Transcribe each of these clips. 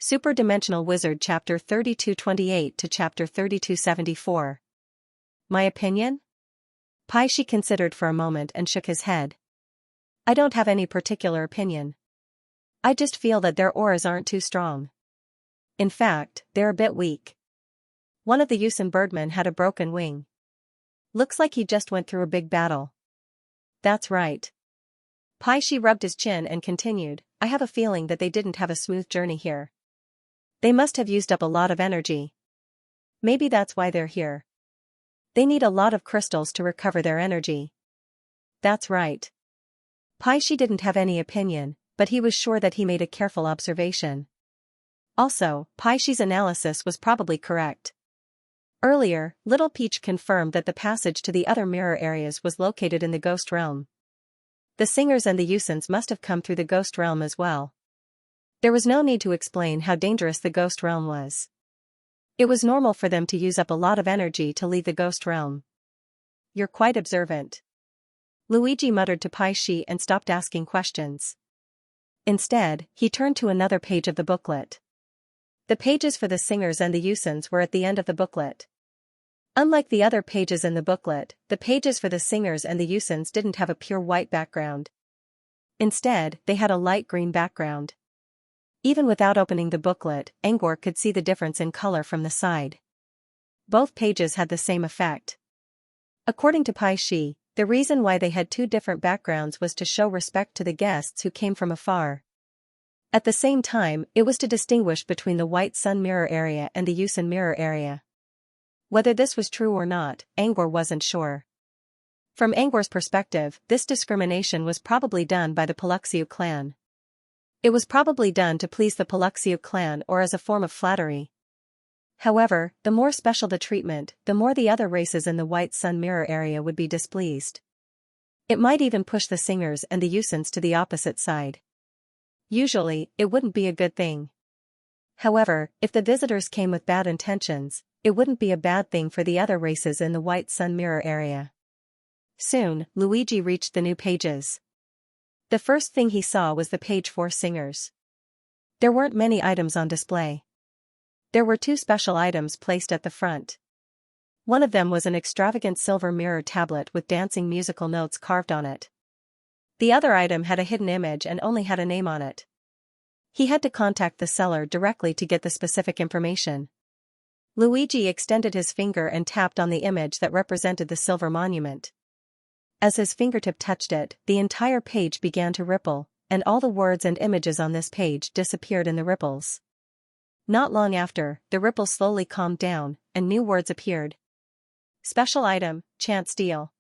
Superdimensional Wizard Chapter 3228 to Chapter 3274. My opinion? Paishi considered for a moment and shook his head. I don't have any particular opinion. I just feel that their auras aren't too strong. In fact, they're a bit weak. One of the Yusen birdmen had a broken wing. Looks like he just went through a big battle. That's right. Paishi rubbed his chin and continued, I have a feeling that they didn't have a smooth journey here. They must have used up a lot of energy. Maybe that's why they're here. They need a lot of crystals to recover their energy. That's right. Paishi didn't have any opinion, but he was sure that he made a careful observation. Also, Paishi's analysis was probably correct. Earlier, Little Peach confirmed that the passage to the other mirror areas was located in the Ghost Realm. The singers and the Yusens must have come through the Ghost Realm as well. There was no need to explain how dangerous the Ghost Realm was. It was normal for them to use up a lot of energy to leave the Ghost Realm. You're quite observant. Luigi muttered to Paishi and stopped asking questions. Instead, he turned to another page of the booklet. The pages for the singers and the Yusens were at the end of the booklet. Unlike the other pages in the booklet, the pages for the singers and the Yusens didn't have a pure white background. Instead, they had a light green background. Even without opening the booklet, Angor could see the difference in color from the side. Both pages had the same effect. According to Paishi, the reason why they had two different backgrounds was to show respect to the guests who came from afar. At the same time, it was to distinguish between the White Sun Mirror area and the Yusen Mirror area. Whether this was true or not, Angor wasn't sure. From Angor's perspective, this discrimination was probably done by the Paluxiu clan. It was probably done to please the Paluxiu clan or as a form of flattery. However, the more special the treatment, the more the other races in the White Sun Mirror area would be displeased. It might even push the singers and the Yusens to the opposite side. Usually, it wouldn't be a good thing. However, if the visitors came with bad intentions, it wouldn't be a bad thing for the other races in the White Sun Mirror area. Soon, Luigi reached the new pages. The first thing he saw was the page for singers. There weren't many items on display. There were two special items placed at the front. One of them was an extravagant silver mirror tablet with dancing musical notes carved on it. The other item had a hidden image and only had a name on it. He had to contact the seller directly to get the specific information. Luigi extended his finger and tapped on the image that represented the silver monument. As his fingertip touched it, the entire page began to ripple, and all the words and images on this page disappeared in the ripples. Not long after, the ripples slowly calmed down, and new words appeared. Special item, Chant Steel.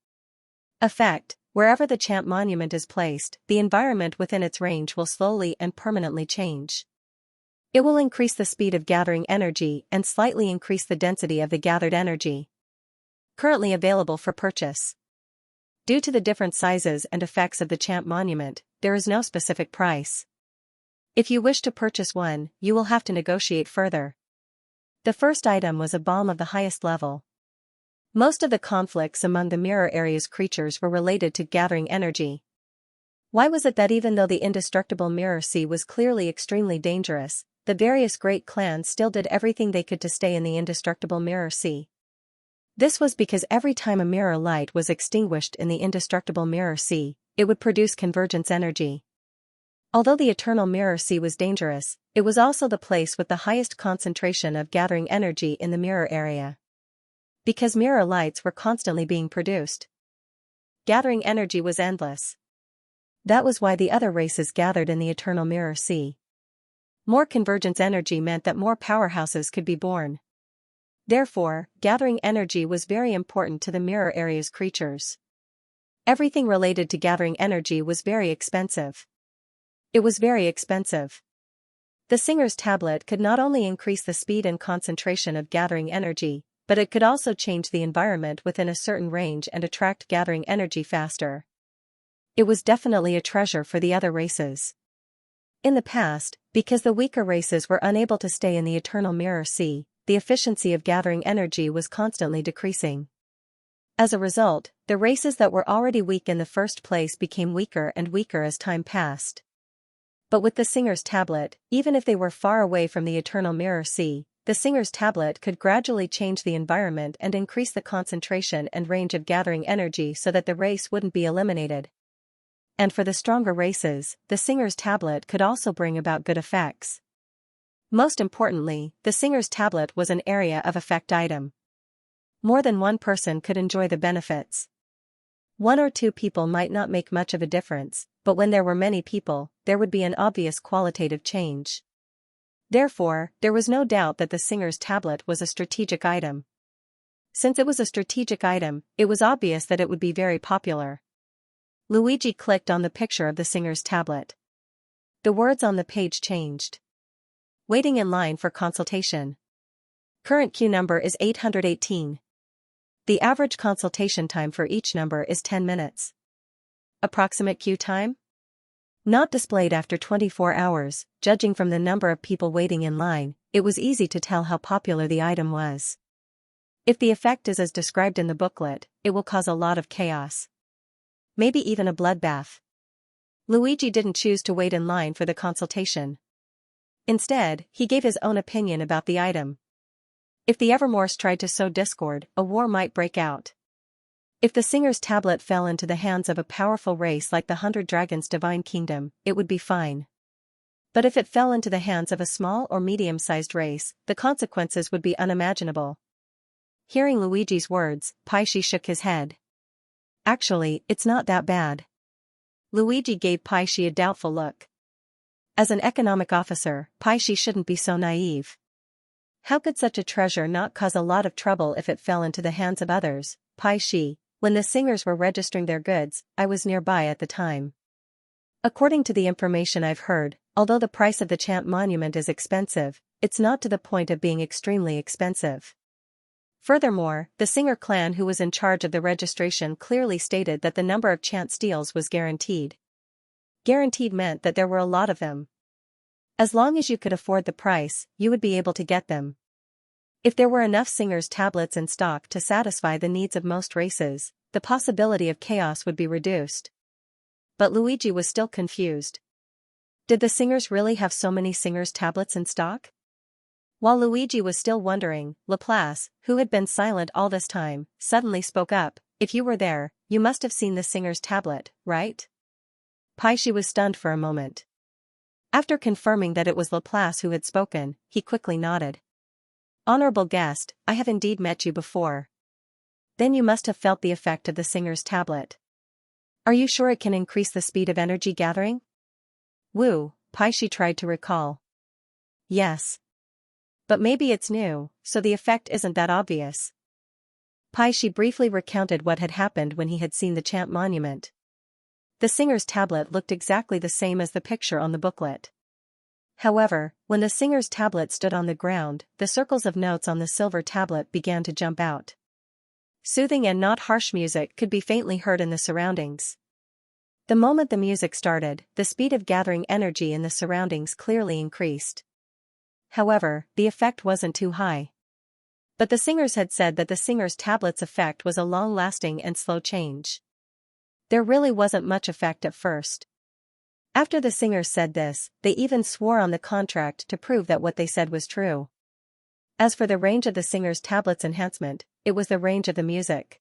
Effect: wherever the Chant monument is placed, the environment within its range will slowly and permanently change. It will increase the speed of gathering energy and slightly increase the density of the gathered energy. Currently available for purchase. Due to the different sizes and effects of the Chant monument, there is no specific price. If you wish to purchase one, you will have to negotiate further. The first item was a bomb of the highest level. Most of the conflicts among the mirror area's creatures were related to gathering energy. Why was it that even though the indestructible Mirror Sea was clearly extremely dangerous, the various great clans still did everything they could to stay in the indestructible Mirror Sea? This was because every time a mirror light was extinguished in the indestructible Mirror Sea, it would produce convergence energy. Although the eternal Mirror Sea was dangerous, it was also the place with the highest concentration of gathering energy in the mirror area. Because mirror lights were constantly being produced, gathering energy was endless. That was why the other races gathered in the eternal Mirror Sea. More convergence energy meant that more powerhouses could be born. Therefore, gathering energy was very important to the mirror area's creatures. Everything related to gathering energy was very expensive. It was very expensive. The singer's tablet could not only increase the speed and concentration of gathering energy, but it could also change the environment within a certain range and attract gathering energy faster. It was definitely a treasure for the other races. In the past, because the weaker races were unable to stay in the eternal Mirror Sea, the efficiency of gathering energy was constantly decreasing. As a result, the races that were already weak in the first place became weaker and weaker as time passed. But with the singer's tablet, even if they were far away from the eternal mirror sea, the singer's tablet could gradually change the environment and increase the concentration and range of gathering energy so that the race wouldn't be eliminated. And for the stronger races, the singer's tablet could also bring about good effects. Most importantly, the singer's tablet was an area of effect item. More than one person could enjoy the benefits. One or two people might not make much of a difference, but when there were many people, there would be an obvious qualitative change. Therefore, there was no doubt that the singer's tablet was a strategic item. Since it was a strategic item, it was obvious that it would be very popular. Luigi clicked on the picture of the singer's tablet. The words on the page changed. Waiting in line for consultation. Current queue number is 818. The average consultation time for each number is 10 minutes. Approximate queue time? Not displayed after 24 hours, judging from the number of people waiting in line, it was easy to tell how popular the item was. If the effect is as described in the booklet, it will cause a lot of chaos. Maybe even a bloodbath. Luigi didn't choose to wait in line for the consultation. Instead, he gave his own opinion about the item. If the Evermores tried to sow discord, a war might break out. If the singer's tablet fell into the hands of a powerful race like the 100 Dragons Divine Kingdom, it would be fine. But if it fell into the hands of a small or medium-sized race, the consequences would be unimaginable. Hearing Luigi's words, Paishi shook his head. Actually, it's not that bad. Luigi gave Paishi a doubtful look. As an economic officer, Paishi shouldn't be so naive. How could such a treasure not cause a lot of trouble if it fell into the hands of others? Paishi, when the singers were registering their goods, I was nearby at the time. According to the information I've heard, although the price of the Chant Monument is expensive, it's not to the point of being extremely expensive. Furthermore, the singer clan who was in charge of the registration clearly stated that the number of chant steals was guaranteed. Guaranteed meant that there were a lot of them. As long as you could afford the price, you would be able to get them. If there were enough singers' tablets in stock to satisfy the needs of most races, the possibility of chaos would be reduced. But Luigi was still confused. Did the singers really have so many singers' tablets in stock? While Luigi was still wondering, Laplace, who had been silent all this time, suddenly spoke up. If you were there, you must have seen the singer's tablet, right? Paishi was stunned for a moment. After confirming that it was Laplace who had spoken, he quickly nodded. Honorable guest, I have indeed met you before. Then you must have felt the effect of the singer's tablet. Are you sure it can increase the speed of energy gathering? Woo, Paishi tried to recall. Yes. But maybe it's new, so the effect isn't that obvious. Paishi briefly recounted what had happened when he had seen the Chant Monument. The singer's tablet looked exactly the same as the picture on the booklet. However, when the singer's tablet stood on the ground, the circles of notes on the silver tablet began to jump out. Soothing and not harsh music could be faintly heard in the surroundings. The moment the music started, the speed of gathering energy in the surroundings clearly increased. However, the effect wasn't too high. But the singers had said that the singer's tablet's effect was a long-lasting and slow change. There really wasn't much effect at first. After the singers said this, they even swore on the contract to prove that what they said was true. As for the range of the singer's tablet's enhancement, it was the range of the music.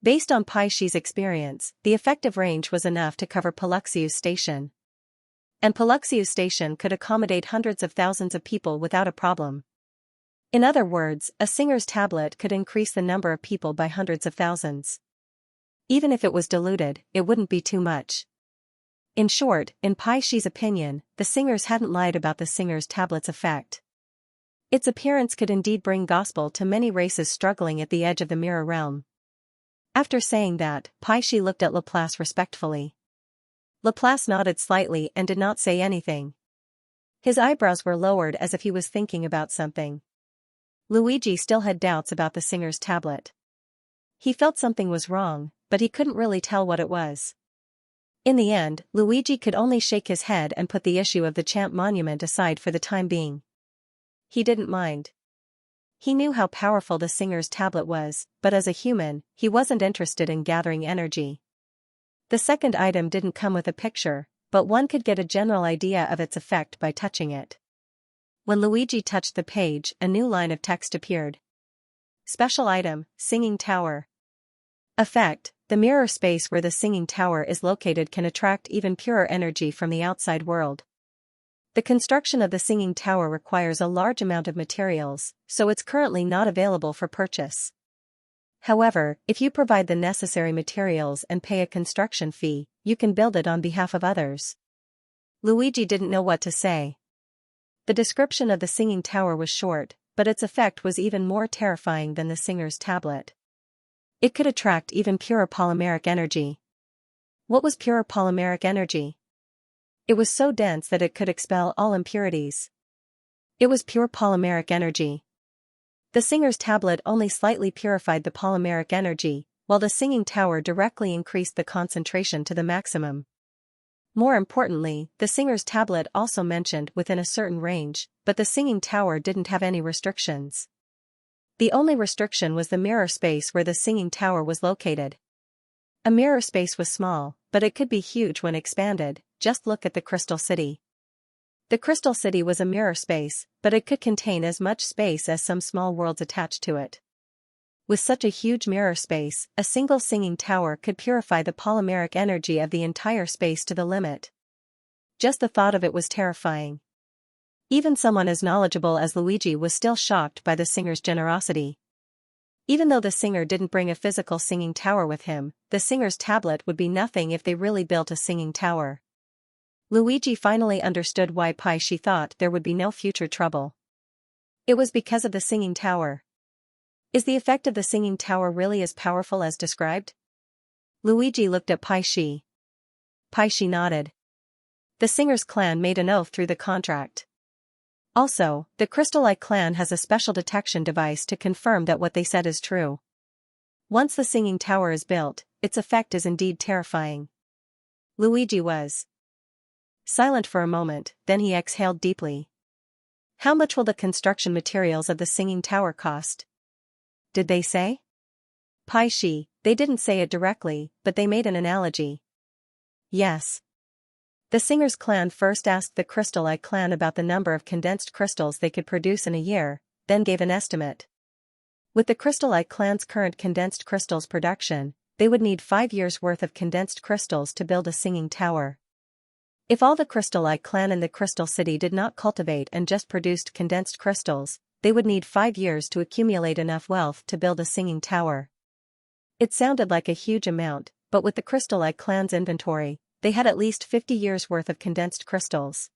Based on Paishi's experience, the effective range was enough to cover Paluxiu's station. And Paluxiu's station could accommodate hundreds of thousands of people without a problem. In other words, a singer's tablet could increase the number of people by hundreds of thousands. Even if it was diluted, it wouldn't be too much. In short, in Paishi's opinion, the singers hadn't lied about the singer's tablet's effect. Its appearance could indeed bring gospel to many races struggling at the edge of the mirror realm. After saying that, Paishi looked at Laplace respectfully. Laplace nodded slightly and did not say anything. His eyebrows were lowered as if he was thinking about something. Luigi still had doubts about the singer's tablet. He felt something was wrong, but he couldn't really tell what it was. In the end, Luigi could only shake his head and put the issue of the Chant Monument aside for the time being. He didn't mind. He knew how powerful the singer's tablet was, but as a human, he wasn't interested in gathering energy. The second item didn't come with a picture, but one could get a general idea of its effect by touching it. When Luigi touched the page, a new line of text appeared. Special item, Singing Tower. Effect: the mirror space where the Singing Tower is located can attract even purer energy from the outside world. The construction of the Singing Tower requires a large amount of materials, so it's currently not available for purchase. However, if you provide the necessary materials and pay a construction fee, you can build it on behalf of others. Luigi didn't know what to say. The description of the Singing Tower was short, but its effect was even more terrifying than the singer's tablet. It could attract even purer polymeric energy. What was pure polymeric energy? It was so dense that it could expel all impurities. It was pure polymeric energy. The singer's tablet only slightly purified the polymeric energy, while the Singing Tower directly increased the concentration to the maximum. More importantly, the singer's tablet also mentioned within a certain range, but the Singing Tower didn't have any restrictions. The only restriction was the mirror space where the Singing Tower was located. A mirror space was small, but it could be huge when expanded. Just look at the Crystal City. The Crystal City was a mirror space, but it could contain as much space as some small worlds attached to it. With such a huge mirror space, a single Singing Tower could purify the polymeric energy of the entire space to the limit. Just the thought of it was terrifying. Even someone as knowledgeable as Luigi was still shocked by the singer's generosity. Even though the singer didn't bring a physical Singing Tower with him, the singer's tablet would be nothing if they really built a Singing Tower. Luigi finally understood why She thought there would be no future trouble. It was because of the Singing Tower. Is the effect of the Singing Tower really as powerful as described? Luigi looked at She. She nodded. The singer's clan made an oath through the contract. Also, the Crystal Eye clan has a special detection device to confirm that what they said is true. Once the Singing Tower is built, its effect is indeed terrifying. Luigi was silent for a moment, then he exhaled deeply. How much will the construction materials of the Singing Tower cost? Did they say? They didn't say it directly, but they made an analogy. Yes. The singer's clan first asked the Crystal Eye clan about the number of condensed crystals they could produce in a year, then gave an estimate. With the Crystal Eye clan's current condensed crystals production, they would need 5 years' worth of condensed crystals to build a Singing Tower. If all the Crystal Eye clan in the Crystal City did not cultivate and just produced condensed crystals, they would need 5 years to accumulate enough wealth to build a Singing Tower. It sounded like a huge amount, but with the Crystal Eye clan's inventory, they had at least 50 years' worth of condensed crystals.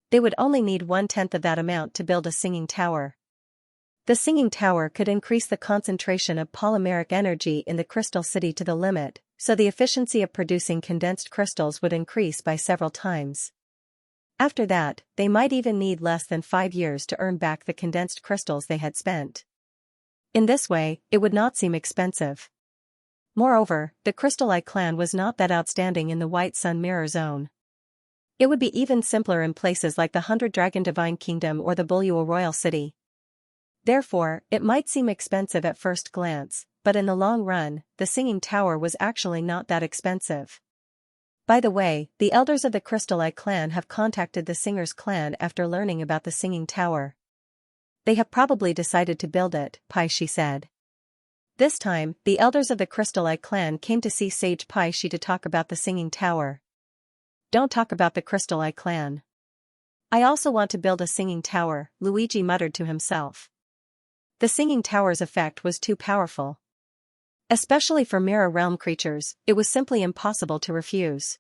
They would only need 1/10 of that amount to build a Singing Tower. The Singing Tower could increase the concentration of polymeric energy in the Crystal City to the limit, so the efficiency of producing condensed crystals would increase by several times. After that, they might even need less than 5 years to earn back the condensed crystals they had spent. In this way, it would not seem expensive. Moreover, the Crystal Eye clan was not that outstanding in the White Sun Mirror Zone. It would be even simpler in places like the 100 Dragon Divine Kingdom or the Bulua Royal City. Therefore, it might seem expensive at first glance, but in the long run, the Singing Tower was actually not that expensive. By the way, the elders of the Crystal Eye clan have contacted the singer's clan after learning about the Singing Tower. They have probably decided to build it, She said. This time, the elders of the Crystal Eye clan came to see Sage She to talk about the Singing Tower. Don't talk about the Crystal Eye clan. I also want to build a Singing Tower, Luigi muttered to himself. The Singing Tower's effect was too powerful. Especially for Mirror Realm creatures, it was simply impossible to refuse.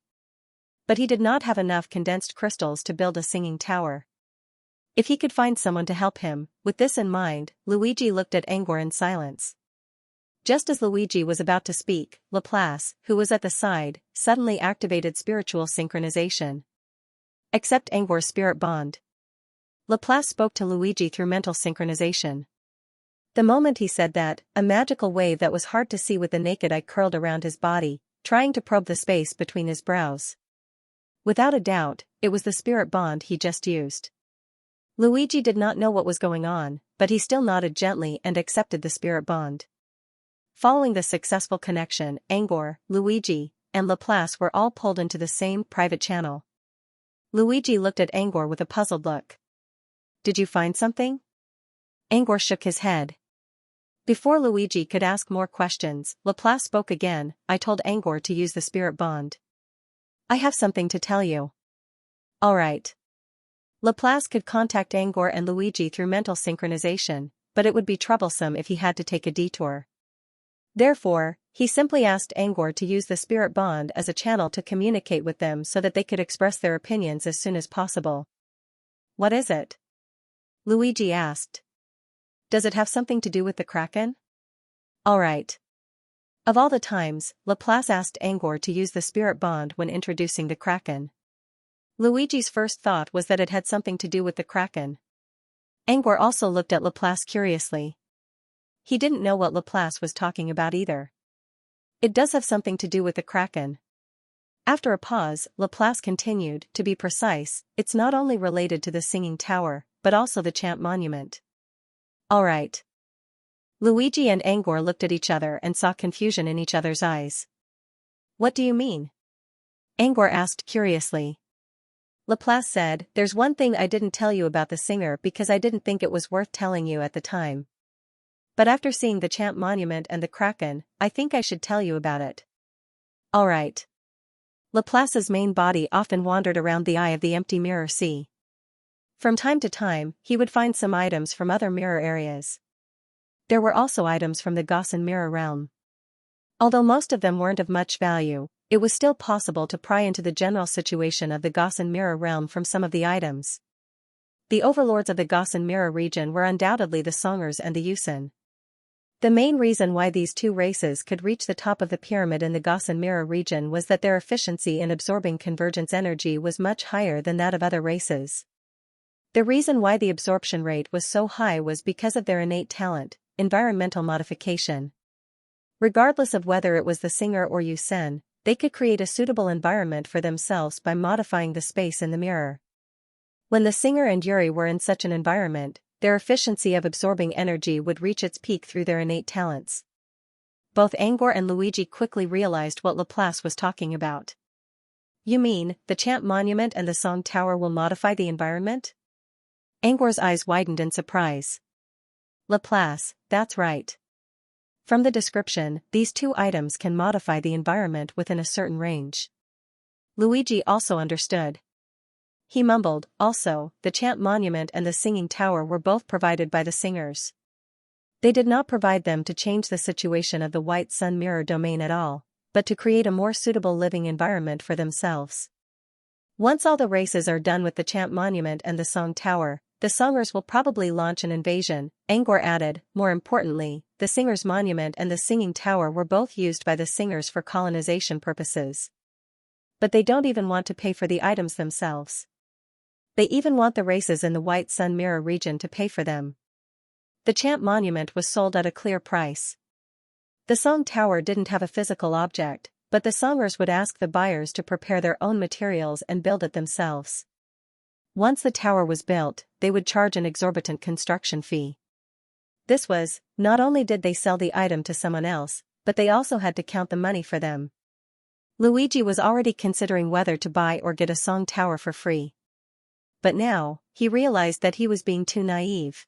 But he did not have enough condensed crystals to build a Singing Tower. If he could find someone to help him, with this in mind, Luigi looked at Angor in silence. Just as Luigi was about to speak, Laplace, who was at the side, suddenly activated spiritual synchronization. Accept Angor's spirit bond. Laplace spoke to Luigi through mental synchronization. The moment he said that, a magical wave that was hard to see with the naked eye curled around his body, trying to probe the space between his brows. Without a doubt, it was the spirit bond he just used. Luigi did not know what was going on, but he still nodded gently and accepted the spirit bond. Following the successful connection, Angor, Luigi, and Laplace were all pulled into the same private channel. Luigi looked at Angor with a puzzled look. "Did you find something?" Angor shook his head. Before Luigi could ask more questions, Laplace spoke again. "I told Angor to use the spirit bond. I have something to tell you." "All right." Laplace could contact Angor and Luigi through mental synchronization, but it would be troublesome if he had to take a detour. Therefore, he simply asked Angor to use the spirit bond as a channel to communicate with them so that they could express their opinions as soon as possible. "What is it?" Luigi asked. "Does it have something to do with the Kraken?" "All right." Of all the times, Laplace asked Angor to use the spirit bond when introducing the Kraken. Luigi's first thought was that it had something to do with the Kraken. Angor also looked at Laplace curiously. He didn't know what Laplace was talking about either. "It does have something to do with the Kraken." After a pause, Laplace continued, "To be precise, it's not only related to the Singing Tower, but also the Chant Monument." "All right." Luigi and Angor looked at each other and saw confusion in each other's eyes. "What do you mean?" Angor asked curiously. Laplace said, "There's one thing I didn't tell you about the singer because I didn't think it was worth telling you at the time. But after seeing the Chant Monument and the Kraken, I think I should tell you about it." "All right." Laplace's main body often wandered around the eye of the empty mirror sea. From time to time, he would find some items from other mirror areas. There were also items from the Gaussian mirror realm. Although most of them weren't of much value, it was still possible to pry into the general situation of the Gaussian mirror realm from some of the items. The overlords of the Gaussian mirror region were undoubtedly the Songers and the Yusin. The main reason why these two races could reach the top of the pyramid in the Gaussian mirror region was that their efficiency in absorbing convergence energy was much higher than that of other races. The reason why the absorption rate was so high was because of their innate talent, environmental modification. Regardless of whether it was the Singer or Yusen, they could create a suitable environment for themselves by modifying the space in the mirror. When the Singer and Yuri were in such an environment, their efficiency of absorbing energy would reach its peak through their innate talents. Both Angor and Luigi quickly realized what Laplace was talking about. "You mean, the Chant Monument and the Song Tower will modify the environment?" Angor's eyes widened in surprise. "Laplace, that's right. From the description, these two items can modify the environment within a certain range." Luigi also understood. He mumbled, "Also, the Chant Monument and the Singing Tower were both provided by the Singers. They did not provide them to change the situation of the White Sun Mirror domain at all, but to create a more suitable living environment for themselves. Once all the races are done with the Chant Monument and the Song Tower, the Songers will probably launch an invasion." Angor added, "More importantly, the Singers' Monument and the Singing Tower were both used by the Singers for colonization purposes. But they don't even want to pay for the items themselves. They even want the races in the White Sun Mirror region to pay for them. The Chant Monument was sold at a clear price. The Song Tower didn't have a physical object, but the Songers would ask the buyers to prepare their own materials and build it themselves. Once the tower was built, they would charge an exorbitant construction fee. This was, not only did they sell the item to someone else, but they also had to count the money for them. Luigi was already considering whether to buy or get a Song Tower for free. But now, he realized that he was being too naive.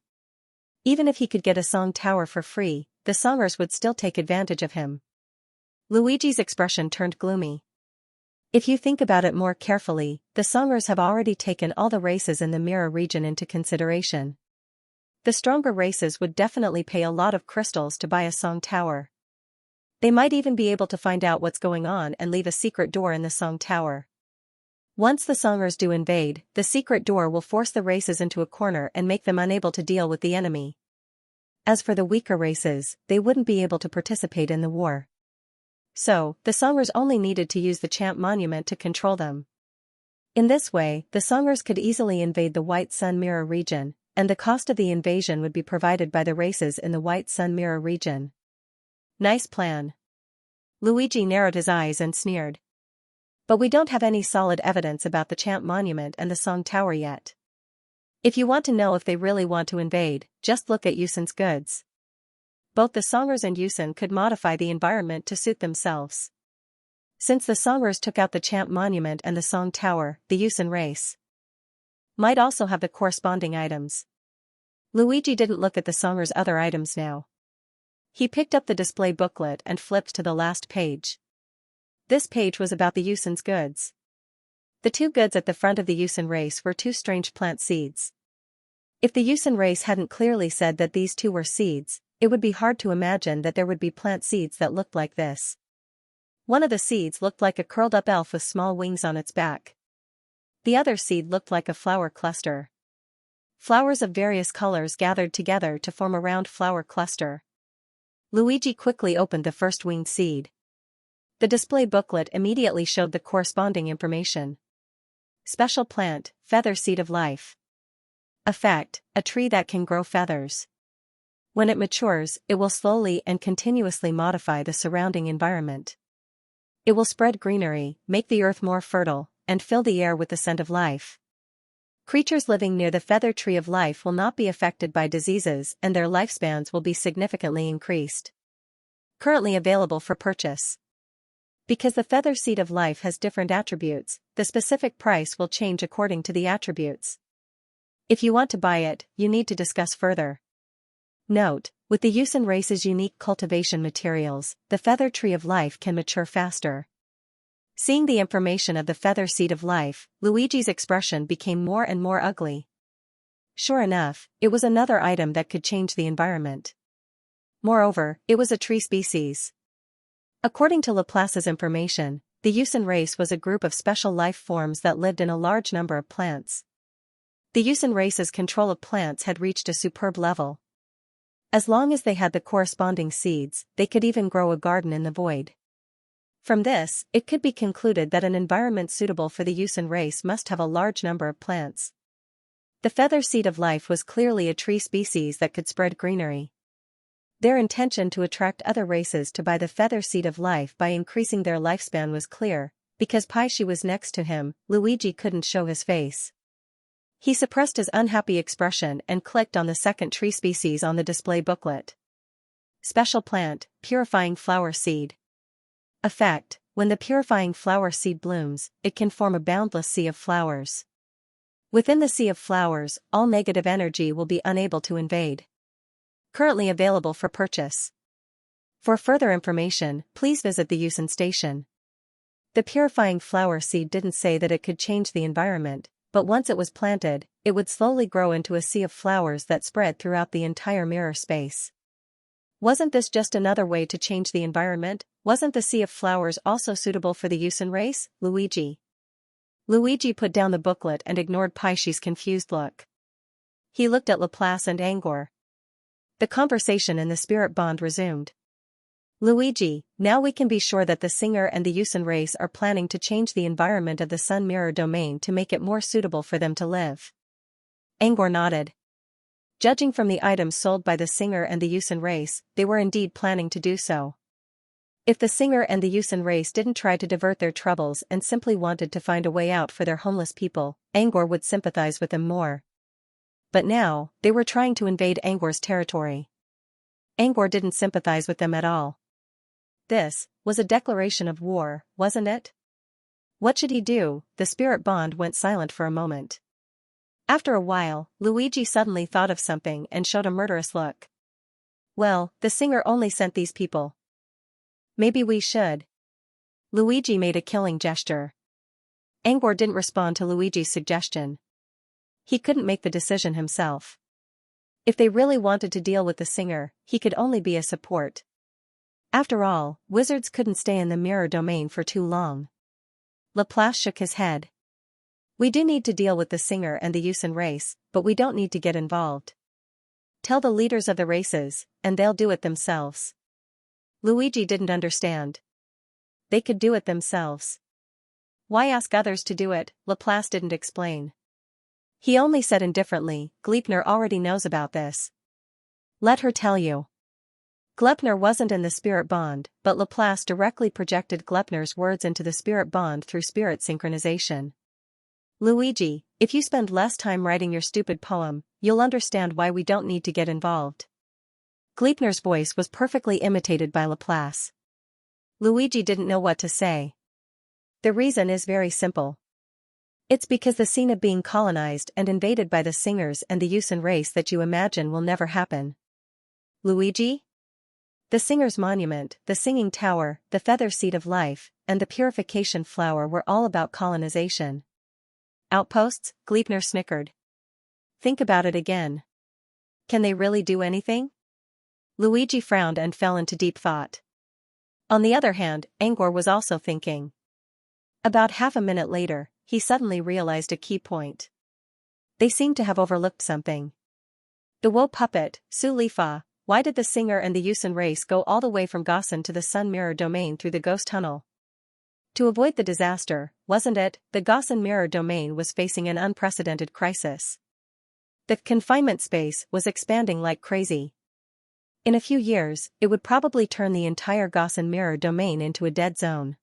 Even if he could get a Song Tower for free, the Songers would still take advantage of him. Luigi's expression turned gloomy. If you think about it more carefully, the Songers have already taken all the races in the mirror region into consideration. The stronger races would definitely pay a lot of crystals to buy a Song Tower. They might even be able to find out what's going on and leave a secret door in the Song Tower. Once the Songers do invade, the secret door will force the races into a corner and make them unable to deal with the enemy. As for the weaker races, they wouldn't be able to participate in the war. So, the Songers only needed to use the Chant Monument to control them. In this way, the Songers could easily invade the White Sun Mirror region, and the cost of the invasion would be provided by the races in the White Sun Mirror region. Nice plan. Luigi narrowed his eyes and sneered. But we don't have any solid evidence about the Chant Monument and the Song Tower yet. If you want to know if they really want to invade, just look at Yusen's goods. Both the Songers and Yusen could modify the environment to suit themselves. Since the Songers took out the Champ Monument and the Song Tower, the Yusin race might also have the corresponding items. Luigi didn't look at the Songers' other items now. He picked up the display booklet and flipped to the last page. This page was about the Yusin's goods. The two goods at the front of the Yusin race were two strange plant seeds. If the Yusin race hadn't clearly said that these two were seeds, it would be hard to imagine that there would be plant seeds that looked like this. One of the seeds looked like a curled-up elf with small wings on its back. The other seed looked like a flower cluster. Flowers of various colors gathered together to form a round flower cluster. Luigi quickly opened the first winged seed. The display booklet immediately showed the corresponding information. Special plant, feather seed of life. Effect, a tree that can grow feathers. When it matures, it will slowly and continuously modify the surrounding environment. It will spread greenery, make the earth more fertile, and fill the air with the scent of life. Creatures living near the feather tree of life will not be affected by diseases and their lifespans will be significantly increased. Currently available for purchase. Because the feather seed of life has different attributes, the specific price will change according to the attributes. If you want to buy it, you need to discuss further. Note, with the Yusin race's unique cultivation materials, the feather tree of life can mature faster. Seeing the information of the feather seed of life, Luigi's expression became more and more ugly. Sure enough, it was another item that could change the environment. Moreover, it was a tree species. According to Laplace's information, the Yusin race was a group of special life forms that lived in a large number of plants. The Yusin race's control of plants had reached a superb level. As long as they had the corresponding seeds, they could even grow a garden in the void. From this, it could be concluded that an environment suitable for the Yusin race must have a large number of plants. The feather seed of life was clearly a tree species that could spread greenery. Their intention to attract other races to buy the feather seed of life by increasing their lifespan was clear. Because Paishi was next to him, Luigi couldn't show his face. He suppressed his unhappy expression and clicked on the second tree species on the display booklet. Special plant, purifying flower seed. Effect, when the purifying flower seed blooms, it can form a boundless sea of flowers. Within the sea of flowers, all negative energy will be unable to invade. Currently available for purchase. For further information, please visit the Yusin station. The purifying flower seed didn't say that it could change the environment, but once it was planted, it would slowly grow into a sea of flowers that spread throughout the entire mirror space. Wasn't this just another way to change the environment? Wasn't the sea of flowers also suitable for the Yusin race, Luigi? Luigi put down the booklet and ignored Paishi's confused look. He looked at Laplace and Angor. The conversation in the spirit bond resumed. Luigi, now we can be sure that the singer and the Yusin race are planning to change the environment of the Sun Mirror domain to make it more suitable for them to live. Angor nodded. Judging from the items sold by the singer and the Yusin race, they were indeed planning to do so. If the singer and the Yusin race didn't try to divert their troubles and simply wanted to find a way out for their homeless people, Angor would sympathize with them more. But now, they were trying to invade Angor's territory. Angor didn't sympathize with them at all. This was a declaration of war, wasn't it? What should he do? The spirit bond went silent for a moment. After a while, Luigi suddenly thought of something and showed a murderous look. Well, the singer only sent these people. Maybe we should. Luigi made a killing gesture. Angor didn't respond to Luigi's suggestion. He couldn't make the decision himself. If they really wanted to deal with the singer, he could only be a support. After all, wizards couldn't stay in the mirror domain for too long. Laplace shook his head. We do need to deal with the singer and the Yusin race, but we don't need to get involved. Tell the leaders of the races, and they'll do it themselves. Luigi didn't understand. They could do it themselves. Why ask others to do it? Laplace didn't explain. He only said indifferently, Gleipnir already knows about this. Let her tell you. Gleipnir wasn't in the spirit bond, but Laplace directly projected Gleipnir's words into the spirit bond through spirit synchronization. Luigi, if you spend less time writing your stupid poem, you'll understand why we don't need to get involved. Gleipnir's voice was perfectly imitated by Laplace. Luigi didn't know what to say. The reason is very simple. It's because the scene of being colonized and invaded by the singers and the Yusan race that you imagine will never happen. Luigi? The singer's monument, the singing tower, the feather seed of life, and the purification flower were all about colonization. Outposts? Gleipnir snickered. Think about it again. Can they really do anything? Luigi frowned and fell into deep thought. On the other hand, Angor was also thinking. About half a minute later, he suddenly realized a key point. They seemed to have overlooked something. The woe puppet, Su Lifa, why did the singer and the Yusan race go all the way from Gossen to the Sun Mirror Domain through the ghost tunnel? To avoid the disaster, wasn't it? The Gossen Mirror Domain was facing an unprecedented crisis. The confinement space was expanding like crazy. In a few years, it would probably turn the entire Gossen Mirror Domain into a dead zone.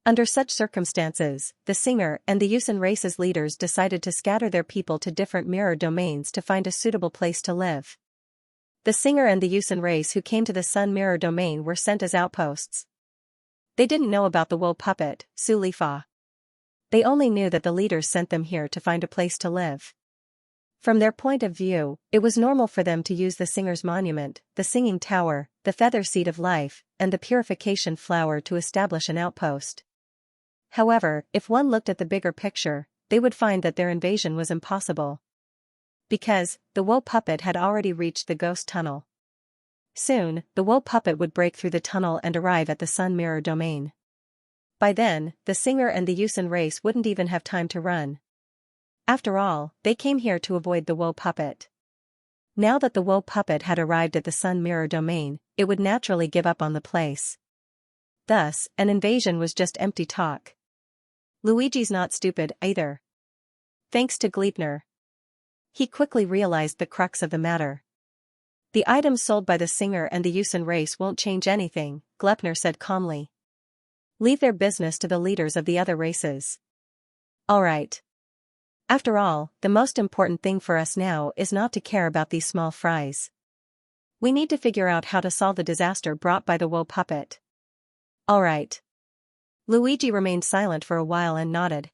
Under such circumstances, the singer and the Yusan race's leaders decided to scatter their people to different mirror domains to find a suitable place to live. The singer and the Yusan race who came to the Sun Mirror Domain were sent as outposts. They didn't know about the woe puppet, Su Lifa. They only knew that the leaders sent them here to find a place to live. From their point of view, it was normal for them to use the singer's monument, the singing tower, the feather seed of life, and the purification flower to establish an outpost. However, if one looked at the bigger picture, they would find that their invasion was impossible. Because, the woe puppet had already reached the ghost tunnel. Soon, the woe puppet would break through the tunnel and arrive at the Sun Mirror Domain. By then, the singer and the Yusan race wouldn't even have time to run. After all, they came here to avoid the woe puppet. Now that the woe puppet had arrived at the Sun Mirror Domain, it would naturally give up on the place. Thus, an invasion was just empty talk. Luigi's not stupid either. Thanks to Gleipnir. He quickly realized the crux of the matter. The items sold by the singer and the Yusan race won't change anything, Gleipnir said calmly. Leave their business to the leaders of the other races. Alright. After all, the most important thing for us now is not to care about these small fries. We need to figure out how to solve the disaster brought by the woe puppet. Alright. Luigi remained silent for a while and nodded.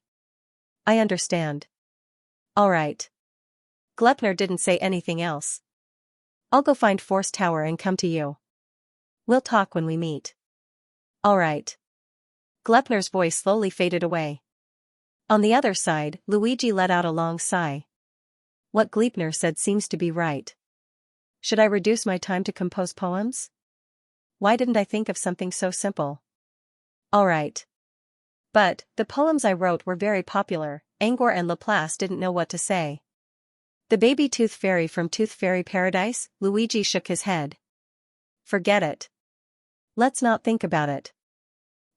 I understand. Alright. Gleipnir didn't say anything else. I'll go find Force Tower and come to you. We'll talk when we meet. Alright. Gleipnir's voice slowly faded away. On the other side, Luigi let out a long sigh. What Gleipnir said seems to be right. Should I reduce my time to compose poems? Why didn't I think of something so simple? Alright. But, the poems I wrote were very popular, Angor and Laplace didn't know what to say. The baby tooth fairy from Tooth Fairy Paradise? Luigi shook his head. Forget it. Let's not think about it.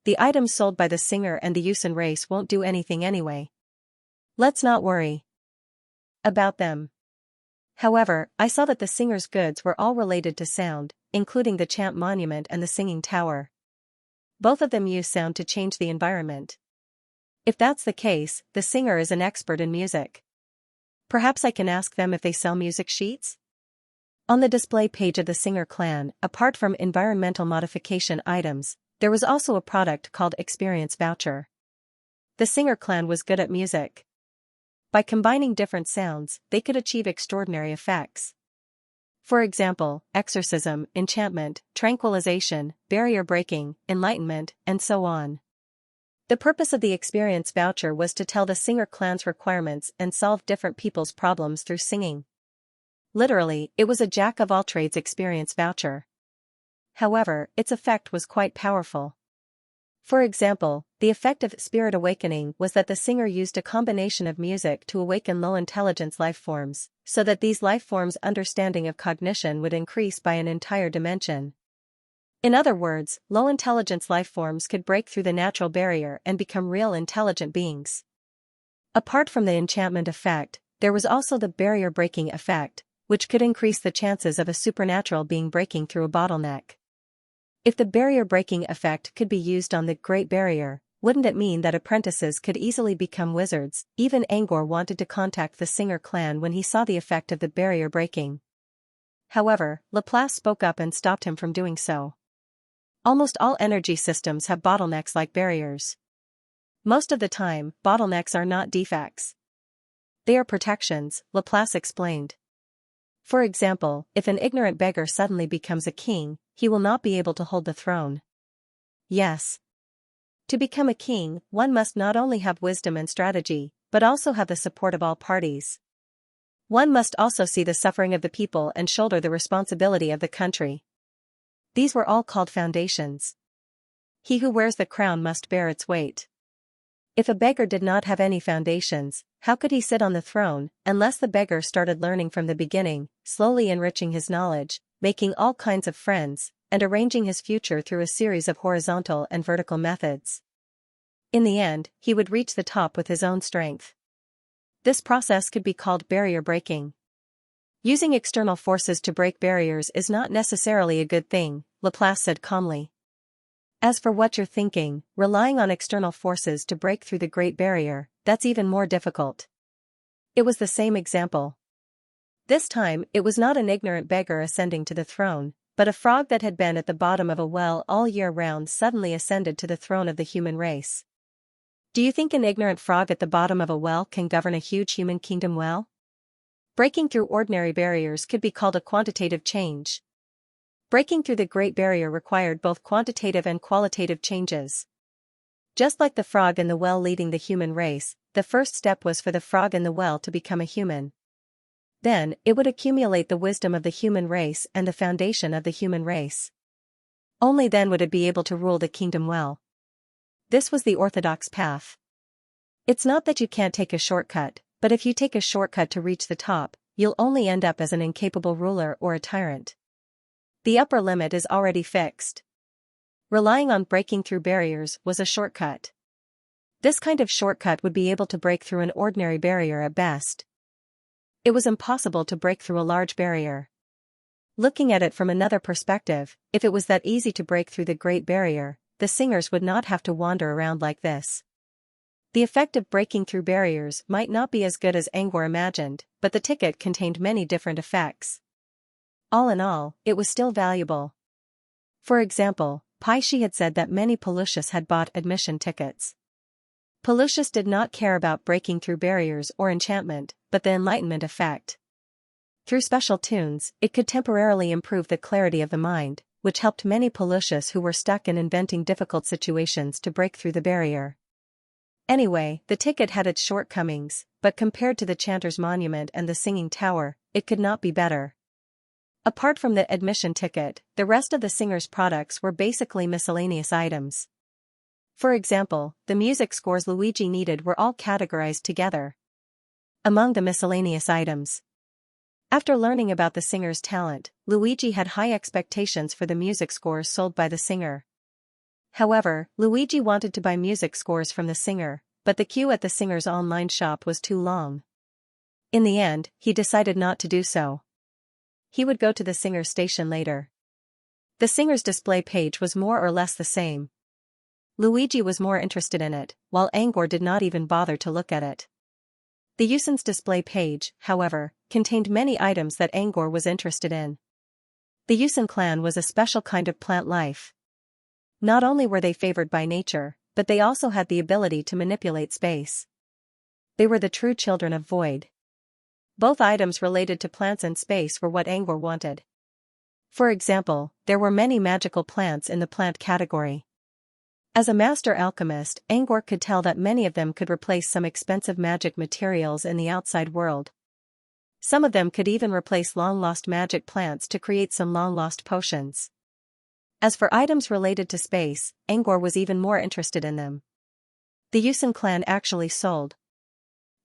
The items sold by the singer and the Yusan race won't do anything anyway. Let's not worry about them. However, I saw that the singer's goods were all related to sound, including the chant monument and the singing tower. Both of them use sound to change the environment. If that's the case, the singer is an expert in music. Perhaps I can ask them if they sell music sheets? On the display page of the Singer clan, apart from environmental modification items, there was also a product called Experience Voucher. The Singer clan was good at music. By combining different sounds, they could achieve extraordinary effects. For example, exorcism, enchantment, tranquilization, barrier breaking, enlightenment, and so on. The purpose of the Experience Voucher was to tell the Singer clan's requirements and solve different people's problems through singing. Literally, it was a jack-of-all-trades experience voucher. However, its effect was quite powerful. For example, the effect of Spirit Awakening was that the singer used a combination of music to awaken low-intelligence lifeforms, so that these lifeforms' understanding of cognition would increase by an entire dimension. In other words, low-intelligence lifeforms could break through the natural barrier and become real intelligent beings. Apart from the enchantment effect, there was also the barrier-breaking effect, which could increase the chances of a supernatural being breaking through a bottleneck. If the barrier-breaking effect could be used on the Great Barrier, wouldn't it mean that apprentices could easily become wizards? Even Angor wanted to contact the Singer clan when he saw the effect of the barrier breaking. However, Laplace spoke up and stopped him from doing so. Almost all energy systems have bottlenecks like barriers. Most of the time, bottlenecks are not defects. They are protections, Laplace explained. For example, if an ignorant beggar suddenly becomes a king, he will not be able to hold the throne. Yes. To become a king, one must not only have wisdom and strategy, but also have the support of all parties. One must also see the suffering of the people and shoulder the responsibility of the country. These were all called foundations. He who wears the crown must bear its weight. If a beggar did not have any foundations, how could he sit on the throne, unless the beggar started learning from the beginning, slowly enriching his knowledge, making all kinds of friends, and arranging his future through a series of horizontal and vertical methods? In the end, he would reach the top with his own strength. This process could be called barrier breaking. Using external forces to break barriers is not necessarily a good thing, Laplace said calmly. As for what you're thinking, relying on external forces to break through the Great Barrier, that's even more difficult. It was the same example. This time, it was not an ignorant beggar ascending to the throne, but a frog that had been at the bottom of a well all year round suddenly ascended to the throne of the human race. Do you think an ignorant frog at the bottom of a well can govern a huge human kingdom well? Breaking through ordinary barriers could be called a quantitative change. Breaking through the Great Barrier required both quantitative and qualitative changes. Just like the frog in the well leading the human race, the first step was for the frog in the well to become a human. Then, it would accumulate the wisdom of the human race and the foundation of the human race. Only then would it be able to rule the kingdom well. This was the orthodox path. It's not that you can't take a shortcut, but if you take a shortcut to reach the top, you'll only end up as an incapable ruler or a tyrant. The upper limit is already fixed. Relying on breaking through barriers was a shortcut. This kind of shortcut would be able to break through an ordinary barrier at best. It was impossible to break through a large barrier. Looking at it from another perspective, if it was that easy to break through the Great Barrier, the singers would not have to wander around like this. The effect of breaking through barriers might not be as good as Angor imagined, but the ticket contained many different effects. All in all, it was still valuable. For example, Paishi had said that many Pelusius had bought admission tickets. Pelusius did not care about breaking through barriers or enchantment, but the enlightenment effect. Through special tunes, it could temporarily improve the clarity of the mind, which helped many Pelusius who were stuck in inventing difficult situations to break through the barrier. Anyway, the ticket had its shortcomings, but compared to the Chanter's Monument and the Singing Tower, it could not be better. Apart from the admission ticket, the rest of the singer's products were basically miscellaneous items. For example, the music scores Luigi needed were all categorized together. Among the miscellaneous items. After learning about the singer's talent, Luigi had high expectations for the music scores sold by the singer. However, Luigi wanted to buy music scores from the singer, but the queue at the singer's online shop was too long. In the end, he decided not to do so. He would go to the singer's station later. The singer's display page was more or less the same. Luigi was more interested in it, while Angor did not even bother to look at it. The Yusin's display page, however, contained many items that Angor was interested in. The Yusin clan was a special kind of plant life. Not only were they favored by nature, but they also had the ability to manipulate space. They were the true children of void. Both items related to plants and space were what Angor wanted. For example, there were many magical plants in the plant category. As a master alchemist, Angor could tell that many of them could replace some expensive magic materials in the outside world. Some of them could even replace long-lost magic plants to create some long-lost potions. As for items related to space, Angor was even more interested in them. The Yusin clan actually sold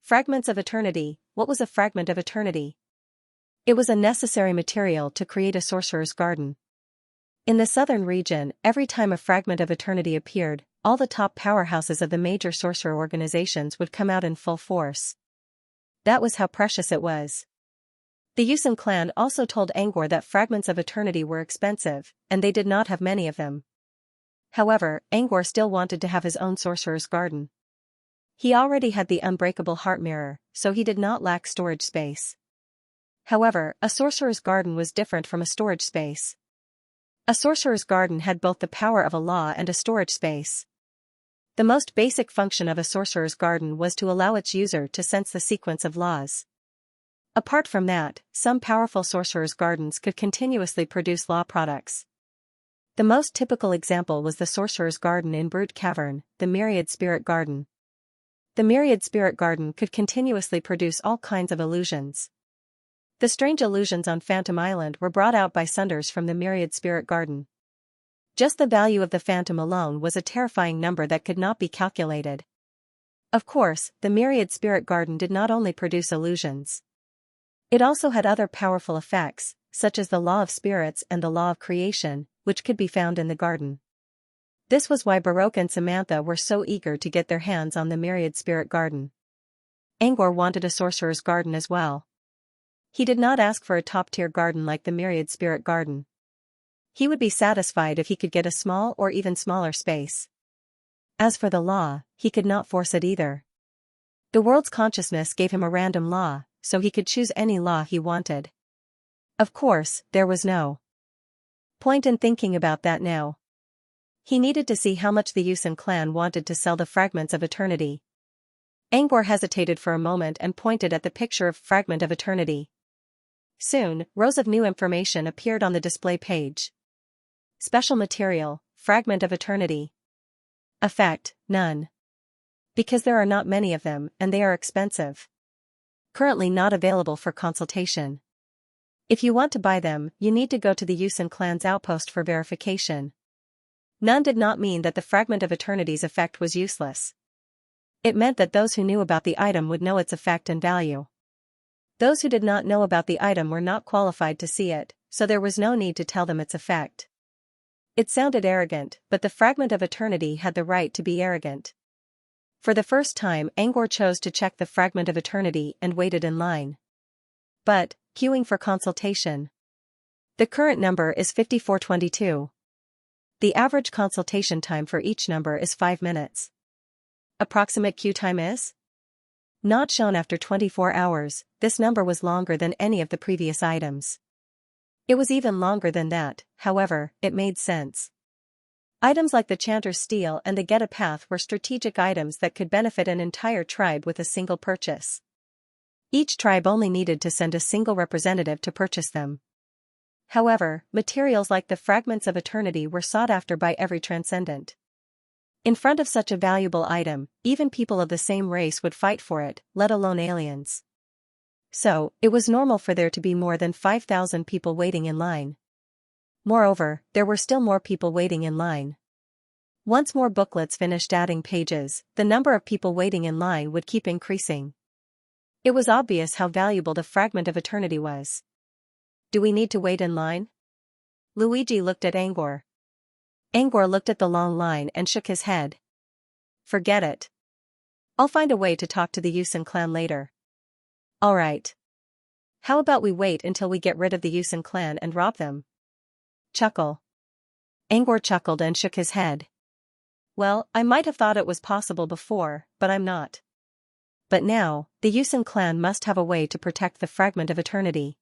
fragments of eternity. What was a fragment of eternity? It was a necessary material to create a sorcerer's garden. In the southern region, every time a fragment of eternity appeared, all the top powerhouses of the major sorcerer organizations would come out in full force. That was how precious it was. The Yusin clan also told Angor that fragments of eternity were expensive, and they did not have many of them. However, Angor still wanted to have his own sorcerer's garden. He already had the unbreakable heart mirror, so he did not lack storage space. However, a sorcerer's garden was different from a storage space. A sorcerer's garden had both the power of a law and a storage space. The most basic function of a sorcerer's garden was to allow its user to sense the sequence of laws. Apart from that, some powerful sorcerer's gardens could continuously produce law products. The most typical example was the sorcerer's garden in Brute Cavern, the Myriad Spirit Garden. The Myriad Spirit Garden could continuously produce all kinds of illusions. The strange illusions on Phantom Island were brought out by Sunders from the Myriad Spirit Garden. Just the value of the phantom alone was a terrifying number that could not be calculated. Of course, the Myriad Spirit Garden did not only produce illusions. It also had other powerful effects, such as the law of spirits and the law of creation, which could be found in the garden. This was why Baroque and Samantha were so eager to get their hands on the Myriad Spirit Garden. Angor wanted a sorcerer's garden as well. He did not ask for a top-tier garden like the Myriad Spirit Garden. He would be satisfied if he could get a small or even smaller space. As for the law, he could not force it either. The world's consciousness gave him a random law, so he could choose any law he wanted. Of course, there was no point in thinking about that now. He needed to see how much the Yusin clan wanted to sell the Fragments of Eternity. Angor hesitated for a moment and pointed at the picture of Fragment of Eternity. Soon, rows of new information appeared on the display page. Special material, Fragment of Eternity. Effect, none. Because there are not many of them, and they are expensive. Currently not available for consultation. If you want to buy them, you need to go to the Yusin clan's outpost for verification. None did not mean that the Fragment of Eternity's effect was useless. It meant that those who knew about the item would know its effect and value. Those who did not know about the item were not qualified to see it, so there was no need to tell them its effect. It sounded arrogant, but the Fragment of Eternity had the right to be arrogant. For the first time, Angor chose to check the Fragment of Eternity and waited in line. But, queuing for consultation. The current number is 5422. The average consultation time for each number is 5 minutes. Approximate queue time is? Not shown after 24 hours, this number was longer than any of the previous items. It was even longer than that, however, it made sense. Items like the Chanter's Steel and the Get-A Path were strategic items that could benefit an entire tribe with a single purchase. Each tribe only needed to send a single representative to purchase them. However, materials like the Fragments of Eternity were sought after by every transcendent. In front of such a valuable item, even people of the same race would fight for it, let alone aliens. So, it was normal for there to be more than 5,000 people waiting in line. Moreover, there were still more people waiting in line. Once more booklets finished adding pages, the number of people waiting in line would keep increasing. It was obvious how valuable the Fragment of Eternity was. Do we need to wait in line? Luigi looked at Angor. Angor looked at the long line and shook his head. Forget it. I'll find a way to talk to the Yusin clan later. Alright. How about we wait until we get rid of the Yusin clan and rob them? Chuckle. Angor chuckled and shook his head. Well, I might have thought it was possible before, but I'm not. But now, the Yusin clan must have a way to protect the Fragment of Eternity.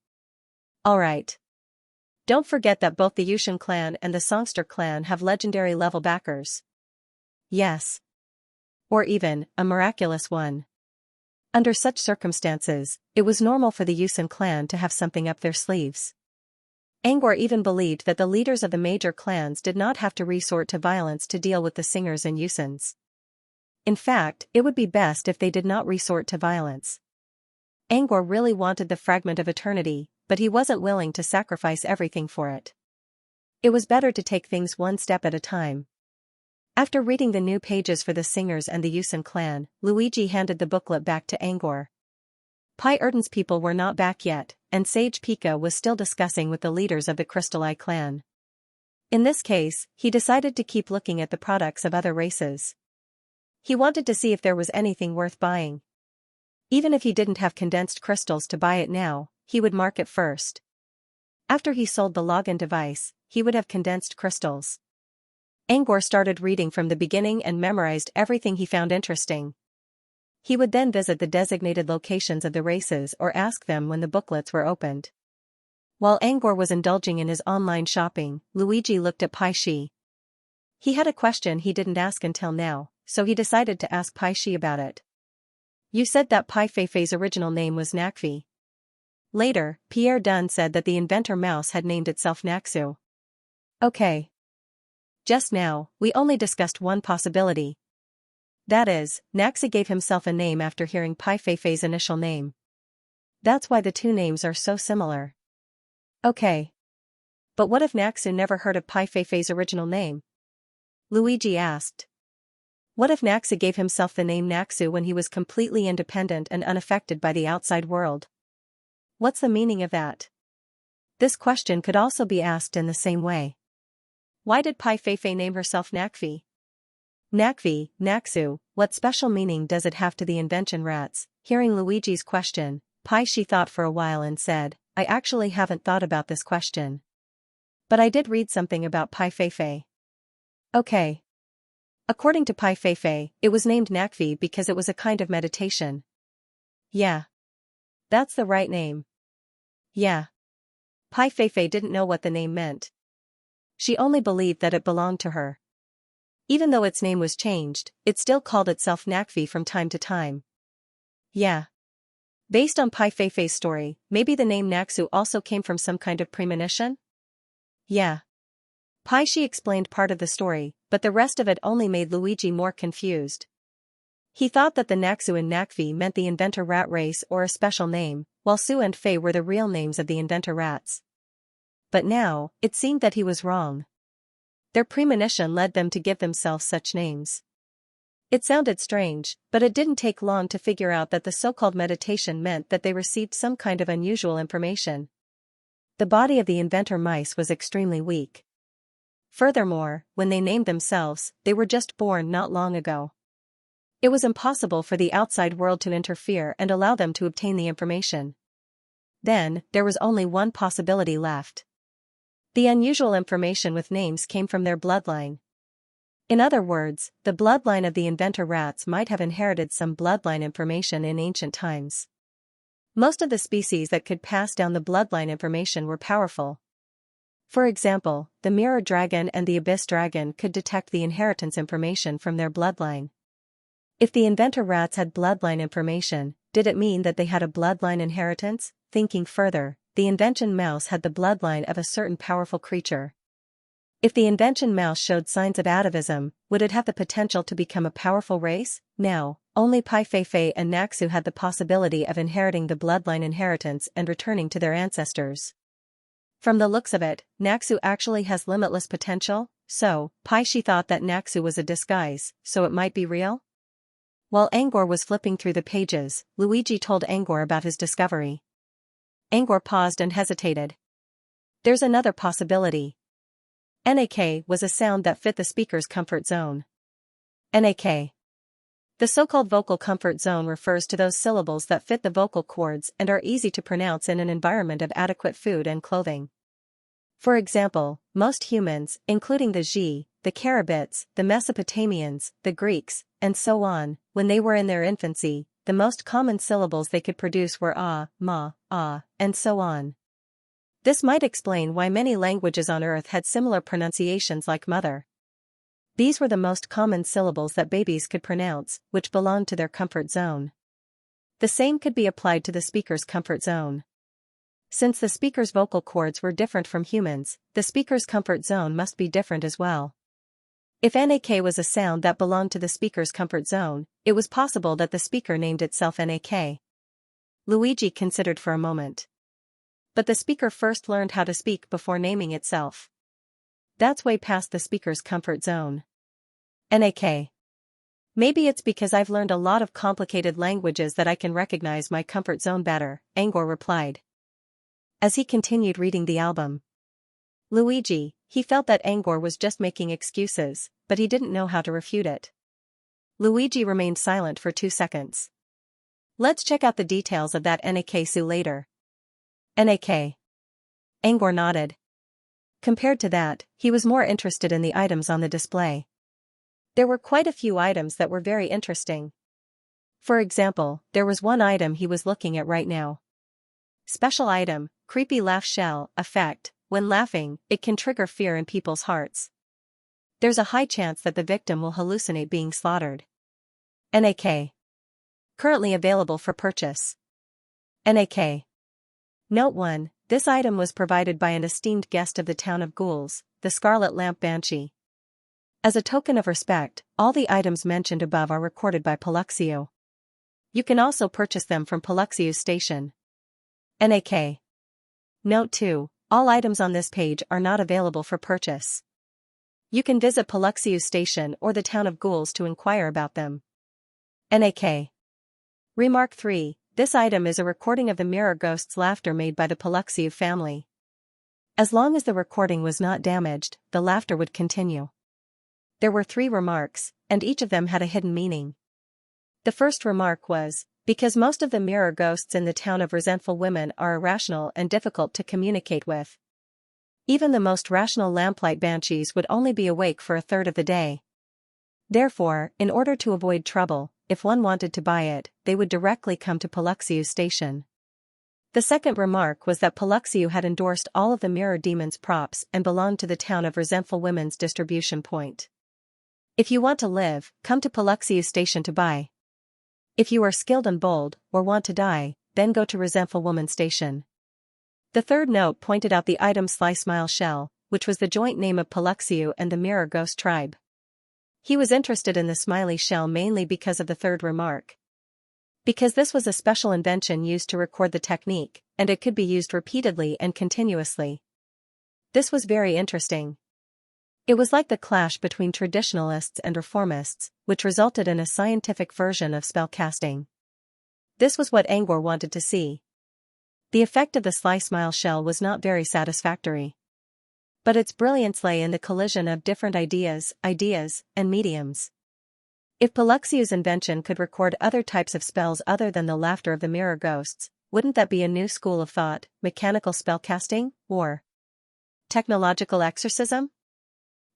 Alright. Don't forget that both the Yusin clan and the Songster clan have legendary level backers. Yes. Or even, a miraculous one. Under such circumstances, it was normal for the Yusin clan to have something up their sleeves. Angor even believed that the leaders of the major clans did not have to resort to violence to deal with the singers and Yusins. In fact, it would be best if they did not resort to violence. Angor really wanted the Fragment of Eternity, but he wasn't willing to sacrifice everything for it. It was better to take things one step at a time. After reading the new pages for the singers and the Yusin clan, Luigi handed the booklet back to Angor. Pi Erden's people were not back yet, and Sage Pika was still discussing with the leaders of the Crystal Eye clan. In this case, he decided to keep looking at the products of other races. He wanted to see if there was anything worth buying. Even if he didn't have condensed crystals to buy it now, he would mark it first. After he sold the login device, he would have condensed crystals. Angor started reading from the beginning and memorized everything he found interesting. He would then visit the designated locations of the races or ask them when the booklets were opened. While Angor was indulging in his online shopping, Luigi looked at Pai Shi. He had a question he didn't ask until now. so he decided to ask Pai Shi about it. You said that Pai Feifei's original name was Nakfi. Later, Pierre Dunn said that the inventor mouse had named itself Naxu. Okay. Just now, we only discussed one possibility. That is, Naxi gave himself a name after hearing Pai Feifei's initial name. That's why the two names are so similar. Okay. But what if Naxu never heard of Pai Feifei's original name? Luigi asked. What if Naxu gave himself the name Naxu when he was completely independent and unaffected by the outside world? What's the meaning of that? This question could also be asked in the same way. Why did Pai Feifei name herself Nakfi? Nakfi, Naxu, what special meaning does it have to the invention rats? Hearing Luigi's question, Pai Shi thought for a while and said, I actually haven't thought about this question. But I did read something about Pai Feifei. Okay. According to Pai Feifei, it was named Nakfi because it was a kind of meditation. Yeah. That's the right name. Yeah. Pai Feifei didn't know what the name meant. She only believed that it belonged to her. Even though its name was changed, it still called itself Nakfi from time to time. Yeah. Based on Pai Feifei's story, maybe the name Naxu also came from some kind of premonition? Yeah. Pai Shi explained part of the story, but the rest of it only made Luigi more confused. He thought that the Naxu in Nakfi meant the inventor rat race or a special name, while Su and Fei were the real names of the inventor rats. But now, it seemed that he was wrong. Their premonition led them to give themselves such names. It sounded strange, but it didn't take long to figure out that the so-called meditation meant that they received some kind of unusual information. The body of the inventor mice was extremely weak. Furthermore, when they named themselves, they were just born not long ago. It was impossible for the outside world to interfere and allow them to obtain the information. Then, there was only one possibility left. The unusual information with names came from their bloodline. In other words, the bloodline of the inventor rats might have inherited some bloodline information in ancient times. Most of the species that could pass down the bloodline information were powerful. For example, the mirror dragon and the abyss dragon could detect the inheritance information from their bloodline. If the inventor rats had bloodline information, did it mean that they had a bloodline inheritance? Thinking further, the invention mouse had the bloodline of a certain powerful creature. If the invention mouse showed signs of atavism, would it have the potential to become a powerful race? No, only Pai Feifei and Naxu had the possibility of inheriting the bloodline inheritance and returning to their ancestors. From the looks of it, Naxu actually has limitless potential, so, Pai Shi thought that Naxu was a disguise, so it might be real? While Angor was flipping through the pages, Luigi told Angor about his discovery. Angor paused and hesitated. There's another possibility. NAK was a sound that fit the speaker's comfort zone. NAK. The so-called vocal comfort zone refers to those syllables that fit the vocal cords and are easy to pronounce in an environment of adequate food and clothing. For example, most humans, including the Xi, the Karabites, the Mesopotamians, the Greeks, and so on, when they were in their infancy, the most common syllables they could produce were ah, ma, ah, and so on. This might explain why many languages on Earth had similar pronunciations like mother. These were the most common syllables that babies could pronounce, which belonged to their comfort zone. The same could be applied to the speaker's comfort zone. Since the speaker's vocal cords were different from humans, the speaker's comfort zone must be different as well. If NAK was a sound that belonged to the speaker's comfort zone, it was possible that the speaker named itself NAK. Luigi considered for a moment. But the speaker first learned how to speak before naming itself. That's way past the speaker's comfort zone. NAK. Maybe it's because I've learned a lot of complicated languages that I can recognize my comfort zone better, Angor replied. As he continued reading the album. Luigi, he felt that Angor was just making excuses, but he didn't know how to refute it. Luigi remained silent for 2 seconds. Let's check out the details of that NAK-su later. NAK. Angor nodded. Compared to that, he was more interested in the items on the display. There were quite a few items that were very interesting. For example, there was one item he was looking at right now. Special item, creepy laugh shell, effect. When laughing, it can trigger fear in people's hearts. There's a high chance that the victim will hallucinate being slaughtered. NAK. Currently available for purchase. NAK. Note 1. This item was provided by an esteemed guest of the town of Ghouls, the Scarlet Lamp Banshee. As a token of respect, all the items mentioned above are recorded by Paluxio. You can also purchase them from Paluxio's station. NAK. Note 2. All items on this page are not available for purchase. You can visit Paluxio's station or the town of Ghouls to inquire about them. NAK. Remark 3. This item is a recording of the mirror ghost's laughter made by the Paluxio family. As long as the recording was not damaged, the laughter would continue. There were 3 remarks, and each of them had a hidden meaning. The first remark was, because most of the mirror ghosts in the town of resentful women are irrational and difficult to communicate with. Even the most rational lamplight banshees would only be awake for a third of the day. Therefore, in order to avoid trouble, if one wanted to buy it, they would directly come to Paluxio's station. The second remark was that Paluxio had endorsed all of the mirror demons' props and belonged to the town of resentful women's distribution point. If you want to live, come to Paluxio's station to buy. If you are skilled and bold, or want to die, then go to resentful woman's station. The third note pointed out the item Sly Smile Shell, which was the joint name of Paluxio and the mirror ghost tribe. He was interested in the smiley shell mainly because of the third remark. Because this was a special invention used to record the technique, and it could be used repeatedly and continuously. This was very interesting. It was like the clash between traditionalists and reformists, which resulted in a scientific version of spell casting. This was what Angor wanted to see. The effect of the Sly Smile Shell was not very satisfactory. But its brilliance lay in the collision of different ideas, and mediums. If Paluxio's invention could record other types of spells other than the laughter of the mirror ghosts, wouldn't that be a new school of thought, mechanical spellcasting, or technological exorcism?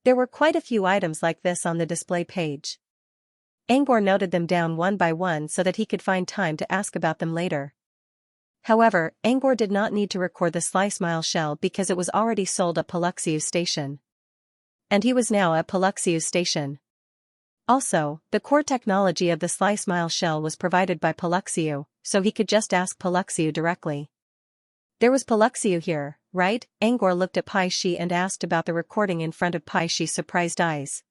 There were quite a few items like this on the display page. Angor noted them down one by one so that he could find time to ask about them later. However, Angor did not need to record the Sly Smile Shell because it was already sold at Paluxio's station. And he was now at Paluxio's station. Also, the core technology of the Sly Smile Shell was provided by Paluxio, so he could just ask Paluxio directly. There was Paluxio here, right? Angor looked at Pai Shi and asked about the recording in front of Pai Shi's surprised eyes.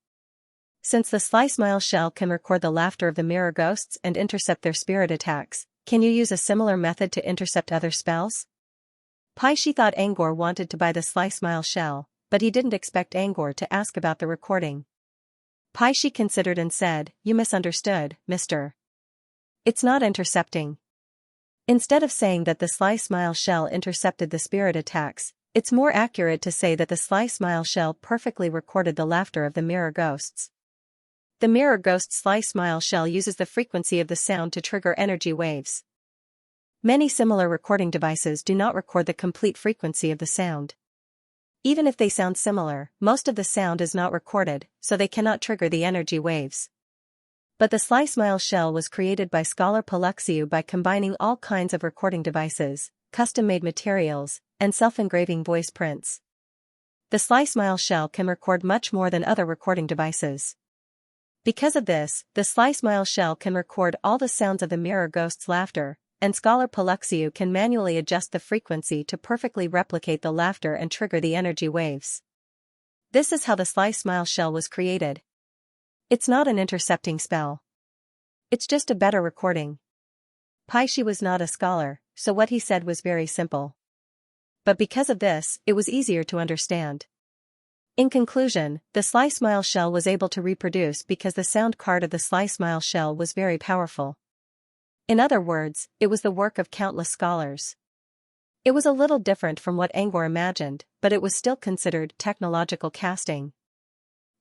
Since the Sly Smile Shell can record the laughter of the mirror ghosts and intercept their spirit attacks, can you use a similar method to intercept other spells? Pai Shi thought Angor wanted to buy the Sly Smile Shell, but he didn't expect Angor to ask about the recording. Pai Shi considered and said, "You misunderstood, mister. It's not intercepting." Instead of saying that the Sly Smile Shell intercepted the spirit attacks, it's more accurate to say that the Sly Smile Shell perfectly recorded the laughter of the mirror ghosts. The mirror ghost Sly Smile Shell uses the frequency of the sound to trigger energy waves. Many similar recording devices do not record the complete frequency of the sound. Even if they sound similar, most of the sound is not recorded, so they cannot trigger the energy waves. But the Sly Smile Shell was created by scholar Paluxio by combining all kinds of recording devices, custom-made materials, and self-engraving voice prints. The Sly Smile Shell can record much more than other recording devices. Because of this, the Sly Smile Shell can record all the sounds of the mirror ghost's laughter, and scholar Paluxio can manually adjust the frequency to perfectly replicate the laughter and trigger the energy waves. This is how the Sly Smile Shell was created. It's not an intercepting spell. It's just a better recording. Pai Shi was not a scholar, so what he said was very simple. But because of this, it was easier to understand. In conclusion, the Sly Smile Shell was able to reproduce because the sound card of the Sly Smile Shell was very powerful. In other words, it was the work of countless scholars. It was a little different from what Angor imagined, but it was still considered technological casting.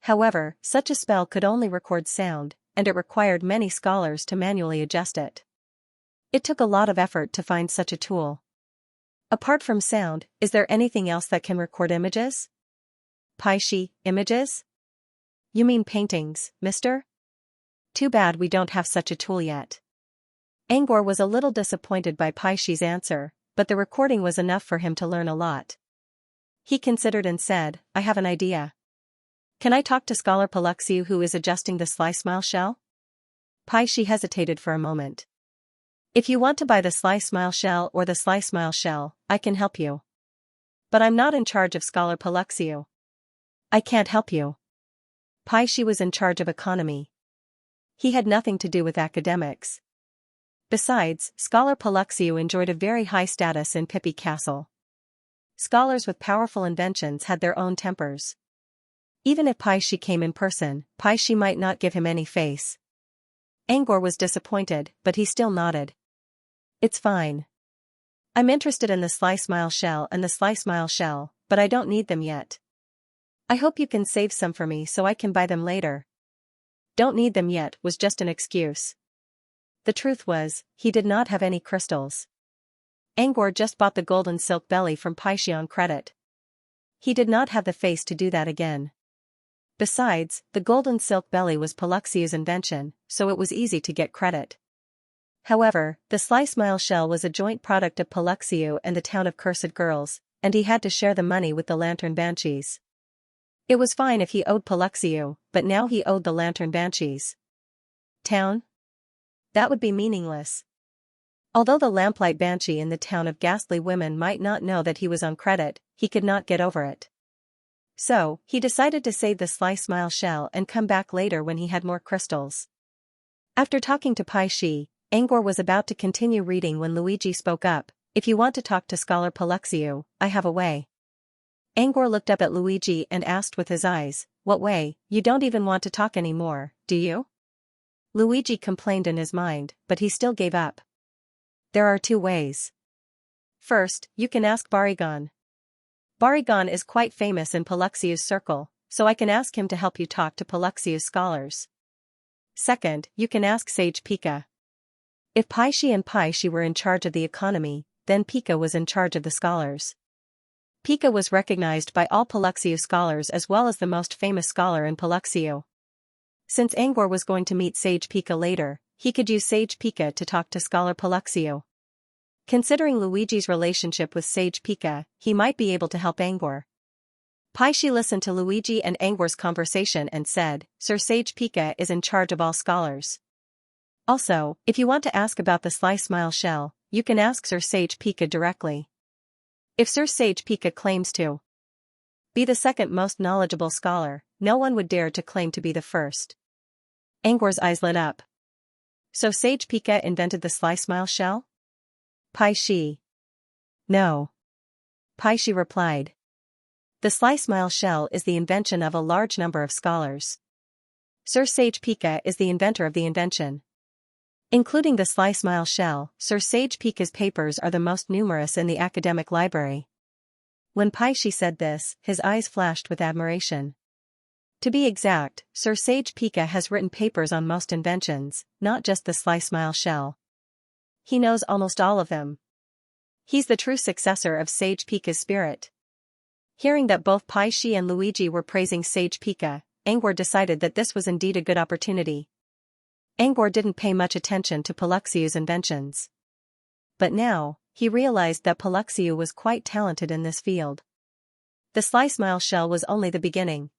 However, such a spell could only record sound, and it required many scholars to manually adjust it. It took a lot of effort to find such a tool. Apart from sound, is there anything else that can record images? Pai Shi, images? You mean paintings, mister? Too bad we don't have such a tool yet. Angor was a little disappointed by Pai Shi's answer, but the recording was enough for him to learn a lot. He considered and said, "I have an idea." Can I talk to Scholar Paluxiu who is adjusting the sly smile shell? Paishi hesitated for a moment. If you want to buy the sly smile shell or the sly smile shell, I can help you. But I'm not in charge of Scholar Paluxiu. I can't help you. Paishi was in charge of economy. He had nothing to do with academics. Besides, Scholar Paluxiu enjoyed a very high status in Pippi Castle. Scholars with powerful inventions had their own tempers. Even if Paishi came in person, Paishi might not give him any face. Angor was disappointed, but he still nodded. It's fine. I'm interested in the sly smile shell and the sly smile shell, but I don't need them yet. I hope you can save some for me so I can buy them later. Don't need them yet was just an excuse. The truth was, he did not have any crystals. Angor just bought the golden silk belly from Paishi on credit. He did not have the face to do that again. Besides, the golden silk belly was Paluxiu's invention, so it was easy to get credit. However, the sly smile shell was a joint product of Paluxiu and the town of Cursed Girls, and he had to share the money with the Lantern Banshees. It was fine if he owed Paluxiu, but now he owed the Lantern Banshees. Town? That would be meaningless. Although the Lamplight Banshee in the town of Ghastly Women might not know that he was on credit, he could not get over it. So, he decided to save the sly smile shell and come back later when he had more crystals. After talking to Paishi, Angor was about to continue reading when Luigi spoke up. If you want to talk to Scholar Paluxiu, I have a way. Angor looked up at Luigi and asked with his eyes, what way? You don't even want to talk anymore, do you? Luigi complained in his mind, but he still gave up. There are two ways. First, you can ask Barigon. Barigon is quite famous in Paluxiu's circle, so I can ask him to help you talk to Paluxiu's scholars. Second, you can ask Sage Pika. If Paishi and Paishi were in charge of the economy, then Pika was in charge of the scholars. Pika was recognized by all Paluxiu scholars as well as the most famous scholar in Paluxiu. Since Angor was going to meet Sage Pika later, he could use Sage Pika to talk to Scholar Paluxiu. Considering Luigi's relationship with Sage Pika, he might be able to help Angor. Paishi listened to Luigi and Angor's conversation and said, Sir Sage Pika is in charge of all scholars. Also, if you want to ask about the sly smile shell, you can ask Sir Sage Pika directly. If Sir Sage Pika claims to be the second most knowledgeable scholar, no one would dare to claim to be the first. Angor's eyes lit up. So Sage Pika invented the sly smile shell? Paishi. No. Paishi replied. The sly smile shell is the invention of a large number of scholars. Sir Sage Pika is the inventor of the invention. Including the sly smile shell, Sir Sage Pika's papers are the most numerous in the academic library. When Paishi said this, his eyes flashed with admiration. To be exact, Sir Sage Pika has written papers on most inventions, not just the sly smile shell. He knows almost all of them. He's the true successor of Sage Pika's spirit. Hearing that both Paishi and Luigi were praising Sage Pika, Angor decided that this was indeed a good opportunity. Angor didn't pay much attention to Paluxiu's inventions. But now, he realized that Paluxiu was quite talented in this field. The sly smile shell was only the beginning.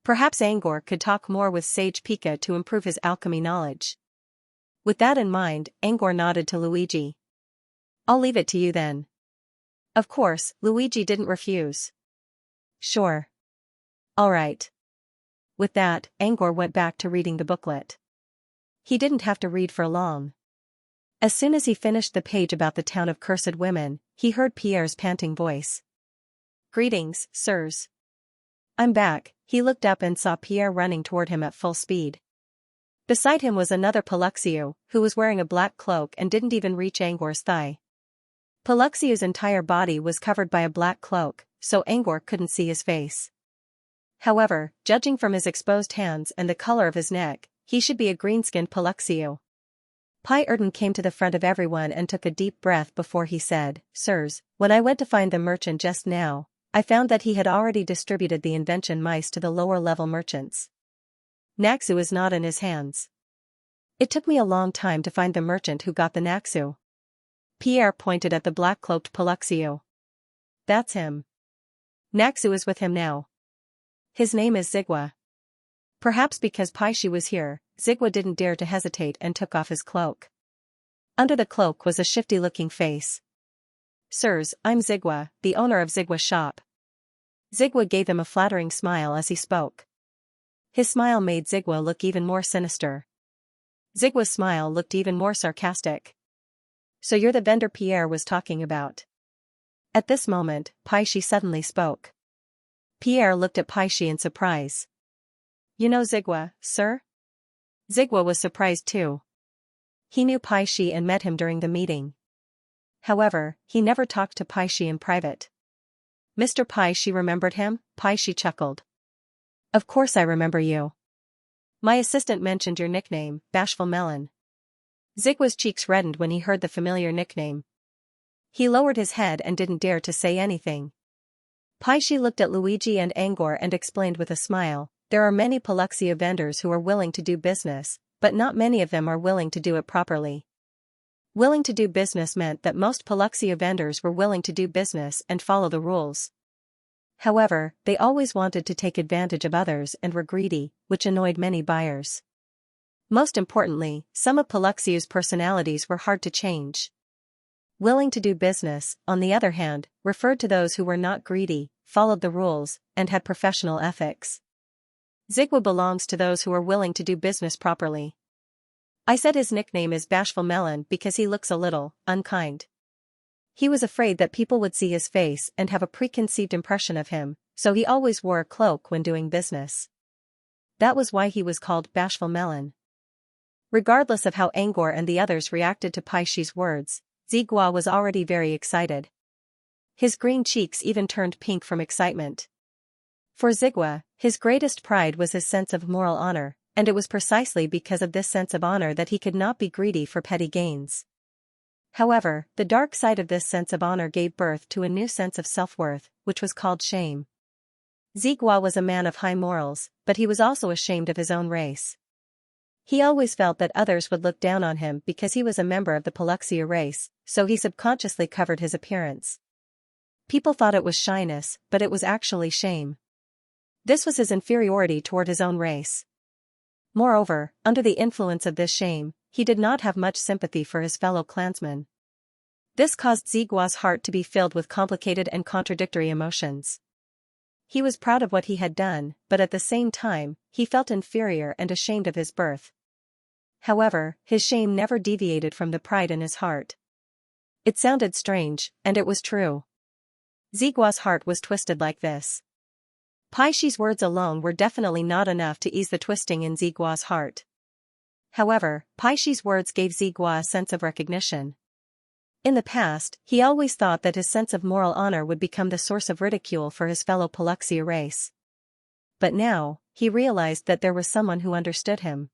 Perhaps Angor could talk more with Sage Pika to improve his alchemy knowledge. With that in mind, Angor nodded to Luigi. I'll leave it to you then. Of course, Luigi didn't refuse. Sure. All right. With that, Angor went back to reading the booklet. He didn't have to read for long. As soon as he finished the page about the town of Cursed Women, he heard Pierre's panting voice. Greetings, sirs. I'm back. He looked up and saw Pierre running toward him at full speed. Beside him was another Paluxiu, who was wearing a black cloak and didn't even reach Angor's thigh. Paluxiu's entire body was covered by a black cloak, so Angor couldn't see his face. However, judging from his exposed hands and the color of his neck, he should be a green-skinned Paluxiu. Pi Erden came to the front of everyone and took a deep breath before he said, Sirs, when I went to find the merchant just now, I found that he had already distributed the invention mice to the lower-level merchants. Naxu is not in his hands. It took me a long time to find the merchant who got the Naxu. Pierre pointed at the black-cloaked Paluxiu. That's him. Naxu is with him now. His name is Zigwa. Perhaps because Paishi was here, Zigwa didn't dare to hesitate and took off his cloak. Under the cloak was a shifty-looking face. Sirs, I'm Zigwa, the owner of Zigwa's shop. Zigwa gave him a flattering smile as he spoke. His smile made Zigwa look even more sinister. Zigwa's smile looked even more sarcastic. So you're the vendor Pierre was talking about. At this moment, Paishi suddenly spoke. Pierre looked at Paishi in surprise. You know Zigwa, sir? Zigwa was surprised too. He knew Paishi and met him during the meeting. However, he never talked to Paishi in private. Mr. Paishi remembered him? Paishi chuckled. Of course I remember you. My assistant mentioned your nickname, Bashful Melon. Zigwa's cheeks reddened when he heard the familiar nickname. He lowered his head and didn't dare to say anything. Paishi looked at Luigi and Angor and explained with a smile, there are many Paluxia vendors who are willing to do business, but not many of them are willing to do it properly. Willing to do business meant that most Paluxia vendors were willing to do business and follow the rules. However, they always wanted to take advantage of others and were greedy, which annoyed many buyers. Most importantly, some of Paluxia's personalities were hard to change. Willing to do business, on the other hand, referred to those who were not greedy, followed the rules, and had professional ethics. Zigwa belongs to those who are willing to do business properly. I said his nickname is Bashful Melon because he looks a little unkind. He was afraid that people would see his face and have a preconceived impression of him, so he always wore a cloak when doing business. That was why he was called Bashful Melon. Regardless of how Angor and the others reacted to Paishi's words, Zigwa was already very excited. His green cheeks even turned pink from excitement. For Zigwa, his greatest pride was his sense of moral honor, and it was precisely because of this sense of honor that he could not be greedy for petty gains. However, the dark side of this sense of honor gave birth to a new sense of self-worth, which was called shame. Zigwa was a man of high morals, but he was also ashamed of his own race. He always felt that others would look down on him because he was a member of the Paluxia race, so he subconsciously covered his appearance. People thought it was shyness, but it was actually shame. This was his inferiority toward his own race. Moreover, under the influence of this shame, he did not have much sympathy for his fellow clansmen. This caused Zigwa's heart to be filled with complicated and contradictory emotions. He was proud of what he had done, but at the same time, he felt inferior and ashamed of his birth. However, his shame never deviated from the pride in his heart. It sounded strange, and it was true. Zigwa's heart was twisted like this. Paishi's words alone were definitely not enough to ease the twisting in Zigwa's heart. However, Paishi's words gave Zigwa a sense of recognition. In the past, he always thought that his sense of moral honor would become the source of ridicule for his fellow Paluxia race. But now, he realized that there was someone who understood him.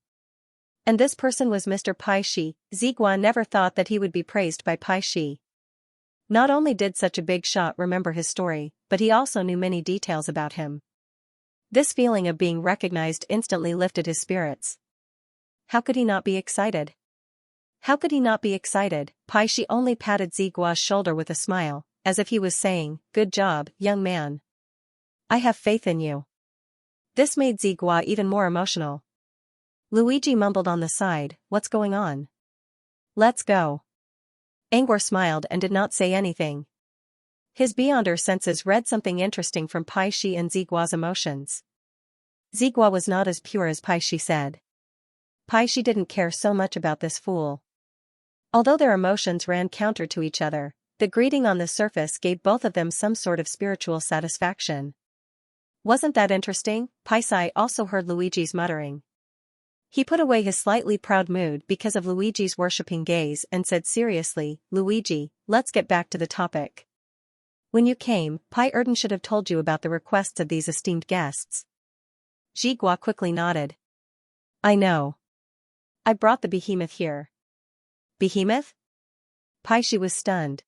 And this person was Mr. Paishi. Zigwa never thought that he would be praised by Paishi. Not only did such a big shot remember his story, but he also knew many details about him. This feeling of being recognized instantly lifted his spirits. How could he not be excited? How could he not be excited? Paishi only patted Zigwa's shoulder with a smile, as if he was saying, "Good job, young man. I have faith in you." This made Zigwa even more emotional. Luigi mumbled on the side, "What's going on? Let's go." Angor smiled and did not say anything. His beyonder senses read something interesting from Paishi and Zigwa's emotions. Zigwa was not as pure as Paishi said. Paishi didn't care so much about this fool. Although their emotions ran counter to each other, the greeting on the surface gave both of them some sort of spiritual satisfaction. Wasn't that interesting? Paishi also heard Luigi's muttering. He put away his slightly proud mood because of Luigi's worshipping gaze and said seriously, "Luigi, let's get back to the topic. When you came, Pai Erden should have told you about the requests of these esteemed guests." Zigwa quickly nodded. "I know. I brought the behemoth here." "Behemoth?" Paishi was stunned.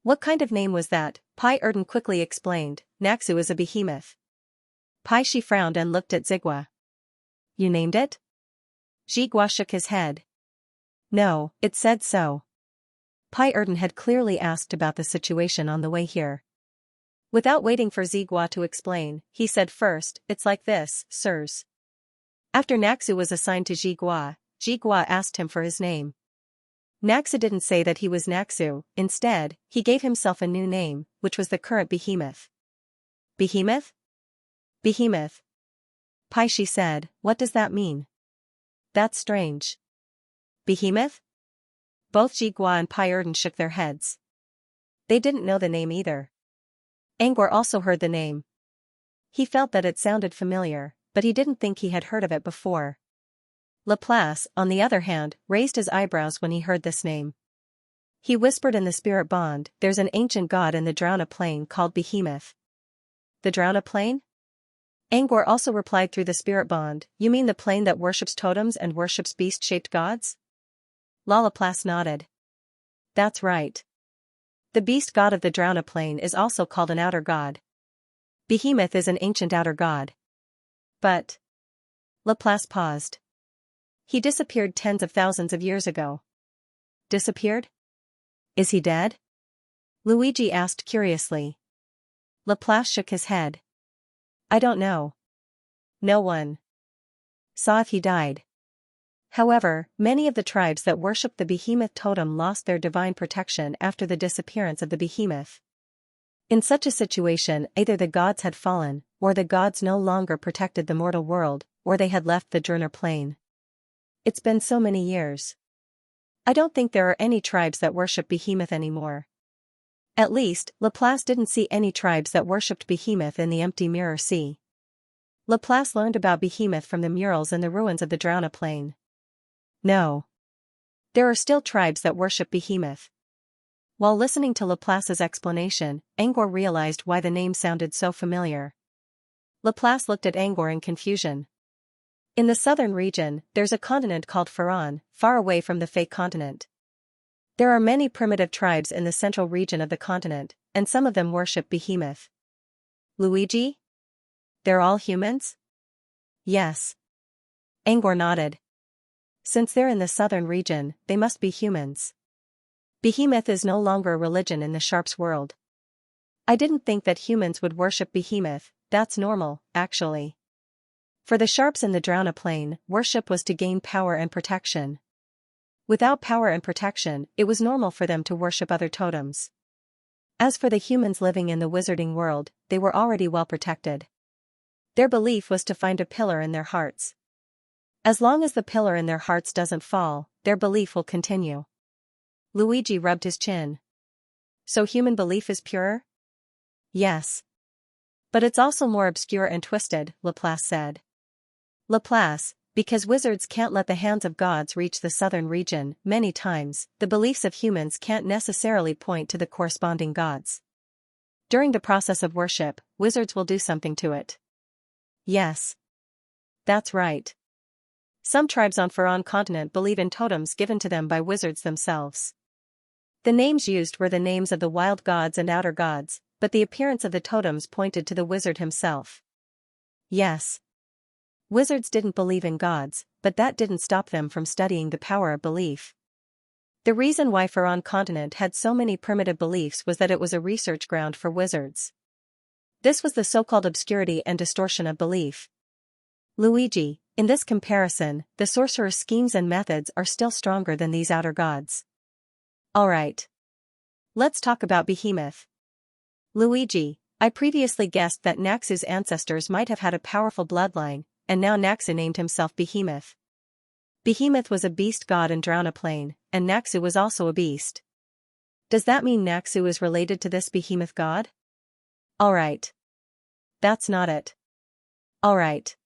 "What kind of name was that?" Pai Erden quickly explained, "Naxu is a behemoth." Paishi frowned and looked at Zigwa. "You named it?" Zigwa shook his head. "No, it said so." Pai Erden had clearly asked about the situation on the way here. Without waiting for Zigua to explain, he said first, "It's like this, sirs." After Naxu was assigned to Zigua, Zigua asked him for his name. Naxu didn't say that he was Naxu, instead, he gave himself a new name, which was the current Behemoth. Behemoth? Behemoth. Paishi said, "What does that mean?" "That's strange." Behemoth? Both Zigua and Pai Erden shook their heads. They didn't know the name either. Angor also heard the name. He felt that it sounded familiar, but he didn't think he had heard of it before. Laplace, on the other hand, raised his eyebrows when he heard this name. He whispered in the spirit bond, "There's an ancient god in the Drauna Plain called Behemoth." The Drauna Plain? Angor also replied through the spirit bond, "You mean the plane that worships totems and worships beast-shaped gods?" Laplace nodded. "That's right. The beast god of the Drauna Plain is also called an outer god. Behemoth is an ancient outer god." But Laplace paused. "He disappeared tens of thousands of years ago." Disappeared? Is he dead? Luigi asked curiously. Laplace shook his head. "I don't know. No one saw if he died." However, many of the tribes that worshipped the Behemoth totem lost their divine protection after the disappearance of the Behemoth. In such a situation, either the gods had fallen, or the gods no longer protected the mortal world, or they had left the Drauna Plain. It's been so many years. I don't think there are any tribes that worship Behemoth anymore. At least, Laplace didn't see any tribes that worshipped Behemoth in the empty Mirror Sea. Laplace learned about Behemoth from the murals in the ruins of the Drauna Plain. No. There are still tribes that worship Behemoth. While listening to Laplace's explanation, Angor realized why the name sounded so familiar. Laplace looked at Angor in confusion. In the southern region, there's a continent called Faran, far away from the Fey continent. There are many primitive tribes in the central region of the continent, and some of them worship Behemoth. Luigi? They're all humans? Yes. Angor nodded. Since they're in the southern region, they must be humans. Behemoth is no longer a religion in the Sharp's world. I didn't think that humans would worship Behemoth, that's normal, actually. For the Sharps in the Drauna Plain, worship was to gain power and protection. Without power and protection, it was normal for them to worship other totems. As for the humans living in the wizarding world, they were already well protected. Their belief was to find a pillar in their hearts. As long as the pillar in their hearts doesn't fall, their belief will continue. Luigi rubbed his chin. So human belief is purer? Yes. But it's also more obscure and twisted, Laplace said. Laplace, because wizards can't let the hands of gods reach the southern region, many times, the beliefs of humans can't necessarily point to the corresponding gods. During the process of worship, wizards will do something to it. Yes. That's right. Some tribes on Faran continent believe in totems given to them by wizards themselves. The names used were the names of the wild gods and outer gods, but the appearance of the totems pointed to the wizard himself. Yes. Wizards didn't believe in gods, but that didn't stop them from studying the power of belief. The reason why Faran continent had so many primitive beliefs was that it was a research ground for wizards. This was the so-called obscurity and distortion of belief. Luigi, in this comparison, the sorcerer's schemes and methods are still stronger than these outer gods. Alright. Let's talk about Behemoth. Luigi, I previously guessed that Naxu's ancestors might have had a powerful bloodline, and now Naxu named himself Behemoth. Behemoth was a beast god in Drauna Plain, and Naxu was also a beast. Does that mean Naxu is related to this Behemoth god? Alright. That's not it. Alright.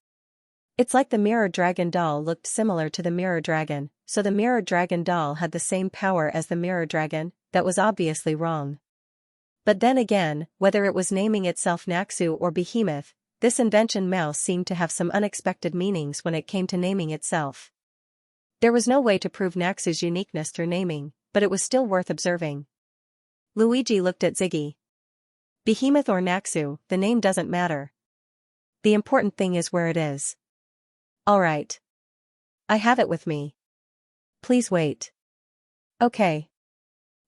It's like the mirror dragon doll looked similar to the mirror dragon, so the mirror dragon doll had the same power as the mirror dragon. That was obviously wrong. But then again, whether it was naming itself Naxu or Behemoth, this invention mouse seemed to have some unexpected meanings when it came to naming itself. There was no way to prove Naxu's uniqueness through naming, but it was still worth observing. Luigi looked at Ziggy. Behemoth or Naxu, the name doesn't matter. The important thing is where it is. Alright. I have it with me. Please wait. Okay.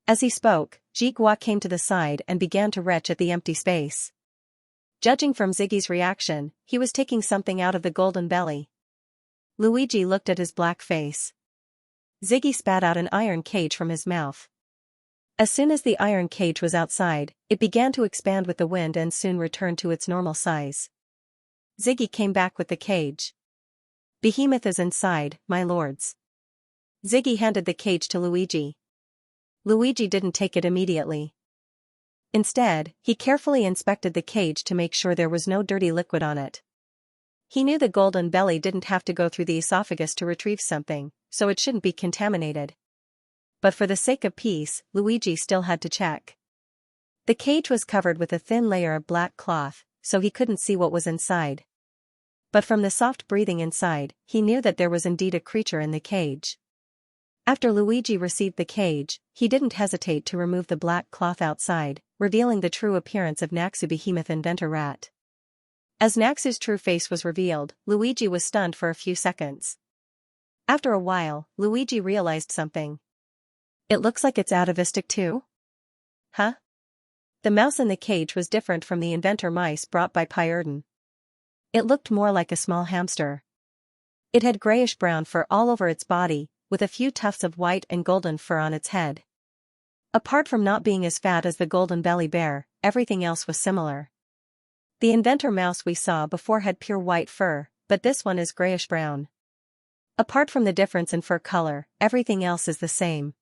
As he spoke, Xianxia came to the side and began to retch at the empty space. Judging from Ziggy's reaction, he was taking something out of the golden belly. Luigi looked at his black face. Ziggy spat out an iron cage from his mouth. As soon as the iron cage was outside, it began to expand with the wind and soon returned to its normal size. Ziggy came back with the cage. "Behemoth is inside, my lords." Ziggy handed the cage to Luigi. Luigi didn't take it immediately. Instead, he carefully inspected the cage to make sure there was no dirty liquid on it. He knew the golden belly didn't have to go through the esophagus to retrieve something, so it shouldn't be contaminated. But for the sake of peace, Luigi still had to check. The cage was covered with a thin layer of black cloth, so he couldn't see what was inside. But from the soft breathing inside, he knew that there was indeed a creature in the cage. After Luigi received the cage, he didn't hesitate to remove the black cloth outside, revealing the true appearance of Naxu Behemoth Inventor Rat. As Naxu's true face was revealed, Luigi was stunned for a few seconds. After a while, Luigi realized something. "It looks like it's atavistic too?" "Huh?" The mouse in the cage was different from the inventor mice brought by Pyerden. It looked more like a small hamster. It had grayish-brown fur all over its body, with a few tufts of white and golden fur on its head. Apart from not being as fat as the golden belly bear, everything else was similar. The inventor mouse we saw before had pure white fur, but this one is grayish-brown. Apart from the difference in fur color, everything else is the same.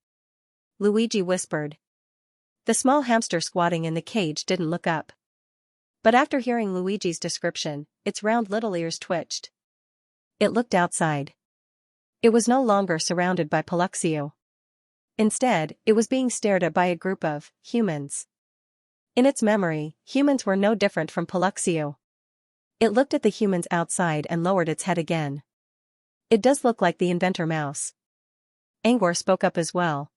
Luigi whispered. The small hamster squatting in the cage didn't look up. But after hearing Luigi's description, its round little ears twitched. It looked outside. It was no longer surrounded by Paluxio. Instead, it was being stared at by a group of humans. In its memory, humans were no different from Paluxio. It looked at the humans outside and lowered its head again. "It does look like the inventor mouse." Angor spoke up as well.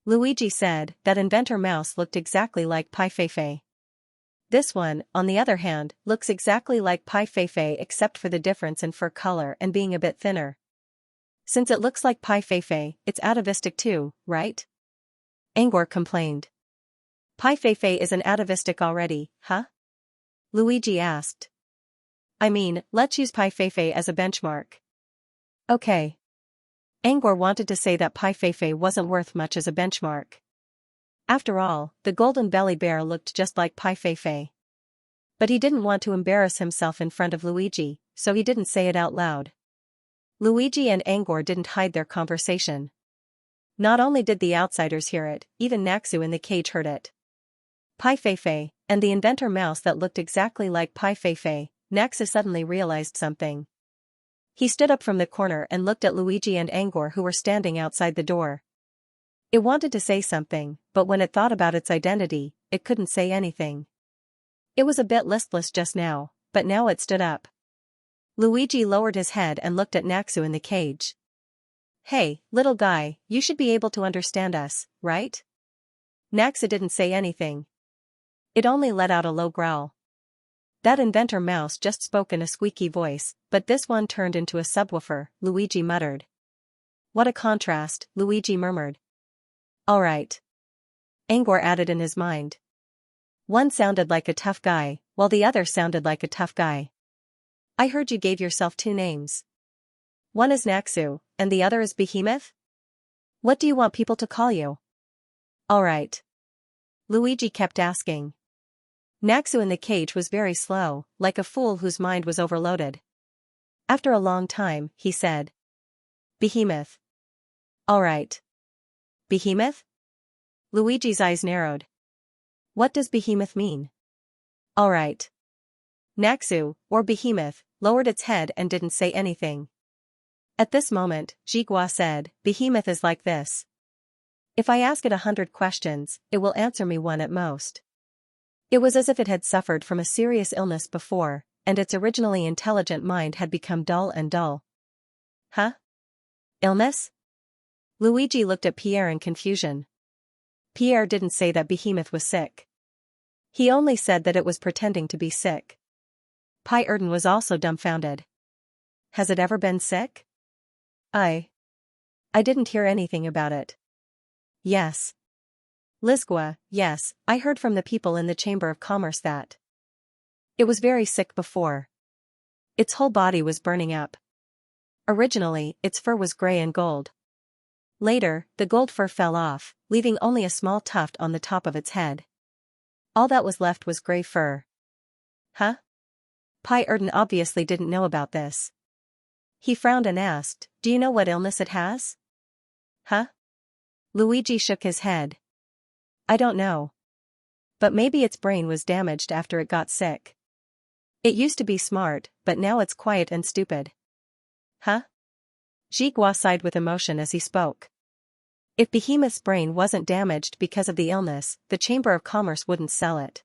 Luigi said that inventor mouse looked exactly like Pai Feifei. This one, on the other hand, looks exactly like Pai Feifei except for the difference in fur color and being a bit thinner. "Since it looks like Pai Feifei, it's atavistic too, right?" Angor complained. "Pai Feifei is an atavistic already, huh?" Luigi asked. "I mean, let's use Pai Feifei as a benchmark." "Okay." Angor wanted to say that Pai Feifei wasn't worth much as a benchmark. After all, the golden belly bear looked just like Pai Feifei. But he didn't want to embarrass himself in front of Luigi, so he didn't say it out loud. Luigi and Angor didn't hide their conversation. Not only did the outsiders hear it, even Naxu in the cage heard it. Pai Feifei, and the inventor mouse that looked exactly like Pai Feifei. Naxu suddenly realized something. He stood up from the corner and looked at Luigi and Angor who were standing outside the door. It wanted to say something, but when it thought about its identity, it couldn't say anything. It was a bit listless just now, but now it stood up. Luigi lowered his head and looked at Naxu in the cage. "Hey, little guy, you should be able to understand us, right?" Naxu didn't say anything. It only let out a low growl. That inventor mouse just spoke in a squeaky voice, but this one turned into a subwoofer, Luigi muttered. "What a contrast," Luigi murmured. "Alright." Angor added in his mind. One sounded like a tough guy, while the other sounded like a tough guy. "I heard you gave yourself two names. One is Naxu, and the other is Behemoth? What do you want people to call you?" "Alright." Luigi kept asking. Naxu in the cage was very slow, like a fool whose mind was overloaded. After a long time, he said. "Behemoth." "Alright." "Behemoth?" Luigi's eyes narrowed. "What does behemoth mean?" "Alright." Naxu, or Behemoth, lowered its head and didn't say anything. At this moment, Xianxia said, "Behemoth is like this. If I ask it 100 questions, it will answer me one at most." It was as if it had suffered from a serious illness before, and its originally intelligent mind had become dull and dull. "Huh? Illness?" Luigi looked at Pierre in confusion. Pierre didn't say that Behemoth was sick. He only said that it was pretending to be sick. Pyerden was also dumbfounded. "Has it ever been sick?" I didn't hear anything about it." "Yes. Lizgwa, yes, I heard from the people in the Chamber of Commerce that it was very sick before. Its whole body was burning up. Originally, its fur was gray and gold. Later, the gold fur fell off, leaving only a small tuft on the top of its head. All that was left was gray fur. Huh? Pai Erden obviously didn't know about this. He frowned and asked, do you know what illness it has? Huh? Luigi shook his head. I don't know. But maybe its brain was damaged after it got sick. It used to be smart, but now it's quiet and stupid. Huh? Jigua sighed with emotion as he spoke. If Behemoth's brain wasn't damaged because of the illness, the Chamber of Commerce wouldn't sell it.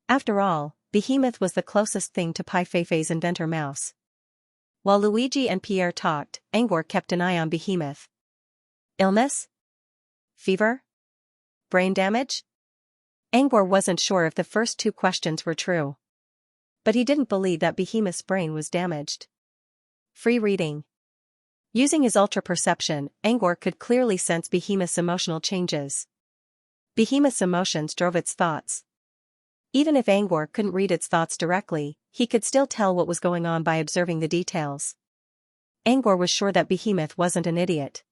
After all, Behemoth was the closest thing to Pai Feifei's inventor mouse. While Luigi and Pierre talked, Angor kept an eye on Behemoth. Illness? Fever? Brain damage? Angor wasn't sure if the first two questions were true. But he didn't believe that Behemoth's brain was damaged. Free reading. Using his ultra-perception, Angor could clearly sense Behemoth's emotional changes. Behemoth's emotions drove its thoughts. Even if Angor couldn't read its thoughts directly, he could still tell what was going on by observing the details. Angor was sure that Behemoth wasn't an idiot.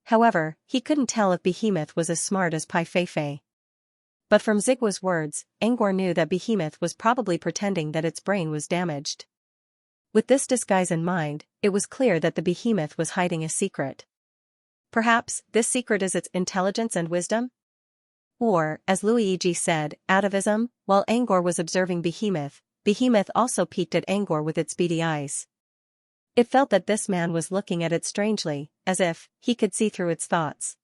However, he couldn't tell if Behemoth was as smart as Pai Feifei. But from Zigwa's words, Angor knew that Behemoth was probably pretending that its brain was damaged. With this disguise in mind, it was clear that the Behemoth was hiding a secret. Perhaps, this secret is its intelligence and wisdom? Or, as Luigi said, atavism. While Angor was observing Behemoth, Behemoth also peeked at Angor with its beady eyes. It felt that this man was looking at it strangely, as if he could see through its thoughts.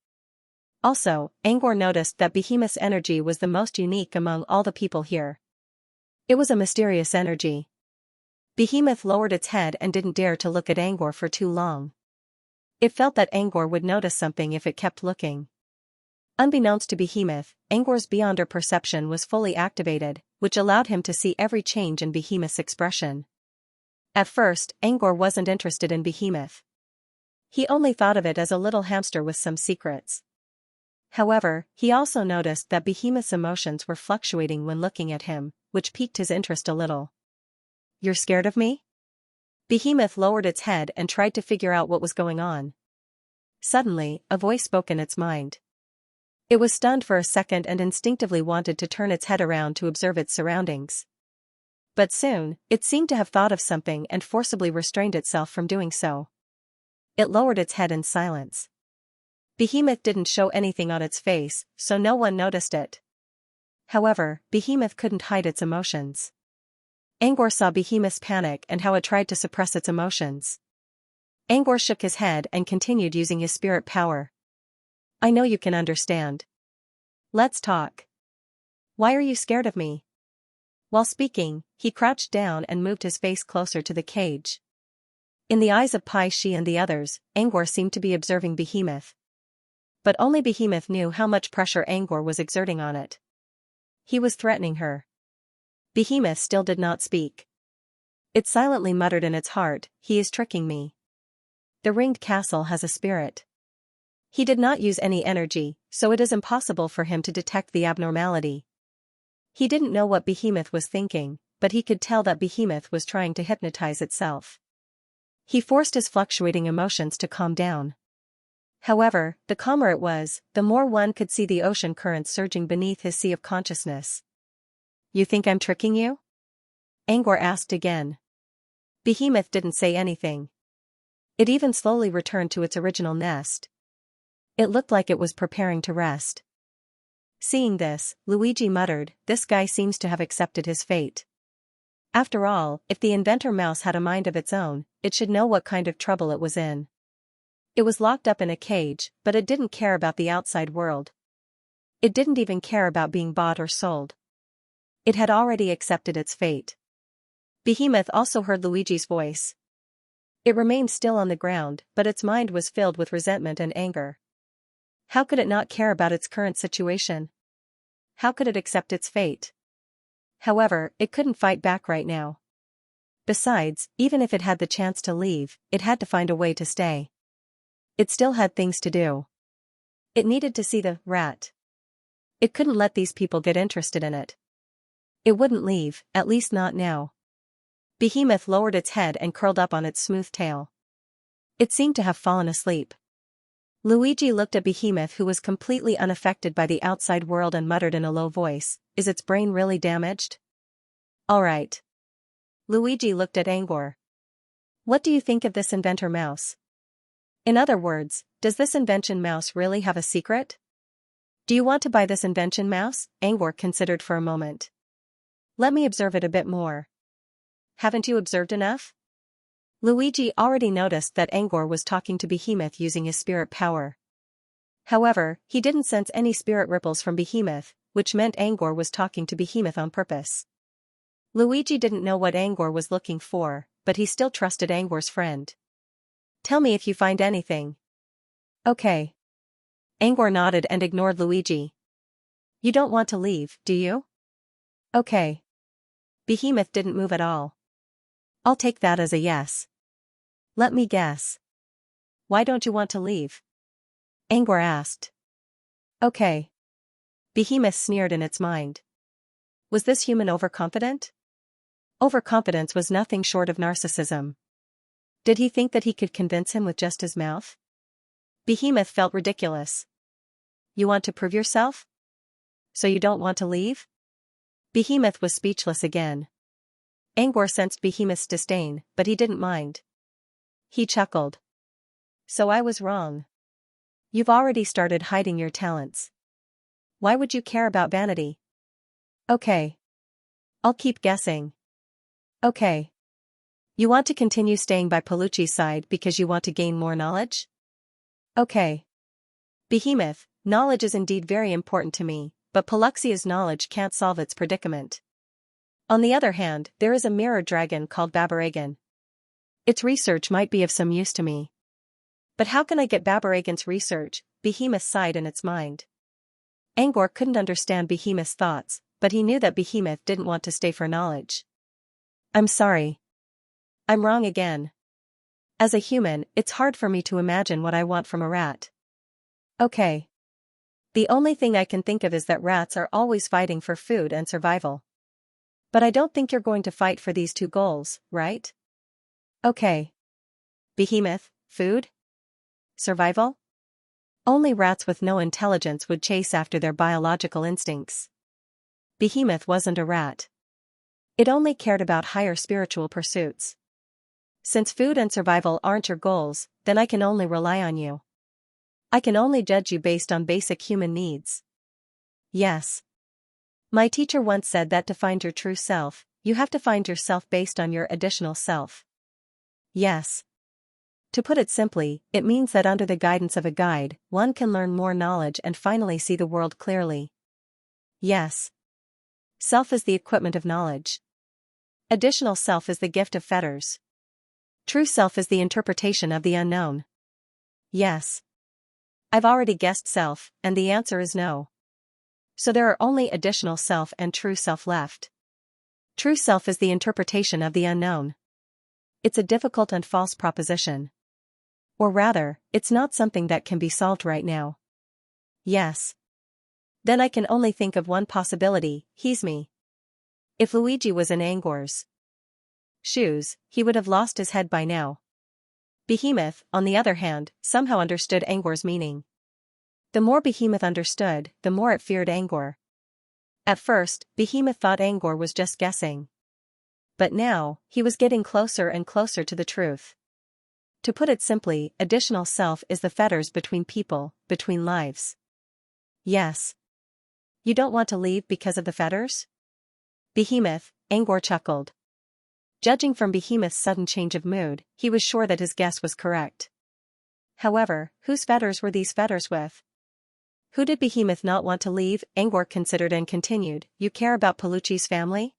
Also, Angor noticed that Behemoth's energy was the most unique among all the people here. It was a mysterious energy. Behemoth lowered its head and didn't dare to look at Angor for too long. It felt that Angor would notice something if it kept looking. Unbeknownst to Behemoth, Angor's beyonder perception was fully activated, which allowed him to see every change in Behemoth's expression. At first, Angor wasn't interested in Behemoth. He only thought of it as a little hamster with some secrets. However, he also noticed that Behemoth's emotions were fluctuating when looking at him, which piqued his interest a little. You're scared of me? Behemoth lowered its head and tried to figure out what was going on. Suddenly, a voice spoke in its mind. It was stunned for a second and instinctively wanted to turn its head around to observe its surroundings. But soon, it seemed to have thought of something and forcibly restrained itself from doing so. It lowered its head in silence. Behemoth didn't show anything on its face, so no one noticed it. However, Behemoth couldn't hide its emotions. Angor saw Behemoth's panic and how it tried to suppress its emotions. Angor shook his head and continued using his spirit power. I know you can understand. Let's talk. Why are you scared of me? While speaking, he crouched down and moved his face closer to the cage. In the eyes of Pai Shi and the others, Angor seemed to be observing Behemoth. But only Behemoth knew how much pressure Angor was exerting on it. He was threatening her. Behemoth still did not speak. It silently muttered in its heart, he is tricking me. The ringed castle has a spirit. He did not use any energy, so it is impossible for him to detect the abnormality. He didn't know what Behemoth was thinking, but he could tell that Behemoth was trying to hypnotize itself. He forced his fluctuating emotions to calm down. However, the calmer it was, the more one could see the ocean currents surging beneath his sea of consciousness. You think I'm tricking you? Angor asked again. Behemoth didn't say anything. It even slowly returned to its original nest. It looked like it was preparing to rest. Seeing this, Luigi muttered, this guy seems to have accepted his fate. After all, if the inventor mouse had a mind of its own, it should know what kind of trouble it was in. It was locked up in a cage, but it didn't care about the outside world. It didn't even care about being bought or sold. It had already accepted its fate. Behemoth also heard Luigi's voice. It remained still on the ground, but its mind was filled with resentment and anger. How could it not care about its current situation? How could it accept its fate? However, it couldn't fight back right now. Besides, even if it had the chance to leave, it had to find a way to stay. It still had things to do. It needed to see the rat. It couldn't let these people get interested in it. It wouldn't leave, at least not now. Behemoth lowered its head and curled up on its smooth tail. It seemed to have fallen asleep. Luigi looked at Behemoth, who was completely unaffected by the outside world, and muttered in a low voice, "Is its brain really damaged?" "All right." Luigi looked at Angor. "What do you think of this inventor mouse? In other words, does this invention mouse really have a secret? Do you want to buy this invention mouse?" Angor considered for a moment. "Let me observe it a bit more." "Haven't you observed enough?" Luigi already noticed that Angor was talking to Behemoth using his spirit power. However, he didn't sense any spirit ripples from Behemoth, which meant Angor was talking to Behemoth on purpose. Luigi didn't know what Angor was looking for, but he still trusted Angor's friend. "Tell me if you find anything." "Okay." Angor nodded and ignored Luigi. "You don't want to leave, do you?" "Okay." Behemoth didn't move at all. "I'll take that as a yes." "Let me guess. Why don't you want to leave?" Angor asked. "Okay." Behemoth sneered in its mind. Was this human overconfident? Overconfidence was nothing short of narcissism. Did he think that he could convince him with just his mouth? Behemoth felt ridiculous. "You want to prove yourself? So you don't want to leave?" Behemoth was speechless again. Angor sensed Behemoth's disdain, but he didn't mind. He chuckled. "So I was wrong. You've already started hiding your talents. Why would you care about vanity?" "Okay. I'll keep guessing." "Okay. You want to continue staying by Palucci's side because you want to gain more knowledge?" "Okay. Behemoth, knowledge is indeed very important to me, but Palucci's knowledge can't solve its predicament. On the other hand, there is a mirror dragon called Babaragan. Its research might be of some use to me. But how can I get Babaragan's research?" Behemoth sighed in its mind. Angor couldn't understand Behemoth's thoughts, but he knew that Behemoth didn't want to stay for knowledge. "I'm sorry. I'm wrong again. As a human, it's hard for me to imagine what I want from a rat." "Okay. The only thing I can think of is that rats are always fighting for food and survival. But I don't think you're going to fight for these two goals, right?" "Okay. Behemoth, food? Survival? Only rats with no intelligence would chase after their biological instincts. Behemoth wasn't a rat. It only cared about higher spiritual pursuits. Since food and survival aren't your goals, then I can only rely on you. I can only judge you based on basic human needs." "Yes. My teacher once said that to find your true self, you have to find yourself based on your additional self." "Yes. To put it simply, it means that under the guidance of a guide, one can learn more knowledge and finally see the world clearly." "Yes. Self is the equipment of knowledge. Additional self is the gift of fetters. True self is the interpretation of the unknown." "Yes. I've already guessed self, and the answer is no. So there are only additional self and true self left. True self is the interpretation of the unknown. It's a difficult and false proposition. Or rather, it's not something that can be solved right now." "Yes. Then I can only think of one possibility, he's me." If Luigi was in Angor's shoes, he would have lost his head by now. Behemoth, on the other hand, somehow understood Angor's meaning. The more Behemoth understood, the more it feared Angor. At first, Behemoth thought Angor was just guessing. But now, he was getting closer and closer to the truth. To put it simply, additional self is the fetters between people, between lives. "Yes. You don't want to leave because of the fetters?" "Behemoth," Angor chuckled. Judging from Behemoth's sudden change of mood, he was sure that his guess was correct. However, whose fetters were these fetters with? Who did Behemoth not want to leave? Angor considered and continued, "You care about Palucci's family?"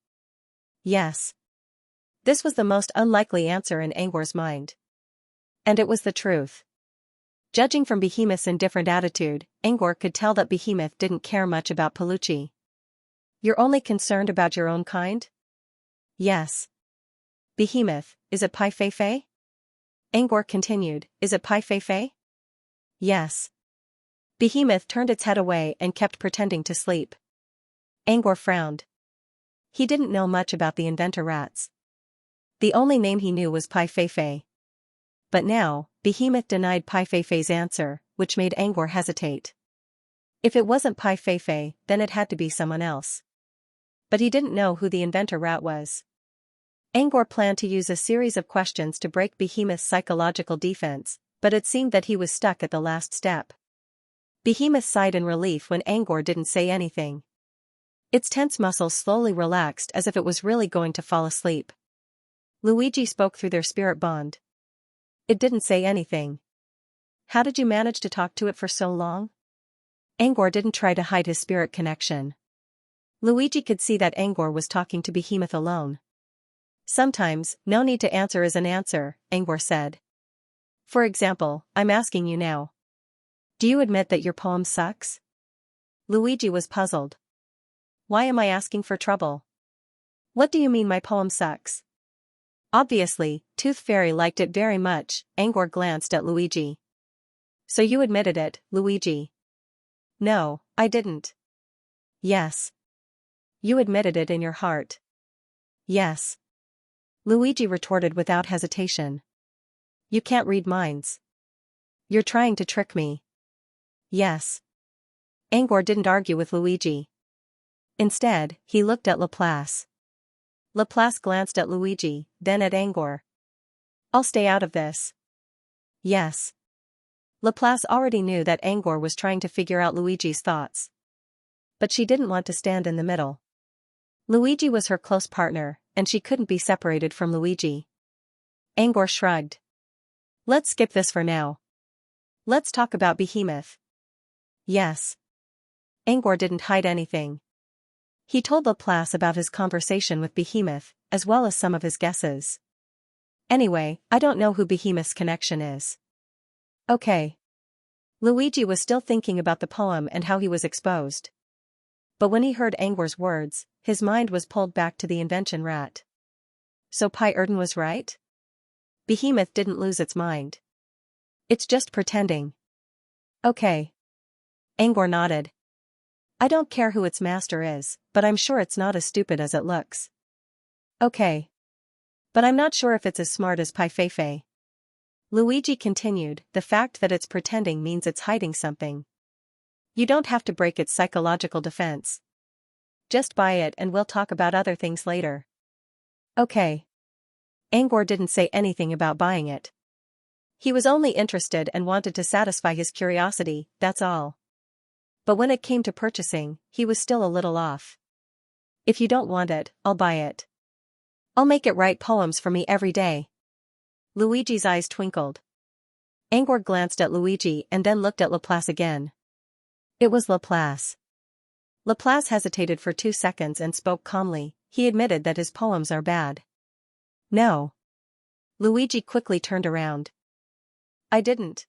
"Yes." This was the most unlikely answer in Angor's mind. And it was the truth. Judging from Behemoth's indifferent attitude, Angor could tell that Behemoth didn't care much about Palucci. "You're only concerned about your own kind?" "Yes." "Behemoth, is it Pai Fei Fei?" Angor continued, "Is it Pai Fei Fei?" "Yes." Behemoth turned its head away and kept pretending to sleep. Angor frowned. He didn't know much about the inventor rats. The only name he knew was Pai Feifei. But now, Behemoth denied Pai Feifei's answer, which made Angor hesitate. If it wasn't Pai Feifei, then it had to be someone else. But he didn't know who the inventor rat was. Angor planned to use a series of questions to break Behemoth's psychological defense, but it seemed that he was stuck at the last step. Behemoth sighed in relief when Angor didn't say anything. Its tense muscles slowly relaxed as if it was really going to fall asleep. Luigi spoke through their spirit bond. It didn't say anything. How did you manage to talk to it for so long? Angor didn't try to hide his spirit connection. Luigi could see that Angor was talking to Behemoth alone. Sometimes, no need to answer is an answer, Angor said. For example, I'm asking you now. Do you admit that your poem sucks? Luigi was puzzled. Why am I asking for trouble? What do you mean my poem sucks? Obviously, Tooth Fairy liked it very much. Angor glanced at Luigi. So you admitted it, Luigi? No, I didn't. Yes. You admitted it in your heart. Yes. Luigi retorted without hesitation. You can't read minds. You're trying to trick me. Yes. Angor didn't argue with Luigi. Instead, he looked at Laplace. Laplace glanced at Luigi, then at Angor. I'll stay out of this. Yes. Laplace already knew that Angor was trying to figure out Luigi's thoughts. But she didn't want to stand in the middle. Luigi was her close partner, and she couldn't be separated from Luigi. Angor shrugged. Let's skip this for now. Let's talk about Behemoth. Yes. Angor didn't hide anything. He told Laplace about his conversation with Behemoth, as well as some of his guesses. Anyway, I don't know who Behemoth's connection is. Okay. Luigi was still thinking about the poem and how he was exposed. But when he heard Angor's words, his mind was pulled back to the invention rat. So Pai Erden was right? Behemoth didn't lose its mind. It's just pretending. Okay. Angor nodded. I don't care who its master is, but I'm sure it's not as stupid as it looks. Okay. But I'm not sure if it's as smart as Pai Feifei. Luigi continued, the fact that it's pretending means it's hiding something. You don't have to break its psychological defense. Just buy it and we'll talk about other things later. Okay. Angor didn't say anything about buying it. He was only interested and wanted to satisfy his curiosity, that's all. But when it came to purchasing, he was still a little off. If you don't want it, I'll buy it. I'll make it write poems for me every day. Luigi's eyes twinkled. Angor glanced at Luigi and then looked at Laplace again. It was Laplace. Laplace hesitated for 2 seconds and spoke calmly. He admitted that his poems are bad. No. Luigi quickly turned around. I didn't.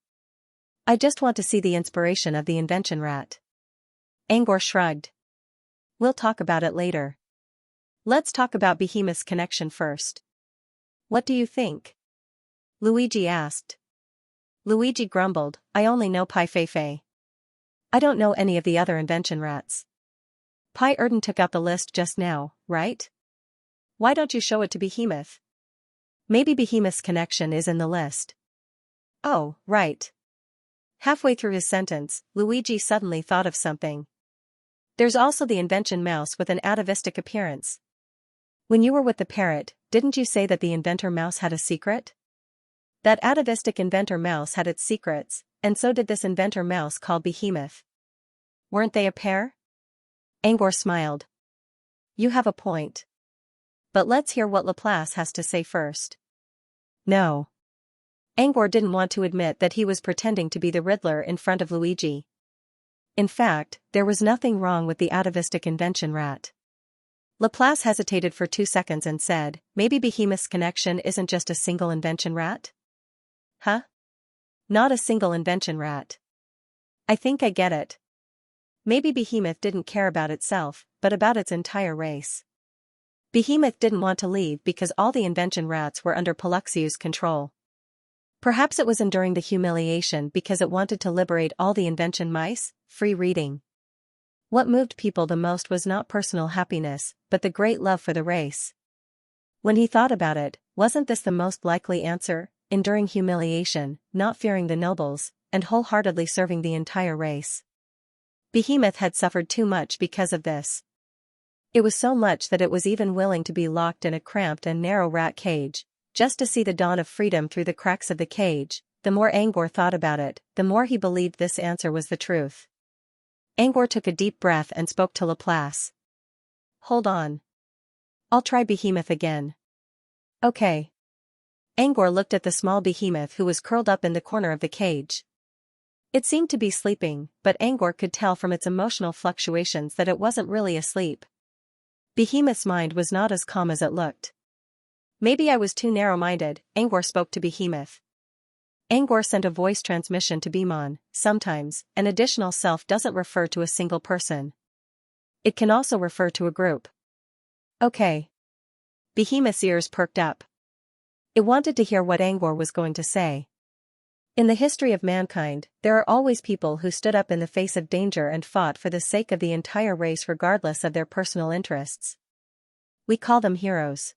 I just want to see the inspiration of the invention rat. Angor shrugged. We'll talk about it later. Let's talk about Behemoth's connection first. What do you think? Luigi asked. Luigi grumbled, I only know Pai Feifei. I don't know any of the other invention rats. Pai Erden took out the list just now, right? Why don't you show it to Behemoth? Maybe Behemoth's connection is in the list. Oh, right. Halfway through his sentence, Luigi suddenly thought of something. There's also the invention mouse with an atavistic appearance. When you were with the parrot, didn't you say that the inventor mouse had a secret? That atavistic inventor mouse had its secrets, and so did this inventor mouse called Behemoth. Weren't they a pair? Angor smiled. You have a point. But let's hear what Laplace has to say first. No. Angor didn't want to admit that he was pretending to be the Riddler in front of Luigi. In fact, there was nothing wrong with the atavistic invention rat. Laplace hesitated for 2 seconds and said, maybe Behemoth's connection isn't just a single invention rat? Huh? Not a single invention rat. I think I get it. Maybe Behemoth didn't care about itself, but about its entire race. Behemoth didn't want to leave because all the invention rats were under Paluxiu's control. Perhaps it was enduring the humiliation because it wanted to liberate all the invention mice. Free reading. What moved people the most was not personal happiness, but the great love for the race. When he thought about it, wasn't this the most likely answer? Enduring humiliation, not fearing the nobles, and wholeheartedly serving the entire race. Behemoth had suffered too much because of this. It was so much that it was even willing to be locked in a cramped and narrow rat cage, just to see the dawn of freedom through the cracks of the cage. The more Angor thought about it, the more he believed this answer was the truth. Angor took a deep breath and spoke to Laplace. Hold on. I'll try Behemoth again. Okay. Angor looked at the small behemoth who was curled up in the corner of the cage. It seemed to be sleeping, but Angor could tell from its emotional fluctuations that it wasn't really asleep. Behemoth's mind was not as calm as it looked. Maybe I was too narrow-minded, Angor spoke to Behemoth. Angor sent a voice transmission to Beemon. Sometimes, an additional self doesn't refer to a single person. It can also refer to a group. Okay. Behemoth's ears perked up. It wanted to hear what Angor was going to say. In the history of mankind, there are always people who stood up in the face of danger and fought for the sake of the entire race regardless of their personal interests. We call them heroes.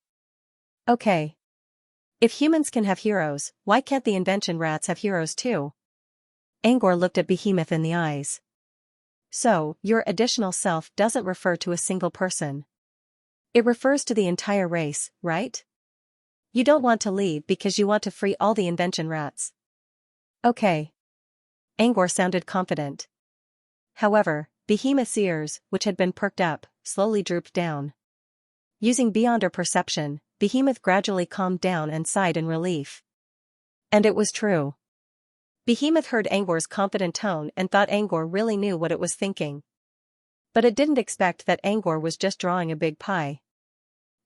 Okay. If humans can have heroes, why can't the invention rats have heroes too? Angor looked at Behemoth in the eyes. So, your additional self doesn't refer to a single person. It refers to the entire race, right? You don't want to leave because you want to free all the invention rats. Okay. Angor sounded confident. However, Behemoth's ears, which had been perked up, slowly drooped down. Using beyonder perception, Behemoth gradually calmed down and sighed in relief. And it was true. Behemoth heard Angor's confident tone and thought Angor really knew what it was thinking. But it didn't expect that Angor was just drawing a big pie.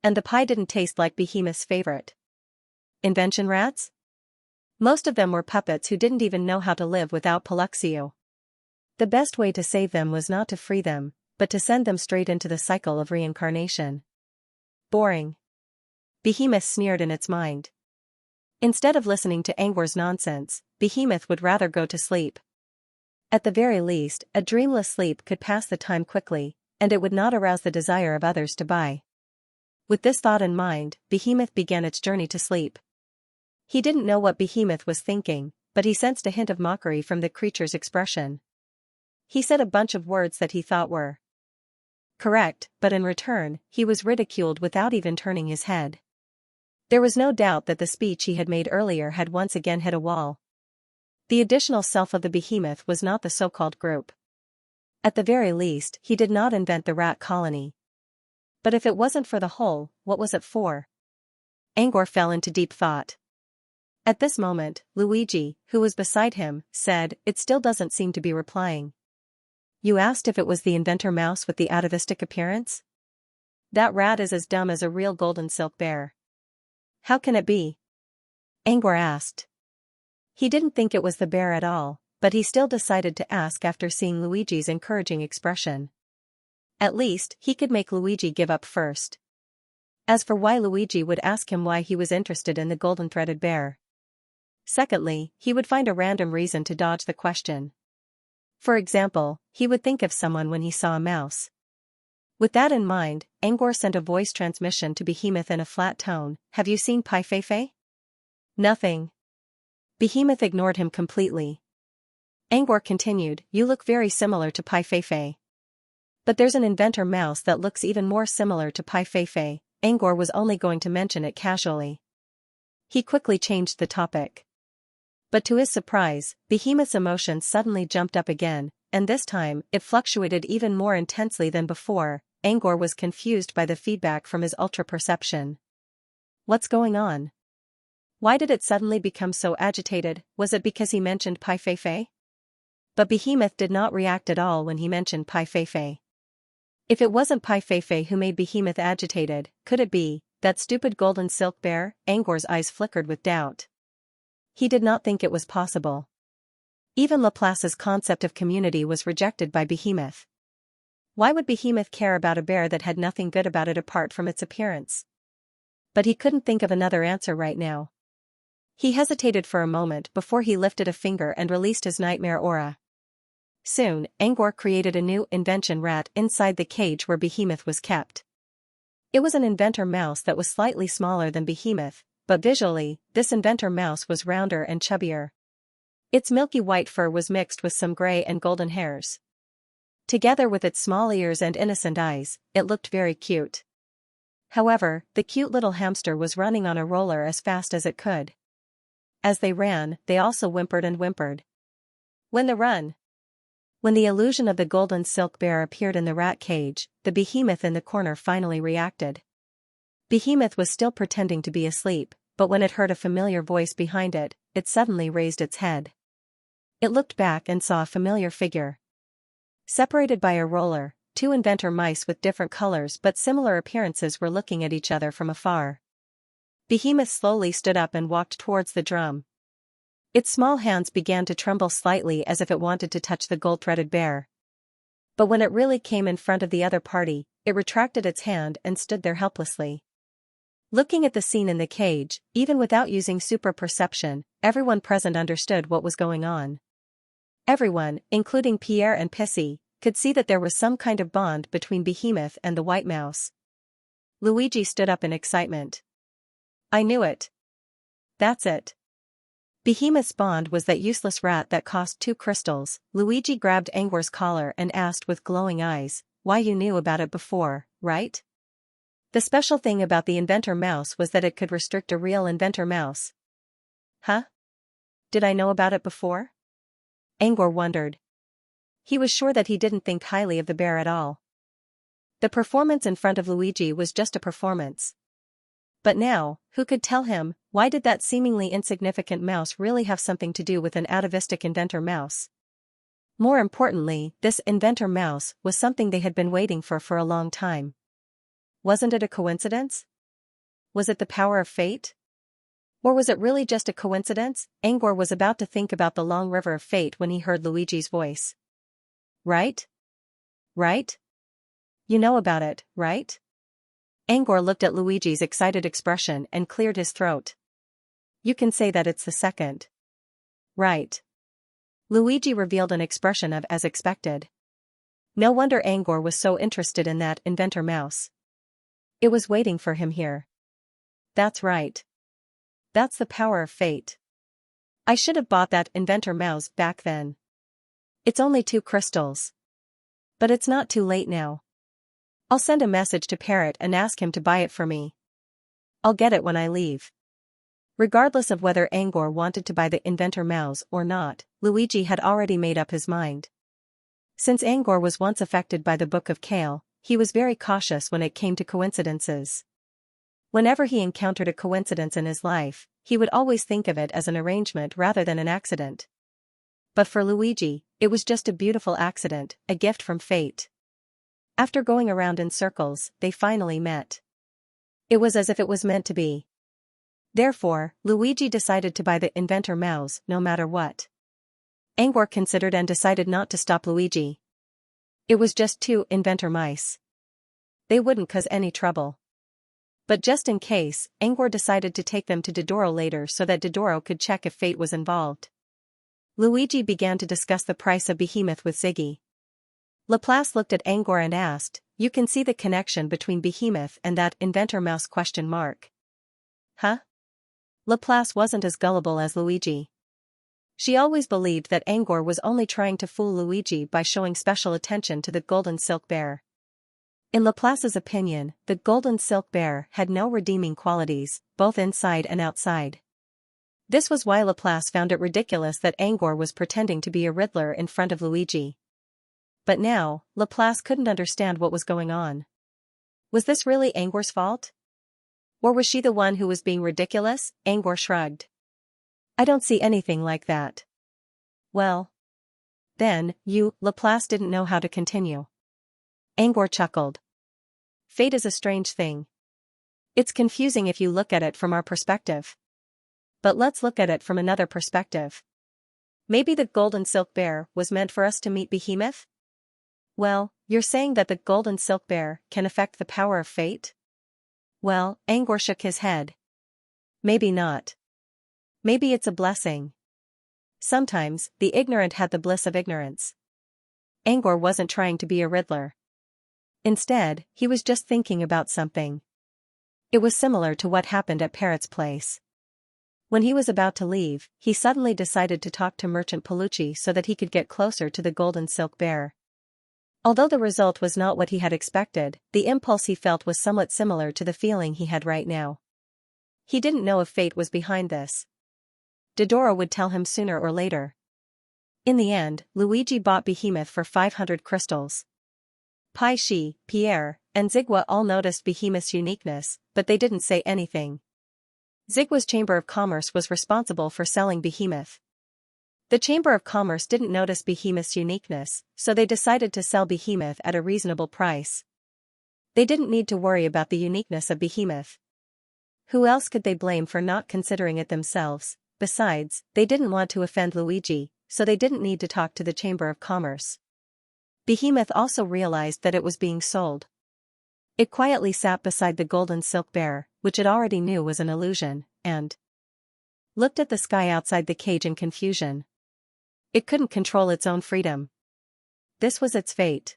And the pie didn't taste like Behemoth's favorite. Invention rats? Most of them were puppets who didn't even know how to live without Paluxio. The best way to save them was not to free them, but to send them straight into the cycle of reincarnation. Boring. Behemoth sneered in its mind. Instead of listening to Angor's nonsense, Behemoth would rather go to sleep. At the very least, a dreamless sleep could pass the time quickly, and it would not arouse the desire of others to buy. With this thought in mind, Behemoth began its journey to sleep. He didn't know what Behemoth was thinking, but he sensed a hint of mockery from the creature's expression. He said a bunch of words that he thought were correct, but in return, he was ridiculed without even turning his head. There was no doubt that the speech he had made earlier had once again hit a wall. The additional self of the behemoth was not the so-called group. At the very least, he did not invent the rat colony. But if it wasn't for the whole, what was it for? Angor fell into deep thought. At this moment, Luigi, who was beside him, said, "It still doesn't seem to be replying." "You asked if it was the inventor mouse with the atavistic appearance? That rat is as dumb as a real golden silk bear." "How can it be?" Angor asked. He didn't think it was the bear at all, but he still decided to ask after seeing Luigi's encouraging expression. At least, he could make Luigi give up first. As for why Luigi would ask him why he was interested in the golden-threaded bear. Secondly, he would find a random reason to dodge the question. For example, he would think of someone when he saw a mouse. With that in mind, Angor sent a voice transmission to Behemoth in a flat tone. "Have you seen Pai Feifei?" "Nothing." Behemoth ignored him completely. Angor continued, "You look very similar to Pai Feifei. But there's an inventor mouse that looks even more similar to Pai Feifei." Angor was only going to mention it casually. He quickly changed the topic. But to his surprise, Behemoth's emotions suddenly jumped up again, and this time, it fluctuated even more intensely than before. Angor was confused by the feedback from his ultra-perception. What's going on? Why did it suddenly become so agitated? Was it because he mentioned Pai Feifei? But Behemoth did not react at all when he mentioned Pai Feifei. If it wasn't Pai Feifei who made Behemoth agitated, could it be that stupid golden silk bear? Angor's eyes flickered with doubt. He did not think it was possible. Even Laplace's concept of community was rejected by Behemoth. Why would Behemoth care about a bear that had nothing good about it apart from its appearance? But he couldn't think of another answer right now. He hesitated for a moment before he lifted a finger and released his nightmare aura. Soon, Angor created a new invention rat inside the cage where Behemoth was kept. It was an inventor mouse that was slightly smaller than Behemoth, but visually, this inventor mouse was rounder and chubbier. Its milky white fur was mixed with some gray and golden hairs. Together with its small ears and innocent eyes, it looked very cute. However, the cute little hamster was running on a roller as fast as it could. As they ran, they also whimpered and whimpered. When the illusion of the golden silk bear appeared in the rat cage, the Behemoth in the corner finally reacted. Behemoth was still pretending to be asleep, but when it heard a familiar voice behind it, it suddenly raised its head. It looked back and saw a familiar figure. Separated by a roller, two inventor mice with different colors but similar appearances were looking at each other from afar. Behemoth slowly stood up and walked towards the drum. Its small hands began to tremble slightly as if it wanted to touch the gold-threaded bear. But when it really came in front of the other party, it retracted its hand and stood there helplessly. Looking at the scene in the cage, even without using super perception, everyone present understood what was going on. Everyone, including Pierre and Pissy, could see that there was some kind of bond between Behemoth and the white mouse. Luigi stood up in excitement. I knew it. That's it. Behemoth's bond was that useless rat that cost 2 crystals. Luigi grabbed Angor's collar and asked with glowing eyes, why you knew about it before, right? The special thing about the inventor mouse was that it could restrict a real inventor mouse. Huh? Did I know about it before? Angor wondered. He was sure that he didn't think highly of the bear at all. The performance in front of Luigi was just a performance. But now, who could tell him, why did that seemingly insignificant mouse really have something to do with an atavistic inventor mouse? More importantly, this inventor mouse was something they had been waiting for a long time. Wasn't it a coincidence? Was it the power of fate? Or was it really just a coincidence? Angor was about to think about the long river of fate when he heard Luigi's voice. Right? Right? You know about it, right? Angor looked at Luigi's excited expression and cleared his throat. You can say that it's the second. Right. Luigi revealed an expression of as expected. No wonder Angor was so interested in that inventor mouse. It was waiting for him here. That's right. That's the power of fate. I should have bought that inventor mouse back then. It's only 2 crystals. But it's not too late now. I'll send a message to Parrot and ask him to buy it for me. I'll get it when I leave. Regardless of whether Angor wanted to buy the inventor mouse or not, Luigi had already made up his mind. Since Angor was once affected by the Book of Kale, he was very cautious when it came to coincidences. Whenever he encountered a coincidence in his life, he would always think of it as an arrangement rather than an accident. But for Luigi, it was just a beautiful accident, a gift from fate. After going around in circles, they finally met. It was as if it was meant to be. Therefore, Luigi decided to buy the inventor mouse no matter what. Angor considered and decided not to stop Luigi. It was just 2 inventor mice. They wouldn't cause any trouble. But just in case, Angor decided to take them to Dodoro later so that Dodoro could check if fate was involved. Luigi began to discuss the price of Behemoth with Ziggy. Laplace looked at Angor and asked, you can see the connection between Behemoth and that inventor mouse ? Huh? Laplace wasn't as gullible as Luigi. She always believed that Angor was only trying to fool Luigi by showing special attention to the golden silk bear. In Laplace's opinion, the golden silk bear had no redeeming qualities, both inside and outside. This was why Laplace found it ridiculous that Angor was pretending to be a Riddler in front of Luigi. But now, Laplace couldn't understand what was going on. Was this really Angor's fault? Or was she the one who was being ridiculous? Angor shrugged. I don't see anything like that. Well. Then, Laplace didn't know how to continue. Angor chuckled. Fate is a strange thing. It's confusing if you look at it from our perspective. But let's look at it from another perspective. Maybe the golden silk bear was meant for us to meet Behemoth? Well, you're saying that the golden silk bear can affect the power of fate? Well, Angor shook his head. Maybe not. Maybe it's a blessing. Sometimes, the ignorant had the bliss of ignorance. Angor wasn't trying to be a riddler. Instead, he was just thinking about something. It was similar to what happened at Parrot's place. When he was about to leave, he suddenly decided to talk to Merchant Palucci so that he could get closer to the golden silk bear. Although the result was not what he had expected, the impulse he felt was somewhat similar to the feeling he had right now. He didn't know if fate was behind this. Dodora would tell him sooner or later. In the end, Luigi bought Behemoth for 500 crystals. Pai Shi, Pierre, and Zigwa all noticed Behemoth's uniqueness, but they didn't say anything. Zigwa's Chamber of Commerce was responsible for selling Behemoth. The Chamber of Commerce didn't notice Behemoth's uniqueness, so they decided to sell Behemoth at a reasonable price. They didn't need to worry about the uniqueness of Behemoth. Who else could they blame for not considering it themselves? Besides, they didn't want to offend Luigi, so they didn't need to talk to the Chamber of Commerce. Behemoth also realized that it was being sold. It quietly sat beside the golden silk bear, which it already knew was an illusion, and looked at the sky outside the cage in confusion. It couldn't control its own freedom. This was its fate.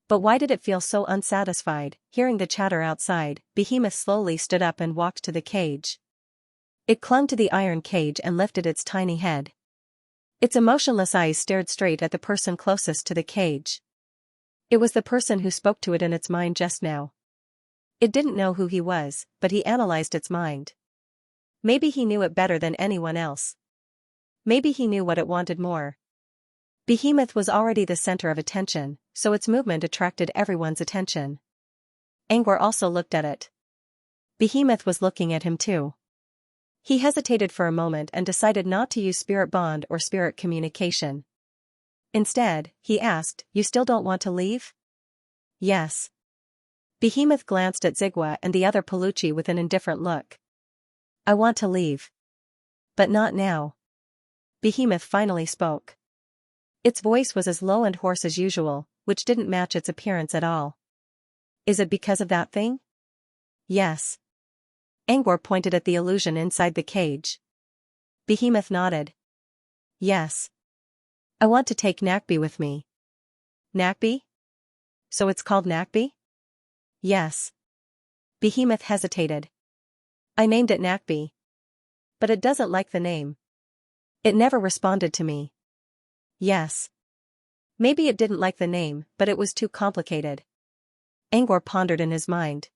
But why did it feel so unsatisfied? Hearing the chatter outside, Behemoth slowly stood up and walked to the cage. It clung to the iron cage and lifted its tiny head. Its emotionless eyes stared straight at the person closest to the cage. It was the person who spoke to it in its mind just now. It didn't know who he was, but he analyzed its mind. Maybe he knew it better than anyone else. Maybe he knew what it wanted more. Behemoth was already the center of attention, so its movement attracted everyone's attention. Angor also looked at it. Behemoth was looking at him too. He hesitated for a moment and decided not to use spirit bond or spirit communication. Instead, he asked, "You still don't want to leave?" "Yes." Behemoth glanced at Zigwa and the other Palucci with an indifferent look. "I want to leave. But not now." Behemoth finally spoke. Its voice was as low and hoarse as usual, which didn't match its appearance at all. "Is it because of that thing?" "Yes." Angor pointed at the illusion inside the cage. Behemoth nodded. "Yes. I want to take Nakbi with me." "Nakbi? So it's called Nakbi?" "Yes." Behemoth hesitated. "I named it Nakbi. But it doesn't like the name. It never responded to me." "Yes. Maybe it didn't like the name, but it was too complicated." Angor pondered in his mind.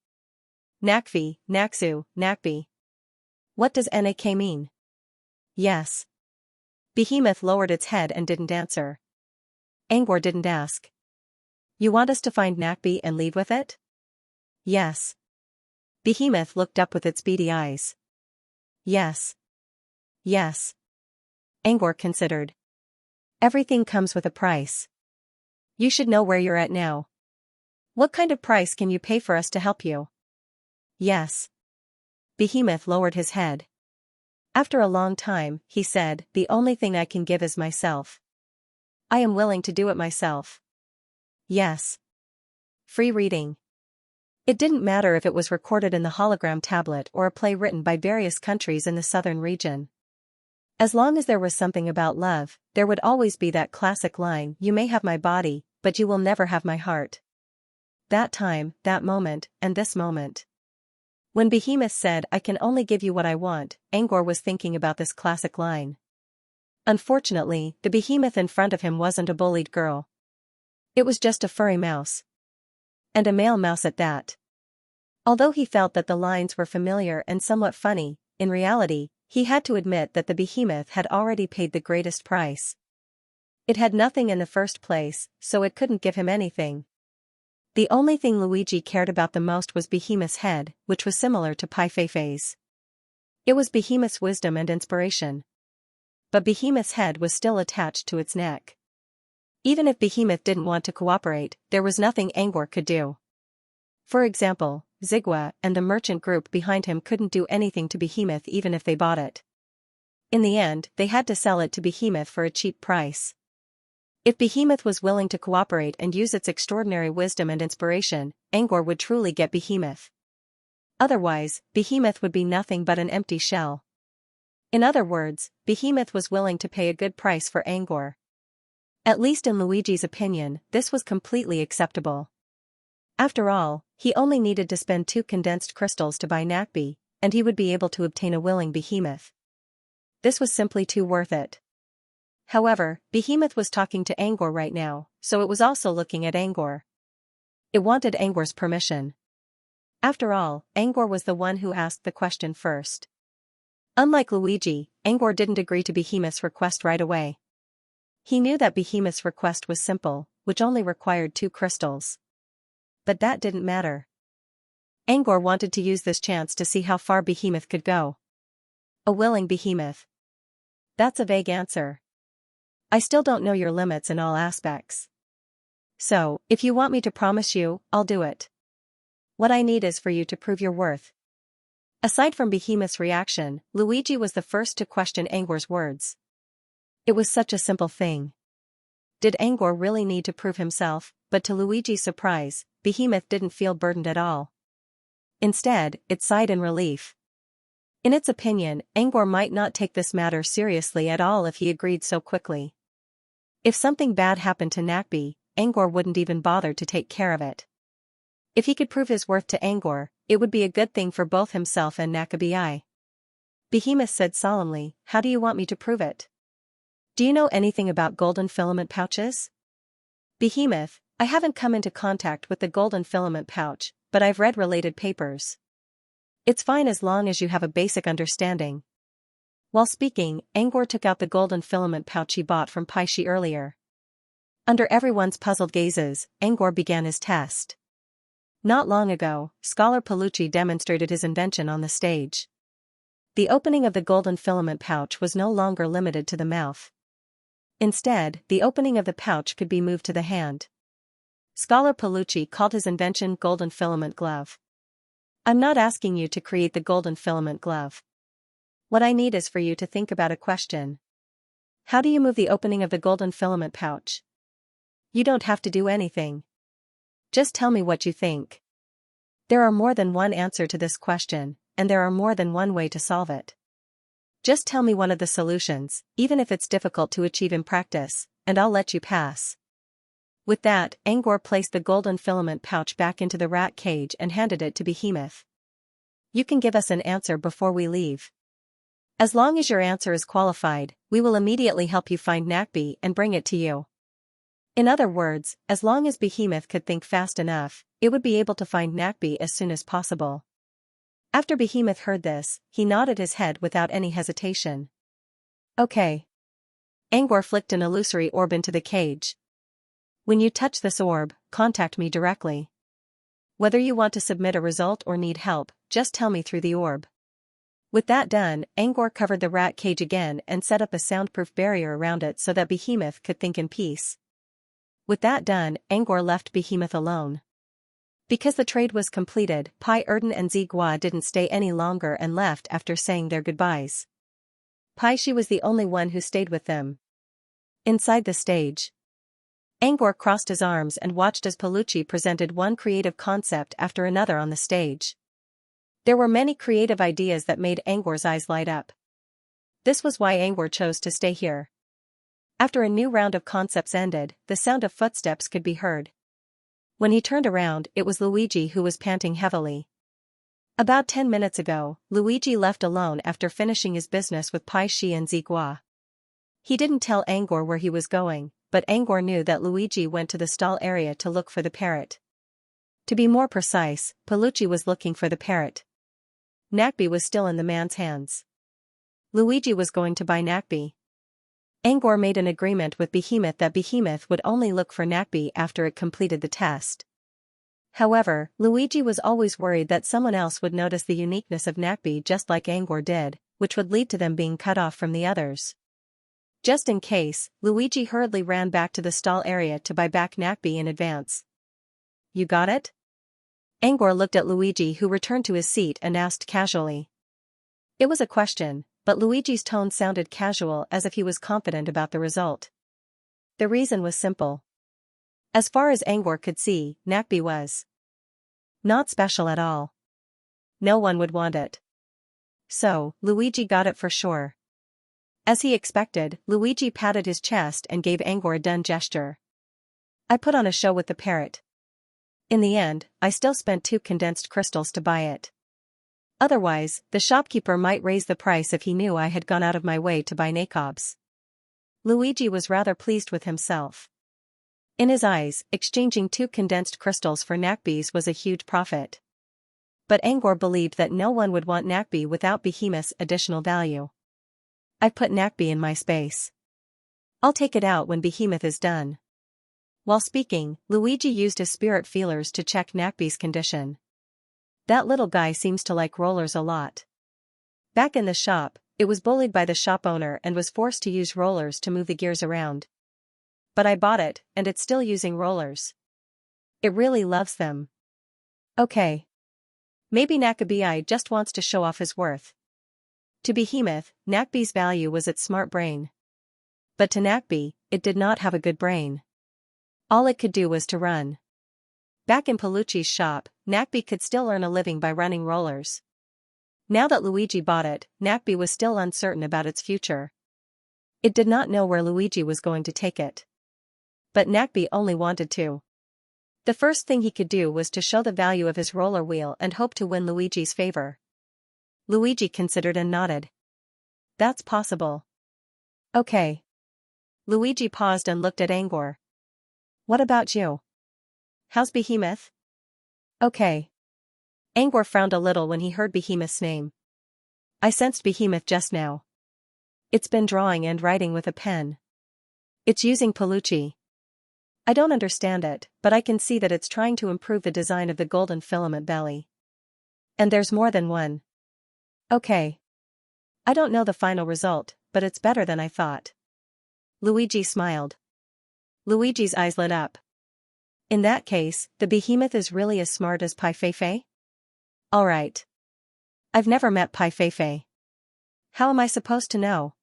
Nakvi, Naksu, Nakbi. What does Nak mean? "Yes." Behemoth lowered its head and didn't answer. Angor didn't ask. "You want us to find Nakbi and leave with it?" "Yes." Behemoth looked up with its beady eyes. "Yes. Yes." Angor considered. "Everything comes with a price. You should know where you're at now. What kind of price can you pay for us to help you?" "Yes." Behemoth lowered his head. After a long time, he said, "The only thing I can give is myself. I am willing to do it myself." "Yes." Free reading. It didn't matter if it was recorded in the hologram tablet or a play written by various countries in the southern region. As long as there was something about love, there would always be that classic line, "You may have my body, but you will never have my heart." That time, that moment, and this moment. When Behemoth said, "I can only give you what I want," Angor was thinking about this classic line. Unfortunately, the behemoth in front of him wasn't a bullied girl. It was just a furry mouse. And a male mouse at that. Although he felt that the lines were familiar and somewhat funny, in reality, he had to admit that the behemoth had already paid the greatest price. It had nothing in the first place, so it couldn't give him anything. The only thing Luigi cared about the most was Behemoth's head, which was similar to Pai Feifei's. It was Behemoth's wisdom and inspiration. But Behemoth's head was still attached to its neck. Even if Behemoth didn't want to cooperate, there was nothing Angor could do. For example, Zigwa and the merchant group behind him couldn't do anything to Behemoth even if they bought it. In the end, they had to sell it to Behemoth for a cheap price. If Behemoth was willing to cooperate and use its extraordinary wisdom and inspiration, Angor would truly get Behemoth. Otherwise, Behemoth would be nothing but an empty shell. In other words, Behemoth was willing to pay a good price for Angor. At least in Luigi's opinion, this was completely acceptable. After all, he only needed to spend 2 condensed crystals to buy Nakbi, and he would be able to obtain a willing Behemoth. This was simply too worth it. However, Behemoth was talking to Angor right now, so it was also looking at Angor. It wanted Angor's permission. After all, Angor was the one who asked the question first. Unlike Luigi, Angor didn't agree to Behemoth's request right away. He knew that Behemoth's request was simple, which only required 2 crystals. But that didn't matter. Angor wanted to use this chance to see how far Behemoth could go. A willing Behemoth. That's a vague answer. I still don't know your limits in all aspects. So, if you want me to promise you, I'll do it. What I need is for you to prove your worth. Aside from Behemoth's reaction, Luigi was the first to question Angor's words. It was such a simple thing. Did Angor really need to prove himself? But to Luigi's surprise, Behemoth didn't feel burdened at all. Instead, it sighed in relief. In its opinion, Angor might not take this matter seriously at all if he agreed so quickly. If something bad happened to Nakbi, Angor wouldn't even bother to take care of it. If he could prove his worth to Angor, it would be a good thing for both himself and Nakbi. Behemoth said solemnly, "How do you want me to prove it? Do you know anything about golden filament pouches?" Behemoth, I haven't come into contact with the golden filament pouch, but I've read related papers. It's fine as long as you have a basic understanding. While speaking, Angor took out the golden filament pouch he bought from Paishi earlier. Under everyone's puzzled gazes, Angor began his test. Not long ago, Scholar Palucci demonstrated his invention on the stage. The opening of the golden filament pouch was no longer limited to the mouth. Instead, the opening of the pouch could be moved to the hand. Scholar Palucci called his invention Golden Filament Glove. I'm not asking you to create the golden filament glove. What I need is for you to think about a question. How do you move the opening of the golden filament pouch? You don't have to do anything. Just tell me what you think. There are more than one answer to this question, and there are more than one way to solve it. Just tell me one of the solutions, even if it's difficult to achieve in practice, and I'll let you pass. With that, Angor placed the golden filament pouch back into the rat cage and handed it to Behemoth. You can give us an answer before we leave. As long as your answer is qualified, we will immediately help you find Nakbi and bring it to you. In other words, as long as Behemoth could think fast enough, it would be able to find Nakbi as soon as possible. After Behemoth heard this, he nodded his head without any hesitation. Okay. Angor flicked an illusory orb into the cage. When you touch this orb, contact me directly. Whether you want to submit a result or need help, just tell me through the orb. With that done, Angor covered the rat cage again and set up a soundproof barrier around it so that Behemoth could think in peace. With that done, Angor left Behemoth alone. Because the trade was completed, Pai Erden and Zigua didn't stay any longer and left after saying their goodbyes. Paishi was the only one who stayed with them. Inside the stage, Angor crossed his arms and watched as Palucci presented one creative concept after another on the stage. There were many creative ideas that made Angor's eyes light up. This was why Angor chose to stay here. After a new round of concepts ended, the sound of footsteps could be heard. When he turned around, it was Luigi who was panting heavily. About 10 minutes ago, Luigi left alone after finishing his business with Paishi and Zigua. He didn't tell Angor where he was going, but Angor knew that Luigi went to the stall area to look for the parrot. To be more precise, Palucci was looking for the parrot. Nakbi was still in the man's hands. Luigi was going to buy Nakbi. Angor made an agreement with Behemoth that Behemoth would only look for Nakbi after it completed the test. However, Luigi was always worried that someone else would notice the uniqueness of Nakbi just like Angor did, which would lead to them being cut off from the others. Just in case, Luigi hurriedly ran back to the stall area to buy back Nakbi in advance. You got it? Angor looked at Luigi, who returned to his seat, and asked casually. It was a question, but Luigi's tone sounded casual, as if he was confident about the result. The reason was simple. As far as Angor could see, Nakbi was not special at all. No one would want it. So, Luigi got it for sure. As he expected, Luigi patted his chest and gave Angor a done gesture. I put on a show with the parrot. In the end, I still spent 2 condensed crystals to buy it. Otherwise, the shopkeeper might raise the price if he knew I had gone out of my way to buy nakobs. Luigi was rather pleased with himself. In his eyes, exchanging 2 condensed crystals for nakbis was a huge profit. But Angor believed that no one would want nakbi without Behemoth's additional value. I've put nakbi in my space. I'll take it out when Behemoth is done. While speaking, Luigi used his spirit feelers to check nakbi's condition. That little guy seems to like rollers a lot. Back in the shop, it was bullied by the shop owner and was forced to use rollers to move the gears around. But I bought it, and it's still using rollers. It really loves them. Okay. Maybe Nakabi just wants to show off his worth. To Behemoth, Nakbi's value was its smart brain. But to Nakbi, it did not have a good brain. All it could do was to run. Back in Palucci's shop, Nakbi could still earn a living by running rollers. Now that Luigi bought it, Nakbi was still uncertain about its future. It did not know where Luigi was going to take it. But Nakbi only wanted to. The first thing he could do was to show the value of his roller wheel and hope to win Luigi's favor. Luigi considered and nodded. That's possible. Okay. Luigi paused and looked at Angor. What about you? How's Behemoth? Okay. Angor frowned a little when he heard Behemoth's name. I sensed Behemoth just now. It's been drawing and writing with a pen. It's using Palucci. I don't understand it, but I can see that it's trying to improve the design of the golden filament belly. And there's more than one. Okay. I don't know the final result, but it's better than I thought. Luigi smiled. Luigi's eyes lit up. In that case, the Behemoth is really as smart as Pai Feifei? Alright. I've never met Pai Feifei. How am I supposed to know?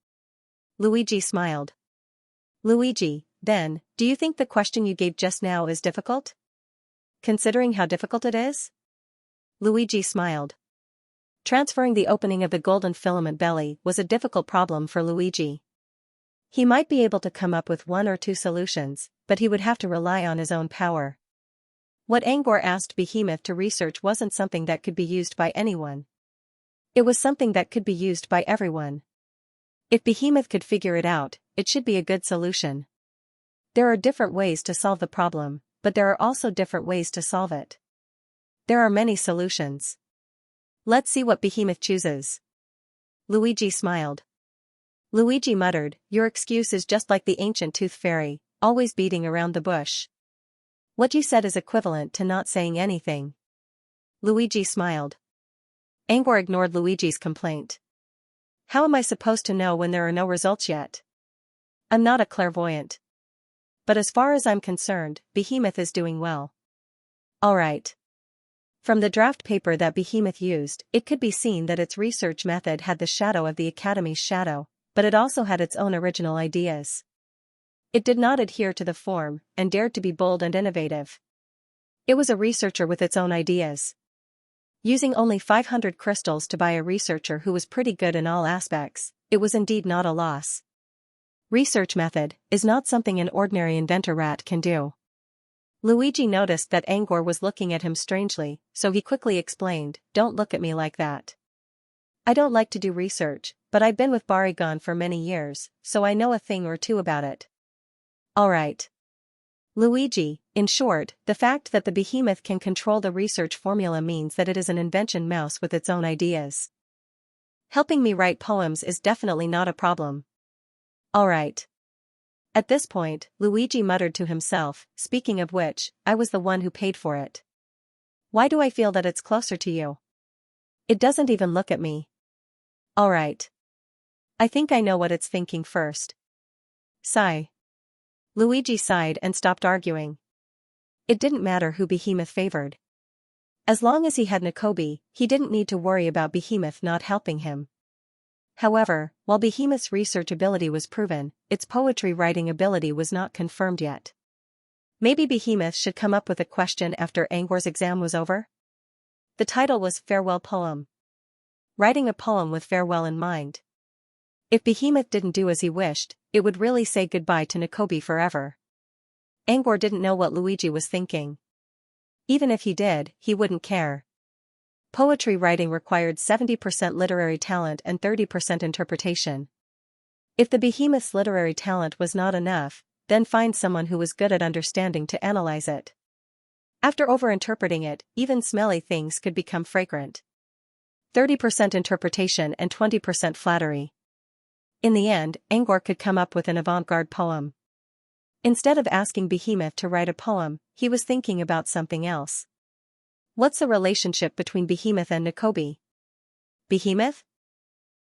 Luigi smiled. Luigi, then, do you think the question you gave just now is difficult? Considering how difficult it is? Luigi smiled. Transferring the opening of the golden filament belly was a difficult problem for Luigi. He might be able to come up with 1 or 2 solutions, but he would have to rely on his own power. What Angor asked Behemoth to research wasn't something that could be used by anyone. It was something that could be used by everyone. If Behemoth could figure it out, it should be a good solution. There are different ways to solve the problem, but there are also different ways to solve it. There are many solutions. Let's see what Behemoth chooses. Luigi smiled. Luigi muttered, your excuse is just like the ancient tooth fairy, always beating around the bush. What you said is equivalent to not saying anything. Luigi smiled. Angor ignored Luigi's complaint. How am I supposed to know when there are no results yet? I'm not a clairvoyant. But as far as I'm concerned, Behemoth is doing well. Alright. From the draft paper that Behemoth used, it could be seen that its research method had the shadow of the Academy's shadow, but it also had its own original ideas. It did not adhere to the form, and dared to be bold and innovative. It was a researcher with its own ideas. Using only 500 crystals to buy a researcher who was pretty good in all aspects, it was indeed not a loss. Research method is not something an ordinary inventor rat can do. Luigi noticed that Angor was looking at him strangely, so he quickly explained, don't look at me like that. I don't like to do research, but I've been with Barigon for many years, so I know a thing or two about it. Alright. Luigi, in short, the fact that the Behemoth can control the research formula means that it is an invention mouse with its own ideas. Helping me write poems is definitely not a problem. Alright. At this point, Luigi muttered to himself, speaking of which, I was the one who paid for it. Why do I feel that it's closer to you? It doesn't even look at me. Alright. I think I know what it's thinking first. Sigh. Luigi sighed and stopped arguing. It didn't matter who Behemoth favored. As long as he had Nakobi, he didn't need to worry about Behemoth not helping him. However, while Behemoth's research ability was proven, its poetry writing ability was not confirmed yet. Maybe Behemoth should come up with a question after Angor's exam was over? The title was Farewell Poem. Writing a poem with farewell in mind. If Behemoth didn't do as he wished, it would really say goodbye to Nakobi forever. Angor didn't know what Luigi was thinking. Even if he did, he wouldn't care. Poetry writing required 70% literary talent and 30% interpretation. If the Behemoth's literary talent was not enough, then find someone who was good at understanding to analyze it. After over-interpreting it, even smelly things could become fragrant. 30% interpretation and 20% flattery. In the end, Angor could come up with an avant-garde poem. Instead of asking Behemoth to write a poem, he was thinking about something else. What's the relationship between Behemoth and Nakobi? Behemoth?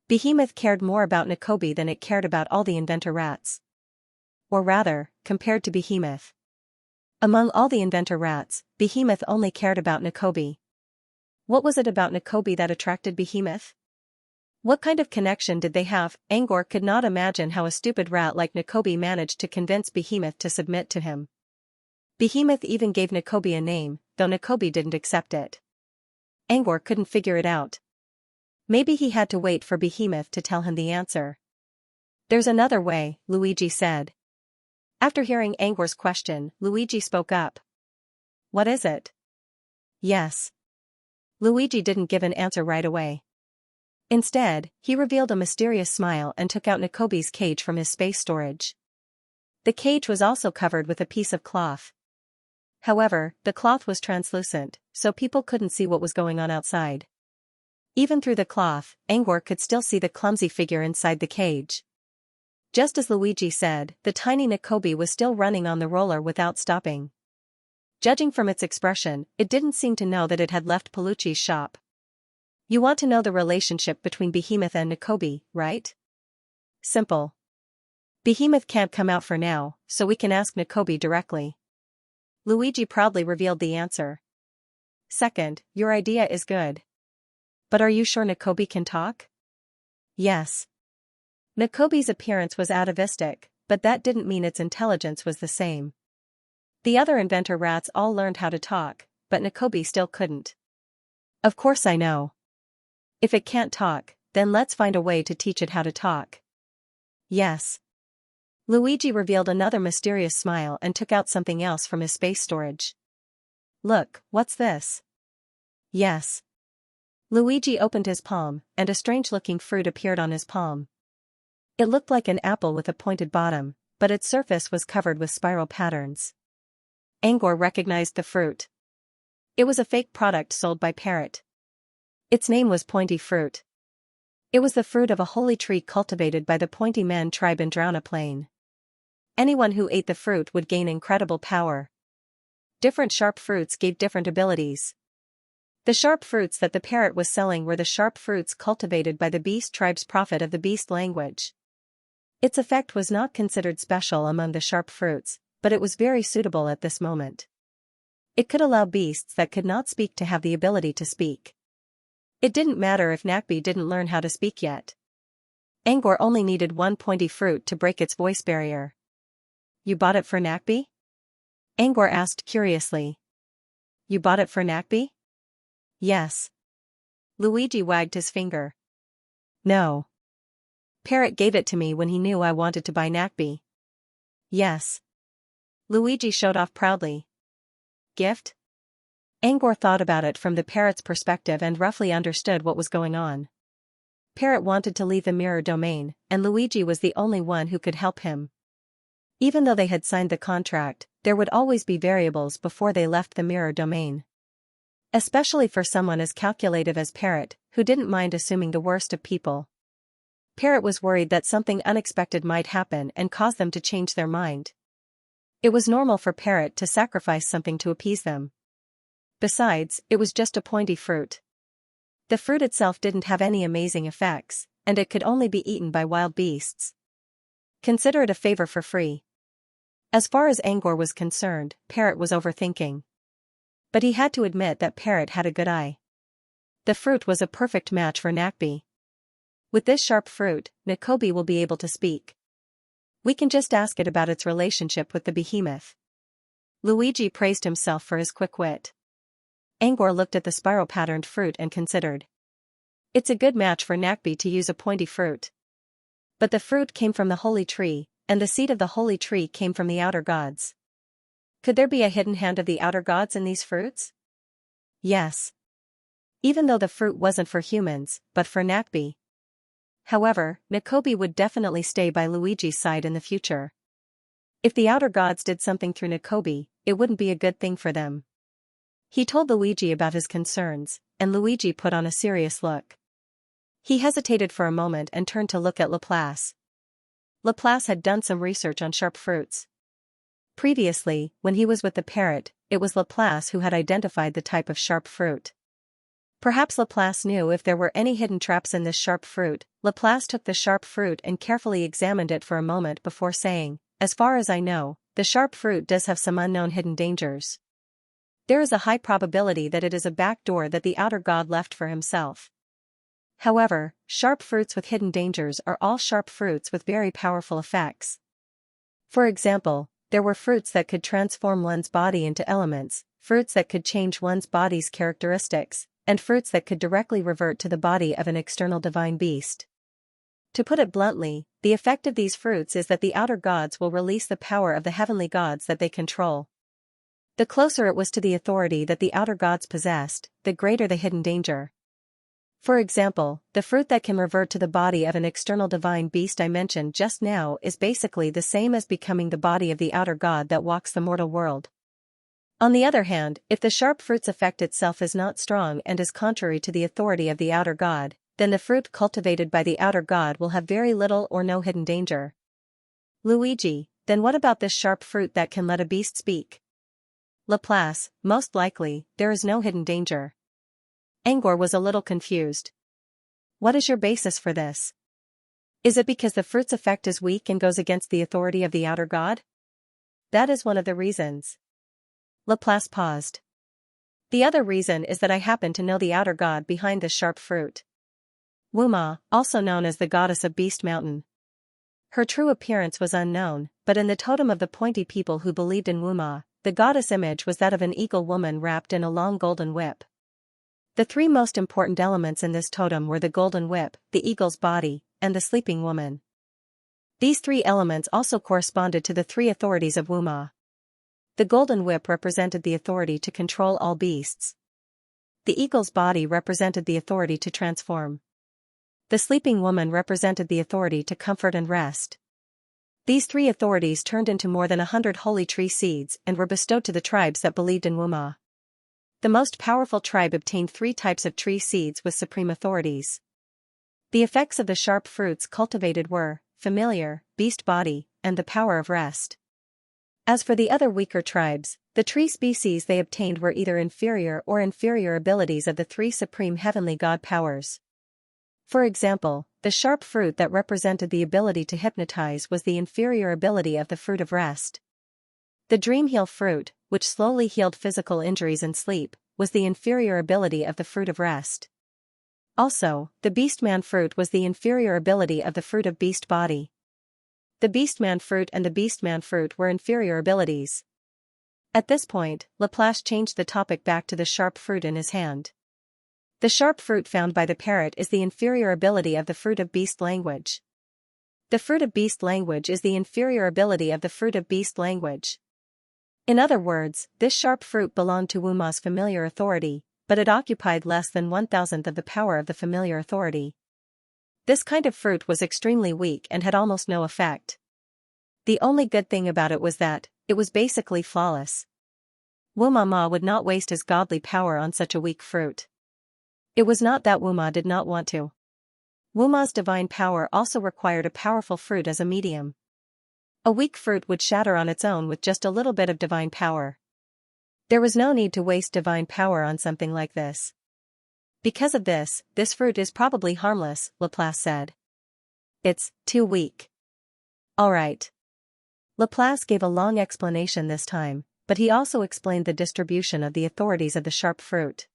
Behemoth cared more about Nakobi than it cared about all the inventor rats. Or rather, compared to Behemoth. Among all the inventor rats, Behemoth only cared about Nakobi. What was it about Nakobi that attracted Behemoth? What kind of connection did they have? Angor could not imagine how a stupid rat like Nakobi managed to convince Behemoth to submit to him. Behemoth even gave Nakobi a name, though Nakobi didn't accept it. Angor couldn't figure it out. Maybe he had to wait for Behemoth to tell him the answer. There's another way, Luigi said. After hearing Angor's question, Luigi spoke up. What is it? Yes. Luigi didn't give an answer right away. Instead, he revealed a mysterious smile and took out Nakobi's cage from his space storage. The cage was also covered with a piece of cloth. However, the cloth was translucent, so people couldn't see what was going on outside. Even through the cloth, Angor could still see the clumsy figure inside the cage. Just as Luigi said, the tiny Nakobi was still running on the roller without stopping. Judging from its expression, it didn't seem to know that it had left Pelucci's shop. You want to know the relationship between Behemoth and Nakobi, right? Simple. Behemoth can't come out for now, so we can ask Nakobi directly. Luigi proudly revealed the answer. Second, your idea is good. But are you sure Nakobi can talk? Yes. Nakobi's appearance was atavistic, but that didn't mean its intelligence was the same. The other inventor rats all learned how to talk, but Nakobi still couldn't. Of course I know. If it can't talk, then let's find a way to teach it how to talk. Yes. Luigi revealed another mysterious smile and took out something else from his space storage. Look, what's this? Yes. Luigi opened his palm, and a strange-looking fruit appeared on his palm. It looked like an apple with a pointed bottom, but its surface was covered with spiral patterns. Angor recognized the fruit. It was a fake product sold by Parrot. Its name was Pointy Fruit. It was the fruit of a holy tree cultivated by the Pointy Men tribe in Drauna Plain. Anyone who ate the fruit would gain incredible power. Different sharp fruits gave different abilities. The sharp fruits that the parrot was selling were the sharp fruits cultivated by the beast tribe's prophet of the beast language. Its effect was not considered special among the sharp fruits, but it was very suitable at this moment. It could allow beasts that could not speak to have the ability to speak. It didn't matter if Nakbi didn't learn how to speak yet. Angor only needed one pointy fruit to break its voice barrier. You bought it for Nakbi? Angor asked curiously. You bought it for Nakbi? Yes. Luigi wagged his finger. No. Parrot gave it to me when he knew I wanted to buy Nakbi. Yes. Luigi showed off proudly. Gift? Angor thought about it from the parrot's perspective and roughly understood what was going on. Parrot wanted to leave the mirror domain, and Luigi was the only one who could help him. Even though they had signed the contract, there would always be variables before they left the mirror domain. Especially for someone as calculative as Parrot, who didn't mind assuming the worst of people. Parrot was worried that something unexpected might happen and cause them to change their mind. It was normal for Parrot to sacrifice something to appease them. Besides, it was just a pointy fruit. The fruit itself didn't have any amazing effects, and it could only be eaten by wild beasts. Consider it a favor for free. As far as Angor was concerned, Parrot was overthinking. But he had to admit that Parrot had a good eye. The fruit was a perfect match for Nakbi. With this sharp fruit, Nakobi will be able to speak. We can just ask it about its relationship with the behemoth. Luigi praised himself for his quick wit. Angor looked at the spiral-patterned fruit and considered. It's a good match for Nakbi to use a pointy fruit. But the fruit came from the holy tree, and the seed of the holy tree came from the outer gods. Could there be a hidden hand of the outer gods in these fruits? Yes. Even though the fruit wasn't for humans, but for Nakbi. However, Nakobi would definitely stay by Luigi's side in the future. If the outer gods did something through Nakobi, it wouldn't be a good thing for them. He told Luigi about his concerns, and Luigi put on a serious look. He hesitated for a moment and turned to look at Laplace. Laplace had done some research on sharp fruits. Previously, when he was with the parrot, it was Laplace who had identified the type of sharp fruit. Perhaps Laplace knew if there were any hidden traps in this sharp fruit. Laplace took the sharp fruit and carefully examined it for a moment before saying, "As far as I know, the sharp fruit does have some unknown hidden dangers. There is a high probability that it is a back door that the outer god left for himself." However, sharp fruits with hidden dangers are all sharp fruits with very powerful effects. For example, there were fruits that could transform one's body into elements, fruits that could change one's body's characteristics, and fruits that could directly revert to the body of an external divine beast. To put it bluntly, the effect of these fruits is that the outer gods will release the power of the heavenly gods that they control. The closer it was to the authority that the outer gods possessed, the greater the hidden danger. For example, the fruit that can revert to the body of an external divine beast I mentioned just now is basically the same as becoming the body of the outer god that walks the mortal world. On the other hand, if the sharp fruit's effect itself is not strong and is contrary to the authority of the outer god, then the fruit cultivated by the outer god will have very little or no hidden danger. Luigi, then what about this sharp fruit that can let a beast speak? Laplace, most likely, there is no hidden danger. Angor was a little confused. What is your basis for this? Is it because the fruit's effect is weak and goes against the authority of the outer god? That is one of the reasons. Laplace paused. The other reason is that I happen to know the outer god behind this sharp fruit. Wuma, also known as the goddess of Beast Mountain. Her true appearance was unknown, but in the totem of the pointy people who believed in Wuma, the goddess image was that of an eagle woman wrapped in a long golden whip. The three most important elements in this totem were the golden whip, the eagle's body, and the sleeping woman. These three elements also corresponded to the three authorities of Wuma. The golden whip represented the authority to control all beasts. The eagle's body represented the authority to transform. The sleeping woman represented the authority to comfort and rest. These three authorities turned into more than 100 holy tree seeds and were bestowed to the tribes that believed in Wuma. The most powerful tribe obtained 3 types of tree seeds with supreme authorities. The effects of the sharp fruits cultivated were familiar, beast body, and the power of rest. As for the other weaker tribes, the tree species they obtained were either inferior abilities of the 3 supreme heavenly god powers. For example, the sharp fruit that represented the ability to hypnotize was the inferior ability of the fruit of rest. The dream heal fruit, which slowly healed physical injuries in sleep, was the inferior ability of the fruit of rest. Also, the beastman fruit was the inferior ability of the fruit of beast body. The beastman fruit and the beastman fruit were inferior abilities. At this point, Laplace changed the topic back to the sharp fruit in his hand. The sharp fruit found by the parrot is the inferior ability of the fruit of beast language. The fruit of beast language is the inferior ability of the fruit of beast language. In other words, this sharp fruit belonged to Wuma's familiar authority, but it occupied less than 1,000th of the power of the familiar authority. This kind of fruit was extremely weak and had almost no effect. The only good thing about it was that, it was basically flawless. Wuma Ma would not waste his godly power on such a weak fruit. It was not that Wuma did not want to. Wuma's divine power also required a powerful fruit as a medium. A weak fruit would shatter on its own with just a little bit of divine power. There was no need to waste divine power on something like this. Because of this fruit is probably harmless, Laplace said. It's too weak. Alright. Laplace gave a long explanation this time, but he also explained the distribution of the authorities of the sharp fruit.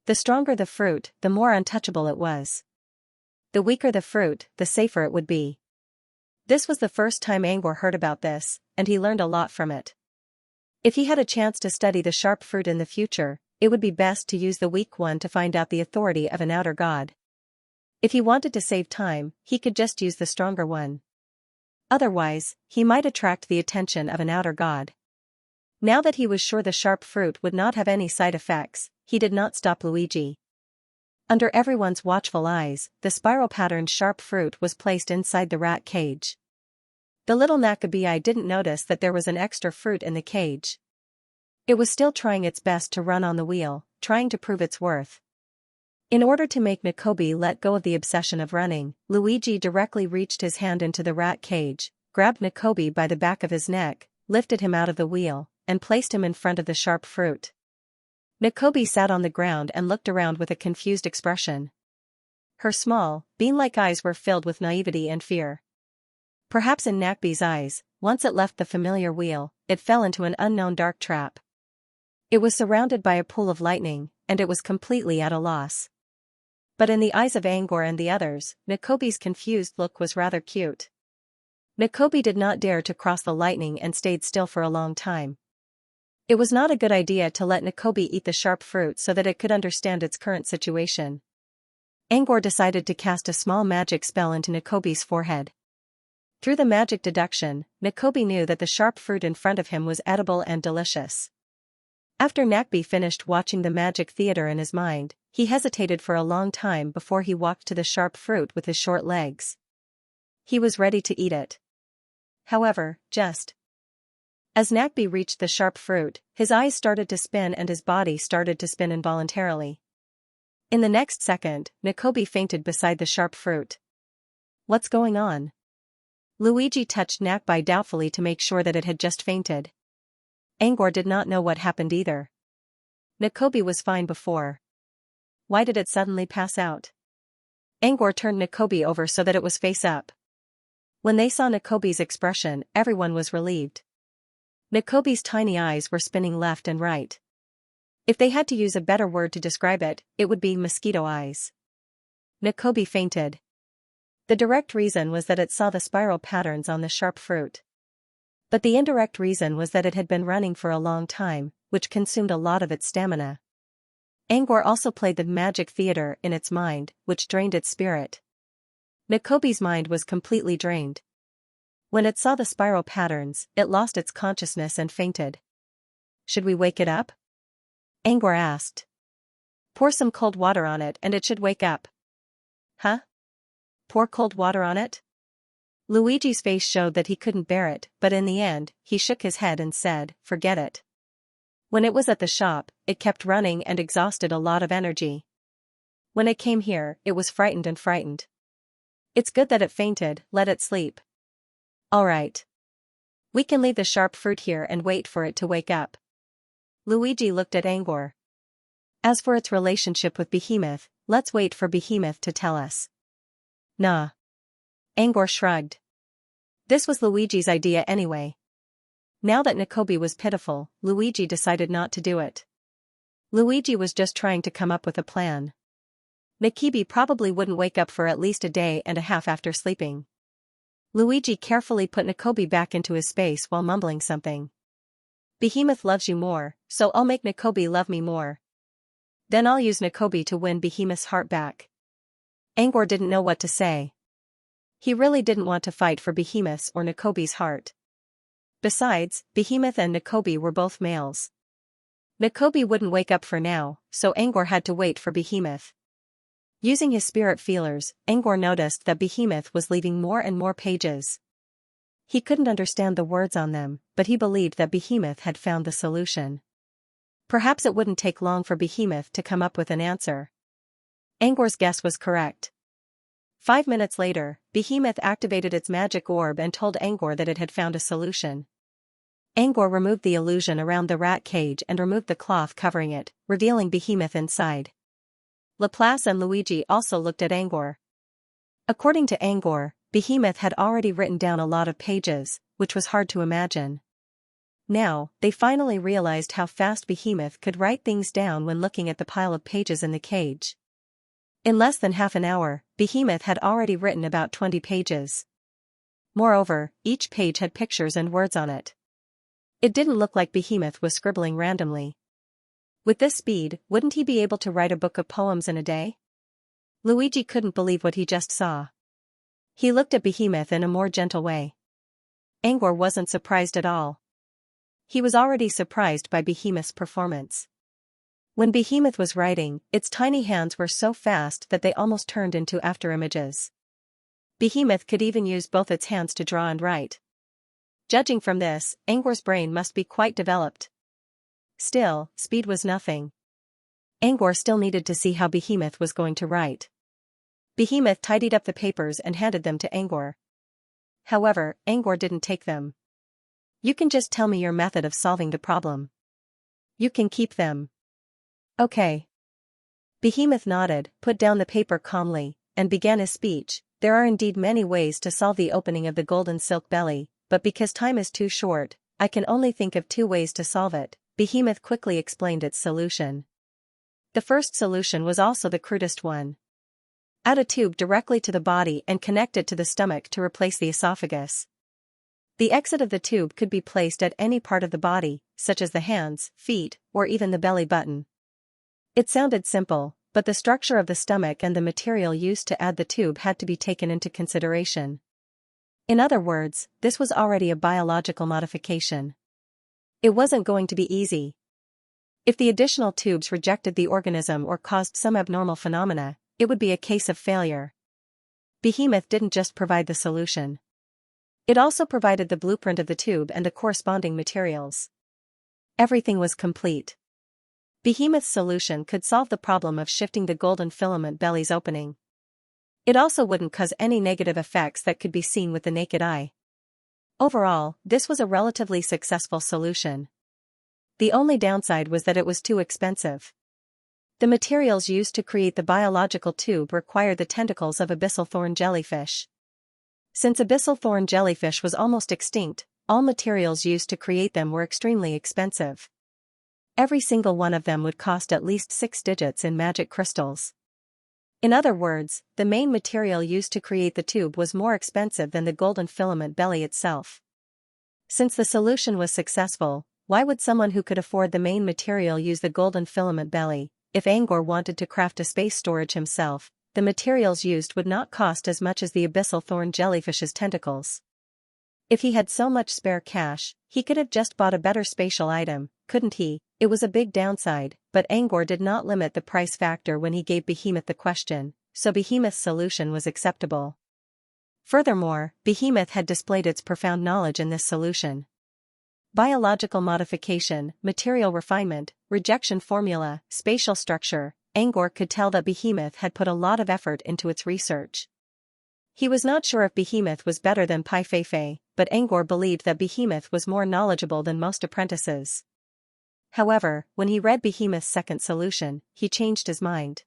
The stronger the fruit, the more untouchable it was. The weaker the fruit, the safer it would be. This was the first time Angor heard about this, and he learned a lot from it. If he had a chance to study the sharp fruit in the future, it would be best to use the weak one to find out the authority of an outer god. If he wanted to save time, he could just use the stronger one. Otherwise, he might attract the attention of an outer god. Now that he was sure the sharp fruit would not have any side effects, he did not stop Luigi. Under everyone's watchful eyes, the spiral-patterned sharp fruit was placed inside the rat cage. The little Nakabi didn't notice that there was an extra fruit in the cage. It was still trying its best to run on the wheel, trying to prove its worth. In order to make Nikobi let go of the obsession of running, Luigi directly reached his hand into the rat cage, grabbed Nikobi by the back of his neck, lifted him out of the wheel, and placed him in front of the sharp fruit. Nikobi sat on the ground and looked around with a confused expression. Her small, bean-like eyes were filled with naivety and fear. Perhaps in Nakabi's eyes, once it left the familiar wheel, it fell into an unknown dark trap. It was surrounded by a pool of lightning, and it was completely at a loss. But in the eyes of Angor and the others, Nikobi's confused look was rather cute. Nikobi did not dare to cross the lightning and stayed still for a long time. It was not a good idea to let Nikobi eat the sharp fruit so that it could understand its current situation. Angor decided to cast a small magic spell into Nikobi's forehead. Through the magic deduction, Nikobi knew that the sharp fruit in front of him was edible and delicious. After Nakabi finished watching the magic theater in his mind, he hesitated for a long time before he walked to the sharp fruit with his short legs. He was ready to eat it. However, just as Nakabi reached the sharp fruit, his eyes started to spin and his body started to spin involuntarily. In the next second, Nikobi fainted beside the sharp fruit. What's going on? Luigi touched Nakabi doubtfully to make sure that it had just fainted. Angor did not know what happened either. Nikobi was fine before. Why did it suddenly pass out? Angor turned Nikobi over so that it was face up. When they saw Nikobi's expression, everyone was relieved. Nikobi's tiny eyes were spinning left and right. If they had to use a better word to describe it, it would be mosquito eyes. Nikobi fainted. The direct reason was that it saw the spiral patterns on the sharp fruit. But the indirect reason was that it had been running for a long time, which consumed a lot of its stamina. Angor also played the magic theater in its mind, which drained its spirit. Nikobi's mind was completely drained. When it saw the spiral patterns, it lost its consciousness and fainted. Should we wake it up? Angor asked. Pour some cold water on it and it should wake up. Huh? Pour cold water on it? Luigi's face showed that he couldn't bear it, but in the end, he shook his head and said, forget it. When it was at the shop, it kept running and exhausted a lot of energy. When it came here, it was frightened and frightened. It's good that it fainted, let it sleep. All right. We can leave the sharp fruit here and wait for it to wake up. Luigi looked at Angor. As for its relationship with Behemoth, let's wait for Behemoth to tell us. Nah. Angor shrugged. This was Luigi's idea anyway. Now that Nikobi was pitiful, Luigi decided not to do it. Luigi was just trying to come up with a plan. Nikobi probably wouldn't wake up for at least a day and a half after sleeping. Luigi carefully put Nikobi back into his space while mumbling something. Behemoth loves you more, so I'll make Nikobi love me more. Then I'll use Nikobi to win Behemoth's heart back. Angor didn't know what to say. He really didn't want to fight for Behemoth's or Nikobi's heart. Besides, Behemoth and Nikobi were both males. Nikobi wouldn't wake up for now, so Angor had to wait for Behemoth. Using his spirit feelers, Angor noticed that Behemoth was leaving more and more pages. He couldn't understand the words on them, but he believed that Behemoth had found the solution. Perhaps it wouldn't take long for Behemoth to come up with an answer. Angor's guess was correct. 5 minutes later, Behemoth activated its magic orb and told Angor that it had found a solution. Angor removed the illusion around the rat cage and removed the cloth covering it, revealing Behemoth inside. Laplace and Luigi also looked at Angor. According to Angor, Behemoth had already written down a lot of pages, which was hard to imagine. Now, they finally realized how fast Behemoth could write things down when looking at the pile of pages in the cage. In less than half an hour, Behemoth had already written about 20 pages. Moreover, each page had pictures and words on it. It didn't look like Behemoth was scribbling randomly. With this speed, wouldn't he be able to write a book of poems in a day? Luigi couldn't believe what he just saw. He looked at Behemoth in a more gentle way. Angor wasn't surprised at all. He was already surprised by Behemoth's performance. When Behemoth was writing, its tiny hands were so fast that they almost turned into afterimages. Behemoth could even use both its hands to draw and write. Judging from this, Angor's brain must be quite developed. Still, speed was nothing. Angor still needed to see how Behemoth was going to write. Behemoth tidied up the papers and handed them to Angor. However, Angor didn't take them. "You can just tell me your method of solving the problem. You can keep them." "Okay." Behemoth nodded, put down the paper calmly, and began his speech. "There are indeed many ways to solve the opening of the golden silk belly, but because time is too short, I can only think of 2 ways to solve it." Behemoth quickly explained its solution. The first solution was also the crudest one. Add a tube directly to the body and connect it to the stomach to replace the esophagus. The exit of the tube could be placed at any part of the body, such as the hands, feet, or even the belly button. It sounded simple, but the structure of the stomach and the material used to add the tube had to be taken into consideration. In other words, this was already a biological modification. It wasn't going to be easy. If the additional tubes rejected the organism or caused some abnormal phenomena, it would be a case of failure. Behemoth didn't just provide the solution. It also provided the blueprint of the tube and the corresponding materials. Everything was complete. Behemoth's solution could solve the problem of shifting the golden filament belly's opening. It also wouldn't cause any negative effects that could be seen with the naked eye. Overall, this was a relatively successful solution. The only downside was that it was too expensive. The materials used to create the biological tube required the tentacles of abyssal thorn jellyfish. Since abyssal thorn jellyfish was almost extinct, all materials used to create them were extremely expensive. Every single one of them would cost at least 6 digits in magic crystals. In other words, the main material used to create the tube was more expensive than the golden filament belly itself. Since the solution was successful, why would someone who could afford the main material use the golden filament belly? If Angor wanted to craft a space storage himself, the materials used would not cost as much as the abyssal thorn jellyfish's tentacles. If he had so much spare cash, he could have just bought a better spatial item, couldn't he? It was a big downside, but Angor did not limit the price factor when he gave Behemoth the question, so Behemoth's solution was acceptable. Furthermore, Behemoth had displayed its profound knowledge in this solution. Biological modification, material refinement, rejection formula, spatial structure. Angor could tell that Behemoth had put a lot of effort into its research. He was not sure if Behemoth was better than Pai Fei, but Angor believed that Behemoth was more knowledgeable than most apprentices. However, when he read Behemoth's second solution, he changed his mind.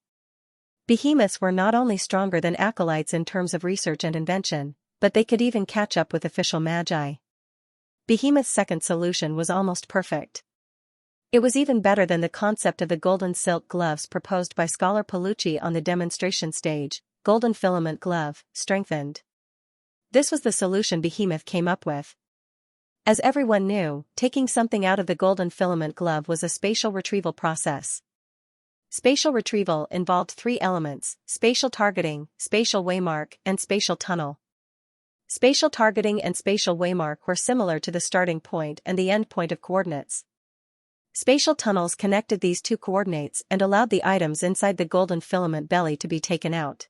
Behemoths were not only stronger than acolytes in terms of research and invention, but they could even catch up with official magi. Behemoth's second solution was almost perfect. It was even better than the concept of the golden silk gloves proposed by Scholar Palucci on the demonstration stage. Golden filament glove, strengthened. This was the solution Behemoth came up with. As everyone knew, taking something out of the golden filament glove was a spatial retrieval process. Spatial retrieval involved 3 elements: spatial targeting, spatial waymark, and spatial tunnel. Spatial targeting and spatial waymark were similar to the starting point and the end point of coordinates. Spatial tunnels connected these 2 coordinates and allowed the items inside the golden filament belly to be taken out.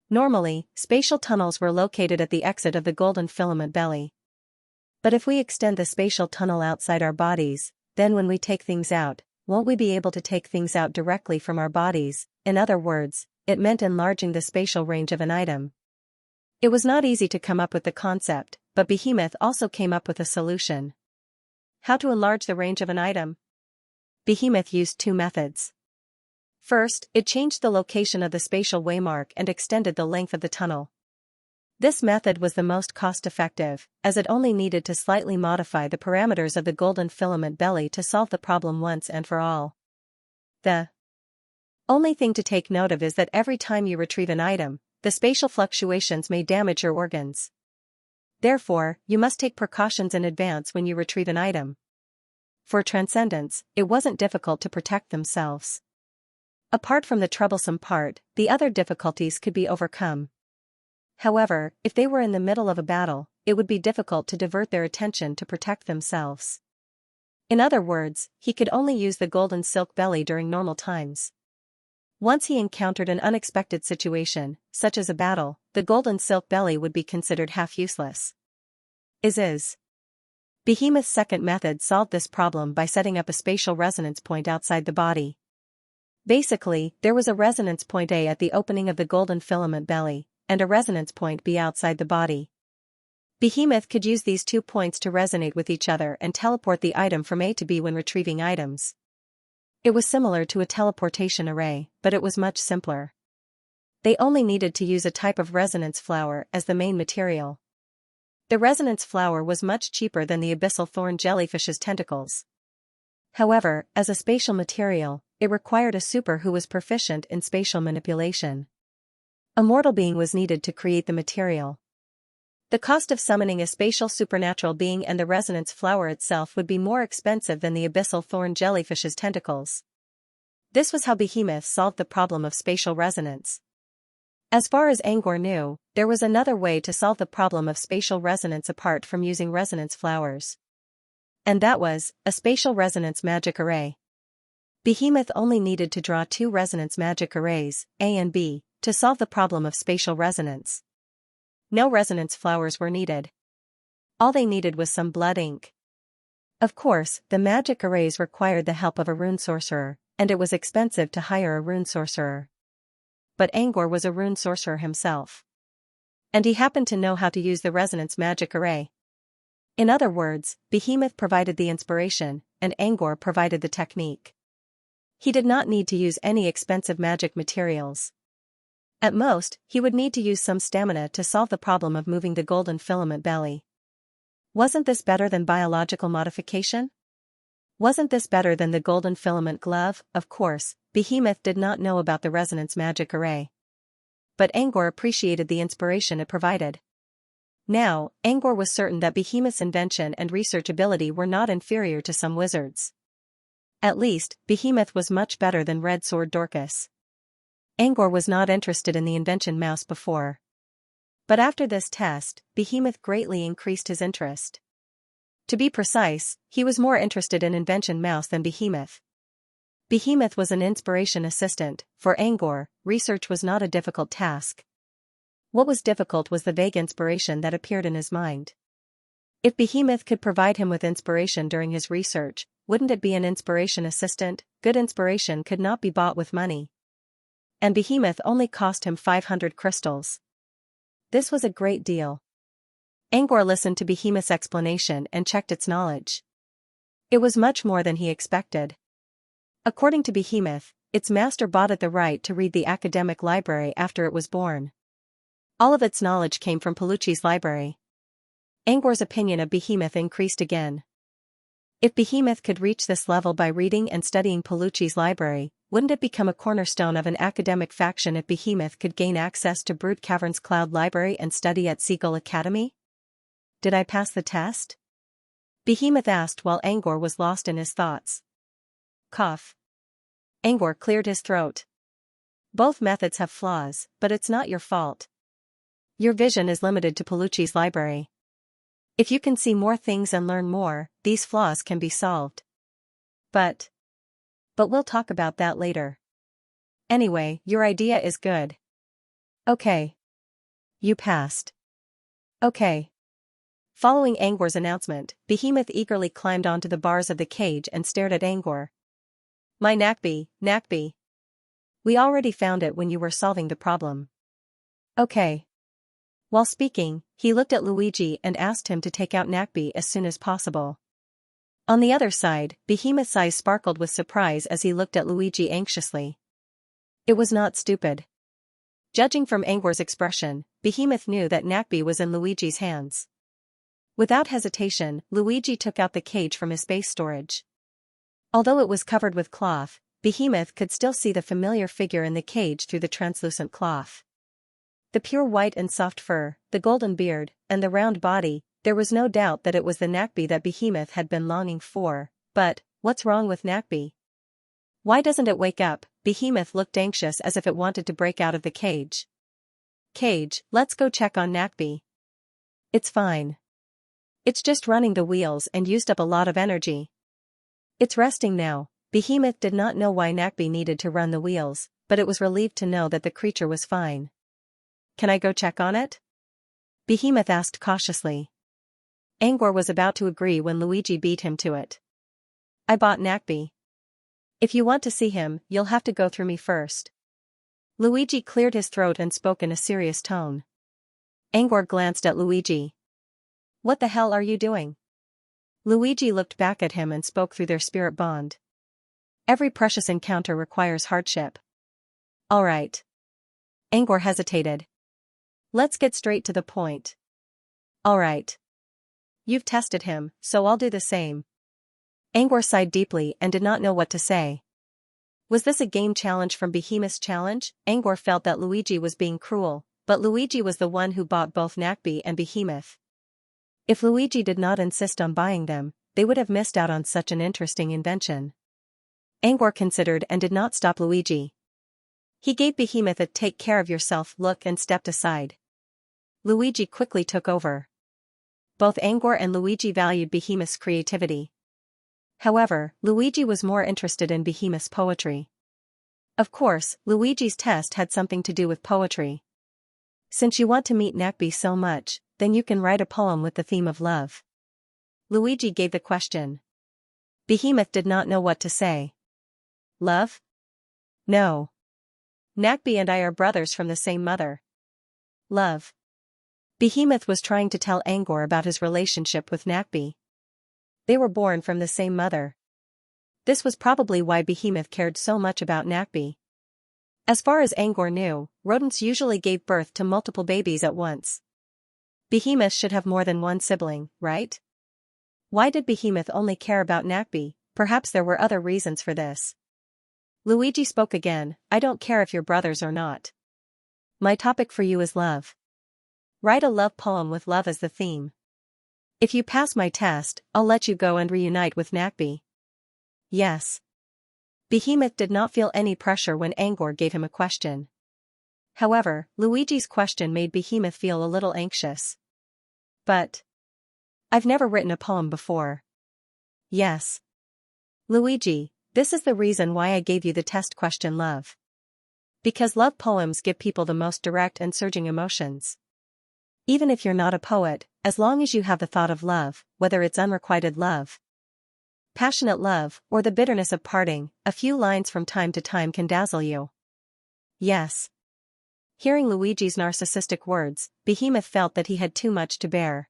Normally, spatial tunnels were located at the exit of the golden filament belly. But if we extend the spatial tunnel outside our bodies, then when we take things out, won't we be able to take things out directly from our bodies? In other words, it meant enlarging the spatial range of an item. It was not easy to come up with the concept, but Behemoth also came up with a solution. How to enlarge the range of an item? Behemoth used 2 methods. First, it changed the location of the spatial waymark and extended the length of the tunnel. This method was the most cost-effective, as it only needed to slightly modify the parameters of the golden filament belly to solve the problem once and for all. The only thing to take note of is that every time you retrieve an item, the spatial fluctuations may damage your organs. Therefore, you must take precautions in advance when you retrieve an item. For Transcendents, it wasn't difficult to protect themselves. Apart from the troublesome part, the other difficulties could be overcome. However, if they were in the middle of a battle, it would be difficult to divert their attention to protect themselves. In other words, he could only use the golden silk belly during normal times. Once he encountered an unexpected situation, such as a battle, the golden silk belly would be considered half useless. Behemoth's second method solved this problem by setting up a spatial resonance point outside the body. Basically, there was a resonance point A at the opening of the golden filament belly, and a resonance point B outside the body. Behemoth could use these 2 points to resonate with each other and teleport the item from A to B when retrieving items. It was similar to a teleportation array, but it was much simpler. They only needed to use a type of resonance flower as the main material. The resonance flower was much cheaper than the abyssal thorn jellyfish's tentacles. However, as a spatial material, it required a super who was proficient in spatial manipulation. A mortal being was needed to create the material. The cost of summoning a spatial supernatural being and the resonance flower itself would be more expensive than the abyssal thorn jellyfish's tentacles. This was how Behemoth solved the problem of spatial resonance. As far as Angor knew, there was another way to solve the problem of spatial resonance apart from using resonance flowers. And that was, a spatial resonance magic array. Behemoth only needed to draw 2 resonance magic arrays, A and B, to solve the problem of spatial resonance. No resonance flowers were needed. All they needed was some blood ink. Of course, the magic arrays required the help of a rune sorcerer, and it was expensive to hire a rune sorcerer. But Angor was a rune sorcerer himself. And he happened to know how to use the resonance magic array. In other words, Behemoth provided the inspiration, and Angor provided the technique. He did not need to use any expensive magic materials. At most, he would need to use some stamina to solve the problem of moving the golden filament belly. Wasn't this better than biological modification? Wasn't this better than the golden filament glove? Of course, Behemoth did not know about the resonance magic array. But Angor appreciated the inspiration it provided. Now, Angor was certain that Behemoth's invention and research ability were not inferior to some wizards. At least, Behemoth was much better than Red Sword Dorcas. Angor was not interested in the invention mouse before. But after this test, Behemoth greatly increased his interest. To be precise, he was more interested in invention mouse than Behemoth. Behemoth was an inspiration assistant. For Angor, research was not a difficult task. What was difficult was the vague inspiration that appeared in his mind. If Behemoth could provide him with inspiration during his research, wouldn't it be an inspiration assistant? Good inspiration could not be bought with money. And Behemoth only cost him 500 crystals. This was a great deal. Angor listened to Behemoth's explanation and checked its knowledge. It was much more than he expected. According to Behemoth, its master bought it the right to read the academic library after it was born. All of its knowledge came from Palucci's library. Angor's opinion of Behemoth increased again. If Behemoth could reach this level by reading and studying Palucci's library, wouldn't it become a cornerstone of an academic faction if Behemoth could gain access to Brood Cavern's cloud library and study at Seagull Academy? Did I pass the test? Behemoth asked while Angor was lost in his thoughts. Cough. Angor cleared his throat. Both methods have flaws, but it's not your fault. Your vision is limited to Palucci's library. If you can see more things and learn more, these flaws can be solved. But we'll talk about that later. Anyway, your idea is good. Okay. You passed. Okay. Following Angor's announcement, Behemoth eagerly climbed onto the bars of the cage and stared at Angor. My Nakbi, Nakbi. We already found it when you were solving the problem. Okay. While speaking, he looked at Luigi and asked him to take out Nakbi as soon as possible. On the other side, Behemoth's eyes sparkled with surprise as he looked at Luigi anxiously. It was not stupid. Judging from Angor's expression, Behemoth knew that Nakbi was in Luigi's hands. Without hesitation, Luigi took out the cage from his space storage. Although it was covered with cloth, Behemoth could still see the familiar figure in the cage through the translucent cloth. The pure white and soft fur, the golden beard, and the round body, there was no doubt that it was the Nakbi that Behemoth had been longing for. But what's wrong with Nakbi? Why doesn't it wake up? Behemoth looked anxious as if it wanted to break out of the cage. Cage, let's go check on Nakbi. It's fine. It's just running the wheels and used up a lot of energy. It's resting now. Behemoth did not know why Nakbi needed to run the wheels, but it was relieved to know that the creature was fine. Can I go check on it? Behemoth asked cautiously. Angor was about to agree when Luigi beat him to it. I bought Nakbi. If you want to see him, you'll have to go through me first. Luigi cleared his throat and spoke in a serious tone. Angor glanced at Luigi. What the hell are you doing? Luigi looked back at him and spoke through their spirit bond. Every precious encounter requires hardship. All right. Angor hesitated. Let's get straight to the point. All right. You've tested him, so I'll do the same. Angor sighed deeply and did not know what to say. Was this a game challenge from Behemoth's challenge? Angor felt that Luigi was being cruel, but Luigi was the one who bought both Nakbi and Behemoth. If Luigi did not insist on buying them, they would have missed out on such an interesting invention. Angor considered and did not stop Luigi. He gave Behemoth a take care of yourself look and stepped aside. Luigi quickly took over. Both Angor and Luigi valued Behemoth's creativity. However, Luigi was more interested in Behemoth's poetry. Of course, Luigi's test had something to do with poetry. Since you want to meet Nakbi so much, then you can write a poem with the theme of love. Luigi gave the question. Behemoth did not know what to say. Love? No. Nakbi and I are brothers from the same mother. Love. Behemoth was trying to tell Angor about his relationship with Nakbi. They were born from the same mother. This was probably why Behemoth cared so much about Nakbi. As far as Angor knew, rodents usually gave birth to multiple babies at once. Behemoth should have more than one sibling, right? Why did Behemoth only care about Nakbi? Perhaps there were other reasons for this. Luigi spoke again. I don't care if you're brothers or not. My topic for you is love. Write a love poem with love as the theme. If you pass my test, I'll let you go and reunite with Nakbi. Yes. Behemoth did not feel any pressure when Angor gave him a question. However, Luigi's question made Behemoth feel a little anxious. But I've never written a poem before. Yes. Luigi, this is the reason why I gave you the test question love. Because love poems give people the most direct and surging emotions. Even if you're not a poet, as long as you have the thought of love, whether it's unrequited love, passionate love, or the bitterness of parting, a few lines from time to time can dazzle you. Yes. Hearing Luigi's narcissistic words, Behemoth felt that he had too much to bear.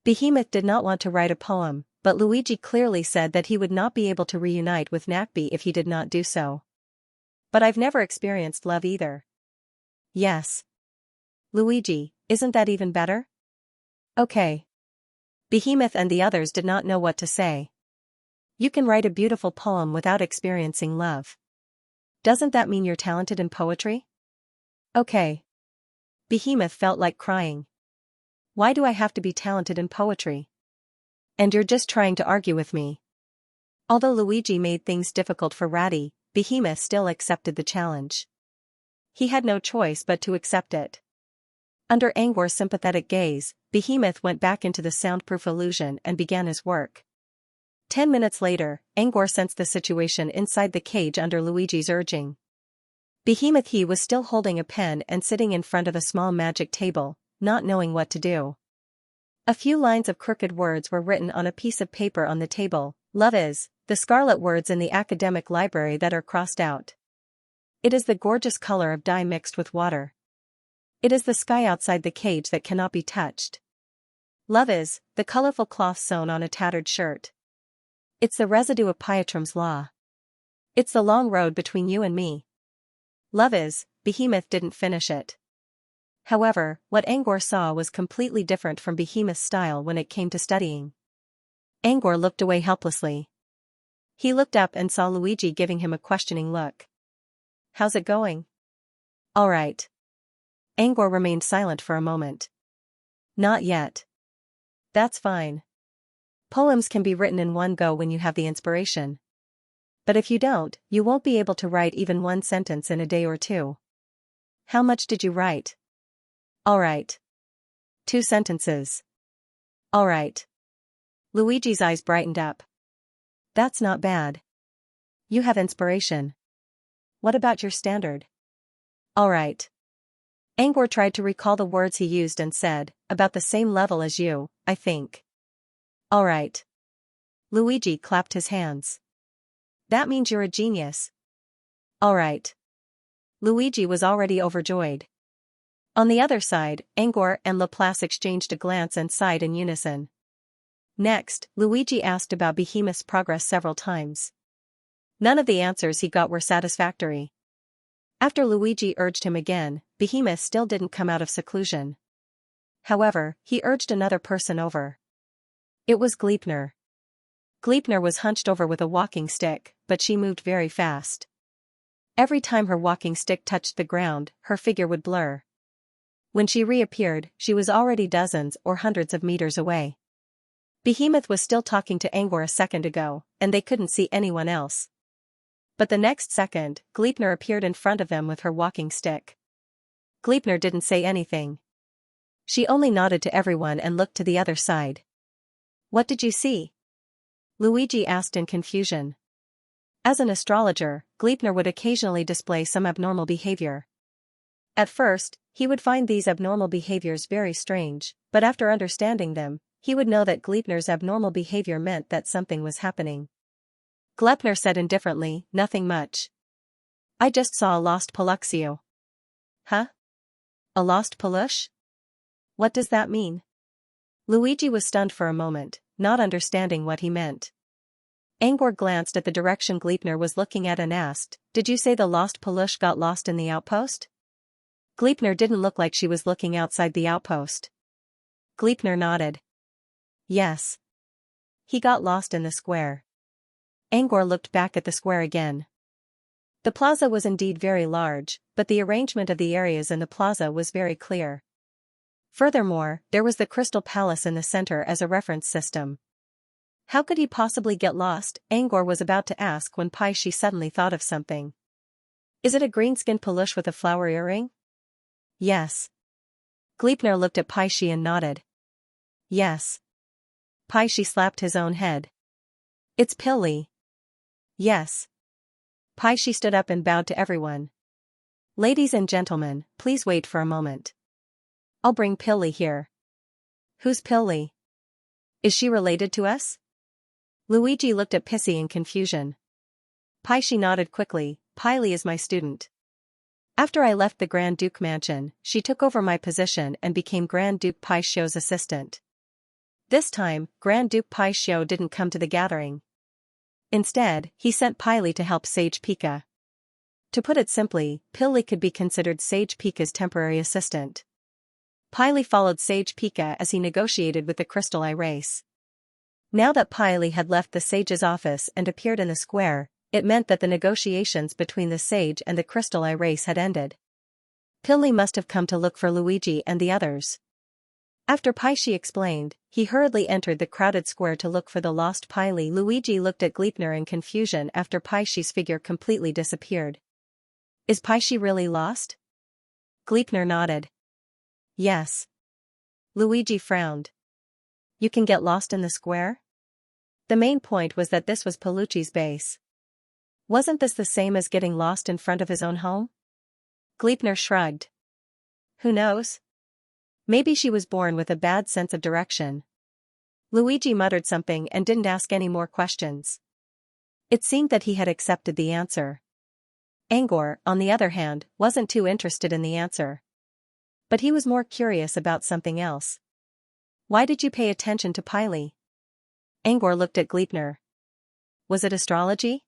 Behemoth did not want to write a poem, but Luigi clearly said that he would not be able to reunite with Nakbi if he did not do so. But I've never experienced love either. Yes. Luigi, isn't that even better? Okay. Behemoth and the others did not know what to say. You can write a beautiful poem without experiencing love. Doesn't that mean you're talented in poetry? Okay. Behemoth felt like crying. Why do I have to be talented in poetry? And you're just trying to argue with me. Although Luigi made things difficult for Ratty, Behemoth still accepted the challenge. He had no choice but to accept it. Under Angor's sympathetic gaze, Behemoth went back into the soundproof illusion and began his work. 10 minutes later, Angor sensed the situation inside the cage under Luigi's urging. Behemoth he was still holding a pen and sitting in front of a small magic table, not knowing what to do. A few lines of crooked words were written on a piece of paper on the table. Love is the scarlet words in the academic library that are crossed out. It is the gorgeous color of dye mixed with water. It is the sky outside the cage that cannot be touched. Love is the colorful cloth sewn on a tattered shirt. It's the residue of Pietram's law. It's the long road between you and me. Love is, Behemoth didn't finish it. However, what Angor saw was completely different from Behemoth's style when it came to studying. Angor looked away helplessly. He looked up and saw Luigi giving him a questioning look. How's it going? All right. Angor remained silent for a moment. Not yet. That's fine. Poems can be written in one go when you have the inspiration. But if you don't, you won't be able to write even one sentence in a day or two. How much did you write? All right. 2 sentences. All right. Luigi's eyes brightened up. That's not bad. You have inspiration. What about your standard? All right. Angor tried to recall the words he used and said, about the same level as you, I think. All right. Luigi clapped his hands. That means you're a genius. All right. Luigi was already overjoyed. On the other side, Angor and Laplace exchanged a glance and sighed in unison. Next, Luigi asked about Behemoth's progress several times. None of the answers he got were satisfactory. After Luigi urged him again, Behemoth still didn't come out of seclusion. However, he urged another person over. It was Gleipnir. Gleipnir was hunched over with a walking stick, but she moved very fast. Every time her walking stick touched the ground, her figure would blur. When she reappeared, she was already dozens or hundreds of meters away. Behemoth was still talking to Angor a second ago, and they couldn't see anyone else. But the next second, Gleipnir appeared in front of them with her walking stick. Gleipnir didn't say anything. She only nodded to everyone and looked to the other side. What did you see? Luigi asked in confusion. As an astrologer, Gleipnir would occasionally display some abnormal behavior. At first, he would find these abnormal behaviors very strange, but after understanding them, he would know that Gleipnir's abnormal behavior meant that something was happening. Gleipnir said indifferently, nothing much. I just saw a lost Paluxio. Huh? A lost peluche? What does that mean? Luigi was stunned for a moment, not understanding what he meant. Angor glanced at the direction Gleipnir was looking at and asked, Did you say the lost peluche got lost in the outpost? Gleipnir didn't look like she was looking outside the outpost. Gleipnir nodded. Yes. He got lost in the square. Angor looked back at the square again. The plaza was indeed very large, but the arrangement of the areas in the plaza was very clear. Furthermore, there was the Crystal Palace in the center as a reference system. How could he possibly get lost? Angor was about to ask when Paishi suddenly thought of something. Is it a greenskin peluche with a flower earring? Yes. Gleipnir looked at Paishi and nodded. Yes. Paishi slapped his own head. It's Pilly. Yes. Paishi stood up and bowed to everyone. Ladies and gentlemen, please wait for a moment. I'll bring Pilly here. Who's Pilly? Is she related to us? Luigi looked at Pissy in confusion. Paishi nodded quickly. Piley is my student. After I left the Grand Duke mansion, she took over my position and became Grand Duke Paishio's assistant. This time, Grand Duke Paishio didn't come to the gathering. Instead, he sent Piley to help Sage Pika. To put it simply, Pilly could be considered Sage Pika's temporary assistant. Piley followed Sage Pika as he negotiated with the Crystal Eye race. Now that Piley had left the Sage's office and appeared in the square, it meant that the negotiations between the Sage and the Crystal Eye race had ended. Pilly must have come to look for Luigi and the others. After Paishi explained, he hurriedly entered the crowded square to look for the lost Piley. Luigi looked at Gleipnir in confusion after Paishi's figure completely disappeared. Is Paishi really lost? Gleipnir nodded. Yes. Luigi frowned. You can get lost in the square? The main point was that this was Palucci's base. Wasn't this the same as getting lost in front of his own home? Gleipnir shrugged. Who knows? Maybe she was born with a bad sense of direction. Luigi muttered something and didn't ask any more questions. It seemed that he had accepted the answer. Angor, on the other hand, wasn't too interested in the answer. But he was more curious about something else. Why did you pay attention to Piley? Angor looked at Gleipnir. Was it astrology?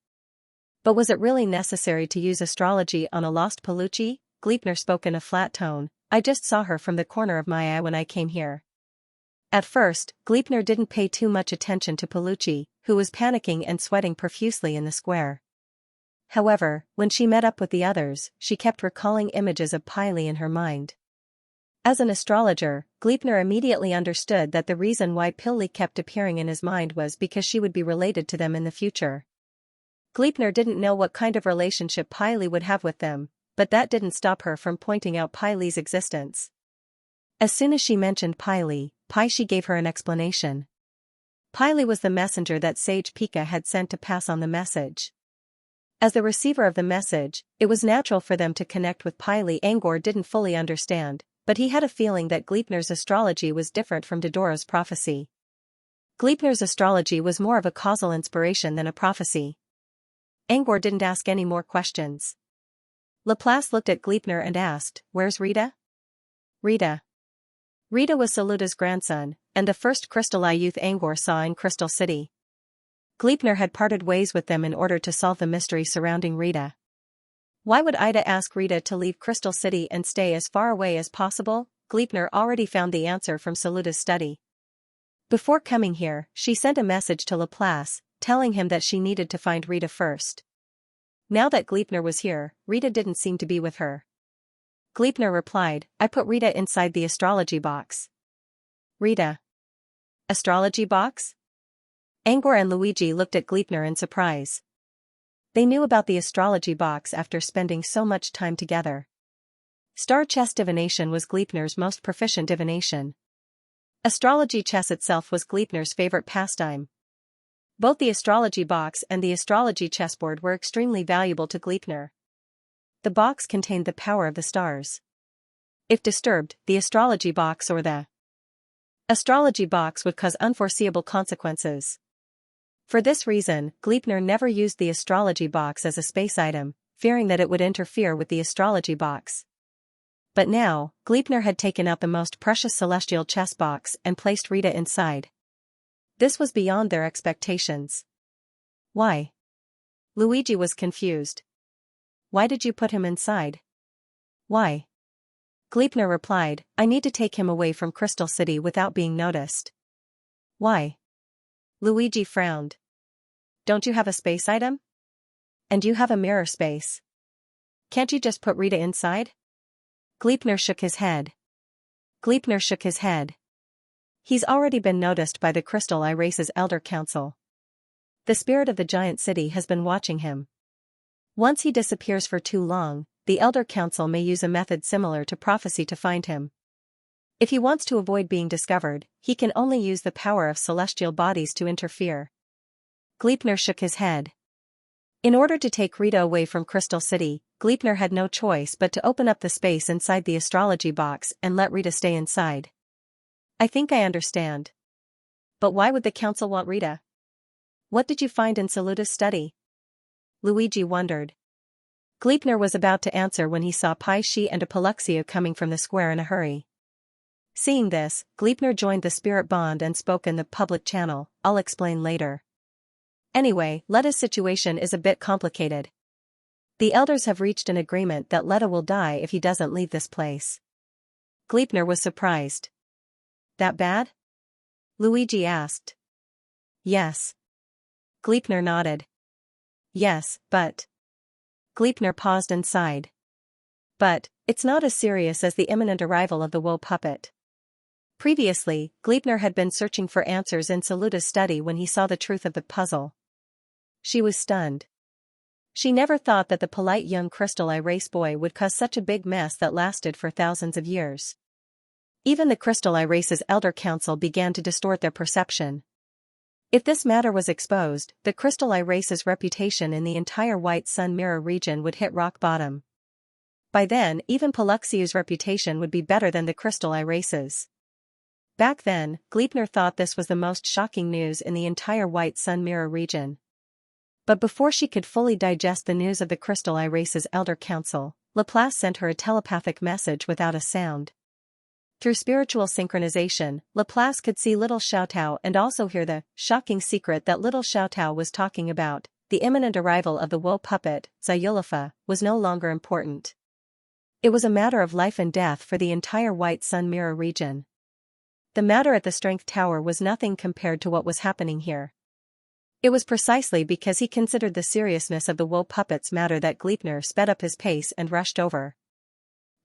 But was it really necessary to use astrology on a lost Palucci? Gleipnir spoke in a flat tone. I just saw her from the corner of my eye when I came here. At first, Gleipnir didn't pay too much attention to Palucci, who was panicking and sweating profusely in the square. However, when she met up with the others, she kept recalling images of Piley in her mind. As an astrologer, Gleipnir immediately understood that the reason why Pilly kept appearing in his mind was because she would be related to them in the future. Gleipnir didn't know what kind of relationship Piley would have with them, but that didn't stop her from pointing out Piley's existence. As soon as she mentioned Piley, she gave her an explanation. Piley was the messenger that Sage Pika had sent to pass on the message. As the receiver of the message, it was natural for them to connect with Piley. Angor didn't fully understand, but he had a feeling that Gleipnir's astrology was different from Dodora's prophecy. Gleipnir's astrology was more of a causal inspiration than a prophecy. Angor didn't ask any more questions. Laplace looked at Gleipnir and asked, "Where's Rita?" Rita. Rita was Saluta's grandson, and the first Crystal Eye youth Angor saw in Crystal City. Gleipnir had parted ways with them in order to solve the mystery surrounding Rita. Why would Ida ask Rita to leave Crystal City and stay as far away as possible? Gleipnir already found the answer from Saluta's study. Before coming here, she sent a message to Laplace, telling him that she needed to find Rita first. Now that Gleipnir was here, Rita didn't seem to be with her. Gleipnir replied, "I put Rita inside the astrology box." Rita? Astrology box? Angor and Luigi looked at Gleipnir in surprise. They knew about the astrology box after spending so much time together. Star chess divination was Gleipnir's most proficient divination. Astrology chess itself was Gleipnir's favorite pastime. Both the astrology box and the astrology chessboard were extremely valuable to Gleipnir. The box contained the power of the stars. If disturbed, the astrology box or the astrology box would cause unforeseeable consequences. For this reason, Gleipnir never used the astrology box as a space item, fearing that it would interfere with the astrology box. But now, Gleipnir had taken out the most precious celestial chess box and placed Rita inside. This was beyond their expectations. Why? Luigi was confused. Why did you put him inside? Why? Gleipnir replied, "I need to take him away from Crystal City without being noticed." Why? Luigi frowned. Don't you have a space item? And you have a mirror space. Can't you just put Rita inside? Gleipnir shook his head. Gleipnir shook his head. He's already been noticed by the Crystal Eye Race's Elder Council. The spirit of the giant city has been watching him. Once he disappears for too long, the Elder Council may use a method similar to prophecy to find him. If he wants to avoid being discovered, he can only use the power of celestial bodies to interfere. Gleipnir shook his head. In order to take Rita away from Crystal City, Gleipnir had no choice but to open up the space inside the astrology box and let Rita stay inside. I think I understand. But why would the council want Rita? What did you find in Saluta's study? Luigi wondered. Gleipnir was about to answer when he saw Pai-Shi and Apollexia coming from the square in a hurry. Seeing this, Gleipnir joined the spirit bond and spoke in the public channel, "I'll explain later. Anyway, Letta's situation is a bit complicated. The elders have reached an agreement that Letta will die if he doesn't leave this place." Gleipnir was surprised. That bad? Luigi asked. Yes. Gleipnir nodded. Yes, but... Gleipnir paused and sighed. But, it's not as serious as the imminent arrival of the woe puppet. Previously, Gleipnir had been searching for answers in Saluta's study when he saw the truth of the puzzle. She was stunned. She never thought that the polite young Crystal Eye Race boy would cause such a big mess that lasted for thousands of years. Even the Crystal Eye Race's Elder Council began to distort their perception. If this matter was exposed, the Crystal Eye Race's reputation in the entire White Sun Mirror region would hit rock bottom. By then, even Pollexeu's reputation would be better than the Crystal Eye Race's. Back then, Gleipnir thought this was the most shocking news in the entire White Sun Mirror region. But before she could fully digest the news of the Crystal Eye Race's Elder Council, Laplace sent her a telepathic message without a sound. Through spiritual synchronization, Laplace could see Little Xiaotao and also hear the shocking secret that Little Xiaotao was talking about. The imminent arrival of the woe puppet, Zayulafa, was no longer important. It was a matter of life and death for the entire White Sun Mirror region. The matter at the Strength Tower was nothing compared to what was happening here. It was precisely because he considered the seriousness of the woe puppet's matter that Gleipnir sped up his pace and rushed over.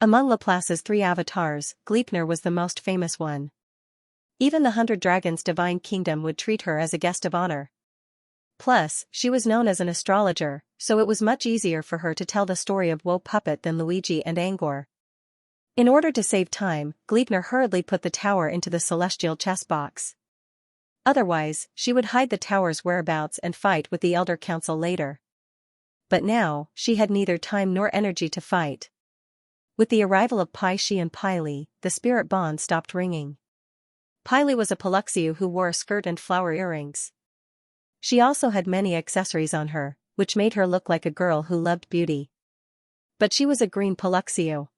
Among Laplace's 3 avatars, Gleipnir was the most famous one. Even the 100 Dragons' divine kingdom would treat her as a guest of honor. Plus, she was known as an astrologer, so it was much easier for her to tell the story of Woe Puppet than Luigi and Angor. In order to save time, Gleipnir hurriedly put the tower into the celestial chess box. Otherwise, she would hide the tower's whereabouts and fight with the Elder Council later. But now, she had neither time nor energy to fight. With the arrival of Pai-Shi and Pai-Li, the spirit bond stopped ringing. Pai-Li was a Paluxiu who wore a skirt and flower earrings. She also had many accessories on her, which made her look like a girl who loved beauty. But she was a green Paluxiu.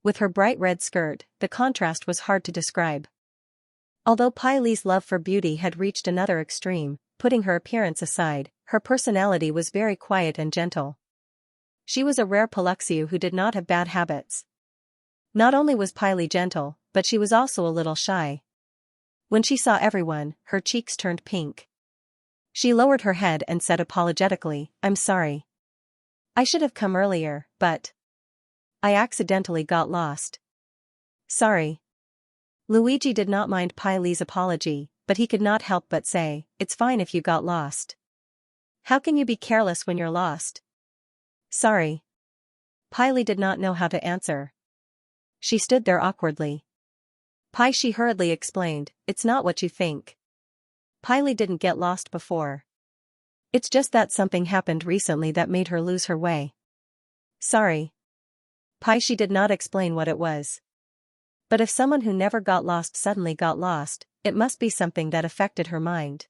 With her bright red skirt, the contrast was hard to describe. Although Pai-Li's love for beauty had reached another extreme, putting her appearance aside, her personality was very quiet and gentle. She was a rare Paluxiu who did not have bad habits. Not only was Pai-Li gentle, but she was also a little shy. When she saw everyone, her cheeks turned pink. She lowered her head and said apologetically, "I'm sorry. I should have come earlier, but I accidentally got lost." "Sorry." Luigi did not mind Pai-Li's apology, but he could not help but say, "It's fine if you got lost. How can you be careless when you're lost?" "Sorry." Pai-Li did not know how to answer. She stood there awkwardly. Pai-Shi hurriedly explained, "It's not what you think. Pai-Li didn't get lost before. It's just that something happened recently that made her lose her way." "Sorry." Pai-Shi did not explain what it was. But if someone who never got lost suddenly got lost, it must be something that affected her mind.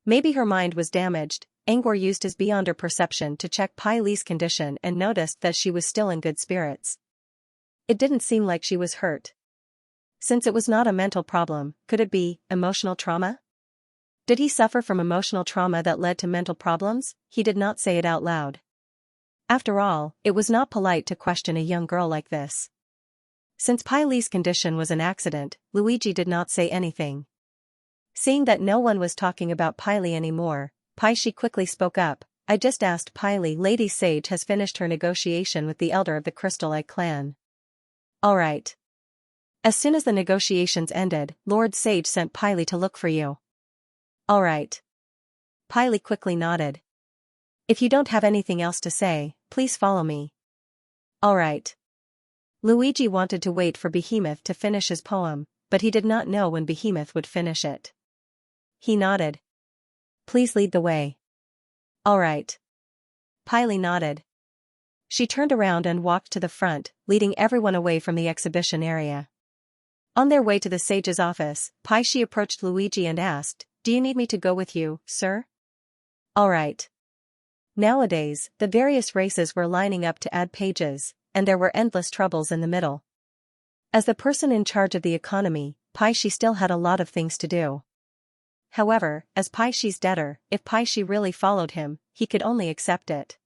Maybe her mind was damaged. Angor used his beyonder perception to check Pai-Li's condition and noticed that she was still in good spirits. It didn't seem like she was hurt. Since it was not a mental problem, could it be emotional trauma? Did he suffer from emotional trauma that led to mental problems? He did not say it out loud. After all, it was not polite to question a young girl like this. Since Pai-Li's condition was an accident, Luigi did not say anything. Seeing that no one was talking about Pai-Li anymore, Pai-Shi quickly spoke up, "I just asked Pai-Li. Lady Sage has finished her negotiation with the elder of the Crystal Eye clan." "All right." As soon as the negotiations ended, Lord Sage sent Pai-Li to look for you. "All right." Pai-Li quickly nodded. "If you don't have anything else to say, please follow me." "All right." Luigi wanted to wait for Behemoth to finish his poem, but he did not know when Behemoth would finish it. He nodded. "Please lead the way." "All right." Pai-Li nodded. She turned around and walked to the front, leading everyone away from the exhibition area. On their way to the sage's office, Pai-Shi approached Luigi and asked, "Do you need me to go with you, sir?" "All right." Nowadays, the various races were lining up to add pages, and there were endless troubles in the middle. As the person in charge of the economy, Pai-Shi still had a lot of things to do. However, as Pai-Shi's debtor, if Pai-Shi really followed him, he could only accept it.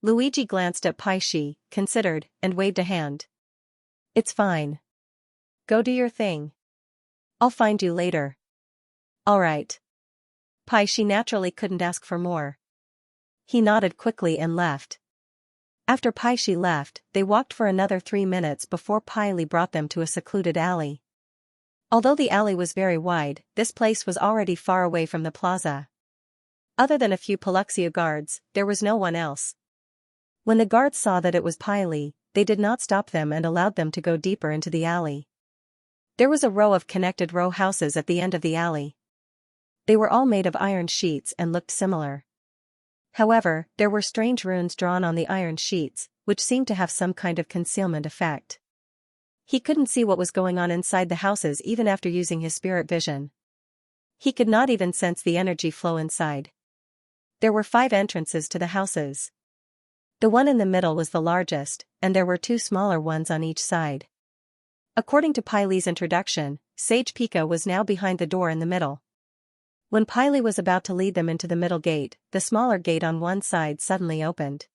Luigi glanced at Pai-Shi, considered, and waved a hand. "It's fine. Go do your thing. I'll find you later." "All right." Pai-Shi naturally couldn't ask for more. He nodded quickly and left. After Pai-Shi left, they walked for another 3 minutes before Pai-Li brought them to a secluded alley. Although the alley was very wide, this place was already far away from the plaza. Other than a few Paluxio guards, there was no one else. When the guards saw that it was Pai-Li, they did not stop them and allowed them to go deeper into the alley. There was a row of connected row houses at the end of the alley. They were all made of iron sheets and looked similar. However, there were strange runes drawn on the iron sheets, which seemed to have some kind of concealment effect. He couldn't see what was going on inside the houses even after using his spirit vision. He could not even sense the energy flow inside. There were 5 entrances to the houses. The one in the middle was the largest, and there were 2 smaller ones on each side. According to Pai-Li's introduction, Sage Pika was now behind the door in the middle. When Pai-Li was about to lead them into the middle gate, the smaller gate on one side suddenly opened.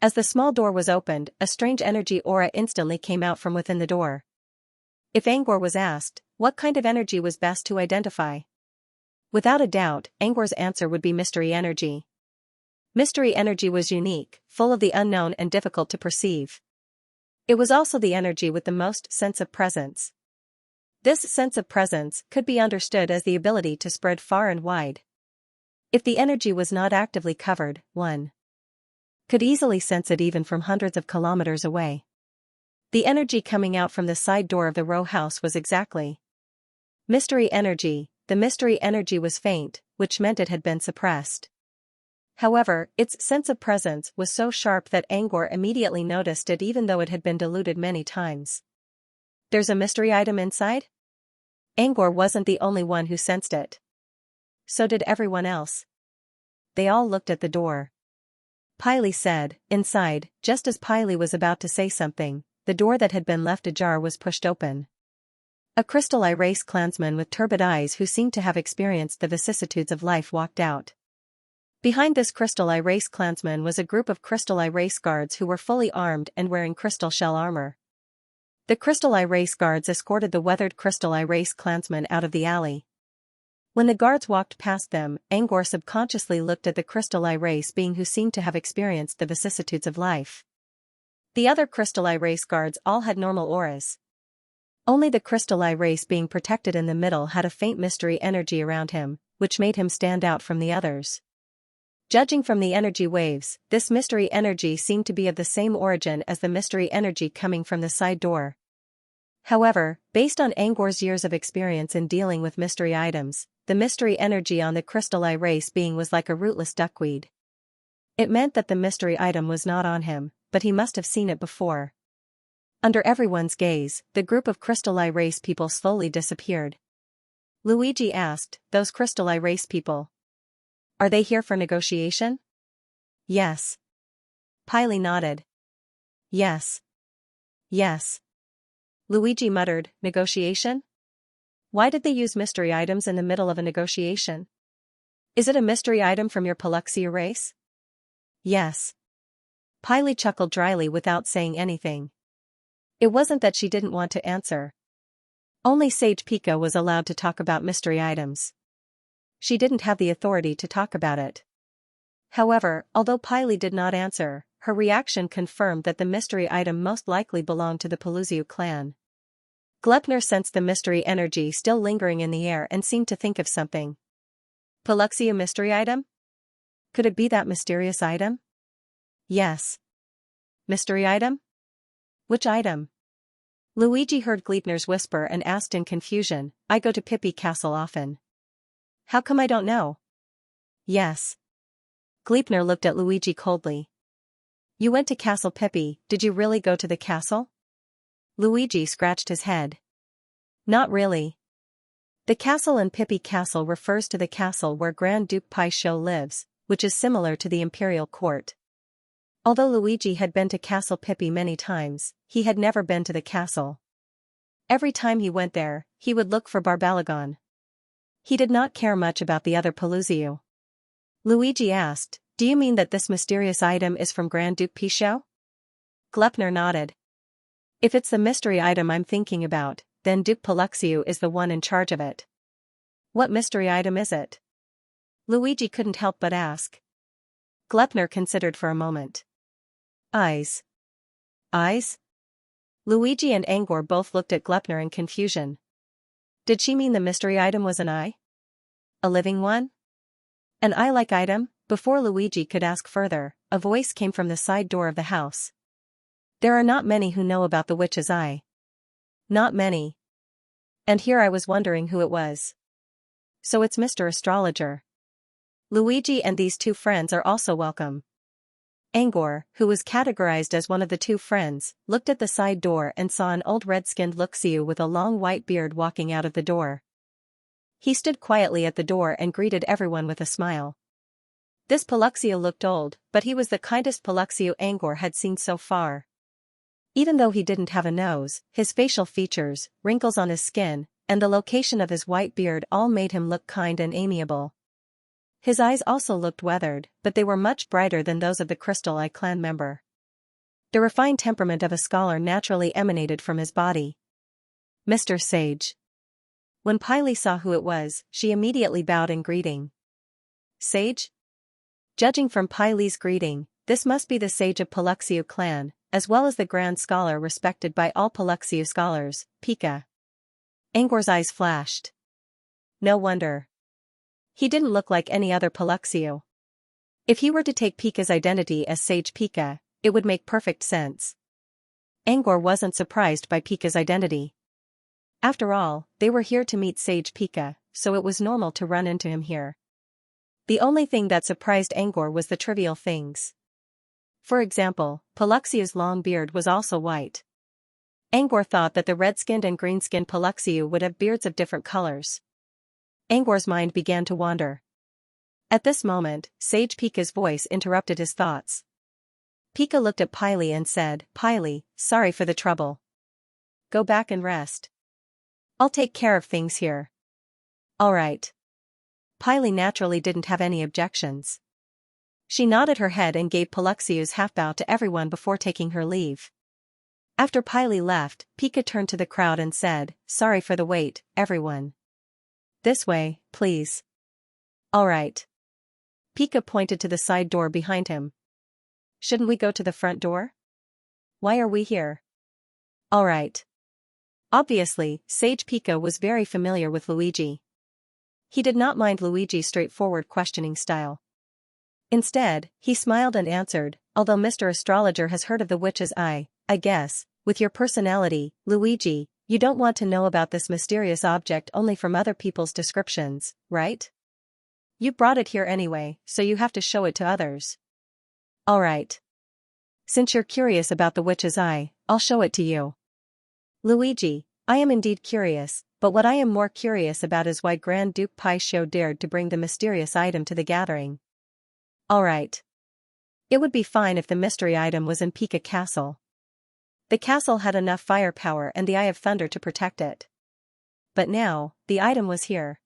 As the small door was opened, a strange energy aura instantly came out from within the door. If Angor was asked, what kind of energy was best to identify? Without a doubt, Angor's answer would be mystery energy. Mystery energy was unique, full of the unknown and difficult to perceive. It was also the energy with the most sense of presence. This sense of presence could be understood as the ability to spread far and wide. If the energy was not actively covered, one could easily sense it even from hundreds of kilometers away. The energy coming out from the side door of the row house was exactly mystery energy. The mystery energy was faint, which meant it had been suppressed. However, its sense of presence was so sharp that Angor immediately noticed it even though it had been diluted many times. There's a mystery item inside? Angor wasn't the only one who sensed it. So did everyone else. They all looked at the door. Piley said, inside. Just as Piley was about to say something, the door that had been left ajar was pushed open. A Crystal Race clansman with turbid eyes who seemed to have experienced the vicissitudes of life walked out. Behind this Crystal Race clansman was a group of Crystal Race guards who were fully armed and wearing crystal shell armor. The Crystal Race guards escorted the weathered Crystal Race clansman out of the alley. When the guards walked past them, Angor subconsciously looked at the Crystal Race being who seemed to have experienced the vicissitudes of life. The other Crystal Race guards all had normal auras. Only the Crystal Race being protected in the middle had a faint mystery energy around him, which made him stand out from the others. Judging from the energy waves, this mystery energy seemed to be of the same origin as the mystery energy coming from the side door. However, based on Angor's years of experience in dealing with mystery items, the mystery energy on the Crystal Race being was like a rootless duckweed. It meant that the mystery item was not on him, but he must have seen it before. Under everyone's gaze, the group of Crystal Race people slowly disappeared. Luigi asked, "Those Crystal Race people? Are they here for negotiation?" "Yes." Piley nodded. "Yes. Yes." Luigi muttered, "Negotiation? Why did they use mystery items in the middle of a negotiation? Is it a mystery item from your Paluxia race?" "Yes." Piley chuckled dryly without saying anything. It wasn't that she didn't want to answer. Only Sage Pika was allowed to talk about mystery items. She didn't have the authority to talk about it. However, although Piley did not answer, her reaction confirmed that the mystery item most likely belonged to the Paluxia clan. Glepner sensed the mystery energy still lingering in the air and seemed to think of something. Paluxia mystery item? Could it be that mysterious item? Yes. Mystery item? Which item? Luigi heard Gleipner's whisper and asked in confusion, "I go to Pippi Castle often. How come I don't know?" "Yes." Gleipner looked at Luigi coldly. "You went to Castle Pippi, did you really go to the castle?" Luigi scratched his head. "Not really. The castle in Pippi Castle refers to the castle where Grand Duke Paisho lives, which is similar to the imperial court." Although Luigi had been to Castle Pippi many times, he had never been to the castle. Every time he went there, he would look for Barbalagon. He did not care much about the other Paluxia. Luigi asked, "Do you mean that this mysterious item is from Grand Duke Paisho?" Glepner nodded. "If it's the mystery item I'm thinking about, then Duke Paluxia is the one in charge of it." "What mystery item is it?" Luigi couldn't help but ask. Glepner considered for a moment. "Eyes." "Eyes?" Luigi and Angor both looked at Glepner in confusion. Did she mean the mystery item was an eye? A living one? An eye-like item? Before Luigi could ask further, a voice came from the side door of the house. "There are not many who know about the witch's eye." "Not many. And here I was wondering who it was. So it's Mr. Astrologer. Luigi and these two friends are also welcome." Angor, who was categorized as one of the two friends, looked at the side door and saw an old red-skinned Luxiu with a long white beard walking out of the door. He stood quietly at the door and greeted everyone with a smile. This Paluxia looked old, but he was the kindest Paluxia Angor had seen so far. Even though he didn't have a nose, his facial features, wrinkles on his skin, and the location of his white beard all made him look kind and amiable. His eyes also looked weathered, but they were much brighter than those of the Crystal Eye clan member. The refined temperament of a scholar naturally emanated from his body. "Mr. Sage." When Piley saw who it was, she immediately bowed in greeting. "Sage?" Judging from Piley's greeting, this must be the sage of Paluxia clan, as well as the grand scholar respected by all Paluxia scholars, Pika. Angor's eyes flashed. No wonder. He didn't look like any other Paluxio. If he were to take Pika's identity as Sage Pika, it would make perfect sense. Angor wasn't surprised by Pika's identity. After all, they were here to meet Sage Pika, so it was normal to run into him here. The only thing that surprised Angor was the trivial things. For example, Paluxio's long beard was also white. Angor thought that the red-skinned and green-skinned Paluxio would have beards of different colors. Angor's mind began to wander. At this moment, Sage Pika's voice interrupted his thoughts. Pika looked at Pily and said, "Pily, sorry for the trouble. Go back and rest. I'll take care of things here." "All right." Pily naturally didn't have any objections. She nodded her head and gave Paluxio's half-bow to everyone before taking her leave. After Pily left, Pika turned to the crowd and said, "Sorry for the wait, everyone. This way, please." "All right." Pika pointed to the side door behind him. "Shouldn't we go to the front door? Why are we here?" "All right." Obviously, Sage Pika was very familiar with Luigi. He did not mind Luigi's straightforward questioning style. Instead, he smiled and answered, "Although Mr. Astrologer has heard of the witch's eye, I guess, with your personality, Luigi, you don't want to know about this mysterious object only from other people's descriptions, right? You brought it here anyway, so you have to show it to others." "All right. Since you're curious about the witch's eye, I'll show it to you." "Luigi, I am indeed curious, but what I am more curious about is why Grand Duke Paisho dared to bring the mysterious item to the gathering." "All right. It would be fine if the mystery item was in Pika Castle. The castle had enough firepower and the Eye of Thunder to protect it. But now, the item was here.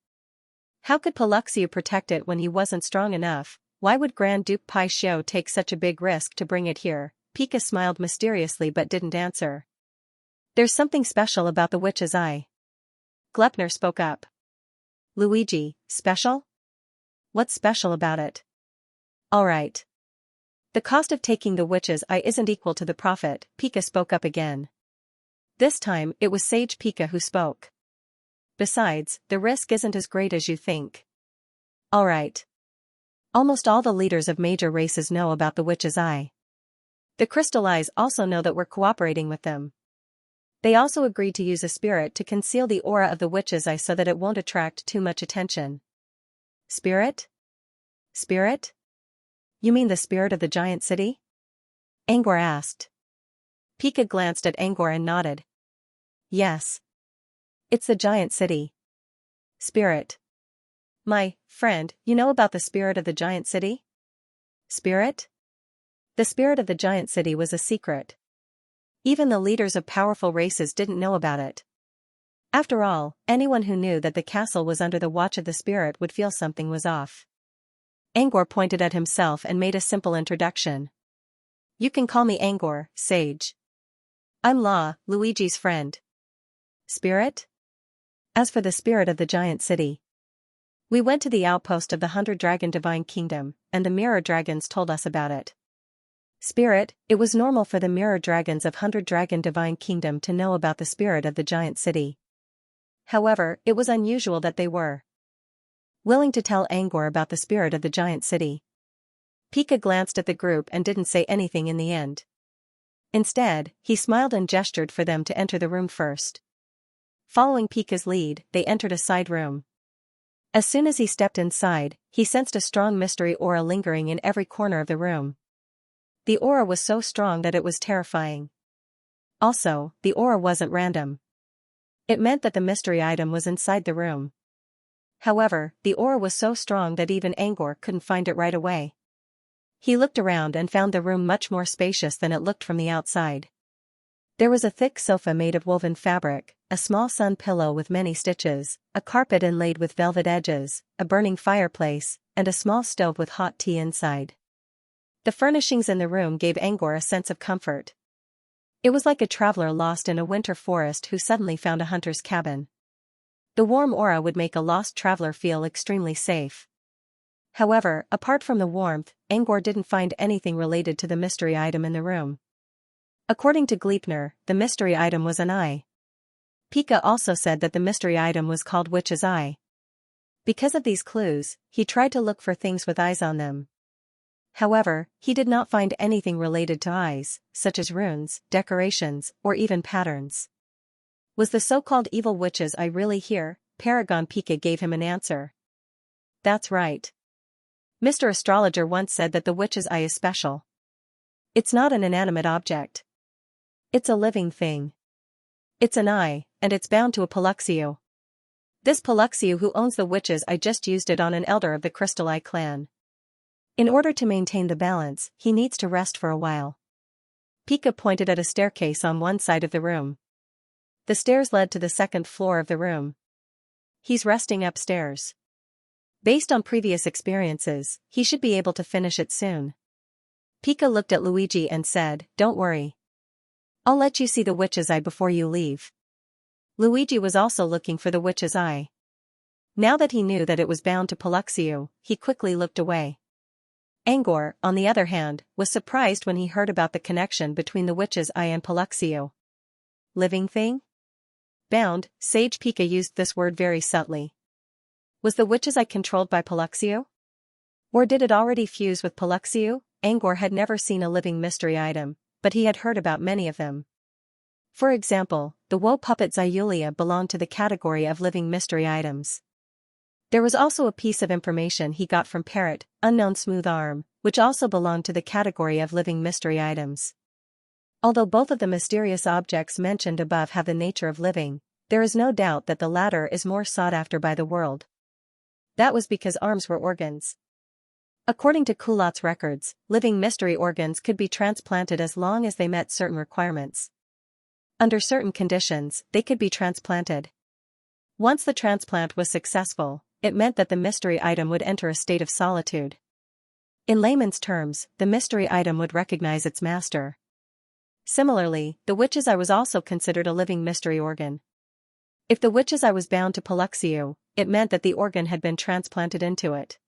How could Paluxio protect it when he wasn't strong enough? Why would Grand Duke Paisho take such a big risk to bring it here?" Pika smiled mysteriously but didn't answer. "There's something special about the witch's eye." Glepner spoke up. "Luigi, special? What's special about it?" "All right. The cost of taking the witch's eye isn't equal to the profit," Pika spoke up again. This time, it was Sage Pika who spoke. "Besides, the risk isn't as great as you think." "All right. Almost all the leaders of major races know about the witch's eye. The Crystal Eyes also know that we're cooperating with them. They also agreed to use a spirit to conceal the aura of the witch's eye so that it won't attract too much attention." "Spirit? Spirit? You mean the spirit of the giant city?" Angor asked. Pika glanced at Angor and nodded. "Yes. It's the giant city. Spirit. My friend, you know about the spirit of the giant city?" "Spirit?" The spirit of the giant city was a secret. Even the leaders of powerful races didn't know about it. After all, anyone who knew that the castle was under the watch of the spirit would feel something was off. Angor pointed at himself and made a simple introduction. "You can call me Angor, Sage. I'm Law, Luigi's friend." "Spirit?" "As for the spirit of the giant city. We went to the outpost of the 100-Dragon Divine Kingdom, and the Mirror Dragons told us about it." "Spirit?" It was normal for the Mirror Dragons of 100-Dragon Divine Kingdom to know about the spirit of the giant city. However, it was unusual that they were willing to tell Angor about the spirit of the giant city. Pika glanced at the group and didn't say anything in the end. Instead, he smiled and gestured for them to enter the room first. Following Pika's lead, they entered a side room. As soon as he stepped inside, he sensed a strong mystery aura lingering in every corner of the room. The aura was so strong that it was terrifying. Also, the aura wasn't random. It meant that the mystery item was inside the room. However, the aura was so strong that even Angor couldn't find it right away. He looked around and found the room much more spacious than it looked from the outside. There was a thick sofa made of woven fabric, a small sun pillow with many stitches, a carpet inlaid with velvet edges, a burning fireplace, and a small stove with hot tea inside. The furnishings in the room gave Angor a sense of comfort. It was like a traveler lost in a winter forest who suddenly found a hunter's cabin. The warm aura would make a lost traveler feel extremely safe. However, apart from the warmth, Angor didn't find anything related to the mystery item in the room. According to Gleipnir, the mystery item was an eye. Pika also said that the mystery item was called Witch's Eye. Because of these clues, he tried to look for things with eyes on them. However, he did not find anything related to eyes, such as runes, decorations, or even patterns. Was the so-called evil witch's eye really here? Paragon Pika gave him an answer. That's right. Mr. Astrologer once said that the witch's eye is special. It's not an inanimate object. It's a living thing. It's an eye, and it's bound to a Paluxiu. This Paluxiu who owns the witch's eye just used it on an elder of the Crystal Eye clan. In order to maintain the balance, he needs to rest for a while. Pika pointed at a staircase on one side of the room. The stairs led to the second floor of the room. He's resting upstairs. Based on previous experiences, he should be able to finish it soon. Pika looked at Luigi and said, "Don't worry. I'll let you see the witch's eye before you leave." Luigi was also looking for the witch's eye. Now that he knew that it was bound to Paluxiu, he quickly looked away. Angor, on the other hand, was surprised when he heard about the connection between the witch's eye and Paluxiu. Living thing? Bound, Sage Pika used this word very subtly. Was the witch's eye controlled by Paluxiu? Or did it already fuse with Paluxiu? Angor had never seen a living mystery item, but he had heard about many of them. For example, the woe puppet Xianxia belonged to the category of living mystery items. There was also a piece of information he got from Parrot, Unknown Smooth Arm, which also belonged to the category of living mystery items. Although both of the mysterious objects mentioned above have the nature of living, there is no doubt that the latter is more sought after by the world. That was because arms were organs. According to Culottes records, living mystery organs could be transplanted as long as they met certain requirements. Under certain conditions, they could be transplanted. Once the transplant was successful, it meant that the mystery item would enter a state of solitude. In layman's terms, the mystery item would recognize its master. Similarly, the witch's eye was also considered a living mystery organ. If the witch's eye was bound to Paluxiu, it meant that the organ had been transplanted into it.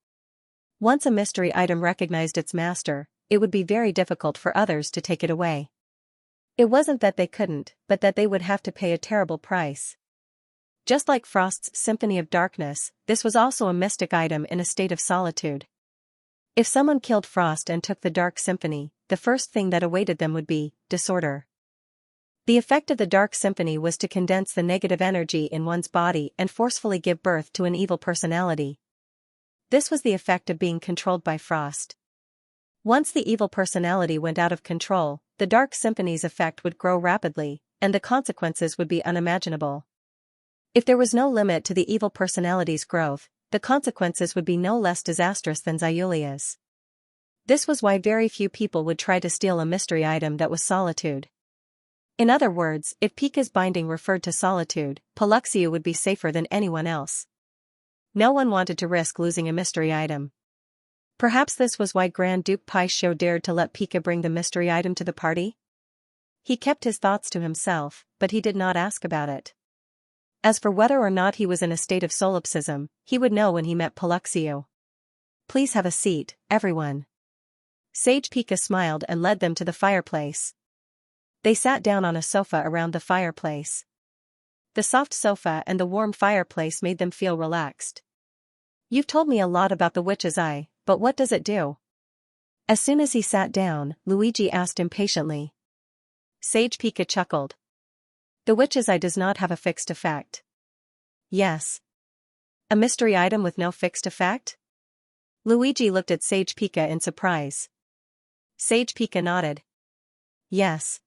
Once a mystery item recognized its master, it would be very difficult for others to take it away. It wasn't that they couldn't, but that they would have to pay a terrible price. Just like Frost's Symphony of Darkness, this was also a mystic item in a state of solitude. If someone killed Frost and took the Dark Symphony, the first thing that awaited them would be disorder. The effect of the Dark Symphony was to condense the negative energy in one's body and forcefully give birth to an evil personality. This was the effect of being controlled by Frost. Once the evil personality went out of control, the Dark Symphony's effect would grow rapidly, and the consequences would be unimaginable. If there was no limit to the evil personality's growth, the consequences would be no less disastrous than Xianxia's. This was why very few people would try to steal a mystery item that was solitude. In other words, if Pika's binding referred to solitude, Paluxiu would be safer than anyone else. No one wanted to risk losing a mystery item. Perhaps this was why Grand Duke Paisho dared to let Pika bring the mystery item to the party? He kept his thoughts to himself, but he did not ask about it. As for whether or not he was in a state of solipsism, he would know when he met Paluxiu. "Please have a seat, everyone." Sage Pika smiled and led them to the fireplace. They sat down on a sofa around the fireplace. The soft sofa and the warm fireplace made them feel relaxed. "You've told me a lot about the witch's eye, but what does it do?" As soon as he sat down, Luigi asked impatiently. Sage Pika chuckled. "The witch's eye does not have a fixed effect." "Yes. A mystery item with no fixed effect?" Luigi looked at Sage Pika in surprise. Sage Pika nodded. "Yes.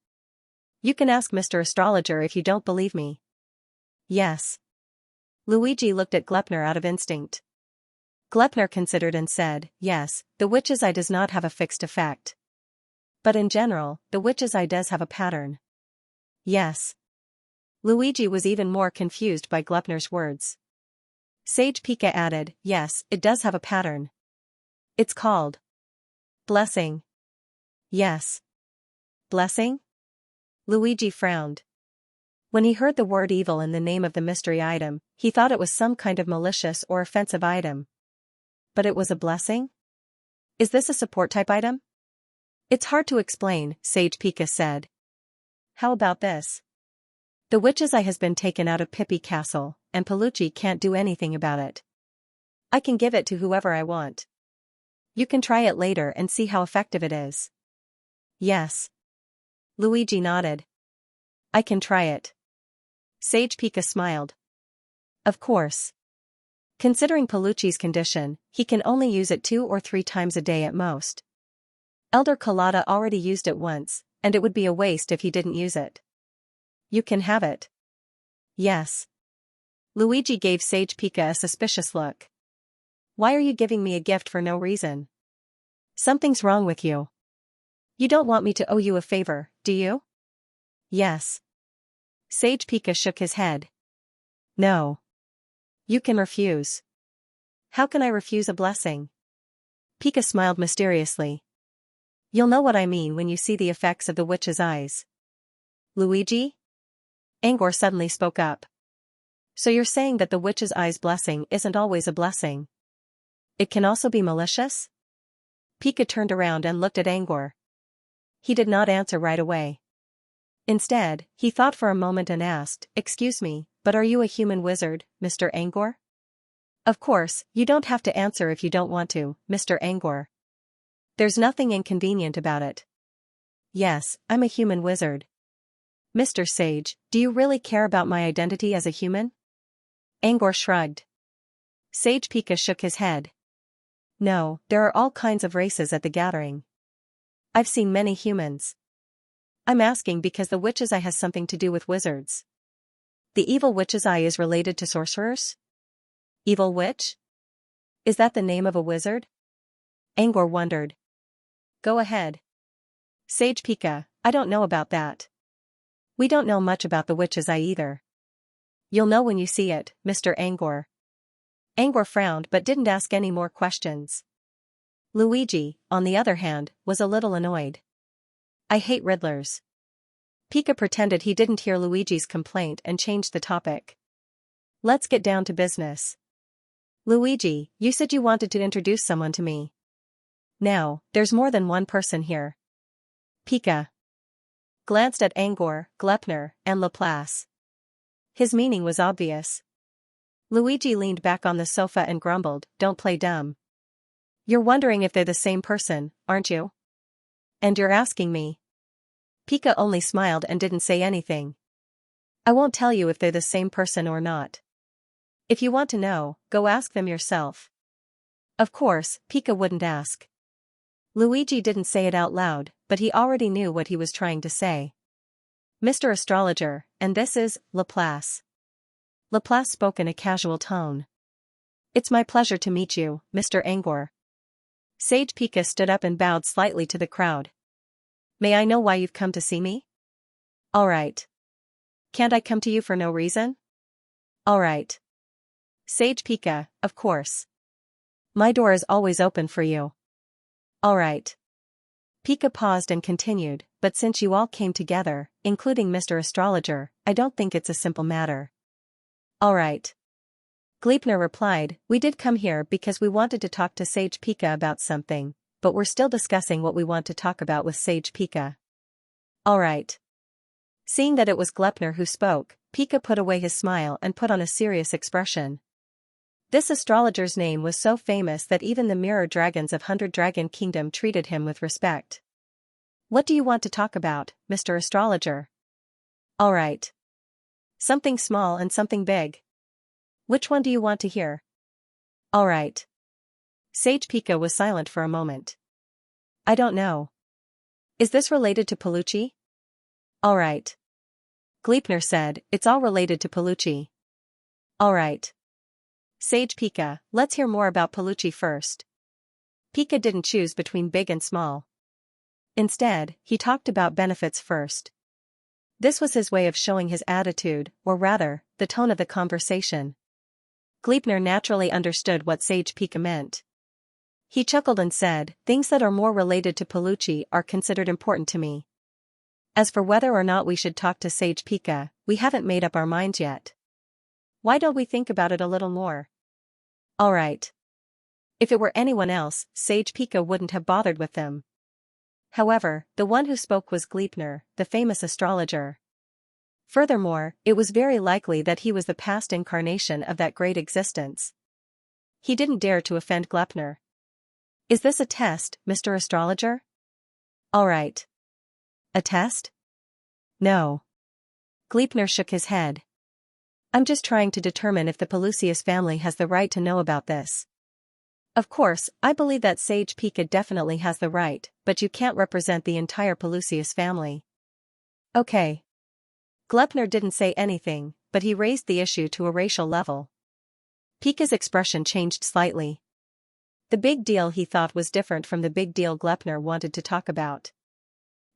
You can ask Mr. Astrologer if you don't believe me." "Yes." Luigi looked at Glepner out of instinct. Glepner considered and said, "Yes, the witch's eye does not have a fixed effect. But in general, the witch's eye does have a pattern." "Yes." Luigi was even more confused by Glepner's words. Sage Pika added, "Yes, it does have a pattern. It's called blessing." "Yes. Blessing?" Luigi frowned. When he heard the word evil in the name of the mystery item, he thought it was some kind of malicious or offensive item. But it was a blessing? "Is this a support type item?" "It's hard to explain," Sage Pika said. "How about this? The witch's eye has been taken out of Pippi Castle, and Palucci can't do anything about it. I can give it to whoever I want. You can try it later and see how effective it is. Yes. Luigi nodded. I can try it. Sage Pika smiled. Of course. Considering Palucci's condition, he can only use it 2 or 3 times a day at most. Elder Collada already used it once, and it would be a waste if he didn't use it. You can have it. Yes. Luigi gave Sage Pika a suspicious look. Why are you giving me a gift for no reason? Something's wrong with you. You don't want me to owe you a favor, do you? Yes. Sage Pika shook his head. No. You can refuse. How can I refuse a blessing? Pika smiled mysteriously. You'll know what I mean when you see the effects of the witch's eyes. Luigi? Angor suddenly spoke up. So you're saying that the witch's eyes blessing isn't always a blessing? It can also be malicious? Pika turned around and looked at Angor. He did not answer right away. Instead, he thought for a moment and asked, Excuse me, but are you a human wizard, Mr. Angor? Of course, you don't have to answer if you don't want to, Mr. Angor. There's nothing inconvenient about it. Yes, I'm a human wizard. Mr. Sage, do you really care about my identity as a human? Angor shrugged. Sage Pika shook his head. No, there are all kinds of races at the gathering. I've seen many humans. I'm asking because the witch's eye has something to do with wizards. The evil witch's eye is related to sorcerers? Evil witch? Is that the name of a wizard? Angor wondered. Go ahead. Sage Pika, I don't know about that. We don't know much about the witch's eye either. You'll know when you see it, Mr. Angor. Angor frowned but didn't ask any more questions. Luigi, on the other hand, was a little annoyed. I hate riddlers. Pika pretended he didn't hear Luigi's complaint and changed the topic. Let's get down to business. Luigi, you said you wanted to introduce someone to me. Now, there's more than one person here. Pika glanced at Angor, Glepner, and Laplace. His meaning was obvious. Luigi leaned back on the sofa and grumbled, Don't play dumb. You're wondering if they're the same person, aren't you? And you're asking me. Pika only smiled and didn't say anything. I won't tell you if they're the same person or not. If you want to know, go ask them yourself. Of course, Pika wouldn't ask. Luigi didn't say it out loud, but he already knew what he was trying to say. Mr. Astrologer, and this is Laplace. Laplace spoke in a casual tone. It's my pleasure to meet you, Mr. Angor. Sage Pika stood up and bowed slightly to the crowd. May I know why you've come to see me? All right. Can't I come to you for no reason? All right. Sage Pika, of course. My door is always open for you. All right. Pika paused and continued, but since you all came together, including Mr. Astrologer, I don't think it's a simple matter. All right. Gleipnir replied, We did come here because we wanted to talk to Sage Pika about something, but we're still discussing what we want to talk about with Sage Pika. All right. Seeing that it was Gleipnir who spoke, Pika put away his smile and put on a serious expression. This astrologer's name was so famous that even the mirror dragons of 100 Dragon Kingdom treated him with respect. What do you want to talk about, Mr. Astrologer? All right. Something small and something big. Which one do you want to hear? All right. Sage Pika was silent for a moment. I don't know. Is this related to Palucci? All right. Gleipnir said, It's all related to Palucci. All right. Sage Pika, let's hear more about Palucci first. Pika didn't choose between big and small. Instead, he talked about benefits first. This was his way of showing his attitude, or rather, the tone of the conversation. Gleipnir naturally understood what Sage Pika meant. He chuckled and said, Things that are more related to Palucci are considered important to me. As for whether or not we should talk to Sage Pika, we haven't made up our minds yet. Why don't we think about it a little more? All right. If it were anyone else, Sage Pika wouldn't have bothered with them. However, the one who spoke was Gleipnir, the famous astrologer. Furthermore, it was very likely that he was the past incarnation of that great existence. He didn't dare to offend Glepner. Is this a test, Mr. Astrologer? All right. A test? No. Gleipnir shook his head. I'm just trying to determine if the Pelusius family has the right to know about this. Of course, I believe that Sage Pika definitely has the right, but you can't represent the entire Pelusius family. Okay. Glepnir didn't say anything, but he raised the issue to a racial level. Pika's expression changed slightly. The big deal he thought was different from the big deal Glepnir wanted to talk about.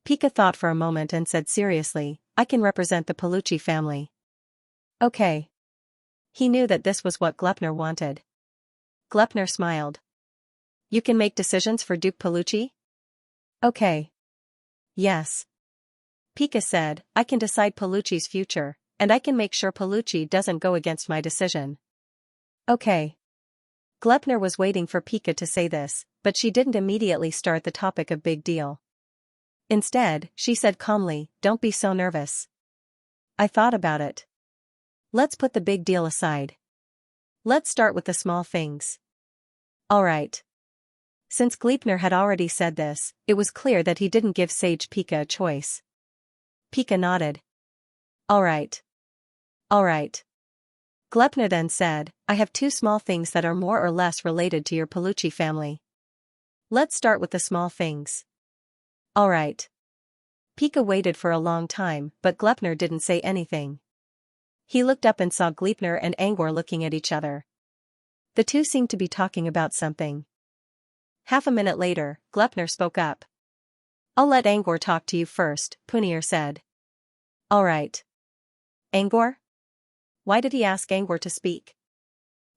Pika thought for a moment and said seriously, I can represent the Pelucci family. Okay. He knew that this was what Glepnir wanted. Glepnir smiled. You can make decisions for Duke Pelucci? Okay. Yes. Pika said, I can decide Pelucci's future, and I can make sure Pelucci doesn't go against my decision. Okay. Glepnir was waiting for Pika to say this, but she didn't immediately start the topic of big deal. Instead, she said calmly, don't be so nervous. I thought about it. Let's put the big deal aside. Let's start with the small things. All right. Since Gleipnir had already said this, it was clear that he didn't give Sage Pika a choice. Pika nodded. All right. All right. Gleipnir then said, I have two small things that are more or less related to your Pelucci family. Let's start with the small things. All right. Pika waited for a long time, but Gleipnir didn't say anything. He looked up and saw Gleipnir and Angor looking at each other. The two seemed to be talking about something. Half a minute later, Gleipnir spoke up. I'll let Angor talk to you first, Punir said. All right. Angor? Why did he ask Angor to speak?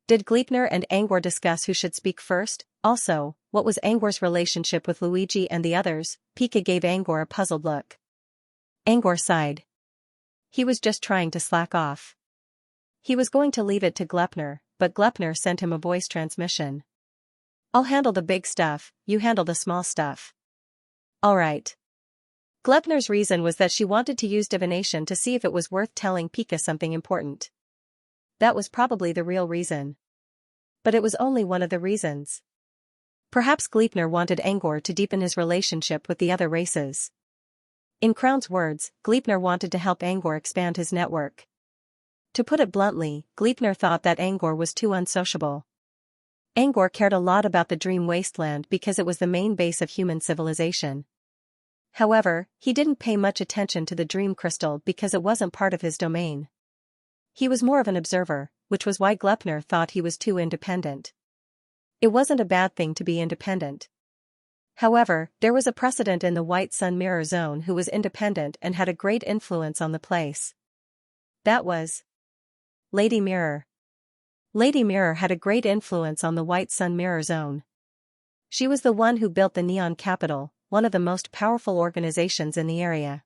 Did Gleipnir and Angor discuss who should speak first? Also, what was Angor's relationship with Luigi and the others? Pika gave Angor a puzzled look. Angor sighed. He was just trying to slack off. He was going to leave it to Gleipnir, but Gleipnir sent him a voice transmission. I'll handle the big stuff, you handle the small stuff. All right. Gleipnir's reason was that she wanted to use divination to see if it was worth telling Pika something important. That was probably the real reason. But it was only one of the reasons. Perhaps Gleipnir wanted Angor to deepen his relationship with the other races. In Crown's words, Gleipnir wanted to help Angor expand his network. To put it bluntly, Gleipnir thought that Angor was too unsociable. Angor cared a lot about the Dream Wasteland because it was the main base of human civilization. However, he didn't pay much attention to the Dream Crystal because it wasn't part of his domain. He was more of an observer, which was why Gleipnir thought he was too independent. It wasn't a bad thing to be independent. However, there was a precedent in the White Sun Mirror Zone who was independent and had a great influence on the place. That was Lady Mirror. Lady Mirror had a great influence on the White Sun Mirror Zone. She was the one who built the Neon Capital, one of the most powerful organizations in the area.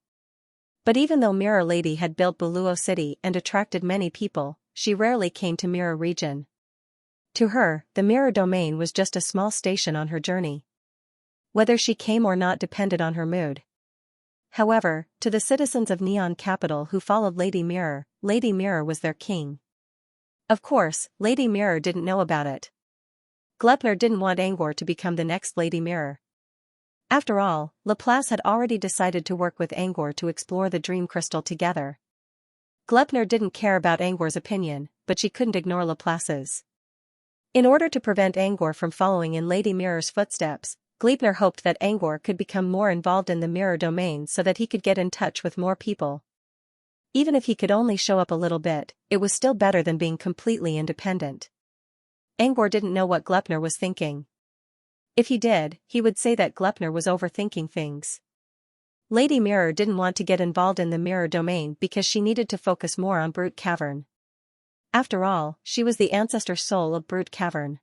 But even though Mirror Lady had built Buluo City and attracted many people, she rarely came to Mirror Region. To her, the Mirror Domain was just a small station on her journey. Whether she came or not depended on her mood. However, to the citizens of Neon Capital who followed Lady Mirror was their king. Of course, Lady Mirror didn't know about it. Gleipnir didn't want Angor to become the next Lady Mirror. After all, Laplace had already decided to work with Angor to explore the Dream Crystal together. Gleipnir didn't care about Angor's opinion, but she couldn't ignore Laplace's. In order to prevent Angor from following in Lady Mirror's footsteps, Gleipnir hoped that Angor could become more involved in the Mirror Domain so that he could get in touch with more people. Even if he could only show up a little bit, it was still better than being completely independent. Angor didn't know what Gleipnir was thinking. If he did, he would say that Gleipnir was overthinking things. Lady Mirror didn't want to get involved in the Mirror Domain because she needed to focus more on Brute Cavern. After all, she was the ancestor soul of Brute Cavern.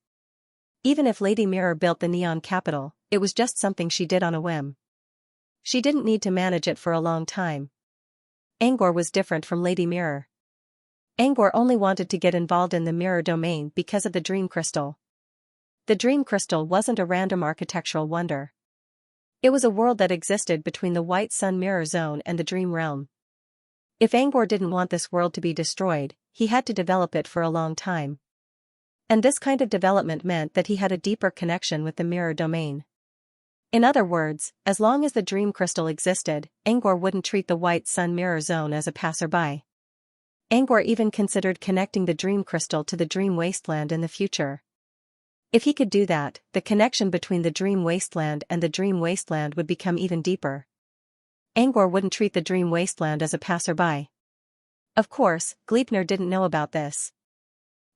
Even if Lady Mirror built the Neon Capital, it was just something she did on a whim. She didn't need to manage it for a long time. Angor was different from Lady Mirror. Angor only wanted to get involved in the Mirror Domain because of the Dream Crystal. The Dream Crystal wasn't a random architectural wonder. It was a world that existed between the White Sun Mirror Zone and the Dream Realm. If Angor didn't want this world to be destroyed, he had to develop it for a long time. And this kind of development meant that he had a deeper connection with the mirror domain. In other words, as long as the dream crystal existed, Angor wouldn't treat the white sun mirror zone as a passerby. Angor even considered connecting the dream crystal to the dream wasteland in the future. If he could do that, the connection between the dream wasteland and the dream wasteland would become even deeper. Angor wouldn't treat the dream wasteland as a passerby. Of course, Gleipnir didn't know about this.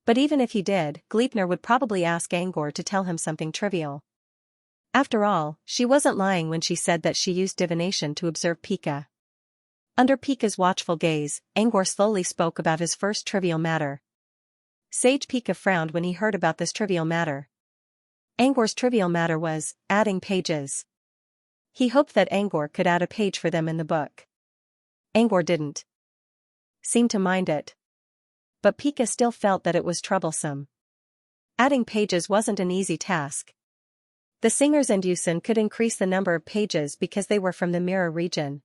But even if he did, Gleipnir would probably ask Angor to tell him something trivial. After all, she wasn't lying when she said that she used divination to observe Pika. Under Pika's watchful gaze, Angor slowly spoke about his first trivial matter. Sage Pika frowned when he heard about this trivial matter. Angor's trivial matter was adding pages. He hoped that Angor could add a page for them in the book. Angor didn't seem to mind it. But Pika still felt that it was troublesome. Adding pages wasn't an easy task. The singers and Yusin could increase the number of pages because they were from the mirror region.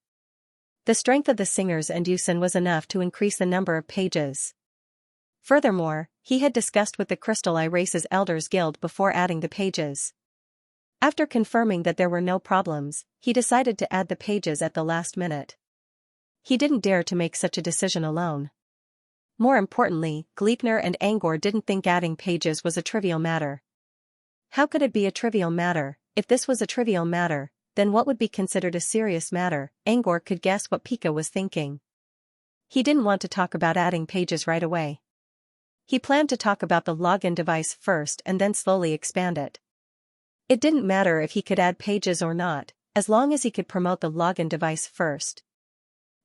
The strength of the singers and Yusin was enough to increase the number of pages. Furthermore, he had discussed with the Crystal Eye Race's Elders Guild before adding the pages. After confirming that there were no problems, he decided to add the pages at the last minute. He didn't dare to make such a decision alone. More importantly, Gleipnir and Angor didn't think adding pages was a trivial matter. How could it be a trivial matter? If this was a trivial matter, then what would be considered a serious matter? Angor could guess what Pika was thinking. He didn't want to talk about adding pages right away. He planned to talk about the login device first and then slowly expand it. It didn't matter if he could add pages or not, as long as he could promote the login device first.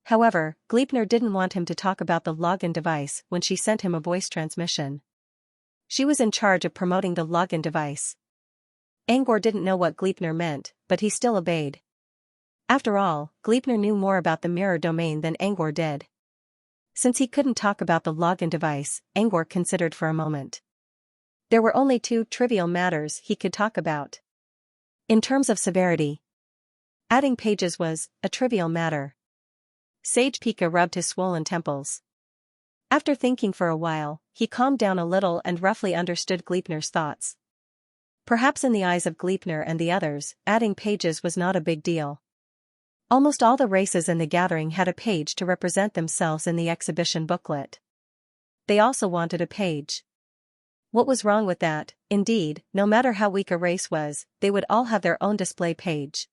However, Gleipnir didn't want him to talk about the login device when she sent him a voice transmission. She was in charge of promoting the login device. Angor didn't know what Gleipnir meant, but he still obeyed. After all, Gleipnir knew more about the mirror domain than Angor did. Since he couldn't talk about the login device, Angor considered for a moment. There were only two trivial matters he could talk about. In terms of severity, adding pages was a trivial matter. Sage Pika rubbed his swollen temples. After thinking for a while, he calmed down a little and roughly understood Gleipnir's thoughts. Perhaps in the eyes of Gleipnir and the others, adding pages was not a big deal. Almost all the races in the gathering had a page to represent themselves in the exhibition booklet. They also wanted a page. What was wrong with that? Indeed, no matter how weak a race was, they would all have their own display page.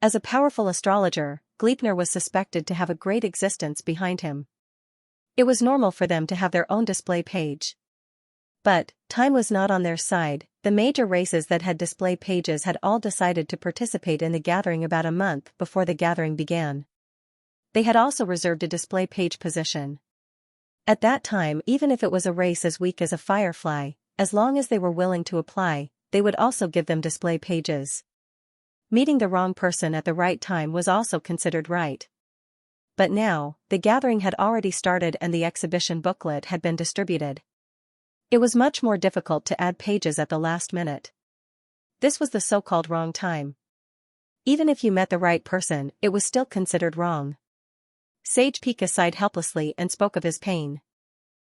As a powerful astrologer, Gleipnir was suspected to have a great existence behind him. It was normal for them to have their own display page. But, time was not on their side. The major races that had display pages had all decided to participate in the gathering about a month before the gathering began. They had also reserved a display page position. At that time, even if it was a race as weak as a firefly, as long as they were willing to apply, they would also give them display pages. Meeting the wrong person at the right time was also considered right. But now, the gathering had already started and the exhibition booklet had been distributed. It was much more difficult to add pages at the last minute. This was the so-called wrong time. Even if you met the right person, it was still considered wrong. Sage Pika sighed helplessly and spoke of his pain.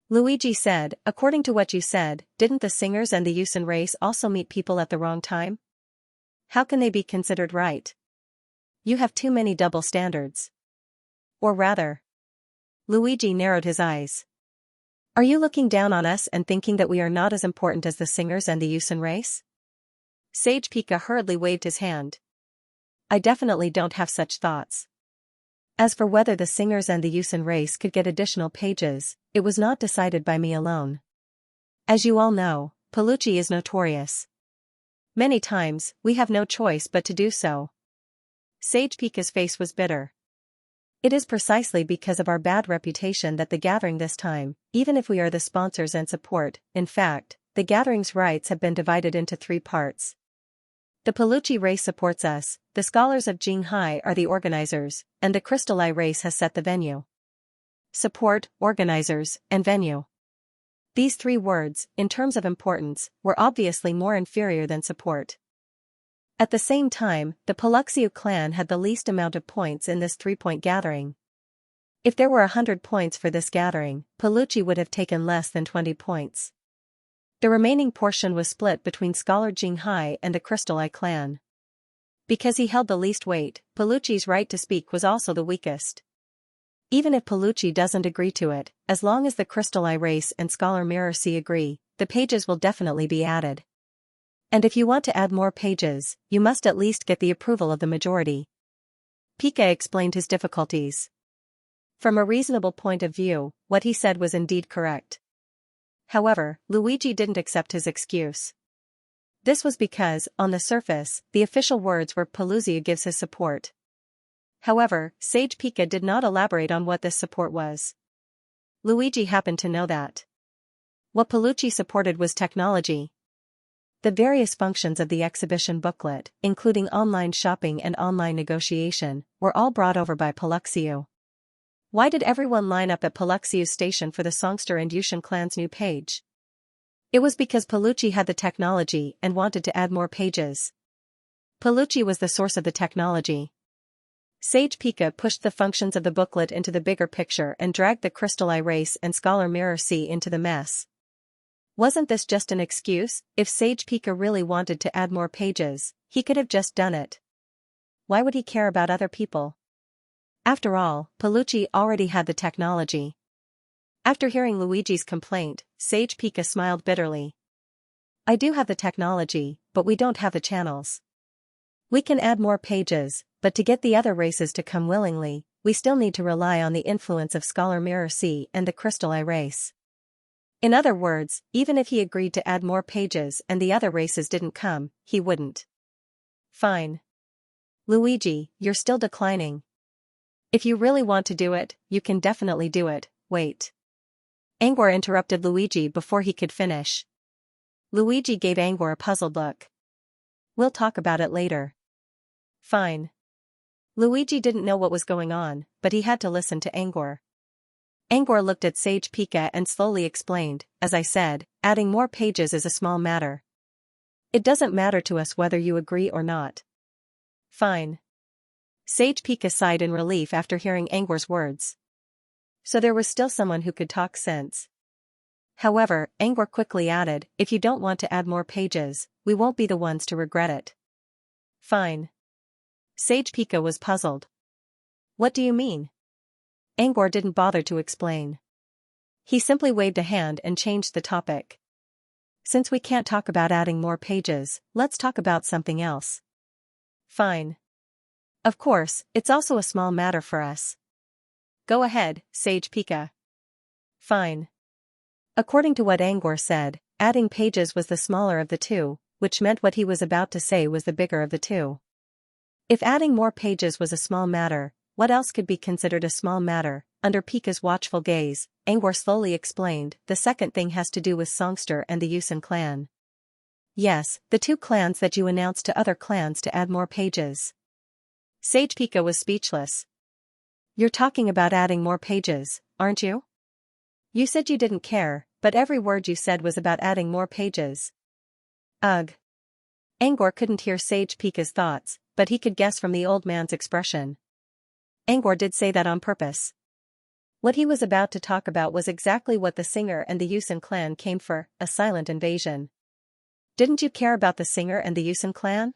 Luigi said, according to what you said, didn't the singers and the Yusin race also meet people at the wrong time? How can they be considered right? You have too many double standards. Or rather. Luigi narrowed his eyes. Are you looking down on us and thinking that we are not as important as the singers and the Yusin race? Sage Pika hurriedly waved his hand. I definitely don't have such thoughts. As for whether the singers and the Yusin race could get additional pages, it was not decided by me alone. As you all know, Palucci is notorious. Many times, we have no choice but to do so. Sage Pika's face was bitter. It is precisely because of our bad reputation that the gathering this time, even if we are the sponsors and support, in fact, the gathering's rights have been divided into 3 parts. The Palucci race supports us, the scholars of Jinghai are the organizers, and the Crystal Eye race has set the venue. Support, organizers, and venue. These 3 words, in terms of importance, were obviously more inferior than support. At the same time, the Paluxiu clan had the least amount of points in this 3-point gathering. If there were 100 points for this gathering, Palucci would have taken less than 20 points. The remaining portion was split between Scholar Jinghai and the Crystal Eye clan. Because he held the least weight, Palucci's right to speak was also the weakest. Even if Palucci doesn't agree to it, as long as the Crystal Eye race and Scholar Mirror C agree, the pages will definitely be added. And if you want to add more pages, you must at least get the approval of the majority. Pika explained his difficulties. From a reasonable point of view, what he said was indeed correct. However, Luigi didn't accept his excuse. This was because, on the surface, the official words were Palucci gives his support. However, Sage Pika did not elaborate on what this support was. Luigi happened to know that. What Palucci supported was technology. The various functions of the exhibition booklet, including online shopping and online negotiation, were all brought over by Palucci. Why did everyone line up at Palucci's station for the Songster and Yushin clan's new page? It was because Palucci had the technology and wanted to add more pages. Palucci was the source of the technology. Sage Pika pushed the functions of the booklet into the bigger picture and dragged the Crystal Eye race and Scholar Mirror C into the mess. Wasn't this just an excuse? If Sage Pika really wanted to add more pages, he could have just done it. Why would he care about other people? After all, Palucci already had the technology. After hearing Luigi's complaint, Sage Pika smiled bitterly. I do have the technology, but we don't have the channels. We can add more pages, but to get the other races to come willingly, we still need to rely on the influence of Scholar Mirror C and the Crystal Eye race. In other words, even if he agreed to add more pages and the other races didn't come, he wouldn't. Fine. Luigi, you're still declining. If you really want to do it, you can definitely do it. Wait. Angor interrupted Luigi before he could finish. Luigi gave Angor a puzzled look. We'll talk about it later. Fine. Luigi didn't know what was going on, but he had to listen to Angor. Angor looked at Sage Pika and slowly explained, as I said, adding more pages is a small matter. It doesn't matter to us whether you agree or not. Fine. Sage Pika sighed in relief after hearing Angor's words. So there was still someone who could talk sense. However, Angor quickly added, if you don't want to add more pages, we won't be the ones to regret it. Fine. Sage Pika was puzzled. What do you mean? Angor didn't bother to explain. He simply waved a hand and changed the topic. Since we can't talk about adding more pages, let's talk about something else. Fine. Of course, it's also a small matter for us. Go ahead, Sage Pika. Fine. According to what Angor said, adding pages was the smaller of the two, which meant what he was about to say was the bigger of the two. If adding more pages was a small matter, what else could be considered a small matter? Under Pika's watchful gaze, Angor slowly explained, the second thing has to do with Songster and the Yushin clan. Yes, the two clans that you announced to other clans to add more pages. Sage Pika was speechless. You're talking about adding more pages, aren't you? You said you didn't care, but every word you said was about adding more pages. Ugh. Angor couldn't hear Sage Pika's thoughts, but he could guess from the old man's expression. Angor did say that on purpose. What he was about to talk about was exactly what the singer and the Yushin clan came for, a silent invasion. Didn't you care about the singer and the Yushin clan?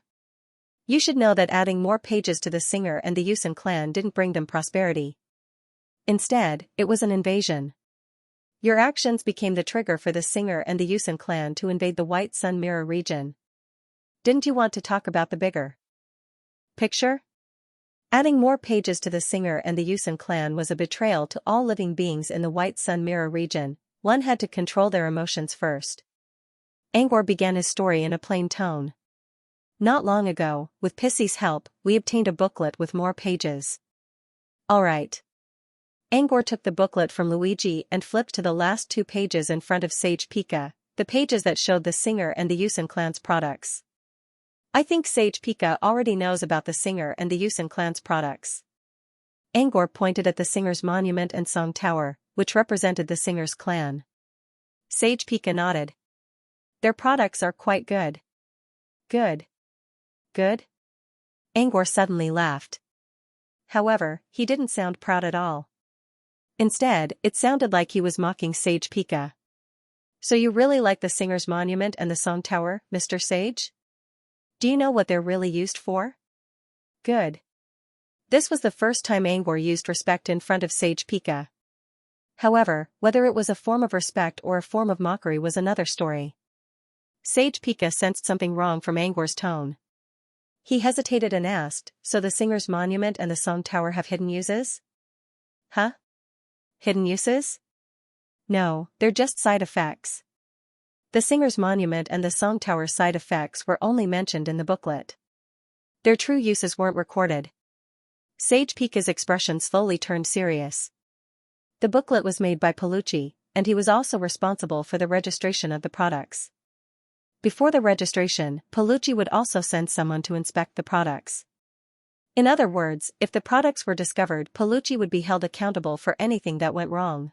You should know that adding more pages to the singer and the Yushin clan didn't bring them prosperity. Instead, it was an invasion. Your actions became the trigger for the singer and the Yushin clan to invade the White Sun Mirror region. Didn't you want to talk about the bigger picture? Adding more pages to the singer and the Yushin clan was a betrayal to all living beings in the White Sun Mirror region. One had to control their emotions first. Angor began his story in a plain tone. Not long ago, with Pissy's help, we obtained a booklet with more pages. Alright. Angor took the booklet from Luigi and flipped to the last 2 pages in front of Sage Pika, the pages that showed the singer and the Yushin clan's products. I think Sage Pika already knows about the singer and the Yushin clan's products. Angor pointed at the singer's monument and song tower, which represented the singer's clan. Sage Pika nodded. Their products are quite good. Good. Good? Angor suddenly laughed. However, he didn't sound proud at all. Instead, it sounded like he was mocking Sage Pika. So you really like the Singer's Monument and the Song Tower, Mr. Sage? Do you know what they're really used for? Good. This was the first time Angor used respect in front of Sage Pika. However, whether it was a form of respect or a form of mockery was another story. Sage Pika sensed something wrong from Angor's tone. He hesitated and asked, so the Singer's Monument and the Song Tower have hidden uses? Huh? Hidden uses? No, they're just side effects. The Singer's Monument and the Song Tower's side effects were only mentioned in the booklet. Their true uses weren't recorded. Sage Pika's expression slowly turned serious. The booklet was made by Palucci, and he was also responsible for the registration of the products. Before the registration, Palucci would also send someone to inspect the products. In other words, if the products were discovered, Palucci would be held accountable for anything that went wrong.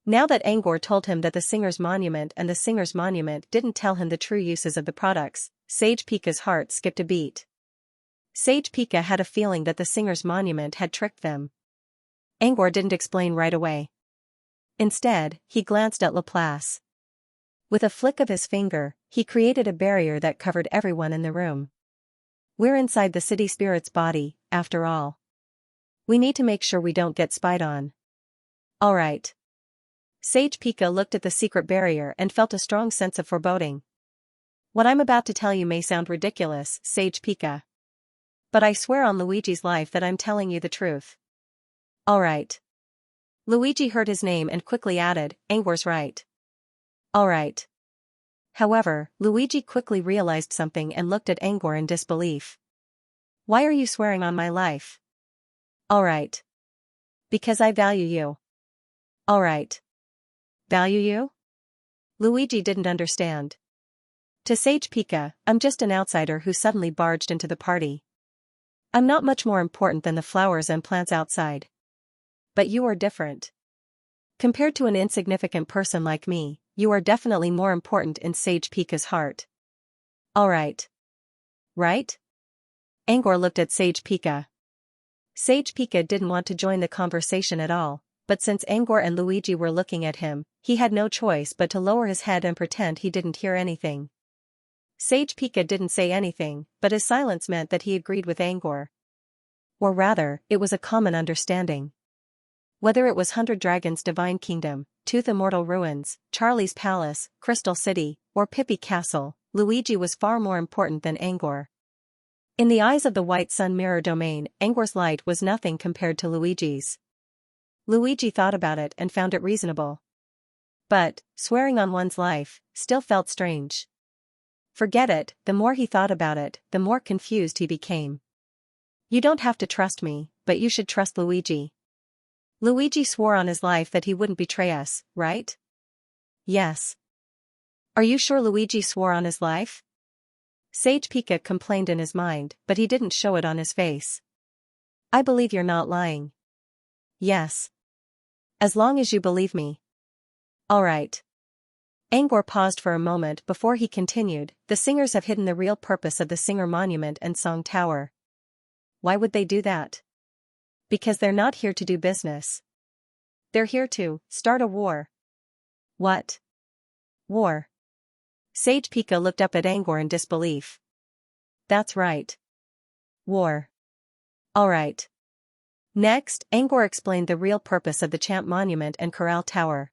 Now that Angor told him that the Singer's Monument and the Singer's Monument didn't tell him the true uses of the products, Sage Pika's heart skipped a beat. Sage Pika had a feeling that the Singer's Monument had tricked them. Angor didn't explain right away. Instead, he glanced at Laplace. With a flick of his finger, he created a barrier that covered everyone in the room. We're inside the city spirit's body, after all. We need to make sure we don't get spied on. All right. Sage Pika looked at the secret barrier and felt a strong sense of foreboding. What I'm about to tell you may sound ridiculous, Sage Pika. But I swear on Luigi's life that I'm telling you the truth. All right. Luigi heard his name and quickly added, Angor's right. All right. However, Luigi quickly realized something and looked at Angor in disbelief. Why are you swearing on my life? All right. Because I value you. All right. Value you? Luigi didn't understand. To Sage Pika, I'm just an outsider who suddenly barged into the party. I'm not much more important than the flowers and plants outside. But you are different. Compared to an insignificant person like me, you are definitely more important in Sage Pika's heart. All right. Right? Angor looked at Sage Pika. Sage Pika didn't want to join the conversation at all, but since Angor and Luigi were looking at him, he had no choice but to lower his head and pretend he didn't hear anything. Sage Pika didn't say anything, but his silence meant that he agreed with Angor. Or rather, it was a common understanding. Whether it was 100 Dragons' Divine Kingdom, Tooth Immortal Ruins, Charlie's Palace, Crystal City, or Pippi Castle, Luigi was far more important than Angor. In the eyes of the White Sun Mirror Domain, Angor's light was nothing compared to Luigi's. Luigi thought about it and found it reasonable. But, swearing on one's life, still felt strange. Forget it, the more he thought about it, the more confused he became. You don't have to trust me, but you should trust Luigi. Luigi swore on his life that he wouldn't betray us, right? Yes. Are you sure Luigi swore on his life? Sage Pika complained in his mind, but he didn't show it on his face. I believe you're not lying. Yes. As long as you believe me. All right. Angor paused for a moment before he continued, the Singers have hidden the real purpose of the Singer Monument and Song Tower. Why would they do that? Because they're not here to do business. They're here to start a war. What? War. Sage Pika looked up at Angor in disbelief. That's right. War. All right. Next, Angor explained the real purpose of the Champ Monument and Corral Tower.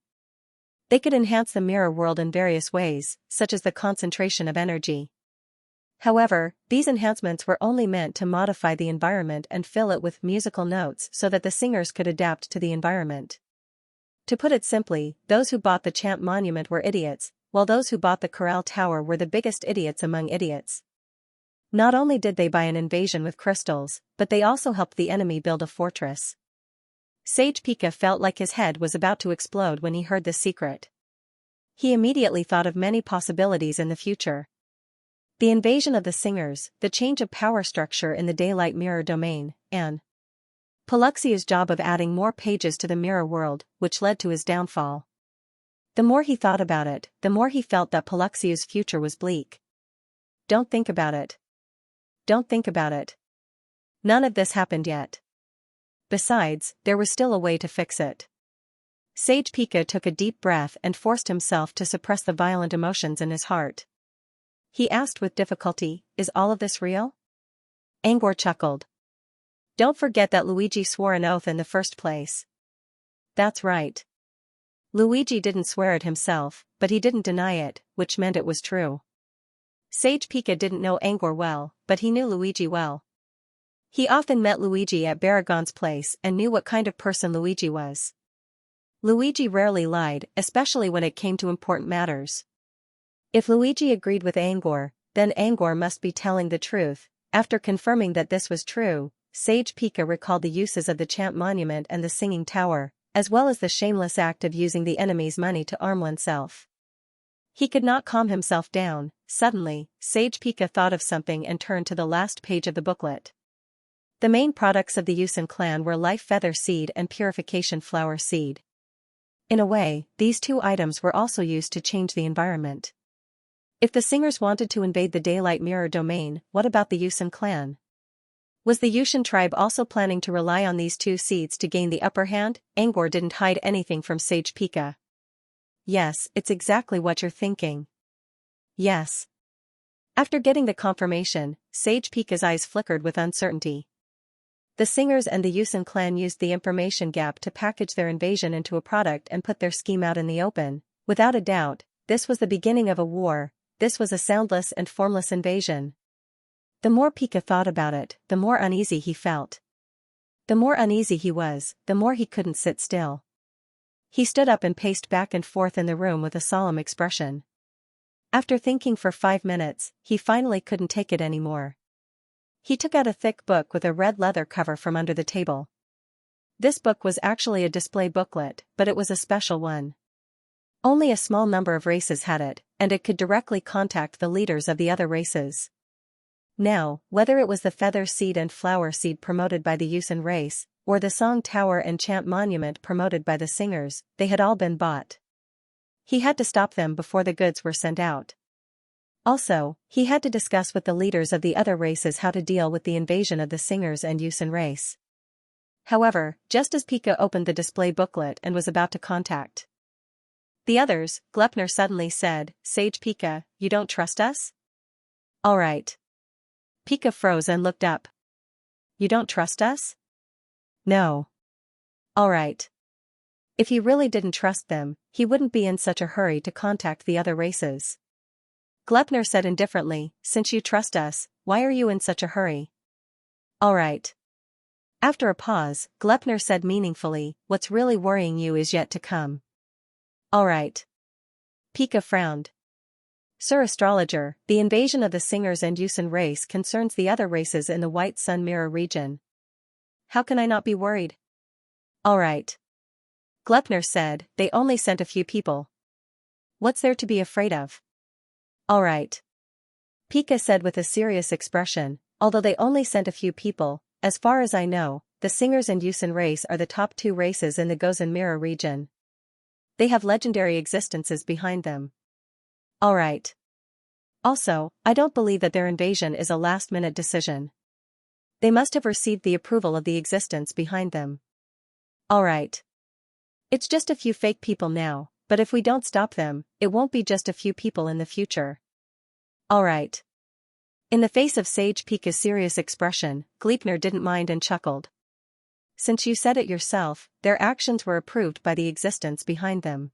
They could enhance the mirror world in various ways, such as the concentration of energy. However, these enhancements were only meant to modify the environment and fill it with musical notes so that the singers could adapt to the environment. To put it simply, those who bought the Champ Monument were idiots, while those who bought the Corral Tower were the biggest idiots among idiots. Not only did they buy an invasion with crystals, but they also helped the enemy build a fortress. Sage Pika felt like his head was about to explode when he heard this secret. He immediately thought of many possibilities in the future. The invasion of the Singers, the change of power structure in the Daylight Mirror Domain, and Paluxia's job of adding more pages to the mirror world, which led to his downfall. The more he thought about it, the more he felt that Paluxia's future was bleak. Don't think about it. Don't think about it. None of this happened yet. Besides, there was still a way to fix it. Sage Pika took a deep breath and forced himself to suppress the violent emotions in his heart. He asked with difficulty, "Is all of this real?" Angor chuckled. "Don't forget that Luigi swore an oath in the first place." "That's right." Luigi didn't swear it himself, but he didn't deny it, which meant it was true. Sage Pika didn't know Angor well, but he knew Luigi well. He often met Luigi at Baragon's place and knew what kind of person Luigi was. Luigi rarely lied, especially when it came to important matters. If Luigi agreed with Angor, then Angor must be telling the truth. After confirming that this was true, Sage Pika recalled the uses of the Chant Monument and the Singing Tower, as well as the shameless act of using the enemy's money to arm oneself. He could not calm himself down. Suddenly, Sage Pika thought of something and turned to the last page of the booklet. The main products of the Yusin clan were Life Feather Seed and Purification Flower Seed. In a way, these two items were also used to change the environment. If the singers wanted to invade the Daylight Mirror domain, what about the Yusin clan? Was the Yushin tribe also planning to rely on these two seeds to gain the upper hand? Angor didn't hide anything from Sage Pika. "Yes, it's exactly what you're thinking." "Yes." After getting the confirmation, Sage Pika's eyes flickered with uncertainty. The singers and the Yusin clan used the information gap to package their invasion into a product and put their scheme out in the open. Without a doubt, this was the beginning of a war. This was a soundless and formless invasion. The more Pika thought about it, the more uneasy he felt. The more uneasy he was, the more he couldn't sit still. He stood up and paced back and forth in the room with a solemn expression. After thinking for 5 minutes, he finally couldn't take it anymore. He took out a thick book with a red leather cover from under the table. This book was actually a display booklet, but it was a special one. Only a small number of races had it, and it could directly contact the leaders of the other races. Now, whether it was the Feather Seed and Flower Seed promoted by the Yusin race, or the Song Tower and Chant Monument promoted by the singers, they had all been bought. He had to stop them before the goods were sent out. Also, he had to discuss with the leaders of the other races how to deal with the invasion of the singers and Yusin race. However, just as Pika opened the display booklet and was about to contact the others, Glepner suddenly said, "Sage Pika, you don't trust us?" "All right." Pika froze and looked up. "You don't trust us?" "No." "All right." If he really didn't trust them, he wouldn't be in such a hurry to contact the other races. Glepner said indifferently, "Since you trust us, why are you in such a hurry?" "All right." After a pause, Glepner said meaningfully, "What's really worrying you is yet to come." "All right." Pika frowned. "Sir Astrologer, the invasion of the singers and Yusin race concerns the other races in the White Sun Mirror region. How can I not be worried?" "All right." Glepner said, "They only sent a few people. What's there to be afraid of?" "All right." Pika said with a serious expression, "Although they only sent a few people, as far as I know, the singers and Yusin race are the top 2 races in the Gozen Mirror region. They have legendary existences behind them." "All right." Also, I don't believe that their invasion is a last-minute decision. They must have received the approval of the existence behind them. "All right." It's just a few fake people now, but if we don't stop them, it won't be just a few people in the future. "All right." In the face of Sage Pika's serious expression, Gleipnir didn't mind and chuckled. "Since you said it yourself, their actions were approved by the existence behind them.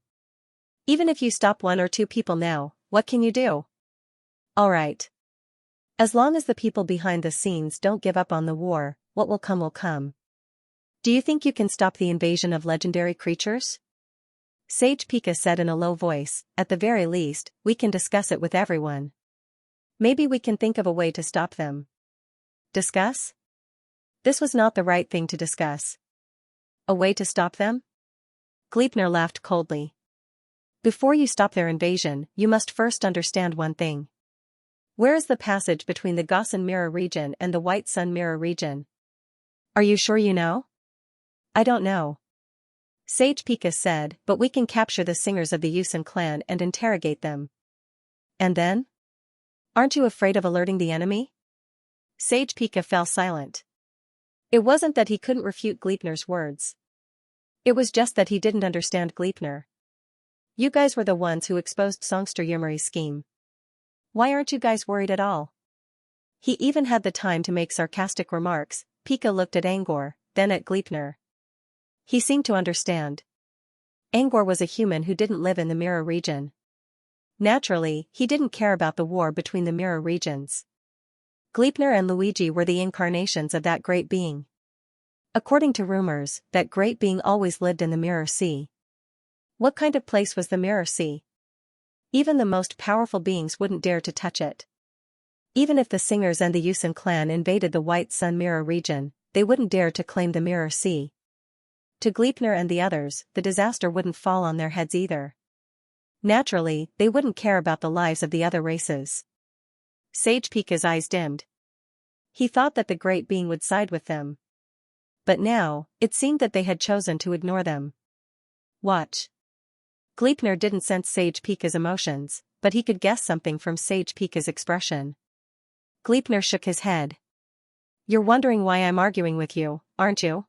Even if you stop 1 or 2 people now, what can you do?" "All right." As long as the people behind the scenes don't give up on the war, what will come will come. "Do you think you can stop the invasion of legendary creatures?" Sage Pika said in a low voice, "At the very least, we can discuss it with everyone. Maybe we can think of a way to stop them." "Discuss?" This was not the right thing to discuss. "A way to stop them?" Gleipnir laughed coldly. "Before you stop their invasion, you must first understand one thing. Where is the passage between the Gosen Mirror region and the White Sun Mirror region?" "Are you sure you know?" "I don't know." Sage Pika said, "But we can capture the singers of the Yusin clan and interrogate them." "And then? Aren't you afraid of alerting the enemy?" Sage Pika fell silent. It wasn't that he couldn't refute Gleipnir's words. It was just that he didn't understand Gleipnir. You guys were the ones who exposed Songster Yumeri's scheme. Why aren't you guys worried at all? He even had the time to make sarcastic remarks. Pika looked at Angor, then at Gleipnir. He seemed to understand. Angor was a human who didn't live in the mirror region. Naturally, he didn't care about the war between the mirror regions. Gleipnir and Luigi were the incarnations of that great being. According to rumors, that great being always lived in the Mirror Sea. What kind of place was the Mirror Sea? Even the most powerful beings wouldn't dare to touch it. Even if the Singers and the Yusin clan invaded the White Sun Mirror region, they wouldn't dare to claim the Mirror Sea. To Gleipnir and the others, the disaster wouldn't fall on their heads either. Naturally, they wouldn't care about the lives of the other races. Sage Pika's eyes dimmed. He thought that the great being would side with them. But now, it seemed that they had chosen to ignore them. Watch. Gleipnir didn't sense Sage Pika's emotions, but he could guess something from Sage Pika's expression. Gleipnir shook his head. You're wondering why I'm arguing with you, aren't you?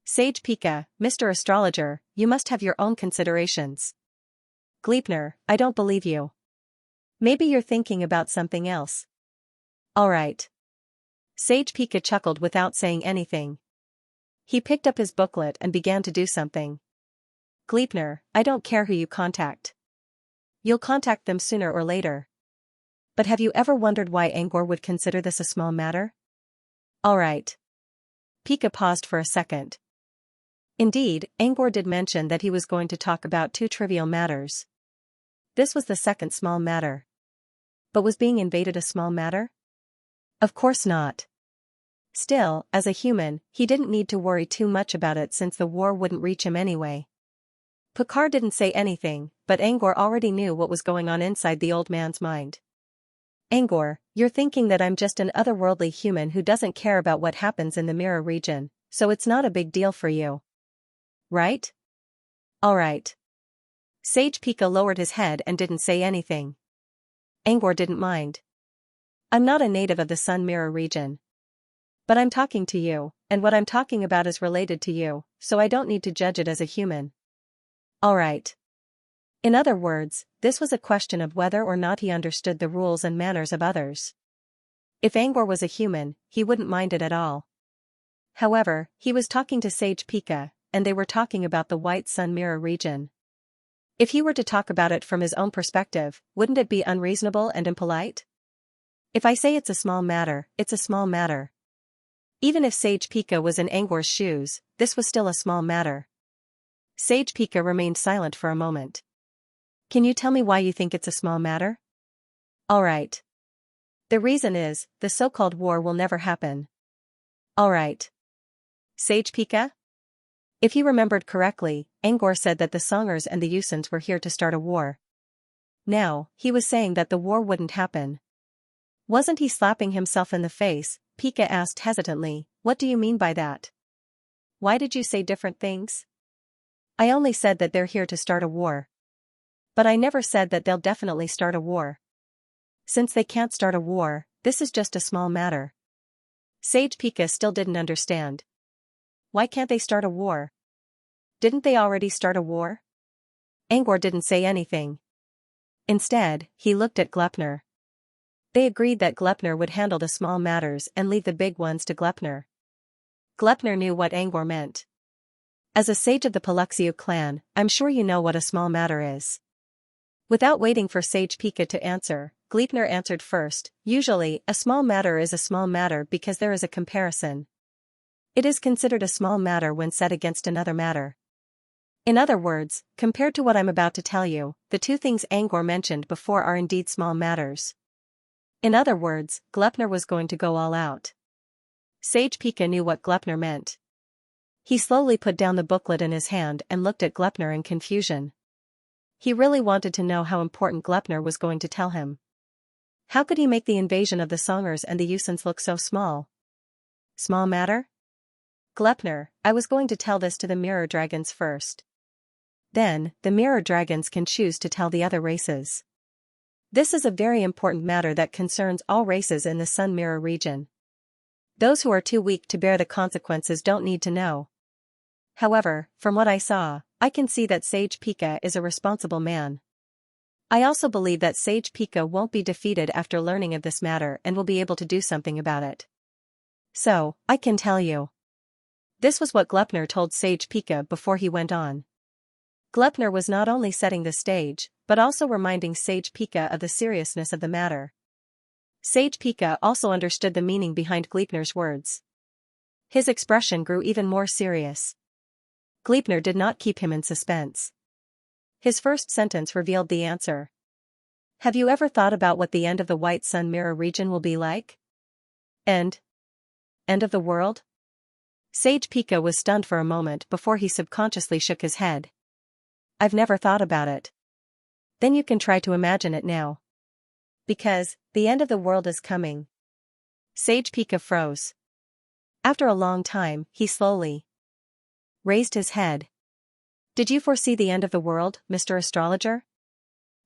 Sage Pika, Mr. Astrologer, you must have your own considerations. Gleipnir, I don't believe you. Maybe you're thinking about something else. All right. Sage Pika chuckled without saying anything. He picked up his booklet and began to do something. Gleipnir, I don't care who you contact. You'll contact them sooner or later. But have you ever wondered why Angor would consider this a small matter? All right. Pika paused for a second. Indeed, Angor did mention that he was going to talk about two trivial matters. This was the second small matter. But was being invaded a small matter? Of course not. Still, as a human, he didn't need to worry too much about it since the war wouldn't reach him anyway. Pucar didn't say anything, but Angor already knew what was going on inside the old man's mind. Angor, you're thinking that I'm just an otherworldly human who doesn't care about what happens in the mirror region, so it's not a big deal for you. Right? All right. Sage Pika lowered his head and didn't say anything. Angor didn't mind. I'm not a native of the Sun Mirror region. But I'm talking to you, and what I'm talking about is related to you, so I don't need to judge it as a human. All right. In other words, this was a question of whether or not he understood the rules and manners of others. If Angor was a human, he wouldn't mind it at all. However, he was talking to Sage Pika, and they were talking about the White Sun Mirror region. If he were to talk about it from his own perspective, wouldn't it be unreasonable and impolite? If I say it's a small matter, it's a small matter. Even if Sage Pika was in Angor's shoes, this was still a small matter. Sage Pika remained silent for a moment. Can you tell me why you think it's a small matter? All right. The reason is, the so-called war will never happen. All right. Sage Pika? If he remembered correctly, Angor said that the Songers and the Yusins were here to start a war. Now, he was saying that the war wouldn't happen. Wasn't he slapping himself in the face? Pika asked hesitantly, what do you mean by that? Why did you say different things? I only said that they're here to start a war. But I never said that they'll definitely start a war. Since they can't start a war, this is just a small matter. Sage Pika still didn't understand. Why can't they start a war? Didn't they already start a war? Angor didn't say anything. Instead, he looked at Gleipnir. They agreed that Gleipnir would handle the small matters and leave the big ones to Gleipnir. Gleipnir knew what Angor meant. As a sage of the Paluxiu clan, I'm sure you know what a small matter is. Without waiting for Sage Pika to answer, Gleipnir answered first. Usually, a small matter is a small matter because there is a comparison. It is considered a small matter when set against another matter. In other words, compared to what I'm about to tell you, the two things Angor mentioned before are indeed small matters. In other words, Gleipnir was going to go all out. Sage Pika knew what Gleipnir meant. He slowly put down the booklet in his hand and looked at Gleipnir in confusion. He really wanted to know how important Gleipnir was going to tell him. How could he make the invasion of the Songers and the Yusins look so small? Small matter? Gleipnir, I was going to tell this to the Mirror Dragons first. Then, the Mirror Dragons can choose to tell the other races. This is a very important matter that concerns all races in the Sun Mirror region. Those who are too weak to bear the consequences don't need to know. However, from what I saw, I can see that Sage Pika is a responsible man. I also believe that Sage Pika won't be defeated after learning of this matter and will be able to do something about it. So, I can tell you. This was what Gleipnir told Sage Pika before he went on. Gleipnir was not only setting the stage, but also reminding Sage Pika of the seriousness of the matter. Sage Pika also understood the meaning behind Gleipnir's words. His expression grew even more serious. Gleipnir did not keep him in suspense. His first sentence revealed the answer. Have you ever thought about what the end of the White Sun Mirror region will be like? End of the world? Sage Pika was stunned for a moment before he subconsciously shook his head. I've never thought about it. Then you can try to imagine it now. Because, the end of the world is coming. Sage Pika froze. After a long time, he slowly raised his head. Did you foresee the end of the world, Mr. Astrologer?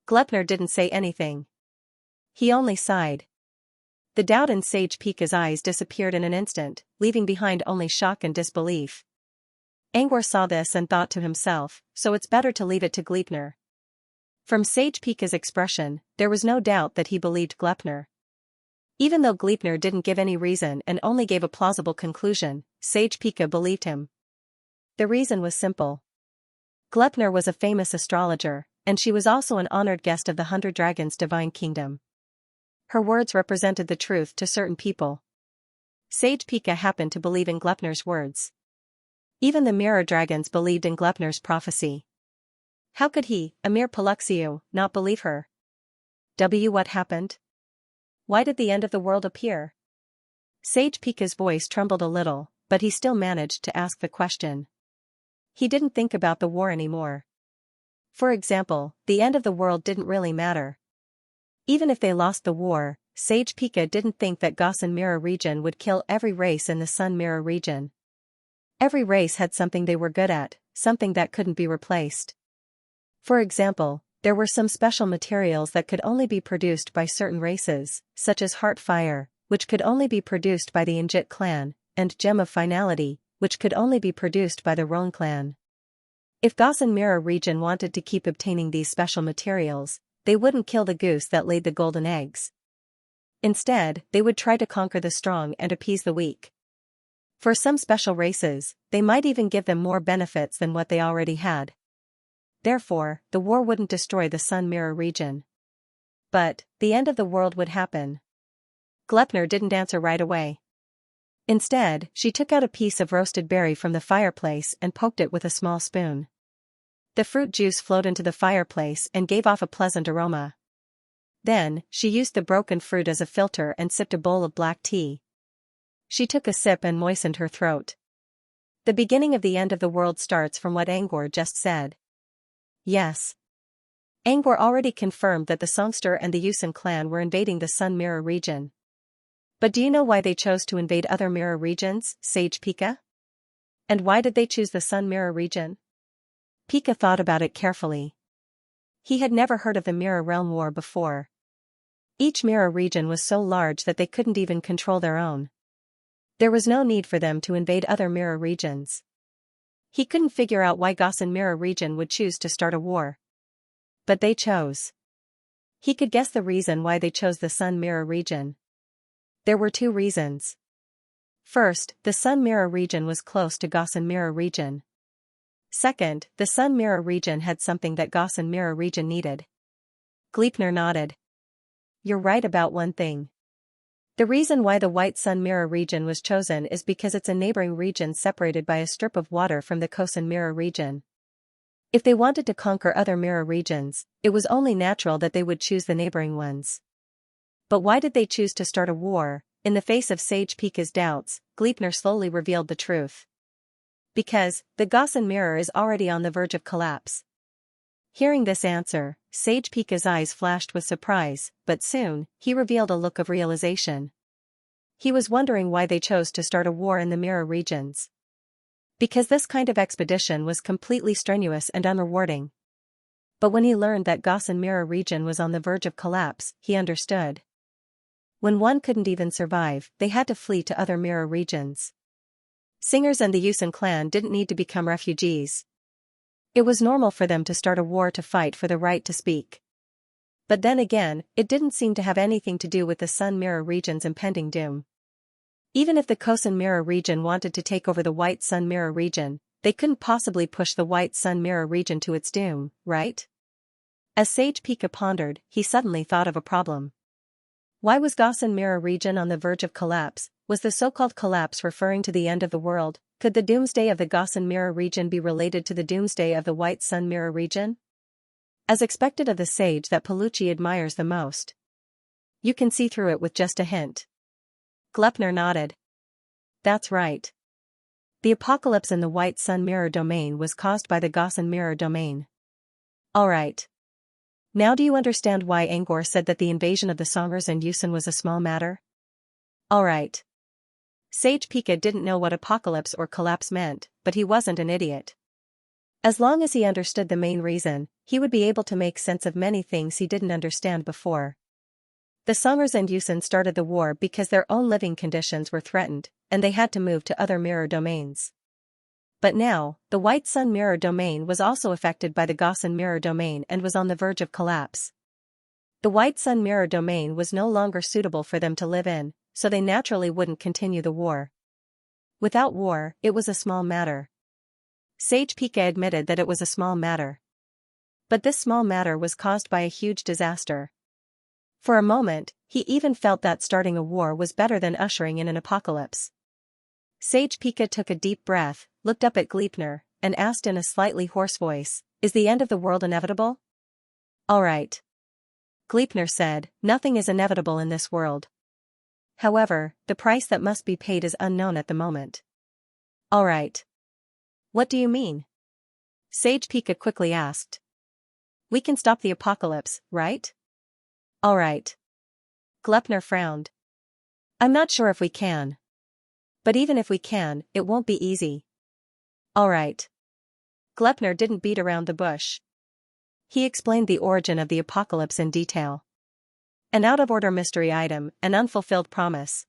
Gleipnir didn't say anything. He only sighed. The doubt in Sage Pika's eyes disappeared in an instant, leaving behind only shock and disbelief. Angor saw this and thought to himself, so it's better to leave it to Gleipnir. From Sage Pika's expression, there was no doubt that he believed Gleipnir. Even though Gleipnir didn't give any reason and only gave a plausible conclusion, Sage Pika believed him. The reason was simple. Gleipnir was a famous astrologer, and she was also an honored guest of the 100 Dragons' divine kingdom. Her words represented the truth to certain people. Sage Pika happened to believe in Gleipnir's words. Even the mirror dragons believed in Gleipnir's prophecy. How could he, a mere Paluxiu, not believe her? What happened? Why did the end of the world appear? Sage Pika's voice trembled a little, but he still managed to ask the question. He didn't think about the war anymore. For example, the end of the world didn't really matter. Even if they lost the war, Sage Pika didn't think that Gaussian Mirror region would kill every race in the Sun Mirror region. Every race had something they were good at, something that couldn't be replaced. For example, there were some special materials that could only be produced by certain races, such as Heart Fire, which could only be produced by the Injit clan, and Gem of Finality, which could only be produced by the Roan clan. If Gaussian Mirror region wanted to keep obtaining these special materials, they wouldn't kill the goose that laid the golden eggs. Instead, they would try to conquer the strong and appease the weak. For some special races, they might even give them more benefits than what they already had. Therefore, the war wouldn't destroy the Sun Mirror region. But, the end of the world would happen. Gleipnir didn't answer right away. Instead, she took out a piece of roasted berry from the fireplace and poked it with a small spoon. The fruit juice flowed into the fireplace and gave off a pleasant aroma. Then, she used the broken fruit as a filter and sipped a bowl of black tea. She took a sip and moistened her throat. The beginning of the end of the world starts from what Angor just said. Yes. Angor already confirmed that the Songster and the Yusin clan were invading the Sun Mirror region. But do you know why they chose to invade other mirror regions, Sage Pika? And why did they choose the Sun Mirror region? Pika thought about it carefully. He had never heard of the Mirror Realm War before. Each mirror region was so large that they couldn't even control their own. There was no need for them to invade other mirror regions. He couldn't figure out why Gaussian Mirror region would choose to start a war. But they chose. He could guess the reason why they chose the Sun Mirror region. There were two reasons. First, the Sun Mirror region was close to Gaussian Mirror region. Second, the Sun Mirror region had something that Gaussian Mirror region needed. Gleipnir nodded. You're right about one thing. The reason why the White Sun Mirror region was chosen is because it's a neighboring region separated by a strip of water from the Kosan Mirror region. If they wanted to conquer other mirror regions, it was only natural that they would choose the neighboring ones. But why did they choose to start a war? In the face of Sage Pika's doubts, Gleipnir slowly revealed the truth. Because, the Gaussian mirror is already on the verge of collapse. Hearing this answer, Sage Pika's eyes flashed with surprise, but soon, he revealed a look of realization. He was wondering why they chose to start a war in the mirror regions. Because this kind of expedition was completely strenuous and unrewarding. But when he learned that Gaussian Mirror region was on the verge of collapse, he understood. When one couldn't even survive, they had to flee to other mirror regions. Singers and the Yusen clan didn't need to become refugees. It was normal for them to start a war to fight for the right to speak. But then again, it didn't seem to have anything to do with the Sun Mirror region's impending doom. Even if the Kosen Mirror region wanted to take over the White Sun Mirror region, they couldn't possibly push the White Sun Mirror region to its doom, right? As Sage Pika pondered, he suddenly thought of a problem. Why was Gosen Mirror region on the verge of collapse? Was the so-called collapse referring to the end of the world? Could the doomsday of the Gosen Mirror region be related to the doomsday of the White Sun Mirror region? As expected of the sage that Palucci admires the most. You can see through it with just a hint. Gleipnir nodded. That's right. The apocalypse in the White Sun Mirror domain was caused by the Gosen Mirror domain. Alright. Now do you understand why Angor said that the invasion of the Songers and Yusen was a small matter? Alright. Sage Pika didn't know what apocalypse or collapse meant, but he wasn't an idiot. As long as he understood the main reason, he would be able to make sense of many things he didn't understand before. The Songers and Yusen started the war because their own living conditions were threatened, and they had to move to other mirror domains. But now, the White Sun Mirror domain was also affected by the Gosen Mirror domain and was on the verge of collapse. The White Sun Mirror domain was no longer suitable for them to live in, so they naturally wouldn't continue the war. Without war, it was a small matter. Sage Pika admitted that it was a small matter. But this small matter was caused by a huge disaster. For a moment, he even felt that starting a war was better than ushering in an apocalypse. Sage Pika took a deep breath, looked up at Gleipnir, and asked in a slightly hoarse voice, "Is the end of the world inevitable?" "Alright." Gleipnir said, "Nothing is inevitable in this world. However, the price that must be paid is unknown at the moment." "Alright. What do you mean?" Sage Pika quickly asked. "We can stop the apocalypse, right?" "Alright." Gleipnir frowned. "I'm not sure if we can. But even if we can, it won't be easy." "Alright." Gleipnir didn't beat around the bush. He explained the origin of the apocalypse in detail. An out-of-order mystery item, an unfulfilled promise.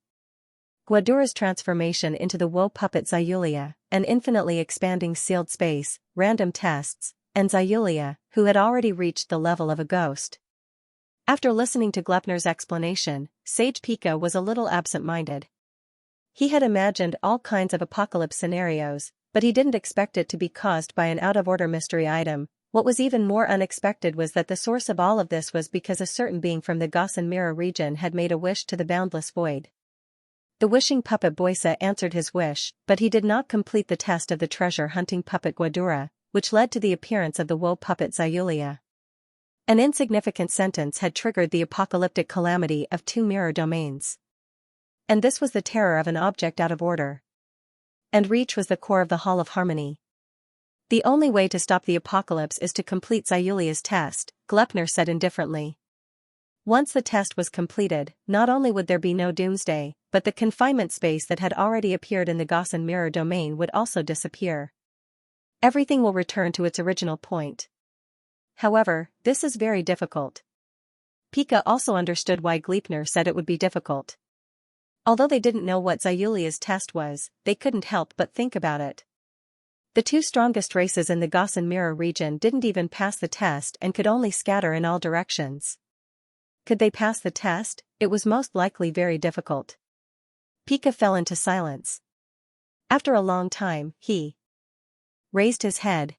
Guadura's transformation into the woe puppet Xianxia, an infinitely expanding sealed space, random tests, and Xianxia, who had already reached the level of a ghost. After listening to Gleipnir's explanation, Sage Pika was a little absent-minded. He had imagined all kinds of apocalypse scenarios, but he didn't expect it to be caused by an out-of-order mystery item. What was even more unexpected was that the source of all of this was because a certain being from the Gosen Mirror region had made a wish to the boundless void. The wishing puppet Boisa answered his wish, but he did not complete the test of the treasure-hunting puppet Guadura, which led to the appearance of the woe puppet Xianxia. An insignificant sentence had triggered the apocalyptic calamity of two mirror domains. And this was the terror of an object out of order. And reach was the core of the Hall of Harmony. "The only way to stop the apocalypse is to complete Xianxia's test," Gleipnir said indifferently. Once the test was completed, not only would there be no doomsday, but the confinement space that had already appeared in the Gosen Mirror domain would also disappear. Everything will return to its original point. However, this is very difficult. Pika also understood why Gleipnir said it would be difficult. Although they didn't know what Xianxia's test was, they couldn't help but think about it. The two strongest races in the Gosen Mirror region didn't even pass the test and could only scatter in all directions. Could they pass the test? It was most likely very difficult. Pika fell into silence. After a long time, he raised his head.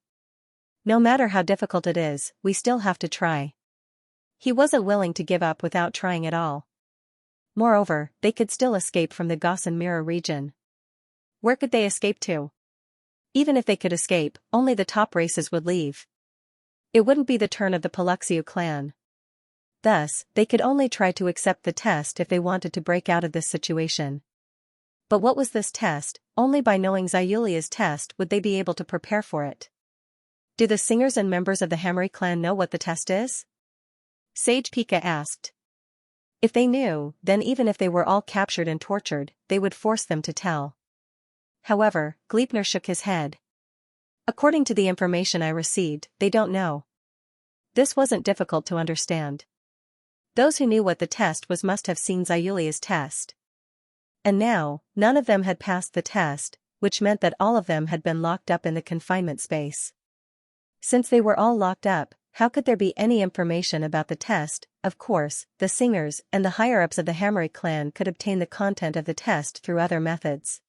"No matter how difficult it is, we still have to try." He wasn't willing to give up without trying at all. Moreover, they could still escape from the Gosen Mirror region. Where could they escape to? Even if they could escape, only the top races would leave. It wouldn't be the turn of the Paluxiu clan. Thus, they could only try to accept the test if they wanted to break out of this situation. But what was this test? Only by knowing Xianxia's test would they be able to prepare for it. Do the singers and members of the Hamri clan know what the test is? Sage Pika asked. If they knew, then even if they were all captured and tortured, they would force them to tell. However, Gleipnir shook his head. According to the information I received, they don't know. This wasn't difficult to understand. Those who knew what the test was must have seen Xianxia's test. And now, none of them had passed the test, which meant that all of them had been locked up in the confinement space. Since they were all locked up, how could there be any information about the test? Of course, the singers and the higher-ups of the Hamri clan could obtain the content of the test through other methods.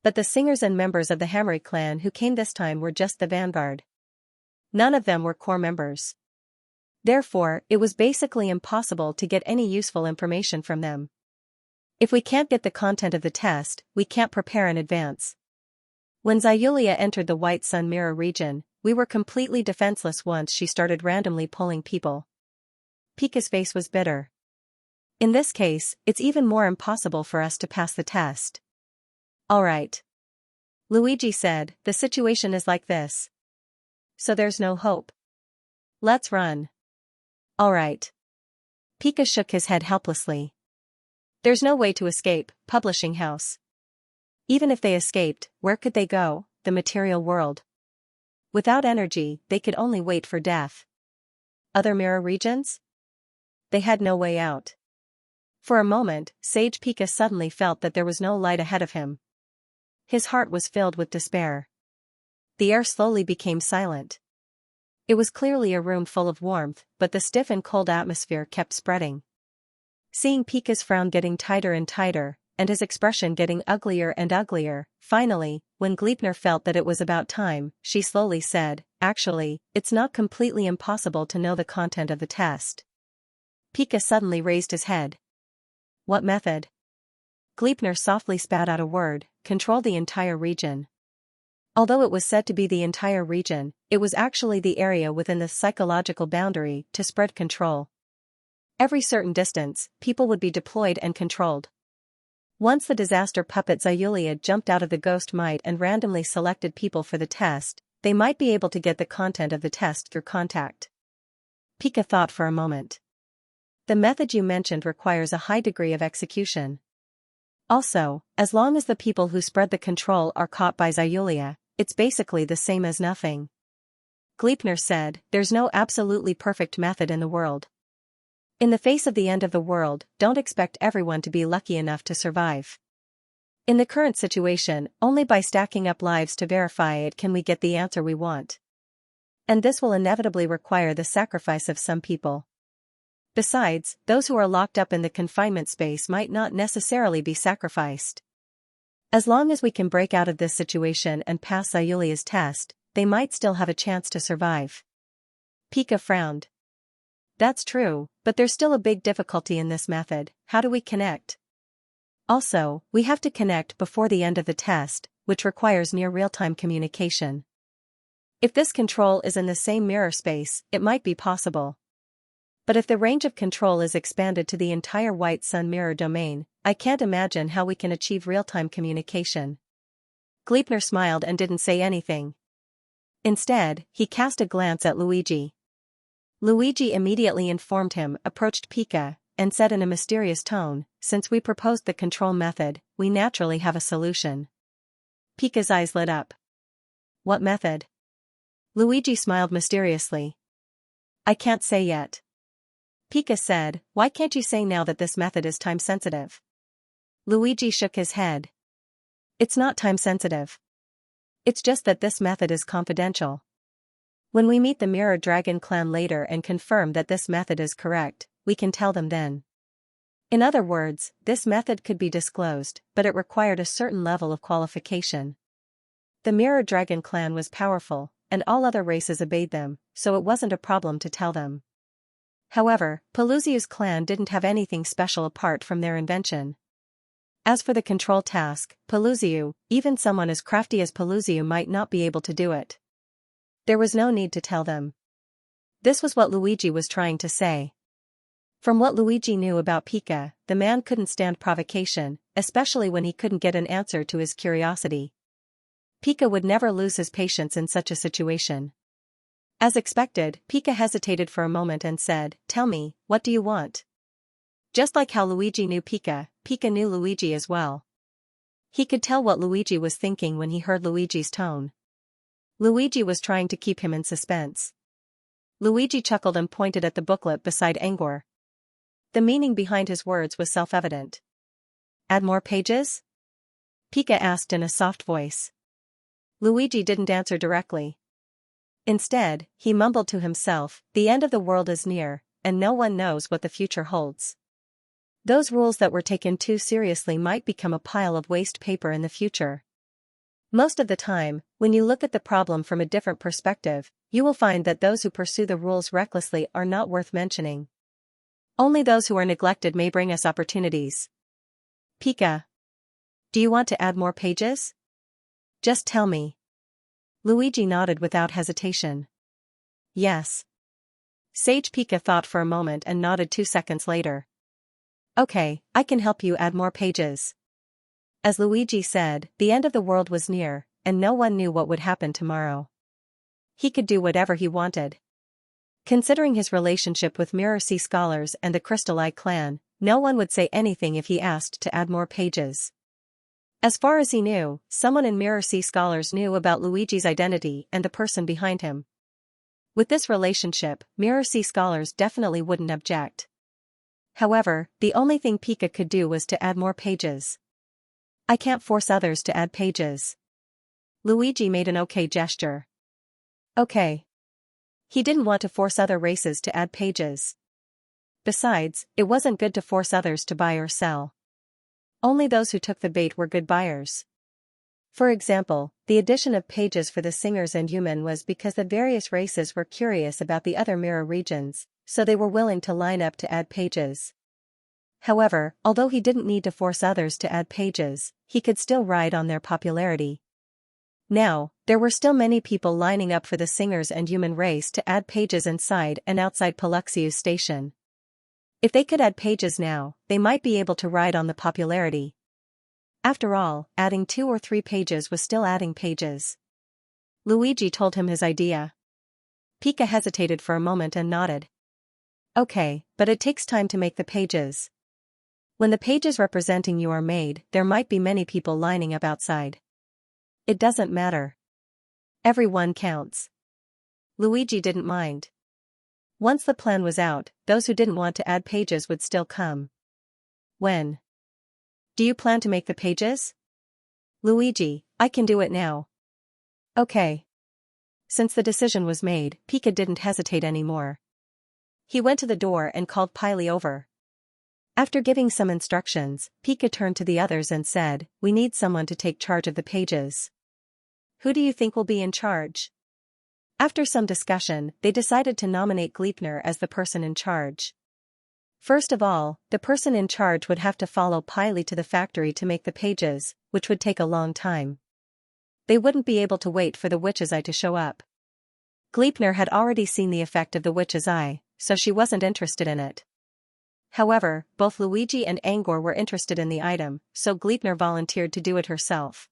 But the singers and members of the Hamri clan who came this time were just the vanguard. None of them were core members. Therefore, it was basically impossible to get any useful information from them. If we can't get the content of the test, we can't prepare in advance. When Xianxia entered the White Sun Mirror region, we were completely defenseless once she started randomly pulling people. Pika's face was bitter. In this case, it's even more impossible for us to pass the test. Alright. Luigi said, the situation is like this. So there's no hope. Let's run. Alright. Pika shook his head helplessly. There's no way to escape, publishing house. Even if they escaped, where could they go? The material world. Without energy, they could only wait for death. Other mirror regions? They had no way out. For a moment, Sage Pika suddenly felt that there was no light ahead of him. His heart was filled with despair. The air slowly became silent. It was clearly a room full of warmth, but the stiff and cold atmosphere kept spreading. Seeing Pika's frown getting tighter and tighter, and his expression getting uglier and uglier, finally, when Gleipnir felt that it was about time, she slowly said, actually, it's not completely impossible to know the content of the test. Pika suddenly raised his head. What method? Gleipnir softly spat out a word, control the entire region. Although it was said to be the entire region, it was actually the area within the psychological boundary to spread control. Every certain distance, people would be deployed and controlled. Once the disaster puppet Xianxia jumped out of the ghost might and randomly selected people for the test, they might be able to get the content of the test through contact. Pika thought for a moment. The method you mentioned requires a high degree of execution. Also, as long as the people who spread the control are caught by Xianxia, it's basically the same as nothing. Gleipnir said, there's no absolutely perfect method in the world. In the face of the end of the world, don't expect everyone to be lucky enough to survive. In the current situation, only by stacking up lives to verify it can we get the answer we want. And this will inevitably require the sacrifice of some people. Besides, those who are locked up in the confinement space might not necessarily be sacrificed. As long as we can break out of this situation and pass Xianxia's test, they might still have a chance to survive. Pika frowned. That's true, but there's still a big difficulty in this method. How do we connect? Also, we have to connect before the end of the test, which requires near real-time communication. If this control is in the same mirror space, it might be possible. But if the range of control is expanded to the entire White Sun mirror domain, I can't imagine how we can achieve real-time communication. Gleipnir smiled and didn't say anything. Instead, he cast a glance at Luigi. Luigi immediately informed him, approached Pika, and said in a mysterious tone, since we proposed the control method, we naturally have a solution. Pika's eyes lit up. What method? Luigi smiled mysteriously. I can't say yet. Pika said, why can't you say now that this method is time-sensitive? Luigi shook his head. It's not time-sensitive. It's just that this method is confidential. When we meet the Mirror Dragon clan later and confirm that this method is correct, we can tell them then. In other words, this method could be disclosed, but it required a certain level of qualification. The Mirror Dragon clan was powerful, and all other races obeyed them, so it wasn't a problem to tell them. However, Pelusiu's clan didn't have anything special apart from their invention. As for the control task, Pelusiu, even someone as crafty as Pelusiu might not be able to do it. There was no need to tell them. This was what Luigi was trying to say. From what Luigi knew about Pika, the man couldn't stand provocation, especially when he couldn't get an answer to his curiosity. Pika would never lose his patience in such a situation. As expected, Pika hesitated for a moment and said, tell me, what do you want? Just like how Luigi knew Pika, Pika knew Luigi as well. He could tell what Luigi was thinking when he heard Luigi's tone. Luigi was trying to keep him in suspense. Luigi chuckled and pointed at the booklet beside Angor. The meaning behind his words was self-evident. Add more pages? Pika asked in a soft voice. Luigi didn't answer directly. Instead, he mumbled to himself, the end of the world is near, and no one knows what the future holds. Those rules that were taken too seriously might become a pile of waste paper in the future. Most of the time, when you look at the problem from a different perspective, you will find that those who pursue the rules recklessly are not worth mentioning. Only those who are neglected may bring us opportunities. Pika. Do you want to add more pages? Just tell me. Luigi nodded without hesitation. Yes. Sage Pika thought for a moment and nodded 2 seconds later. Okay, I can help you add more pages. As Luigi said, the end of the world was near, and no one knew what would happen tomorrow. He could do whatever he wanted. Considering his relationship with Mirror Sea scholars and the Crystal Eye clan, no one would say anything if he asked to add more pages. As far as he knew, someone in Mirror Sea scholars knew about Luigi's identity and the person behind him. With this relationship, Mirror Sea scholars definitely wouldn't object. However, the only thing Pika could do was to add more pages. I can't force others to add pages. Luigi made an okay gesture. Okay. He didn't want to force other races to add pages. Besides, it wasn't good to force others to buy or sell. Only those who took the bait were good buyers. For example, the addition of pages for the singers and human was because the various races were curious about the other mirror regions, so they were willing to line up to add pages. However, although he didn't need to force others to add pages, he could still ride on their popularity. Now, there were still many people lining up for the singers and human race to add pages inside and outside Paluxiu's station. If they could add pages now, they might be able to ride on the popularity. After all, adding 2 or 3 pages was still adding pages. Luigi told him his idea. Pika hesitated for a moment and nodded. Okay, but it takes time to make the pages. When the pages representing you are made, there might be many people lining up outside. It doesn't matter. Everyone counts. Luigi didn't mind. Once the plan was out, those who didn't want to add pages would still come. When? Do you plan to make the pages? Luigi, I can do it now. Okay. Since the decision was made, Pika didn't hesitate anymore. He went to the door and called Piley over. After giving some instructions, Pika turned to the others and said, we need someone to take charge of the pages. Who do you think will be in charge? After some discussion, they decided to nominate Gleipnir as the person in charge. First of all, the person in charge would have to follow Piley to the factory to make the pages, which would take a long time. They wouldn't be able to wait for the witch's eye to show up. Gleipnir had already seen the effect of the witch's eye, so she wasn't interested in it. However, both Luigi and Angor were interested in the item, so Gleipnir volunteered to do it herself.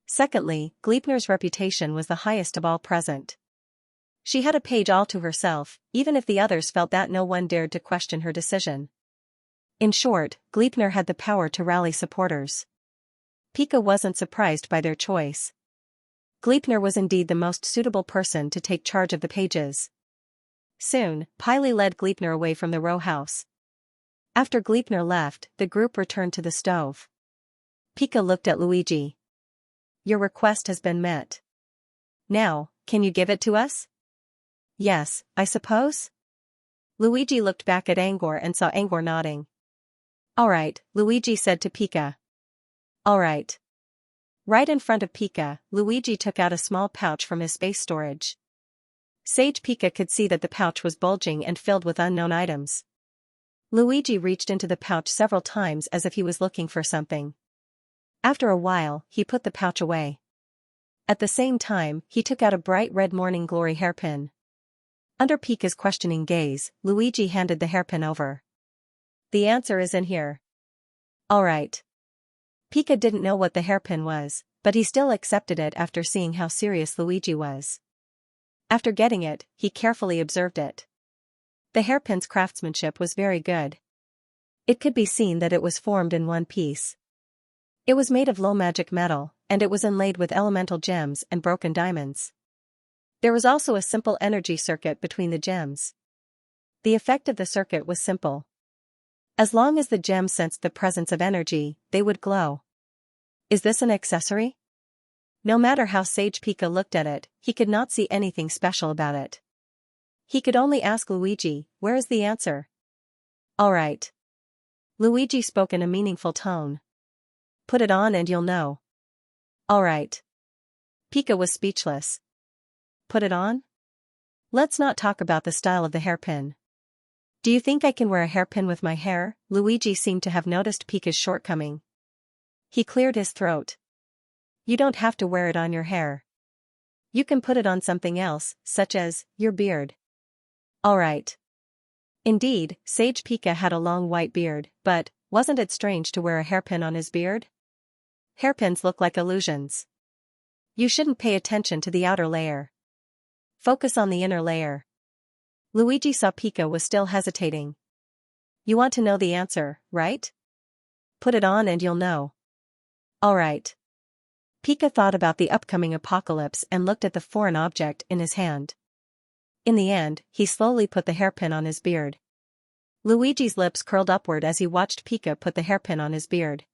Secondly, Gleipnir's reputation was the highest of all present. She had a page all to herself, even if the others felt that no one dared to question her decision. In short, Gleipnir had the power to rally supporters. Pika wasn't surprised by their choice. Gleipnir was indeed the most suitable person to take charge of the pages. Soon, Piley led Gleipnir away from the row house. After Gleipnir left, the group returned to the stove. Pika looked at Luigi. Your request has been met. Now, can you give it to us? Yes, I suppose? Luigi looked back at Angor and saw Angor nodding. Alright, Luigi said to Pika. Alright. Right in front of Pika, Luigi took out a small pouch from his space storage. Sage Pika could see that the pouch was bulging and filled with unknown items. Luigi reached into the pouch several times as if he was looking for something. After a while, he put the pouch away. At the same time, he took out a bright red morning glory hairpin. Under Pika's questioning gaze, Luigi handed the hairpin over. The answer is in here. Alright. Pika didn't know what the hairpin was, but he still accepted it after seeing how serious Luigi was. After getting it, he carefully observed it. The hairpin's craftsmanship was very good. It could be seen that it was formed in one piece. It was made of low magic metal, and it was inlaid with elemental gems and broken diamonds. There was also a simple energy circuit between the gems. The effect of the circuit was simple. As long as the gems sensed the presence of energy, they would glow. Is this an accessory? No matter how Sage Pika looked at it, he could not see anything special about it. He could only ask Luigi, where is the answer? All right. Luigi spoke in a meaningful tone. Put it on and you'll know. All right. Pika was speechless. Put it on? Let's not talk about the style of the hairpin. Do you think I can wear a hairpin with my hair? Luigi seemed to have noticed Pika's shortcoming. He cleared his throat. You don't have to wear it on your hair. You can put it on something else, such as your beard. All right. Indeed, Sage Pika had a long white beard, but wasn't it strange to wear a hairpin on his beard? Hairpins look like illusions. You shouldn't pay attention to the outer layer. Focus on the inner layer. Luigi saw Pika was still hesitating. You want to know the answer, right? Put it on and you'll know. All right. Pika thought about the upcoming apocalypse and looked at the foreign object in his hand. In the end, he slowly put the hairpin on his beard. Luigi's lips curled upward as he watched Pika put the hairpin on his beard.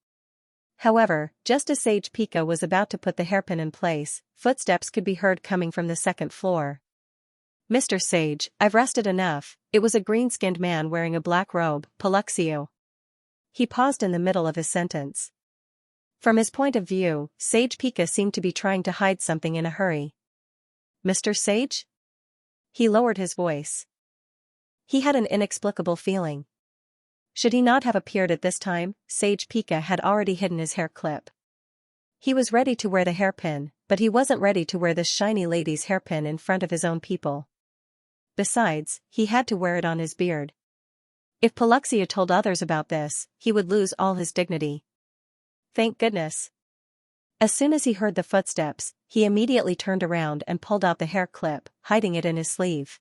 However, just as Sage Pika was about to put the hairpin in place, footsteps could be heard coming from the second floor. Mr. Sage, I've rested enough. It was a green-skinned man wearing a black robe, Paluxio. He paused in the middle of his sentence. From his point of view, Sage Pika seemed to be trying to hide something in a hurry. Mr. Sage? He lowered his voice. He had an inexplicable feeling. Should he not have appeared at this time? Sage Pika had already hidden his hair clip. He was ready to wear the hairpin, but he wasn't ready to wear this shiny lady's hairpin in front of his own people. Besides, he had to wear it on his beard. If Paluxia told others about this, he would lose all his dignity. Thank goodness. As soon as he heard the footsteps, he immediately turned around and pulled out the hair clip, hiding it in his sleeve.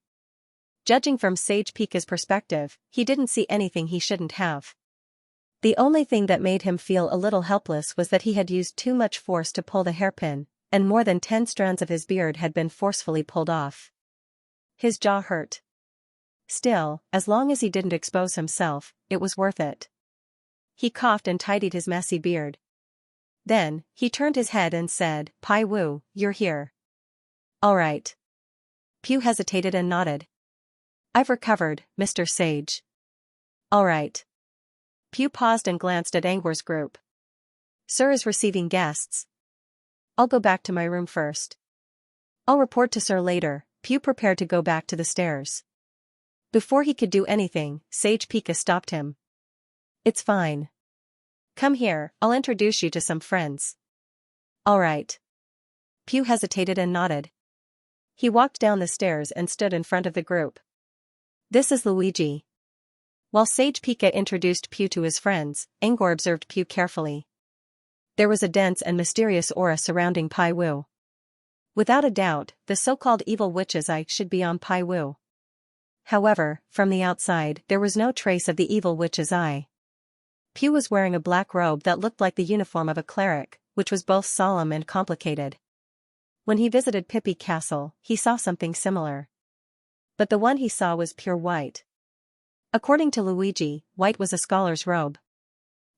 Judging from Sage Pika's perspective, he didn't see anything he shouldn't have. The only thing that made him feel a little helpless was that he had used too much force to pull the hairpin, and more than 10 strands of his beard had been forcefully pulled off. His jaw hurt. Still, as long as he didn't expose himself, it was worth it. He coughed and tidied his messy beard. Then, he turned his head and said, Pai Wu, you're here. All right. Pew hesitated and nodded. I've recovered, Mr. Sage. All right. Pew paused and glanced at Angwar's group. Sir is receiving guests. I'll go back to my room first. I'll report to Sir later. Pew prepared to go back to the stairs. Before he could do anything, Sage Pika stopped him. It's fine. Come here, I'll introduce you to some friends. All right. Pew hesitated and nodded. He walked down the stairs and stood in front of the group. This is Luigi. While Sage Pika introduced Pew to his friends, Angor observed Pew carefully. There was a dense and mysterious aura surrounding Pai Wu. Without a doubt, the so-called evil witch's eye should be on Pai Wu. However, from the outside, there was no trace of the evil witch's eye. Pew was wearing a black robe that looked like the uniform of a cleric, which was both solemn and complicated. When he visited Pippi Castle, he saw something similar. But the one he saw was pure white. According to Luigi, white was a scholar's robe.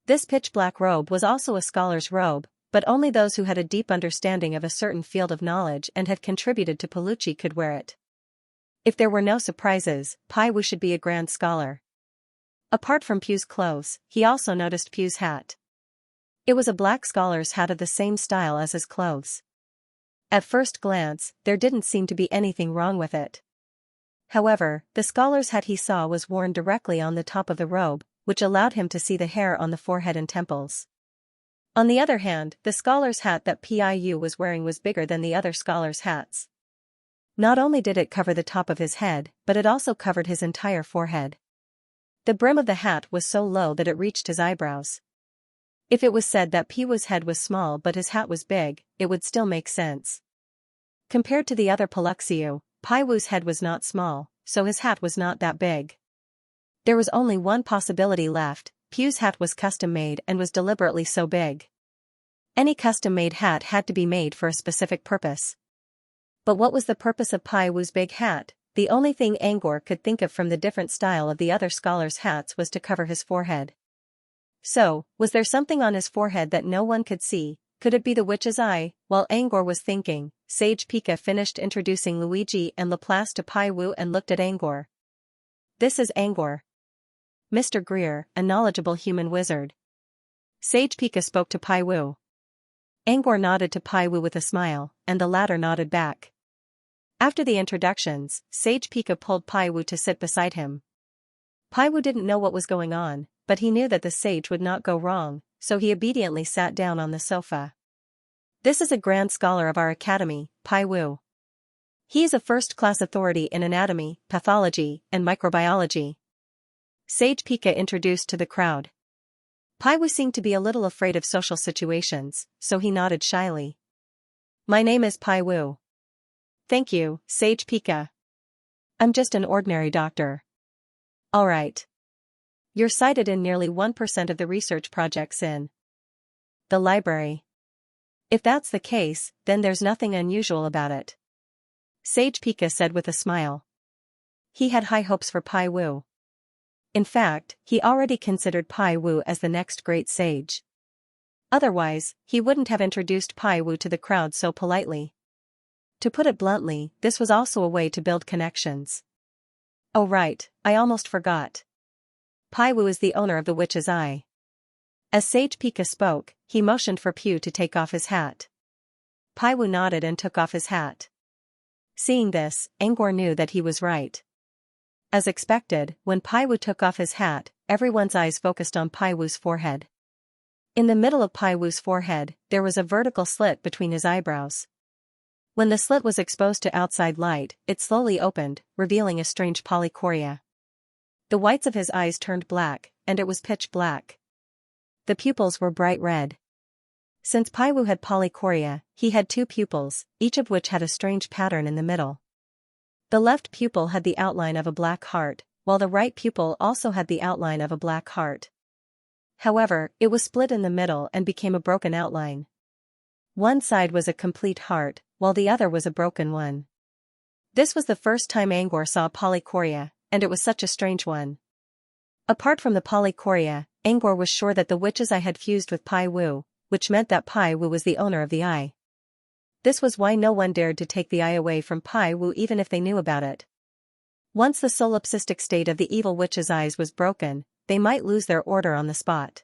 This pitch-black robe was also a scholar's robe, but only those who had a deep understanding of a certain field of knowledge and had contributed to Palucci could wear it. If there were no surprises, Pai Wu should be a grand scholar. Apart from Pew's clothes, he also noticed Pew's hat. It was a black scholar's hat of the same style as his clothes. At first glance, there didn't seem to be anything wrong with it. However, the scholar's hat he saw was worn directly on the top of the robe, which allowed him to see the hair on the forehead and temples. On the other hand, the scholar's hat that Piu was wearing was bigger than the other scholars' hats. Not only did it cover the top of his head, but it also covered his entire forehead. The brim of the hat was so low that it reached his eyebrows. If it was said that Piu's head was small but his hat was big, it would still make sense. Compared to the other Paluxio, Pai Wu's head was not small, so his hat was not that big. There was only one possibility left: Pew's hat was custom-made and was deliberately so big. Any custom-made hat had to be made for a specific purpose. But what was the purpose of Pai Wu's big hat? The only thing Angor could think of from the different style of the other scholars' hats was to cover his forehead. So, was there something on his forehead that no one could see? Could it be the witch's eye? While Angor was thinking, Sage Pika finished introducing Luigi and Laplace to Pai Wu and looked at Angor. This is Angor. Mr. Greer, a knowledgeable human wizard. Sage Pika spoke to Pai Wu. Angor nodded to Pai Wu with a smile, and the latter nodded back. After the introductions, Sage Pika pulled Pai Wu to sit beside him. Pai Wu didn't know what was going on, but he knew that the sage would not go wrong, so he obediently sat down on the sofa. This is a grand scholar of our academy, Pai Wu. He is a first-class authority in anatomy, pathology, and microbiology. Sage Pika introduced to the crowd. Pai Wu seemed to be a little afraid of social situations, so he nodded shyly. My name is Pai Wu. Thank you, Sage Pika. I'm just an ordinary doctor. Alright. You're cited in nearly 1% of the research projects in the library. If that's the case, then there's nothing unusual about it. Sage Pika said with a smile. He had high hopes for Pai Wu. In fact, he already considered Pai Wu as the next great sage. Otherwise, he wouldn't have introduced Pai Wu to the crowd so politely. To put it bluntly, this was also a way to build connections. Oh right, I almost forgot. Pai Wu is the owner of the witch's eye. As Sage Pika spoke, he motioned for Pew to take off his hat. Pai Wu nodded and took off his hat. Seeing this, Angor knew that he was right. As expected, when Pai Wu took off his hat, everyone's eyes focused on Pai Wu's forehead. In the middle of Pai Wu's forehead, there was a vertical slit between his eyebrows. When the slit was exposed to outside light, it slowly opened, revealing a strange polychoria. The whites of his eyes turned black, and it was pitch black. The pupils were bright red. Since Pai Wu had polychoria, he had two pupils, each of which had a strange pattern in the middle. The left pupil had the outline of a black heart, while the right pupil also had the outline of a black heart. However, it was split in the middle and became a broken outline. One side was a complete heart, while the other was a broken one. This was the first time Angor saw polychoria, and it was such a strange one. Apart from the polychoria, Angor was sure that the witch's eye had fused with Pai Wu, which meant that Pai Wu was the owner of the eye. This was why no one dared to take the eye away from Pai Wu even if they knew about it. Once the solipsistic state of the evil witch's eyes was broken, they might lose their order on the spot.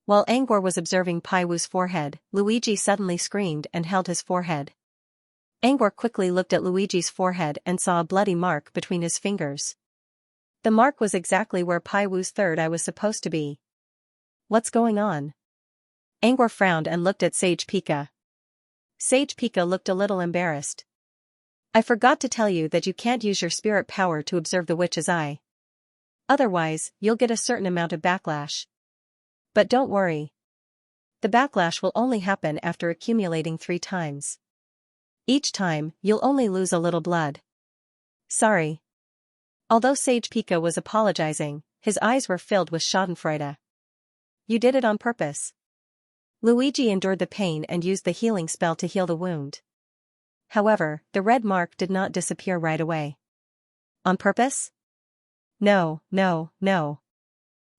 While Angor was observing Pai Wu's forehead, Luigi suddenly screamed and held his forehead. Angor quickly looked at Luigi's forehead and saw a bloody mark between his fingers. The mark was exactly where Pai Wu's third eye was supposed to be. What's going on? Angor frowned and looked at Sage Pika. Sage Pika looked a little embarrassed. I forgot to tell you that you can't use your spirit power to observe the witch's eye. Otherwise, you'll get a certain amount of backlash. But don't worry. The backlash will only happen after accumulating 3 times. Each time, you'll only lose a little blood. Sorry. Although Sage Pika was apologizing, his eyes were filled with schadenfreude. You did it on purpose. Luigi endured the pain and used the healing spell to heal the wound. However, the red mark did not disappear right away. On purpose? No.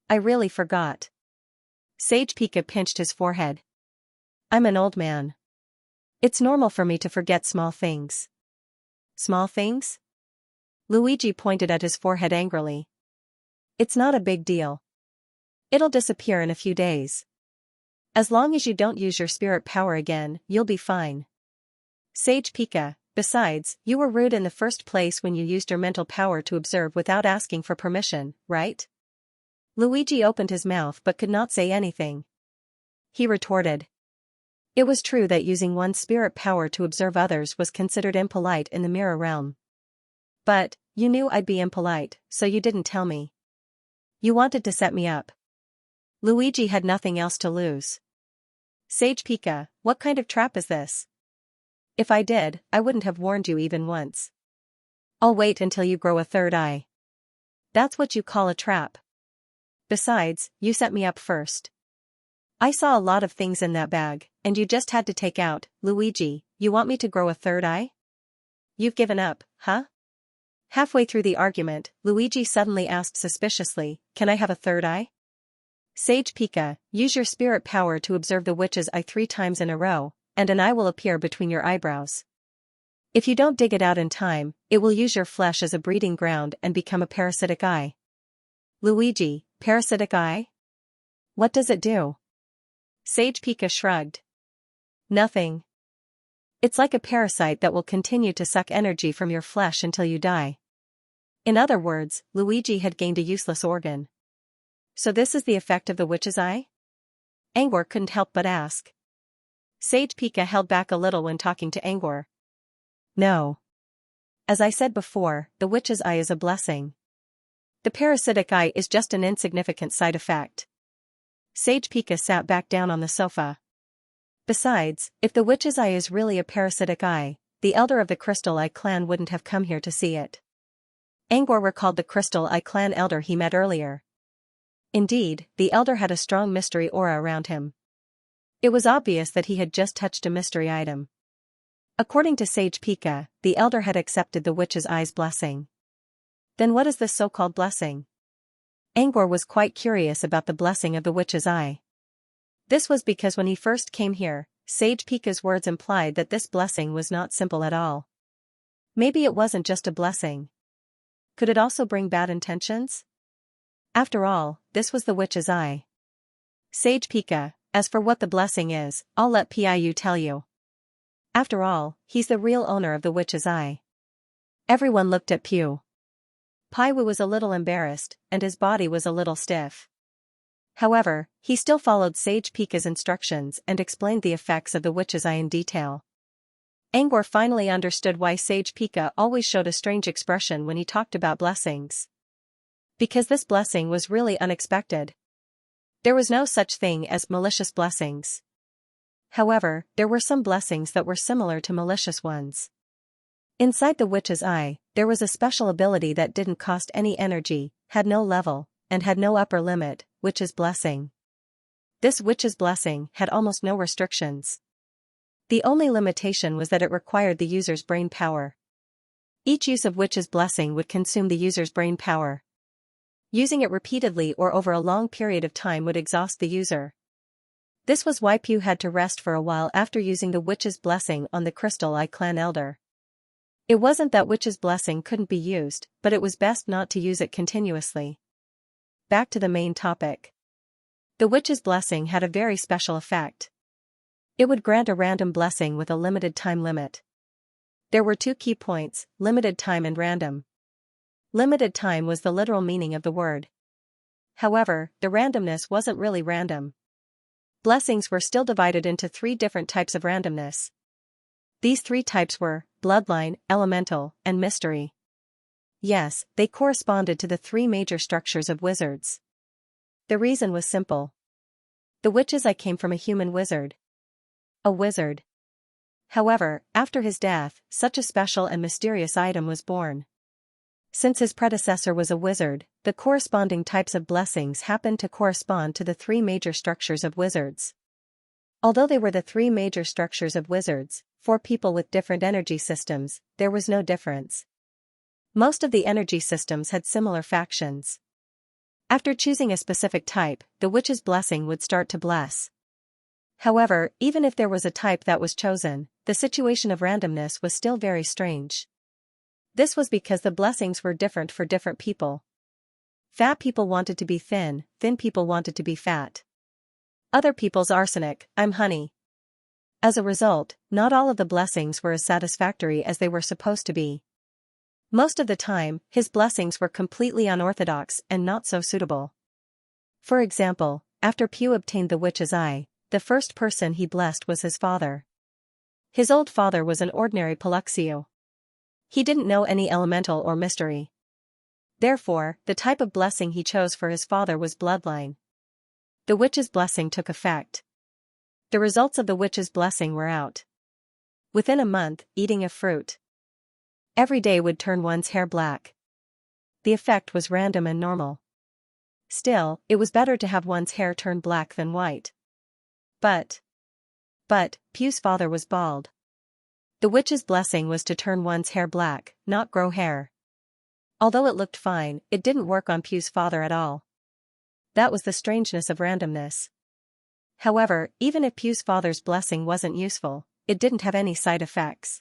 I really forgot. Sage Pika pinched his forehead. I'm an old man. It's normal for me to forget small things. Small things? Luigi pointed at his forehead angrily. It's not a big deal. It'll disappear in a few days. As long as you don't use your spirit power again, you'll be fine. Sage Pika, besides, you were rude in the first place when you used your mental power to observe without asking for permission, right? Luigi opened his mouth but could not say anything. He retorted. It was true that using one's spirit power to observe others was considered impolite in the mirror realm. But, you knew I'd be impolite, so you didn't tell me. You wanted to set me up. Luigi had nothing else to lose. Sage Pika, what kind of trap is this? If I did, I wouldn't have warned you even once. I'll wait until you grow a third eye. That's what you call a trap. Besides, you set me up first. I saw a lot of things in that bag, and you just had to take out. Luigi, you want me to grow a third eye? You've given up, huh? Halfway through the argument, Luigi suddenly asked suspiciously, can I have a third eye? Sage Pika, use your spirit power to observe the witch's eye 3 times in a row, and an eye will appear between your eyebrows. If you don't dig it out in time, it will use your flesh as a breeding ground and become a parasitic eye. Luigi, parasitic eye? What does it do? Sage Pika shrugged. Nothing. It's like a parasite that will continue to suck energy from your flesh until you die. In other words, Luigi had gained a useless organ. So this is the effect of the witch's eye? Angor couldn't help but ask. Sage Pika held back a little when talking to Angor. No. As I said before, the witch's eye is a blessing. The parasitic eye is just an insignificant side effect. Sage Pika sat back down on the sofa. Besides, if the witch's eye is really a parasitic eye, the elder of the Crystal Eye clan wouldn't have come here to see it. Angor recalled the Crystal Eye clan elder he met earlier. Indeed, the elder had a strong mystery aura around him. It was obvious that he had just touched a mystery item. According to Sage Pika, the elder had accepted the witch's eye's blessing. Then what is this so-called blessing? Angor was quite curious about the blessing of the witch's eye. This was because when he first came here, Sage Pika's words implied that this blessing was not simple at all. Maybe it wasn't just a blessing. Could it also bring bad intentions? After all, this was the witch's eye. Sage Pika, as for what the blessing is, I'll let Piu tell you. After all, he's the real owner of the witch's eye. Everyone looked at Piu. Piu was a little embarrassed, and his body was a little stiff. However, he still followed Sage Pika's instructions and explained the effects of the witch's eye in detail. Angor finally understood why Sage Pika always showed a strange expression when he talked about blessings. Because this blessing was really unexpected. There was no such thing as malicious blessings. However, there were some blessings that were similar to malicious ones. Inside the witch's eye, there was a special ability that didn't cost any energy, had no level, and had no upper limit, witch's blessing. This witch's blessing had almost no restrictions. The only limitation was that it required the user's brain power. Each use of witch's blessing would consume the user's brain power. Using it repeatedly or over a long period of time would exhaust the user. This was why Piu had to rest for a while after using the witch's blessing on the Crystal Eye clan elder. It wasn't that witch's blessing couldn't be used, but it was best not to use it continuously. Back to the main topic. The witch's blessing had a very special effect. It would grant a random blessing with a limited time limit. There were 2 key points, limited time and random. Limited time was the literal meaning of the word. However, the randomness wasn't really random. Blessings were still divided into 3 different types of randomness. These 3 types were bloodline, elemental, and mystery. Yes, they corresponded to the 3 major structures of wizards. The reason was simple. The witch's eye came from a human wizard. A wizard. However, after his death, such a special and mysterious item was born. Since his predecessor was a wizard, the corresponding types of blessings happened to correspond to the 3 major structures of wizards. Although they were the 3 major structures of wizards, for people with different energy systems, there was no difference. Most of the energy systems had similar factions. After choosing a specific type, the witch's blessing would start to bless. However, even if there was a type that was chosen, the situation of randomness was still very strange. This was because the blessings were different for different people. Fat people wanted to be thin, thin people wanted to be fat. Other people's arsenic, I'm honey. As a result, not all of the blessings were as satisfactory as they were supposed to be. Most of the time, his blessings were completely unorthodox and not so suitable. For example, after Piu obtained the witch's eye, the first person he blessed was his father. His old father was an ordinary Paluxio. He didn't know any elemental or mystery. Therefore, the type of blessing he chose for his father was bloodline. The witch's blessing took effect. The results of the witch's blessing were out. Within a month, eating a fruit every day would turn one's hair black. The effect was random and normal. Still, it was better to have one's hair turn black than white. But, Piu's father was bald. The witch's blessing was to turn one's hair black, not grow hair. Although it looked fine, it didn't work on Piu's father at all. that was the strangeness of randomness. However, even if Pu's father's blessing wasn't useful, it didn't have any side effects.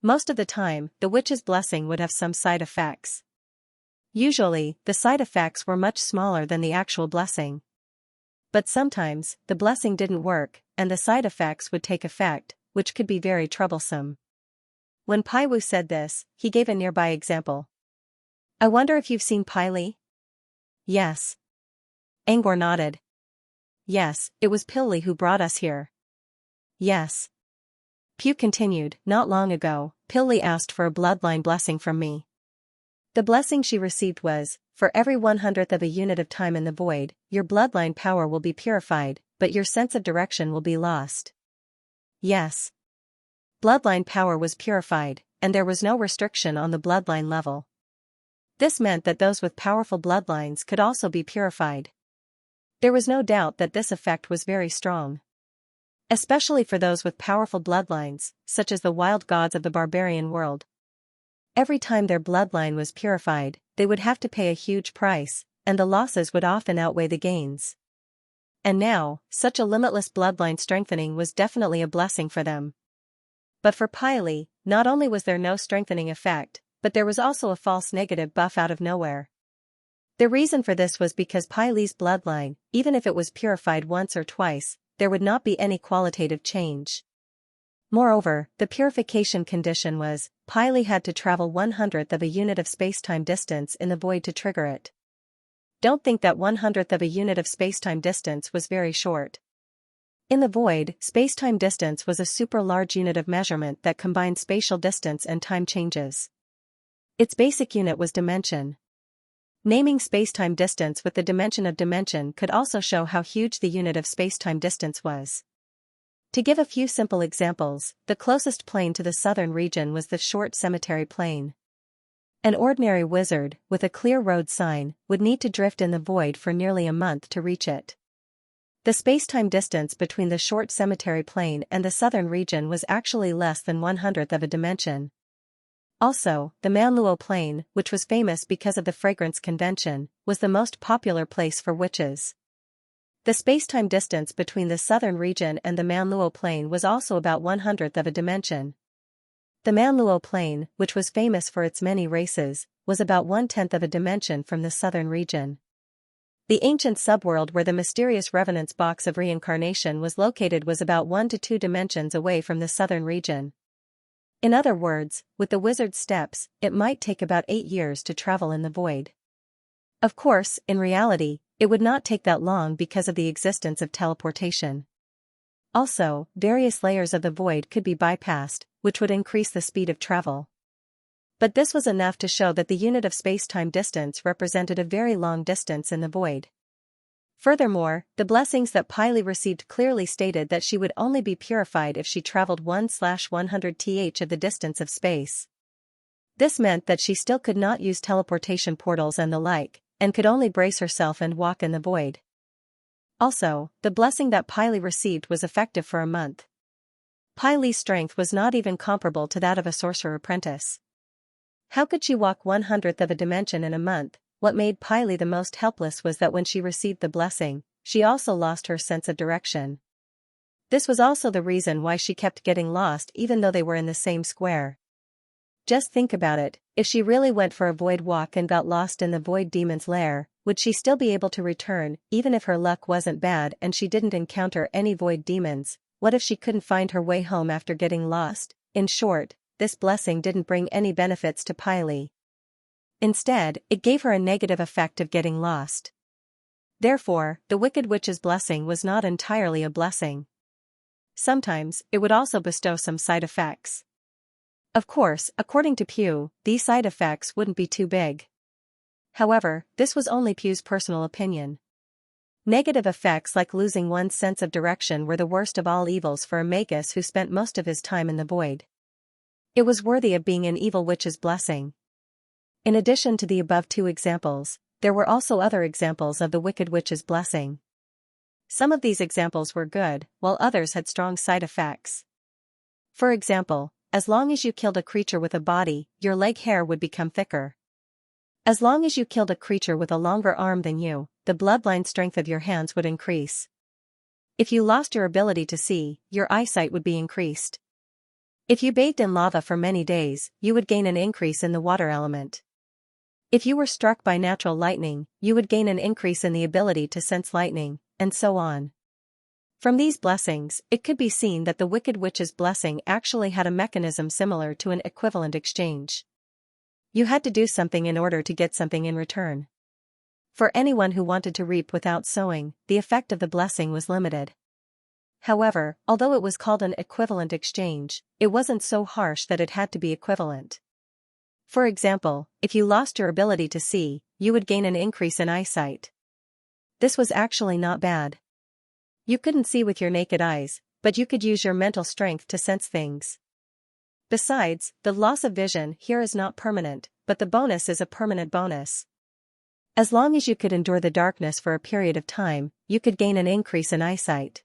Most of the time, the witch's blessing would have some side effects. Usually, the side effects were much smaller than the actual blessing. But sometimes, the blessing didn't work, and the side effects would take effect, which could be very troublesome. When Pai Wu said this, he gave a nearby example. I wonder if you've seen Pai Li? Yes. Angor nodded. Yes, it was Pil Li who brought us here. Yes. Pu continued, not long ago, Pil Li asked for a bloodline blessing from me. The blessing she received was, for every 100th of a unit of time in the void, your bloodline power will be purified, but your sense of direction will be lost. Yes. Bloodline power was purified, and there was no restriction on the bloodline level. This meant that those with powerful bloodlines could also be purified. There was no doubt that this effect was very strong. Especially for those with powerful bloodlines, such as the wild gods of the barbarian world. Every time their bloodline was purified, they would have to pay a huge price, and the losses would often outweigh the gains. And now, such a limitless bloodline strengthening was definitely a blessing for them. But for Pai Li, not only was there no strengthening effect, but there was also a false negative buff out of nowhere. The reason for this was because Pai Li's bloodline, even if it was purified once or twice, there would not be any qualitative change. Moreover, the purification condition was, Pai Li had to travel 100th of a unit of spacetime distance in the void to trigger it. Don't think that 100th of a unit of spacetime distance was very short. In the void, spacetime distance was a super large unit of measurement that combined spatial distance and time changes. Its basic unit was dimension. Naming spacetime distance with the dimension of dimension could also show how huge the unit of spacetime distance was. To give a few simple examples, the closest plane to the southern region was the short cemetery plane. An ordinary wizard, with a clear road sign, would need to drift in the void for nearly a month to reach it. The spacetime distance between the short cemetery plane and the southern region was actually less than 100th of a dimension. Also, the Manluo plane, which was famous because of the fragrance convention, was the most popular place for witches. The spacetime distance between the southern region and the Manluo plane was also about 100th of a dimension. The Manluo plane, which was famous for its many races, was about 1/10 of a dimension from the southern region. The ancient subworld where the mysterious revenant's box of reincarnation was located was about 1 to 2 dimensions away from the southern region. In other words, with the wizard's steps, it might take about 8 years to travel in the void. Of course, in reality, it would not take that long because of the existence of teleportation. Also, various layers of the void could be bypassed, which would increase the speed of travel. But this was enough to show that the unit of space-time distance represented a very long distance in the void. Furthermore, the blessings that Pai Li received clearly stated that she would only be purified if she traveled 1/100th of the distance of space. This meant that she still could not use teleportation portals and the like, and could only brace herself and walk in the void. Also, the blessing that Pai Li received was effective for a month. Pai Li's strength was not even comparable to that of a sorcerer apprentice. How could she walk 100th of a dimension in a month? What made Pai Li the most helpless was that when she received the blessing, she also lost her sense of direction. This was also the reason why she kept getting lost even though they were in the same square. Just think about it, if she really went for a void walk and got lost in the void demon's lair, would she still be able to return, even if her luck wasn't bad and she didn't encounter any void demons? What if she couldn't find her way home after getting lost? In short, this blessing didn't bring any benefits to Pai Li. Instead, it gave her a negative effect of getting lost. Therefore, the Wicked Witch's blessing was not entirely a blessing. Sometimes, it would also bestow some side effects. Of course, according to Pu, these side effects wouldn't be too big. However, this was only Pu's personal opinion. Negative effects like losing one's sense of direction were the worst of all evils for a magus who spent most of his time in the void. It was worthy of being an evil witch's blessing. In addition to the above two examples, there were also other examples of the Wicked Witch's blessing. Some of these examples were good, while others had strong side effects. For example, as long as you killed a creature with a body, your leg hair would become thicker. As long as you killed a creature with a longer arm than you, the bloodline strength of your hands would increase. If you lost your ability to see, your eyesight would be increased. If you bathed in lava for many days, you would gain an increase in the water element. If you were struck by natural lightning, you would gain an increase in the ability to sense lightning, and so on. From these blessings, it could be seen that the Wicked Witch's blessing actually had a mechanism similar to an equivalent exchange. You had to do something in order to get something in return. For anyone who wanted to reap without sowing, the effect of the blessing was limited. However, although it was called an equivalent exchange, it wasn't so harsh that it had to be equivalent. For example, if you lost your ability to see, you would gain an increase in eyesight. This was actually not bad. You couldn't see with your naked eyes, but you could use your mental strength to sense things. Besides, the loss of vision here is not permanent, but the bonus is a permanent bonus. As long as you could endure the darkness for a period of time, you could gain an increase in eyesight.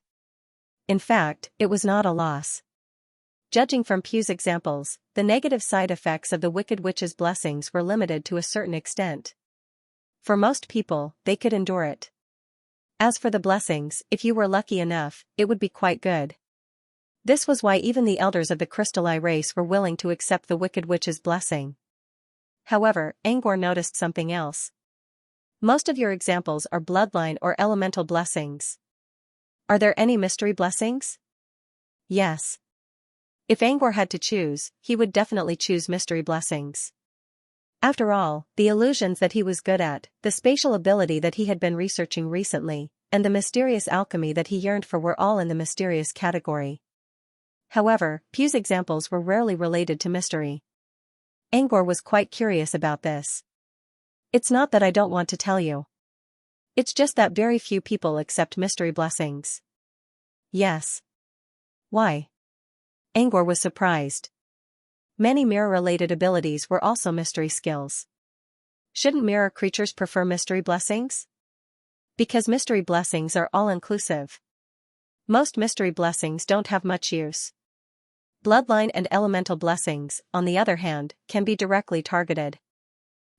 In fact, it was not a loss. Judging from Pugh's examples, the negative side effects of the Wicked Witch's blessings were limited to a certain extent. For most people, they could endure it. As for the blessings, if you were lucky enough, it would be quite good. This was why even the elders of the Crystal Eye race were willing to accept the Wicked Witch's blessing. However, Angor noticed something else. Most of your examples are bloodline or elemental blessings. Are there any mystery blessings? Yes. If Angor had to choose, he would definitely choose mystery blessings. After all, the illusions that he was good at, the spatial ability that he had been researching recently, and the mysterious alchemy that he yearned for were all in the mysterious category. However, Pugh's examples were rarely related to mystery. Angor was quite curious about this. It's not that I don't want to tell you. It's just that very few people accept mystery blessings. Yes. Why? Angor was surprised. Many mirror-related abilities were also mystery skills. Shouldn't mirror creatures prefer mystery blessings? Because mystery blessings are all-inclusive. Most mystery blessings don't have much use. Bloodline and elemental blessings, on the other hand, can be directly targeted.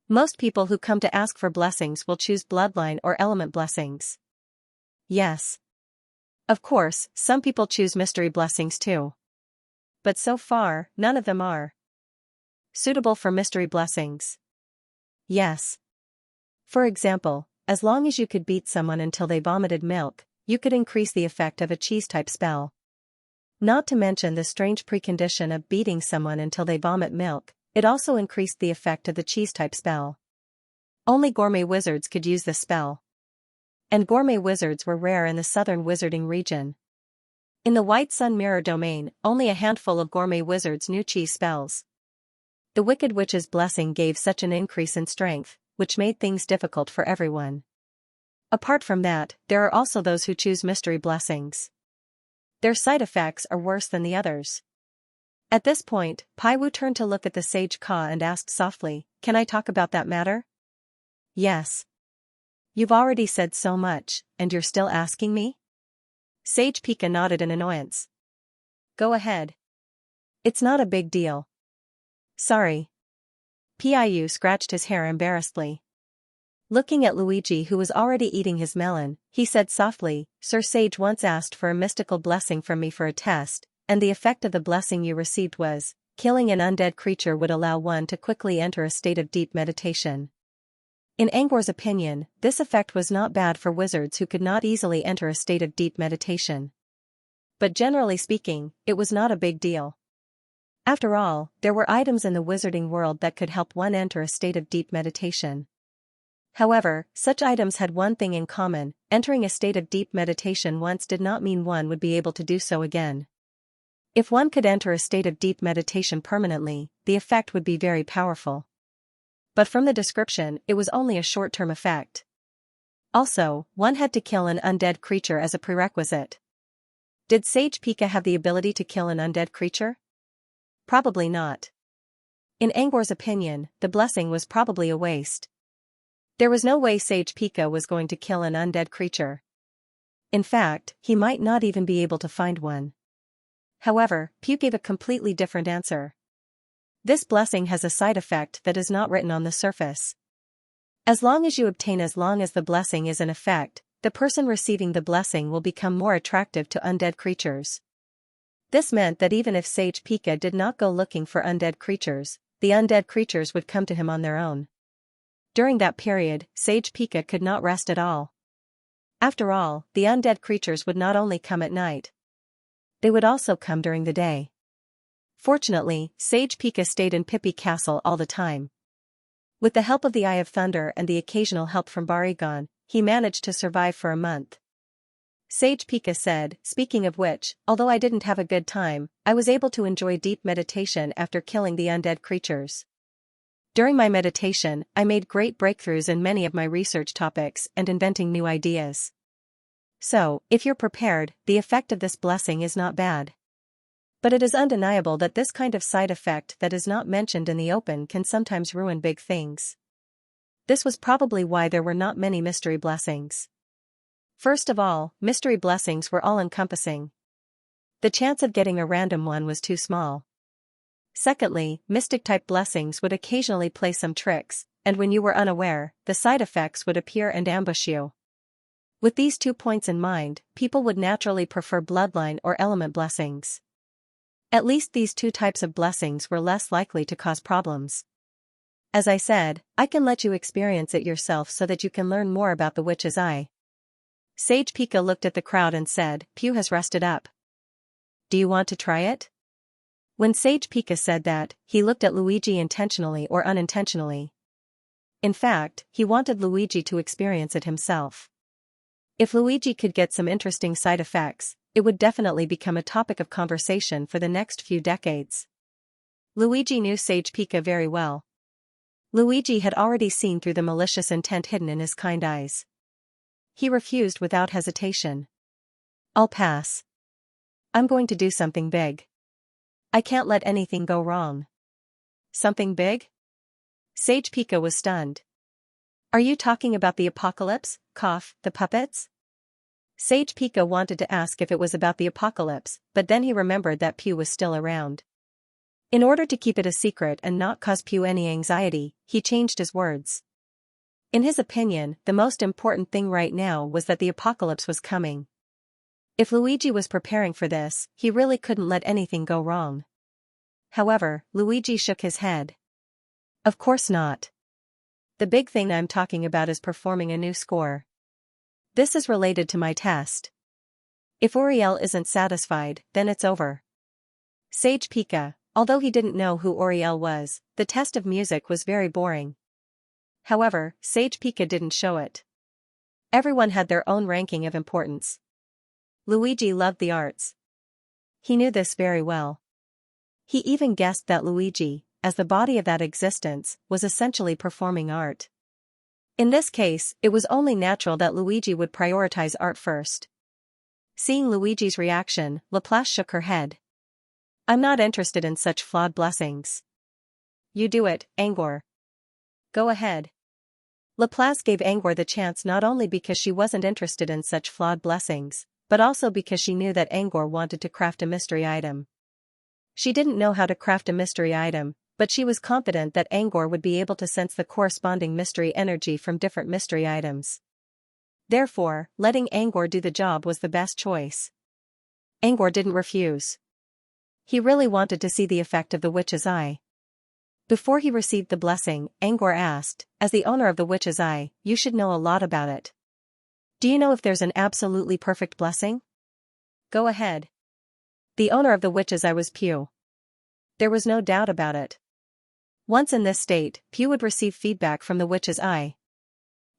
Most people who come to ask for blessings will choose bloodline or element blessings. Yes. Of course, some people choose mystery blessings too. But so far, none of them are suitable for mystery blessings. Yes. For example, as long as you could beat someone until they vomited milk, you could increase the effect of a cheese-type spell. Not to mention the strange precondition of beating someone until they vomit milk, it also increased the effect of the cheese-type spell. Only gourmet wizards could use this spell. And gourmet wizards were rare in the southern wizarding region. In the White Sun Mirror domain, only a handful of gourmet wizards knew cheese spells. The Wicked Witch's blessing gave such an increase in strength, which made things difficult for everyone. Apart from that, there are also those who choose mystery blessings. Their side effects are worse than the others. At this point, Paiwu turned to look at the sage Ka and asked softly, "Can I talk about that matter?" "Yes." "You've already said so much, and you're still asking me?" Sage Pika nodded in annoyance. "Go ahead. It's not a big deal." "Sorry." Piu scratched his hair embarrassedly. Looking at Luigi, who was already eating his melon, he said softly, "Sir Sage once asked for a mystical blessing from me for a test, and the effect of the blessing you received was, killing an undead creature would allow one to quickly enter a state of deep meditation." In Angor's opinion, this effect was not bad for wizards who could not easily enter a state of deep meditation. But generally speaking, it was not a big deal. After all, there were items in the wizarding world that could help one enter a state of deep meditation. However, such items had one thing in common: entering a state of deep meditation once did not mean one would be able to do so again. If one could enter a state of deep meditation permanently, the effect would be very powerful. But from the description, it was only a short-term effect. Also, one had to kill an undead creature as a prerequisite. Did Sage Pika have the ability to kill an undead creature? Probably not. In Angor's opinion, the blessing was probably a waste. There was no way Sage Pika was going to kill an undead creature. In fact, he might not even be able to find one. However, Pugh gave a completely different answer. "This blessing has a side effect that is not written on the surface. As long as you obtain as long as the blessing is in effect, the person receiving the blessing will become more attractive to undead creatures. This meant that even if Sage Pika did not go looking for undead creatures, the undead creatures would come to him on their own. During that period, Sage Pika could not rest at all. After all, the undead creatures would not only come at night. They would also come during the day. Fortunately, Sage Pika stayed in Pippi Castle all the time. With the help of the Eye of Thunder and the occasional help from Barigon, he managed to survive for a month. Sage Pika said, speaking of which, although I didn't have a good time, I was able to enjoy deep meditation after killing the undead creatures. During my meditation, I made great breakthroughs in many of my research topics and inventing new ideas. So, if you're prepared, the effect of this blessing is not bad. But it is undeniable that this kind of side effect that is not mentioned in the open can sometimes ruin big things. This was probably why there were not many mystery blessings. First of all, mystery blessings were all-encompassing. The chance of getting a random one was too small. Secondly, mystic-type blessings would occasionally play some tricks, and when you were unaware, the side effects would appear and ambush you. With these 2 points in mind, people would naturally prefer bloodline or element blessings. At least these 2 types of blessings were less likely to cause problems. As I said, I can let you experience it yourself so that you can learn more about the witch's eye. Sage Pika looked at the crowd and said, Pew has rested up. Do you want to try it? When Sage Pika said that, he looked at Luigi intentionally or unintentionally. In fact, he wanted Luigi to experience it himself. If Luigi could get some interesting side effects, it would definitely become a topic of conversation for the next few decades. Luigi knew Sage Pika very well. Luigi had already seen through the malicious intent hidden in his kind eyes. He refused without hesitation. I'll pass. I'm going to do something big. I can't let anything go wrong. Something big? Sage Pika was stunned. Are you talking about the apocalypse, the puppets? Sage Pika wanted to ask if it was about the apocalypse, but then he remembered that Pew was still around. In order to keep it a secret and not cause Pew any anxiety, he changed his words. In his opinion, the most important thing right now was that the apocalypse was coming. If Luigi was preparing for this, he really couldn't let anything go wrong. However, Luigi shook his head. Of course not. The big thing I'm talking about is performing a new score. This is related to my test. If Uriel isn't satisfied, then it's over. Sage Pika, although he didn't know who Uriel was, the test of music was very boring. However, Sage Pika didn't show it. Everyone had their own ranking of importance. Luigi loved the arts. He knew this very well. He even guessed that Luigi, as the body of that existence, was essentially performing art. In this case, it was only natural that Luigi would prioritize art first. Seeing Luigi's reaction, Laplace shook her head. I'm not interested in such flawed blessings. You do it, Angor. Go ahead. Laplace gave Angor the chance not only because she wasn't interested in such flawed blessings, but also because she knew that Angor wanted to craft a mystery item. She didn't know how to craft a mystery item, but she was confident that Angor would be able to sense the corresponding mystery energy from different mystery items. Therefore, letting Angor do the job was the best choice. Angor didn't refuse. He really wanted to see the effect of the witch's eye. Before he received the blessing, Angor asked, as the owner of the witch's eye, you should know a lot about it. Do you know if there's an absolutely perfect blessing? Go ahead. The owner of the witch's eye was Pew. There was no doubt about it. Once in this state, Pew would receive feedback from the witch's eye.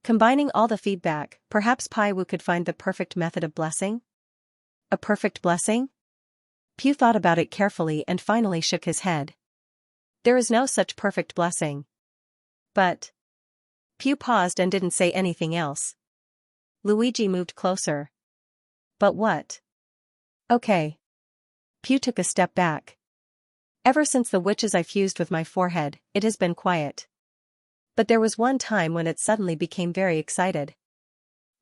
Combining all the feedback, perhaps Paiwu could find the perfect method of blessing? A perfect blessing? Pew thought about it carefully and finally shook his head. There is no such perfect blessing. But... Pew paused and didn't say anything else. Luigi moved closer. But what? Okay. Pew took a step back. Ever since the witch's eye fused with my forehead, it has been quiet. But there was one time when it suddenly became very excited.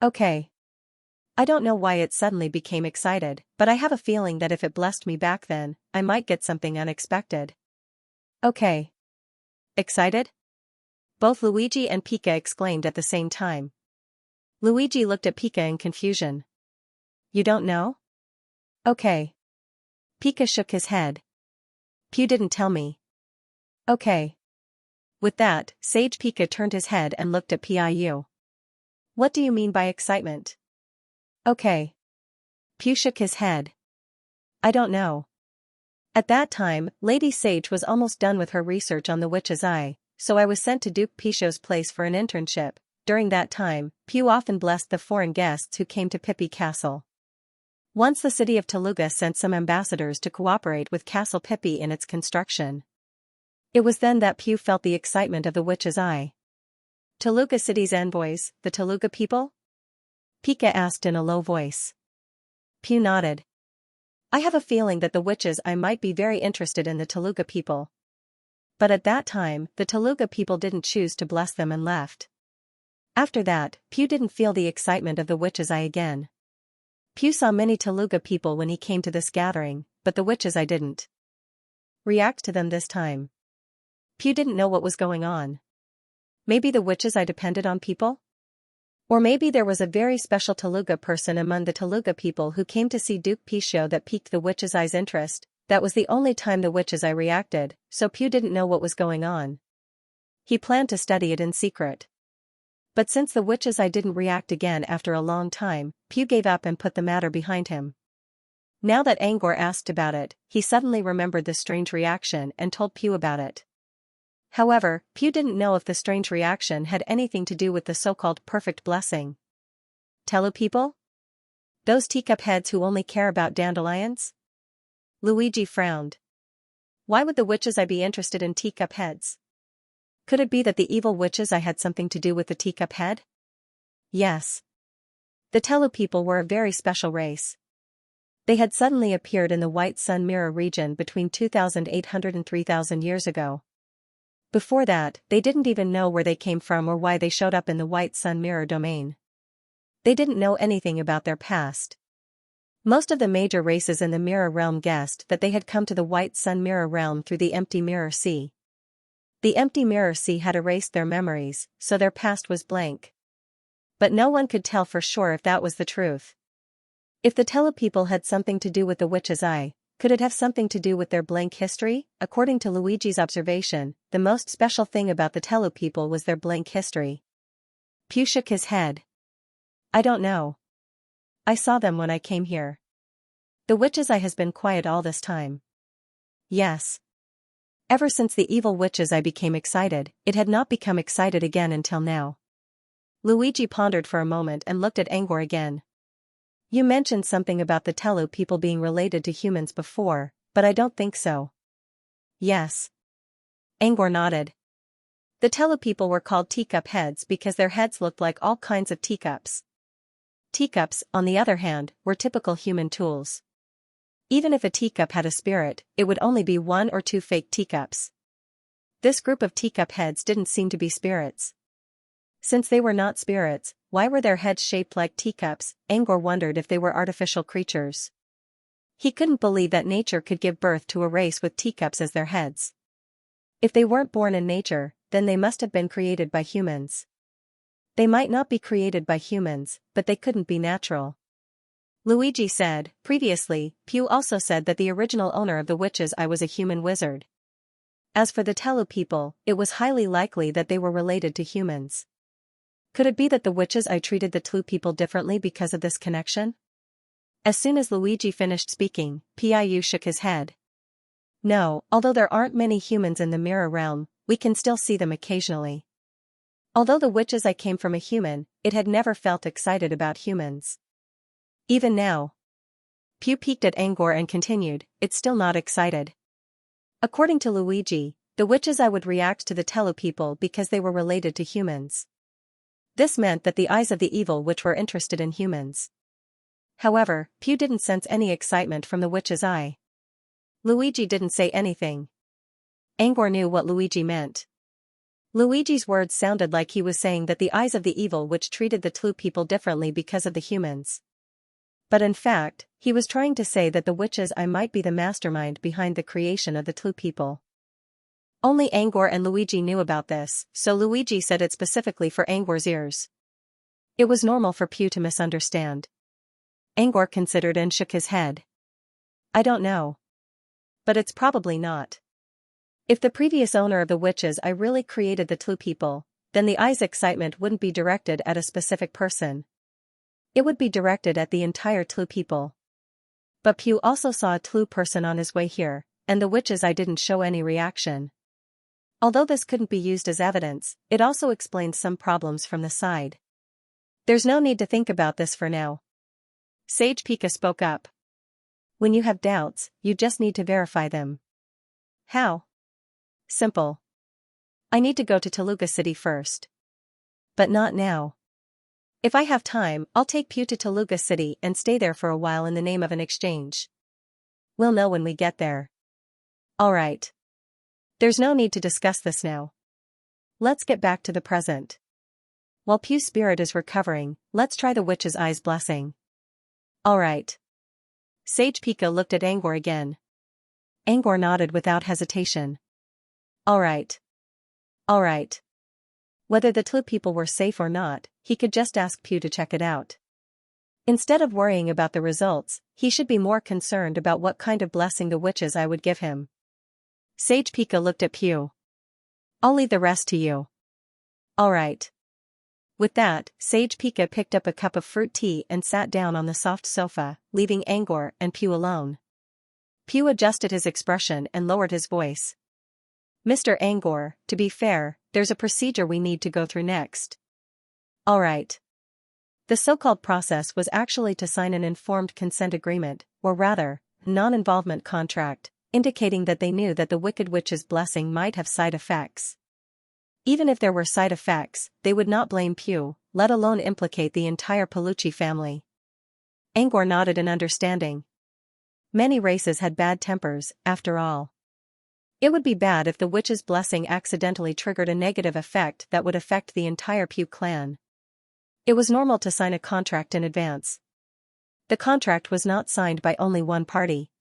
Okay. I don't know why it suddenly became excited, but I have a feeling that if it blessed me back then, I might get something unexpected. Okay. Excited? Both Luigi and Pika exclaimed at the same time. Luigi looked at Pika in confusion. You don't know? Okay. Pika shook his head. Pew didn't tell me. Okay. With that, Sage Pika turned his head and looked at Piu. What do you mean by excitement? Okay. Pew shook his head. I don't know. At that time, Lady Sage was almost done with her research on the witch's eye, so I was sent to Duke Pichot's place for an internship. During that time, Pew often blessed the foreign guests who came to Pippi Castle. Once the city of Teluga sent some ambassadors to cooperate with Castle Pippi in its construction. It was then that Pew felt the excitement of the witch's eye. Teluga city's envoys, the Teluga people? Pika asked in a low voice. Pew nodded. I have a feeling that the witch's eye might be very interested in the Teluga people. But at that time, the Teluga people didn't choose to bless them and left. After that, Pew didn't feel the excitement of the witch's eye again. Pew saw many Teluga people when he came to this gathering, but the witch's eye didn't react to them this time. Pew didn't know what was going on. Maybe the witch's eye depended on people? Or maybe there was a very special Teluga person among the Teluga people who came to see Duke Pichot that piqued the witch's eye's interest. That was the only time the witch's eye reacted, so Pew didn't know what was going on. He planned to study it in secret. But since the witch's eye didn't react again after a long time, Pew gave up and put the matter behind him. Now that Angor asked about it, he suddenly remembered the strange reaction and told Pew about it. However, Pew didn't know if the strange reaction had anything to do with the so-called perfect blessing. Telu people? Those teacup heads who only care about dandelions? Luigi frowned. Why would the witch's eye be interested in teacup heads? Could it be that the evil witch's eye had something to do with the teacup head? Yes. The Telu people were a very special race. They had suddenly appeared in the White Sun Mirror region between 2,800 and 3,000 years ago. Before that, they didn't even know where they came from or why they showed up in the White Sun Mirror domain. They didn't know anything about their past. Most of the major races in the Mirror Realm guessed that they had come to the White Sun Mirror Realm through the Empty Mirror Sea. The Empty Mirror Sea had erased their memories, so their past was blank. But no one could tell for sure if that was the truth. If the Telu people had something to do with the witch's eye, could it have something to do with their blank history? According to Luigi's observation, the most special thing about the Telu people was their blank history. Pew shook his head. I don't know. I saw them when I came here. The witch's eye has been quiet all this time. Yes. Ever since the evil witch's eye became excited, it had not become excited again until now. Luigi pondered for a moment and looked at Angor again. You mentioned something about the Telu people being related to humans before, but I don't think so. Yes. Angor nodded. The Telu people were called teacup heads because their heads looked like all kinds of teacups. Teacups, on the other hand, were typical human tools. Even if a teacup had a spirit, it would only be one or two fake teacups. This group of teacup heads didn't seem to be spirits. Since they were not spirits, why were their heads shaped like teacups? Angor wondered if they were artificial creatures. He couldn't believe that nature could give birth to a race with teacups as their heads. If they weren't born in nature, then they must have been created by humans. They might not be created by humans, but they couldn't be natural. Luigi said, previously, Pew also said that the original owner of the witch's eye was a human wizard. As for the Telu people, it was highly likely that they were related to humans. Could it be that the witch's eye treated the Telu people differently because of this connection? As soon as Luigi finished speaking, Piu shook his head. No, although there aren't many humans in the mirror realm, we can still see them occasionally. Although the witch's eye came from a human, it had never felt excited about humans. Even now. Pew peeked at Angor and continued, it's still not excited. According to Luigi, the witch's eye would react to the Telu people because they were related to humans. This meant that the eyes of the evil witch were interested in humans. However, Pew didn't sense any excitement from the witch's eye. Luigi didn't say anything. Angor knew what Luigi meant. Luigi's words sounded like he was saying that the eyes of the evil witch treated the Telu people differently because of the humans. But in fact, he was trying to say that the witch's eye might be the mastermind behind the creation of the Telu people. Only Angor and Luigi knew about this, so Luigi said it specifically for Angor's ears. It was normal for Pew to misunderstand. Angor considered and shook his head. I don't know. But it's probably not. If the previous owner of the witch's eye really created the Tlu people, then the eye's excitement wouldn't be directed at a specific person. It would be directed at the entire Tlu people. But Pew also saw a Tlu person on his way here, and the witch's eye didn't show any reaction. Although this couldn't be used as evidence, it also explains some problems from the side. There's no need to think about this for now. Sage Pika spoke up. When you have doubts, you just need to verify them. How? Simple. I need to go to Toluga City first. But not now. If I have time, I'll take Pew to Toluga City and stay there for a while in the name of an exchange. We'll know when we get there. Alright. There's no need to discuss this now. Let's get back to the present. While Pew's spirit is recovering, let's try the witch's eye's blessing. Alright. Sage Pika looked at Angor again. Angor nodded without hesitation. Alright. Alright. Whether the Tlu people were safe or not, he could just ask Pew to check it out. Instead of worrying about the results, he should be more concerned about what kind of blessing the witch's eye would give him. Sage Pika looked at Pew. I'll leave the rest to you. Alright. With that, Sage Pika picked up a cup of fruit tea and sat down on the soft sofa, leaving Angor and Pew alone. Pew adjusted his expression and lowered his voice. Mr. Angor, to be fair, there's a procedure we need to go through next. Alright. The so-called process was actually to sign an informed consent agreement, or rather, non-involvement contract, indicating that they knew that the Wicked Witch's blessing might have side effects. Even if there were side effects, they would not blame Pew, let alone implicate the entire Palucci family. Angor nodded in understanding. Many races had bad tempers, after all. It would be bad if the witch's blessing accidentally triggered a negative effect that would affect the entire Pew clan. It was normal to sign a contract in advance. The contract was not signed by only one party.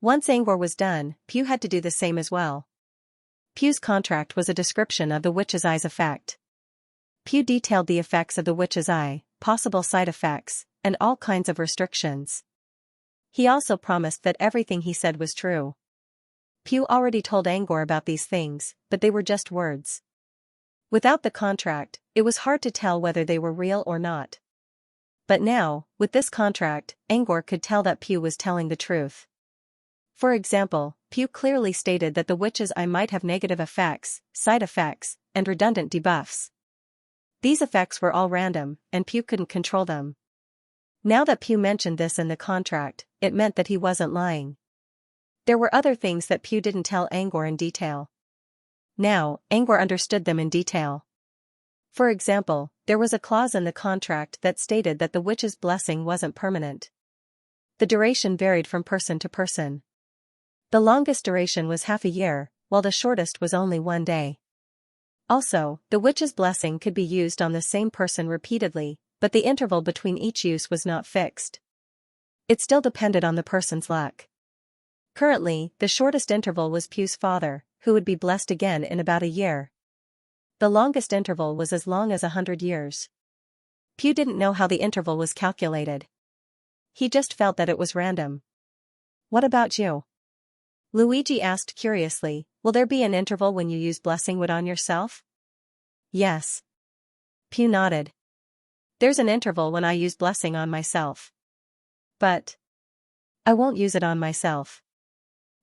Once Angor was done, Pew had to do the same as well. Pew's contract was a description of the witch's eye's effect. Pew detailed the effects of the witch's eye, possible side effects, and all kinds of restrictions. He also promised that everything he said was true. Pew already told Angor about these things, but they were just words. Without the contract, it was hard to tell whether they were real or not. But now, with this contract, Angor could tell that Pew was telling the truth. For example, Pew clearly stated that the witch's eye might have negative effects, side effects, and redundant debuffs. These effects were all random, and Pew couldn't control them. Now that Pew mentioned this in the contract, it meant that he wasn't lying. There were other things that Pew didn't tell Angor in detail. Now, Angor understood them in detail. For example, there was a clause in the contract that stated that the witch's blessing wasn't permanent. The duration varied from person to person. The longest duration was half a year, while the shortest was only 1 day. Also, the witch's blessing could be used on the same person repeatedly, but the interval between each use was not fixed. It still depended on the person's luck. Currently, the shortest interval was Pew's father, who would be blessed again in about a year. The longest interval was as long as 100 years. Pew didn't know how the interval was calculated. He just felt that it was random. What about you? Luigi asked curiously, will there be an interval when you use blessing wood on yourself? Yes. Pew nodded. There's an interval when I use blessing on myself. But I won't use it on myself.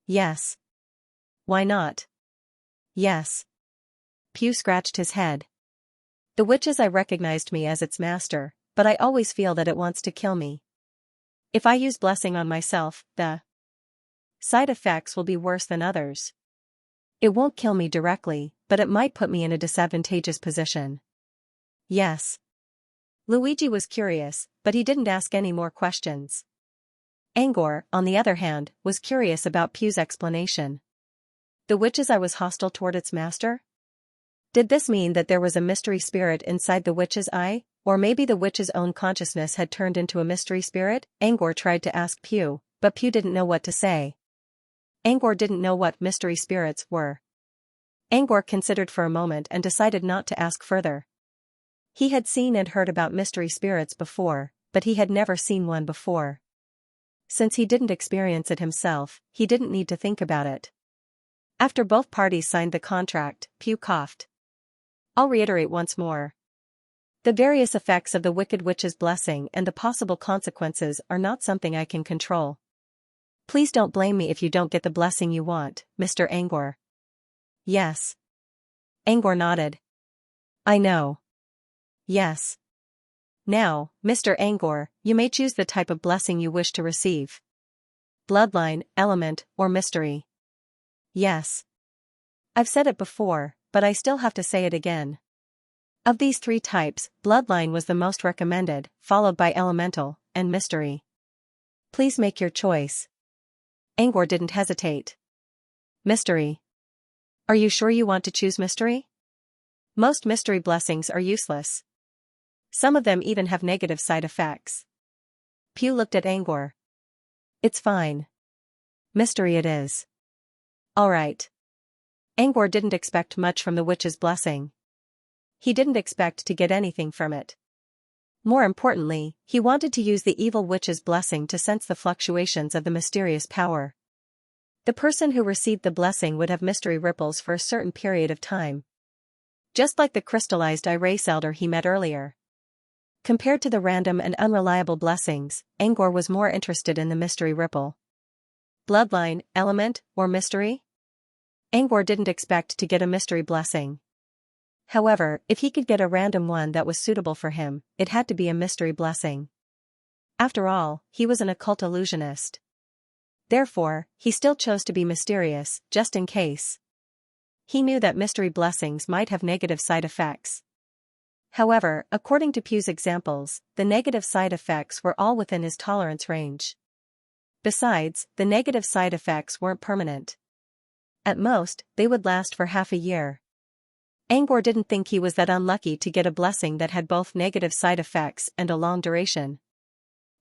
Yes. Why not? Yes. Pew scratched his head. The witch's eye recognized me as its master, but I always feel that it wants to kill me. If I use blessing on myself, the side effects will be worse than others. It won't kill me directly, but it might put me in a disadvantageous position. Yes. Luigi was curious, but he didn't ask any more questions. Angor, on the other hand, was curious about Pew's explanation. The witch's eye was hostile toward its master? Did this mean that there was a mystery spirit inside the witch's eye, or maybe the witch's own consciousness had turned into a mystery spirit? Angor tried to ask Pew, but Pew didn't know what to say. Angor didn't know what mystery spirits were. Angor considered for a moment and decided not to ask further. He had seen and heard about mystery spirits before, but he had never seen one before. Since he didn't experience it himself, he didn't need to think about it. After both parties signed the contract, Pew coughed. I'll reiterate once more. The various effects of the Wicked Witch's blessing and the possible consequences are not something I can control. Please don't blame me if you don't get the blessing you want, Mr. Angor. Yes. Angor nodded. I know. Yes. Now, Mr. Angor, you may choose the type of blessing you wish to receive. Bloodline, element, or mystery. Yes. I've said it before, but I still have to say it again. Of these three types, bloodline was the most recommended, followed by elemental, and mystery. Please make your choice. Angor didn't hesitate. Mystery. Are you sure you want to choose mystery? Most mystery blessings are useless. Some of them even have negative side effects. Pew looked at Angor. It's fine. Mystery it is. All right. Angor didn't expect much from the witch's blessing. He didn't expect to get anything from it. More importantly, he wanted to use the evil witch's blessing to sense the fluctuations of the mysterious power. The person who received the blessing would have mystery ripples for a certain period of time. Just like the crystallized Iris elder he met earlier. Compared to the random and unreliable blessings, Angor was more interested in the mystery ripple. Bloodline, element, or mystery? Angor didn't expect to get a mystery blessing. However, if he could get a random one that was suitable for him, it had to be a mystery blessing. After all, he was an occult illusionist. Therefore, he still chose to be mysterious, just in case. He knew that mystery blessings might have negative side effects. However, according to Pew's examples, the negative side effects were all within his tolerance range. Besides, the negative side effects weren't permanent. At most, they would last for half a year. Angor didn't think he was that unlucky to get a blessing that had both negative side effects and a long duration.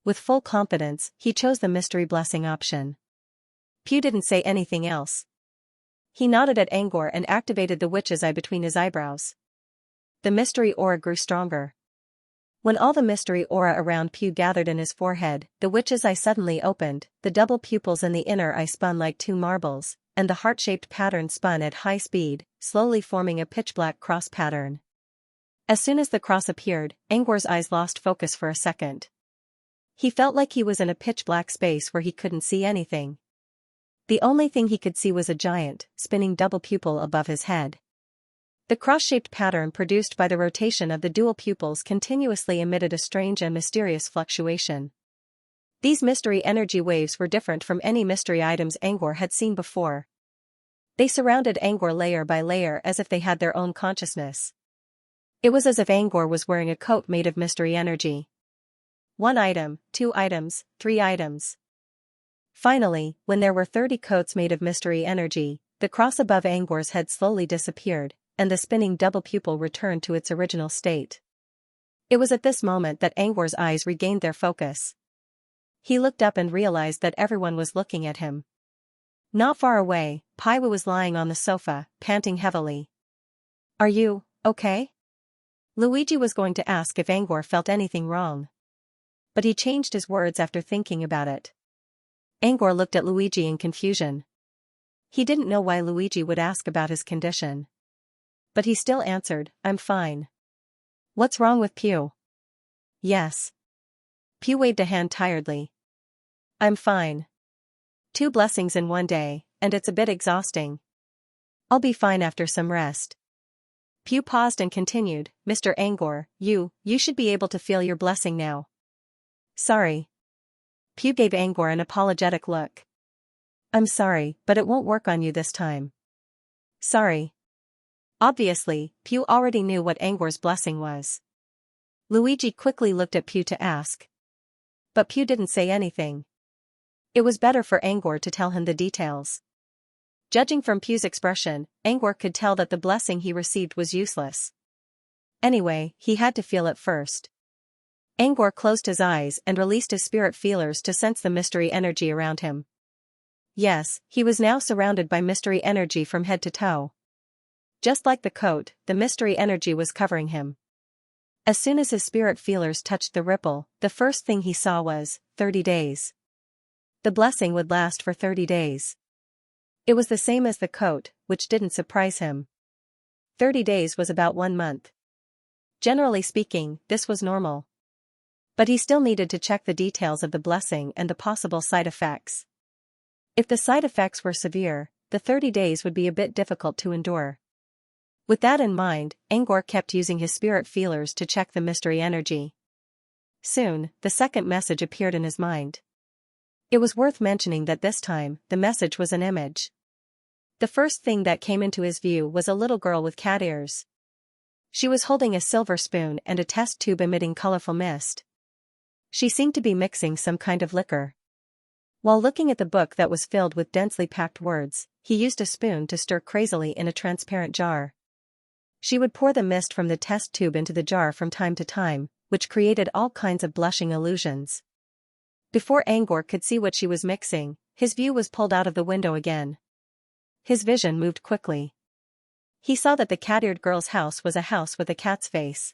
With full confidence, he chose the mystery blessing option. Pew didn't say anything else. He nodded at Angor and activated the witch's eye between his eyebrows. The mystery aura grew stronger. When all the mystery aura around Pew gathered in his forehead, the witch's eye suddenly opened, the double pupils in the inner eye spun like two marbles, and the heart-shaped pattern spun at high speed, slowly forming a pitch-black cross pattern. As soon as the cross appeared, Angor's eyes lost focus for a second. He felt like he was in a pitch-black space where he couldn't see anything. The only thing he could see was a giant, spinning double pupil above his head. The cross-shaped pattern produced by the rotation of the dual pupils continuously emitted a strange and mysterious fluctuation. These mystery energy waves were different from any mystery items Angor had seen before. They surrounded Angor layer by layer as if they had their own consciousness. It was as if Angor was wearing a coat made of mystery energy. 1 item, 2 items, 3 items. Finally, when there were 30 coats made of mystery energy, the cross above Angor's head slowly disappeared, and the spinning double pupil returned to its original state. It was at this moment that Angor's eyes regained their focus. He looked up and realized that everyone was looking at him. Not far away, Paiwu was lying on the sofa, panting heavily. Are you okay? Luigi was going to ask if Angor felt anything wrong. But he changed his words after thinking about it. Angor looked at Luigi in confusion. He didn't know why Luigi would ask about his condition. But he still answered, I'm fine. What's wrong with Pew? Yes. Pew waved a hand tiredly. I'm fine. 2 blessings in one day, and it's a bit exhausting. I'll be fine after some rest. Pew paused and continued, Mr. Angor, you should be able to feel your blessing now. Sorry. Pew gave Angor an apologetic look. I'm sorry, but it won't work on you this time. Sorry. Obviously, Pew already knew what Angor's blessing was. Luigi quickly looked at Pew to ask. But Pew didn't say anything. It was better for Angor to tell him the details. Judging from Pew's expression, Angor could tell that the blessing he received was useless. Anyway, he had to feel it first. Angor closed his eyes and released his spirit feelers to sense the mystery energy around him. Yes, he was now surrounded by mystery energy from head to toe. Just like the coat, the mystery energy was covering him. As soon as his spirit feelers touched the ripple, the first thing he saw was 30 days. The blessing would last for 30 days. It was the same as the coat, which didn't surprise him. 30 days was about 1 month. Generally speaking, this was normal. But he still needed to check the details of the blessing and the possible side effects. If the side effects were severe, the 30 days would be a bit difficult to endure. With that in mind, Angor kept using his spirit feelers to check the mystery energy. Soon, the second message appeared in his mind. It was worth mentioning that this time, the message was an image. The first thing that came into his view was a little girl with cat ears. She was holding a silver spoon and a test tube emitting colorful mist. She seemed to be mixing some kind of liquor. While looking at the book that was filled with densely packed words, he used a spoon to stir crazily in a transparent jar. She would pour the mist from the test tube into the jar from time to time, which created all kinds of blushing illusions. Before Angor could see what she was mixing, his view was pulled out of the window again. His vision moved quickly. He saw that the cat-eared girl's house was a house with a cat's face.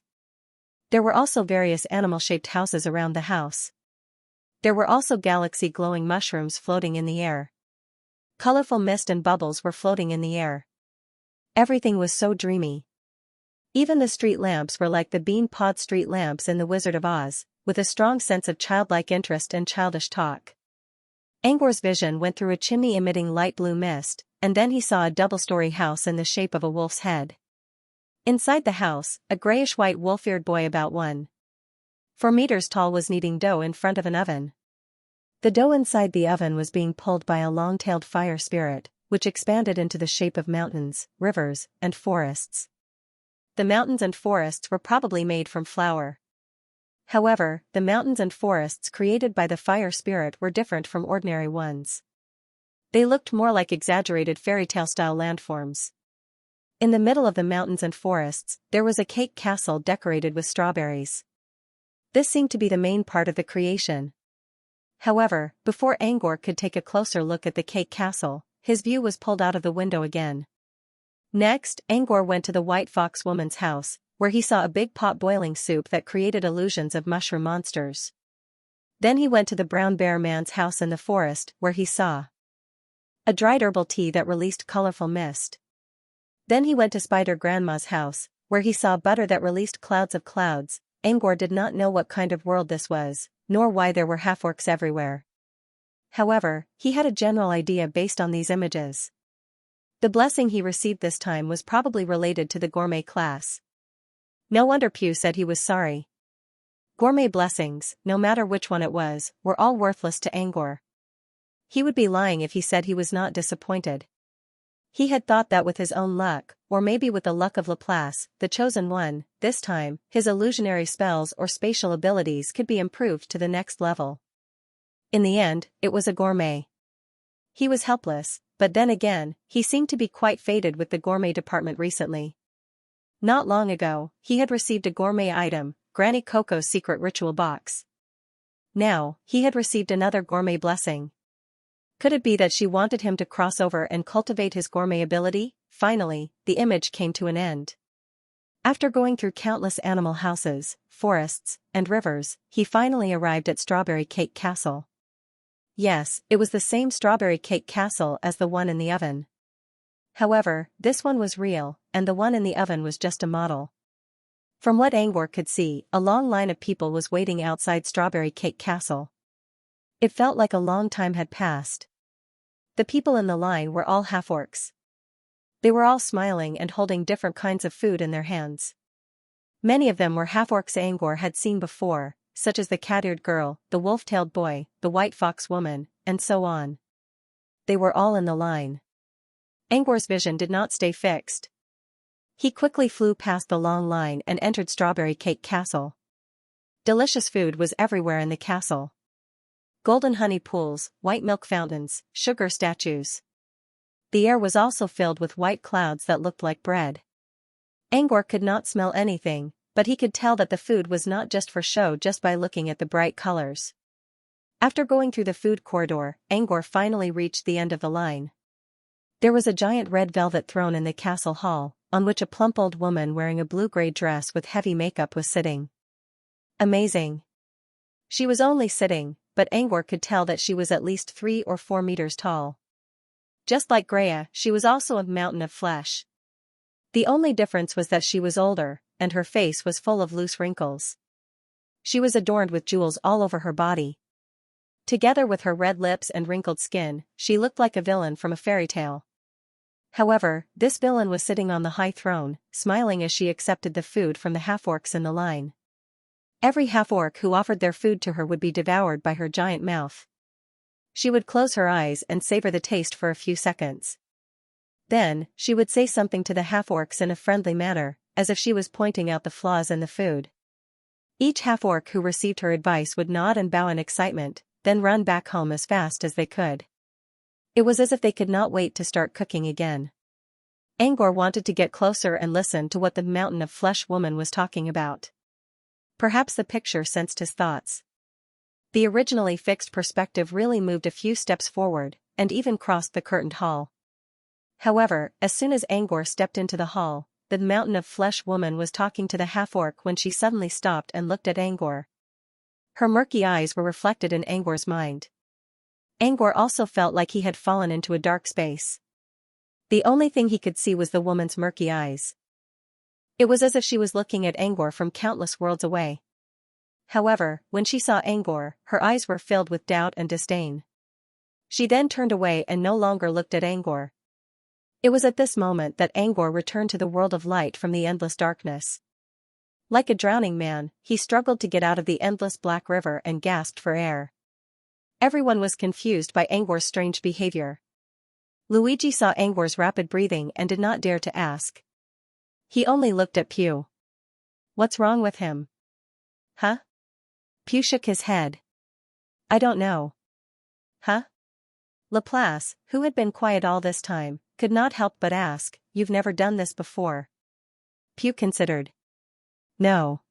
There were also various animal-shaped houses around the house. There were also galaxy-glowing mushrooms floating in the air. Colorful mist and bubbles were floating in the air. Everything was so dreamy. Even the street lamps were like the bean-pod street lamps in The Wizard of Oz, with a strong sense of childlike interest and childish talk. Angor's vision went through a chimney emitting light blue mist, and then he saw a double-story house in the shape of a wolf's head. Inside the house, a grayish-white wolf-eared boy about 1.4 meters tall was kneading dough in front of an oven. The dough inside the oven was being pulled by a long-tailed fire spirit, which expanded into the shape of mountains, rivers, and forests. The mountains and forests were probably made from flour. However, the mountains and forests created by the fire spirit were different from ordinary ones. They looked more like exaggerated fairy tale-style landforms. In the middle of the mountains and forests, there was a cake castle decorated with strawberries. This seemed to be the main part of the creation. However, before Angor could take a closer look at the cake castle, his view was pulled out of the window again. Next, Angor went to the White Fox woman's house, where he saw a big pot boiling soup that created illusions of mushroom monsters. Then he went to the Brown Bear man's house in the forest, where he saw a dried herbal tea that released colorful mist. Then he went to Spider Grandma's house, where he saw butter that released clouds of clouds. Angor did not know what kind of world this was, nor why there were half-orcs everywhere. However, he had a general idea based on these images. The blessing he received this time was probably related to the gourmet class. No wonder Pew said he was sorry. Gourmet blessings, no matter which one it was, were all worthless to Angor. He would be lying if he said he was not disappointed. He had thought that with his own luck, or maybe with the luck of Laplace, the chosen one, this time, his illusionary spells or spatial abilities could be improved to the next level. In the end, it was a gourmet. He was helpless, but then again, he seemed to be quite faded with the gourmet department recently. Not long ago, he had received a gourmet item, Granny Coco's secret ritual box. Now, he had received another gourmet blessing. Could it be that she wanted him to cross over and cultivate his gourmet ability? Finally, the image came to an end. After going through countless animal houses, forests, and rivers, he finally arrived at Strawberry Cake Castle. Yes, it was the same strawberry cake castle as the one in the oven. However, this one was real, and the one in the oven was just a model. From what Angor could see, a long line of people was waiting outside Strawberry Cake Castle. It felt like a long time had passed. The people in the line were all half-orcs. They were all smiling and holding different kinds of food in their hands. Many of them were half-orcs Angor had seen before, such as the cat-eared girl, the wolf-tailed boy, the white fox woman, and so on. They were all in the line. Angor's vision did not stay fixed. He quickly flew past the long line and entered Strawberry Cake Castle. Delicious food was everywhere in the castle. Golden honey pools, white milk fountains, sugar statues. The air was also filled with white clouds that looked like bread. Angor could not smell anything, but he could tell that the food was not just for show just by looking at the bright colors. After going through the food corridor, Angor finally reached the end of the line. There was a giant red velvet throne in the castle hall, on which a plump old woman wearing a blue-gray dress with heavy makeup was sitting. Amazing. She was only sitting, but Angor could tell that she was at least 3 or 4 meters tall. Just like Greya, she was also a mountain of flesh. The only difference was that she was older, and her face was full of loose wrinkles. She was adorned with jewels all over her body. Together with her red lips and wrinkled skin, she looked like a villain from a fairy tale. However, this villain was sitting on the high throne, smiling as she accepted the food from the half-orcs in the line. Every half-orc who offered their food to her would be devoured by her giant mouth. She would close her eyes and savor the taste for a few seconds. Then, she would say something to the half-orcs in a friendly manner, as if she was pointing out the flaws in the food. Each half-orc who received her advice would nod and bow in excitement, then run back home as fast as they could. It was as if they could not wait to start cooking again. Angor wanted to get closer and listen to what the mountain of flesh woman was talking about. Perhaps the picture sensed his thoughts. The originally fixed perspective really moved a few steps forward, and even crossed the curtained hall. However, as soon as Angor stepped into the hall, the mountain of flesh woman was talking to the half-orc when she suddenly stopped and looked at Angor. Her murky eyes were reflected in Angor's mind. Angor also felt like he had fallen into a dark space. The only thing he could see was the woman's murky eyes. It was as if she was looking at Angor from countless worlds away. However, when she saw Angor, her eyes were filled with doubt and disdain. She then turned away and no longer looked at Angor. It was at this moment that Angor returned to the world of light from the endless darkness. Like a drowning man, he struggled to get out of the endless black river and gasped for air. Everyone was confused by Angor's strange behavior. Luigi saw Angor's rapid breathing and did not dare to ask. He only looked at Pew. What's wrong with him? Huh? Pew shook his head. I don't know. Huh? Laplace, who had been quiet all this time, could not help but ask, You've never done this before? Pew considered. No.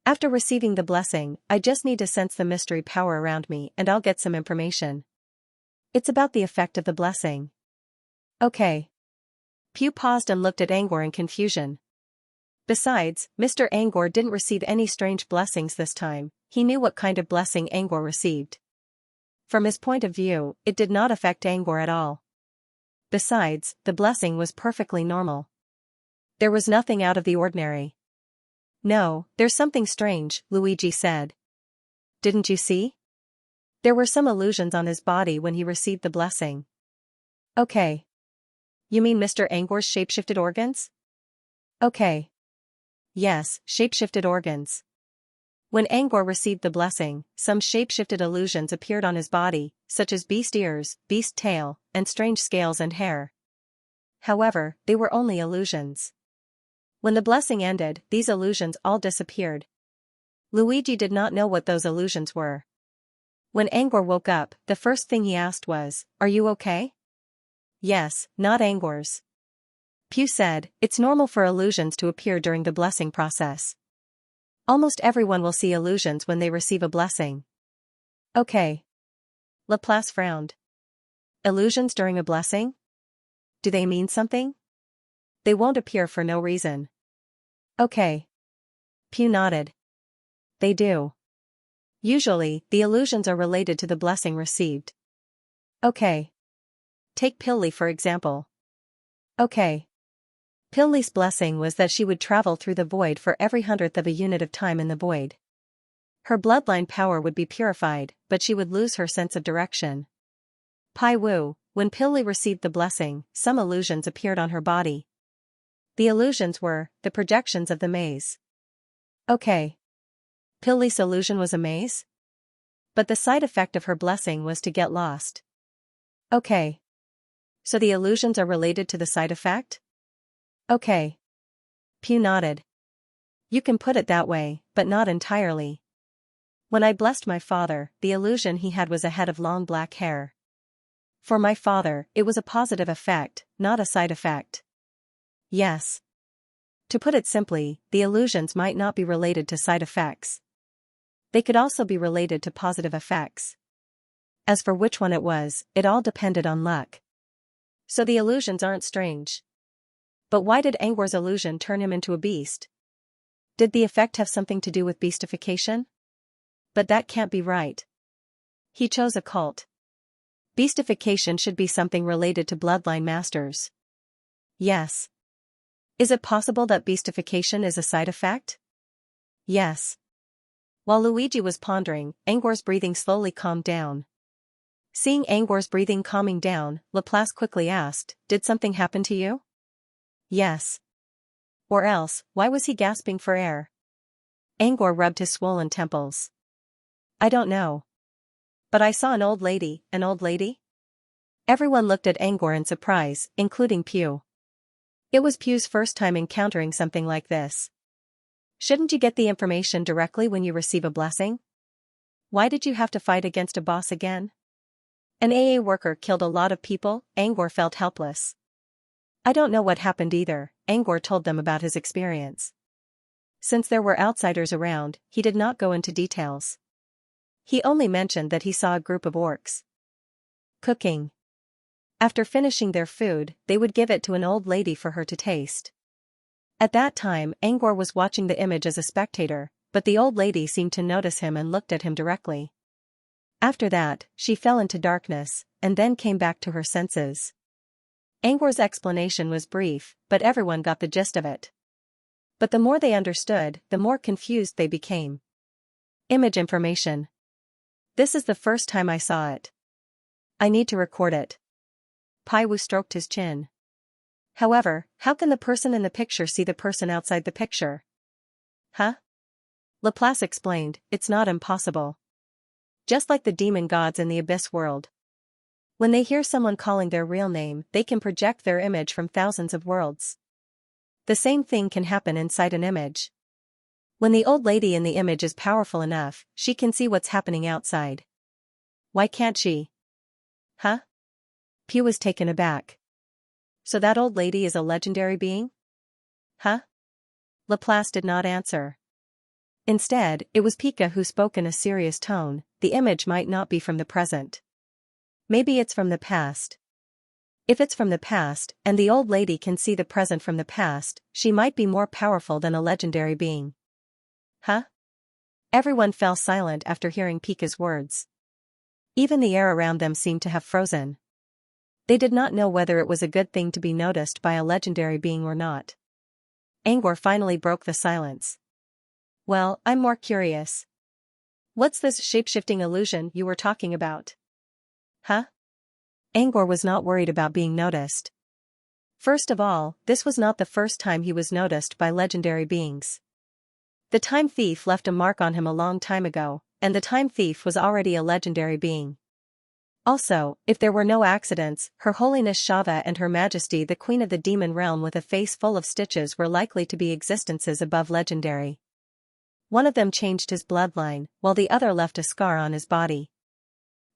After receiving the blessing, I just need to sense the mystery power around me and I'll get some information. It's about the effect of the blessing. Okay. Pew paused and looked at Angor in confusion. Besides, Mr. Angor didn't receive any strange blessings this time, he knew what kind of blessing Angor received. From his point of view, it did not affect Angor at all. Besides, the blessing was perfectly normal. There was nothing out of the ordinary. No, there's something strange, Luigi said. Didn't you see? There were some illusions on his body when he received the blessing. Okay. You mean Mr. Angor's shapeshifted organs? Okay. Yes, shapeshifted organs. When Angor received the blessing, some shapeshifted illusions appeared on his body, such as beast ears, beast tail, and strange scales and hair. However, they were only illusions. When the blessing ended, these illusions all disappeared. Luigi did not know what those illusions were. When Angor woke up, the first thing he asked was, Are you okay? Yes, not Angor's. Pew said, It's normal for illusions to appear during the blessing process. Almost everyone will see illusions when they receive a blessing. Okay. Laplace frowned. Illusions during a blessing? Do they mean something? They won't appear for no reason. Okay. Pew nodded. They do. Usually, the illusions are related to the blessing received. Okay. Take Pilly for example. Okay. Pilly's blessing was that she would travel through the void for every 100th of a unit of time in the void. Her bloodline power would be purified, but she would lose her sense of direction. Pai Wu, when Pilly received the blessing, some illusions appeared on her body. The illusions were the projections of the maze. Okay. Pilly's illusion was a maze? But the side effect of her blessing was to get lost. Okay. So the illusions are related to the side effect? Okay. Pew nodded. You can put it that way, but not entirely. When I blessed my father, the illusion he had was a head of long black hair. For my father, it was a positive effect, not a side effect. Yes. To put it simply, the illusions might not be related to side effects. They could also be related to positive effects. As for which one it was, it all depended on luck. So the illusions aren't strange. But why did Angwar's illusion turn him into a beast? Did the effect have something to do with beastification? But that can't be right. He chose a cult. Beastification should be something related to bloodline masters. Yes. Is it possible that beastification is a side effect? Yes. While Luigi was pondering, Angwar's breathing slowly calmed down. Seeing Angwar's breathing calming down, Laplace quickly asked, "Did something happen to you?" Yes. Or else, why was he gasping for air? Angwar rubbed his swollen temples. I don't know. But I saw an old lady. An old lady? Everyone looked at Angwar in surprise, including Pew. It was Pew's first time encountering something like this. Shouldn't you get the information directly when you receive a blessing? Why did you have to fight against a boss again? An AA worker killed a lot of people. Angwar felt helpless. I don't know what happened either. Angwar told them about his experience. Since there were outsiders around, he did not go into details. He only mentioned that he saw a group of orcs cooking. After finishing their food, they would give it to an old lady for her to taste. At that time, Angwar was watching the image as a spectator, but the old lady seemed to notice him and looked at him directly. After that, she fell into darkness, and then came back to her senses. Angwar's explanation was brief, but everyone got the gist of it. But the more they understood, the more confused they became. Image information. This is the first time I saw it. I need to record it. Paiwu stroked his chin. However, how can the person in the picture see the person outside the picture? Huh? Laplace explained, it's not impossible. Just like the demon gods in the abyss world. When they hear someone calling their real name, they can project their image from thousands of worlds. The same thing can happen inside an image. When the old lady in the image is powerful enough, she can see what's happening outside. Why can't she? Huh? Pew was taken aback. So that old lady is a legendary being? Huh? Laplace did not answer. Instead, it was Pika who spoke in a serious tone. The image might not be from the present. Maybe it's from the past. If it's from the past, and the old lady can see the present from the past, she might be more powerful than a legendary being. Huh? Everyone fell silent after hearing Pika's words. Even the air around them seemed to have frozen. They did not know whether it was a good thing to be noticed by a legendary being or not. Angwar finally broke the silence. Well, I'm more curious. What's this shape-shifting illusion you were talking about? Huh? Angwar was not worried about being noticed. First of all, this was not the first time he was noticed by legendary beings. The time thief left a mark on him a long time ago, and the time thief was already a legendary being. Also, if there were no accidents, Her Holiness Shava and Her Majesty the Queen of the Demon Realm with a face full of stitches were likely to be existences above legendary. One of them changed his bloodline, while the other left a scar on his body.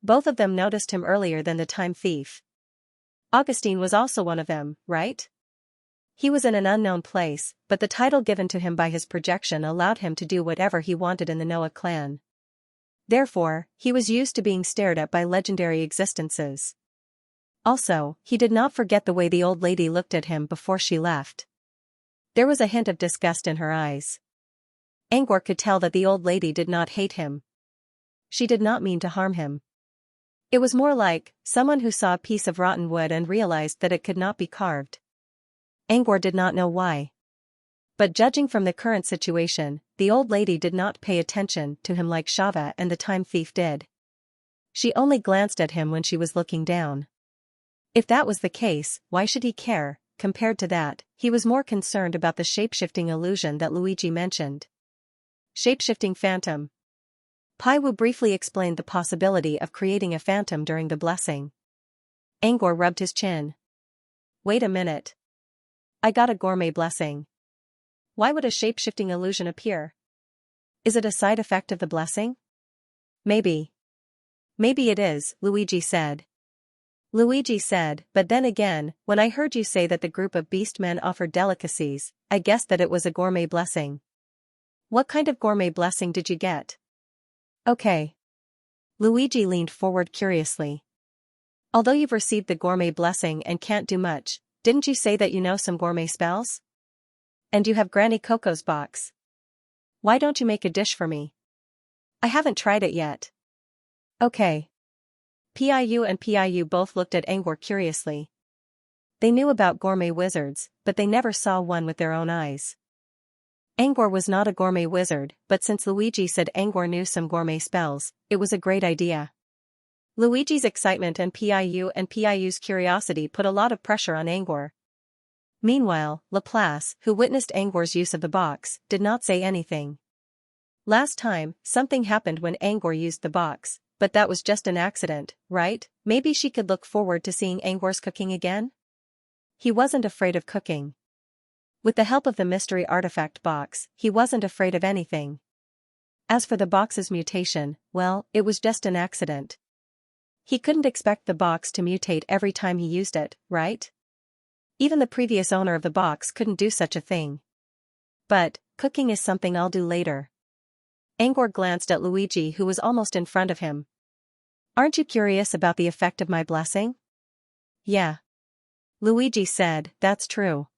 Both of them noticed him earlier than the time thief. Augustine was also one of them, right? He was in an unknown place, but the title given to him by his projection allowed him to do whatever he wanted in the Noah clan. Therefore, he was used to being stared at by legendary existences. Also, he did not forget the way the old lady looked at him before she left. There was a hint of disgust in her eyes. Angwar could tell that the old lady did not hate him. She did not mean to harm him. It was more like someone who saw a piece of rotten wood and realized that it could not be carved. Angwar did not know why. But judging from the current situation, the old lady did not pay attention to him like Shava and the time thief did. She only glanced at him when she was looking down. If that was the case, why should he care? Compared to that, he was more concerned about the shape-shifting illusion that Luigi mentioned. Shape-shifting phantom. Paiwu briefly explained the possibility of creating a phantom during the blessing. Angwar rubbed his chin. Wait a minute. I got a gourmet blessing. Why would a shape-shifting illusion appear? Is it a side effect of the blessing? Maybe. Maybe it is, Luigi said. Luigi said, but then again, when I heard you say that the group of beastmen offered delicacies, I guessed that it was a gourmet blessing. What kind of gourmet blessing did you get? Okay. Luigi leaned forward curiously. Although you've received the gourmet blessing and can't do much, Didn't you say that you know some gourmet spells? And you have Granny Coco's box. Why don't you make a dish for me? I haven't tried it yet. Okay. Piu and Piu both looked at Angor curiously. They knew about gourmet wizards, but they never saw one with their own eyes. Angor was not a gourmet wizard, but since Luigi said Angor knew some gourmet spells, it was a great idea. Luigi's excitement and Piu's curiosity put a lot of pressure on Angor. Meanwhile, Laplace, who witnessed Angor's use of the box, did not say anything. Last time, something happened when Angor used the box, but that was just an accident, right? Maybe she could look forward to seeing Angor's cooking again? He wasn't afraid of cooking. With the help of the mystery artifact box, he wasn't afraid of anything. As for the box's mutation, well, it was just an accident. He couldn't expect the box to mutate every time he used it, right? Even the previous owner of the box couldn't do such a thing. But, cooking is something I'll do later. Angor glanced at Luigi, who was almost in front of him. Aren't you curious about the effect of my blessing? Yeah. Luigi said, that's true.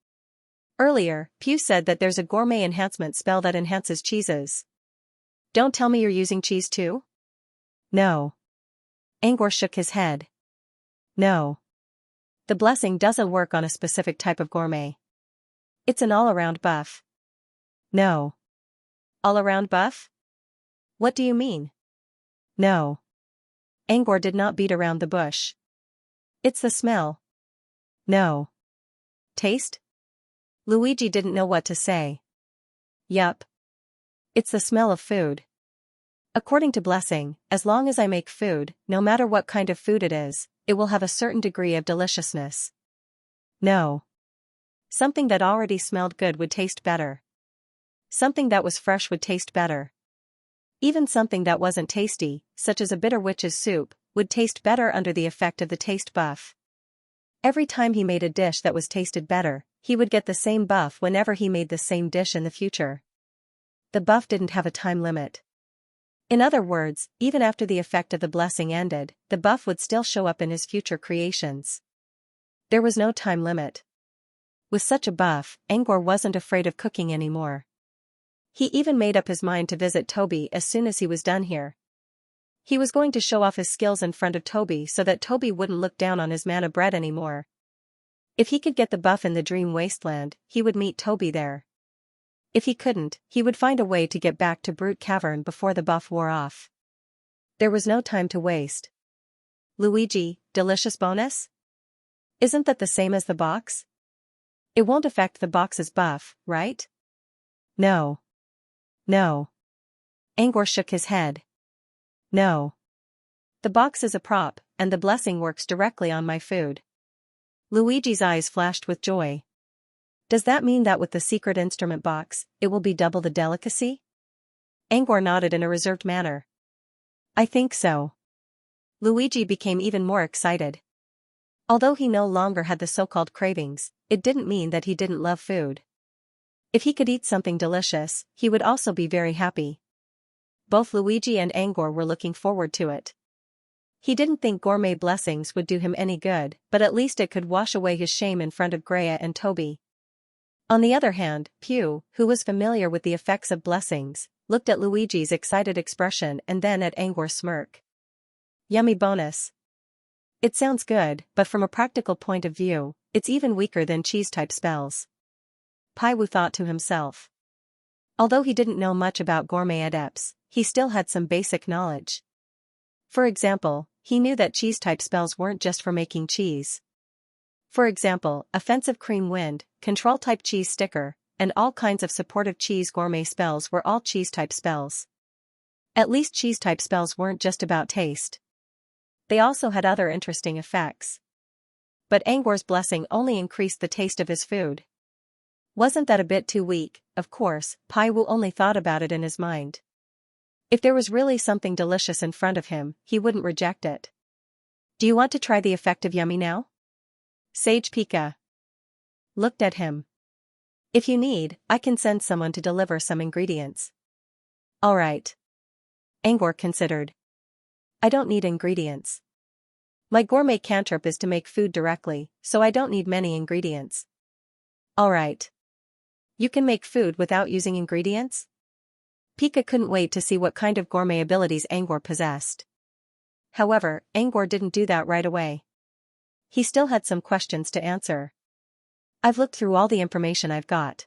Earlier, Pew said that there's a gourmet enhancement spell that enhances cheeses. Don't tell me you're using cheese too? No. Angor shook his head. No. The blessing doesn't work on a specific type of gourmet. It's an all-around buff. No. All-around buff? What do you mean? No. Angor did not beat around the bush. It's the smell. No. Taste? Luigi didn't know what to say. Yup. It's the smell of food. According to Blessing, as long as I make food, no matter what kind of food it is, it will have a certain degree of deliciousness. No. Something that already smelled good would taste better. Something that was fresh would taste better. Even something that wasn't tasty, such as a bitter witch's soup, would taste better under the effect of the taste buff. Every time he made a dish that was tasted better, he would get the same buff whenever he made the same dish in the future. The buff didn't have a time limit. In other words, even after the effect of the blessing ended, the buff would still show up in his future creations. There was no time limit. With such a buff, Angor wasn't afraid of cooking anymore. He even made up his mind to visit Toby as soon as he was done here. He was going to show off his skills in front of Toby so that Toby wouldn't look down on his manna bread anymore. If he could get the buff in the Dream Wasteland, he would meet Toby there. If he couldn't, he would find a way to get back to Brute Cavern before the buff wore off. There was no time to waste. Luigi, delicious bonus? Isn't that the same as the box? It won't affect the box's buff, right? No. No. Angor shook his head. No. The box is a prop, and the blessing works directly on my food. Luigi's eyes flashed with joy. Does that mean that with the secret instrument box, it will be double the delicacy? Angor nodded in a reserved manner. I think so. Luigi became even more excited. Although he no longer had the so-called cravings, it didn't mean that he didn't love food. If he could eat something delicious, he would also be very happy. Both Luigi and Angor were looking forward to it. He didn't think gourmet blessings would do him any good, but at least it could wash away his shame in front of Greya and Toby. On the other hand, Pew, who was familiar with the effects of blessings, looked at Luigi's excited expression and then at Angor's smirk. Yummy bonus. It sounds good, but from a practical point of view, it's even weaker than cheese-type spells. Paiwu thought to himself. Although he didn't know much about gourmet adepts, he still had some basic knowledge. For example, he knew that cheese-type spells weren't just for making cheese. For example, offensive cream wind, control-type cheese sticker, and all kinds of supportive cheese gourmet spells were all cheese-type spells. At least cheese-type spells weren't just about taste. They also had other interesting effects. But Angor's blessing only increased the taste of his food. Wasn't that a bit too weak? Of course, Paiwu only thought about it in his mind. If there was really something delicious in front of him, he wouldn't reject it. Do you want to try the effect of yummy now? Sage Pika looked at him. If you need, I can send someone to deliver some ingredients. All right. Angor considered. I don't need ingredients. My gourmet cantrip is to make food directly, so I don't need many ingredients. Alright. You can make food without using ingredients? Pika couldn't wait to see what kind of gourmet abilities Angor possessed. However, Angor didn't do that right away. He still had some questions to answer. I've looked through all the information I've got.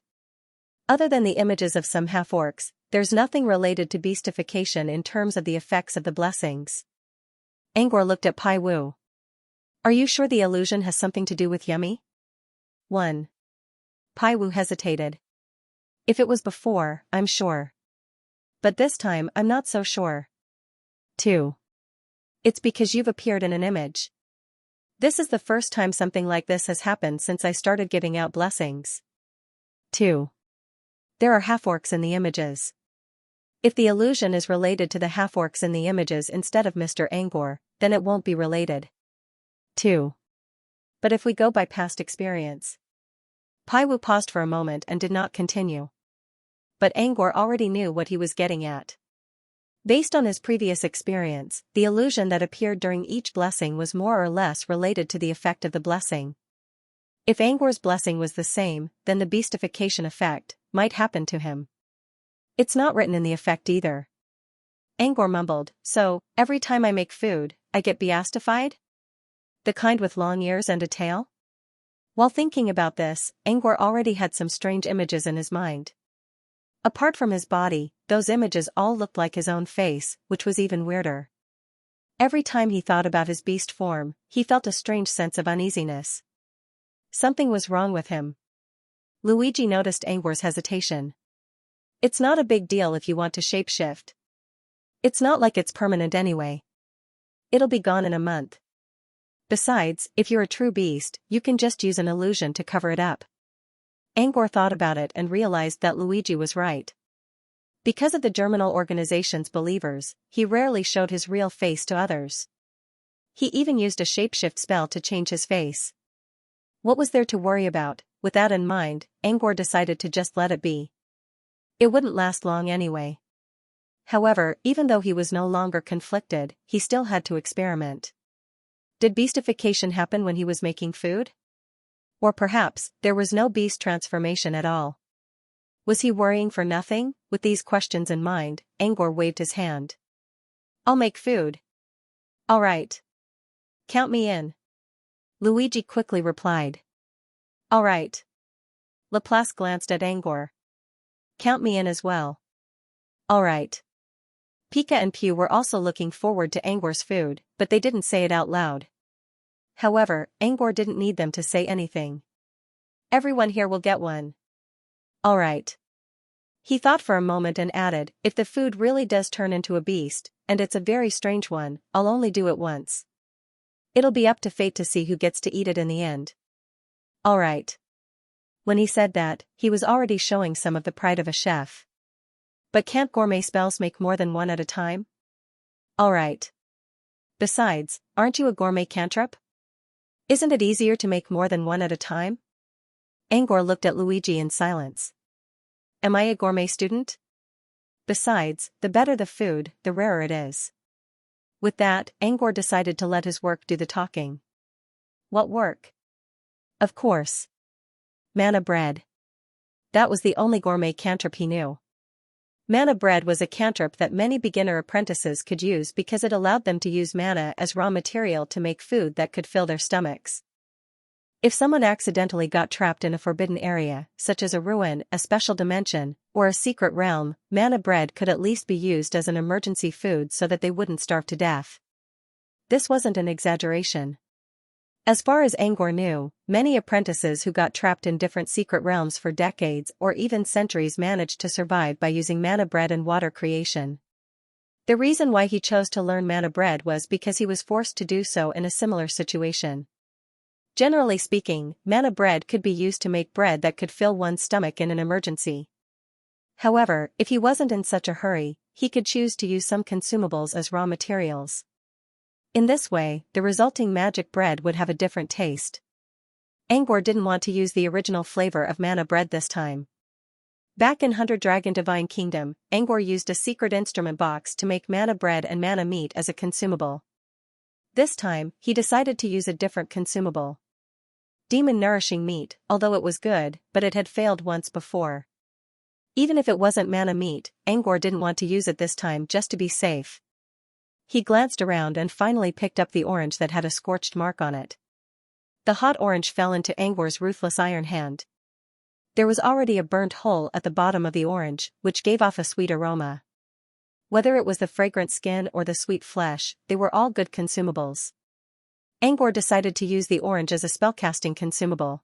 Other than the images of some half-orcs, there's nothing related to beastification in terms of the effects of the blessings. Angor looked at Pai Wu. Are you sure the illusion has something to do with Yummy? 1. Pai Wu hesitated. If it was before, I'm sure. But this time I'm not so sure. 2. It's because you've appeared in an image. This is the first time something like this has happened since I started giving out blessings. 2. There are half-orcs in the images. If the illusion is related to the half-orcs in the images instead of Mr. Angor, then it won't be related. 2. But if we go by past experience. Pai Wu paused for a moment and did not continue. But Angor already knew what he was getting at. Based on his previous experience, the illusion that appeared during each blessing was more or less related to the effect of the blessing. If Angor's blessing was the same, then the beastification effect might happen to him. It's not written in the effect either. Angor mumbled, so, every time I make food, I get beastified? The kind with long ears and a tail? While thinking about this, Angor already had some strange images in his mind. Apart from his body, those images all looked like his own face, which was even weirder. Every time he thought about his beast form, he felt a strange sense of uneasiness. Something was wrong with him. Luigi noticed Angor's hesitation. It's not a big deal if you want to shapeshift. It's not like it's permanent anyway. It'll be gone in a month. Besides, if you're a true beast, you can just use an illusion to cover it up. Angor thought about it and realized that Luigi was right. Because of the Germinal organization's believers, he rarely showed his real face to others. He even used a shapeshift spell to change his face. What was there to worry about? With that in mind, Angor decided to just let it be. It wouldn't last long anyway. However, even though he was no longer conflicted, he still had to experiment. Did beastification happen when he was making food? Or perhaps, there was no beast transformation at all. Was he worrying for nothing? With these questions in mind, Angor waved his hand. I'll make food. All right. Count me in. Luigi quickly replied. All right. Laplace glanced at Angor. Count me in as well. All right. Pika and Pew were also looking forward to Angor's food, but they didn't say it out loud. However, Angor didn't need them to say anything. Everyone here will get one. All right. He thought for a moment and added, if the food really does turn into a beast, and it's a very strange one, I'll only do it once. It'll be up to fate to see who gets to eat it in the end. All right. When he said that, he was already showing some of the pride of a chef. But can't gourmet spells make more than one at a time? All right. Besides, aren't you a gourmet cantrip? Isn't it easier to make more than one at a time? Angor looked at Luigi in silence. Am I a gourmet student? Besides, the better the food, the rarer it is. With that, Angor decided to let his work do the talking. What work? Of course. Manna bread. That was the only gourmet cantrip he knew. Manna bread was a cantrip that many beginner apprentices could use because it allowed them to use manna as raw material to make food that could fill their stomachs. If someone accidentally got trapped in a forbidden area, such as a ruin, a special dimension, or a secret realm, manna bread could at least be used as an emergency food so that they wouldn't starve to death. This wasn't an exaggeration. As far as Angor knew, many apprentices who got trapped in different secret realms for decades or even centuries managed to survive by using manna bread and water creation. The reason why he chose to learn manna bread was because he was forced to do so in a similar situation. Generally speaking, manna bread could be used to make bread that could fill one's stomach in an emergency. However, if he wasn't in such a hurry, he could choose to use some consumables as raw materials. In this way, the resulting magic bread would have a different taste. Angor didn't want to use the original flavor of manna bread this time. Back in Hunter Dragon Divine Kingdom, Angor used a secret instrument box to make manna bread and manna meat as a consumable. This time, he decided to use a different consumable. Demon-nourishing meat, although it was good, but it had failed once before. Even if it wasn't mana meat, Angor didn't want to use it this time just to be safe. He glanced around and finally picked up the orange that had a scorched mark on it. The hot orange fell into Angor's ruthless iron hand. There was already a burnt hole at the bottom of the orange, which gave off a sweet aroma. Whether it was the fragrant skin or the sweet flesh, they were all good consumables. Angor decided to use the orange as a spellcasting consumable.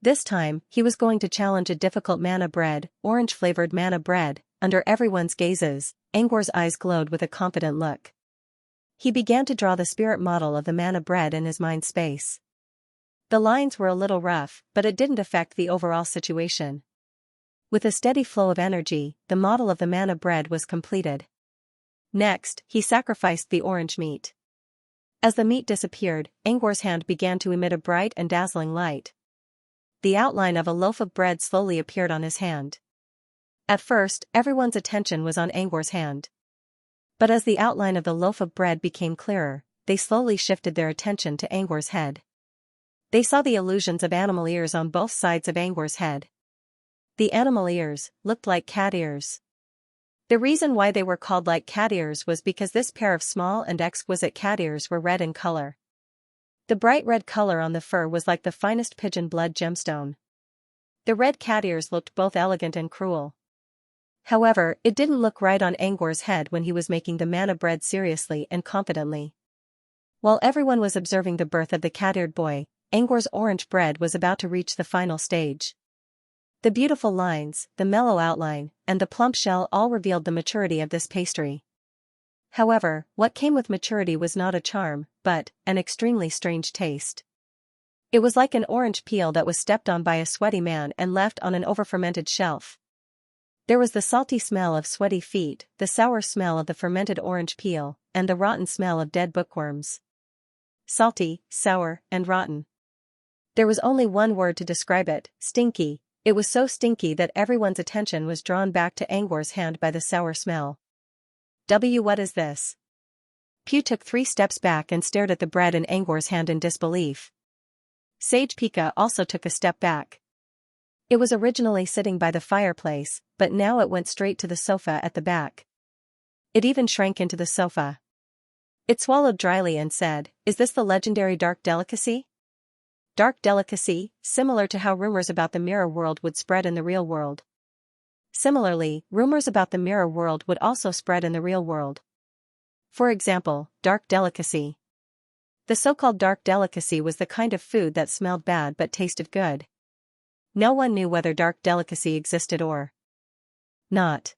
This time, he was going to challenge a difficult mana bread, orange-flavored mana bread. Under everyone's gazes, Angor's eyes glowed with a confident look. He began to draw the spirit model of the mana bread in his mind space. The lines were a little rough, but it didn't affect the overall situation. With a steady flow of energy, the model of the mana bread was completed. Next, he sacrificed the orange meat. As the meat disappeared, Angor's hand began to emit a bright and dazzling light. The outline of a loaf of bread slowly appeared on his hand. At first, everyone's attention was on Angor's hand. But as the outline of the loaf of bread became clearer, they slowly shifted their attention to Angor's head. They saw the illusions of animal ears on both sides of Angor's head. The animal ears looked like cat ears. The reason why they were called like cat ears was because this pair of small and exquisite cat ears were red in color. The bright red color on the fur was like the finest pigeon blood gemstone. The red cat ears looked both elegant and cruel. However, it didn't look right on Angor's head when he was making the mana bread seriously and confidently. While everyone was observing the birth of the cat-eared boy, Angor's orange bread was about to reach the final stage. The beautiful lines, the mellow outline, and the plump shell all revealed the maturity of this pastry. However, what came with maturity was not a charm, but an extremely strange taste. It was like an orange peel that was stepped on by a sweaty man and left on an over-fermented shelf. There was the salty smell of sweaty feet, the sour smell of the fermented orange peel, and the rotten smell of dead bookworms. Salty, sour, and rotten. There was only one word to describe it: stinky. It was so stinky that everyone's attention was drawn back to Angor's hand by the sour smell. What is this? Pew took 3 steps back and stared at the bread in Angor's hand in disbelief. Sage Pika also took a step back. It was originally sitting by the fireplace, but now it went straight to the sofa at the back. It even shrank into the sofa. It swallowed dryly and said, "Is this the legendary dark delicacy?" Dark delicacy, similar to how rumors about the mirror world would spread in the real world. Similarly, rumors about the mirror world would also spread in the real world. For example, dark delicacy. The so-called dark delicacy was the kind of food that smelled bad but tasted good. No one knew whether dark delicacy existed or not.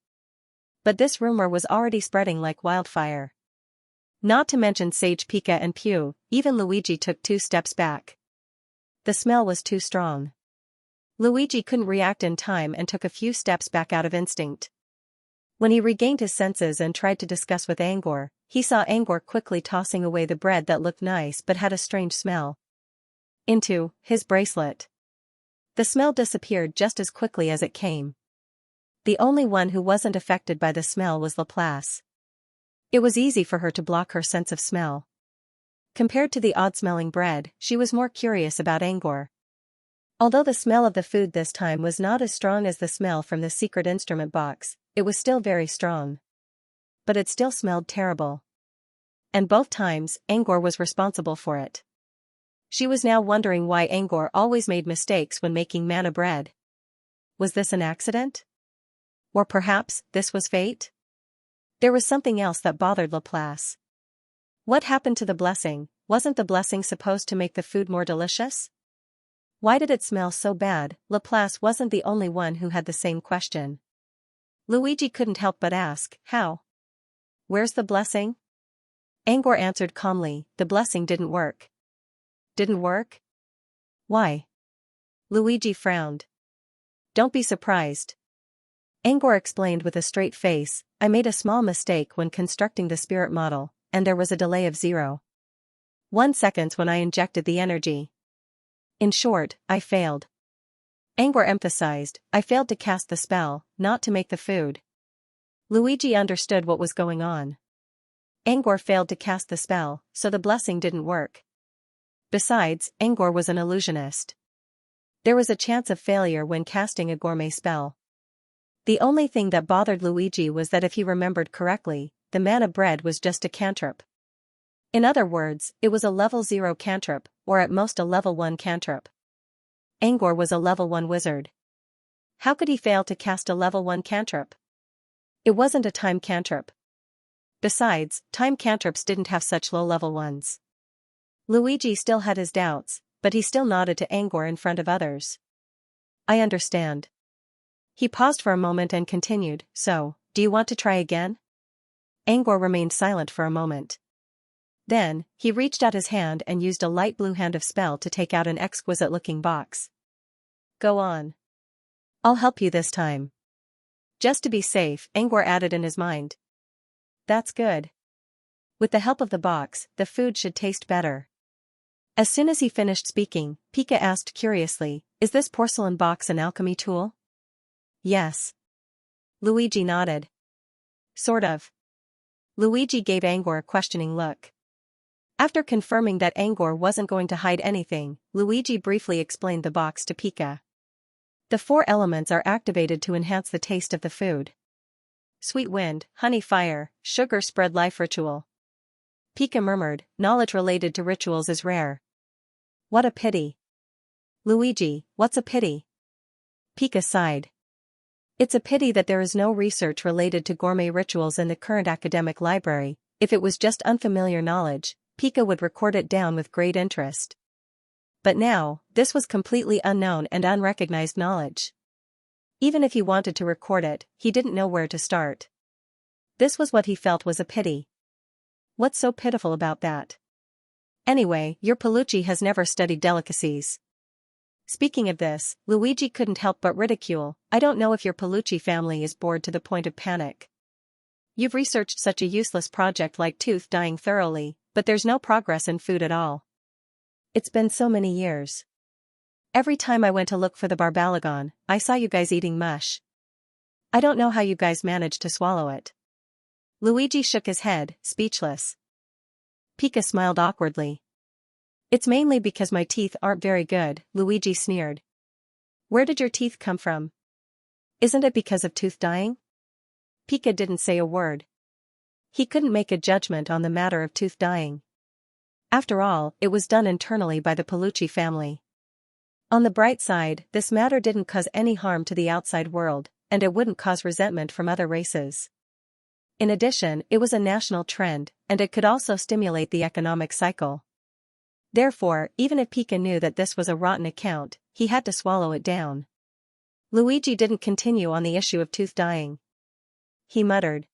But this rumor was already spreading like wildfire. Not to mention Sage Pika and Pew, even Luigi took 2 steps back. The smell was too strong. Luigi couldn't react in time and took a few steps back out of instinct. When he regained his senses and tried to discuss with Angor, he saw Angor quickly tossing away the bread that looked nice but had a strange smell. Into his bracelet. The smell disappeared just as quickly as it came. The only one who wasn't affected by the smell was Laplace. It was easy for her to block her sense of smell. Compared to the odd-smelling bread, she was more curious about Angor. Although the smell of the food this time was not as strong as the smell from the secret instrument box, it was still very strong. But it still smelled terrible. And both times, Angor was responsible for it. She was now wondering why Angor always made mistakes when making mana bread. Was this an accident? Or perhaps, this was fate? There was something else that bothered Laplace. What happened to the blessing? Wasn't the blessing supposed to make the food more delicious? Why did it smell so bad? Laplace wasn't the only one who had the same question. Luigi couldn't help but ask, how? Where's the blessing? Angor answered calmly, the blessing didn't work. Didn't work? Why? Luigi frowned. Don't be surprised. Angor explained with a straight face, I made a small mistake when constructing the spirit model, and there was a delay of 0.1 seconds when I injected the energy. In short, I failed. Angor emphasized, I failed to cast the spell, not to make the food. Luigi understood what was going on. Angor failed to cast the spell, so the blessing didn't work. Besides, Angor was an illusionist. There was a chance of failure when casting a gourmet spell. The only thing that bothered Luigi was that if he remembered correctly, the manna bread was just a cantrip. In other words, it was a level 0 cantrip, or at most a level 1 cantrip. Angor was a level 1 wizard. How could he fail to cast a level 1 cantrip? It wasn't a time cantrip. Besides, time cantrips didn't have such low-level ones. Luigi still had his doubts, but he still nodded to Angor in front of others. I understand. He paused for a moment and continued, so, do you want to try again? Angor remained silent for a moment. Then, he reached out his hand and used a light blue hand of spell to take out an exquisite-looking box. Go on. I'll help you this time. Just to be safe, Angor added in his mind. That's good. With the help of the box, the food should taste better. As soon as he finished speaking, Pika asked curiously, is this porcelain box an alchemy tool? Yes. Luigi nodded. Sort of. Luigi gave Angor a questioning look. After confirming that Angor wasn't going to hide anything, Luigi briefly explained the box to Pika. The 4 elements are activated to enhance the taste of the food. Sweet wind, honey fire, sugar spread life ritual. Pika murmured, knowledge related to rituals is rare. What a pity. Luigi, what's a pity? Pika sighed. It's a pity that there is no research related to gourmet rituals in the current academic library. If it was just unfamiliar knowledge, Pika would record it down with great interest. But now, this was completely unknown and unrecognized knowledge. Even if he wanted to record it, he didn't know where to start. This was what he felt was a pity. What's so pitiful about that? Anyway, your Palucci has never studied delicacies. Speaking of this, Luigi couldn't help but ridicule, I don't know if your Palucci family is bored to the point of panic. You've researched such a useless project like tooth dyeing thoroughly, but there's no progress in food at all. It's been so many years. Every time I went to look for the barbalagon, I saw you guys eating mush. I don't know how you guys managed to swallow it. Luigi shook his head, speechless. Pika smiled awkwardly. It's mainly because my teeth aren't very good, Luigi sneered. Where did your teeth come from? Isn't it because of tooth dyeing? Pika didn't say a word. He couldn't make a judgment on the matter of tooth dyeing. After all, it was done internally by the Palucci family. On the bright side, this matter didn't cause any harm to the outside world, and it wouldn't cause resentment from other races. In addition, it was a national trend, and it could also stimulate the economic cycle. Therefore, even if Pika knew that this was a rotten account, he had to swallow it down. Luigi didn't continue on the issue of tooth dyeing. He muttered.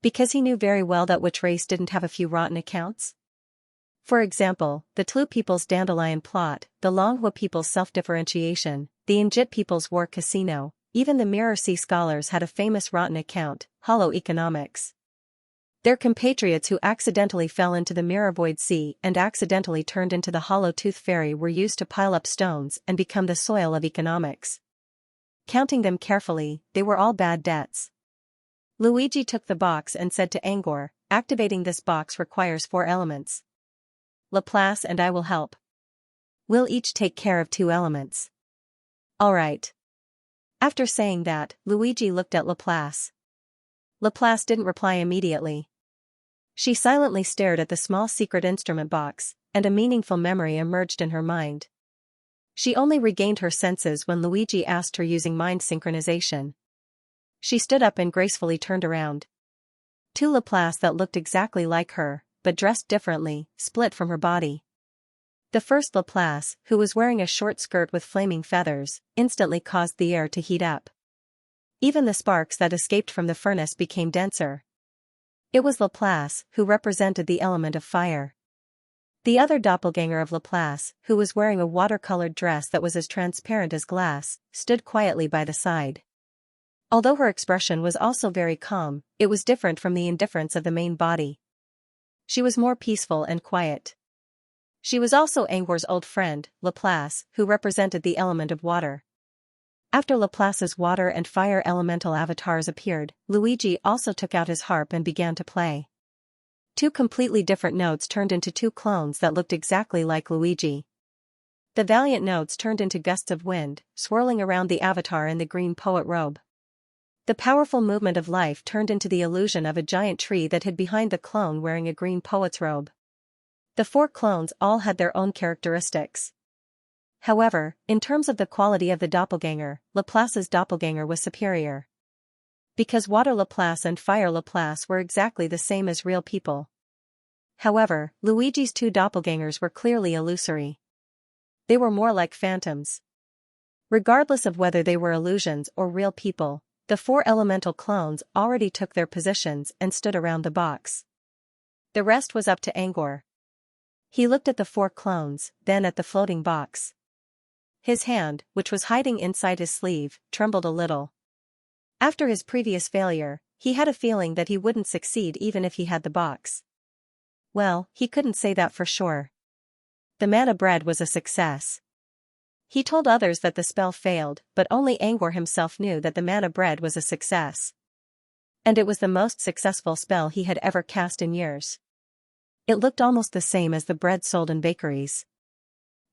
Because he knew very well that which race didn't have a few rotten accounts? For example, the Tlu people's dandelion plot, the Longhua people's self-differentiation, the Injit people's war casino, even the Mirror Sea scholars had a famous rotten account, hollow economics. Their compatriots who accidentally fell into the Mirror Void Sea and accidentally turned into the Hollow Tooth Fairy were used to pile up stones and become the soil of economics. Counting them carefully, they were all bad debts. Luigi took the box and said to Angor, activating this box requires 4 elements. Laplace and I will help. We'll each take care of 2 elements. All right. After saying that, Luigi looked at Laplace. Laplace didn't reply immediately. She silently stared at the small secret instrument box, and a meaningful memory emerged in her mind. She only regained her senses when Luigi asked her using mind synchronization. She stood up and gracefully turned around. 2 Laplace that looked exactly like her, but dressed differently, split from her body. The first Laplace, who was wearing a short skirt with flaming feathers, instantly caused the air to heat up. Even the sparks that escaped from the furnace became denser. It was Laplace, who represented the element of fire. The other doppelganger of Laplace, who was wearing a watercolored dress that was as transparent as glass, stood quietly by the side. Although her expression was also very calm, it was different from the indifference of the main body. She was more peaceful and quiet. She was also Angor's old friend, Laplace, who represented the element of water. After Laplace's water and fire elemental avatars appeared, Luigi also took out his harp and began to play. Two completely different notes turned into two clones that looked exactly like Luigi. The valiant notes turned into gusts of wind, swirling around the avatar in the green poet robe. The powerful movement of life turned into the illusion of a giant tree that hid behind the clone wearing a green poet's robe. The four clones all had their own characteristics. However, in terms of the quality of the doppelganger, Laplace's doppelganger was superior. Because water Laplace and fire Laplace were exactly the same as real people. However, Luigi's two doppelgangers were clearly illusory. They were more like phantoms. Regardless of whether they were illusions or real people, the four elemental clones already took their positions and stood around the box. The rest was up to Angor. He looked at the four clones, then at the floating box. His hand, which was hiding inside his sleeve, trembled a little. After his previous failure, he had a feeling that he wouldn't succeed even if he had the box. Well, he couldn't say that for sure. The manna bread was a success. He told others that the spell failed, but only Angor himself knew that the manna bread was a success. And it was the most successful spell he had ever cast in years. It looked almost the same as the bread sold in bakeries.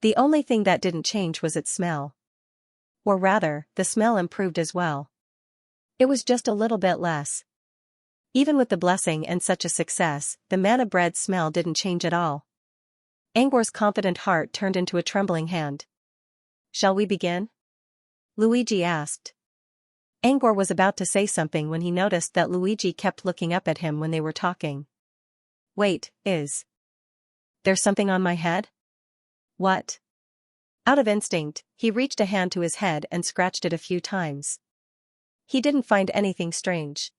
The only thing that didn't change was its smell. Or rather, the smell improved as well. It was just a little bit less. Even with the blessing and such a success, the manna bread smell didn't change at all. Angor's confident heart turned into a trembling hand. "Shall we begin?" Luigi asked. Angor was about to say something when he noticed that Luigi kept looking up at him when they were talking. "Wait, is there something on my head?" "What?" Out of instinct, he reached a hand to his head and scratched it a few times. He didn't find anything strange.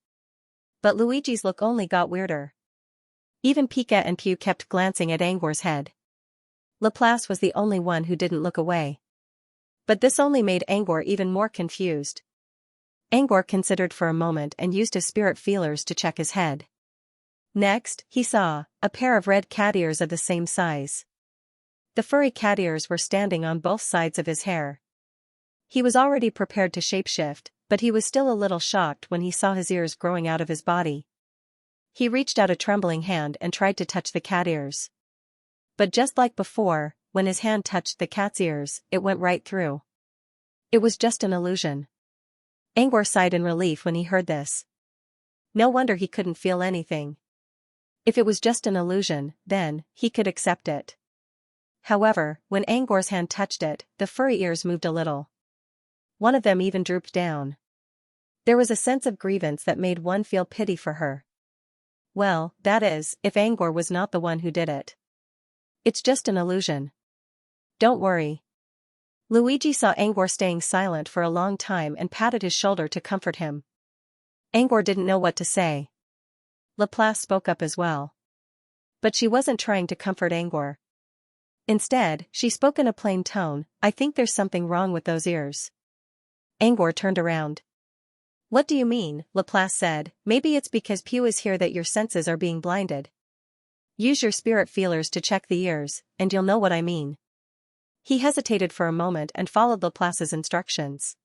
But Luigi's look only got weirder. Even Pika and Pew kept glancing at Angor's head. Laplace was the only one who didn't look away. But this only made Angor even more confused. Angor considered for a moment and used his spirit feelers to check his head. Next, he saw a pair of red cat ears of the same size. The furry cat ears were standing on both sides of his hair. He was already prepared to shapeshift, but he was still a little shocked when he saw his ears growing out of his body. He reached out a trembling hand and tried to touch the cat ears. But just like before, when his hand touched the cat's ears, it went right through. It was just an illusion. Angor sighed in relief when he heard this. No wonder he couldn't feel anything. If it was just an illusion, then he could accept it. However, when Angor's hand touched it, the furry ears moved a little. One of them even drooped down. There was a sense of grievance that made one feel pity for her. Well, that is, if Angor was not the one who did it. It's just an illusion. Don't worry. Luigi saw Angor staying silent for a long time and patted his shoulder to comfort him. Angor didn't know what to say. Laplace spoke up as well. But she wasn't trying to comfort Angor. Instead, she spoke in a plain tone. "I think there's something wrong with those ears." Angor turned around. "What do you mean?" Laplace said. "Maybe it's because Pew is here that your senses are being blinded. Use your spirit feelers to check the ears, and you'll know what I mean." He hesitated for a moment and followed Laplace's instructions.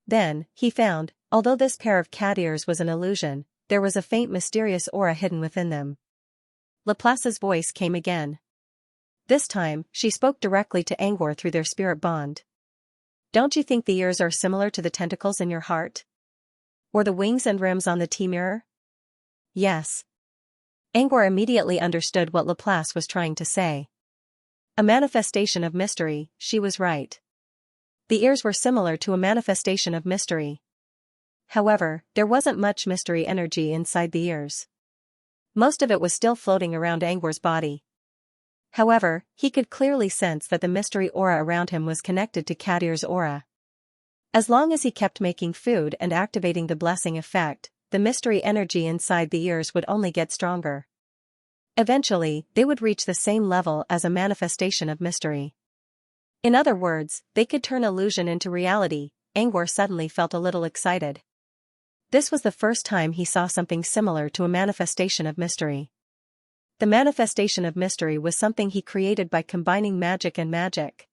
Then, he found, although this pair of cat ears was an illusion, there was a faint mysterious aura hidden within them. Laplace's voice came again. This time, she spoke directly to Angor through their spirit bond. "Don't you think the ears are similar to the tentacles in your heart? Or the wings and rims on the T-mirror?" "Yes." Angor immediately understood what Laplace was trying to say. A manifestation of mystery, she was right. The ears were similar to a manifestation of mystery. However, there wasn't much mystery energy inside the ears. Most of it was still floating around Angor's body. However, he could clearly sense that the mystery aura around him was connected to Cat Ear's aura. As long as he kept making food and activating the blessing effect, the mystery energy inside the ears would only get stronger. Eventually, they would reach the same level as a manifestation of mystery. In other words, they could turn illusion into reality. Angor suddenly felt a little excited. This was the first time he saw something similar to a manifestation of mystery. The manifestation of mystery was something he created by combining magic and magic.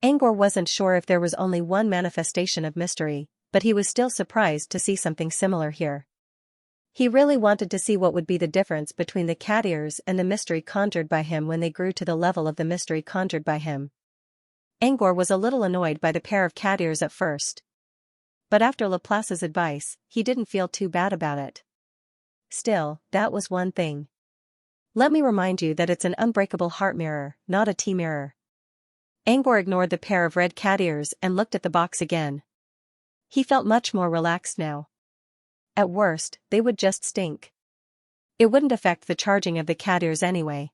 Angor wasn't sure if there was only one manifestation of mystery, but he was still surprised to see something similar here. He really wanted to see what would be the difference between the cat ears and the mystery conjured by him when they grew to the level of the mystery conjured by him. Angor was a little annoyed by the pair of cat ears at first. But after Laplace's advice, he didn't feel too bad about it. Still, that was one thing. Let me remind you that it's an unbreakable heart mirror, not a tea mirror. Angor ignored the pair of red cat ears and looked at the box again. He felt much more relaxed now. At worst, they would just stink. It wouldn't affect the charging of the cat ears anyway.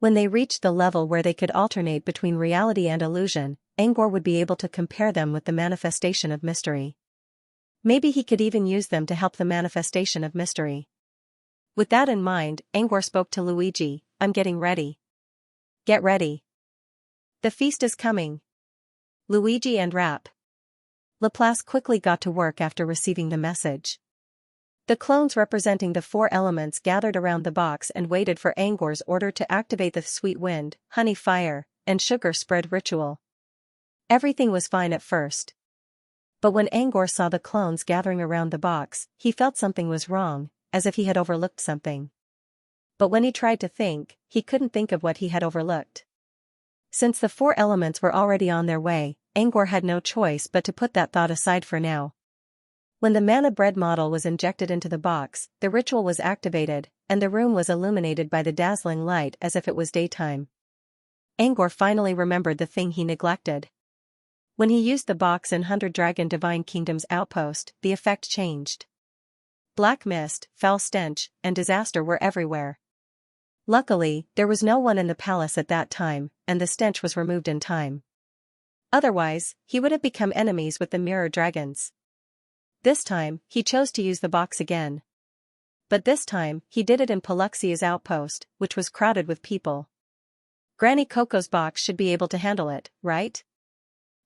When they reached the level where they could alternate between reality and illusion, Angor would be able to compare them with the manifestation of mystery. Maybe he could even use them to help the manifestation of mystery. With that in mind, Angor spoke to Luigi, "I'm getting ready." "Get ready. The feast is coming." Luigi and Rap. Laplace quickly got to work after receiving the message. The clones representing the four elements gathered around the box and waited for Angor's order to activate the sweet wind, honey fire, and sugar spread ritual. Everything was fine at first. But when Angor saw the clones gathering around the box, he felt something was wrong, as if he had overlooked something. But when he tried to think, he couldn't think of what he had overlooked. Since the four elements were already on their way, Angor had no choice but to put that thought aside for now. When the manna bread model was injected into the box, the ritual was activated, and the room was illuminated by the dazzling light as if it was daytime. Angor finally remembered the thing he neglected. When he used the box in 100 Dragon Divine Kingdom's outpost, the effect changed. Black mist, foul stench, and disaster were everywhere. Luckily, there was no one in the palace at that time, and the stench was removed in time. Otherwise, he would have become enemies with the mirror dragons. This time, he chose to use the box again. But this time, he did it in Paluxia's outpost, which was crowded with people. Granny Coco's box should be able to handle it, right?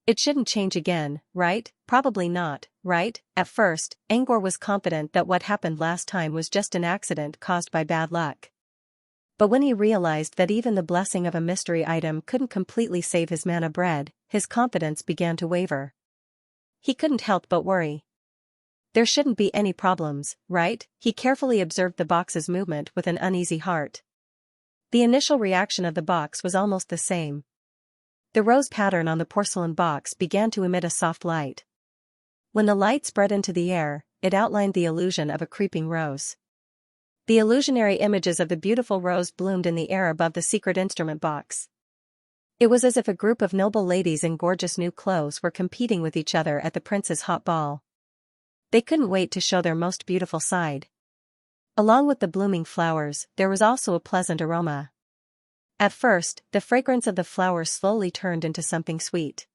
It shouldn't change again, right? Probably not, right? At first, Angor was confident that what happened last time was just an accident caused by bad luck. But when he realized that even the blessing of a mystery item couldn't completely save his manna bread, his confidence began to waver. He couldn't help but worry. There shouldn't be any problems, right? He carefully observed the box's movement with an uneasy heart. The initial reaction of the box was almost the same. The rose pattern on the porcelain box began to emit a soft light. When the light spread into the air, it outlined the illusion of a creeping rose. The illusionary images of the beautiful rose bloomed in the air above the secret instrument box. It was as if a group of noble ladies in gorgeous new clothes were competing with each other at the prince's hot ball. They couldn't wait to show their most beautiful side. Along with the blooming flowers, there was also a pleasant aroma. At first, the fragrance of the flowers slowly turned into something sweet.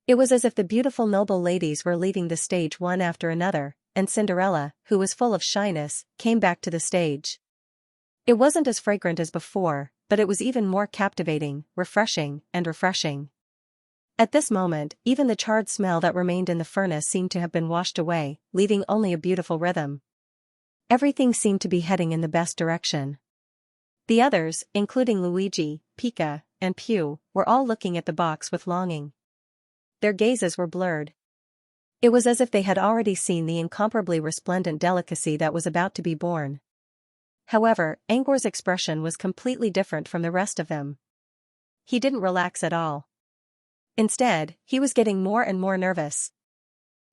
It was as if the beautiful noble ladies were leaving the stage one after another, and Cinderella, who was full of shyness, came back to the stage. It wasn't as fragrant as before, but it was even more captivating, refreshing. At this moment, even the charred smell that remained in the furnace seemed to have been washed away, leaving only a beautiful rhythm. Everything seemed to be heading in the best direction. The others, including Luigi, Pika, and Pew, were all looking at the box with longing. Their gazes were blurred. It was as if they had already seen the incomparably resplendent delicacy that was about to be born. However, Angor's expression was completely different from the rest of them. He didn't relax at all. Instead, he was getting more and more nervous.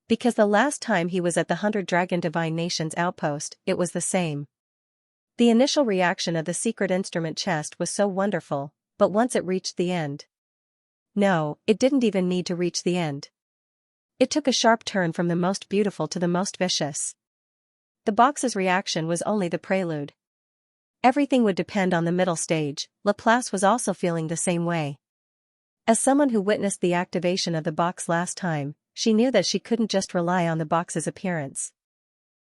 Because the last time he was at the 100 Dragon Divine Nations outpost, it was the same. The initial reaction of the secret instrument chest was so wonderful, but once it reached the end. No, it didn't even need to reach the end. It took a sharp turn from the most beautiful to the most vicious. The box's reaction was only the prelude. Everything would depend on the middle stage. Laplace was also feeling the same way. As someone who witnessed the activation of the box last time, she knew that she couldn't just rely on the box's appearance.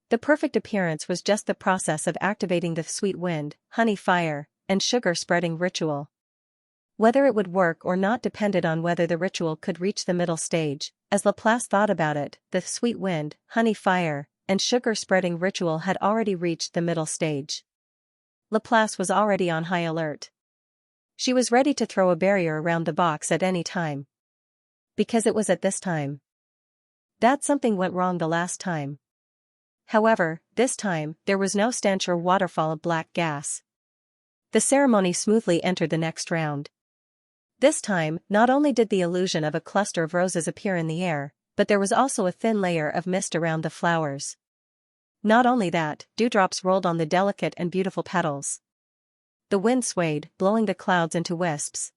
The perfect appearance was just the process of activating the sweet wind, honey fire, and sugar spreading ritual. Whether it would work or not depended on whether the ritual could reach the middle stage. As Laplace thought about it, the sweet wind, honey fire, and sugar spreading ritual had already reached the middle stage. Laplace was already on high alert. She was ready to throw a barrier around the box at any time. Because it was at this time that something went wrong the last time. However, this time, there was no stench or waterfall of black gas. The ceremony smoothly entered the next round. This time, not only did the illusion of a cluster of roses appear in the air, but there was also a thin layer of mist around the flowers. Not only that, dewdrops rolled on the delicate and beautiful petals. The wind swayed, blowing the clouds into wisps.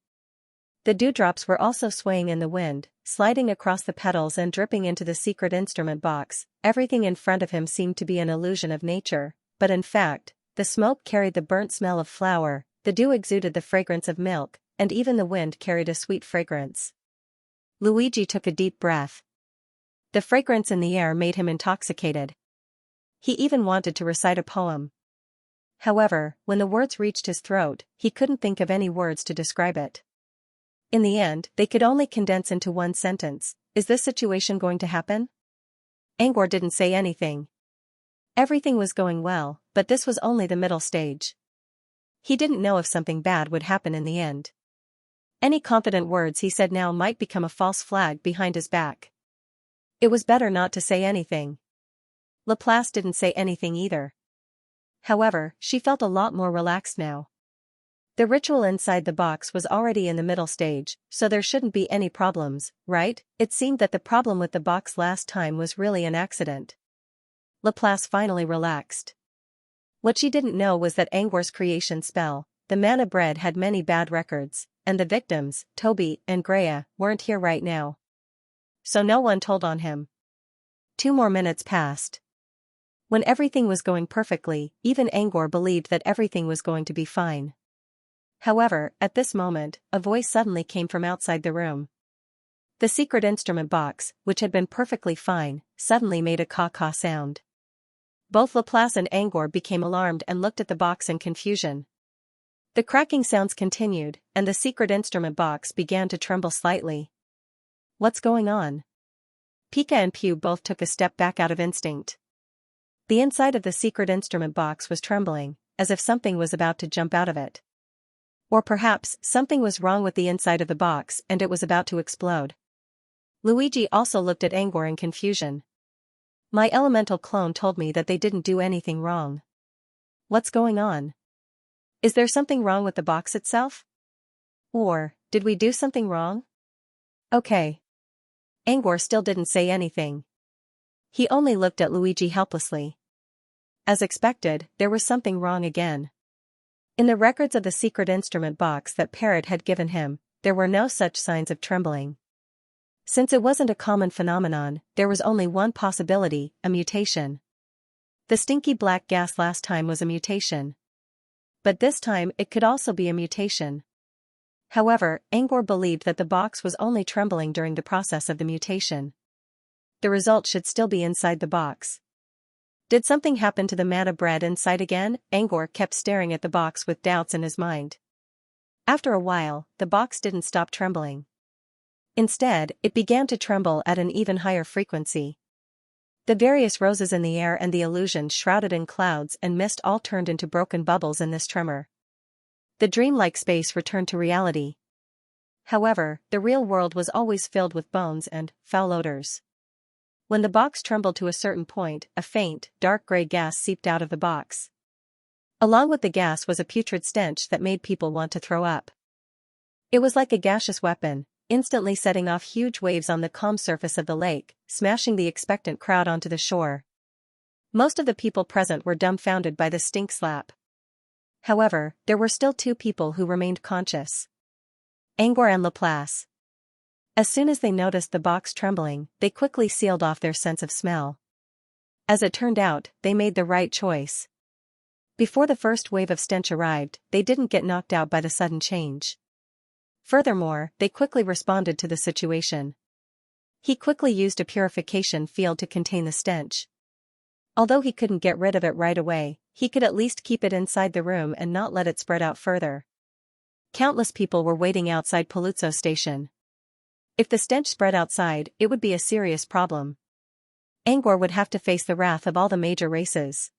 The dewdrops were also swaying in the wind, sliding across the petals and dripping into the secret instrument box. Everything in front of him seemed to be an illusion of nature, but in fact, the smoke carried the burnt smell of flour, the dew exuded the fragrance of milk, and even the wind carried a sweet fragrance. Luigi took a deep breath. The fragrance in the air made him intoxicated. He even wanted to recite a poem. However, when the words reached his throat, he couldn't think of any words to describe it. In the end, they could only condense into one sentence: "Is this situation going to happen?" Angor didn't say anything. Everything was going well, but this was only the middle stage. He didn't know if something bad would happen in the end. Any confident words he said now might become a false flag behind his back. It was better not to say anything. Laplace didn't say anything either. However, she felt a lot more relaxed now. The ritual inside the box was already in the middle stage, so there shouldn't be any problems, right? It seemed that the problem with the box last time was really an accident. Laplace finally relaxed. What she didn't know was that Angor's creation spell, the manna bread, had many bad records, and the victims, Toby and Greya, weren't here right now. So no one told on him. 2 more minutes passed. When everything was going perfectly, even Angor believed that everything was going to be fine. However, at this moment, a voice suddenly came from outside the room. The secret instrument box, which had been perfectly fine, suddenly made a caw-caw sound. Both Laplace and Angor became alarmed and looked at the box in confusion. The cracking sounds continued, and the secret instrument box began to tremble slightly. What's going on? Pika and Pew both took a step back out of instinct. The inside of the secret instrument box was trembling, as if something was about to jump out of it. Or perhaps, something was wrong with the inside of the box and it was about to explode. Luigi also looked at Angor in confusion. My elemental clone told me that they didn't do anything wrong. What's going on? Is there something wrong with the box itself? Or, did we do something wrong? Okay. Angor still didn't say anything. He only looked at Luigi helplessly. As expected, there was something wrong again. In the records of the secret instrument box that Parrot had given him, there were no such signs of trembling. Since it wasn't a common phenomenon, there was only one possibility: a mutation. The stinky black gas last time was a mutation. But this time it could also be a mutation. However, Angor believed that the box was only trembling during the process of the mutation. The result should still be inside the box. Did something happen to the manna bread inside again? Angor kept staring at the box with doubts in his mind. After a while, the box didn't stop trembling. Instead, it began to tremble at an even higher frequency. The various roses in the air and the illusion shrouded in clouds and mist all turned into broken bubbles in this tremor. The dreamlike space returned to reality. However, the real world was always filled with bones and foul odors. When the box trembled to a certain point, a faint, dark gray gas seeped out of the box. Along with the gas was a putrid stench that made people want to throw up. It was like a gaseous weapon, instantly setting off huge waves on the calm surface of the lake, smashing the expectant crowd onto the shore. Most of the people present were dumbfounded by the stink slap. However, there were still 2 people who remained conscious: Angor and Laplace. As soon as they noticed the box trembling, they quickly sealed off their sense of smell. As it turned out, they made the right choice. Before the first wave of stench arrived, they didn't get knocked out by the sudden change. Furthermore, they quickly responded to the situation. He quickly used a purification field to contain the stench. Although he couldn't get rid of it right away, he could at least keep it inside the room and not let it spread out further. Countless people were waiting outside Paluzzo Station. If the stench spread outside, it would be a serious problem. Angor would have to face the wrath of all the major races.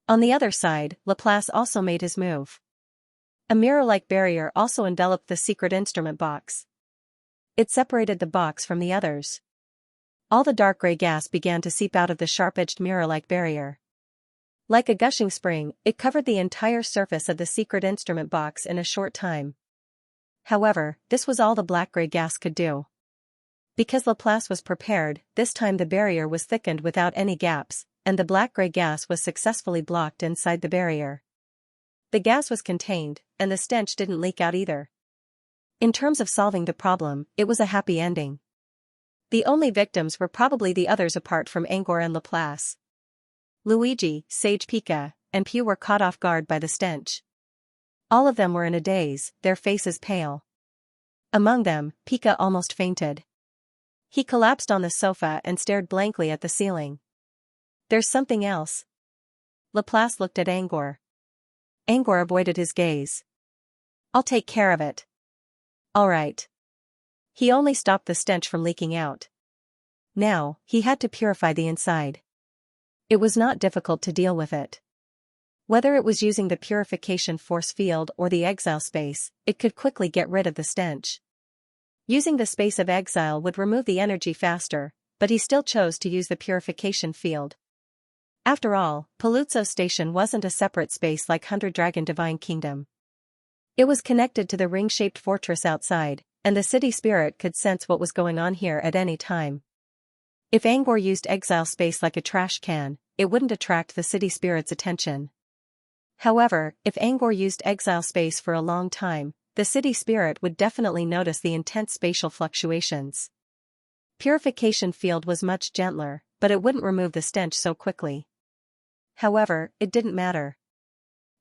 On the other side, Laplace also made his move. A mirror-like barrier also enveloped the secret instrument box. It separated the box from the others. All the dark gray gas began to seep out of the sharp-edged mirror-like barrier. Like a gushing spring, it covered the entire surface of the secret instrument box in a short time. However, this was all the black-gray gas could do. Because Laplace was prepared, this time the barrier was thickened without any gaps, and the black-gray gas was successfully blocked inside the barrier. The gas was contained, and the stench didn't leak out either. In terms of solving the problem, it was a happy ending. The only victims were probably the others apart from Angor and Laplace. Luigi, Sage Pika, and Pew were caught off guard by the stench. All of them were in a daze, their faces pale. Among them, Pika almost fainted. He collapsed on the sofa and stared blankly at the ceiling. There's something else. Laplace looked at Angor. Angor avoided his gaze. I'll take care of it. All right. He only stopped the stench from leaking out. Now, he had to purify the inside. It was not difficult to deal with it. Whether it was using the purification force field or the exile space, it could quickly get rid of the stench. Using the space of exile would remove the energy faster, but he still chose to use the purification field. After all, Paluzzo Station wasn't a separate space like Hundred Dragon Divine Kingdom. It was connected to the ring-shaped fortress outside, and the city spirit could sense what was going on here at any time. If Angor used exile space like a trash can, it wouldn't attract the city spirit's attention. However, if Angor used exile space for a long time, the city spirit would definitely notice the intense spatial fluctuations. Purification field was much gentler, but it wouldn't remove the stench so quickly. However, it didn't matter.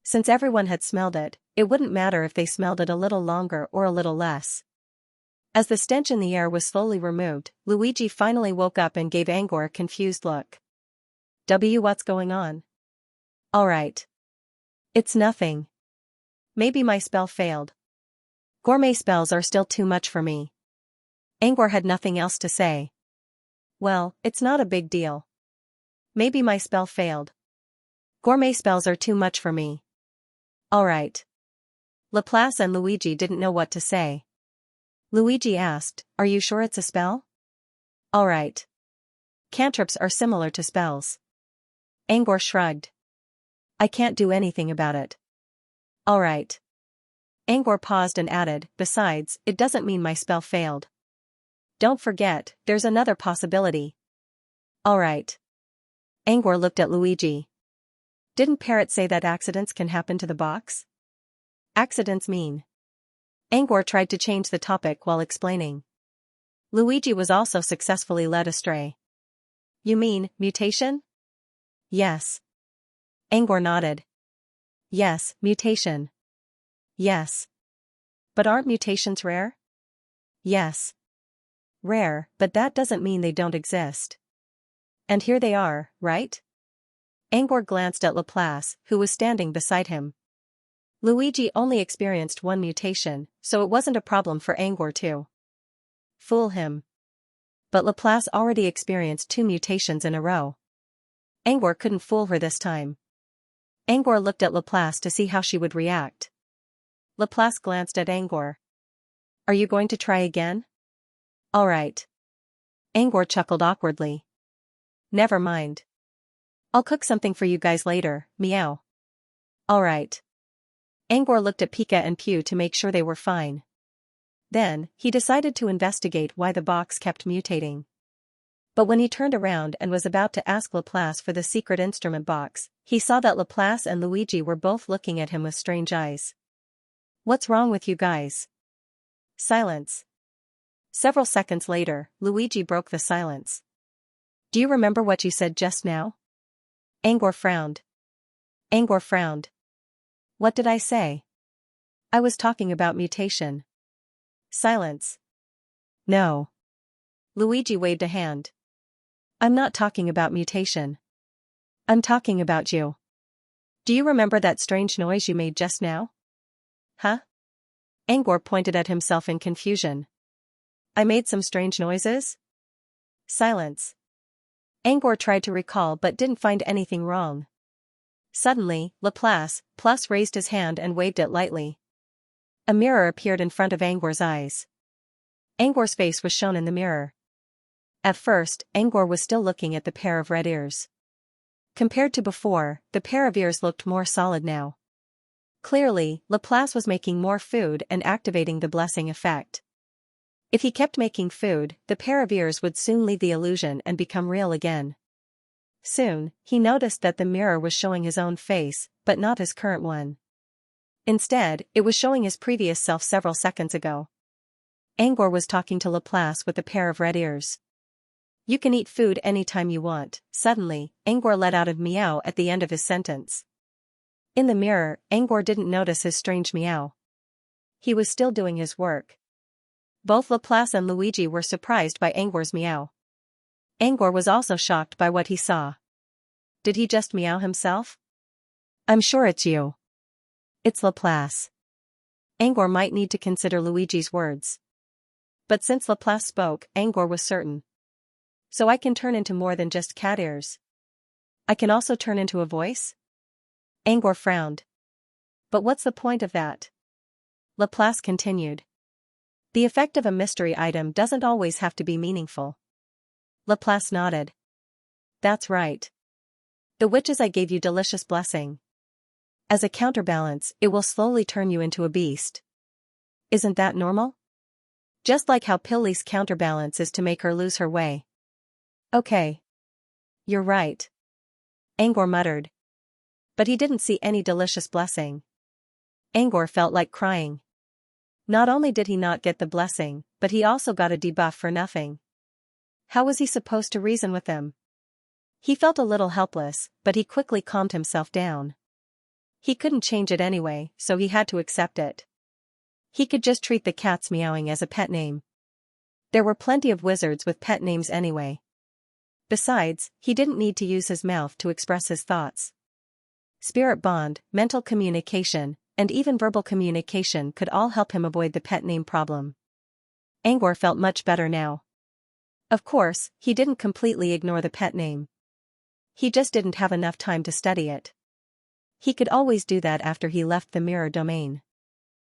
Since everyone had smelled it, it wouldn't matter if they smelled it a little longer or a little less. As the stench in the air was slowly removed, Luigi finally woke up and gave Angor a confused look. What's going on? All right. It's nothing. Maybe my spell failed. Gourmet spells are still too much for me. Angor had nothing else to say. Well, it's not a big deal. Maybe my spell failed. Gourmet spells are too much for me. All right. Laplace and Luigi didn't know what to say. Luigi asked, "Are you sure it's a spell?" All right. Cantrips are similar to spells. Angor shrugged. I can't do anything about it. All right. Angor paused and added, besides, it doesn't mean my spell failed. Don't forget, there's another possibility. All right. Angor looked at Luigi. Didn't Parrot say that accidents can happen to the box? Accidents mean. Angor tried to change the topic while explaining. Luigi was also successfully led astray. You mean, mutation? Yes. Angor nodded. Yes, mutation. Yes. But aren't mutations rare? Yes. Rare, but that doesn't mean they don't exist. And here they are, right? Angor glanced at Laplace, who was standing beside him. Luigi only experienced one mutation, so it wasn't a problem for Angor to fool him. But Laplace already experienced 2 mutations in a row. Angor couldn't fool her this time. Angor looked at Laplace to see how she would react. Laplace glanced at Angor. Are you going to try again? All right. Angor chuckled awkwardly. Never mind. I'll cook something for you guys later, meow. All right. Angor looked at Pika and Pew to make sure they were fine. Then, he decided to investigate why the box kept mutating. But when he turned around and was about to ask Laplace for the secret instrument box, he saw that Laplace and Luigi were both looking at him with strange eyes. What's wrong with you guys? Silence. Several seconds later, Luigi broke the silence. Do you remember what you said just now? Angor frowned. Angor frowned. What did I say? I was talking about mutation. Silence. No. Luigi waved a hand. I'm not talking about mutation. I'm talking about you. Do you remember that strange noise you made just now? Huh? Angor pointed at himself in confusion. I made some strange noises? Silence. Angor tried to recall but didn't find anything wrong. Suddenly, Laplace raised his hand and waved it lightly. A mirror appeared in front of Angor's eyes. Angor's face was shown in the mirror. At first, Angor was still looking at the pair of red ears. Compared to before, the pair of ears looked more solid now. Clearly, Laplace was making more food and activating the blessing effect. If he kept making food, the pair of ears would soon leave the illusion and become real again. Soon, he noticed that the mirror was showing his own face, but not his current one. Instead, it was showing his previous self several seconds ago. Angor was talking to Laplace with a pair of red ears. You can eat food anytime you want. Suddenly, Angor let out a meow at the end of his sentence. In the mirror, Angor didn't notice his strange meow. He was still doing his work. Both Laplace and Luigi were surprised by Angor's meow. Angor was also shocked by what he saw. Did he just meow himself? I'm sure it's you. It's Laplace. Angor might need to consider Luigi's words. But since Laplace spoke, Angor was certain. So I can turn into more than just cat ears. I can also turn into a voice? Angor frowned. But what's the point of that? Laplace continued. The effect of a mystery item doesn't always have to be meaningful. Laplace nodded. That's right. The witches I gave you delicious blessing. As a counterbalance, it will slowly turn you into a beast. Isn't that normal? Just like how Pilly's counterbalance is to make her lose her way. Okay. You're right. Angor muttered. But he didn't see any delicious blessing. Angor felt like crying. Not only did he not get the blessing, but he also got a debuff for nothing. How was he supposed to reason with them? He felt a little helpless, but he quickly calmed himself down. He couldn't change it anyway, so he had to accept it. He could just treat the cat's meowing as a pet name. There were plenty of wizards with pet names anyway. Besides, he didn't need to use his mouth to express his thoughts. Spirit bond, mental communication, and even verbal communication could all help him avoid the pet name problem. Angor felt much better now. Of course, he didn't completely ignore the pet name. He just didn't have enough time to study it. He could always do that after he left the mirror domain.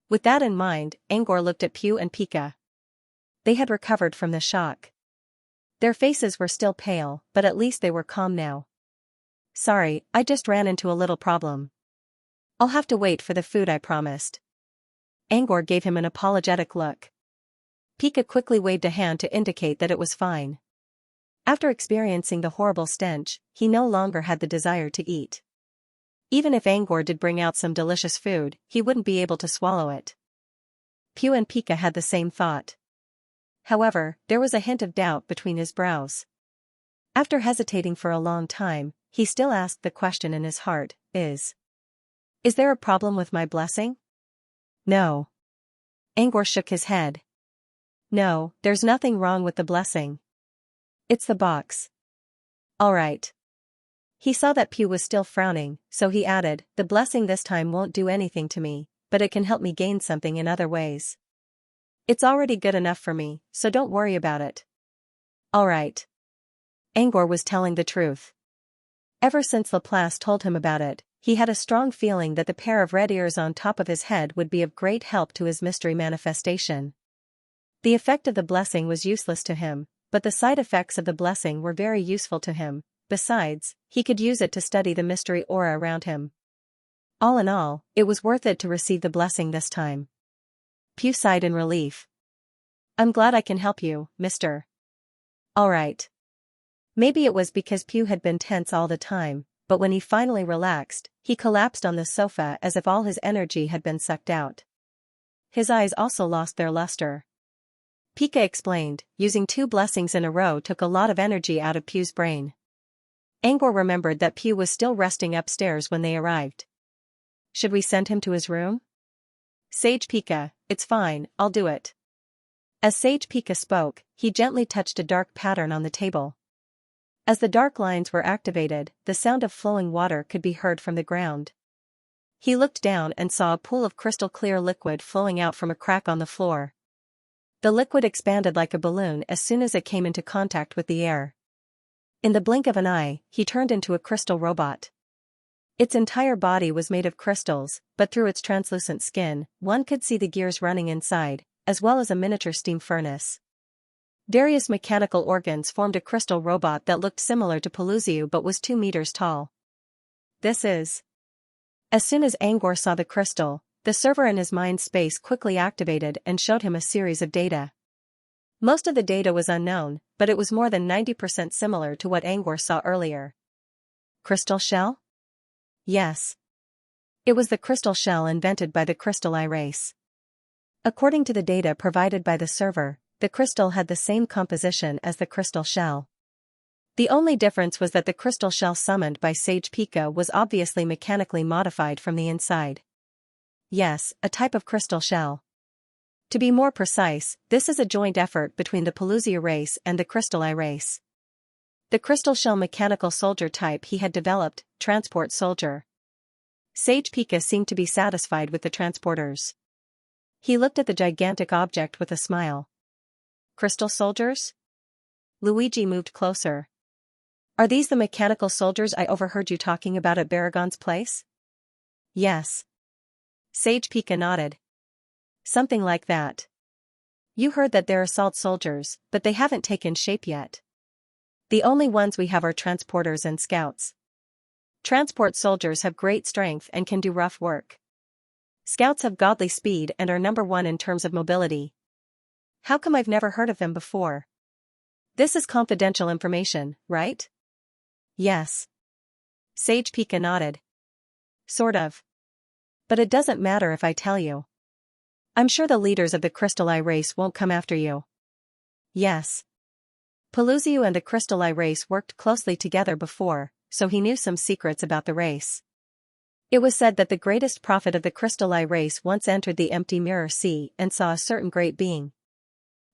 With that in mind, Angor looked at Pew and Pika. They had recovered from the shock. Their faces were still pale, but at least they were calm now. Sorry, I just ran into a little problem. I'll have to wait for the food I promised. Angor gave him an apologetic look. Pika quickly waved a hand to indicate that it was fine. After experiencing the horrible stench, he no longer had the desire to eat. Even if Angor did bring out some delicious food, he wouldn't be able to swallow it. Pew and Pika had the same thought. However, there was a hint of doubt between his brows. After hesitating for a long time, he still asked the question in his heart, Is there a problem with my blessing? No. Angor shook his head. No, there's nothing wrong with the blessing. It's the box. All right. He saw that Pew was still frowning, so he added, the blessing this time won't do anything to me, but it can help me gain something in other ways. It's already good enough for me, so don't worry about it. All right. Angor was telling the truth. Ever since Laplace told him about it, he had a strong feeling that the pair of red ears on top of his head would be of great help to his mystery manifestation. The effect of the blessing was useless to him, but the side effects of the blessing were very useful to him. Besides, he could use it to study the mystery aura around him. All in all, it was worth it to receive the blessing this time. Pew sighed in relief. I'm glad I can help you, mister. All right. Maybe it was because Pew had been tense all the time, but when he finally relaxed, he collapsed on the sofa as if all his energy had been sucked out. His eyes also lost their luster. Pika explained, using 2 blessings in a row took a lot of energy out of Pew's brain. Angor remembered that Pew was still resting upstairs when they arrived. Should we send him to his room? Sage Pika, it's fine, I'll do it. As Sage Pika spoke, he gently touched a dark pattern on the table. As the dark lines were activated, the sound of flowing water could be heard from the ground. He looked down and saw a pool of crystal-clear liquid flowing out from a crack on the floor. The liquid expanded like a balloon as soon as it came into contact with the air. In the blink of an eye, he turned into a crystal robot. Its entire body was made of crystals, but through its translucent skin, one could see the gears running inside, as well as a miniature steam furnace. Various mechanical organs formed a crystal robot that looked similar to Pelusiu but was 2 meters tall. This is. As soon as Angor saw the crystal, the server in his mind space quickly activated and showed him a series of data. Most of the data was unknown, but it was more than 90% similar to what Angor saw earlier. Crystal shell? Yes. It was the crystal shell invented by the Crystal Eye race. According to the data provided by the server, the crystal had the same composition as the crystal shell. The only difference was that the crystal shell summoned by Sage Pika was obviously mechanically modified from the inside. Yes, a type of crystal shell. To be more precise, this is a joint effort between the Pelusiu race and the Crystal Eye race. The crystal shell mechanical soldier type he had developed, Transport Soldier. Sage Pika seemed to be satisfied with the transporters. He looked at the gigantic object with a smile. Crystal soldiers? Luigi moved closer. Are these the mechanical soldiers I overheard you talking about at Baragon's place? Yes. Sage Pika nodded. Something like that. You heard that they're assault soldiers, but they haven't taken shape yet. The only ones we have are transporters and scouts. Transport soldiers have great strength and can do rough work. Scouts have godly speed and are number 1 in terms of mobility. How come I've never heard of them before? This is confidential information, right? Yes. Sage Pika nodded. Sort of. But it doesn't matter if I tell you. I'm sure the leaders of the Crystal Eye race won't come after you. Yes. Pelusiu and the Crystal Eye race worked closely together before, so he knew some secrets about the race. It was said that the greatest prophet of the Crystal Eye race once entered the empty mirror sea and saw a certain great being.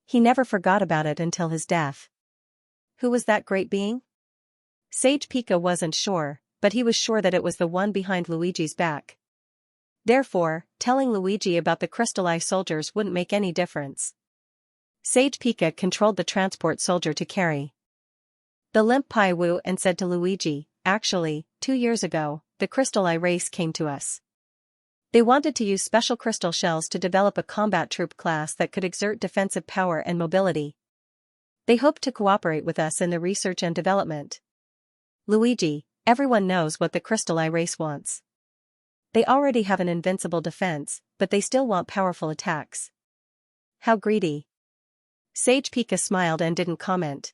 He never forgot about it until his death. Who was that great being? Sage Pika wasn't sure, but he was sure that it was the one behind Luigi's back. Therefore, telling Luigi about the Crystal Eye soldiers wouldn't make any difference. Sage Pika controlled the transport soldier to carry the limp Paiwu and said to Luigi, actually, 2 years ago, the Crystal Eye race came to us. They wanted to use special crystal shells to develop a combat troop class that could exert defensive power and mobility. They hoped to cooperate with us in the research and development. Luigi, everyone knows what the Crystal Eye race wants. They already have an invincible defense, but they still want powerful attacks. How greedy. Sage Pika smiled and didn't comment.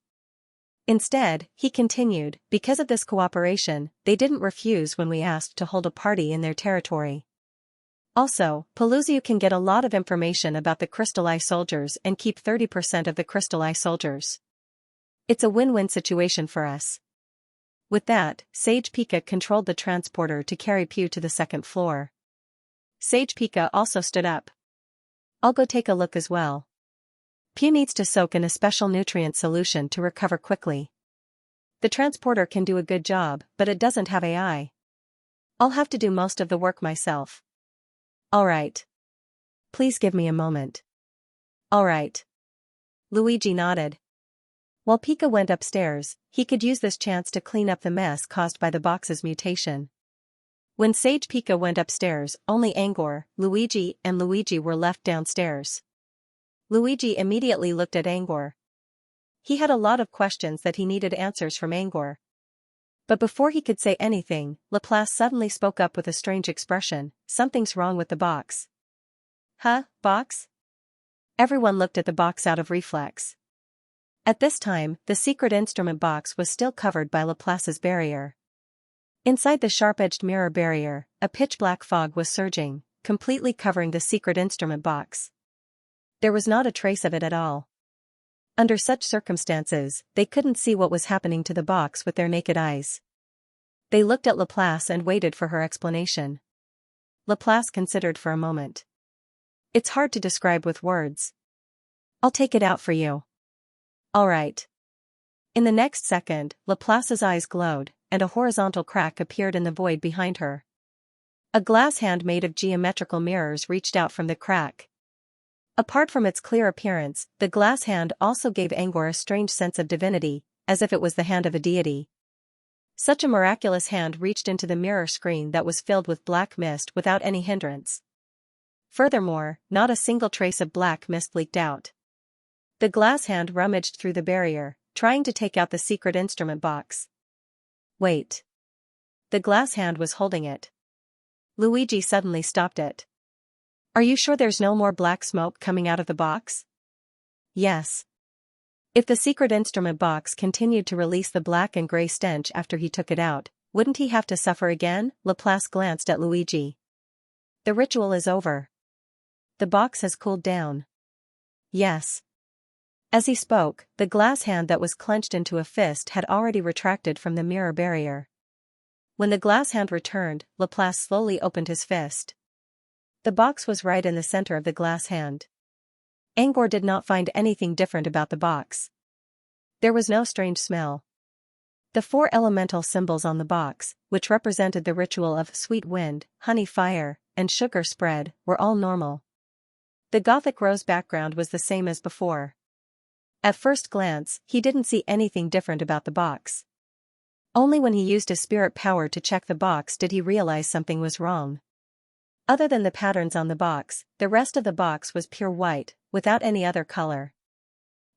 Instead, he continued, because of this cooperation, they didn't refuse when we asked to hold a party in their territory. Also, Pelusiu can get a lot of information about the Crystal Eye soldiers and keep 30% of the Crystal Eye soldiers. It's a win-win situation for us. With that, Sage Pika controlled the transporter to carry Pew to the 2nd floor. Sage Pika also stood up. I'll go take a look as well. Pew needs to soak in a special nutrient solution to recover quickly. The transporter can do a good job, but it doesn't have AI. I'll have to do most of the work myself. Alright. Please give me a moment. Alright. Luigi nodded. While Pika went upstairs, he could use this chance to clean up the mess caused by the box's mutation. When Sage Pika went upstairs, only Angor, Luigi were left downstairs. Luigi immediately looked at Angor. He had a lot of questions that he needed answers from Angor. But before he could say anything, Laplace suddenly spoke up with a strange expression, something's wrong with the box. Huh, box? Everyone looked at the box out of reflex. At this time, the secret instrument box was still covered by Laplace's barrier. Inside the sharp-edged mirror barrier, a pitch-black fog was surging, completely covering the secret instrument box. There was not a trace of it at all. Under such circumstances, they couldn't see what was happening to the box with their naked eyes. They looked at Laplace and waited for her explanation. Laplace considered for a moment. It's hard to describe with words. I'll take it out for you. All right. In the next second, Laplace's eyes glowed, and a horizontal crack appeared in the void behind her. A glass hand made of geometrical mirrors reached out from the crack. Apart from its clear appearance, the glass hand also gave Angor a strange sense of divinity, as if it was the hand of a deity. Such a miraculous hand reached into the mirror screen that was filled with black mist without any hindrance. Furthermore, not a single trace of black mist leaked out. The glass hand rummaged through the barrier, trying to take out the secret instrument box. Wait. The glass hand was holding it. Luigi suddenly stopped it. Are you sure there's no more black smoke coming out of the box? Yes. If the secret instrument box continued to release the black and gray stench after he took it out, wouldn't he have to suffer again? Laplace glanced at Luigi. The ritual is over. The box has cooled down. Yes. As he spoke, the glass hand that was clenched into a fist had already retracted from the mirror barrier. When the glass hand returned, Laplace slowly opened his fist. The box was right in the center of the glass hand. Angor did not find anything different about the box. There was no strange smell. The 4 elemental symbols on the box, which represented the ritual of sweet wind, honey fire, and sugar spread, were all normal. The Gothic rose background was the same as before. At first glance, he didn't see anything different about the box. Only when he used his spirit power to check the box did he realize something was wrong. Other than the patterns on the box, the rest of the box was pure white, without any other color.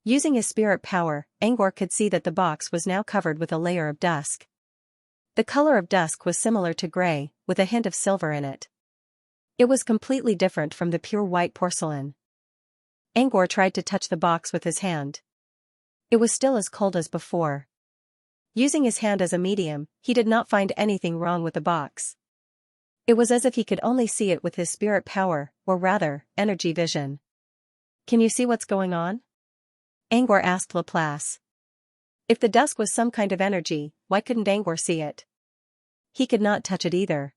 Using his spirit power, Angor could see that the box was now covered with a layer of dusk. The color of dusk was similar to gray, with a hint of silver in it. It was completely different from the pure white porcelain. Angor tried to touch the box with his hand. It was still as cold as before. Using his hand as a medium, he did not find anything wrong with the box. It was as if he could only see it with his spirit power, or rather, energy vision. Can you see what's going on? Angor asked Laplace. If the dusk was some kind of energy, why couldn't Angor see it? He could not touch it either.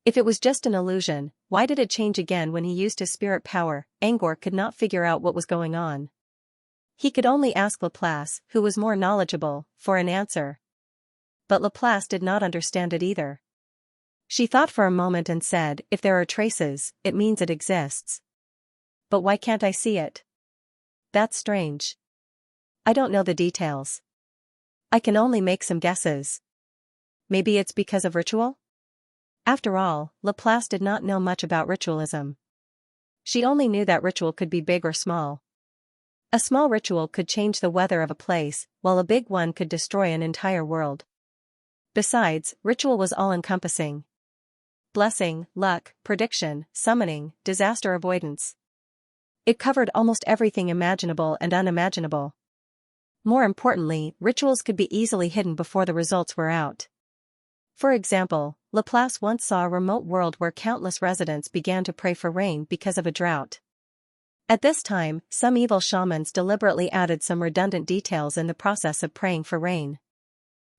If it was just an illusion, why did it change again when he used his spirit power? Angor could not figure out what was going on. He could only ask Laplace, who was more knowledgeable, for an answer. But Laplace did not understand it either. She thought for a moment and said, if there are traces, it means it exists. But why can't I see it? That's strange. I don't know the details. I can only make some guesses. Maybe it's because of ritual? After all, Laplace did not know much about ritualism. She only knew that ritual could be big or small. A small ritual could change the weather of a place, while a big one could destroy an entire world. Besides, ritual was all-encompassing. Blessing, luck, prediction, summoning, disaster avoidance. It covered almost everything imaginable and unimaginable. More importantly, rituals could be easily hidden before the results were out. For example, Laplace once saw a remote world where countless residents began to pray for rain because of a drought. At this time, some evil shamans deliberately added some redundant details in the process of praying for rain.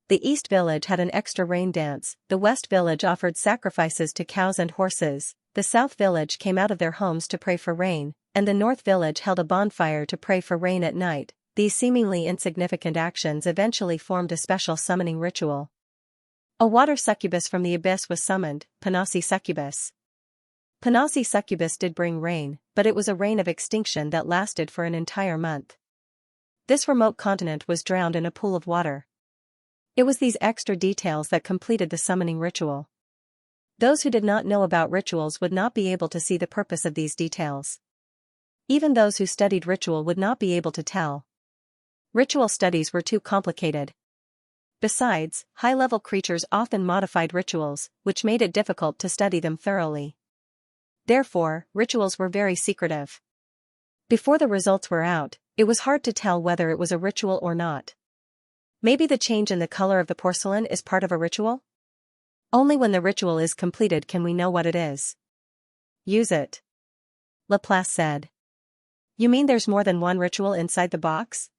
The East Village had an extra rain dance, the West Village offered sacrifices to cows and horses, the South Village came out of their homes to pray for rain, and the North Village held a bonfire to pray for rain at night. These seemingly insignificant actions eventually formed a special summoning ritual. A water succubus from the abyss was summoned, Panassi succubus. Panassi succubus did bring rain, but it was a rain of extinction that lasted for an entire month. This remote continent was drowned in a pool of water. It was these extra details that completed the summoning ritual. Those who did not know about rituals would not be able to see the purpose of these details. Even those who studied ritual would not be able to tell. Ritual studies were too complicated. Besides, high-level creatures often modified rituals, which made it difficult to study them thoroughly. Therefore, rituals were very secretive. Before the results were out, it was hard to tell whether it was a ritual or not. Maybe the change in the color of the porcelain is part of a ritual? Only when the ritual is completed can we know what it is. Use it. Laplace said. You mean there's more than one ritual inside the box?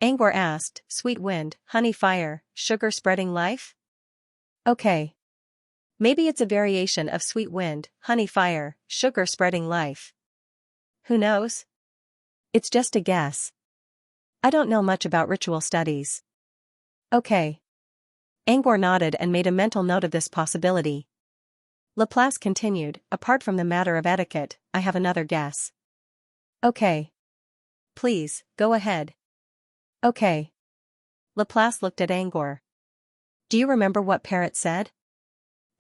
Angor asked, sweet wind, honey fire, sugar spreading life? Okay. Maybe it's a variation of sweet wind, honey fire, sugar spreading life. Who knows? It's just a guess. I don't know much about ritual studies. Okay. Angor nodded and made a mental note of this possibility. Laplace continued, apart from the matter of etiquette, I have another guess. Okay. Please, go ahead. Okay. Laplace looked at Angor. Do you remember what Parrot said?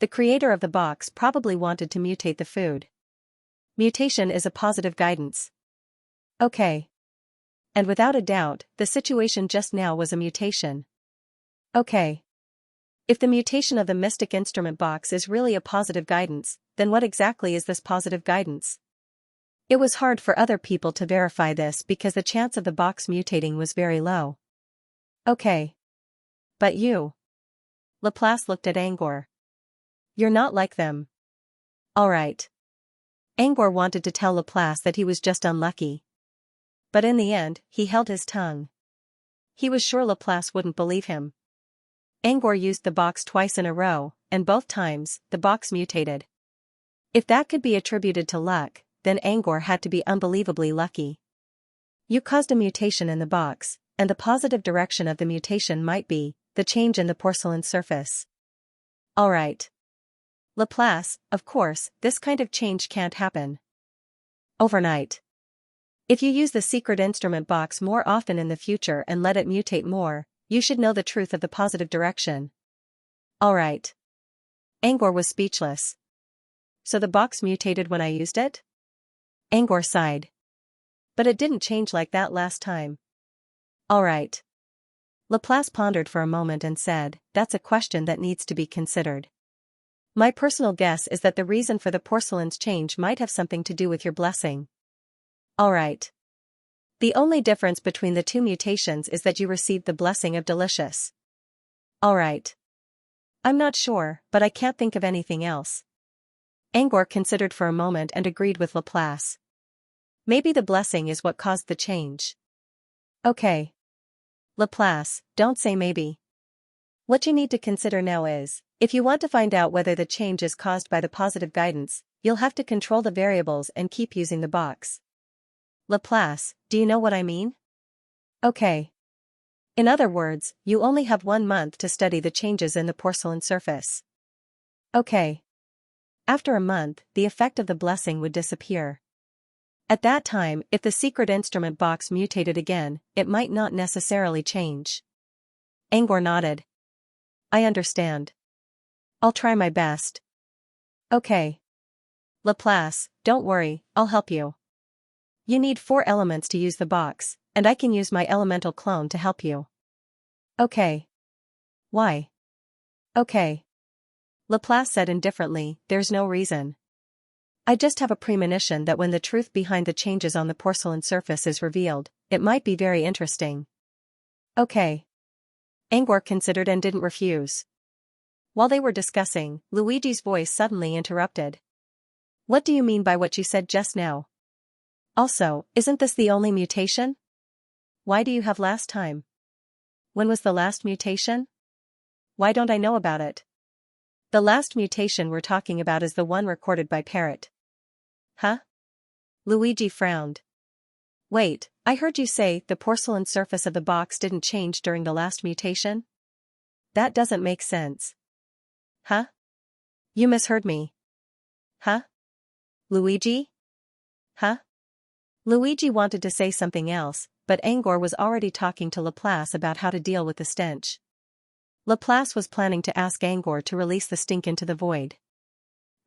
The creator of the box probably wanted to mutate the food. Mutation is a positive guidance. Okay. And without a doubt, the situation just now was a mutation. Okay. If the mutation of the mystic instrument box is really a positive guidance, then what exactly is this positive guidance? It was hard for other people to verify this because the chance of the box mutating was very low. Okay. But you. Laplace looked at Angor. You're not like them. Alright. Angor wanted to tell Laplace that he was just unlucky. But in the end, he held his tongue. He was sure Laplace wouldn't believe him. Angor used the box twice in a row, and both times, the box mutated. If that could be attributed to luck, then Angor had to be unbelievably lucky. You caused a mutation in the box, and the positive direction of the mutation might be the change in the porcelain surface. Alright. Laplace, of course, this kind of change can't happen overnight. If you use the secret instrument box more often in the future and let it mutate more, you should know the truth of the positive direction. Alright. Angor was speechless. So the box mutated when I used it? Angor sighed. But it didn't change like that last time. Alright. Laplace pondered for a moment and said, that's a question that needs to be considered. My personal guess is that the reason for the porcelain's change might have something to do with your blessing. Alright. The only difference between the two mutations is that you received the blessing of delicious. Alright. I'm not sure, but I can't think of anything else. Angor considered for a moment and agreed with Laplace. Maybe the blessing is what caused the change. Okay. Laplace, don't say maybe. What you need to consider now is, if you want to find out whether the change is caused by the positive guidance, you'll have to control the variables and keep using the box. Laplace, do you know what I mean? Okay. In other words, you only have 1 month to study the changes in the porcelain surface. Okay. After a month, the effect of the blessing would disappear. At that time, if the secret instrument box mutated again, it might not necessarily change. Angor nodded. I understand. I'll try my best. Okay. Laplace, don't worry, I'll help you. You need 4 elements to use the box, and I can use my elemental clone to help you. Okay. Why? Okay. Laplace said indifferently, there's no reason. I just have a premonition that when the truth behind the changes on the porcelain surface is revealed, it might be very interesting. Okay. Angor considered and didn't refuse. While they were discussing, Luigi's voice suddenly interrupted. What do you mean by what you said just now? Also, isn't this the only mutation? Why do you have last time? When was the last mutation? Why don't I know about it? The last mutation we're talking about is the one recorded by Parrot. Huh? Luigi frowned. Wait, I heard you say the porcelain surface of the box didn't change during the last mutation? That doesn't make sense. Huh? You misheard me. Huh? Luigi? Huh? Luigi wanted to say something else, but Angor was already talking to Laplace about how to deal with the stench. Laplace was planning to ask Angor to release the stink into the void.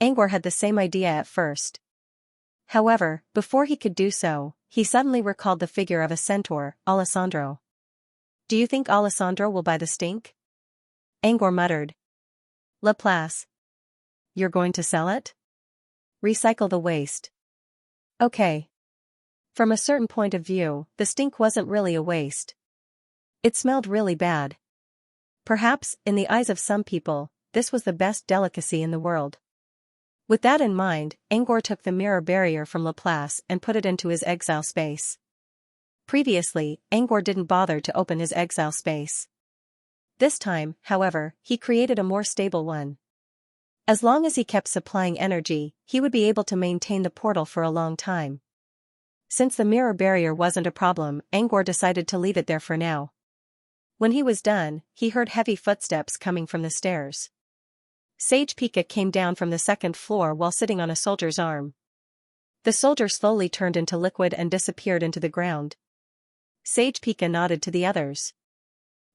Angor had the same idea at first. However, before he could do so, he suddenly recalled the figure of a centaur, Alessandro. Do you think Alessandro will buy the stink? Angor muttered. Laplace. You're going to sell it? Recycle the waste. Okay. From a certain point of view, the stink wasn't really a waste. It smelled really bad. Perhaps, in the eyes of some people, this was the best delicacy in the world. With that in mind, Angor took the mirror barrier from Laplace and put it into his exile space. Previously, Angor didn't bother to open his exile space. This time, however, he created a more stable one. As long as he kept supplying energy, he would be able to maintain the portal for a long time. Since the mirror barrier wasn't a problem, Angor decided to leave it there for now. When he was done, he heard heavy footsteps coming from the stairs. Sage Pika came down from the 2nd floor while sitting on a soldier's arm. The soldier slowly turned into liquid and disappeared into the ground. Sage Pika nodded to the others.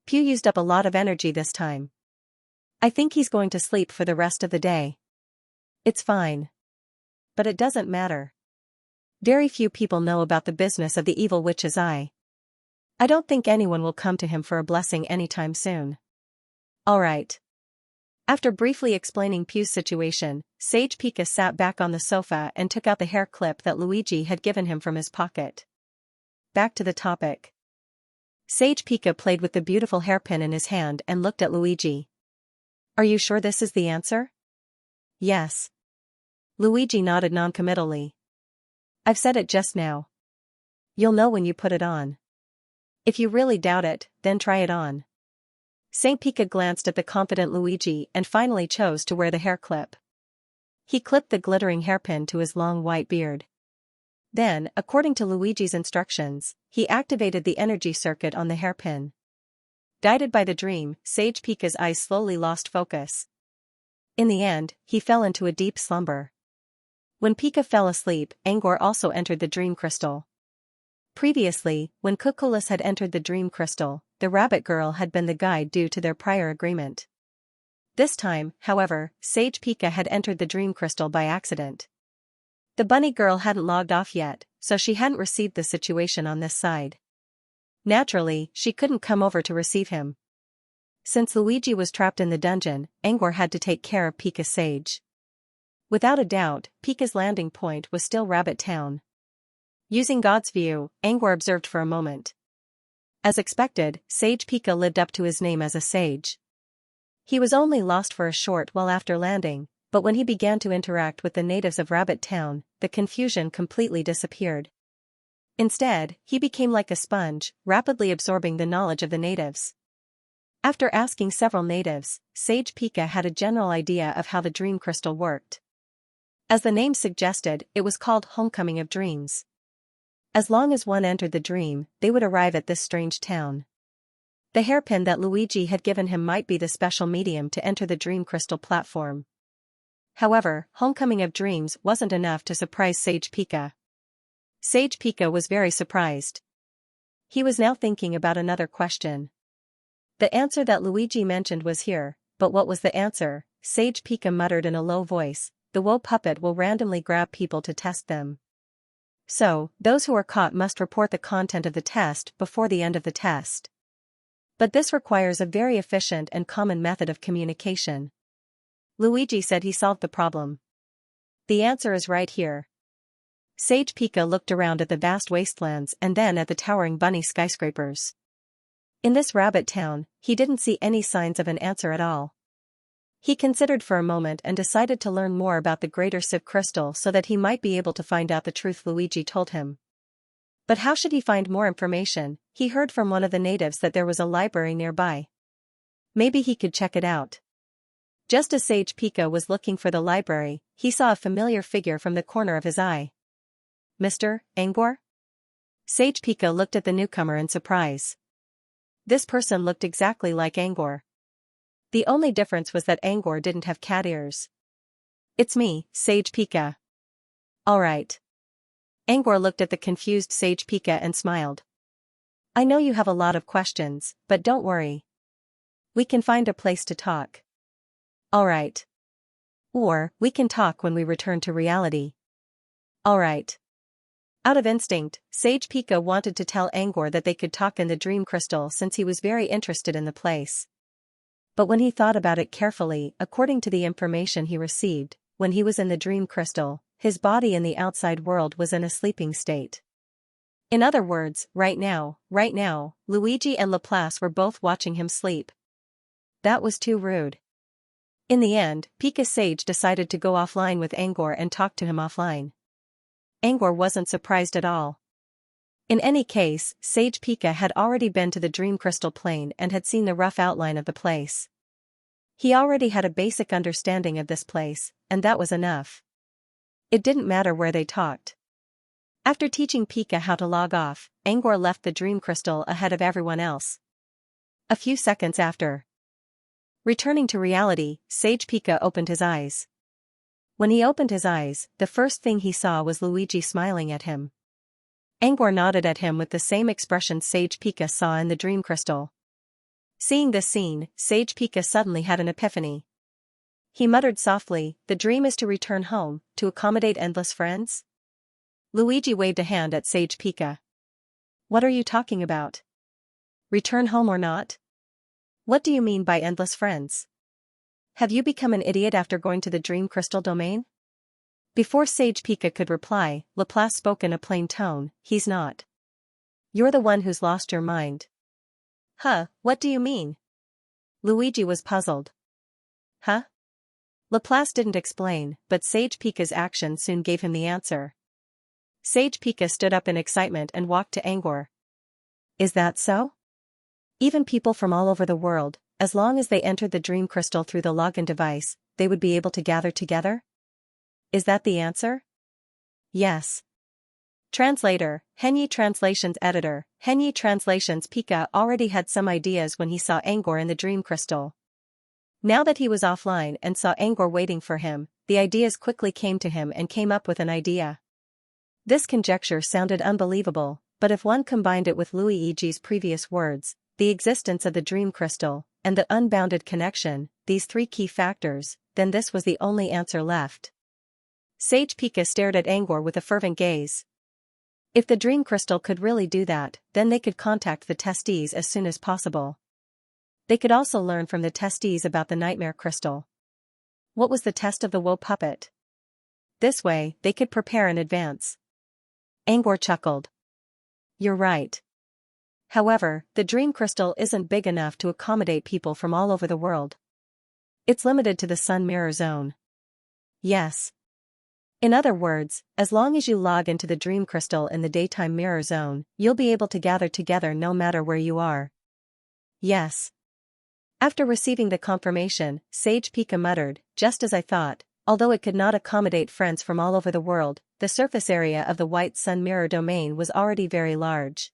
Pew used up a lot of energy this time. I think he's going to sleep for the rest of the day. It's fine. But it doesn't matter. Very few people know about the business of the evil witch's eye. I don't think anyone will come to him for a blessing anytime soon. Alright. After briefly explaining Pew's situation, Sage Pika sat back on the sofa and took out the hair clip that Luigi had given him from his pocket. Back to the topic. Sage Pika played with the beautiful hairpin in his hand and looked at Luigi. Are you sure this is the answer? Yes. Luigi nodded noncommittally. I've said it just now. You'll know when you put it on. If you really doubt it, then try it on. Saint Pika glanced at the confident Luigi and finally chose to wear the hair clip. He clipped the glittering hairpin to his long white beard. Then, according to Luigi's instructions, he activated the energy circuit on the hairpin. Guided by the dream, Sage Pika's eyes slowly lost focus. In the end, he fell into a deep slumber. When Pika fell asleep, Angor also entered the dream crystal. Previously, when Cuculus had entered the dream crystal, the rabbit girl had been the guide due to their prior agreement. This time, however, Sage Pika had entered the dream crystal by accident. The bunny girl hadn't logged off yet, so she hadn't received the situation on this side. Naturally, she couldn't come over to receive him. Since Luigi was trapped in the dungeon, Angor had to take care of Pika's Sage. Without a doubt, Pika's landing point was still Rabbit Town. Using God's view, Angor observed for a moment. As expected, Sage Pika lived up to his name as a sage. He was only lost for a short while after landing, but when he began to interact with the natives of Rabbit Town, the confusion completely disappeared. Instead, he became like a sponge, rapidly absorbing the knowledge of the natives. After asking several natives, Sage Pika had a general idea of how the dream crystal worked. As the name suggested, it was called Homecoming of Dreams. As long as one entered the dream, they would arrive at this strange town. The hairpin that Luigi had given him might be the special medium to enter the dream crystal platform. However, Homecoming of Dreams wasn't enough to surprise Sage Pika. Sage Pika was very surprised. He was now thinking about another question. The answer that Luigi mentioned was here, but what was the answer? Sage Pika muttered in a low voice, the woe puppet will randomly grab people to test them. So, those who are caught must report the content of the test before the end of the test. But this requires a very efficient and common method of communication. Luigi said he solved the problem. The answer is right here. Sage Pika looked around at the vast wastelands and then at the towering bunny skyscrapers. In this rabbit town, he didn't see any signs of an answer at all. He considered for a moment and decided to learn more about the greater Civ crystal so that he might be able to find out the truth Luigi told him. But how should he find more information? He heard from one of the natives that there was a library nearby. Maybe he could check it out. Just as Sage Pika was looking for the library, he saw a familiar figure from the corner of his eye. Mr. Angor? Sage Pika looked at the newcomer in surprise. This person looked exactly like Angor. The only difference was that Angor didn't have cat ears. It's me, Sage Pika. Alright. Angor looked at the confused Sage Pika and smiled. I know you have a lot of questions, but don't worry. We can find a place to talk. Alright. Or, we can talk when we return to reality. Alright. Out of instinct, Sage Pika wanted to tell Angor that they could talk in the dream crystal since he was very interested in the place. But when he thought about it carefully, according to the information he received, when he was in the dream crystal, his body in the outside world was in a sleeping state. In other words, right now, Luigi and Laplace were both watching him sleep. That was too rude. In the end, Pika Sage decided to go offline with Angor and talk to him offline. Angor wasn't surprised at all. In any case, Sage Pika had already been to the Dream Crystal Plane and had seen the rough outline of the place. He already had a basic understanding of this place, and that was enough. It didn't matter where they talked. After teaching Pika how to log off, Angor left the Dream Crystal ahead of everyone else. A few seconds after. Returning to reality, Sage Pika opened his eyes. When he opened his eyes, the first thing he saw was Luigi smiling at him. Angor nodded at him with the same expression Sage Pika saw in the dream crystal. Seeing this scene, Sage Pika suddenly had an epiphany. He muttered softly, the dream is to return home, to accommodate endless friends? Luigi waved a hand at Sage Pika. What are you talking about? Return home or not? What do you mean by endless friends? Have you become an idiot after going to the dream crystal domain? Before Sage Pika could reply, Laplace spoke in a plain tone, he's not. You're the one who's lost your mind. Huh, what do you mean? Luigi was puzzled. Huh? Laplace didn't explain, but Sage Pika's action soon gave him the answer. Sage Pika stood up in excitement and walked to Angor. Is that so? Even people from all over the world, as long as they entered the dream crystal through the login device, they would be able to gather together? Is that the answer? Yes. Translator, Henyi Translations Editor, Henyi Translations. Pika already had some ideas when he saw Angor in the dream crystal. Now that he was offline and saw Angor waiting for him, the ideas quickly came to him and came up with an idea. This conjecture sounded unbelievable, but if one combined it with Luigi's previous words, the existence of the dream crystal, and the unbounded connection, these three key factors, then this was the only answer left. Sage Pika stared at Angor with a fervent gaze. If the dream crystal could really do that, then they could contact the testees as soon as possible. They could also learn from the testees about the nightmare crystal. What was the test of the woe puppet? This way, they could prepare in advance. Angor chuckled. You're right. However, the dream crystal isn't big enough to accommodate people from all over the world. It's limited to the Sun Mirror Zone. Yes. In other words, as long as you log into the dream crystal in the daytime mirror zone, you'll be able to gather together no matter where you are. Yes. After receiving the confirmation, Sage Pika muttered, just as I thought, although it could not accommodate friends from all over the world, the surface area of the White Sun Mirror domain was already very large.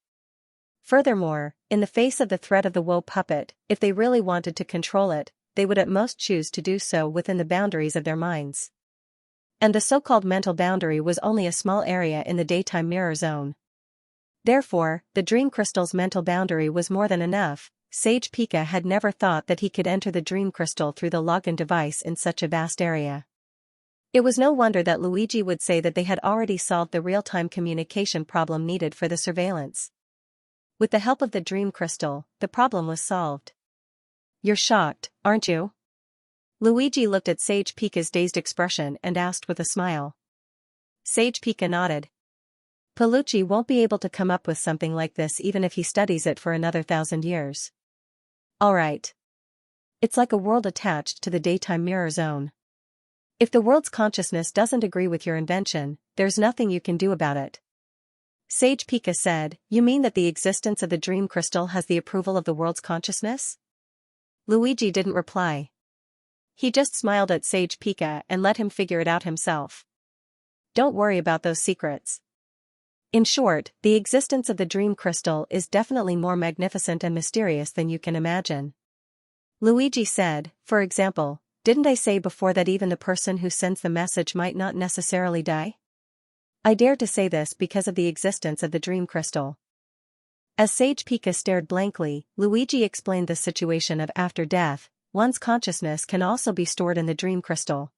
Furthermore, in the face of the threat of the woe puppet, if they really wanted to control it, they would at most choose to do so within the boundaries of their minds. And the so-called mental boundary was only a small area in the daytime mirror zone. Therefore, the dream crystal's mental boundary was more than enough. Sage Pika had never thought that he could enter the dream crystal through the login device in such a vast area. It was no wonder that Luigi would say that they had already solved the real-time communication problem needed for the surveillance. With the help of the dream crystal, the problem was solved. You're shocked, aren't you? Luigi looked at Sage Pika's dazed expression and asked with a smile. Sage Pika nodded. Palucci won't be able to come up with something like this even if he studies it for another 1,000 years. Alright. It's like a world attached to the daytime mirror zone. If the world's consciousness doesn't agree with your invention, there's nothing you can do about it. Sage Pika said, you mean that the existence of the dream crystal has the approval of the world's consciousness? Luigi didn't reply. He just smiled at Sage Pika and let him figure it out himself. Don't worry about those secrets. In short, the existence of the dream crystal is definitely more magnificent and mysterious than you can imagine. Luigi said, for example, didn't I say before that even the person who sends the message might not necessarily die? I dare to say this because of the existence of the dream crystal. As Sage Pika stared blankly, Luigi explained the situation of after death. One's consciousness can also be stored in the dream crystal.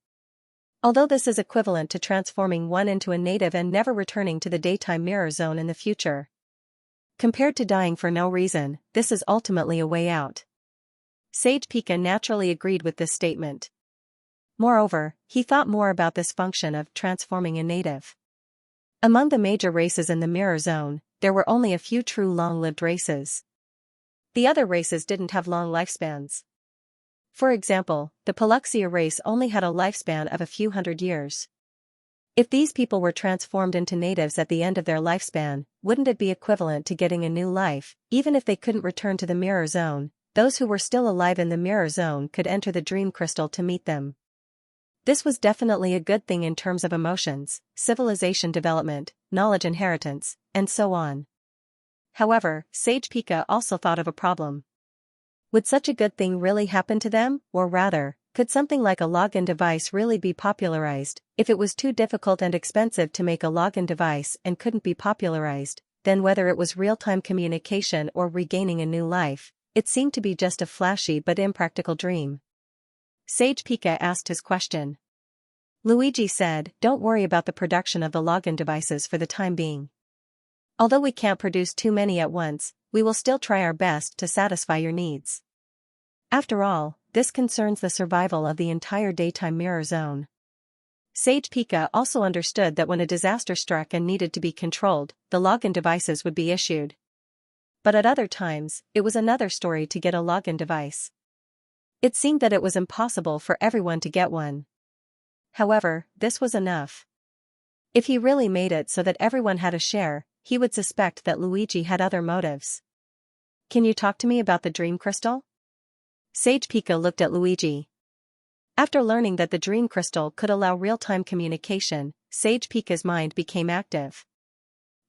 Although this is equivalent to transforming one into a native and never returning to the daytime mirror zone in the future. Compared to dying for no reason, this is ultimately a way out. Sage Pika naturally agreed with this statement. Moreover, he thought more about this function of transforming a native. Among the major races in the mirror zone, there were only a few true long-lived races. The other races didn't have long lifespans. For example, the Paluxia race only had a lifespan of a few hundred years. If these people were transformed into natives at the end of their lifespan, wouldn't it be equivalent to getting a new life? Even if they couldn't return to the mirror zone, those who were still alive in the mirror zone could enter the dream crystal to meet them. This was definitely a good thing in terms of emotions, civilization development, knowledge inheritance, and so on. However, Sage Pika also thought of a problem. Would such a good thing really happen to them, or rather, could something like a login device really be popularized? If it was too difficult and expensive to make a login device and couldn't be popularized, then whether it was real-time communication or regaining a new life, it seemed to be just a flashy but impractical dream. Sage Pika asked his question. Luigi said, don't worry about the production of the login devices for the time being. Although we can't produce too many at once, we will still try our best to satisfy your needs. After all, this concerns the survival of the entire daytime mirror zone. Sage Pika also understood that when a disaster struck and needed to be controlled, the login devices would be issued. But at other times, it was another story to get a login device. It seemed that it was impossible for everyone to get one. However, this was enough. If he really made it so that everyone had a share, he would suspect that Luigi had other motives. Can you talk to me about the dream crystal? Sage Pika looked at Luigi. After learning that the dream crystal could allow real-time communication, Sage Pika's mind became active.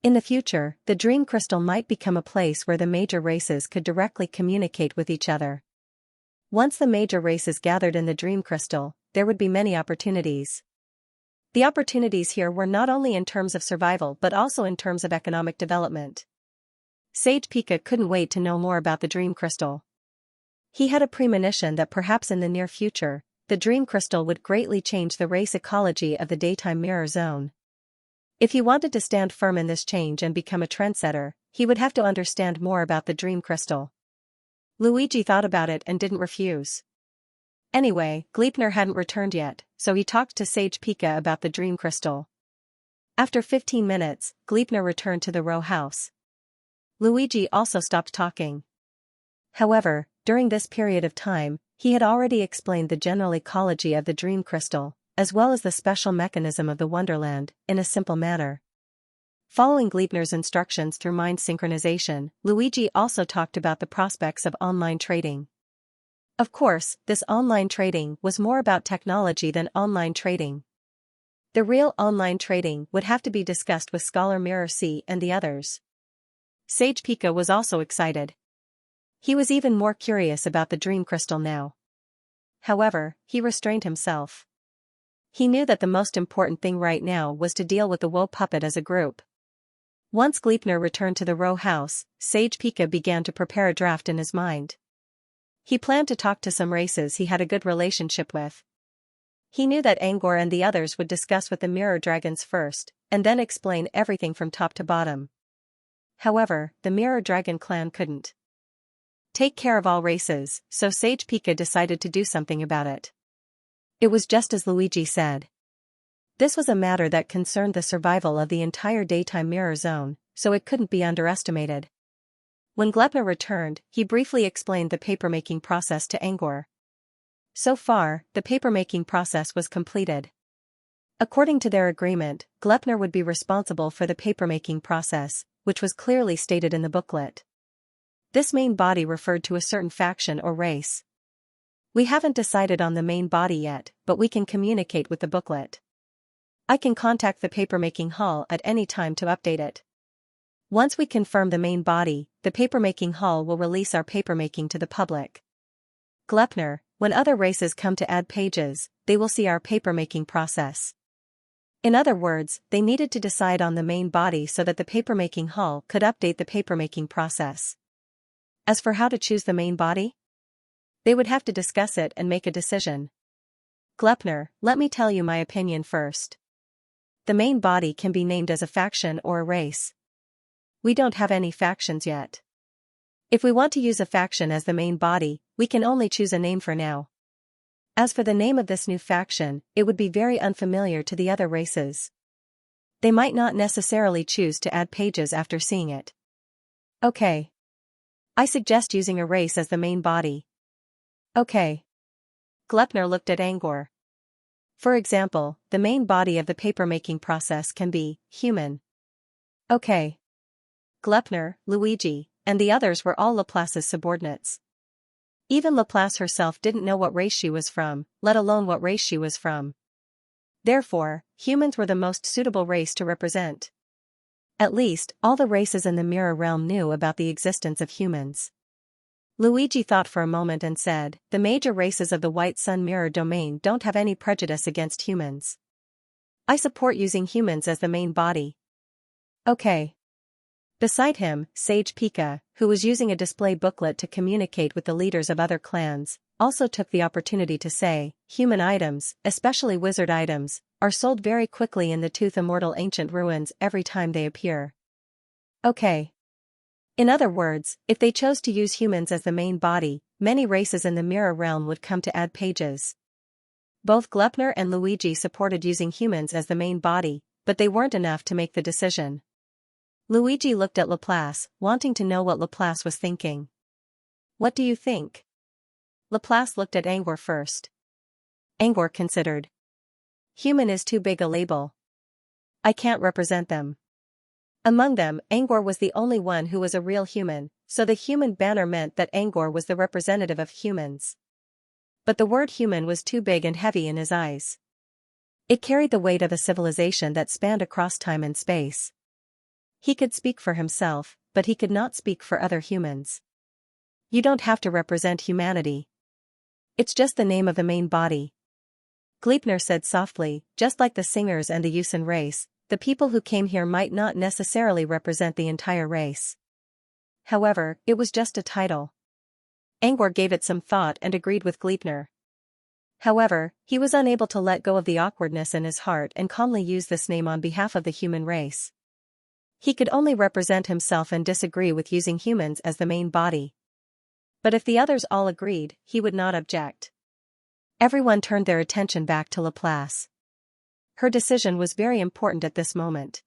In the future, the dream crystal might become a place where the major races could directly communicate with each other. Once the major races gathered in the dream crystal, there would be many opportunities. The opportunities here were not only in terms of survival but also in terms of economic development. Sage Pika couldn't wait to know more about the dream crystal. He had a premonition that perhaps in the near future, the dream crystal would greatly change the race ecology of the daytime mirror zone. If he wanted to stand firm in this change and become a trendsetter, he would have to understand more about the dream crystal. Luigi thought about it and didn't refuse. Anyway, Gleipnir hadn't returned yet, so he talked to Sage Pika about the dream crystal. After 15 minutes, Gleipnir returned to the row house. Luigi also stopped talking. However, during this period of time, he had already explained the general ecology of the dream crystal, as well as the special mechanism of the Wonderland, in a simple manner. Following Gleipnir's instructions through mind synchronization, Luigi also talked about the prospects of online trading. Of course, this online trading was more about technology than online trading. The real online trading would have to be discussed with Scholar Mirror C and the others. Sage Pika was also excited. He was even more curious about the dream crystal now. However, he restrained himself. He knew that the most important thing right now was to deal with the Woe puppet as a group. Once Gleipnir returned to the row house, Sage Pika began to prepare a draft in his mind. He planned to talk to some races he had a good relationship with. He knew that Angor and the others would discuss with the Mirror Dragons first, and then explain everything from top to bottom. However, the Mirror Dragon clan couldn't take care of all races, so Sage Pika decided to do something about it. It was just as Luigi said. This was a matter that concerned the survival of the entire daytime mirror zone, so it couldn't be underestimated. When Gleipnir returned, he briefly explained the papermaking process to Angor. So far, the papermaking process was completed. According to their agreement, Gleipnir would be responsible for the papermaking process, which was clearly stated in the booklet. This main body referred to a certain faction or race. We haven't decided on the main body yet, but we can communicate with the booklet. I can contact the papermaking hall at any time to update it. Once we confirm the main body, the papermaking hall will release our papermaking to the public. Gleipnir, when other races come to add pages, they will see our papermaking process. In other words, they needed to decide on the main body so that the papermaking hall could update the papermaking process. As for how to choose the main body, they would have to discuss it and make a decision. Gleipnir, let me tell you my opinion first. The main body can be named as a faction or a race. We don't have any factions yet. If we want to use a faction as the main body, we can only choose a name for now. As for the name of this new faction, it would be very unfamiliar to the other races. They might not necessarily choose to add pages after seeing it. Okay. I suggest using a race as the main body. Okay. Gleipnir looked at Angor. For example, the main body of the papermaking process can be human. Okay. Gleipnir, Luigi, and the others were all Laplace's subordinates. Even Laplace herself didn't know what race she was from, let alone what race she was from. Therefore, humans were the most suitable race to represent. At least, all the races in the mirror realm knew about the existence of humans. Luigi thought for a moment and said, the major races of the White Sun Mirror domain don't have any prejudice against humans. I support using humans as the main body. Okay. Beside him, Sage Pika, who was using a display booklet to communicate with the leaders of other clans, also took the opportunity to say, human items, especially wizard items, are sold very quickly in the Tooth Immortal Ancient Ruins every time they appear. Okay. In other words, if they chose to use humans as the main body, many races in the mirror realm would come to add pages. Both Gluckner and Luigi supported using humans as the main body, but they weren't enough to make the decision. Luigi looked at Laplace, wanting to know what Laplace was thinking. "What do you think?" Laplace looked at Angor first. Angor considered. "Human is too big a label. I can't represent them." Among them, Angor was the only one who was a real human, so the human banner meant that Angor was the representative of humans. But the word human was too big and heavy in his eyes. It carried the weight of a civilization that spanned across time and space. He could speak for himself, but he could not speak for other humans. "You don't have to represent humanity. It's just the name of the main body." Gleipnir said softly, "Just like the singers and the Yusin race, the people who came here might not necessarily represent the entire race. However, it was just a title." Angor gave it some thought and agreed with Gleipnir. However, he was unable to let go of the awkwardness in his heart and calmly use this name on behalf of the human race. He could only represent himself and disagree with using humans as the main body. But if the others all agreed, he would not object. Everyone turned their attention back to Laplace. Her decision was very important at this moment.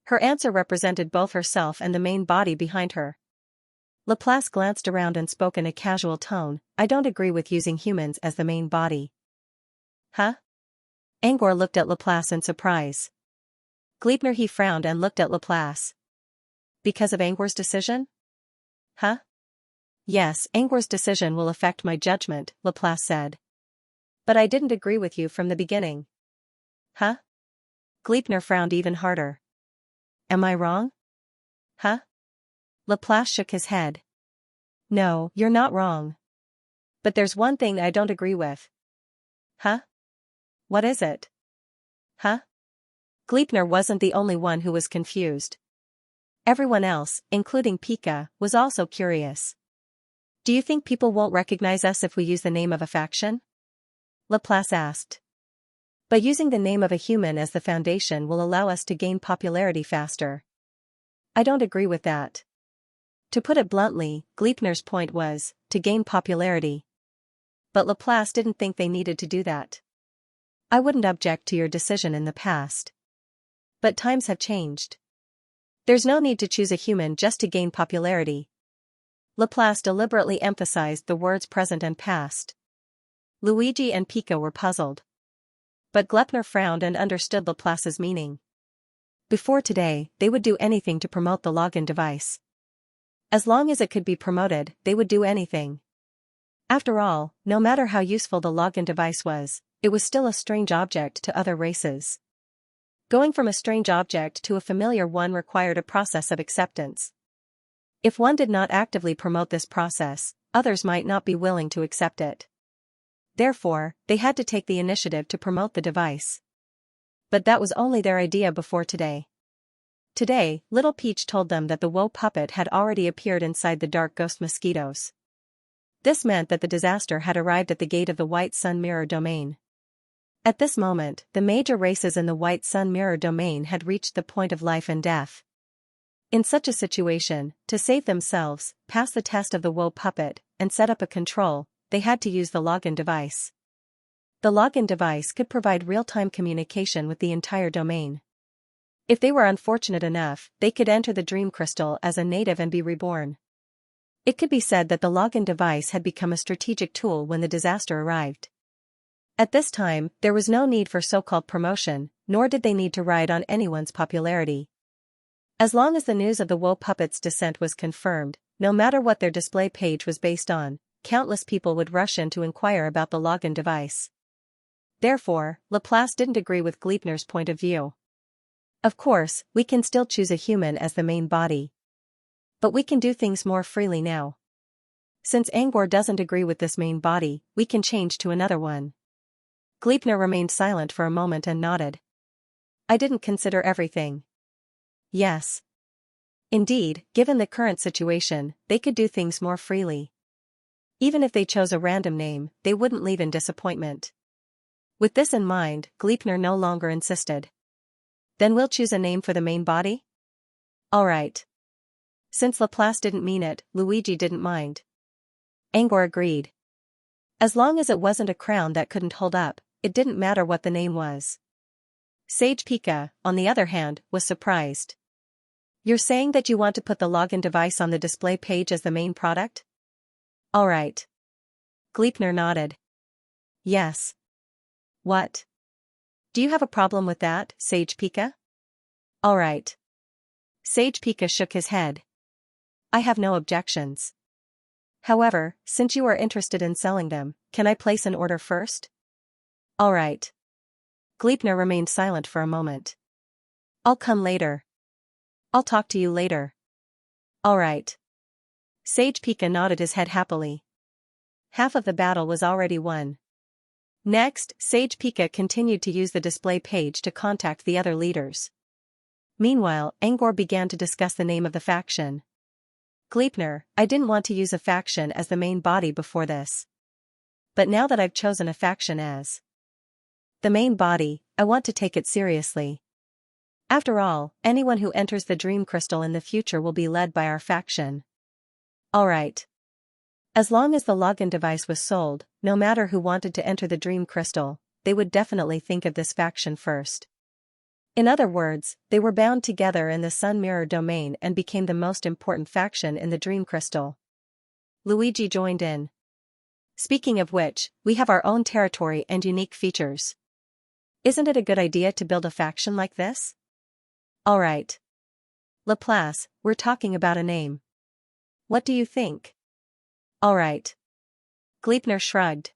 Her answer represented both herself and the main body behind her. Laplace glanced around and spoke in a casual tone, "I don't agree with using humans as the main body." "Huh?" Angor looked at Laplace in surprise. Gleipnir he frowned and looked at Laplace. "Because of Angor's decision?" "Huh?" "Yes, Angor's decision will affect my judgment," Laplace said. "But I didn't agree with you from the beginning." "Huh?" Gleipnir frowned even harder. "Am I wrong?" "Huh?" Laplace shook his head. "No, you're not wrong. But there's one thing I don't agree with." "Huh? What is it?" "Huh?" Gleipnir wasn't the only one who was confused. Everyone else, including Pika, was also curious. "Do you think people won't recognize us if we use the name of a faction?" Laplace asked. "But using the name of a human as the foundation will allow us to gain popularity faster." "I don't agree with that." To put it bluntly, Gleipnir's point was, to gain popularity. But Laplace didn't think they needed to do that. "I wouldn't object to your decision in the past. But times have changed. There's no need to choose a human just to gain popularity." Laplace deliberately emphasized the words present and past. Luigi and Pika were puzzled. But Gleipnir frowned and understood Laplace's meaning. Before today, they would do anything to promote the login device. As long as it could be promoted, they would do anything. After all, no matter how useful the login device was, it was still a strange object to other races. Going from a strange object to a familiar one required a process of acceptance. If one did not actively promote this process, others might not be willing to accept it. Therefore, they had to take the initiative to promote the device. But that was only their idea before today. Today, Little Peach told them that the woe puppet had already appeared inside the dark ghost mosquitoes. This meant that the disaster had arrived at the gate of the White Sun Mirror domain. At this moment, the major races in the White Sun Mirror domain had reached the point of life and death. In such a situation, to save themselves, pass the test of the woe puppet, and set up a control, they had to use the login device. The login device could provide real-time communication with the entire domain. If they were unfortunate enough, they could enter the dream crystal as a native and be reborn. It could be said that the login device had become a strategic tool when the disaster arrived. At this time, there was no need for so-called promotion, nor did they need to ride on anyone's popularity. As long as the news of the woe puppet's descent was confirmed, no matter what their display page was based on, countless people would rush in to inquire about the login device. Therefore, Laplace didn't agree with Gleipnir's point of view. "Of course, we can still choose a human as the main body. But we can do things more freely now. Since Angor doesn't agree with this main body, we can change to another one." Gleipnir remained silent for a moment and nodded. "I didn't consider everything." Yes. Indeed, given the current situation, they could do things more freely. Even if they chose a random name, they wouldn't leave in disappointment. With this in mind, Gleipnir no longer insisted. "Then we'll choose a name for the main body?" "All right. Since Laplace didn't mean it, Luigi didn't mind. Angor agreed. As long as it wasn't a crown that couldn't hold up, it didn't matter what the name was. Sage Pika, on the other hand, was surprised. You're saying that you want to put the login device on the display page as the main product? Alright. Gleipnir nodded. Yes. What? Do you have a problem with that, Sage Pika? Alright. Sage Pika shook his head. I have no objections. However, since you are interested in selling them, can I place an order first? Alright. Gleipnir remained silent for a moment. I'll come later. I'll talk to you later. Alright. Sage Pika nodded his head happily. Half of the battle was already won. Next, Sage Pika continued to use the display page to contact the other leaders. Meanwhile, Angor began to discuss the name of the faction. Gleipnir, I didn't want to use a faction as the main body before this. But now that I've chosen a faction as the main body, I want to take it seriously. After all, anyone who enters the Dream Crystal in the future will be led by our faction. Alright. As long as the login device was sold, no matter who wanted to enter the Dream Crystal, they would definitely think of this faction first. In other words, they were bound together in the Sun Mirror domain and became the most important faction in the Dream Crystal. Luigi joined in. Speaking of which, we have our own territory and unique features. Isn't it a good idea to build a faction like this? Alright. Laplace, we're talking about a name. What do you think? Alright. Gleipnir shrugged.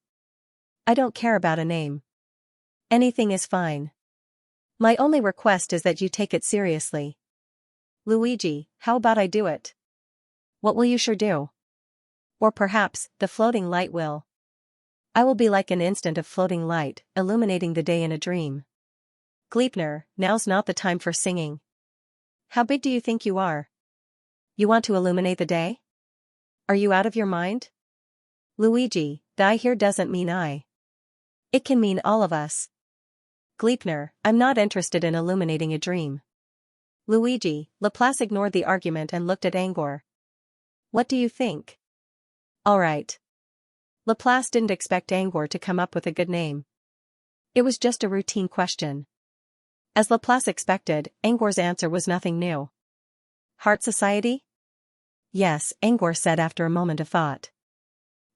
I don't care about a name. Anything is fine. My only request is that you take it seriously. Luigi, how about I do it? What will you sure do? Or perhaps, the floating light will. I will be like an instant of floating light, illuminating the day in a dream. Gleipnir, now's not the time for singing. How big do you think you are? You want to illuminate the day? Are you out of your mind? Luigi, the I here doesn't mean I. It can mean all of us. Gleipnir, I'm not interested in illuminating a dream. Luigi, Laplace ignored the argument and looked at Angor. What do you think? Alright. Laplace didn't expect Angor to come up with a good name. It was just a routine question. As Laplace expected, Angor's answer was nothing new. Heart Society? Yes, Angor said after a moment of thought.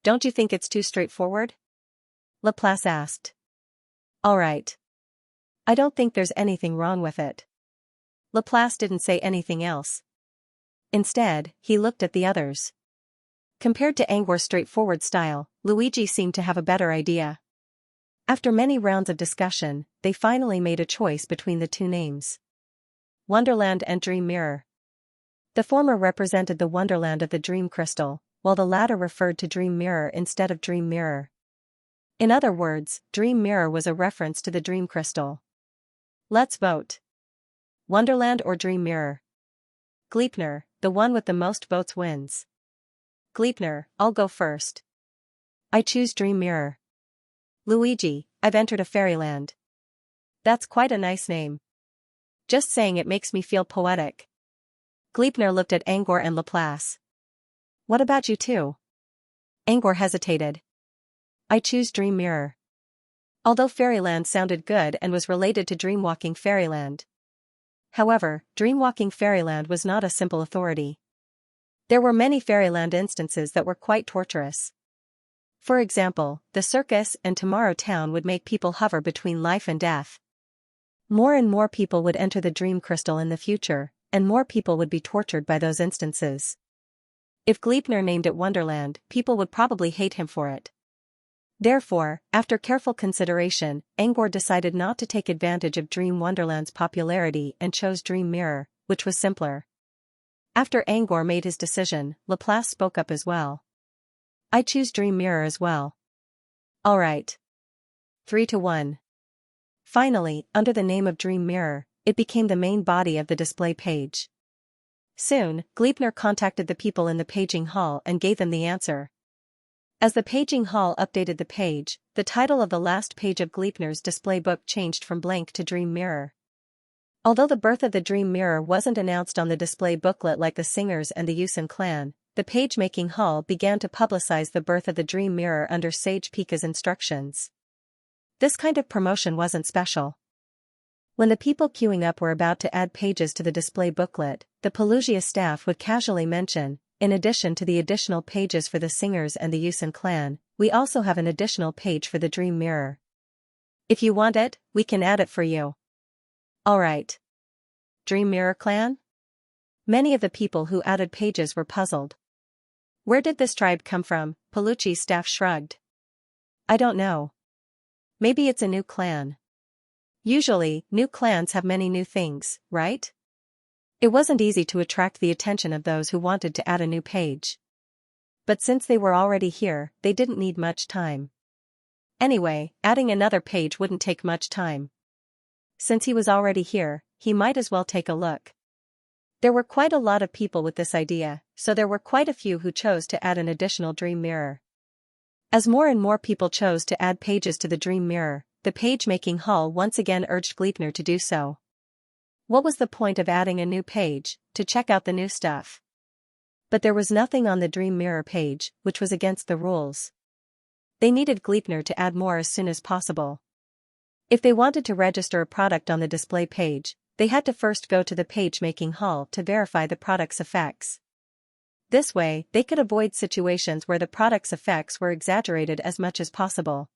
Don't you think it's too straightforward? Laplace asked. Alright. I don't think there's anything wrong with it. Laplace didn't say anything else. Instead, he looked at the others. Compared to Angor's straightforward style, Luigi seemed to have a better idea. After many rounds of discussion, they finally made a choice between the two names. Wonderland and Dream Mirror. The former represented the wonderland of the Dream Crystal, while the latter referred to Dream Mirror instead of Dream Mirror. In other words, Dream Mirror was a reference to the Dream Crystal. Let's vote. Wonderland or Dream Mirror? Gleipnir, the one with the most votes wins. Gleipnir, I'll go first. I choose Dream Mirror. Luigi, I've entered a fairyland. That's quite a nice name. Just saying it makes me feel poetic. Gleipnir looked at Angor and Laplace. What about you two? Angor hesitated. I choose Dream Mirror. Although Fairyland sounded good and was related to Dreamwalking Fairyland. However, Dreamwalking Fairyland was not a simple authority. There were many Fairyland instances that were quite torturous. For example, the circus and Tomorrow Town would make people hover between life and death. More and more people would enter the Dream Crystal in the future, and more people would be tortured by those instances. If Gleipnir named it Wonderland, people would probably hate him for it. Therefore, after careful consideration, Angor decided not to take advantage of Dream Wonderland's popularity and chose Dream Mirror, which was simpler. After Angor made his decision, Laplace spoke up as well. I choose Dream Mirror as well. Alright. 3-1. Finally, under the name of Dream Mirror, it became the main body of the display page. Soon, Gleipnir contacted the people in the paging hall and gave them the answer. As the paging hall updated the page, the title of the last page of Gleipnir's display book changed from blank to Dream Mirror. Although the birth of the dream mirror wasn't announced on the display booklet like the singers and the Yusen clan, the page-making hall began to publicize the birth of the dream mirror under Sage Pika's instructions. This kind of promotion wasn't special. When the people queuing up were about to add pages to the display booklet, the Pelusia staff would casually mention, in addition to the additional pages for the singers and the Yusen clan, we also have an additional page for the dream mirror. If you want it, we can add it for you. Alright. Dream Mirror Clan? Many of the people who added pages were puzzled. Where did this tribe come from? Pelucci's staff shrugged. I don't know. Maybe it's a new clan. Usually, new clans have many new things, right? It wasn't easy to attract the attention of those who wanted to add a new page. But since they were already here, they didn't need much time. Anyway, adding another page wouldn't take much time. Since he was already here, he might as well take a look. There were quite a lot of people with this idea, so there were quite a few who chose to add an additional dream mirror. As more and more people chose to add pages to the dream mirror, the page-making hall once again urged Gleipnir to do so. What was the point of adding a new page? To check out the new stuff. But there was nothing on the dream mirror page, which was against the rules. They needed Gleipnir to add more as soon as possible. If they wanted to register a product on the display page, they had to first go to the page-making hall to verify the product's effects. This way, they could avoid situations where the product's effects were exaggerated as much as possible.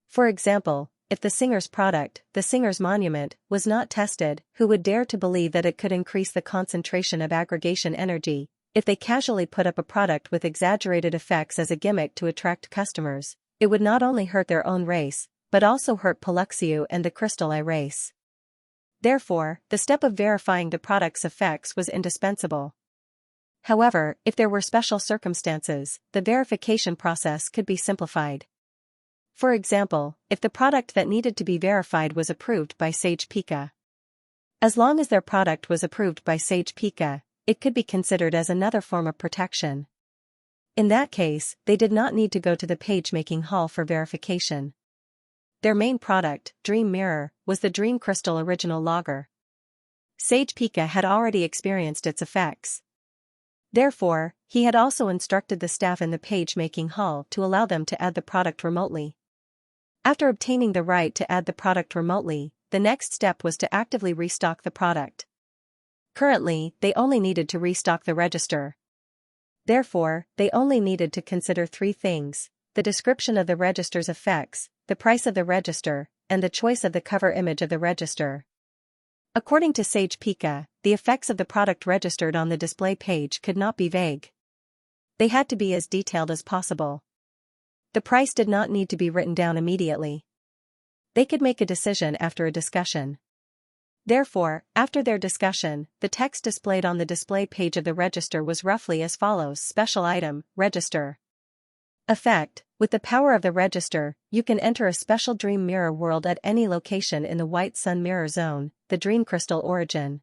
For example, if the singer's product, the singer's monument, was not tested, who would dare to believe that it could increase the concentration of aggregation energy? If they casually put up a product with exaggerated effects as a gimmick to attract customers, it would not only hurt their own race, but also hurt Peluxiu and the Crystal Eye race. Therefore, the step of verifying the product's effects was indispensable. However, if there were special circumstances, the verification process could be simplified. For example, if the product that needed to be verified was approved by Sage Pika. As long as their product was approved by Sage Pika, it could be considered as another form of protection. In that case, they did not need to go to the page-making hall for verification. Their main product, Dream Mirror, was the Dream Crystal Original Lager. Sage Pika had already experienced its effects. Therefore, he had also instructed the staff in the page-making hall to allow them to add the product remotely. After obtaining the right to add the product remotely, the next step was to actively restock the product. Currently, they only needed to restock the register. Therefore, they only needed to consider three things: the description of the register's effects, the price of the register, and the choice of the cover image of the register. According to Sage Pika, the effects of the product registered on the display page could not be vague. They had to be as detailed as possible. The price did not need to be written down immediately. They could make a decision after a discussion. Therefore, after their discussion, the text displayed on the display page of the register was roughly as follows: Special item, register. Effect: with the power of the register, you can enter a special dream mirror world at any location in the White Sun Mirror Zone, the Dream Crystal Origin.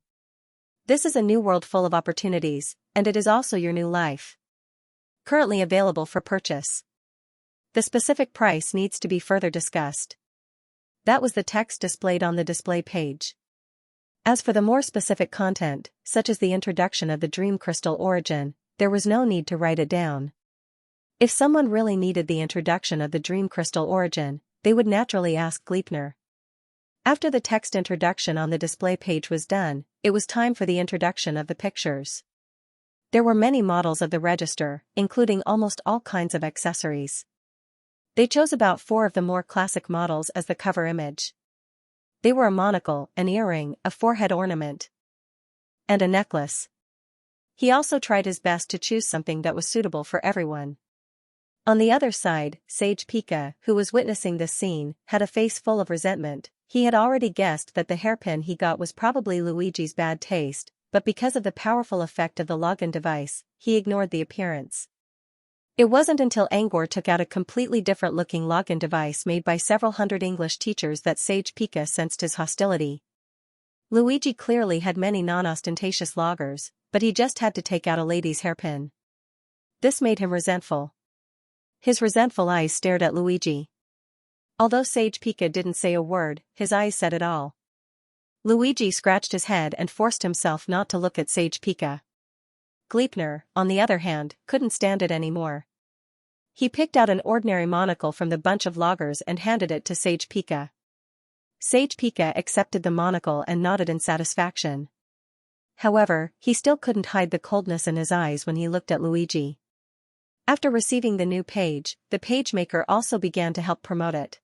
This is a new world full of opportunities, and it is also your new life. Currently available for purchase. The specific price needs to be further discussed. That was the text displayed on the display page. As for the more specific content, such as the introduction of the Dream Crystal Origin, there was no need to write it down. If someone really needed the introduction of the Dream Crystal Origin, they would naturally ask Gleipnir. After the text introduction on the display page was done, it was time for the introduction of the pictures. There were many models of the register, including almost all kinds of accessories. They chose about 4 of the more classic models as the cover image. They were a monocle, an earring, a forehead ornament, and a necklace. He also tried his best to choose something that was suitable for everyone. On the other side, Sage Pika, who was witnessing this scene, had a face full of resentment. He had already guessed that the hairpin he got was probably Luigi's bad taste, but because of the powerful effect of the login device, he ignored the appearance. It wasn't until Angor took out a completely different-looking login device made by several hundred English teachers that Sage Pika sensed his hostility. Luigi clearly had many non-ostentatious loggers, but he just had to take out a lady's hairpin. This made him resentful. His resentful eyes stared at Luigi. Although Sage Pika didn't say a word, his eyes said it all. Luigi scratched his head and forced himself not to look at Sage Pika. Gleipnir, on the other hand, couldn't stand it anymore. He picked out an ordinary monocle from the bunch of loggers and handed it to Sage Pika. Sage Pika accepted the monocle and nodded in satisfaction. However, he still couldn't hide the coldness in his eyes when he looked at Luigi. After receiving the new page, the pagemaker also began to help promote it.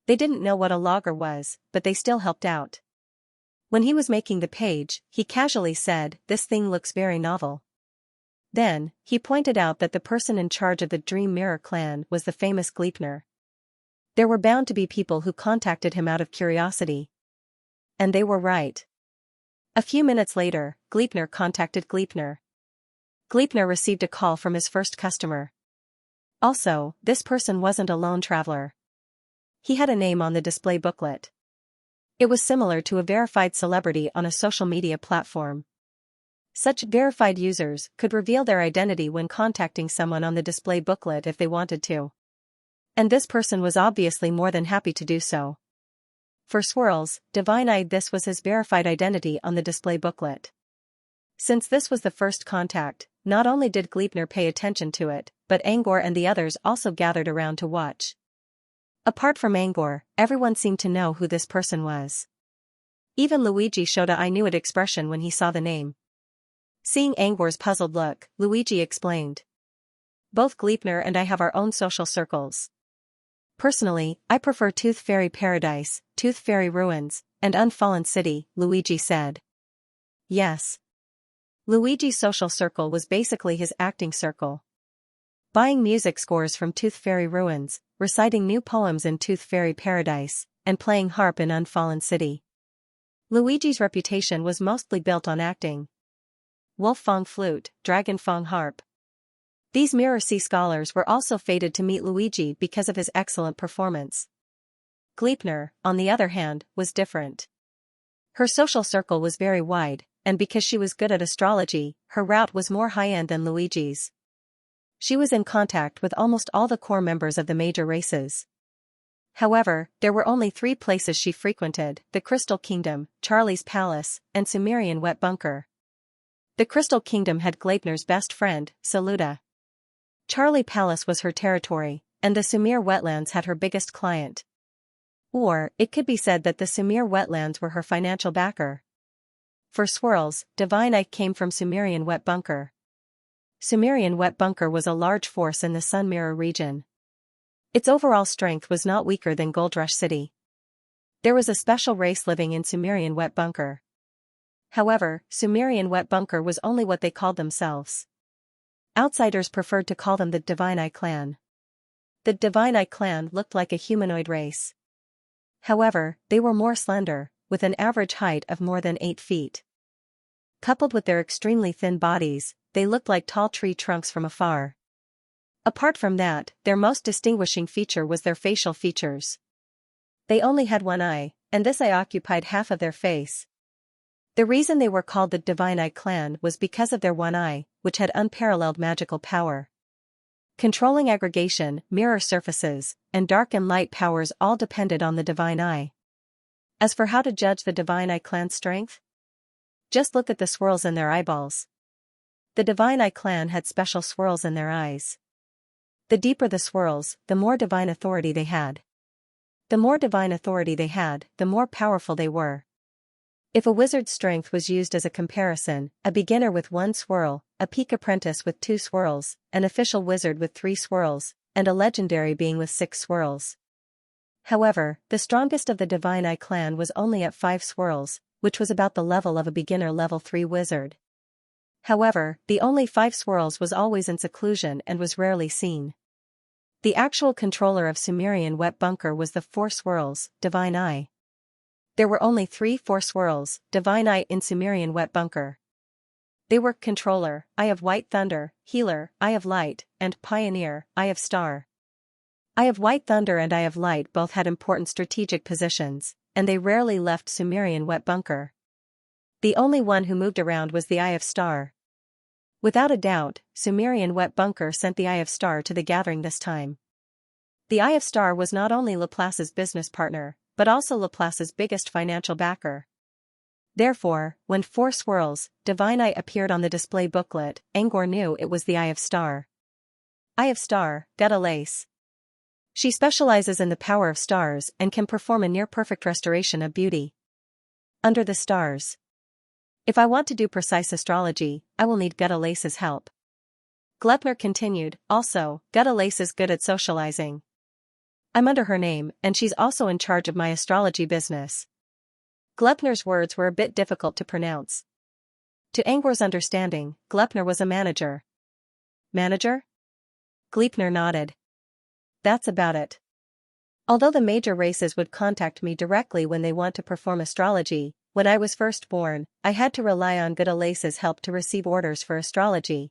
They didn't know what a logger was, but they still helped out. When he was making the page, he casually said, "This thing looks very novel." Then, he pointed out that the person in charge of the Dream Mirror clan was the famous Gleipnir. There were bound to be people who contacted him out of curiosity. And they were right. A few minutes later, Gleipnir contacted Gleipnir. Gleipnir received a call from his first customer. Also, this person wasn't a lone traveler. He had a name on the display booklet. It was similar to a verified celebrity on a social media platform. Such verified users could reveal their identity when contacting someone on the display booklet if they wanted to. And this person was obviously more than happy to do so. For Swirls, Divine-eyed, this was his verified identity on the display booklet. Since this was the first contact, not only did Gleipnir pay attention to it, but Angor and the others also gathered around to watch. Apart from Angor, everyone seemed to know who this person was. Even Luigi showed a "I knew it" expression when he saw the name. Seeing Angor's puzzled look, Luigi explained. "Both Gleipnir and I have our own social circles. Personally, I prefer Tooth Fairy Paradise, Tooth Fairy Ruins, and Unfallen City," Luigi said. Yes. Luigi's social circle was basically his acting circle. Buying music scores from Tooth Fairy Ruins, reciting new poems in Tooth Fairy Paradise, and playing harp in Unfallen City. Luigi's reputation was mostly built on acting. Wolf Fong Flute, Dragon Fong Harp. These Mirror Sea scholars were also fated to meet Luigi because of his excellent performance. Gleipnir, on the other hand, was different. Her social circle was very wide, and because she was good at astrology, her route was more high-end than Luigi's. She was in contact with almost all the core members of the major races. However, there were only 3 places she frequented: the Crystal Kingdom, Charlie's Palace, and Sumerian Wet Bunker. The Crystal Kingdom had Gleipnir's best friend, Saluda. Charlie Palace was her territory, and the Sumir Wetlands had her biggest client. Or, it could be said that the Sumir Wetlands were her financial backer. For Swirls, Divine-Eye came from Sumerian Wet Bunker. Sumerian Wet Bunker was a large force in the Sun Mirror region. Its overall strength was not weaker than Gold Rush City. There was a special race living in Sumerian Wet Bunker. However, Sumerian Wet Bunker was only what they called themselves. Outsiders preferred to call them the Divine-Eye clan. The Divine-Eye clan looked like a humanoid race. However, they were more slender, with an average height of more than 8 feet. Coupled with their extremely thin bodies, they looked like tall tree trunks from afar. Apart from that, their most distinguishing feature was their facial features. They only had one eye, and this eye occupied half of their face. The reason they were called the Divine-Eye clan was because of their one eye, which had unparalleled magical power. Controlling aggregation, mirror surfaces, and dark and light powers all depended on the Divine-Eye. As for how to judge the Divine-Eye clan's strength? Just look at the swirls in their eyeballs. The Divine-Eye clan had special swirls in their eyes. The deeper the swirls, the more divine authority they had. The more divine authority they had, the more powerful they were. If a wizard's strength was used as a comparison, a beginner with 1 swirl, a peak apprentice with 2 swirls, an official wizard with 3 swirls, and a legendary being with 6 swirls. However, the strongest of the Divine-Eye clan was only at 5 swirls, which was about the level of a beginner level 3 wizard. However, the only 5 swirls was always in seclusion and was rarely seen. The actual controller of Sumerian Wet Bunker was the 4 swirls, Divine-Eye. There were only 3-4 swirls, Divine-Eye in Sumerian Wet Bunker. They were Controller, Eye of White Thunder, Healer, Eye of Light, and Pioneer, Eye of Star. Eye of White Thunder and Eye of Light both had important strategic positions, and they rarely left Sumerian Wet Bunker. The only one who moved around was the Eye of Star. Without a doubt, Sumerian Wet Bunker sent the Eye of Star to the gathering this time. The Eye of Star was not only Laplace's business partner, but also Laplace's biggest financial backer. Therefore, when four swirls, divine eye appeared on the display booklet, Angor knew it was the Eye of Star. Eye of Star, Gutta Lace. She specializes in the power of stars and can perform a near-perfect restoration of beauty. Under the stars. If I want to do precise astrology, I will need Gutta Lace's help. Glepner continued, also, Gutta Lace is good at socializing. I'm under her name, and she's also in charge of my astrology business. Glepner's words were a bit difficult to pronounce. To Angor's understanding, Glepner was a manager. Manager? Glepner nodded. That's about it. Although the major races would contact me directly when they want to perform astrology, when I was first born, I had to rely on Gutta Lace's help to receive orders for astrology.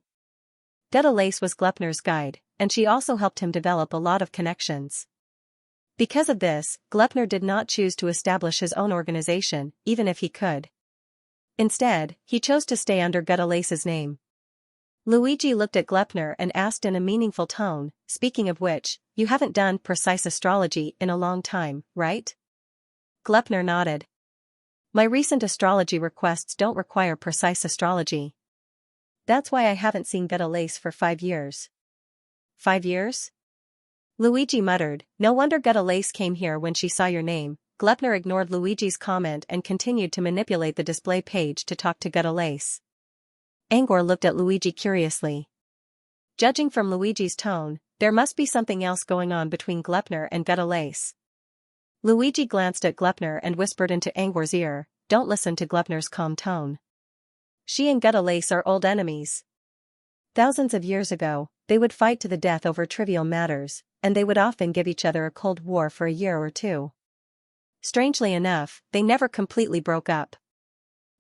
Gutta Lace was Glepner's guide, and she also helped him develop a lot of connections. Because of this, Glepner did not choose to establish his own organization, even if he could. Instead, he chose to stay under Gutta Lace's name. Luigi looked at Glepner and asked in a meaningful tone, speaking of which, you haven't done precise astrology in a long time, right? Glepner nodded. My recent astrology requests don't require precise astrology. That's why I haven't seen Gutta Lace for 5 years. 5 years? Luigi muttered, no wonder Gutta Lace came here when she saw your name. Glepner ignored Luigi's comment and continued to manipulate the display page to talk to Gutta Lace. Angor looked at Luigi curiously. Judging from Luigi's tone, there must be something else going on between Glepner and Gutta Lace. Luigi glanced at Glepner and whispered into Angor's ear, don't listen to Glepner's calm tone. She and Gutta Lace are old enemies. Thousands of years ago, they would fight to the death over trivial matters, and they would often give each other a cold war for a year or two. Strangely enough, they never completely broke up.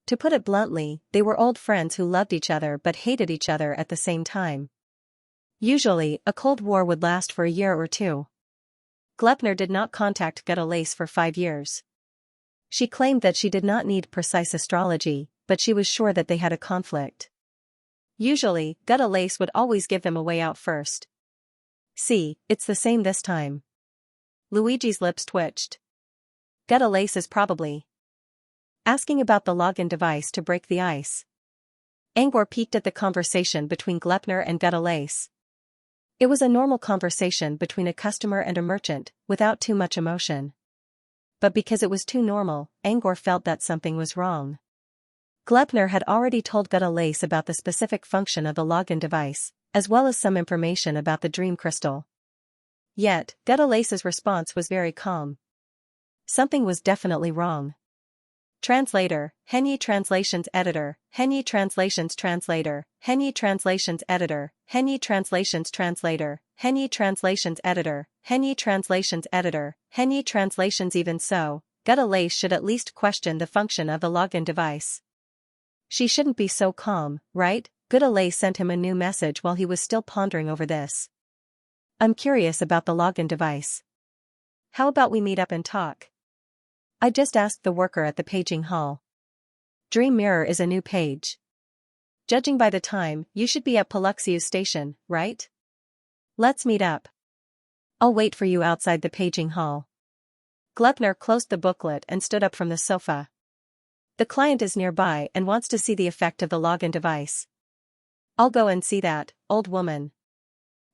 To put it bluntly, they were old friends who loved each other but hated each other at the same time. Usually, a cold war would last for a year or two. Glepner did not contact Gutta Lace for 5 years. She claimed that she did not need precise astrology, but she was sure that they had a conflict. Usually, Gutta Lace would always give them a way out first. See, it's the same this time. Luigi's lips twitched. Gutta Lace is probably asking about the login device to break the ice. Angor peeked at the conversation between Glepner and Gutta Lace. It was a normal conversation between a customer and a merchant, without too much emotion. But because it was too normal, Angor felt that something was wrong. Glepner had already told Gutta Lace about the specific function of the login device, as well as some information about the dream crystal. Yet, Gutta Lace's response was very calm. Something was definitely wrong. Translator, Henyi Translations Editor, Henyi Translations Translator, Henyi Translations Editor, Henyi Translations Translator, Henyi Translations Editor, Henyi Translations Editor, Henyi Translations. Even so, Gutta Lace should at least question the function of the login device. She shouldn't be so calm, right? Gutta Lace sent him a new message while he was still pondering over this. I'm curious about the login device. How about we meet up and talk? I just asked the worker at the paging hall. Dream Mirror is a new page. Judging by the time, you should be at Paluxiu station, right? Let's meet up. I'll wait for you outside the paging hall. Glepner closed the booklet and stood up from the sofa. The client is nearby and wants to see the effect of the login device. I'll go and see that, old woman.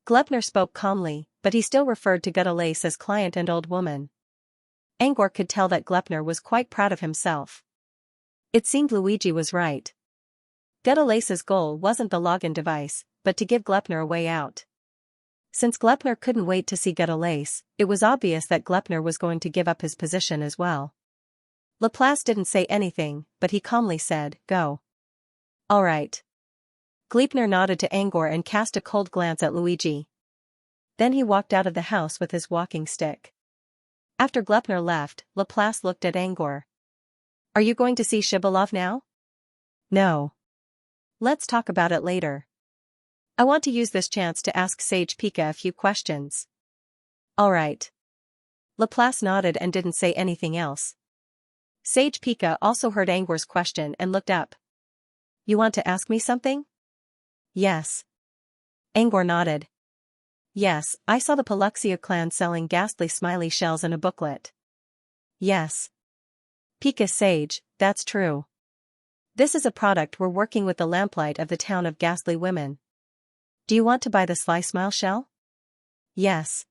Glepner spoke calmly, but he still referred to Gutta Lace as client and old woman. Angor could tell that Glepner was quite proud of himself. It seemed Luigi was right. Gutta Lace's goal wasn't the login device, but to give Glepner a way out. Since Glepner couldn't wait to see Gutta Lace, it was obvious that Glepner was going to give up his position as well. Laplace didn't say anything, but he calmly said, go. All right. Glepner nodded to Angor and cast a cold glance at Luigi. Then he walked out of the house with his walking stick. After Glepner left, Laplace looked at Angor. Are you going to see Shibalov now? No. Let's talk about it later. I want to use this chance to ask Sage Pika a few questions. All right. Laplace nodded and didn't say anything else. Sage Pika also heard Angor's question and looked up. You want to ask me something? Yes. Angor nodded. Yes, I saw the Paluxia clan selling ghastly smiley shells in a booklet. Yes. Pika Sage, that's true. This is a product we're working with the lamplight of the town of ghastly women. Do you want to buy the sly smile shell? Yes.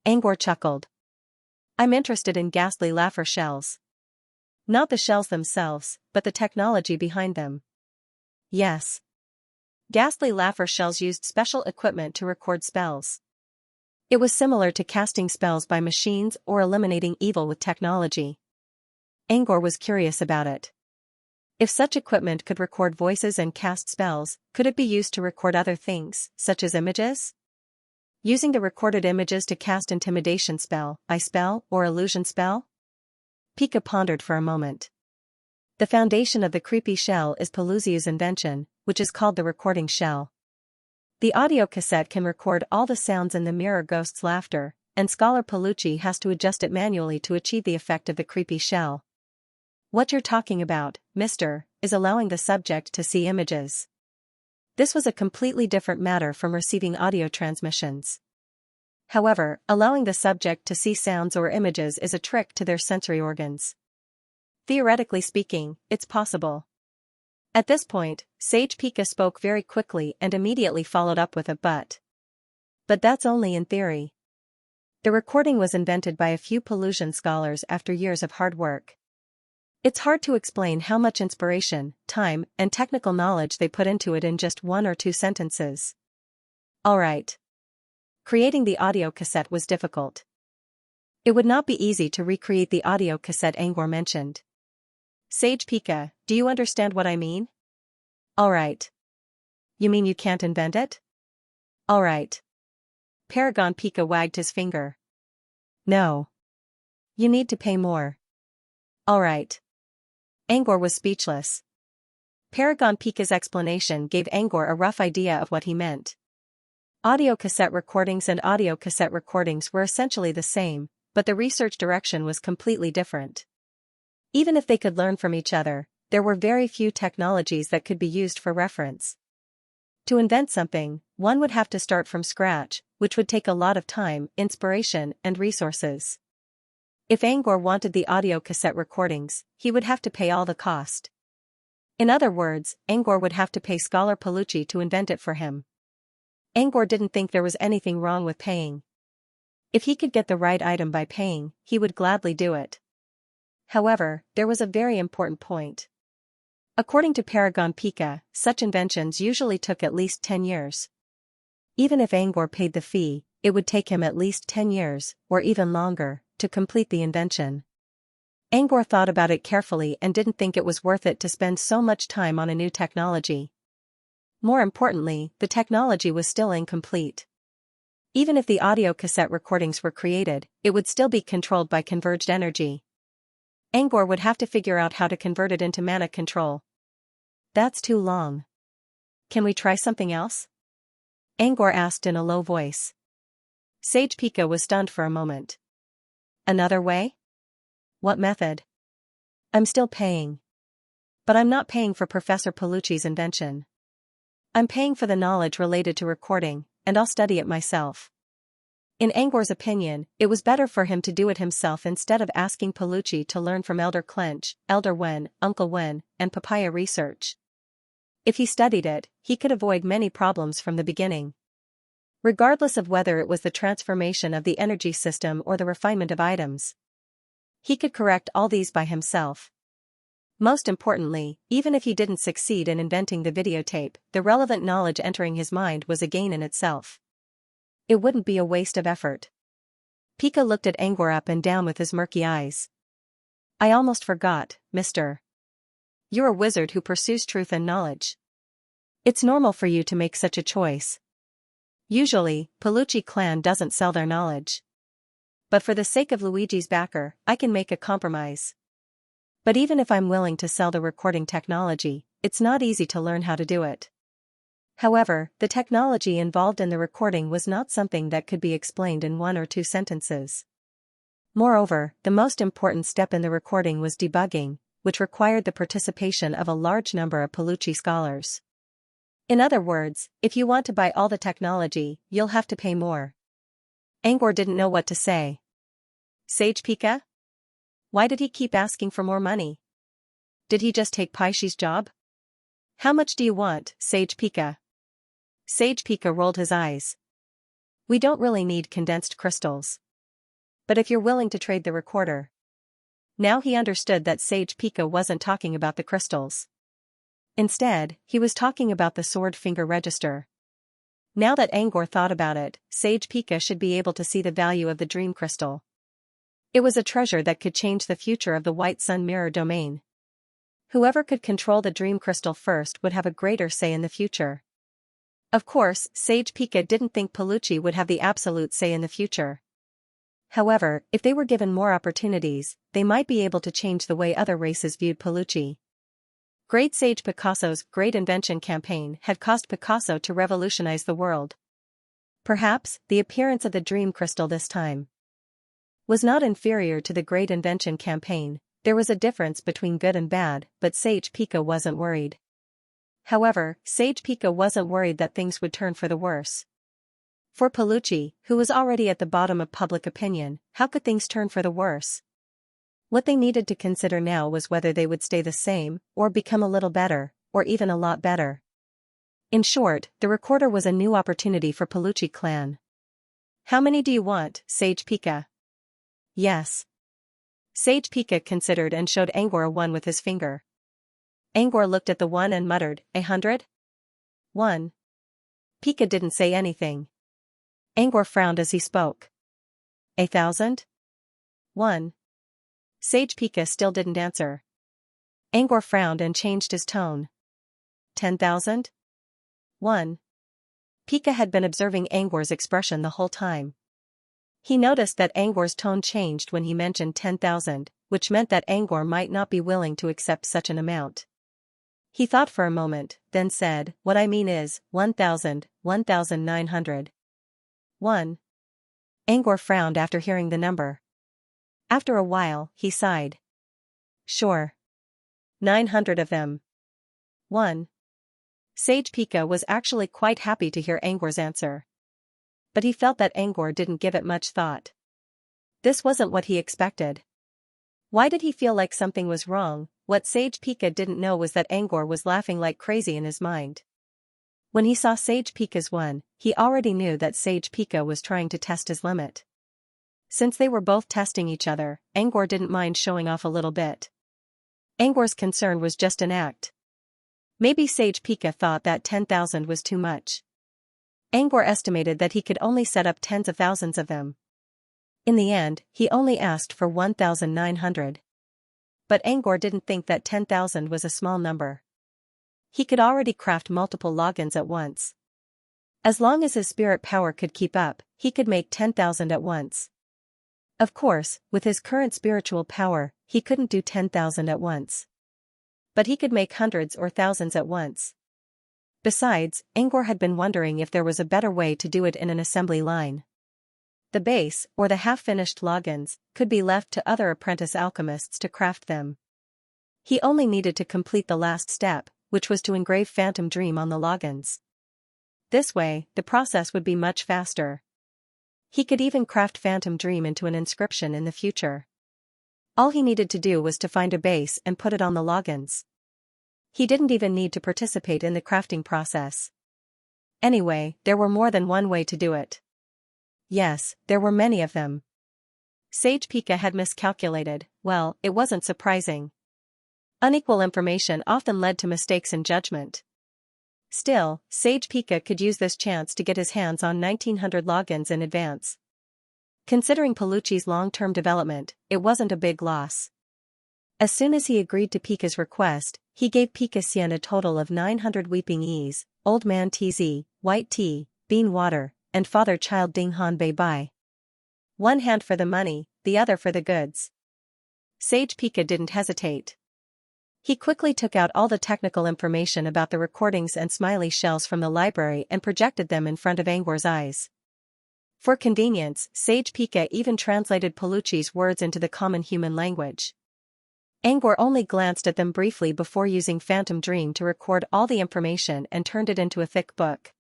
Angor chuckled. I'm interested in ghastly laugher shells. Not the shells themselves, but the technology behind them. Yes. Ghastly laugher shells used special equipment to record spells. It was similar to casting spells by machines or eliminating evil with technology. Angor was curious about it. If such equipment could record voices and cast spells, could it be used to record other things, such as images? Using the recorded images to cast intimidation spell, eye spell, or illusion spell? Pika pondered for a moment. The foundation of the creepy shell is Pelusiu's invention, which is called the recording shell. The audio cassette can record all the sounds in the mirror ghost's laughter, and Scholar Pelucci has to adjust it manually to achieve the effect of the creepy shell. What you're talking about, mister, is allowing the subject to see images. This was a completely different matter from receiving audio transmissions. However, allowing the subject to see sounds or images is a trick to their sensory organs. Theoretically speaking, it's possible. At this point, Sage Pika spoke very quickly and immediately followed up with a but. But that's only in theory. The recording was invented by a few Pelusian scholars after years of hard work. It's hard to explain how much inspiration, time, and technical knowledge they put into it in just 1 or 2 sentences. Alright. Creating the audio cassette was difficult. It would not be easy to recreate the audio cassette Angor mentioned. Sage Pika, do you understand what I mean? Alright. You mean you can't invent it? Alright. Paragon Pika wagged his finger. No. You need to pay more. Alright. Angor was speechless. Paragon Pika's explanation gave Angor a rough idea of what he meant. Audio cassette recordings and audio cassette recordings were essentially the same, but the research direction was completely different. Even if they could learn from each other, there were very few technologies that could be used for reference. To invent something, one would have to start from scratch, which would take a lot of time, inspiration, and resources. If Angor wanted the audio cassette recordings, he would have to pay all the cost. In other words, Angor would have to pay Scholar Pelucci to invent it for him. Angor didn't think there was anything wrong with paying. If he could get the right item by paying, he would gladly do it. However, there was a very important point. According to Paragon Pika, such inventions usually took at least 10 years. Even if Angor paid the fee, it would take him at least 10 years, or even longer, to complete the invention. Angor thought about it carefully and didn't think it was worth it to spend so much time on a new technology. More importantly, the technology was still incomplete. Even if the audio cassette recordings were created, it would still be controlled by converged energy. Angor would have to figure out how to convert it into mana control. That's too long. Can we try something else? Angor asked in a low voice. Sage Pika was stunned for a moment. Another way? What method? I'm still paying. But I'm not paying for Professor Pelucci's invention. I'm paying for the knowledge related to recording, and I'll study it myself. In Angor's opinion, it was better for him to do it himself instead of asking Pelucci to learn from Elder Clench, Elder Wen, Uncle Wen, and Papaya Research. If he studied it, he could avoid many problems from the beginning. Regardless of whether it was the transformation of the energy system or the refinement of items. He could correct all these by himself. Most importantly, even if he didn't succeed in inventing the videotape, the relevant knowledge entering his mind was a gain in itself. It wouldn't be a waste of effort. Pika looked at Angor up and down with his murky eyes. I almost forgot, mister. You're a wizard who pursues truth and knowledge. It's normal for you to make such a choice. Usually, Pelucci clan doesn't sell their knowledge. But for the sake of Luigi's backer, I can make a compromise. But even if I'm willing to sell the recording technology, it's not easy to learn how to do it. However, the technology involved in the recording was not something that could be explained in 1 or 2 sentences. Moreover, the most important step in the recording was debugging, which required the participation of a large number of Pelucci scholars. In other words, if you want to buy all the technology, you'll have to pay more. Angor didn't know what to say. Sage Pika? Why did he keep asking for more money? Did he just take Paishi's job? How much do you want, Sage Pika? Sage Pika rolled his eyes. We don't really need condensed crystals. But if you're willing to trade the recorder. Now he understood that Sage Pika wasn't talking about the crystals. Instead, he was talking about the sword finger register. Now that Angor thought about it, Sage Pika should be able to see the value of the dream crystal. It was a treasure that could change the future of the White Sun Mirror domain. Whoever could control the dream crystal first would have a greater say in the future. Of course, Sage Pika didn't think Palucci would have the absolute say in the future. However, if they were given more opportunities, they might be able to change the way other races viewed Palucci. Great Sage Picasso's Great Invention campaign had caused Picasso to revolutionize the world. Perhaps, the appearance of the dream crystal this time was not inferior to the Great Invention campaign. There was a difference between good and bad, but Sage Pika wasn't worried. However, Sage Pika wasn't worried that things would turn for the worse. For Palucci, who was already at the bottom of public opinion, how could things turn for the worse? What they needed to consider now was whether they would stay the same, or become a little better, or even a lot better. In short, the recorder was a new opportunity for Palucci clan. How many do you want, Sage Pika? Yes. Sage Pika considered and showed Angor a 1 with his finger. Angor looked at the 1 and muttered, 100? 1. Pika didn't say anything. Angor frowned as he spoke. 1,000? 1. Sage Pika still didn't answer. Angor frowned and changed his tone. 10,000? 1. Pika had been observing Angor's expression the whole time. He noticed that Angor's tone changed when he mentioned 10,000, which meant that Angor might not be willing to accept such an amount. He thought for a moment, then said, what I mean is, 1,000, 1,900. 1. Angor frowned after hearing the number. After a while, he sighed. Sure. 900 of them. 1. Sage Pika was actually quite happy to hear Angor's answer. But he felt that Angor didn't give it much thought. This wasn't what he expected. Why did he feel like something was wrong? What Sage Pika didn't know was that Angor was laughing like crazy in his mind. When he saw Sage Pika's 1, he already knew that Sage Pika was trying to test his limit. Since they were both testing each other, Angor didn't mind showing off a little bit. Angor's concern was just an act. Maybe Sage Pika thought that 10,000 was too much. Angor estimated that he could only set up tens of thousands of them. In the end, he only asked for 1,900. But Angor didn't think that 10,000 was a small number. He could already craft multiple logins at once. As long as his spirit power could keep up, he could make 10,000 at once. Of course, with his current spiritual power, he couldn't do 10,000 at once. But he could make hundreds or thousands at once. Besides, Angor had been wondering if there was a better way to do it in an assembly line. The base, or the half-finished logins, could be left to other apprentice alchemists to craft them. He only needed to complete the last step, which was to engrave Phantom Dream on the logins. This way, the process would be much faster. He could even craft Phantom Dream into an inscription in the future. All he needed to do was to find a base and put it on the logins. He didn't even need to participate in the crafting process. Anyway, there were more than one way to do it. Yes, there were many of them. Sage Pika had miscalculated. Well, it wasn't surprising. Unequal information often led to mistakes in judgment. Still, Sage Pika could use this chance to get his hands on 1,900 logins in advance. Considering Palucci's long-term development, it wasn't a big loss. As soon as he agreed to Pika's request, he gave Pika Xian a total of 900 Weeping E's, Old Man TZ, White Tea, Bean Water, and Father-Child Ding Han Bei Bai. One hand for the money, the other for the goods. Sage Pika didn't hesitate. He quickly took out all the technical information about the recordings and smiley shells from the library and projected them in front of Angor's eyes. For convenience, Sage Pika even translated Palucci's words into the common human language. Angor only glanced at them briefly before using Phantom Dream to record all the information and turned it into a thick book.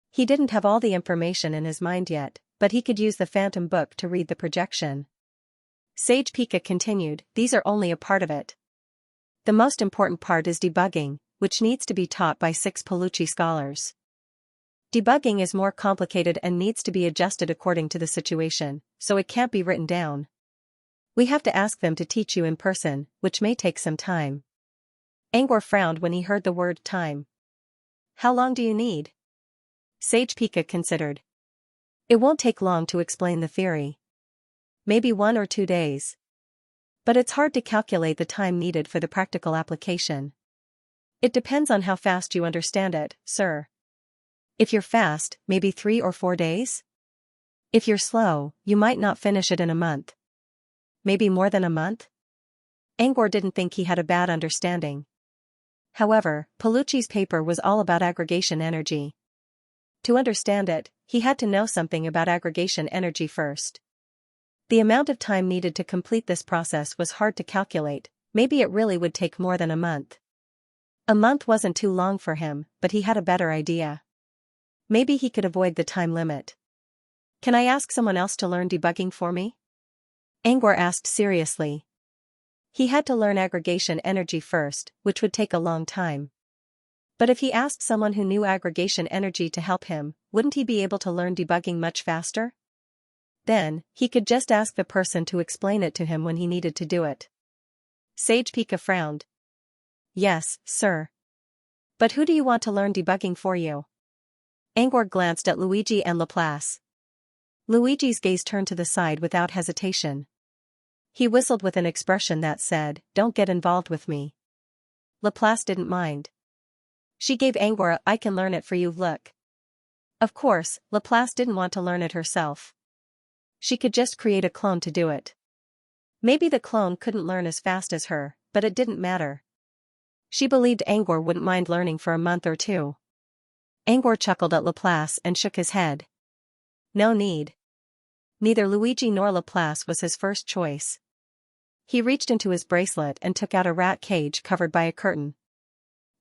He didn't have all the information in his mind yet, but he could use the Phantom Book to read the projection. Sage Pika continued, these are only a part of it. The most important part is debugging, which needs to be taught by 6 Paluchi scholars. Debugging is more complicated and needs to be adjusted according to the situation, so it can't be written down. We have to ask them to teach you in person, which may take some time. Angor frowned when he heard the word time. How long do you need? Sage Pika considered. It won't take long to explain the theory. Maybe 1 or 2 days. But it's hard to calculate the time needed for the practical application. It depends on how fast you understand it, sir. If you're fast, maybe 3 or 4 days? If you're slow, you might not finish it in a month. Maybe more than a month? Angor didn't think he had a bad understanding. However, Paluchi's paper was all about aggregation energy. To understand it, he had to know something about aggregation energy first. The amount of time needed to complete this process was hard to calculate. Maybe it really would take more than a month. A month wasn't too long for him, but he had a better idea. Maybe he could avoid the time limit. Can I ask someone else to learn debugging for me? Angor asked seriously. He had to learn aggregation energy first, which would take a long time. But if he asked someone who knew aggregation energy to help him, wouldn't he be able to learn debugging much faster? Then, he could just ask the person to explain it to him when he needed to do it. Sage Pika frowned. Yes, sir. But who do you want to learn debugging for you? Angor glanced at Luigi and Laplace. Luigi's gaze turned to the side without hesitation. He whistled with an expression that said, "Don't get involved with me." Laplace didn't mind. She gave Angor a "I can learn it for you" look. Of course, Laplace didn't want to learn it herself. She could just create a clone to do it. Maybe the clone couldn't learn as fast as her, but it didn't matter. She believed Angor wouldn't mind learning for a month or 2. Angor chuckled at Laplace and shook his head. No need. Neither Luigi nor Laplace was his first choice. He reached into his bracelet and took out a rat cage covered by a curtain.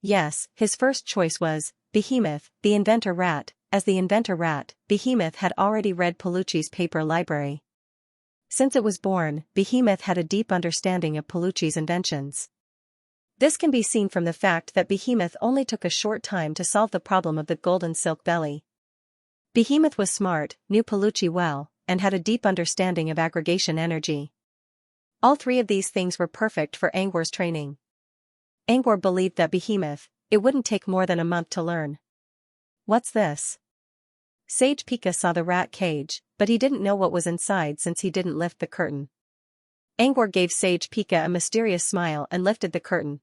Yes, his first choice was Behemoth, the inventor rat. As the inventor rat, Behemoth had already read Paluchi's paper library. Since it was born, Behemoth had a deep understanding of Paluchi's inventions. This can be seen from the fact that Behemoth only took a short time to solve the problem of the golden silk belly. Behemoth was smart, knew Paluchi well, and had a deep understanding of aggregation energy. All 3 of these things were perfect for Angor's training. Angor believed that Behemoth, it wouldn't take more than a month to learn. What's this? Sage Pika saw the rat cage, but he didn't know what was inside since he didn't lift the curtain. Angor gave Sage Pika a mysterious smile and lifted the curtain.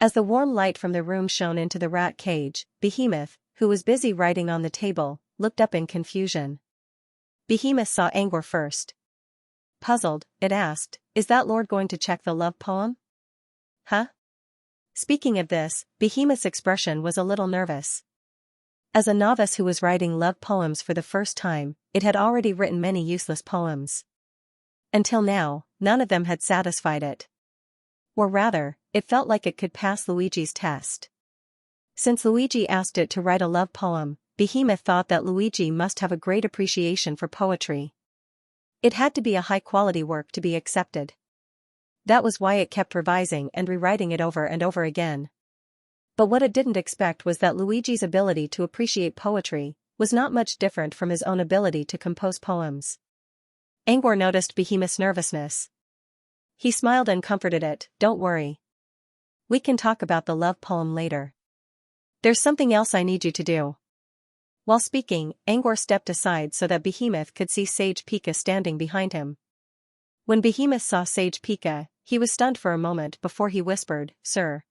As the warm light from the room shone into the rat cage, Behemoth, who was busy writing on the table, looked up in confusion. Behemoth saw Angor first. Puzzled, it asked, "Is that Lord going to check the love poem?" Huh? Speaking of this, Behemoth's expression was a little nervous. As a novice who was writing love poems for the first time, it had already written many useless poems. Until now, none of them had satisfied it. Or rather, it felt like it could pass Luigi's test. Since Luigi asked it to write a love poem, Behemoth thought that Luigi must have a great appreciation for poetry. It had to be a high-quality work to be accepted. That was why it kept revising and rewriting it over and over again. But what it didn't expect was that Luigi's ability to appreciate poetry was not much different from his own ability to compose poems. Angor noticed Behemoth's nervousness. He smiled and comforted it, "Don't worry. We can talk about the love poem later. There's something else I need you to do." While speaking, Angor stepped aside so that Behemoth could see Sage Pika standing behind him. When Behemoth saw Sage Pika, he was stunned for a moment before he whispered, "Sir."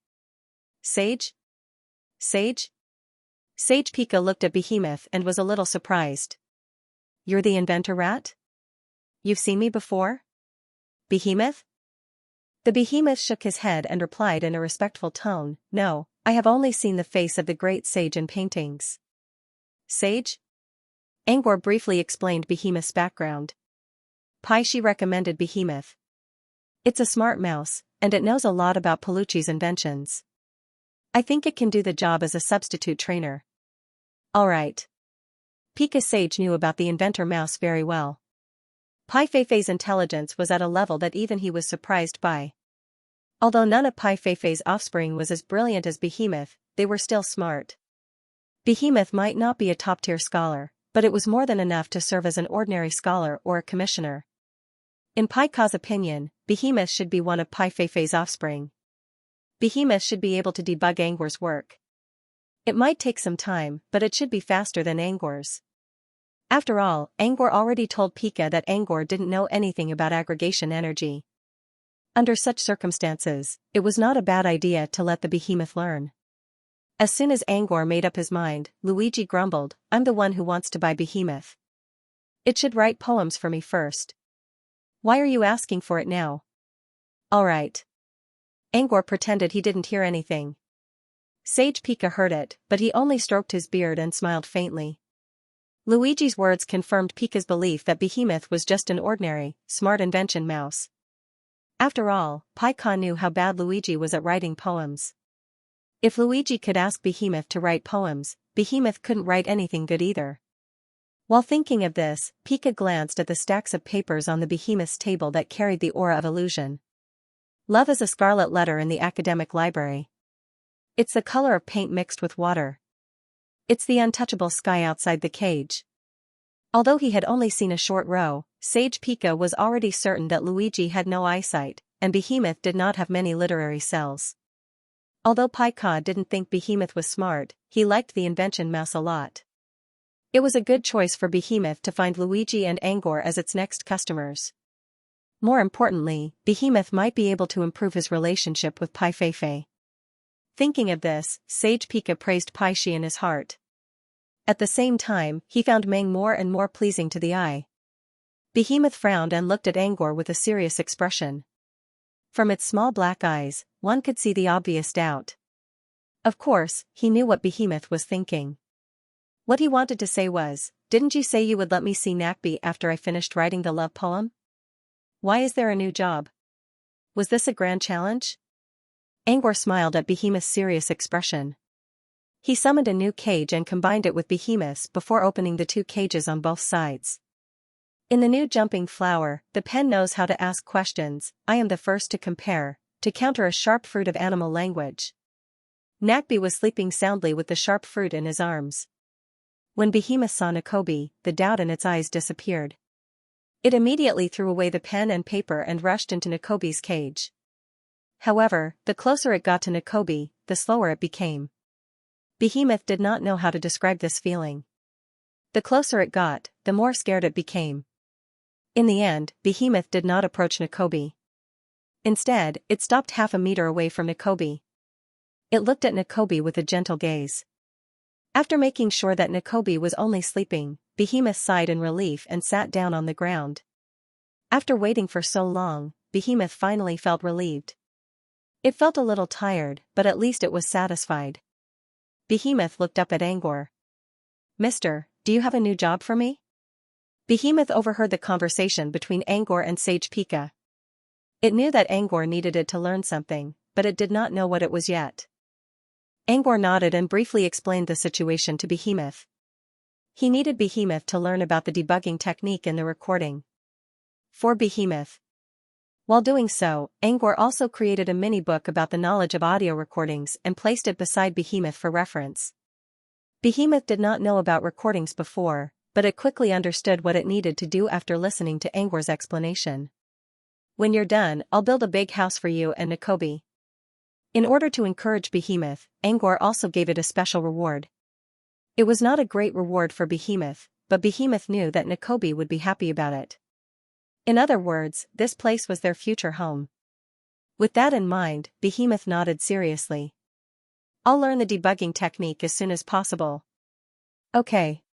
"Sage? Sage?" Sage Pika looked at Behemoth and was a little surprised. "You're the inventor rat? You've seen me before? Behemoth?" The Behemoth shook his head and replied in a respectful tone, "No, I have only seen the face of the great sage in paintings." "Sage?" Angor briefly explained Behemoth's background. She recommended Behemoth. "It's a smart mouse, and it knows a lot about Paluchi's inventions. I think it can do the job as a substitute trainer." "Alright." Pika Sage knew about the inventor mouse very well. Pai Feifei's intelligence was at a level that even he was surprised by. Although none of Pai Feifei's offspring was as brilliant as Behemoth, they were still smart. Behemoth might not be a top-tier scholar, but it was more than enough to serve as an ordinary scholar or a commissioner. In Pai Ka's opinion, Behemoth should be one of Pai Feifei's offspring. Behemoth should be able to debug Angor's work. It might take some time, but it should be faster than Angor's. After all, Angor already told Pika that Angor didn't know anything about aggregation energy. Under such circumstances, it was not a bad idea to let the Behemoth learn. As soon as Angor made up his mind, Luigi grumbled, "I'm the one who wants to buy Behemoth. It should write poems for me first. Why are you asking for it now?" "All right." Angor pretended he didn't hear anything. Sage Pika heard it, but he only stroked his beard and smiled faintly. Luigi's words confirmed Pika's belief that Behemoth was just an ordinary, smart invention mouse. After all, Pai Ka knew how bad Luigi was at writing poems. If Luigi could ask Behemoth to write poems, Behemoth couldn't write anything good either. While thinking of this, Pika glanced at the stacks of papers on the Behemoth's table that carried the aura of illusion. Love is a scarlet letter in the academic library. It's the color of paint mixed with water. It's the untouchable sky outside the cage. Although he had only seen a short row, Sage Pika was already certain that Luigi had no eyesight, and Behemoth did not have many literary cells. Although Pai Ka didn't think Behemoth was smart, he liked the invention mouse a lot. It was a good choice for Behemoth to find Luigi and Angor as its next customers. More importantly, Behemoth might be able to improve his relationship with Pai Feifei. Thinking of this, Sage Pika praised Pai Shi in his heart. At the same time, he found Meng more and more pleasing to the eye. Behemoth frowned and looked at Angor with a serious expression. From its small black eyes, one could see the obvious doubt. Of course, he knew what Behemoth was thinking. What he wanted to say was, "Didn't you say you would let me see Nakbi after I finished writing the love poem? Why is there a new job? Was this a grand challenge?" Angor smiled at Behemoth's serious expression. He summoned a new cage and combined it with Behemoth's before opening the two cages on both sides. In the new jumping flower, the pen knows how to ask questions. I am the first to compare, to counter a sharp fruit of animal language. Nakbi was sleeping soundly with the sharp fruit in his arms. When Behemoth saw Nakobi, the doubt in its eyes disappeared. It immediately threw away the pen and paper and rushed into Nakobi's cage. However, the closer it got to Nakobi, the slower it became. Behemoth did not know how to describe this feeling. The closer it got, the more scared it became. In the end, Behemoth did not approach Nakobi. Instead, it stopped half a meter away from Nakobi. It looked at Nakobi with a gentle gaze. After making sure that Nakobi was only sleeping, Behemoth sighed in relief and sat down on the ground. After waiting for so long, Behemoth finally felt relieved. It felt a little tired, but at least it was satisfied. Behemoth looked up at Angor. "Mister, do you have a new job for me?" Behemoth overheard the conversation between Angor and Sage Pika. It knew that Angor needed it to learn something, but it did not know what it was yet. Angor nodded and briefly explained the situation to Behemoth. He needed Behemoth to learn about the debugging technique in the recording. For Behemoth. While doing so, Angor also created a mini-book about the knowledge of audio recordings and placed it beside Behemoth for reference. Behemoth did not know about recordings before, but it quickly understood what it needed to do after listening to Angor's explanation. "When you're done, I'll build a big house for you and Nakobi." In order to encourage Behemoth, Angor also gave it a special reward. It was not a great reward for Behemoth, but Behemoth knew that Nakobi would be happy about it. In other words, this place was their future home. With that in mind, Behemoth nodded seriously. "I'll learn the debugging technique as soon as possible." "Okay."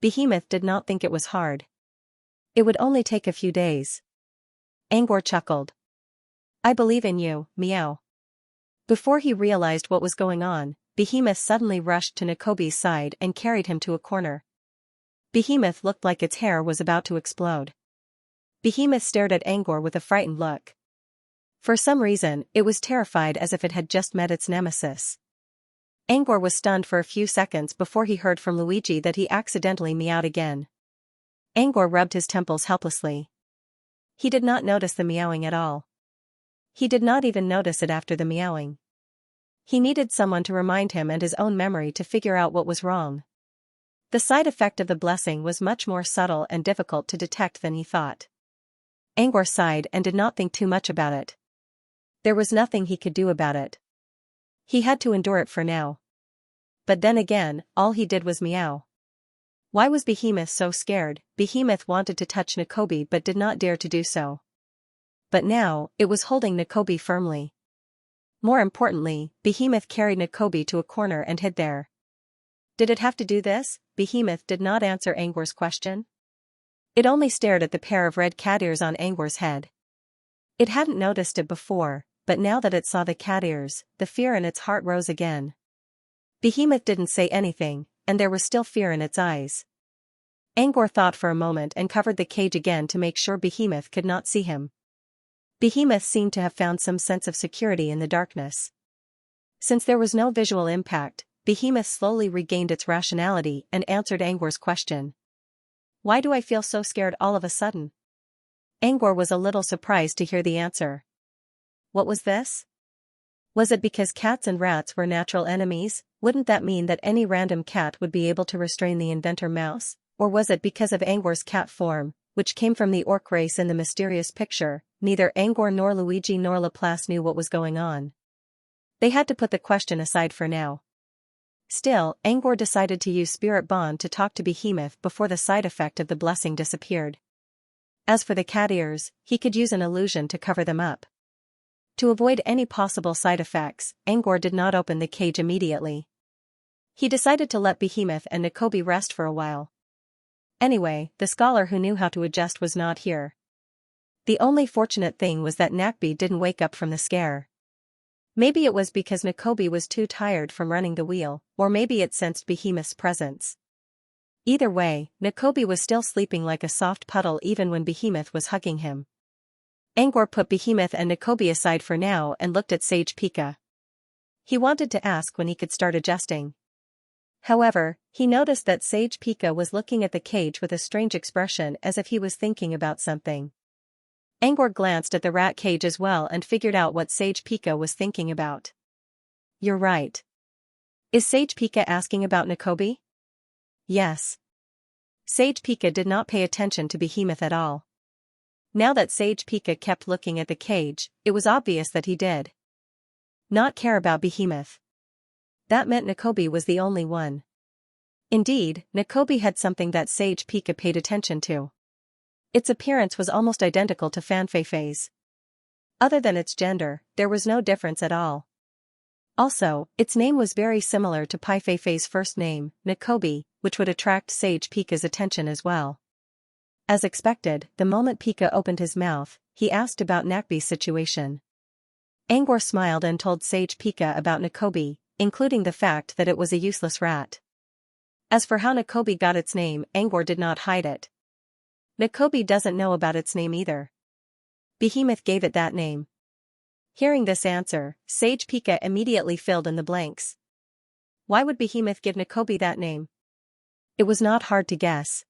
Behemoth did not think it was hard. It would only take a few days. Angor chuckled. "I believe in you, meow." Before he realized what was going on, Behemoth suddenly rushed to Nakobi's side and carried him to a corner. Behemoth looked like its hair was about to explode. Behemoth stared at Angor with a frightened look. For some reason, it was terrified as if it had just met its nemesis. Angor was stunned for a few seconds before he heard from Luigi that he accidentally meowed again. Angor rubbed his temples helplessly. He did not notice the meowing at all. He did not even notice it after the meowing. He needed someone to remind him and his own memory to figure out what was wrong. The side effect of the blessing was much more subtle and difficult to detect than he thought. Angor sighed and did not think too much about it. There was nothing he could do about it. He had to endure it for now. But then again, all he did was meow. Why was Behemoth so scared? Behemoth wanted to touch Nakobe but did not dare to do so. But now, it was holding Nakobe firmly. More importantly, Behemoth carried Nakobe to a corner and hid there. Did it have to do this? Behemoth did not answer Angor's question. It only stared at the pair of red cat ears on Angor's head. It hadn't noticed it before, but now that it saw the cat ears, the fear in its heart rose again. Behemoth didn't say anything, and there was still fear in its eyes. Angor thought for a moment and covered the cage again to make sure Behemoth could not see him. Behemoth seemed to have found some sense of security in the darkness. Since there was no visual impact, Behemoth slowly regained its rationality and answered Angor's question. Why do I feel so scared all of a sudden? Angor was a little surprised to hear the answer. What was this? Was it because cats and rats were natural enemies? Wouldn't that mean that any random cat would be able to restrain the inventor mouse? Or was it because of Angor's cat form, which came from the orc race in the mysterious picture? Neither Angor nor Luigi nor Laplace knew what was going on. They had to put the question aside for now. Still, Angor decided to use Spirit Bond to talk to Behemoth before the side effect of the blessing disappeared. As for the cat ears, he could use an illusion to cover them up. To avoid any possible side effects, Angor did not open the cage immediately. He decided to let Behemoth and Nakobe rest for a while. Anyway, the scholar who knew how to adjust was not here. The only fortunate thing was that Nakbi didn't wake up from the scare. Maybe it was because Nakobe was too tired from running the wheel, or maybe it sensed Behemoth's presence. Either way, Nakobe was still sleeping like a soft puddle even when Behemoth was hugging him. Angor put Behemoth and Nakobe aside for now and looked at Sage Pika. He wanted to ask when he could start adjusting. However, he noticed that Sage Pika was looking at the cage with a strange expression as if he was thinking about something. Angor glanced at the rat cage as well and figured out what Sage Pika was thinking about. You're right. Is Sage Pika asking about Nakobe? Yes. Sage Pika did not pay attention to Behemoth at all. Now that Sage Pika kept looking at the cage, it was obvious that he did not care about Behemoth. That meant Nakobe was the only one. Indeed, Nakobe had something that Sage Pika paid attention to. Its appearance was almost identical to Fanfeifei's. Other than its gender, there was no difference at all. Also, its name was very similar to Pai Feifei's first name, Nakobe, which would attract Sage Pika's attention as well. As expected, the moment Pika opened his mouth, he asked about Nakbi's situation. Angor smiled and told Sage Pika about Nakobe, including the fact that it was a useless rat. As for how Nakobe got its name, Angor did not hide it. Nakobe doesn't know about its name either. Behemoth gave it that name. Hearing this answer, Sage Pika immediately filled in the blanks. Why would Behemoth give Nakobe that name? It was not hard to guess.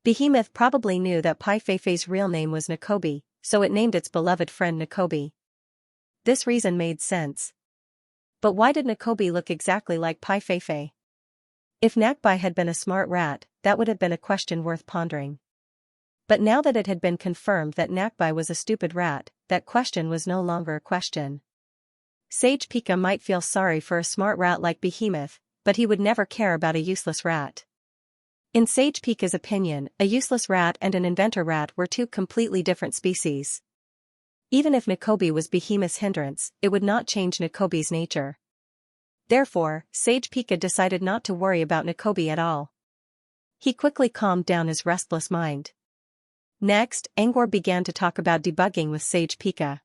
Behemoth probably knew that Pai Feifei's real name was Nakobe, so it named its beloved friend Nakobe. This reason made sense. But why did Nakobe look exactly like Pai Feifei? If Nakbi had been a smart rat, that would have been a question worth pondering. But now that it had been confirmed that Nakbi was a stupid rat, that question was no longer a question. Sage Pika might feel sorry for a smart rat like Behemoth, but he would never care about a useless rat. In Sage Pika's opinion, a useless rat and an inventor rat were two completely different species. Even if Nakobe was Behemoth's hindrance, it would not change Nakobe's nature. Therefore, Sage Pika decided not to worry about Nakobe at all. He quickly calmed down his restless mind. Next, Angor began to talk about debugging with Sage Pika.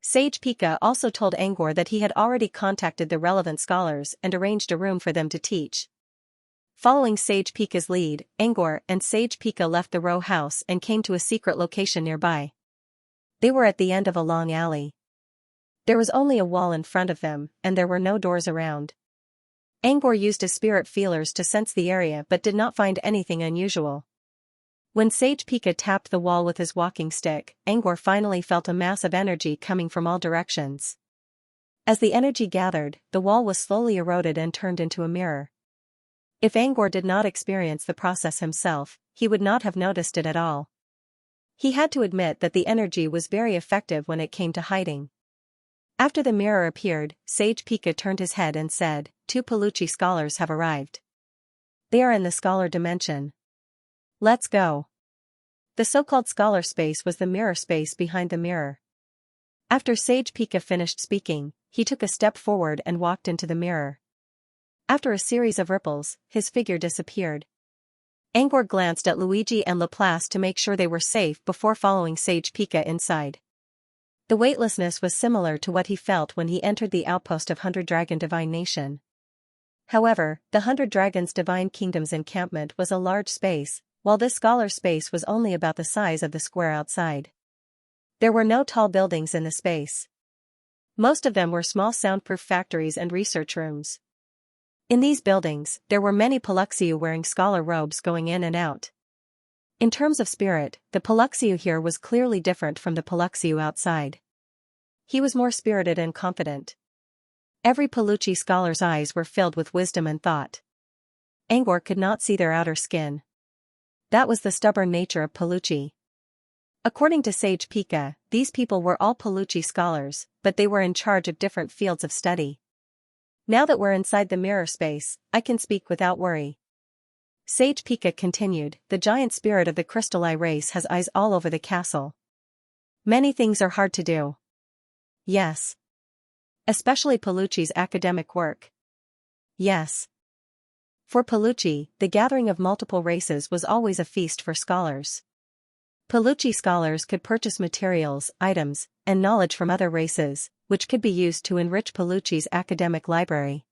Sage Pika also told Angor that he had already contacted the relevant scholars and arranged a room for them to teach. Following Sage Pika's lead, Angor and Sage Pika left the row house and came to a secret location nearby. They were at the end of a long alley. There was only a wall in front of them, and there were no doors around. Angor used his spirit feelers to sense the area but did not find anything unusual. When Sage Pika tapped the wall with his walking stick, Angor finally felt a mass of energy coming from all directions. As the energy gathered, the wall was slowly eroded and turned into a mirror. If Angor did not experience the process himself, he would not have noticed it at all. He had to admit that the energy was very effective when it came to hiding. After the mirror appeared, Sage Pika turned his head and said, "Two Paluchi scholars have arrived. They are in the scholar dimension. Let's go." The so-called scholar space was the mirror space behind the mirror. After Sage Pika finished speaking, he took a step forward and walked into the mirror. After a series of ripples, his figure disappeared. Angor glanced at Luigi and Laplace to make sure they were safe before following Sage Pika inside. The weightlessness was similar to what he felt when he entered the outpost of 100 Dragon Divine Nation. However, the 100 Dragons Divine Kingdom's encampment was a large space, while this scholar space was only about the size of the square outside. There were no tall buildings in the space. Most of them were small soundproof factories and research rooms. In these buildings, there were many Paluxiu wearing scholar robes going in and out. In terms of spirit, the Paluxiu here was clearly different from the Paluxiu outside. He was more spirited and confident. Every Paluchi scholar's eyes were filled with wisdom and thought. Angor could not see their outer skin. That was the stubborn nature of Paluchi. According to Sage Pika, these people were all Paluchi scholars, but they were in charge of different fields of study. Now that we're inside the mirror space, I can speak without worry. Sage Pika continued, the giant spirit of the Crystal Eye race has eyes all over the castle. Many things are hard to do. Yes. Especially Paluchi's academic work. Yes. For Paluchi, the gathering of multiple races was always a feast for scholars. Paluchi scholars could purchase materials, items, and knowledge from other races, which could be used to enrich Paluchi's academic library.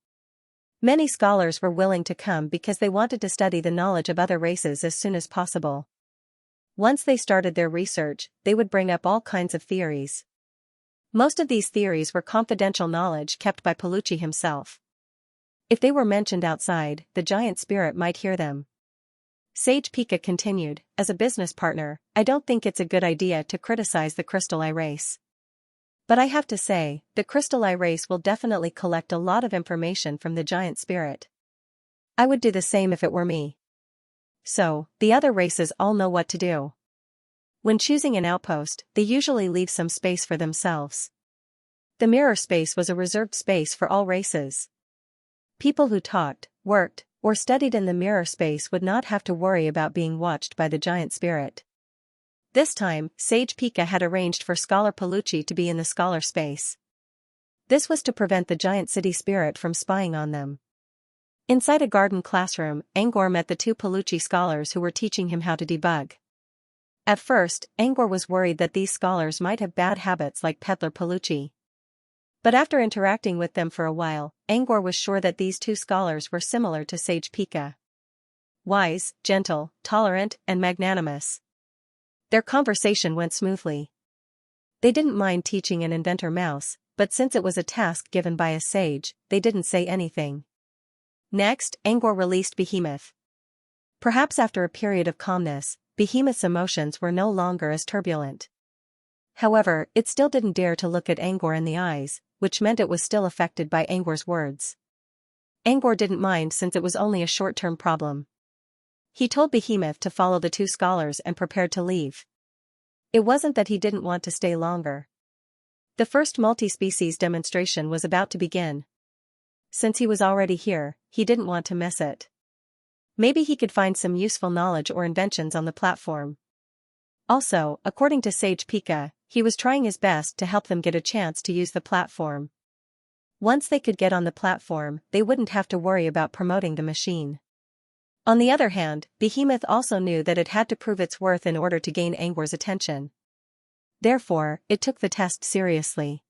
Many scholars were willing to come because they wanted to study the knowledge of other races as soon as possible. Once they started their research, they would bring up all kinds of theories. Most of these theories were confidential knowledge kept by Paluchi himself. If they were mentioned outside, the giant spirit might hear them. Sage Pika continued, as a business partner, I don't think it's a good idea to criticize the Crystal Eye race. But I have to say, the Crystal Eye race will definitely collect a lot of information from the giant spirit. I would do the same if it were me. So, the other races all know what to do. When choosing an outpost, they usually leave some space for themselves. The mirror space was a reserved space for all races. People who talked, worked, or studied in the mirror space would not have to worry about being watched by the giant spirit. This time, Sage Pika had arranged for Scholar Paluchi to be in the scholar space. This was to prevent the giant city spirit from spying on them. Inside a garden classroom, Angor met the two Paluchi scholars who were teaching him how to debug. At first, Angor was worried that these scholars might have bad habits like Peddler Paluchi. But after interacting with them for a while, Angor was sure that these two scholars were similar to Sage Pika. Wise, gentle, tolerant, and magnanimous. Their conversation went smoothly. They didn't mind teaching an inventor mouse, but since it was a task given by a sage, they didn't say anything. Next, Angor released Behemoth. Perhaps after a period of calmness, Behemoth's emotions were no longer as turbulent. However, it still didn't dare to look at Angor in the eyes, which meant it was still affected by Angor's words. Angor didn't mind since it was only a short-term problem. He told Behemoth to follow the two scholars and prepared to leave. It wasn't that he didn't want to stay longer. The first multi-species demonstration was about to begin. Since he was already here, he didn't want to miss it. Maybe he could find some useful knowledge or inventions on the platform. Also, according to Sage Pika, he was trying his best to help them get a chance to use the platform. Once they could get on the platform, they wouldn't have to worry about promoting the machine. On the other hand, Behemoth also knew that it had to prove its worth in order to gain Angor's attention. Therefore, it took the test seriously.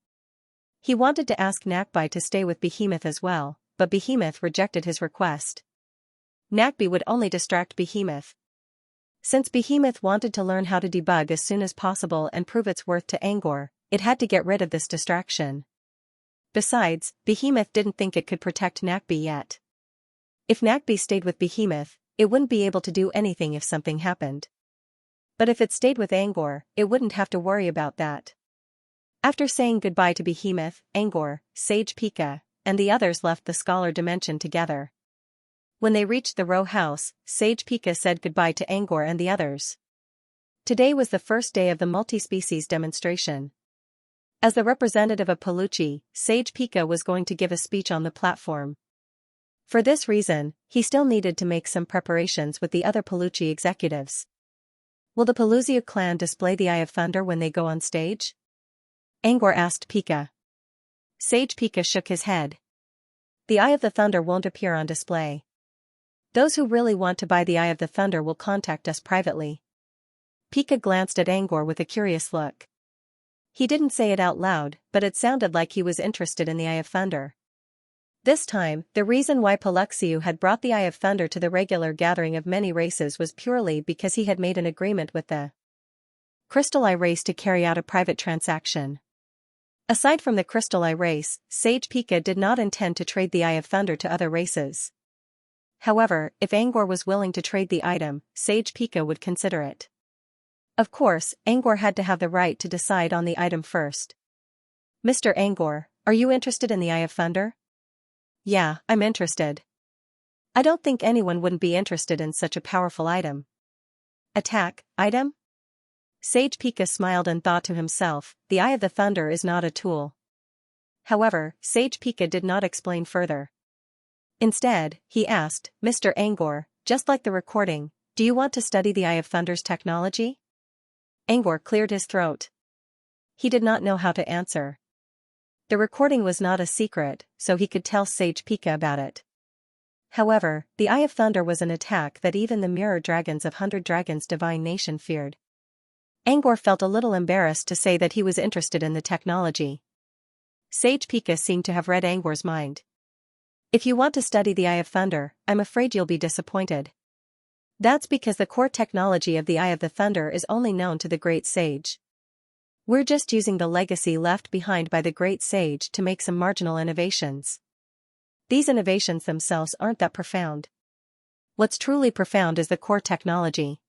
He wanted to ask Nakbi to stay with Behemoth as well, but Behemoth rejected his request. Nakbi would only distract Behemoth. Since Behemoth wanted to learn how to debug as soon as possible and prove its worth to Angor, it had to get rid of this distraction. Besides, Behemoth didn't think it could protect Nakbi yet. If Nakbi stayed with Behemoth, it wouldn't be able to do anything if something happened. But if it stayed with Angor, it wouldn't have to worry about that. After saying goodbye to Behemoth, Angor, Sage Pika, and the others left the Scholar Dimension together. When they reached the row house, Sage Pika said goodbye to Angor and the others. Today was the first day of the multi-species demonstration. As the representative of Paluchi, Sage Pika was going to give a speech on the platform. For this reason, he still needed to make some preparations with the other Paluchi executives. Will the Paluziu clan display the Eye of Thunder when they go on stage? Angor asked Pika. Sage Pika shook his head. The Eye of the Thunder won't appear on display. Those who really want to buy the Eye of the Thunder will contact us privately. Pika glanced at Angor with a curious look. He didn't say it out loud, but it sounded like he was interested in the Eye of Thunder. This time, the reason why Paluxiu had brought the Eye of Thunder to the regular gathering of many races was purely because he had made an agreement with the Crystal Eye race to carry out a private transaction. Aside from the Crystal Eye race, Sage Pika did not intend to trade the Eye of Thunder to other races. However, if Angor was willing to trade the item, Sage Pika would consider it. Of course, Angor had to have the right to decide on the item first. Mr. Angor, are you interested in the Eye of Thunder? Yeah, I'm interested. I don't think anyone wouldn't be interested in such a powerful item. Attack, item? Sage Pika smiled and thought to himself, the Eye of the Thunder is not a tool. However, Sage Pika did not explain further. Instead, he asked, Mr. Angor, just like the recording, do you want to study the Eye of Thunder's technology? Angor cleared his throat. He did not know how to answer. The recording was not a secret, so he could tell Sage Pika about it. However, the Eye of Thunder was an attack that even the mirror dragons of 100 Dragons Divine Nation feared. Angor felt a little embarrassed to say that he was interested in the technology. Sage Pika seemed to have read Angor's mind. If you want to study the Eye of Thunder, I'm afraid you'll be disappointed. That's because the core technology of the Eye of the Thunder is only known to the Great Sage. We're just using the legacy left behind by the Great Sage to make some marginal innovations. These innovations themselves aren't that profound. What's truly profound is the core technology.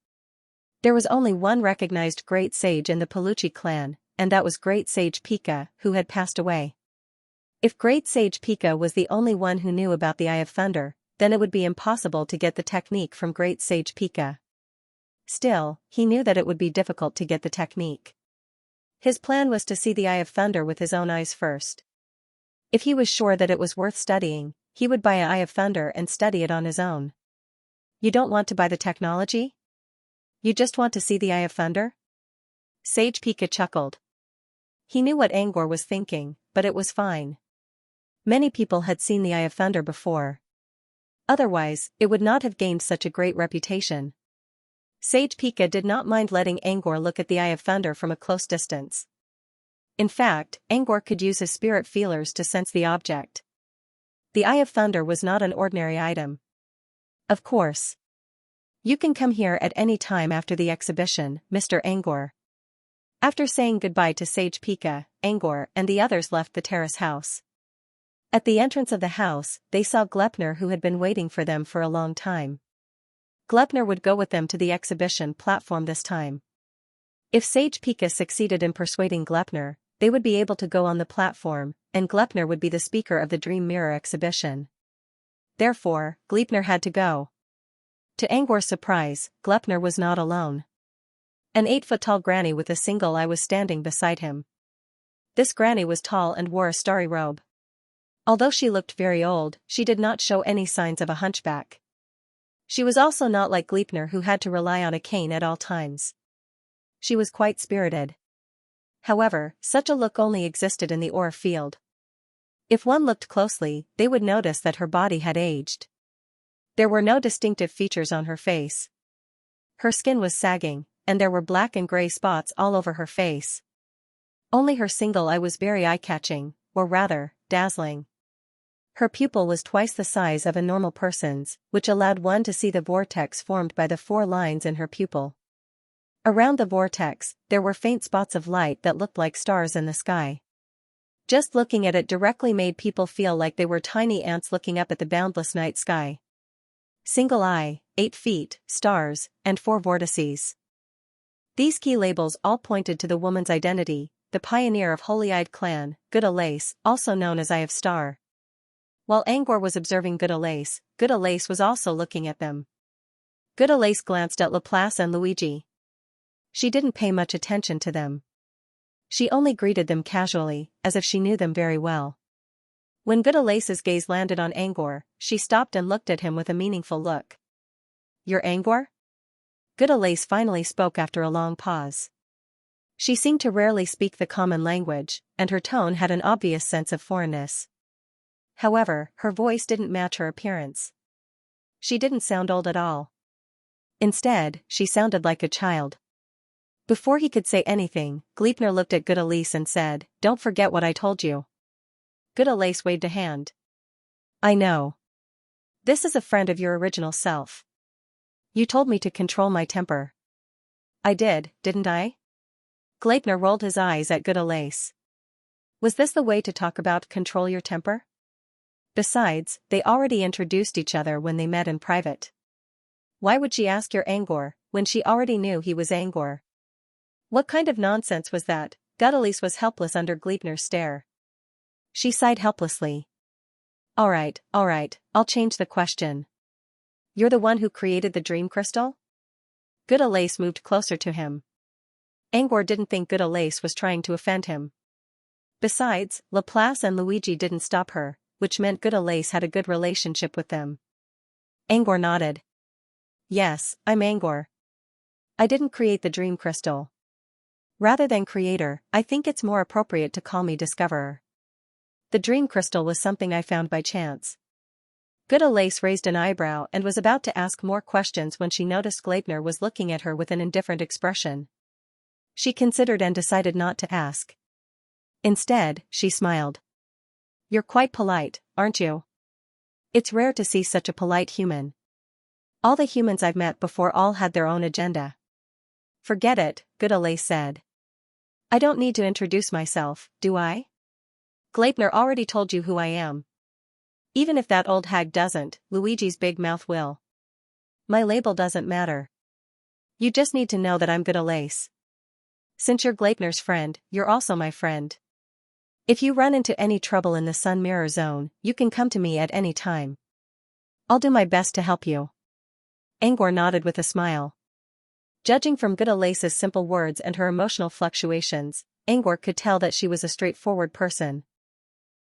There was only one recognized Great Sage in the Paluchi clan, and that was Great Sage Pika, who had passed away. If Great Sage Pika was the only one who knew about the Eye of Thunder, then it would be impossible to get the technique from Great Sage Pika. Still, he knew that it would be difficult to get the technique. His plan was to see the Eye of Thunder with his own eyes first. If he was sure that it was worth studying, he would buy an Eye of Thunder and study it on his own. You don't want to buy the technology? You just want to see the Eye of Thunder? Sage Pika chuckled. He knew what Angor was thinking, but it was fine. Many people had seen the Eye of Thunder before. Otherwise, it would not have gained such a great reputation. Sage Pika did not mind letting Angor look at the Eye of Thunder from a close distance. In fact, Angor could use his spirit feelers to sense the object. The Eye of Thunder was not an ordinary item. Of course. You can come here at any time after the exhibition, Mr. Angor. After saying goodbye to Sage Pika, Angor and the others left the terrace house. At the entrance of the house, they saw Glepner, who had been waiting for them for a long time. Glepner would go with them to the exhibition platform this time. If Sage Pika succeeded in persuading Glepner, they would be able to go on the platform, and Glepner would be the speaker of the Dream Mirror exhibition. Therefore, Glepner had to go. To Angor's surprise, Glepner was not alone. An 8-foot-tall granny with a single eye was standing beside him. This granny was tall and wore a starry robe. Although she looked very old, she did not show any signs of a hunchback. She was also not like Glepner, who had to rely on a cane at all times. She was quite spirited. However, such a look only existed in the aura field. If one looked closely, they would notice that her body had aged. There were no distinctive features on her face. Her skin was sagging, and there were black and gray spots all over her face. Only her single eye was very eye-catching, or rather, dazzling. Her pupil was twice the size of a normal person's, which allowed one to see the vortex formed by the 4 lines in her pupil. Around the vortex, there were faint spots of light that looked like stars in the sky. Just looking at it directly made people feel like they were tiny ants looking up at the boundless night sky. Single eye, 8 feet, stars, and 4 vortices. These key labels all pointed to the woman's identity, the pioneer of Holy-Eyed Clan, Good-Alace, also known as Eye of Star. While Angor was observing Good-Alace was also looking at them. Good-Alace glanced at Laplace and Luigi. She didn't pay much attention to them. She only greeted them casually, as if she knew them very well. When Good-Alace's gaze landed on Angor, she stopped and looked at him with a meaningful look. "You're Angor?" Good-Alace finally spoke after a long pause. She seemed to rarely speak the common language, and her tone had an obvious sense of foreignness. However, her voice didn't match her appearance. She didn't sound old at all. Instead, she sounded like a child. Before he could say anything, Gleipnir looked at Good-Alace and said, "Don't forget what I told you." Good-Alace waved a hand. "I know. This is a friend of your original self. You told me to control my temper." "I did, didn't I?" Gleipnir rolled his eyes at Good-Alace. Was this the way to talk about control your temper? Besides, they already introduced each other when they met in private. Why would she ask your Angor, when she already knew he was Angor? What kind of nonsense was that? Good-Alace was helpless under Gleipnir's stare. She sighed helplessly. All right, I'll change the question. You're the one who created the dream crystal?" Good-Alace moved closer to him. Angor didn't think Good-Alace was trying to offend him. Besides, Laplace and Luigi didn't stop her, which meant Good-Alace had a good relationship with them. Angor nodded. "Yes, I'm Angor. I didn't create the dream crystal. Rather than creator, I think it's more appropriate to call me discoverer. The dream crystal was something I found by chance." Good-Alace raised an eyebrow and was about to ask more questions when she noticed Gleipnir was looking at her with an indifferent expression. She considered and decided not to ask. Instead, she smiled. "You're quite polite, aren't you? It's rare to see such a polite human. All the humans I've met before all had their own agenda." "Forget it," Good-Alace said. "I don't need to introduce myself, do I? Gleipnir already told you who I am. Even if that old hag doesn't, Luigi's big mouth will. My label doesn't matter. You just need to know that I'm Good-Alace. Since you're Gleipnir's friend, you're also my friend. If you run into any trouble in the Sun Mirror Zone, you can come to me at any time. I'll do my best to help you." Angor nodded with a smile. Judging from Good-Alace's simple words and her emotional fluctuations, Angor could tell that she was a straightforward person.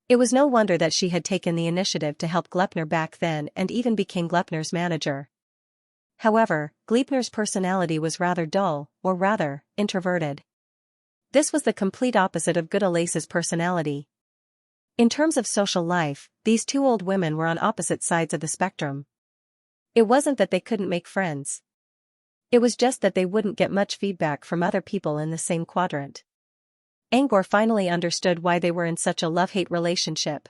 It was no wonder that she had taken the initiative to help Gleipnir back then and even became Gleipnir's manager. However, Gleipnir's personality was rather dull, or rather, introverted. This was the complete opposite of Good-Alace's personality. In terms of social life, these two old women were on opposite sides of the spectrum. It wasn't that they couldn't make friends. It was just that they wouldn't get much feedback from other people in the same quadrant. Angor finally understood why they were in such a love-hate relationship.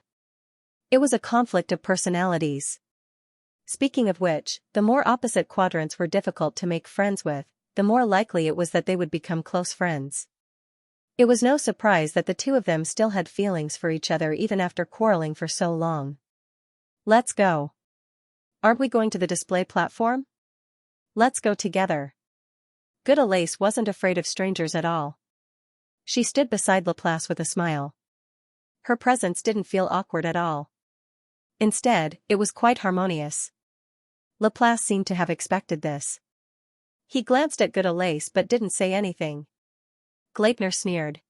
It was a conflict of personalities. Speaking of which, the more opposite quadrants were difficult to make friends with, the more likely it was that they would become close friends. It was no surprise that the two of them still had feelings for each other even after quarreling for so long. "Let's go. Aren't we going to the display platform? Let's go together." Good-Alace wasn't afraid of strangers at all. She stood beside Laplace with a smile. Her presence didn't feel awkward at all. Instead, it was quite harmonious. Laplace seemed to have expected this. He glanced at Good-Alace but didn't say anything. Gleipnir sneered.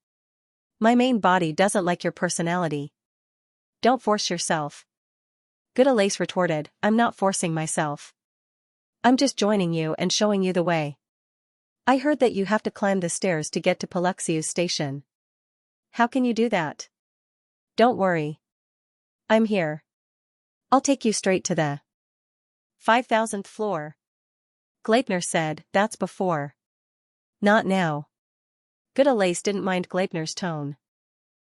"My main body doesn't like your personality. Don't force yourself." Good-Alace retorted, "I'm not forcing myself. I'm just joining you and showing you the way. I heard that you have to climb the stairs to get to Paluxiu's station. How can you do that?" "Don't worry. I'm here. I'll take you straight to the 5,000th floor." Gleipnir said, "That's before." "Not now." Good-Alace didn't mind Gleipnir's tone.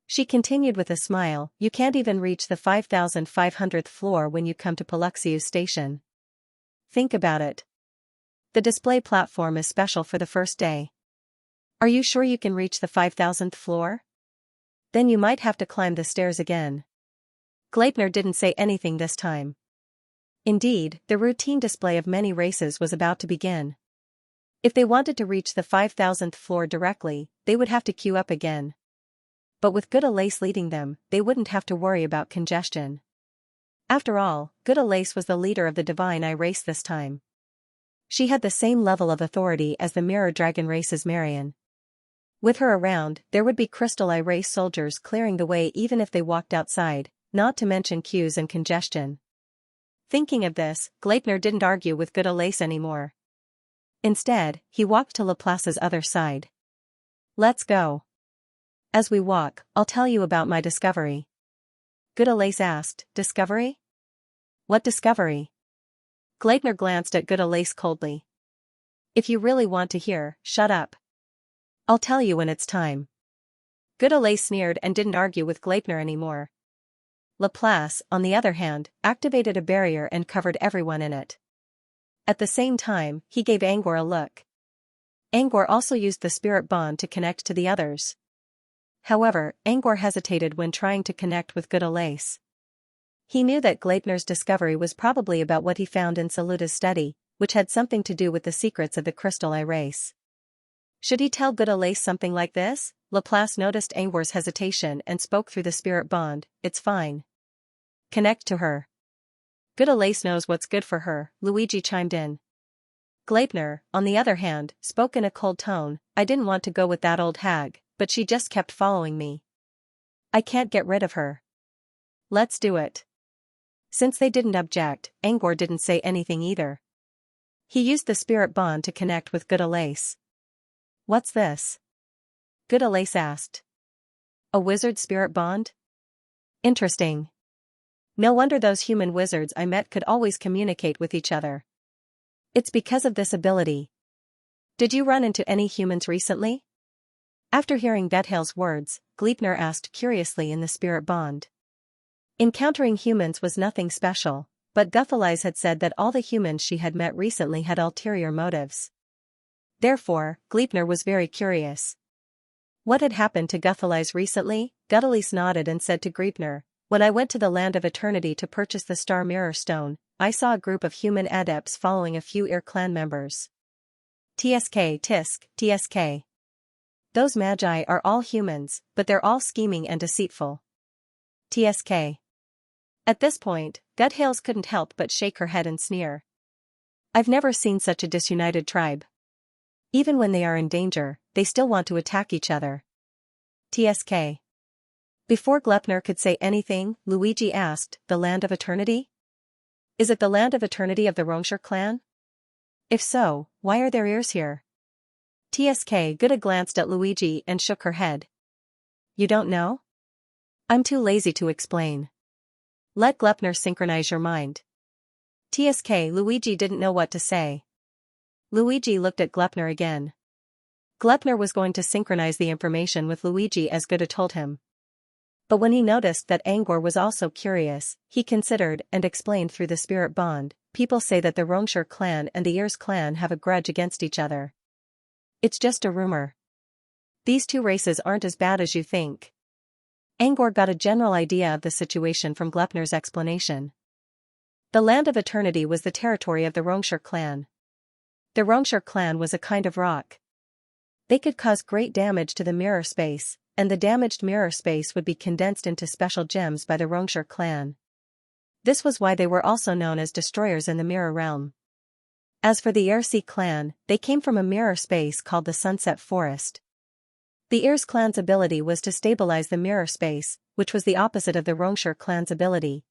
She continued with a smile, "You can't even reach the 5,500th floor when you come to Paluxiu's station. Think about it. The display platform is special for the first day. Are you sure you can reach the 5,000th floor? Then you might have to climb the stairs again." Gleipnir didn't say anything this time. Indeed, the routine display of many races was about to begin. If they wanted to reach the 5,000th floor directly, they would have to queue up again. But with Good Alace leading them, they wouldn't have to worry about congestion. After all, Good Alace was the leader of the Divine Eye race this time. She had the same level of authority as the Mirror Dragon race's Marion. With her around, there would be Crystal Eye race soldiers clearing the way even if they walked outside, not to mention queues and congestion. Thinking of this, Gleipnir didn't argue with Good Alace anymore. Instead, he walked to Laplace's other side. Let's go. As we walk, I'll tell you about my discovery. Good Alace asked, discovery? What discovery? Gleipnir glanced at Good Alace coldly. If you really want to hear, shut up. I'll tell you when it's time. Good Alace sneered and didn't argue with Gleipnir anymore. Laplace, on the other hand, activated a barrier and covered everyone in it. At the same time, he gave Angor a look. Angor also used the spirit bond to connect to the others. However, Angor hesitated when trying to connect with Good Alace. He knew that Gleipnir's discovery was probably about what he found in Saluta's study, which had something to do with the secrets of the Crystal Eye race. Should he tell Good Alace something like this? Laplace noticed Angor's hesitation and spoke through the spirit bond, it's fine. Connect to her. Good Alace knows what's good for her, Luigi chimed in. Gleipnir, on the other hand, spoke in a cold tone, I didn't want to go with that old hag, but she just kept following me. I can't get rid of her. Let's do it. Since they didn't object, Angor didn't say anything either. He used the spirit bond to connect with Good Alace. What's this? Good Alace asked. A wizard spirit bond? Interesting. No wonder those human wizards I met could always communicate with each other. It's because of this ability. Did you run into any humans recently? After hearing Vethail's words, Gleipnir asked curiously in the spirit bond. Encountering humans was nothing special, but Guthalize had said that all the humans she had met recently had ulterior motives. Therefore, Gleipnir was very curious. What had happened to Guthalize recently? Guthalize nodded and said to Gleipnir, when I went to the Land of Eternity to purchase the Star Mirror Stone, I saw a group of human adepts following a few Ir clan members. TSK, TSK. Those magi are all humans, but they're all scheming and deceitful. TSK. At this point, Guthails couldn't help but shake her head and sneer. I've never seen such a disunited tribe. Even when they are in danger, they still want to attack each other. TSK. Before Gleipnir could say anything, Luigi asked, the Land of Eternity? Is it the Land of Eternity of the Rongsher clan? If so, why are their ears here? TSK Gutta glanced at Luigi and shook her head. You don't know? I'm too lazy to explain. Let Gleipnir synchronize your mind. TSK Luigi didn't know what to say. Luigi looked at Gleipnir again. Gleipnir was going to synchronize the information with Luigi as Gutta told him. But when he noticed that Angor was also curious, he considered and explained through the spirit bond, people say that the Rongsher clan and the Ears clan have a grudge against each other. It's just a rumor. These two races aren't as bad as you think. Angor got a general idea of the situation from Gleipnir's explanation. The Land of Eternity was the territory of the Rongsher clan. The Rongsher clan was a kind of rock. They could cause great damage to the mirror space, and the damaged mirror space would be condensed into special gems by the Rongsher clan. This was why they were also known as destroyers in the mirror realm. As for the Earsi clan, they came from a mirror space called the Sunset Forest. The Ears clan's ability was to stabilize the mirror space, which was the opposite of the Rongsher clan's ability.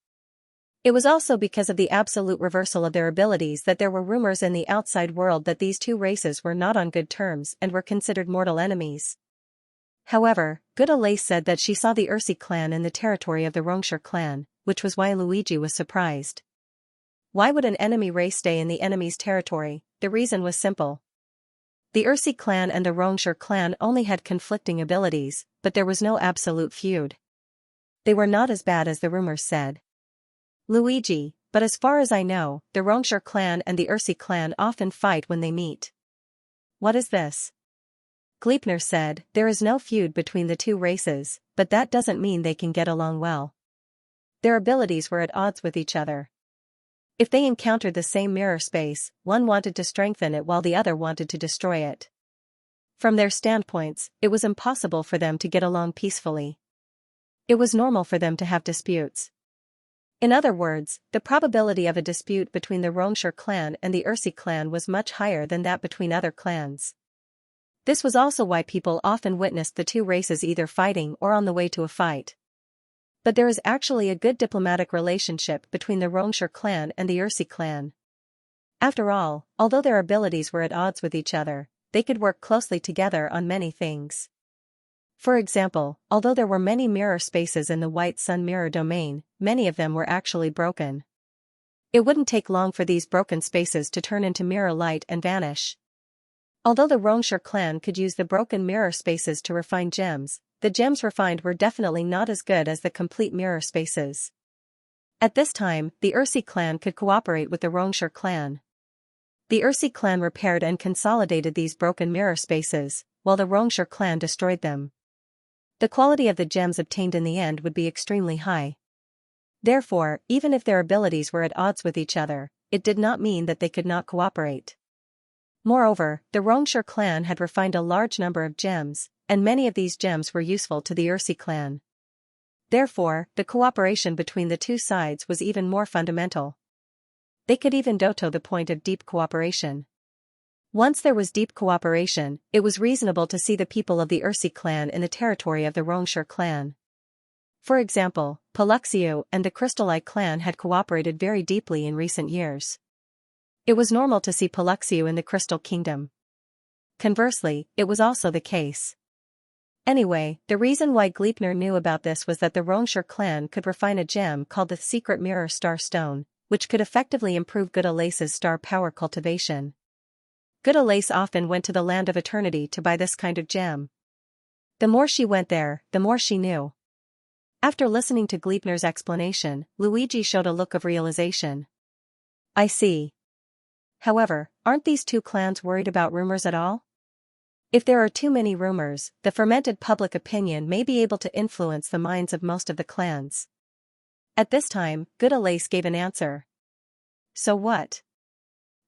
It was also because of the absolute reversal of their abilities that there were rumors in the outside world that these two races were not on good terms and were considered mortal enemies. However, Gutta Lace said that she saw the Ursi clan in the territory of the Rongsher clan, which was why Luigi was surprised. Why would an enemy race stay in the enemy's territory? The reason was simple. The Ursi clan and the Rongsher clan only had conflicting abilities, but there was no absolute feud. They were not as bad as the rumors said. Luigi, but as far as I know, the Rongsher clan and the Ursi clan often fight when they meet. What is this? Gleipnir said, there is no feud between the two races, but that doesn't mean they can get along well. Their abilities were at odds with each other. If they encountered the same mirror space, one wanted to strengthen it while the other wanted to destroy it. From their standpoints, it was impossible for them to get along peacefully. It was normal for them to have disputes. In other words, the probability of a dispute between the Xianxia clan and the Ursi clan was much higher than that between other clans. This was also why people often witnessed the two races either fighting or on the way to a fight. But there is actually a good diplomatic relationship between the Xianxia clan and the Ursi clan. After all, although their abilities were at odds with each other, they could work closely together on many things. For example, although there were many mirror spaces in the White Sun mirror domain, many of them were actually broken. It wouldn't take long for these broken spaces to turn into mirror light and vanish. Although the Xianxia clan could use the broken mirror spaces to refine gems, the gems refined were definitely not as good as the complete mirror spaces. At this time, the Ursi clan could cooperate with the Xianxia clan. The Ursi clan repaired and consolidated these broken mirror spaces, while the Xianxia clan destroyed them. The quality of the gems obtained in the end would be extremely high. Therefore, even if their abilities were at odds with each other, it did not mean that they could not cooperate. Moreover, the Xianxia clan had refined a large number of gems, and many of these gems were useful to the Ursi clan. Therefore, the cooperation between the two sides was even more fundamental. They could even go to the point of deep cooperation. Once there was deep cooperation, it was reasonable to see the people of the Ursi clan in the territory of the Xianxia clan. For example, Paluxiu and the Crystalite clan had cooperated very deeply in recent years. It was normal to see Paluxiu in the Crystal Kingdom. Conversely, it was also the case. Anyway, the reason why Gleipnir knew about this was that the Xianxia clan could refine a gem called the Secret Mirror Star Stone, which could effectively improve Gudalace's star power cultivation. Gudalace often went to the Land of Eternity to buy this kind of gem. The more she went there, the more she knew. After listening to Gleipnir's explanation, Luigi showed a look of realization. I see. However, aren't these two clans worried about rumors at all? If there are too many rumors, the fermented public opinion may be able to influence the minds of most of the clans. At this time, Gudalace gave an answer. So what?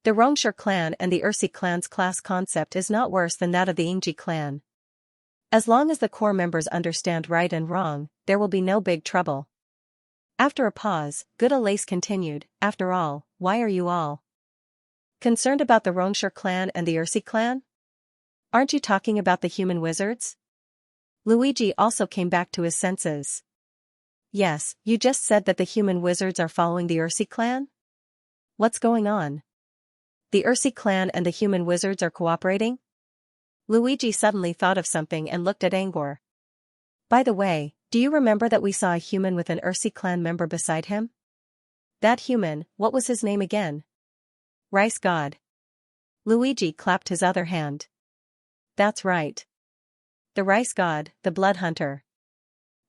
The Xianxia clan and the Ursi clan's class concept is not worse than that of the Ingji clan. As long as the core members understand right and wrong, there will be no big trouble. After a pause, Gudalace continued, after all, why are you all concerned about the Xianxia clan and the Ursi clan? Aren't you talking about the human wizards? Luigi also came back to his senses. Yes, you just said that the human wizards are following the Ursi clan? What's going on? The Ursi clan and the human wizards are cooperating? Luigi suddenly thought of something and looked at Angor. By the way, do you remember that we saw a human with an Ursi clan member beside him? That human, what was his name again? Rice God. Luigi clapped his other hand. That's right. The Rice God, the Blood Hunter.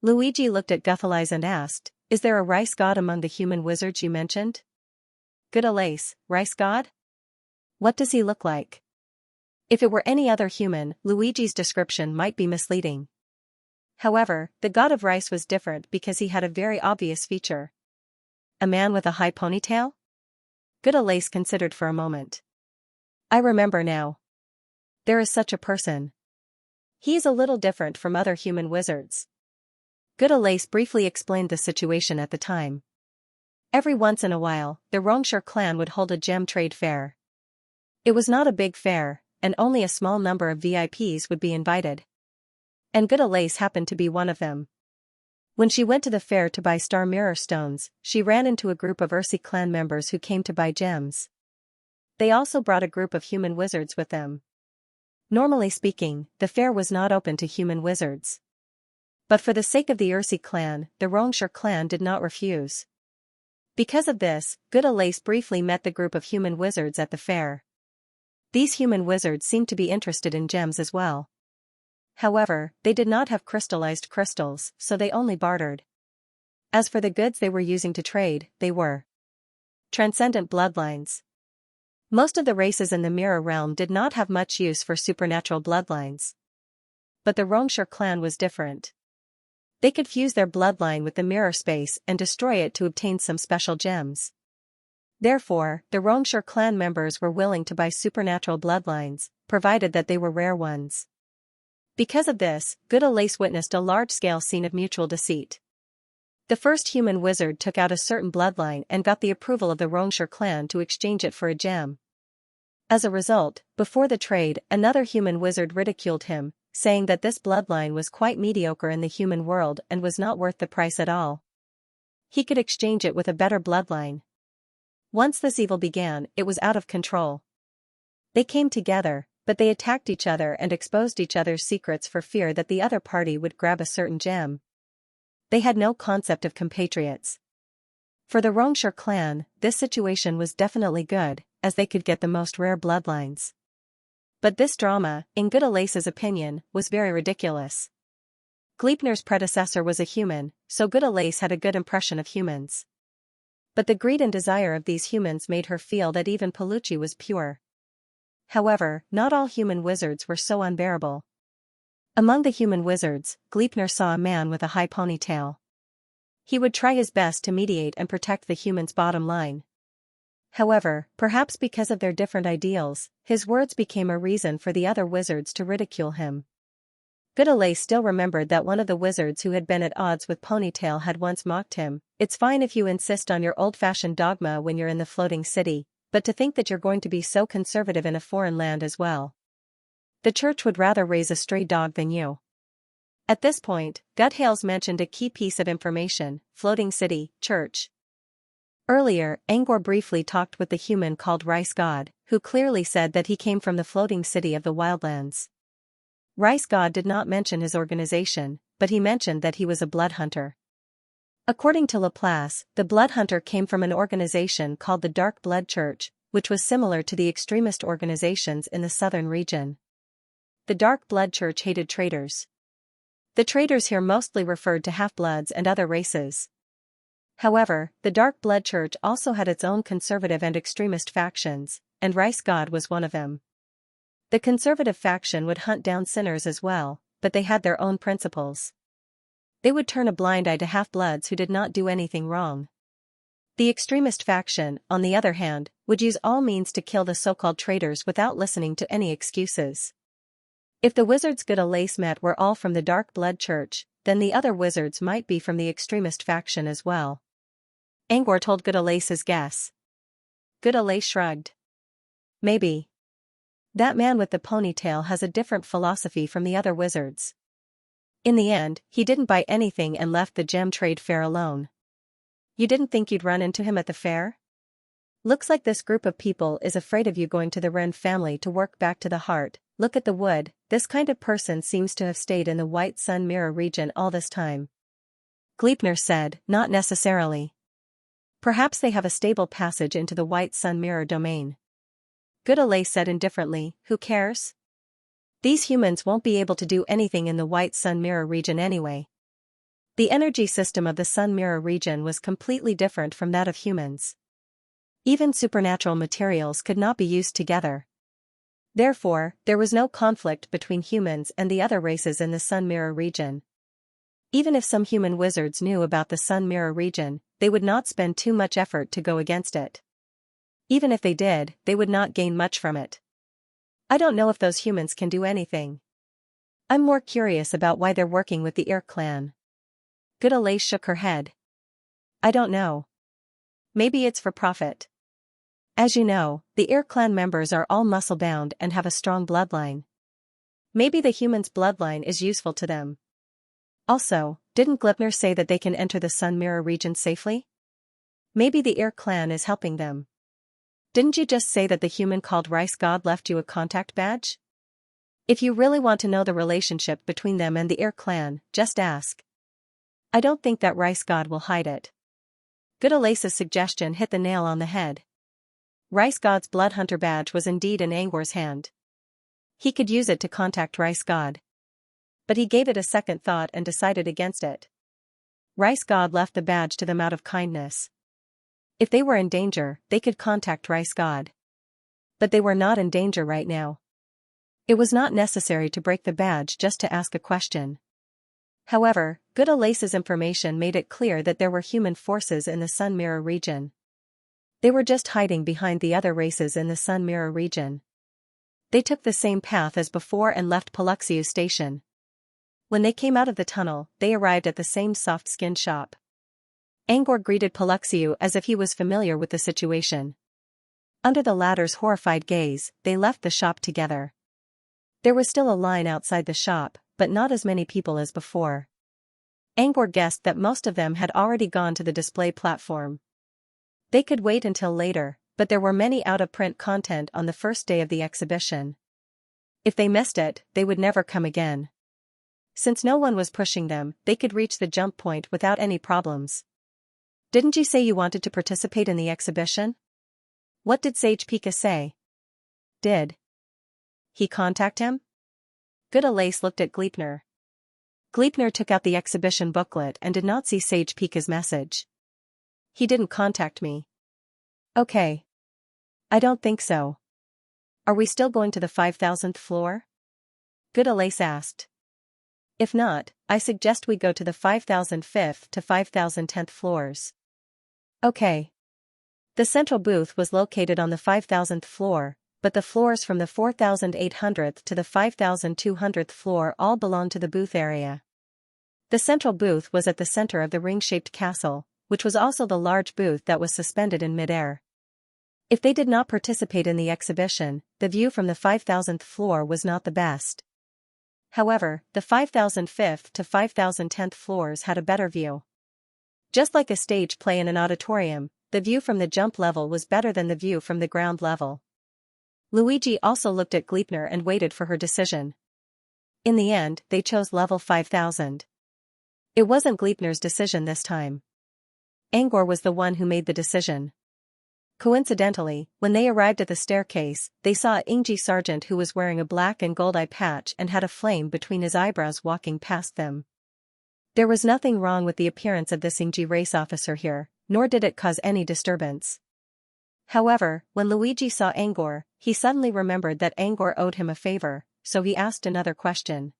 Luigi looked at Gudalace and asked, is there a Rice God among the human wizards you mentioned? Gudalace, Rice God? What does he look like? If it were any other human, Luigi's description might be misleading. However, the god of rice was different because he had a very obvious feature. A man with a high ponytail? Gudalace considered for a moment. I remember now. There is such a person. He is a little different from other human wizards. Gudalace briefly explained the situation at the time. Every once in a while, the Xianxia clan would hold a gem trade fair. It was not a big fair, and only a small number of VIPs would be invited. And Gudalace happened to be one of them. When she went to the fair to buy star mirror stones, she ran into a group of Ursi clan members who came to buy gems. They also brought a group of human wizards with them. Normally speaking, the fair was not open to human wizards. But for the sake of the Ursi clan, the Xianxia clan did not refuse. Because of this, Gudalace briefly met the group of human wizards at the fair. These human wizards seemed to be interested in gems as well. However, they did not have crystallized crystals, so they only bartered. As for the goods they were using to trade, they were transcendent bloodlines. Most of the races in the mirror realm did not have much use for supernatural bloodlines. But the Xianxia clan was different. They could fuse their bloodline with the mirror space and destroy it to obtain some special gems. Therefore, the Xianxia clan members were willing to buy supernatural bloodlines, provided that they were rare ones. Because of this, Good Alace witnessed a large-scale scene of mutual deceit. The first human wizard took out a certain bloodline and got the approval of the Xianxia clan to exchange it for a gem. As a result, before the trade, another human wizard ridiculed him, saying that this bloodline was quite mediocre in the human world and was not worth the price at all. He could exchange it with a better bloodline. Once this evil began, it was out of control. They came together, but they attacked each other and exposed each other's secrets for fear that the other party would grab a certain gem. They had no concept of compatriots. For the Xianxia clan, this situation was definitely good, as they could get the most rare bloodlines. But this drama, in Good Alace's opinion, was very ridiculous. Gleipnir's predecessor was a human, so Good Alace had a good impression of humans. But the greed and desire of these humans made her feel that even Palucci was pure. However, not all human wizards were so unbearable. Among the human wizards, Gleipnir saw a man with a high ponytail. He would try his best to mediate and protect the humans' bottom line. However, perhaps because of their different ideals, his words became a reason for the other wizards to ridicule him. Good Alace still remembered that one of the wizards who had been at odds with Ponytail had once mocked him. "It's fine if you insist on your old-fashioned dogma when you're in the floating city, but to think that you're going to be so conservative in a foreign land as well. The church would rather raise a stray dog than you." At this point, Guthales mentioned a key piece of information: floating city, church. Earlier, Angor briefly talked with the human called Rice God, who clearly said that he came from the floating city of the wildlands. Rice God did not mention his organization, but he mentioned that he was a blood hunter. According to Laplace, the blood hunter came from an organization called the Dark Blood Church, which was similar to the extremist organizations in the southern region. The Dark Blood Church hated traitors. The traitors here mostly referred to half-bloods and other races. However, the Dark Blood Church also had its own conservative and extremist factions, and Rice God was one of them. The conservative faction would hunt down sinners as well, but they had their own principles. They would turn a blind eye to half-bloods who did not do anything wrong. The extremist faction, on the other hand, would use all means to kill the so-called traitors without listening to any excuses. If the wizards Good Alace met were all from the Dark Blood Church, then the other wizards might be from the extremist faction as well. Angor told Good Alace his guess. Good Alace shrugged. Maybe. That man with the ponytail has a different philosophy from the other wizards. In the end, he didn't buy anything and left the gem trade fair alone. You didn't think you'd run into him at the fair? Looks like this group of people is afraid of you going to the Wren family to work back to the heart. Look at the wood, this kind of person seems to have stayed in the White Sun Mirror region all this time. Gleipnir said, not necessarily. Perhaps they have a stable passage into the White Sun Mirror domain. Good Alace said indifferently, who cares? These humans won't be able to do anything in the White Sun Mirror region anyway. The energy system of the Sun Mirror region was completely different from that of humans. Even supernatural materials could not be used together. Therefore, there was no conflict between humans and the other races in the Sun Mirror region. Even if some human wizards knew about the Sun Mirror region, they would not spend too much effort to go against it. Even if they did, they would not gain much from it. I don't know if those humans can do anything. I'm more curious about why they're working with the Ear clan. Good Alace shook her head. I don't know. Maybe it's for profit. As you know, the Ear clan members are all muscle-bound and have a strong bloodline. Maybe the human's bloodline is useful to them. Also, didn't Gleipnir say that they can enter the Sun Mirror region safely? Maybe the Ear clan is helping them. Didn't you just say that the human called Rice God left you a contact badge? If you really want to know the relationship between them and the Ear clan, just ask. I don't think that Rice God will hide it. Good Alace's suggestion hit the nail on the head. Rice God's Blood Hunter badge was indeed in Angor's hand. He could use it to contact Rice God. But he gave it a second thought and decided against it. Rice God left the badge to them out of kindness. If they were in danger, they could contact Rice God. But they were not in danger right now. It was not necessary to break the badge just to ask a question. However, Good Alace's information made it clear that there were human forces in the Sun Mirror region. They were just hiding behind the other races in the Sun Mirror region. They took the same path as before and left Paluxiu station. When they came out of the tunnel, they arrived at the same soft skin shop. Angor greeted Paluxiu as if he was familiar with the situation. Under the latter's horrified gaze, they left the shop together. There was still a line outside the shop, but not as many people as before. Angor guessed that most of them had already gone to the display platform. They could wait until later, but there were many out-of-print content on the first day of the exhibition. If they missed it, they would never come again. Since no one was pushing them, they could reach the jump point without any problems. Didn't you say you wanted to participate in the exhibition? What did Sage Pika say? Did he contact him? Goodalace looked at Gleipnir. Gleipnir took out the exhibition booklet and did not see Sage Pika's message. He didn't contact me. Okay. I don't think so. Are we still going to the 5000th floor? Goodalace asked. If not, I suggest we go to the 5005th to 5010th floors. Okay. The central booth was located on the 5000th floor, but the floors from the 4800th to the 5200th floor all belonged to the booth area. The central booth was at the center of the ring-shaped castle, which was also the large booth that was suspended in midair. If they did not participate in the exhibition, the view from the 5000th floor was not the best. However, the 5005th to 5010th floors had a better view. Just like a stage play in an auditorium, the view from the jump level was better than the view from the ground level. Luigi also looked at Gleipnir and waited for her decision. In the end, they chose level 5000. It wasn't Gleipnir's decision this time. Angor was the one who made the decision. Coincidentally, when they arrived at the staircase, they saw a Ingji sergeant who was wearing a black and gold eye patch and had a flame between his eyebrows walking past them. There was nothing wrong with the appearance of this Ingji race officer here, nor did it cause any disturbance. However, when Luigi saw Angor, he suddenly remembered that Angor owed him a favor, so he asked another question.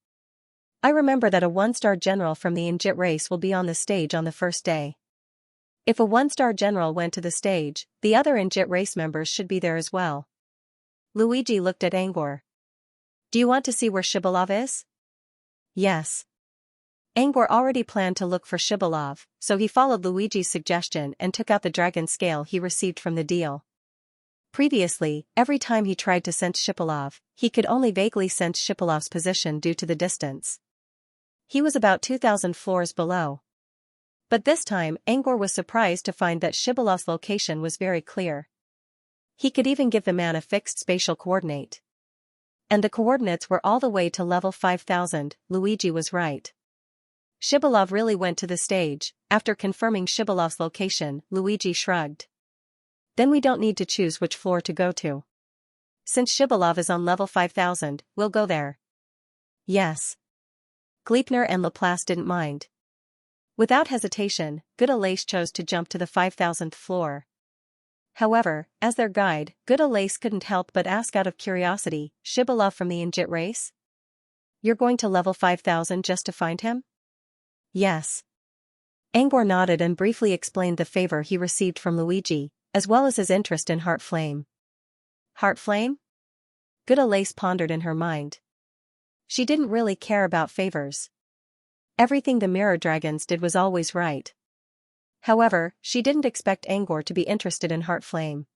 I remember that a one-star general from the Injit race will be on the stage on the first day. If a one-star general went to the stage, the other Injit race members should be there as well. Luigi looked at Angor. Do you want to see where Shibalov is? Yes. Angor already planned to look for Shibalov, so he followed Luigi's suggestion and took out the dragon scale he received from the deal. Previously, every time he tried to sense Shibalov, he could only vaguely sense Shibalov's position due to the distance. He was about 2000 floors below. But this time, Angor was surprised to find that Shibalov's location was very clear. He could even give the man a fixed spatial coordinate. And the coordinates were all the way to level 5000, Luigi was right. Shibalov really went to the stage. After confirming Shibalov's location, Luigi shrugged. Then we don't need to choose which floor to go to. Since Shibalov is on level 5000, we'll go there. Yes. Gleipnir and Laplace didn't mind. Without hesitation, Goodalace chose to jump to the 5000th floor. However, as their guide, Goodalace couldn't help but ask out of curiosity, Shibalov from the Injit race? You're going to level 5000 just to find him? Yes. Angor nodded and briefly explained the favor he received from Luigi, as well as his interest in Heart Flame. Heart Flame? Goodalace pondered in her mind. She didn't really care about favors. Everything the mirror dragons did was always right. However, she didn't expect Angor to be interested in Heart Flame.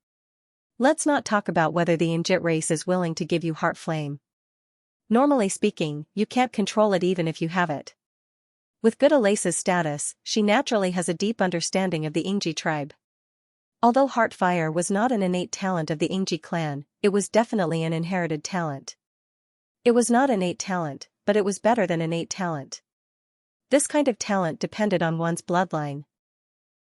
Let's not talk about whether the Injit race is willing to give you Heart Flame. Normally speaking, you can't control it even if you have it. With Goodalace's status, she naturally has a deep understanding of the Ingji tribe. Although Heart Fire was not an innate talent of the Ingji clan, it was definitely an inherited talent. It was not innate talent, but it was better than innate talent. This kind of talent depended on one's bloodline.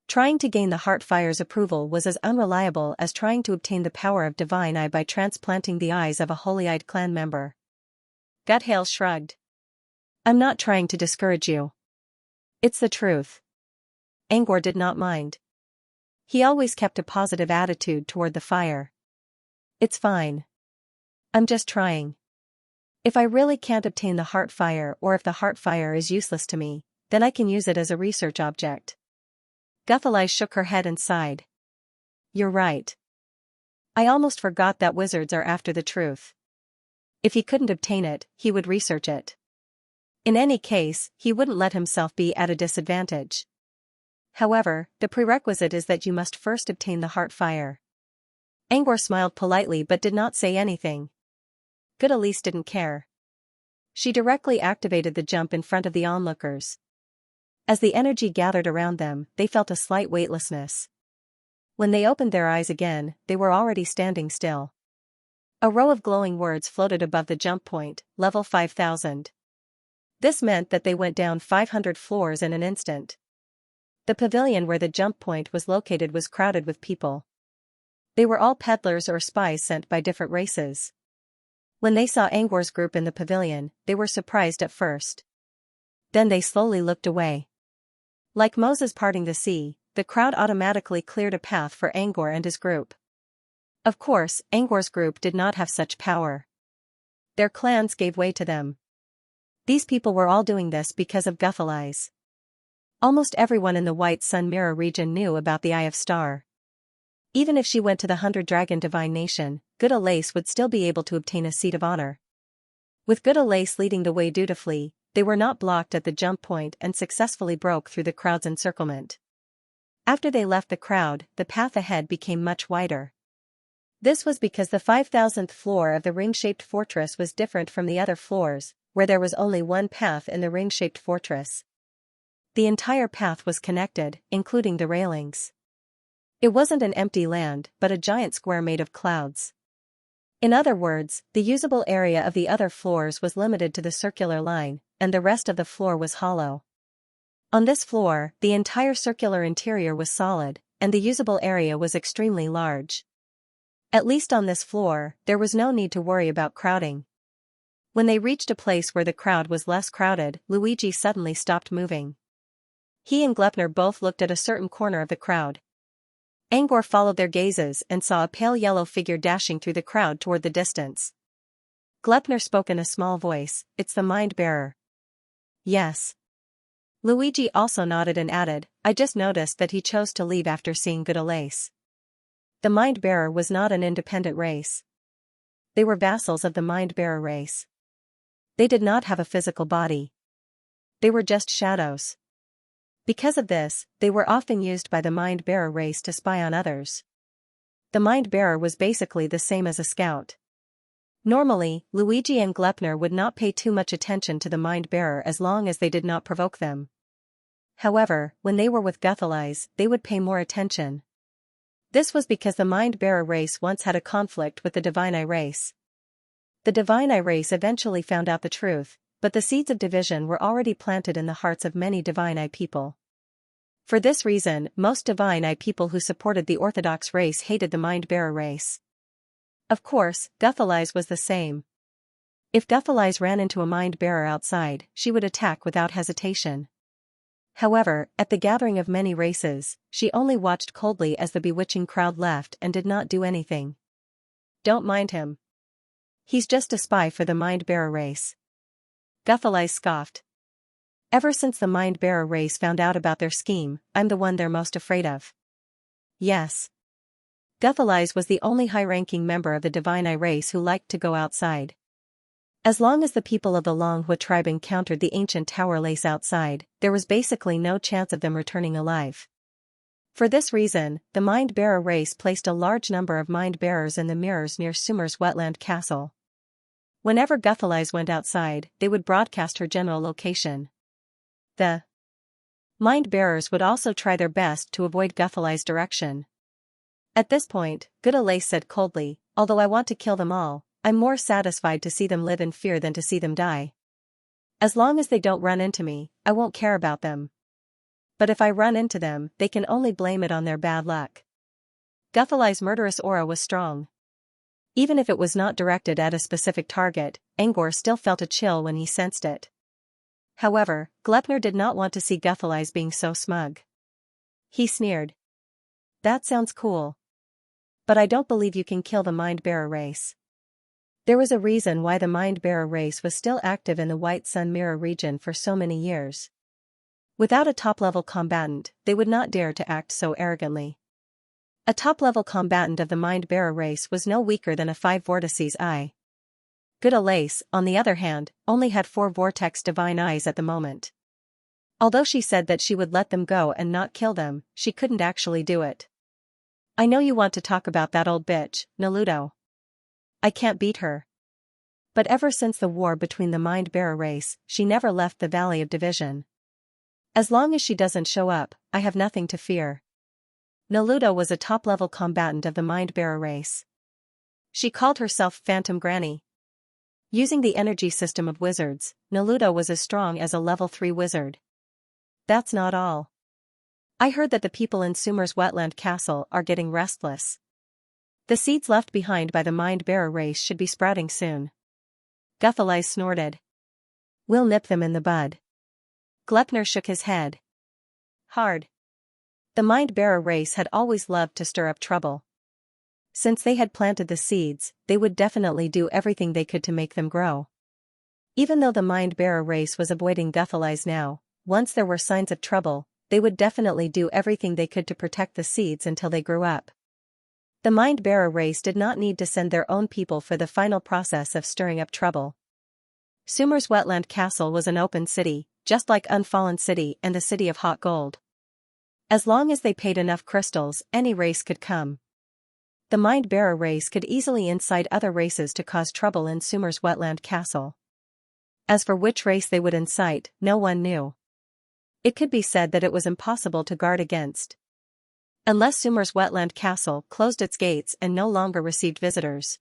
Trying to gain the Heart Fire's approval was as unreliable as trying to obtain the power of Divine Eye by transplanting the eyes of a holy-eyed clan member. Guthale shrugged. I'm not trying to discourage you. It's the truth. Angor did not mind. He always kept a positive attitude toward the fire. It's fine. I'm just trying. If I really can't obtain the Heart Fire or if the Heart Fire is useless to me, then I can use it as a research object. Guthale shook her head and sighed. You're right. I almost forgot that wizards are after the truth. If he couldn't obtain it, he would research it. In any case, he wouldn't let himself be at a disadvantage. However, the prerequisite is that you must first obtain the heart fire. Angor smiled politely but did not say anything. Good Elise didn't care. She directly activated the jump in front of the onlookers. As the energy gathered around them, they felt a slight weightlessness. When they opened their eyes again, they were already standing still. A row of glowing words floated above the jump point, level 5000. This meant that they went down 500 floors in an instant. The pavilion where the jump point was located was crowded with people. They were all peddlers or spies sent by different races. When they saw Angor's group in the pavilion, they were surprised at first. Then they slowly looked away. Like Moses parting the sea, the crowd automatically cleared a path for Angor and his group. Of course, Angor's group did not have such power. Their clans gave way to them. These people were all doing this because of Guthalize. Almost everyone in the White Sun Mirror region knew about the Eye of Star. Even if she went to the 100-Dragon Divine Nation, Good Elise would still be able to obtain a seat of honor. With Good Elise leading the way dutifully, they were not blocked at the jump point and successfully broke through the crowd's encirclement. After they left the crowd, the path ahead became much wider. This was because the 5000th floor of the ring-shaped fortress was different from the other floors, where there was only one path in the ring-shaped fortress. The entire path was connected, including the railings. It wasn't an empty land, but a giant square made of clouds. In other words, the usable area of the other floors was limited to the circular line, and the rest of the floor was hollow. On this floor, the entire circular interior was solid, and the usable area was extremely large. At least on this floor, there was no need to worry about crowding. When they reached a place where the crowd was less crowded, Luigi suddenly stopped moving. He and Glepner both looked at a certain corner of the crowd. Angor followed their gazes and saw a pale yellow figure dashing through the crowd toward the distance. Glepner spoke in a small voice, "It's the Mind Bearer." "Yes." Luigi also nodded and added, "I just noticed that he chose to leave after seeing Good Elise." The Mind Bearer was not an independent race. They were vassals of the Mind Bearer race. They did not have a physical body. They were just shadows. Because of this, they were often used by the Mind Bearer race to spy on others. The Mind Bearer was basically the same as a scout. Normally, Luigi and Glepner would not pay too much attention to the Mind Bearer as long as they did not provoke them. However, when they were with Guthalize, they would pay more attention. This was because the Mind Bearer race once had a conflict with the Divine Eye race. The Divine Eye race eventually found out the truth, but the seeds of division were already planted in the hearts of many Divine Eye people. For this reason, most Divine Eye people who supported the Orthodox race hated the Mind Bearer race. Of course, Guthalize was the same. If Guthalize ran into a Mind Bearer outside, she would attack without hesitation. However, at the gathering of many races, she only watched coldly as the bewitching crowd left and did not do anything. "Don't mind him. He's just a spy for the Mind Bearer race." Guthalize scoffed. "Ever since the Mind Bearer race found out about their scheme, I'm the one they're most afraid of." Yes. Guthalize was the only high-ranking member of the Divine Eye race who liked to go outside. As long as the people of the Longhua tribe encountered the ancient tower lace outside, there was basically no chance of them returning alive. For this reason, the Mind Bearer race placed a large number of Mind Bearers in the mirrors near Sumer's wetland castle. Whenever Guthalize went outside, they would broadcast her general location. The Mind Bearers would also try their best to avoid Guthalize's direction. At this point, Good Elise said coldly, "Although I want to kill them all, I'm more satisfied to see them live in fear than to see them die. As long as they don't run into me, I won't care about them. But if I run into them, they can only blame it on their bad luck." Guthalize's murderous aura was strong. Even if it was not directed at a specific target, Angor still felt a chill when he sensed it. However, Glepner did not want to see Guthalize being so smug. He sneered. "That sounds cool. But I don't believe you can kill the Mind Bearer race." There was a reason why the Mind Bearer race was still active in the White Sun Mirror region for so many years. Without a top-level combatant, they would not dare to act so arrogantly. A top-level combatant of the Mind-Bearer race was no weaker than a 5 Vortices eye. Good Alace, on the other hand, only had 4 Vortex Divine Eyes at the moment. Although she said that she would let them go and not kill them, she couldn't actually do it. I know you want to talk about that old bitch, Naluto. I can't beat her. But ever since the war between the Mind-Bearer race, she never left the Valley of Division. As long as she doesn't show up, I have nothing to fear. Naluto was a top-level combatant of the Mind-Bearer race. She called herself Phantom Granny. Using the energy system of wizards, Naluto was as strong as a level 3 wizard. That's not all. I heard that the people in Sumer's wetland castle are getting restless. The seeds left behind by the Mind-Bearer race should be sprouting soon. Guthalai snorted. We'll nip them in the bud. Glepner shook his head. Hard. The Mind-Bearer race had always loved to stir up trouble. Since they had planted the seeds, they would definitely do everything they could to make them grow. Even though the Mind-Bearer race was avoiding Guthalai's now, once there were signs of trouble, they would definitely do everything they could to protect the seeds until they grew up. The Mind-Bearer race did not need to send their own people for the final process of stirring up trouble. Sumer's wetland castle was an open city, just like Unfallen City and the City of Hot Gold. As long as they paid enough crystals, any race could come. The Mind-Bearer race could easily incite other races to cause trouble in Sumer's wetland castle. As for which race they would incite, no one knew. It could be said that it was impossible to guard against. Unless Sumer's wetland castle closed its gates and no longer received visitors.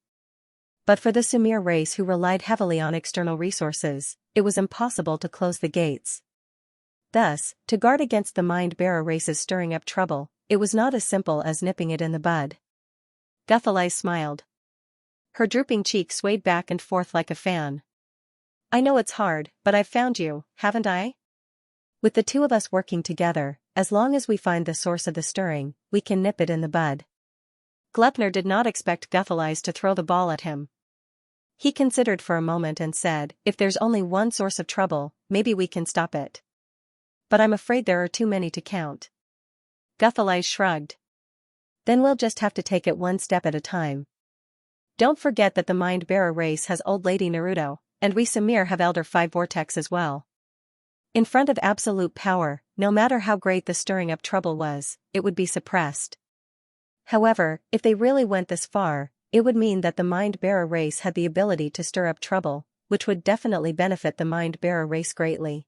But for the Sumir race who relied heavily on external resources, it was impossible to close the gates. Thus, to guard against the Mind-Bearer race's stirring up trouble, it was not as simple as nipping it in the bud. Guthalai smiled. Her drooping cheek swayed back and forth like a fan. I know it's hard, but I've found you, haven't I? With the two of us working together, as long as we find the source of the stirring, we can nip it in the bud. Glepner did not expect Guthalai to throw the ball at him. He considered for a moment and said, if there's only one source of trouble, maybe we can stop it. But I'm afraid there are too many to count. Guthalai shrugged. Then we'll just have to take it one step at a time. Don't forget that the Mind-Bearer race has Old Lady Naruto, and we Sumir have Elder 5 Vortex as well. In front of absolute power, no matter how great the stirring up trouble was, it would be suppressed. However, if they really went this far, it would mean that the Mind-Bearer race had the ability to stir up trouble, which would definitely benefit the Mind-Bearer race greatly.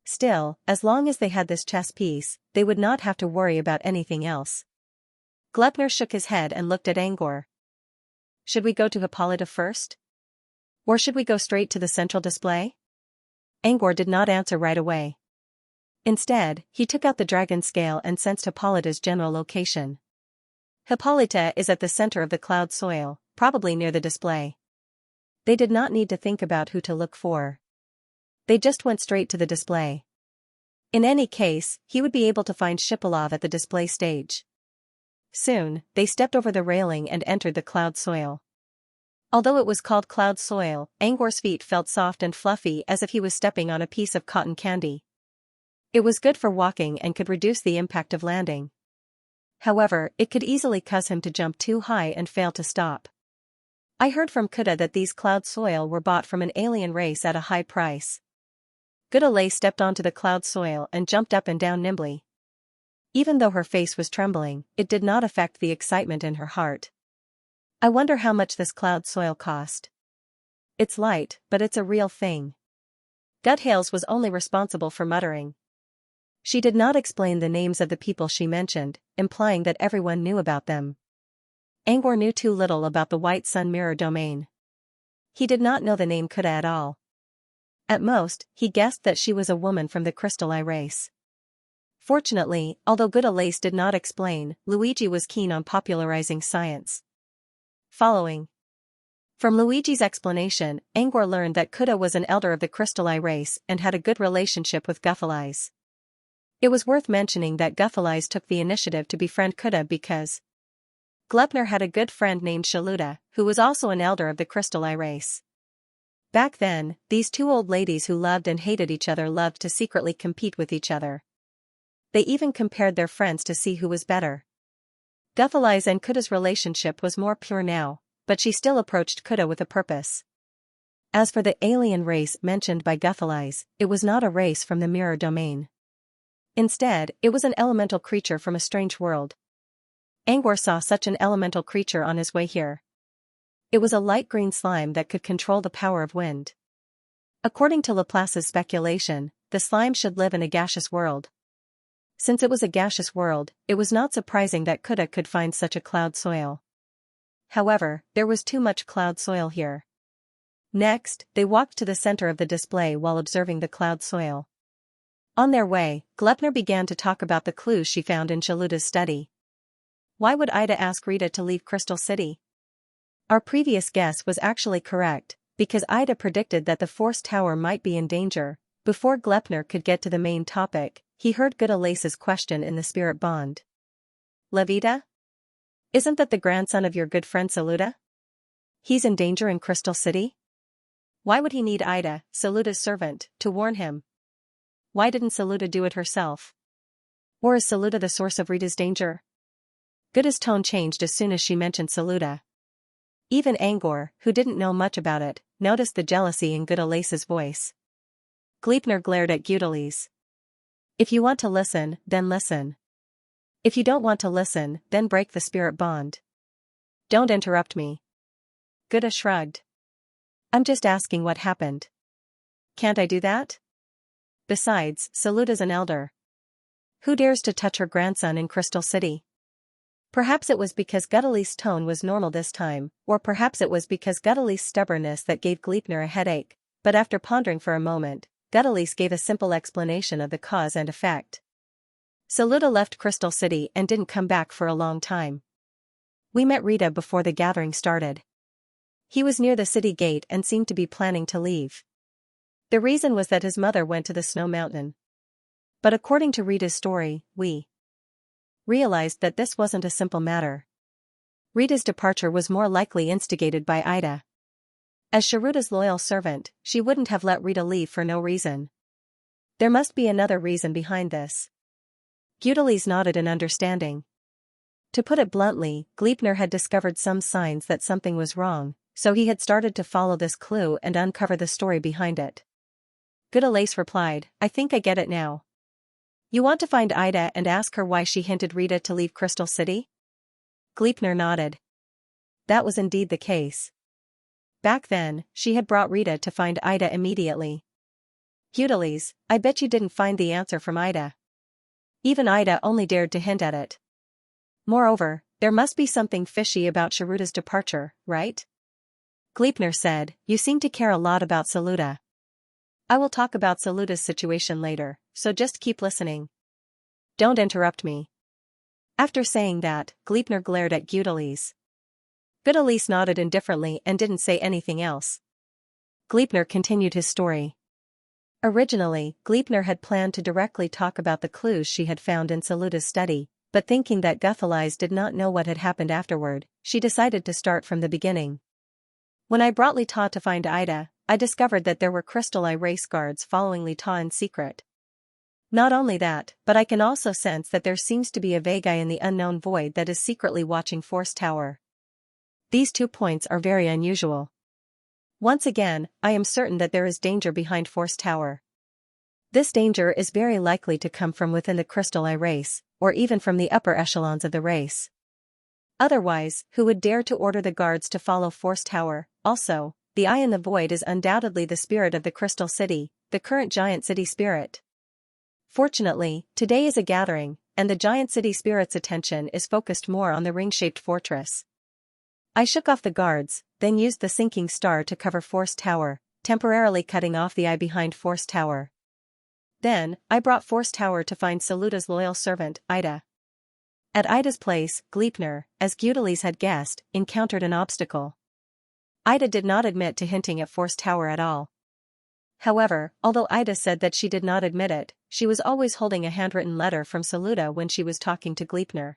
Still, as long as they had this chess piece, they would not have to worry about anything else. Glepner shook his head and looked at Angor. Should we go to Hippolyta first? Or should we go straight to the central display? Angor did not answer right away. Instead, he took out the dragon scale and sensed Hippolyta's general location. Hippolyta is at the center of the cloud soil, probably near the display. They did not need to think about who to look for. They just went straight to the display. In any case, he would be able to find Shipolov at the display stage. Soon, they stepped over the railing and entered the cloud soil. Although it was called cloud soil, Angor's feet felt soft and fluffy as if he was stepping on a piece of cotton candy. It was good for walking and could reduce the impact of landing. However, it could easily cause him to jump too high and fail to stop. I heard from Kuda that these cloud soil were bought from an alien race at a high price. Gudalay stepped onto the cloud soil and jumped up and down nimbly. Even though her face was trembling, it did not affect the excitement in her heart. I wonder how much this cloud soil cost. It's light, but it's a real thing. Gutales was only responsible for muttering. She did not explain the names of the people she mentioned, implying that everyone knew about them. Angor knew too little about the White Sun Mirror domain. He did not know the name Kuda at all. At most, he guessed that she was a woman from the Crystal Eye race. Fortunately, although Gudalace did not explain, Luigi was keen on popularizing science. Following. From Luigi's explanation, Angor learned that Kuda was an elder of the Crystal Eye race and had a good relationship with Guthalais. It was worth mentioning that Guthalais took the initiative to befriend Kuda because Glepner had a good friend named Shaluta, who was also an elder of the Crystal Eye race. Back then, these two old ladies who loved and hated each other loved to secretly compete with each other. They even compared their friends to see who was better. Guthali's and Kuda's relationship was more pure now, but she still approached Kuda with a purpose. As for the alien race mentioned by Guthali's, it was not a race from the mirror domain. Instead, it was an elemental creature from a strange world. Angor saw such an elemental creature on his way here. It was a light green slime that could control the power of wind. According to Laplace's speculation, the slime should live in a gaseous world. Since it was a gaseous world, it was not surprising that Kuda could find such a cloud soil. However, there was too much cloud soil here. Next, they walked to the center of the display while observing the cloud soil. On their way, Gleipnir began to talk about the clues she found in Shaluta's study. Why would Ida ask Rita to leave Crystal City? Our previous guess was actually correct, because Ida predicted that the Force Tower might be in danger. Before Gleipnir could get to the main topic, he heard Gudalace's question in the spirit bond. Levita? Isn't that the grandson of your good friend Saluta? He's in danger in Crystal City? Why would he need Ida, Saluta's servant, to warn him? Why didn't Saluta do it herself? Or is Saluta the source of Rita's danger? Guda's tone changed as soon as she mentioned Saluta. Even Angor, who didn't know much about it, noticed the jealousy in Gudalace's voice. Gleipnir glared at Gudalice. If you want to listen, then listen. If you don't want to listen, then break the spirit bond. Don't interrupt me. Guda shrugged. I'm just asking what happened. Can't I do that? Besides, Saluta's an elder. Who dares to touch her grandson in Crystal City? Perhaps it was because Gudalice's tone was normal this time, or perhaps it was because Gudalice's stubbornness that gave Gleipnir a headache, but after pondering for a moment, Gudalice gave a simple explanation of the cause and effect. Saluta left Crystal City and didn't come back for a long time. We met Rita before the gathering started. He was near the city gate and seemed to be planning to leave. The reason was that his mother went to the snow mountain. But according to Rita's story, we realized that this wasn't a simple matter. Rita's departure was more likely instigated by Ida. As Sharuta's loyal servant, she wouldn't have let Rita leave for no reason. There must be another reason behind this. Gudalice nodded in understanding. To put it bluntly, Gleipnir had discovered some signs that something was wrong, so he had started to follow this clue and uncover the story behind it. Gudalice replied, I think I get it now. You want to find Ida and ask her why she hinted Rita to leave Crystal City? Gleipnir nodded. That was indeed the case. Back then, she had brought Rita to find Ida immediately. Gudalice, I bet you didn't find the answer from Ida. Even Ida only dared to hint at it. Moreover, there must be something fishy about Sharuta's departure, right? Gleipnir said, you seem to care a lot about Saluta. I will talk about Saluta's situation later, so just keep listening. Don't interrupt me. After saying that, Gleipnir glared at Gudalice. Gudalice nodded indifferently and didn't say anything else. Gleipnir continued his story. Originally, Gleipnir had planned to directly talk about the clues she had found in Saluta's study, but thinking that Guthalice did not know what had happened afterward, she decided to start from the beginning. When I brought Lita to find Ida, I discovered that there were Crystal Eye race guards following Lita in secret. Not only that, but I can also sense that there seems to be a vague eye in the unknown void that is secretly watching Force Tower. These 2 points are very unusual. Once again, I am certain that there is danger behind Force Tower. This danger is very likely to come from within the Crystal Eye race, or even from the upper echelons of the race. Otherwise, who would dare to order the guards to follow Force Tower? Also, the eye in the void is undoubtedly the spirit of the Crystal City, the current giant city spirit. Fortunately, today is a gathering, and the giant city spirit's attention is focused more on the ring-shaped fortress. I shook off the guards, then used the sinking star to cover Force Tower, temporarily cutting off the eye behind Force Tower. Then, I brought Force Tower to find Saluta's loyal servant, Ida. At Ida's place, Gleipnir, as Gudalice had guessed, encountered an obstacle. Ida did not admit to hinting at Force Tower at all. However, although Ida said that she did not admit it, she was always holding a handwritten letter from Saluta when she was talking to Gleipnir.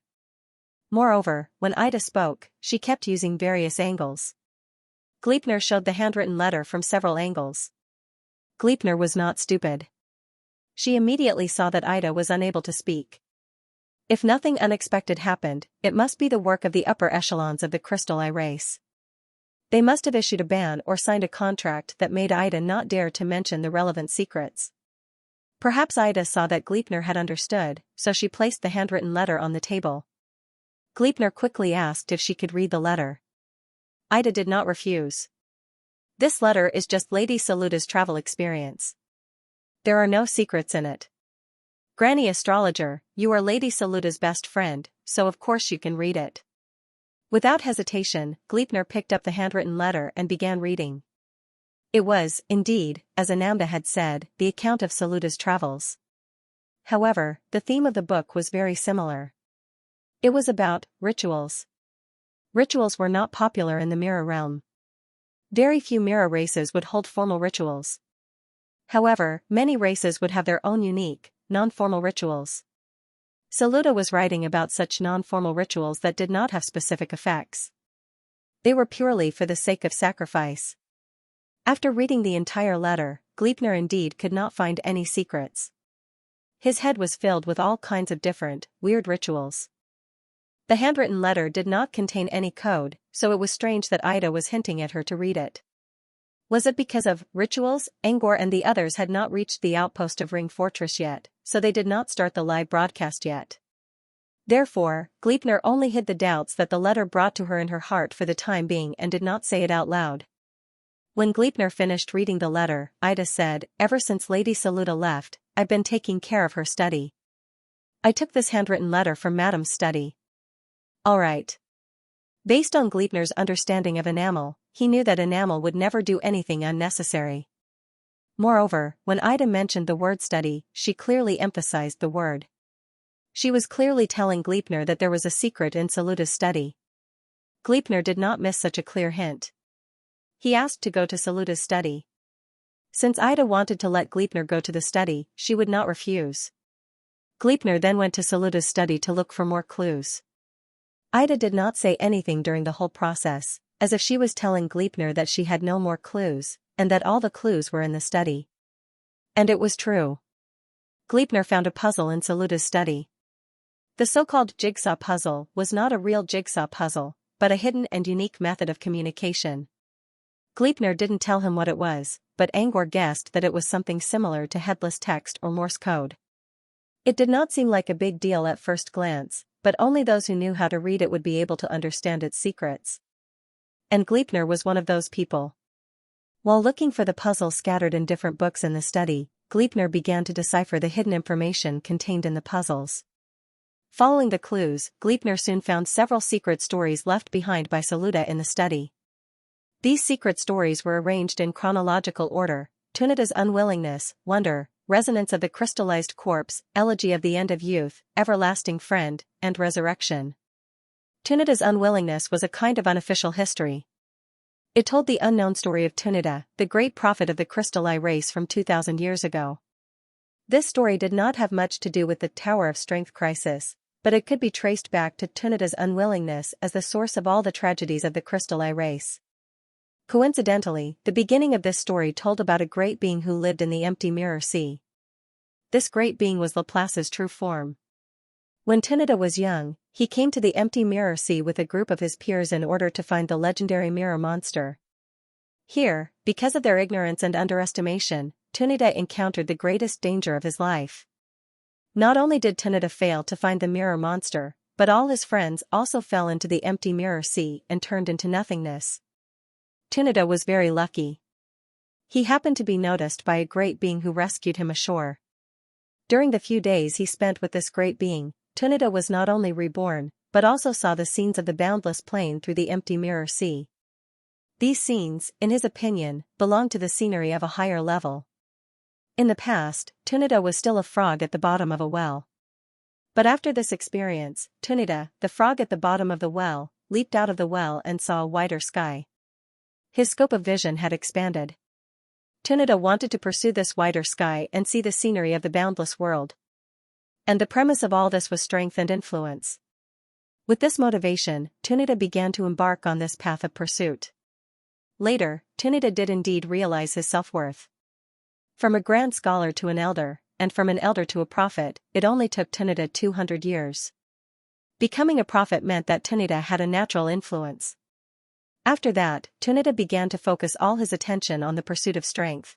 Moreover, when Ida spoke, she kept using various angles. Gleipnir showed the handwritten letter from several angles. Gleipnir was not stupid. She immediately saw that Ida was unable to speak. If nothing unexpected happened, it must be the work of the upper echelons of the Crystal Eye race. They must have issued a ban or signed a contract that made Ida not dare to mention the relevant secrets. Perhaps Ida saw that Gleipnir had understood, so she placed the handwritten letter on the table. Gleipnir quickly asked if she could read the letter. Ida did not refuse. This letter is just Lady Saluda's travel experience. There are no secrets in it. Granny Astrologer, you are Lady Saluda's best friend, so of course you can read it. Without hesitation, Gleipnir picked up the handwritten letter and began reading. It was, indeed, as Ananda had said, the account of Saluda's travels. However, the theme of the book was very similar. It was about rituals. Rituals were not popular in the mirror realm. Very few mirror races would hold formal rituals. However, many races would have their own unique, non-formal rituals. Saluda was writing about such non-formal rituals that did not have specific effects. They were purely for the sake of sacrifice. After reading the entire letter, Gleipnir indeed could not find any secrets. His head was filled with all kinds of different, weird rituals. The handwritten letter did not contain any code, so it was strange that Ida was hinting at her to read it. Was it because of rituals? Angor and the others had not reached the outpost of Ring Fortress yet, so they did not start the live broadcast yet. Therefore, Gleipnir only hid the doubts that the letter brought to her in her heart for the time being and did not say it out loud. When Gleipnir finished reading the letter, Ida said, "Ever since Lady Saluda left, I've been taking care of her study. I took this handwritten letter from Madam's study." All right. Based on Gleipnir's understanding of enamel, he knew that enamel would never do anything unnecessary. Moreover, when Ida mentioned the word study, she clearly emphasized the word. She was clearly telling Gleipnir that there was a secret in Saluda's study. Gleipnir did not miss such a clear hint. He asked to go to Saluda's study. Since Ida wanted to let Gleipnir go to the study, she would not refuse. Gleipnir then went to Saluda's study to look for more clues. Ida did not say anything during the whole process, as if she was telling Gleipnir that she had no more clues, and that all the clues were in the study. And it was true. Gleipnir found a puzzle in Saluda's study. The so-called jigsaw puzzle was not a real jigsaw puzzle, but a hidden and unique method of communication. Gleipnir didn't tell him what it was, but Angor guessed that it was something similar to headless text or Morse code. It did not seem like a big deal at first glance, but only those who knew how to read it would be able to understand its secrets. And Gleipnir was one of those people. While looking for the puzzle scattered in different books in the study, Gleipnir began to decipher the hidden information contained in the puzzles. Following the clues, Gleipnir soon found several secret stories left behind by Saluda in the study. These secret stories were arranged in chronological order: Tunida's unwillingness, wonder, resonance of the crystallized corpse, elegy of the end of youth, everlasting friend, and resurrection. Tunida's unwillingness was a kind of unofficial history. It told the unknown story of Tunida, the great prophet of the Crystal Eye race from 2,000 years ago. This story did not have much to do with the Tower of Strength crisis, but it could be traced back to Tunida's unwillingness as the source of all the tragedies of the Crystal Eye race. Coincidentally, the beginning of this story told about a great being who lived in the empty mirror sea. This great being was Laplace's true form. When Tunida was young, he came to the empty mirror sea with a group of his peers in order to find the legendary mirror monster. Here, because of their ignorance and underestimation, Tunida encountered the greatest danger of his life. Not only did Tunida fail to find the mirror monster, but all his friends also fell into the empty mirror sea and turned into nothingness. Tunida was very lucky. He happened to be noticed by a great being who rescued him ashore. During the few days he spent with this great being, Tunida was not only reborn, but also saw the scenes of the boundless plain through the empty mirror sea. These scenes, in his opinion, belonged to the scenery of a higher level. In the past, Tunida was still a frog at the bottom of a well. But after this experience, Tunida, the frog at the bottom of the well, leaped out of the well and saw a wider sky. His scope of vision had expanded. Tunida wanted to pursue this wider sky and see the scenery of the boundless world. And the premise of all this was strength and influence. With this motivation, Tunida began to embark on this path of pursuit. Later, Tunida did indeed realize his self-worth. From a grand scholar to an elder, and from an elder to a prophet, it only took Tunita 200 years. Becoming a prophet meant that Tunita had a natural influence. After that, Tunita began to focus all his attention on the pursuit of strength.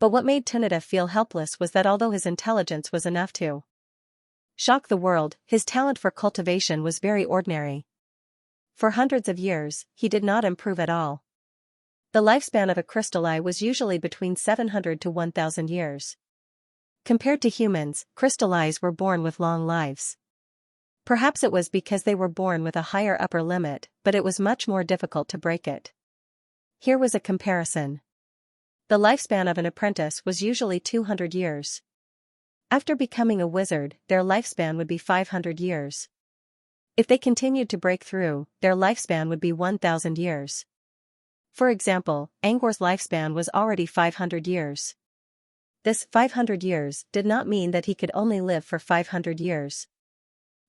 But what made Tunita feel helpless was that although his intelligence was enough to shock the world, his talent for cultivation was very ordinary. For hundreds of years, he did not improve at all. The lifespan of a crystal eye was usually between 700 to 1,000 years. Compared to humans, crystal eyes were born with long lives. Perhaps it was because they were born with a higher upper limit, but it was much more difficult to break it. Here was a comparison. The lifespan of an apprentice was usually 200 years. After becoming a wizard, their lifespan would be 500 years. If they continued to break through, their lifespan would be 1,000 years. For example, Angkor's lifespan was already 500 years. This 500 years did not mean that he could only live for 500 years.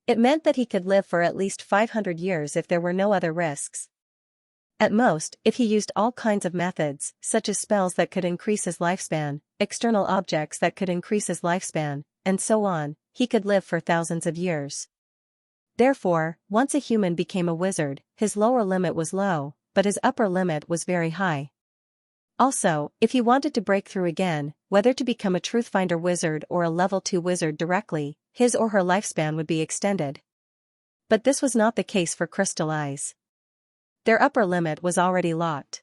It meant that he could live for at least 500 years if there were no other risks. At most, if he used all kinds of methods, such as spells that could increase his lifespan, external objects that could increase his lifespan, and so on, he could live for thousands of years. Therefore, once a human became a wizard, his lower limit was low, but his upper limit was very high. Also, if he wanted to break through again, whether to become a Truthfinder wizard or a level 2 wizard directly, his or her lifespan would be extended. But this was not the case for crystal eyes. Their upper limit was already locked.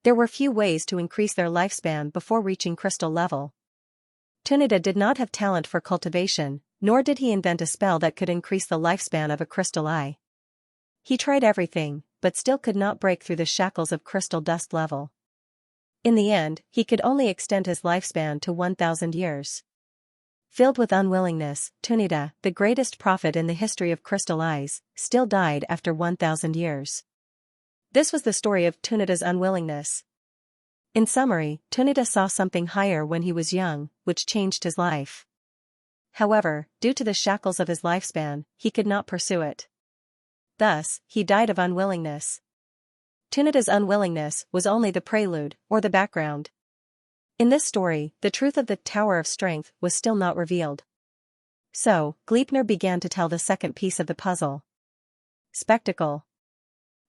There were few ways to increase their lifespan before reaching crystal level. Tunita did not have talent for cultivation, nor did he invent a spell that could increase the lifespan of a crystal eye. He tried everything, but still could not break through the shackles of crystal dust level. In the end, he could only extend his lifespan to 1,000 years. Filled with unwillingness, Tunita, the greatest prophet in the history of crystal eyes, still died after 1,000 years. This was the story of Tunita's unwillingness. In summary, Tunita saw something higher when he was young, which changed his life. However, due to the shackles of his lifespan, he could not pursue it. Thus, he died of unwillingness. Tunita's unwillingness was only the prelude, or the background. In this story, the truth of the Tower of Strength was still not revealed. So, Gleipnir began to tell the second piece of the puzzle. Spectacle.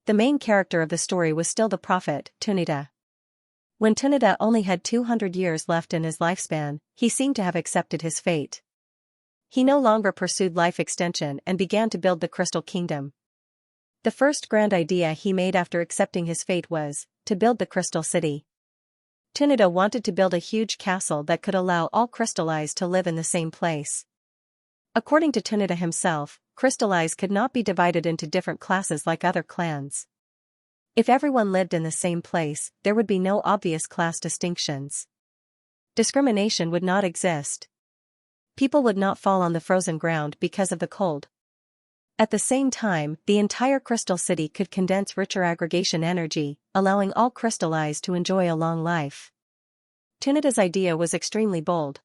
The main character of the story was still the prophet, Tunita. When Tunita only had 200 years left in his lifespan, he seemed to have accepted his fate. He no longer pursued life extension and began to build the Crystal Kingdom. The first grand idea he made after accepting his fate was to build the Crystal City. Tunita wanted to build a huge castle that could allow all crystal eyes to live in the same place. According to Tunita himself, crystal eyes could not be divided into different classes like other clans. If everyone lived in the same place, there would be no obvious class distinctions. Discrimination would not exist. People would not fall on the frozen ground because of the cold. At the same time, the entire crystal city could condense richer aggregation energy, allowing all crystal eyes to enjoy a long life. Tunita's idea was extremely bold.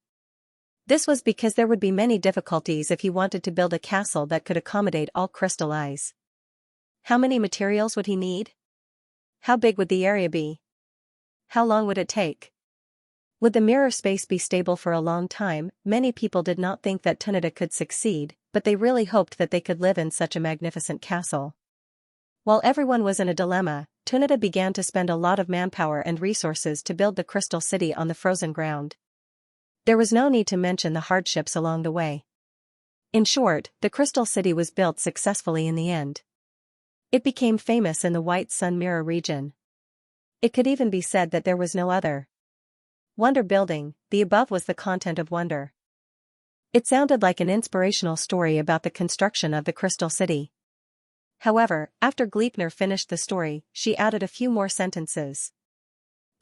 This was because there would be many difficulties if he wanted to build a castle that could accommodate all crystal eyes. How many materials would he need? How big would the area be? How long would it take? Would the mirror space be stable for a long time? Many people did not think that Tunita could succeed, but they really hoped that they could live in such a magnificent castle. While everyone was in a dilemma, Tunita began to spend a lot of manpower and resources to build the crystal city on the frozen ground. There was no need to mention the hardships along the way. In short, the crystal city was built successfully in the end. It became famous in the White Sun Mirror region. It could even be said that there was no other wonder building. The above was the content of Wonder. It sounded like an inspirational story about the construction of the Crystal City. However, after Gleipnir finished the story, she added a few more sentences.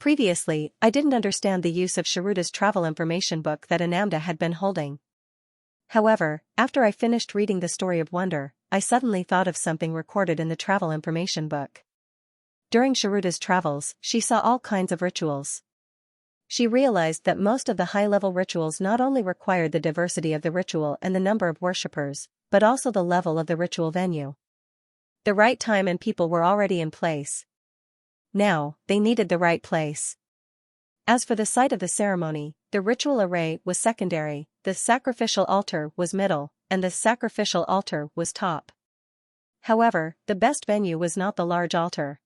Previously, I didn't understand the use of Sharuta's travel information book that Anamda had been holding. However, after I finished reading the story of Wonder, I suddenly thought of something recorded in the travel information book. During Sharuta's travels, she saw all kinds of rituals. She realized that most of the high-level rituals not only required the diversity of the ritual and the number of worshippers, but also the level of the ritual venue. The right time and people were already in place. Now, they needed the right place. As for the site of the ceremony, the ritual array was secondary, the sacrificial altar was middle, and the sacrificial altar was top. However, the best venue was not the large altar.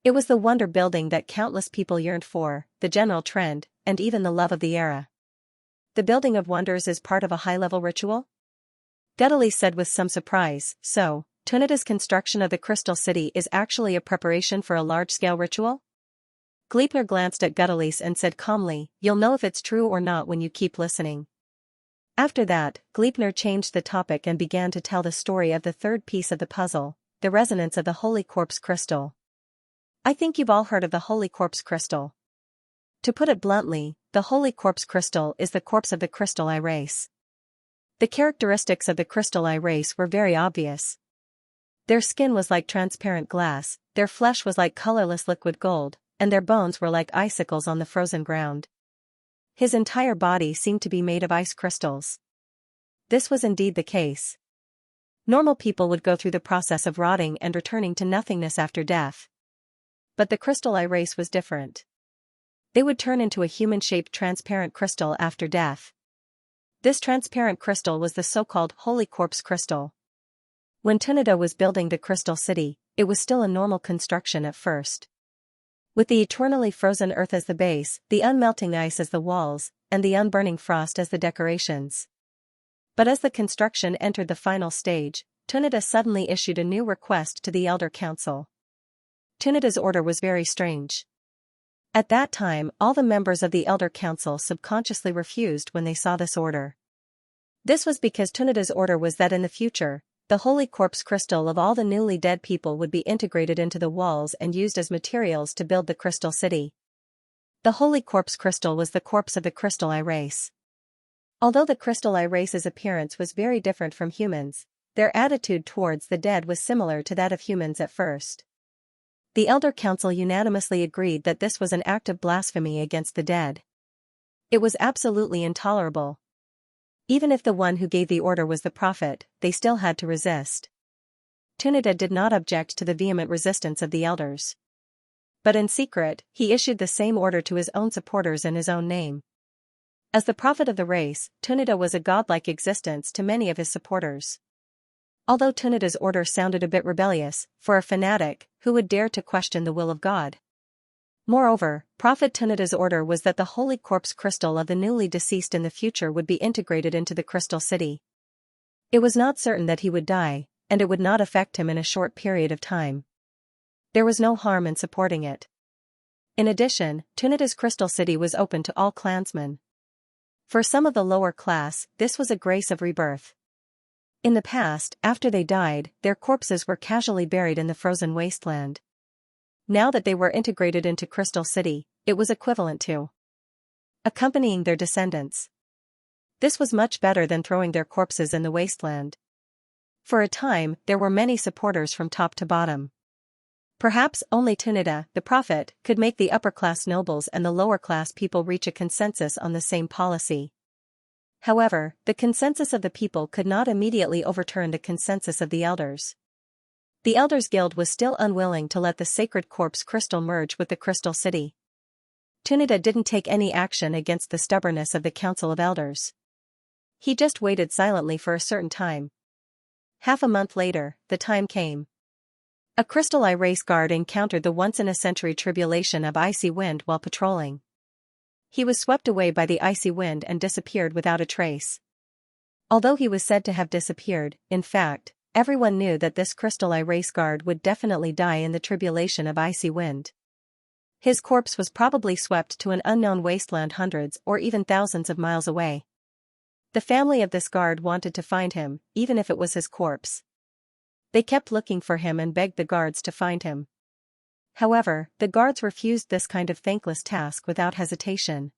It was the wonder building that countless people yearned for, the general trend, and even the love of the era. The building of wonders is part of a high-level ritual? Dedalus said with some surprise, so, Tunida's construction of the Crystal City is actually a preparation for a large-scale ritual? Gleipnir glanced at Dedalus and said calmly, "You'll know if it's true or not when you keep listening." After that, Gleipnir changed the topic and began to tell the story of the third piece of the puzzle, the resonance of the Holy Corpse Crystal. I think you've all heard of the Holy Corpse Crystal. To put it bluntly, the Holy Corpse Crystal is the corpse of the Crystal Eye race. The characteristics of the Crystal Eye race were very obvious. Their skin was like transparent glass, their flesh was like colorless liquid gold, and their bones were like icicles on the frozen ground. His entire body seemed to be made of ice crystals. This was indeed the case. Normal people would go through the process of rotting and returning to nothingness after death. But the Crystal Eye race was different. They would turn into a human-shaped transparent crystal after death. This transparent crystal was the so-called Holy Corpse Crystal. When Tunida was building the Crystal City, it was still a normal construction at first. With the eternally frozen earth as the base, the unmelting ice as the walls, and the unburning frost as the decorations. But as the construction entered the final stage, Tunida suddenly issued a new request to the Elder Council. Tunida's order was very strange. At that time, all the members of the Elder Council subconsciously refused when they saw this order. This was because Tunida's order was that in the future, the Holy Corpse Crystal of all the newly dead people would be integrated into the walls and used as materials to build the Crystal City. The Holy Corpse Crystal was the corpse of the Crystal Eye race. Although the Crystal Eye race's appearance was very different from humans, their attitude towards the dead was similar to that of humans at first. The Elder Council unanimously agreed that this was an act of blasphemy against the dead. It was absolutely intolerable. Even if the one who gave the order was the prophet, they still had to resist. Tunida did not object to the vehement resistance of the elders. But in secret, he issued the same order to his own supporters in his own name. As the prophet of the race, Tunida was a godlike existence to many of his supporters. Although Tunida's order sounded a bit rebellious, for a fanatic, who would dare to question the will of God? Moreover, Prophet Tunida's order was that the Holy Corpse Crystal of the newly deceased in the future would be integrated into the Crystal City. It was not certain that he would die, and it would not affect him in a short period of time. There was no harm in supporting it. In addition, Tunida's Crystal City was open to all clansmen. For some of the lower class, this was a grace of rebirth. In the past, after they died, their corpses were casually buried in the frozen wasteland. Now that they were integrated into Crystal City, it was equivalent to accompanying their descendants. This was much better than throwing their corpses in the wasteland. For a time, there were many supporters from top to bottom. Perhaps only Tunida, the prophet, could make the upper-class nobles and the lower-class people reach a consensus on the same policy. However, the consensus of the people could not immediately overturn the consensus of the elders. The Elders Guild was still unwilling to let the sacred corpse crystal merge with the Crystal City. Tunida didn't take any action against the stubbornness of the Council of Elders. He just waited silently for a certain time. Half a month later, the time came. A Crystal Eye race guard encountered the once-in-a-century tribulation of icy wind while patrolling. He was swept away by the icy wind and disappeared without a trace. Although he was said to have disappeared, in fact, everyone knew that this Crystal Eye race guard would definitely die in the tribulation of icy wind. His corpse was probably swept to an unknown wasteland hundreds or even thousands of miles away. The family of this guard wanted to find him, even if it was his corpse. They kept looking for him and begged the guards to find him. However, the guards refused this kind of thankless task without hesitation.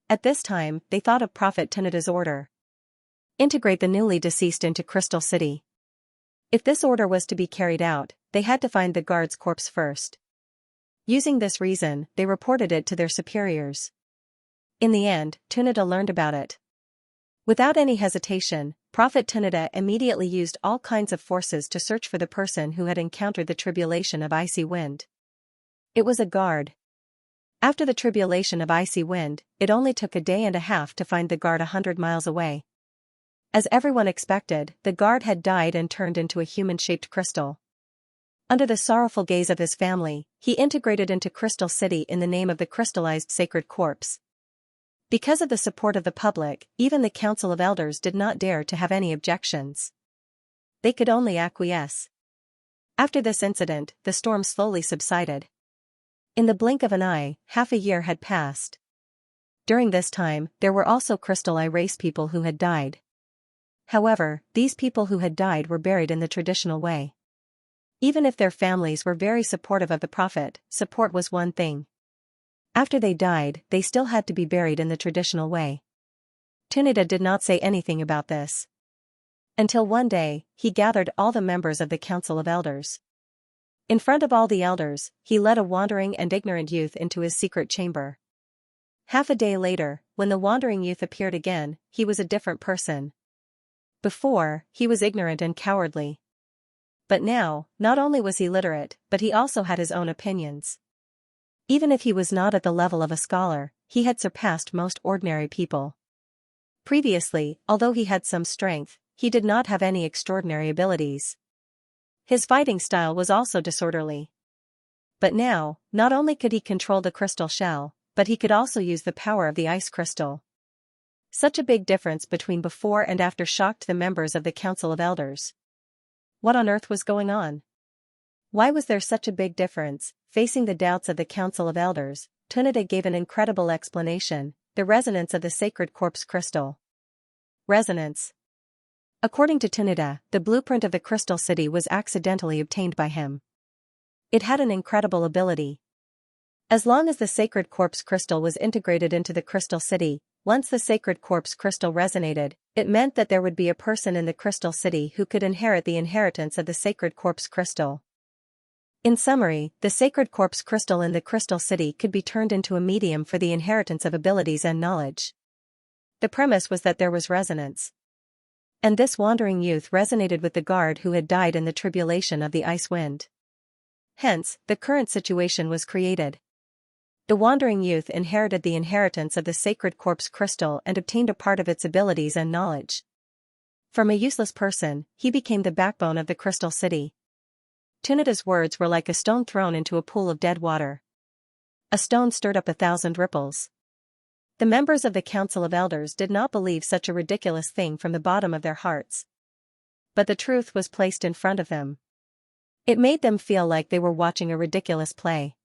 At this time, they thought of Prophet Tunida's order. Integrate the newly deceased into Crystal City. If this order was to be carried out, they had to find the guard's corpse first. Using this reason, they reported it to their superiors. In the end, Tunida learned about it. Without any hesitation, Prophet Tunida immediately used all kinds of forces to search for the person who had encountered the tribulation of icy wind. It was a guard. After the tribulation of icy wind, it only took a day and a half to find the guard 100 miles away. As everyone expected, the guard had died and turned into a human-shaped crystal. Under the sorrowful gaze of his family, he integrated into Crystal City in the name of the crystallized sacred corpse. Because of the support of the public, even the Council of Elders did not dare to have any objections. They could only acquiesce. After this incident, the storm slowly subsided. In the blink of an eye, half a year had passed. During this time, there were also Crystal Eye race people who had died. However, these people who had died were buried in the traditional way. Even if their families were very supportive of the prophet, support was one thing. After they died, they still had to be buried in the traditional way. Tunida did not say anything about this. Until one day, he gathered all the members of the Council of Elders. In front of all the elders, he led a wandering and ignorant youth into his secret chamber. Half a day later, when the wandering youth appeared again, he was a different person. Before, he was ignorant and cowardly. But now, not only was he literate, but he also had his own opinions. Even if he was not at the level of a scholar, he had surpassed most ordinary people. Previously, although he had some strength, he did not have any extraordinary abilities. His fighting style was also disorderly. But now, not only could he control the crystal shell, but he could also use the power of the ice crystal. Such a big difference between before and after shocked the members of the Council of Elders. What on earth was going on? Why was there such a big difference? Facing the doubts of the Council of Elders, Tunida gave an incredible explanation: the resonance of the sacred corpse crystal. Resonance. According to Tunida, the blueprint of the Crystal City was accidentally obtained by him. It had an incredible ability. As long as the sacred corpse crystal was integrated into the Crystal City, once the sacred corpse crystal resonated, it meant that there would be a person in the Crystal City who could inherit the inheritance of the sacred corpse crystal. In summary, the sacred corpse crystal in the Crystal City could be turned into a medium for the inheritance of abilities and knowledge. The premise was that there was resonance. And this wandering youth resonated with the guard who had died in the tribulation of the ice wind. Hence, the current situation was created. The wandering youth inherited the inheritance of the sacred corpse crystal and obtained a part of its abilities and knowledge. From a useless person, he became the backbone of the Crystal City. Tunida's words were like a stone thrown into a pool of dead water. A stone stirred up 1,000 ripples. The members of the Council of Elders did not believe such a ridiculous thing from the bottom of their hearts. But the truth was placed in front of them. It made them feel like they were watching a ridiculous play.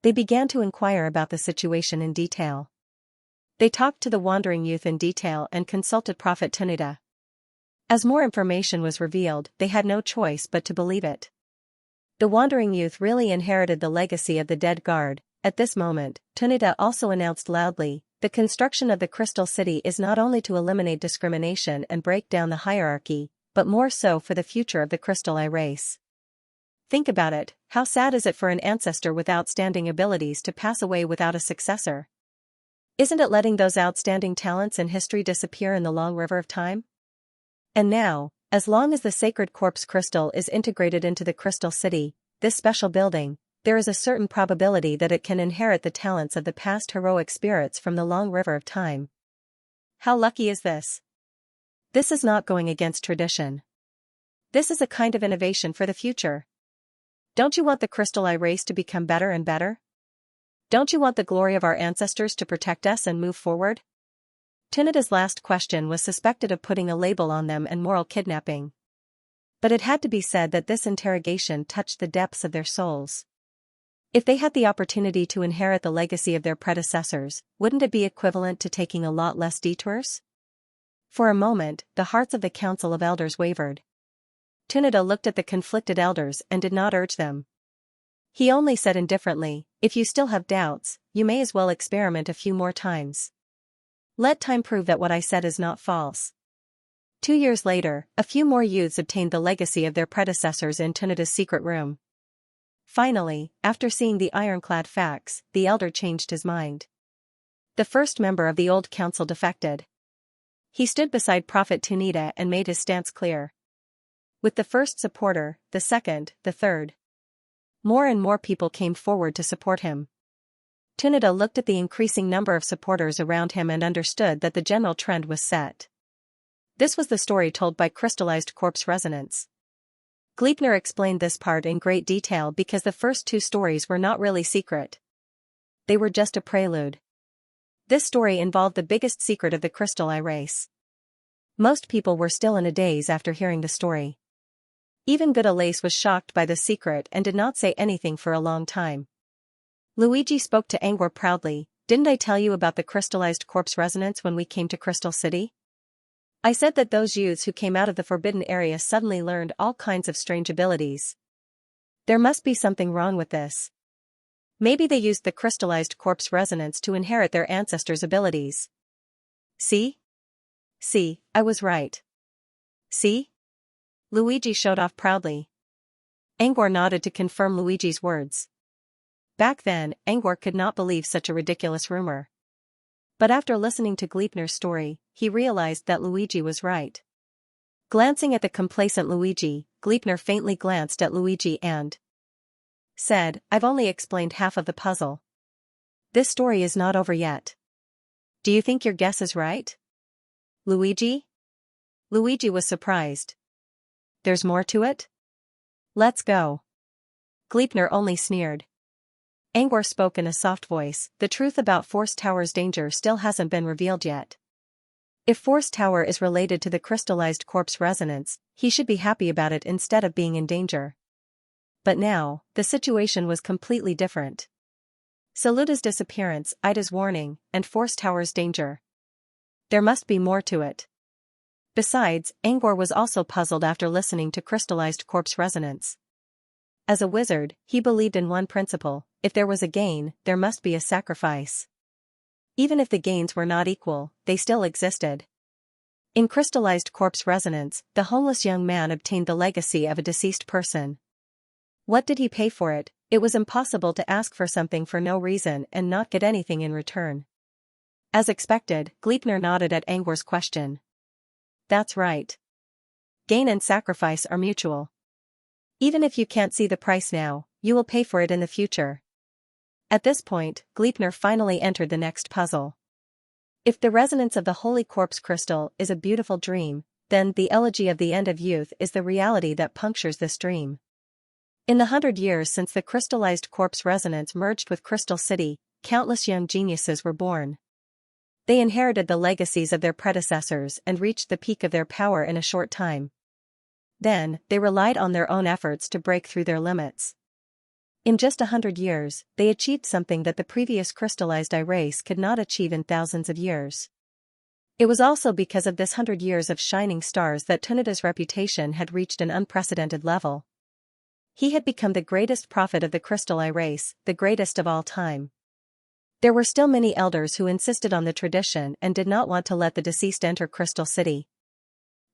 They began to inquire about the situation in detail. They talked to the wandering youth in detail and consulted Prophet Tunida. As more information was revealed, they had no choice but to believe it. The wandering youth really inherited the legacy of the dead guard. At this moment, Tunida also announced loudly, the construction of the Crystal City is not only to eliminate discrimination and break down the hierarchy, but more so for the future of the Crystal Eye race. Think about it, how sad is it for an ancestor with outstanding abilities to pass away without a successor? Isn't it letting those outstanding talents in history disappear in the long river of time? And now, as long as the sacred corpse crystal is integrated into the Crystal City, this special building, there is a certain probability that it can inherit the talents of the past heroic spirits from the long river of time. How lucky is this? This is not going against tradition. This is a kind of innovation for the future. Don't you want the Crystal Eye race to become better and better? Don't you want the glory of our ancestors to protect us and move forward? Tunida's last question was suspected of putting a label on them and moral kidnapping. But it had to be said that this interrogation touched the depths of their souls. If they had the opportunity to inherit the legacy of their predecessors, wouldn't it be equivalent to taking a lot less detours? For a moment, the hearts of the Council of Elders wavered. Tunida looked at the conflicted elders and did not urge them. He only said indifferently, if you still have doubts, you may as well experiment a few more times. Let time prove that what I said is not false. 2 years later, a few more youths obtained the legacy of their predecessors in Tunida's secret room. Finally, after seeing the ironclad facts, the elder changed his mind. The first member of the old council defected. He stood beside Prophet Tunida and made his stance clear. With the first supporter, the second, the third. More and more people came forward to support him. Tunita looked at the increasing number of supporters around him and understood that the general trend was set. This was the story told by crystallized corpse resonance. Gleipnir explained this part in great detail because the first two stories were not really secret. They were just a prelude. This story involved the biggest secret of the crystal eye race. Most people were still in a daze after hearing the story. Even Goodalace was shocked by the secret and did not say anything for a long time. Luigi spoke to Angor proudly. Didn't I tell you about the crystallized corpse resonance when we came to Crystal City? I said that those youths who came out of the forbidden area suddenly learned all kinds of strange abilities. There must be something wrong with this. Maybe they used the crystallized corpse resonance to inherit their ancestors' abilities. See? See, I was right. See? Luigi showed off proudly. Angor nodded to confirm Luigi's words. Back then, Angor could not believe such a ridiculous rumor. But after listening to Gleipnir's story, he realized that Luigi was right. Glancing at the complacent Luigi, Gleipnir faintly glanced at Luigi and said, I've only explained half of the puzzle. This story is not over yet. Do you think your guess is right? Luigi? Luigi was surprised. There's more to it? Let's go. Gleipnir only sneered. Angor spoke in a soft voice, the truth about Force Tower's danger still hasn't been revealed yet. If Force Tower is related to the crystallized corpse resonance, he should be happy about it instead of being in danger. But now, the situation was completely different. Saluta's disappearance, Ida's warning, and Force Tower's danger. There must be more to it. Besides, Angor was also puzzled after listening to crystallized corpse resonance. As a wizard, he believed in one principle: if there was a gain, there must be a sacrifice. Even if the gains were not equal, they still existed. In crystallized corpse resonance, the homeless young man obtained the legacy of a deceased person. What did he pay for it? It was impossible to ask for something for no reason and not get anything in return. As expected, Gleipnir nodded at Angor's question. That's right. Gain and sacrifice are mutual. Even if you can't see the price now, you will pay for it in the future. At this point, Gleipnir finally entered the next puzzle. If the resonance of the holy corpse crystal is a beautiful dream, then the elegy of the end of youth is the reality that punctures this dream. In the 100 years since the crystallized corpse resonance merged with Crystal City, countless young geniuses were born. They inherited the legacies of their predecessors and reached the peak of their power in a short time. Then, they relied on their own efforts to break through their limits. In just 100 years, they achieved something that the previous crystallized eye race could not achieve in thousands of years. It was also because of this 100 years of shining stars that Tunita's reputation had reached an unprecedented level. He had become the greatest prophet of the crystal eye race, the greatest of all time. There were still many elders who insisted on the tradition and did not want to let the deceased enter Crystal City.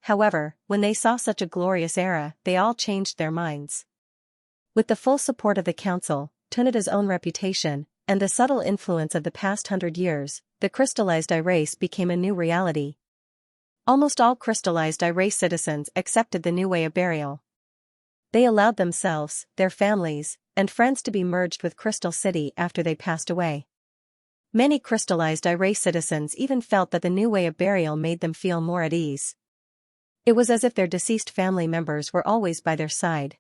However, when they saw such a glorious era, they all changed their minds. With the full support of the council, Tunita's own reputation, and the subtle influence of the past 100 years, the crystallized eye race became a new reality. Almost all crystallized eye race citizens accepted the new way of burial. They allowed themselves, their families, and friends to be merged with Crystal City after they passed away. Many crystallized eye race citizens even felt that the new way of burial made them feel more at ease. It was as if their deceased family members were always by their side.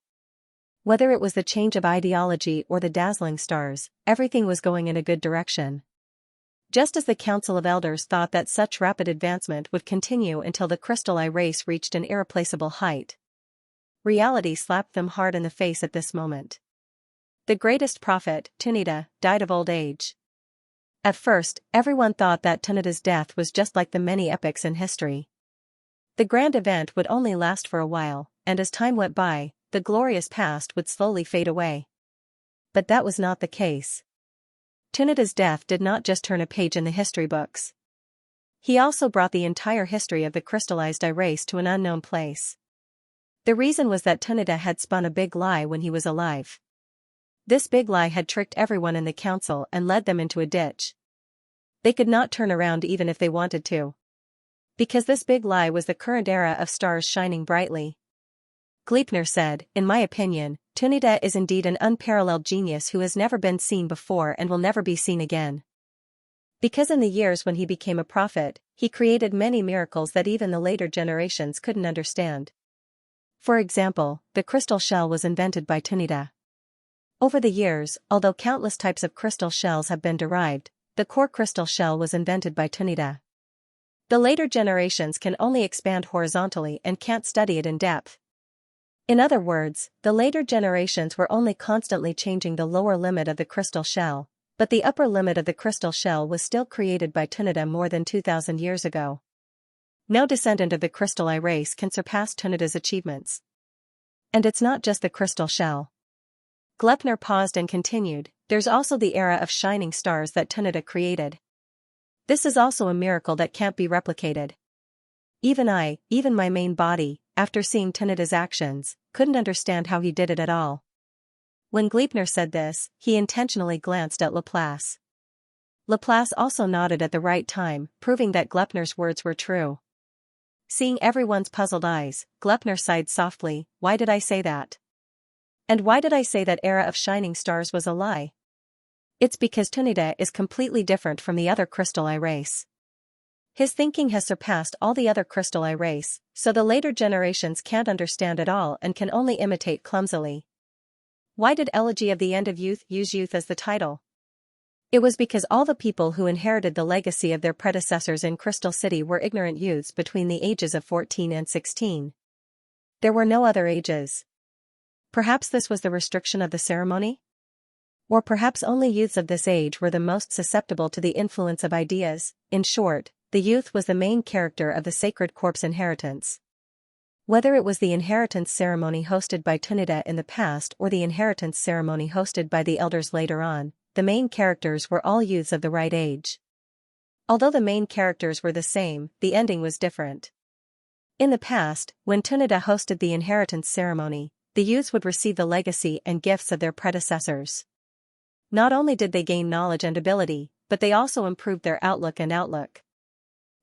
Whether it was the change of ideology or the dazzling stars, everything was going in a good direction. Just as the Council of Elders thought that such rapid advancement would continue until the crystal eye race reached an irreplaceable height, reality slapped them hard in the face at this moment. The greatest prophet, Tunita, died of old age. At first, everyone thought that Tunita's death was just like the many epics in history. The grand event would only last for a while, and as time went by, the glorious past would slowly fade away. But that was not the case. Tunita's death did not just turn a page in the history books. He also brought the entire history of the crystallized eye race to an unknown place. The reason was that Tunita had spun a big lie when he was alive. This big lie had tricked everyone in the council and led them into a ditch. They could not turn around even if they wanted to. Because this big lie was the current era of stars shining brightly. Gleipnir said, "In my opinion, Tunida is indeed an unparalleled genius who has never been seen before and will never be seen again. Because in the years when he became a prophet, he created many miracles that even the later generations couldn't understand. For example, the crystal shell was invented by Tunida. Over the years, although countless types of crystal shells have been derived, the core crystal shell was invented by Tunida. The later generations can only expand horizontally and can't study it in depth. In other words, the later generations were only constantly changing the lower limit of the crystal shell, but the upper limit of the crystal shell was still created by Tunida more than 2,000 years ago. No descendant of the crystal eye race can surpass Tunida's achievements. And it's not just the crystal shell." Gleipnir paused and continued, "There's also the era of shining stars that Tunida created. This is also a miracle that can't be replicated. Even my main body, after seeing Tunida's actions, couldn't understand how he did it at all." When Gleipnir said this, he intentionally glanced at Laplace. Laplace also nodded at the right time, proving that Gleipnir's words were true. Seeing everyone's puzzled eyes, Gleipnir sighed softly, "Why did I say that? And why did I say that era of shining stars was a lie? It's because Tunida is completely different from the other crystal eye race. His thinking has surpassed all the other crystal eye race, so the later generations can't understand it all and can only imitate clumsily." Why did Elegy of the End of Youth use youth as the title? It was because all the people who inherited the legacy of their predecessors in Crystal City were ignorant youths between the ages of 14 and 16. There were no other ages. Perhaps this was the restriction of the ceremony? Or perhaps only youths of this age were the most susceptible to the influence of ideas. In short, the youth was the main character of the sacred corpse inheritance. Whether it was the inheritance ceremony hosted by Tunida in the past or the inheritance ceremony hosted by the elders later on, the main characters were all youths of the right age. Although the main characters were the same, the ending was different. In the past, when Tunida hosted the inheritance ceremony, the youths would receive the legacy and gifts of their predecessors. Not only did they gain knowledge and ability, but they also improved their outlook.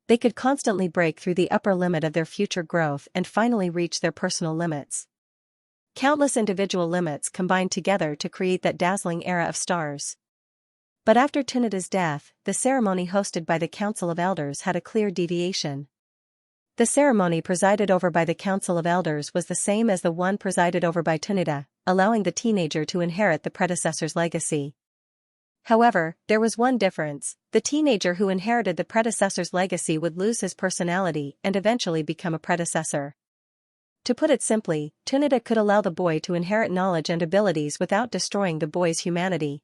They could constantly break through the upper limit of their future growth and finally reach their personal limits. Countless individual limits combined together to create that dazzling era of stars. But after Tunida's death, the ceremony hosted by the Council of Elders had a clear deviation. The ceremony presided over by the Council of Elders was the same as the one presided over by Tunida, allowing the teenager to inherit the predecessor's legacy. However, there was one difference: the teenager who inherited the predecessor's legacy would lose his personality and eventually become a predecessor. To put it simply, Tunida could allow the boy to inherit knowledge and abilities without destroying the boy's humanity.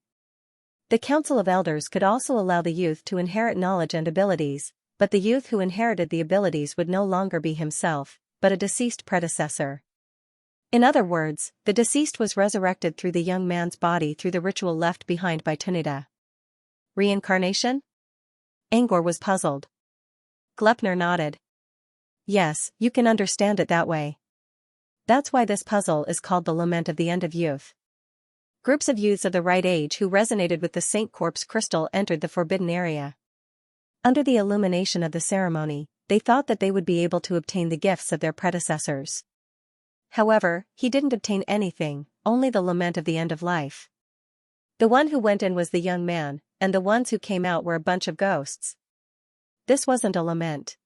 The Council of Elders could also allow the youth to inherit knowledge and abilities, but the youth who inherited the abilities would no longer be himself, but a deceased predecessor. In other words, the deceased was resurrected through the young man's body through the ritual left behind by Tunida. Reincarnation? Angor was puzzled. Gleipnir nodded. Yes, you can understand it that way. That's why this puzzle is called the Lament of the End of Youth. Groups of youths of the right age who resonated with the Saint Corpse crystal entered the forbidden area. Under the illumination of the ceremony, they thought that they would be able to obtain the gifts of their predecessors. However, he didn't obtain anything, only the lament of the end of life. The one who went in was the young man, and the ones who came out were a bunch of ghosts. This wasn't a lament.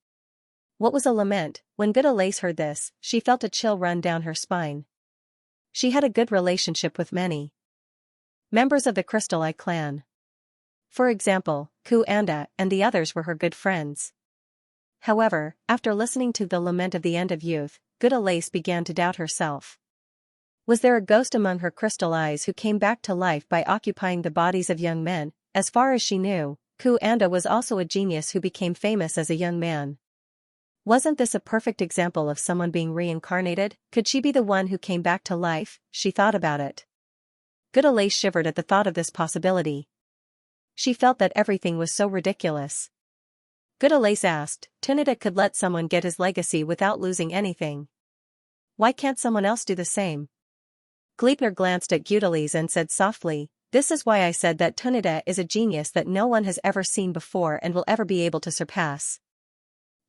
What was a lament? When Good Alace heard this, she felt a chill run down her spine. She had a good relationship with many members of the Crystal Eye clan. For example, Ku Anda and the others were her good friends. However, after listening to the Lament of the End of Youth, Good Alace began to doubt herself. Was there a ghost among her crystal eyes who came back to life by occupying the bodies of young men? As far as she knew, Ku Anda was also a genius who became famous as a young man. Wasn't this a perfect example of someone being reincarnated? Could she be the one who came back to life? She thought about it. Good Alace shivered at the thought of this possibility. She felt that everything was so ridiculous. Good Alace asked, Tunida could let someone get his legacy without losing anything. Why can't someone else do the same? Gleipnir glanced at Gudaliz and said softly, this is why I said that Tunida is a genius that no one has ever seen before and will ever be able to surpass.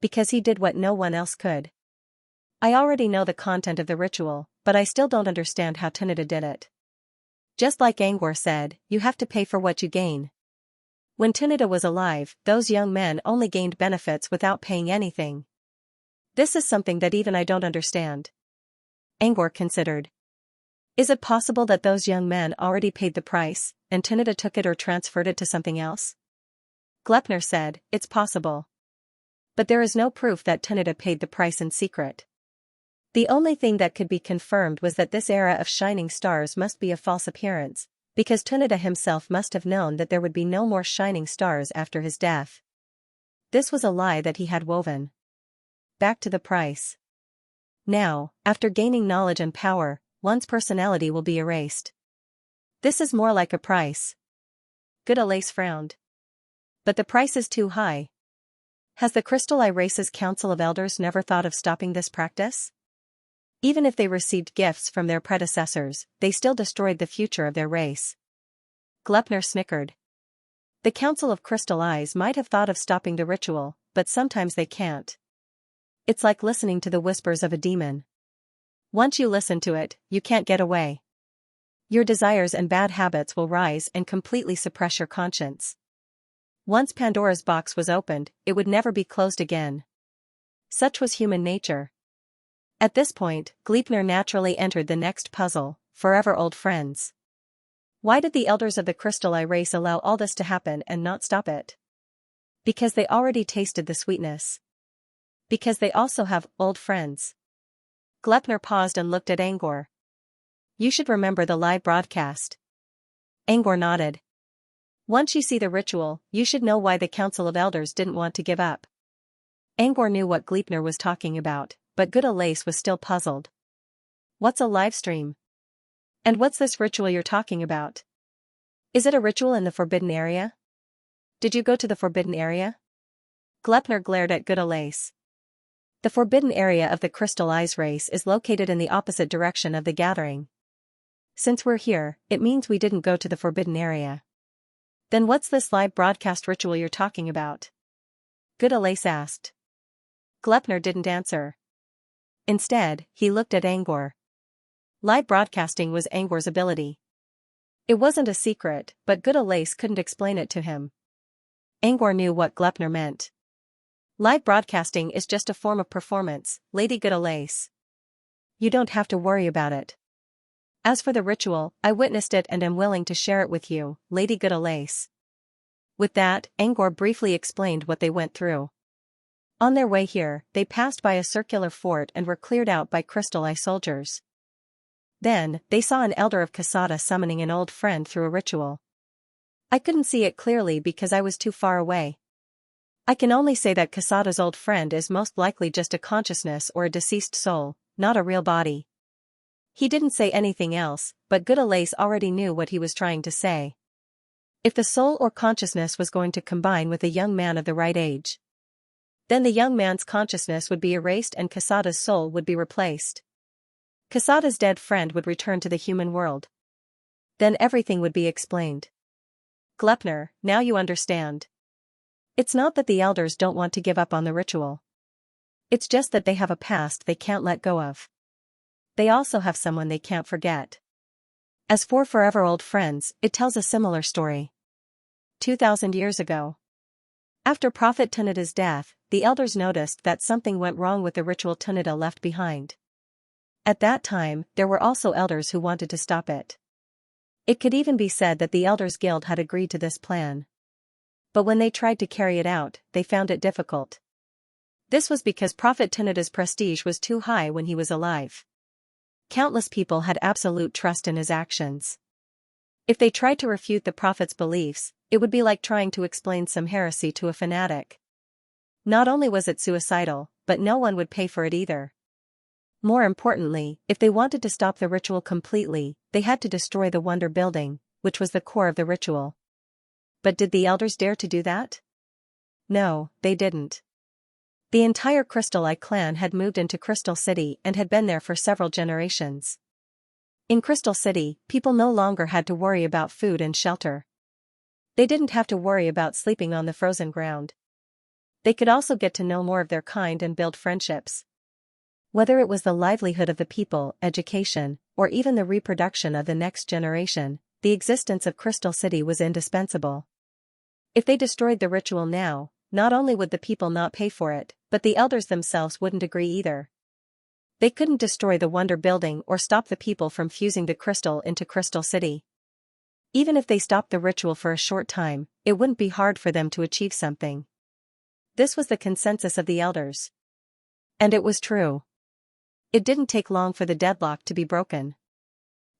Because he did what no one else could. I already know the content of the ritual, but I still don't understand how Tinida did it. Just like Angor said, you have to pay for what you gain. When Tinida was alive, those young men only gained benefits without paying anything. This is something that even I don't understand. Angor considered. Is it possible that those young men already paid the price, and Tinida took it or transferred it to something else? Glepner said, it's possible. But there is no proof that Tinida paid the price in secret. The only thing that could be confirmed was that this era of shining stars must be a false appearance, because Tinida himself must have known that there would be no more shining stars after his death. This was a lie that he had woven. Back to the price. Now, after gaining knowledge and power, one's personality will be erased. This is more like a price. Goodalace frowned. But the price is too high. Has the Crystal Eye Race's Council of Elders never thought of stopping this practice? Even if they received gifts from their predecessors, they still destroyed the future of their race. Glepner snickered. The Council of Crystal Eyes might have thought of stopping the ritual, but sometimes they can't. It's like listening to the whispers of a demon. Once you listen to it, you can't get away. Your desires and bad habits will rise and completely suppress your conscience. Once Pandora's box was opened, it would never be closed again. Such was human nature. At this point, Gleipnir naturally entered the next puzzle, forever old friends. Why did the elders of the Crystal Eye race allow all this to happen and not stop it? Because they already tasted the sweetness. Because they also have old friends. Gleipnir paused and looked at Angor. You should remember the live broadcast. Angor nodded. Once you see the ritual, you should know why the Council of Elders didn't want to give up. Angor knew what Gleipnir was talking about, but Goodalace was still puzzled. What's a live stream? And what's this ritual you're talking about? Is it a ritual in the Forbidden Area? Did you go to the Forbidden Area? Gleipnir glared at Goodalace. The Forbidden Area of the Crystal Eyes race is located in the opposite direction of the gathering. Since we're here, it means we didn't go to the Forbidden Area. Then what's this live broadcast ritual you're talking about? Goodalace asked. Gleipnir didn't answer. Instead, he looked at Angor. Live broadcasting was Angor's ability. It wasn't a secret, but Goodalace couldn't explain it to him. Angor knew what Gleipnir meant. Live broadcasting is just a form of performance, Lady Goodalace. You don't have to worry about it. As for the ritual, I witnessed it and am willing to share it with you, Lady Goodalace. With that, Angor briefly explained what they went through. On their way here, they passed by a circular fort and were cleared out by Crystal Eye soldiers. Then, they saw an elder of Casada summoning an old friend through a ritual. I couldn't see it clearly because I was too far away. I can only say that Casada's old friend is most likely just a consciousness or a deceased soul, not a real body. He didn't say anything else, but Goodalace already knew what he was trying to say. If the soul or consciousness was going to combine with a young man of the right age, then the young man's consciousness would be erased and Casada's soul would be replaced. Casada's dead friend would return to the human world. Then everything would be explained. Gleipnir, now you understand. It's not that the elders don't want to give up on the ritual. It's just that they have a past they can't let go of. They also have someone they can't forget. As for forever old friends, it tells a similar story. 2,000 years ago. After Prophet Tunida's death, the elders noticed that something went wrong with the ritual Tunida left behind. At that time, there were also elders who wanted to stop it. It could even be said that the Elders Guild had agreed to this plan. But when they tried to carry it out, they found it difficult. This was because Prophet Tunida's prestige was too high when he was alive. Countless people had absolute trust in his actions. If they tried to refute the Prophet's beliefs, it would be like trying to explain some heresy to a fanatic. Not only was it suicidal, but no one would pay for it either. More importantly, if they wanted to stop the ritual completely, they had to destroy the Wonder Building, which was the core of the ritual. But did the elders dare to do that? No, they didn't. The entire Crystal Eye clan had moved into Crystal City and had been there for several generations. In Crystal City, people no longer had to worry about food and shelter. They didn't have to worry about sleeping on the frozen ground. They could also get to know more of their kind and build friendships. Whether it was the livelihood of the people, education, or even the reproduction of the next generation, the existence of Crystal City was indispensable. If they destroyed the ritual now, not only would the people not pay for it, but the elders themselves wouldn't agree either. They couldn't destroy the Wonder Building or stop the people from fusing the crystal into Crystal City. Even if they stopped the ritual for a short time, it wouldn't be hard for them to achieve something. This was the consensus of the elders. And it was true. It didn't take long for the deadlock to be broken.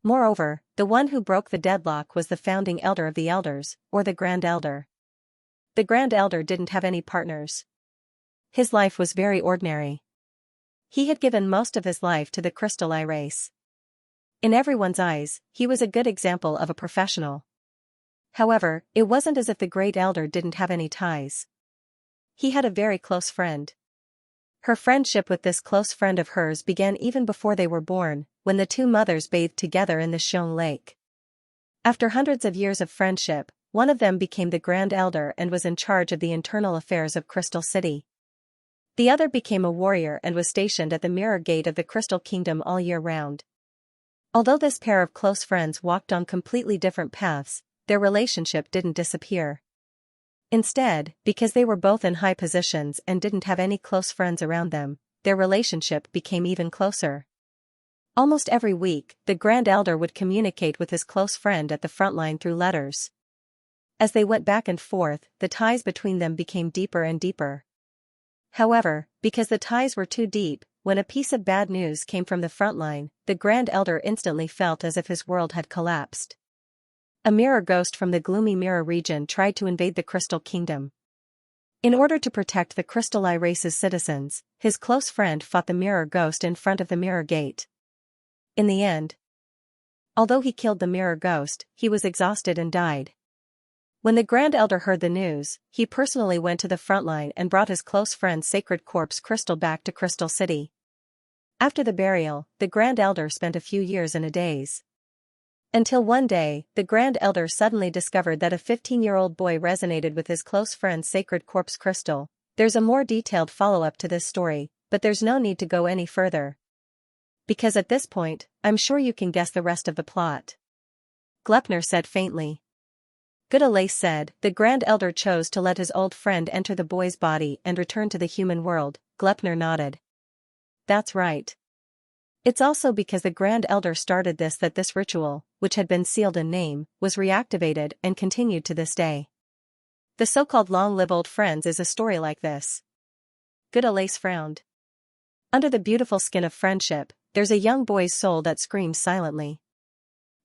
Moreover, the one who broke the deadlock was the founding elder of the elders, or the Grand Elder. The Grand Elder didn't have any partners. His life was very ordinary. He had given most of his life to the Crystal Eye race. In everyone's eyes, he was a good example of a professional. However, it wasn't as if the Great Elder didn't have any ties. He had a very close friend. Her friendship with this close friend of hers began even before they were born, when the two mothers bathed together in the Xiong Lake. After hundreds of years of friendship, one of them became the Grand Elder and was in charge of the internal affairs of Crystal City. The other became a warrior and was stationed at the Mirror Gate of the Crystal Kingdom all year round. Although this pair of close friends walked on completely different paths, their relationship didn't disappear. Instead, because they were both in high positions and didn't have any close friends around them, their relationship became even closer. Almost every week, the Grand Elder would communicate with his close friend at the front line through letters. As they went back and forth, the ties between them became deeper and deeper. However, because the ties were too deep, when a piece of bad news came from the front line, the Grand Elder instantly felt as if his world had collapsed. A mirror ghost from the gloomy mirror region tried to invade the Crystal Kingdom. In order to protect the Crystal Eye race's citizens, his close friend fought the mirror ghost in front of the Mirror Gate. In the end, although he killed the mirror ghost, he was exhausted and died. When the Grand Elder heard the news, he personally went to the front line and brought his close friend's sacred corpse crystal back to Crystal City. After the burial, the Grand Elder spent a few years in a daze. Until one day, the Grand Elder suddenly discovered that a 15-year-old boy resonated with his close friend's sacred corpse crystal. There's a more detailed follow-up to this story, but there's no need to go any further. Because at this point, I'm sure you can guess the rest of the plot. Glepner said faintly. Goodalace said, the Grand Elder chose to let his old friend enter the boy's body and return to the human world. Glepner nodded. That's right. It's also because the Grand Elder started this that this ritual, which had been sealed in name, was reactivated and continued to this day. The so-called Long Live Old Friends is a story like this. Goodalace frowned. Under the beautiful skin of friendship, there's a young boy's soul that screams silently.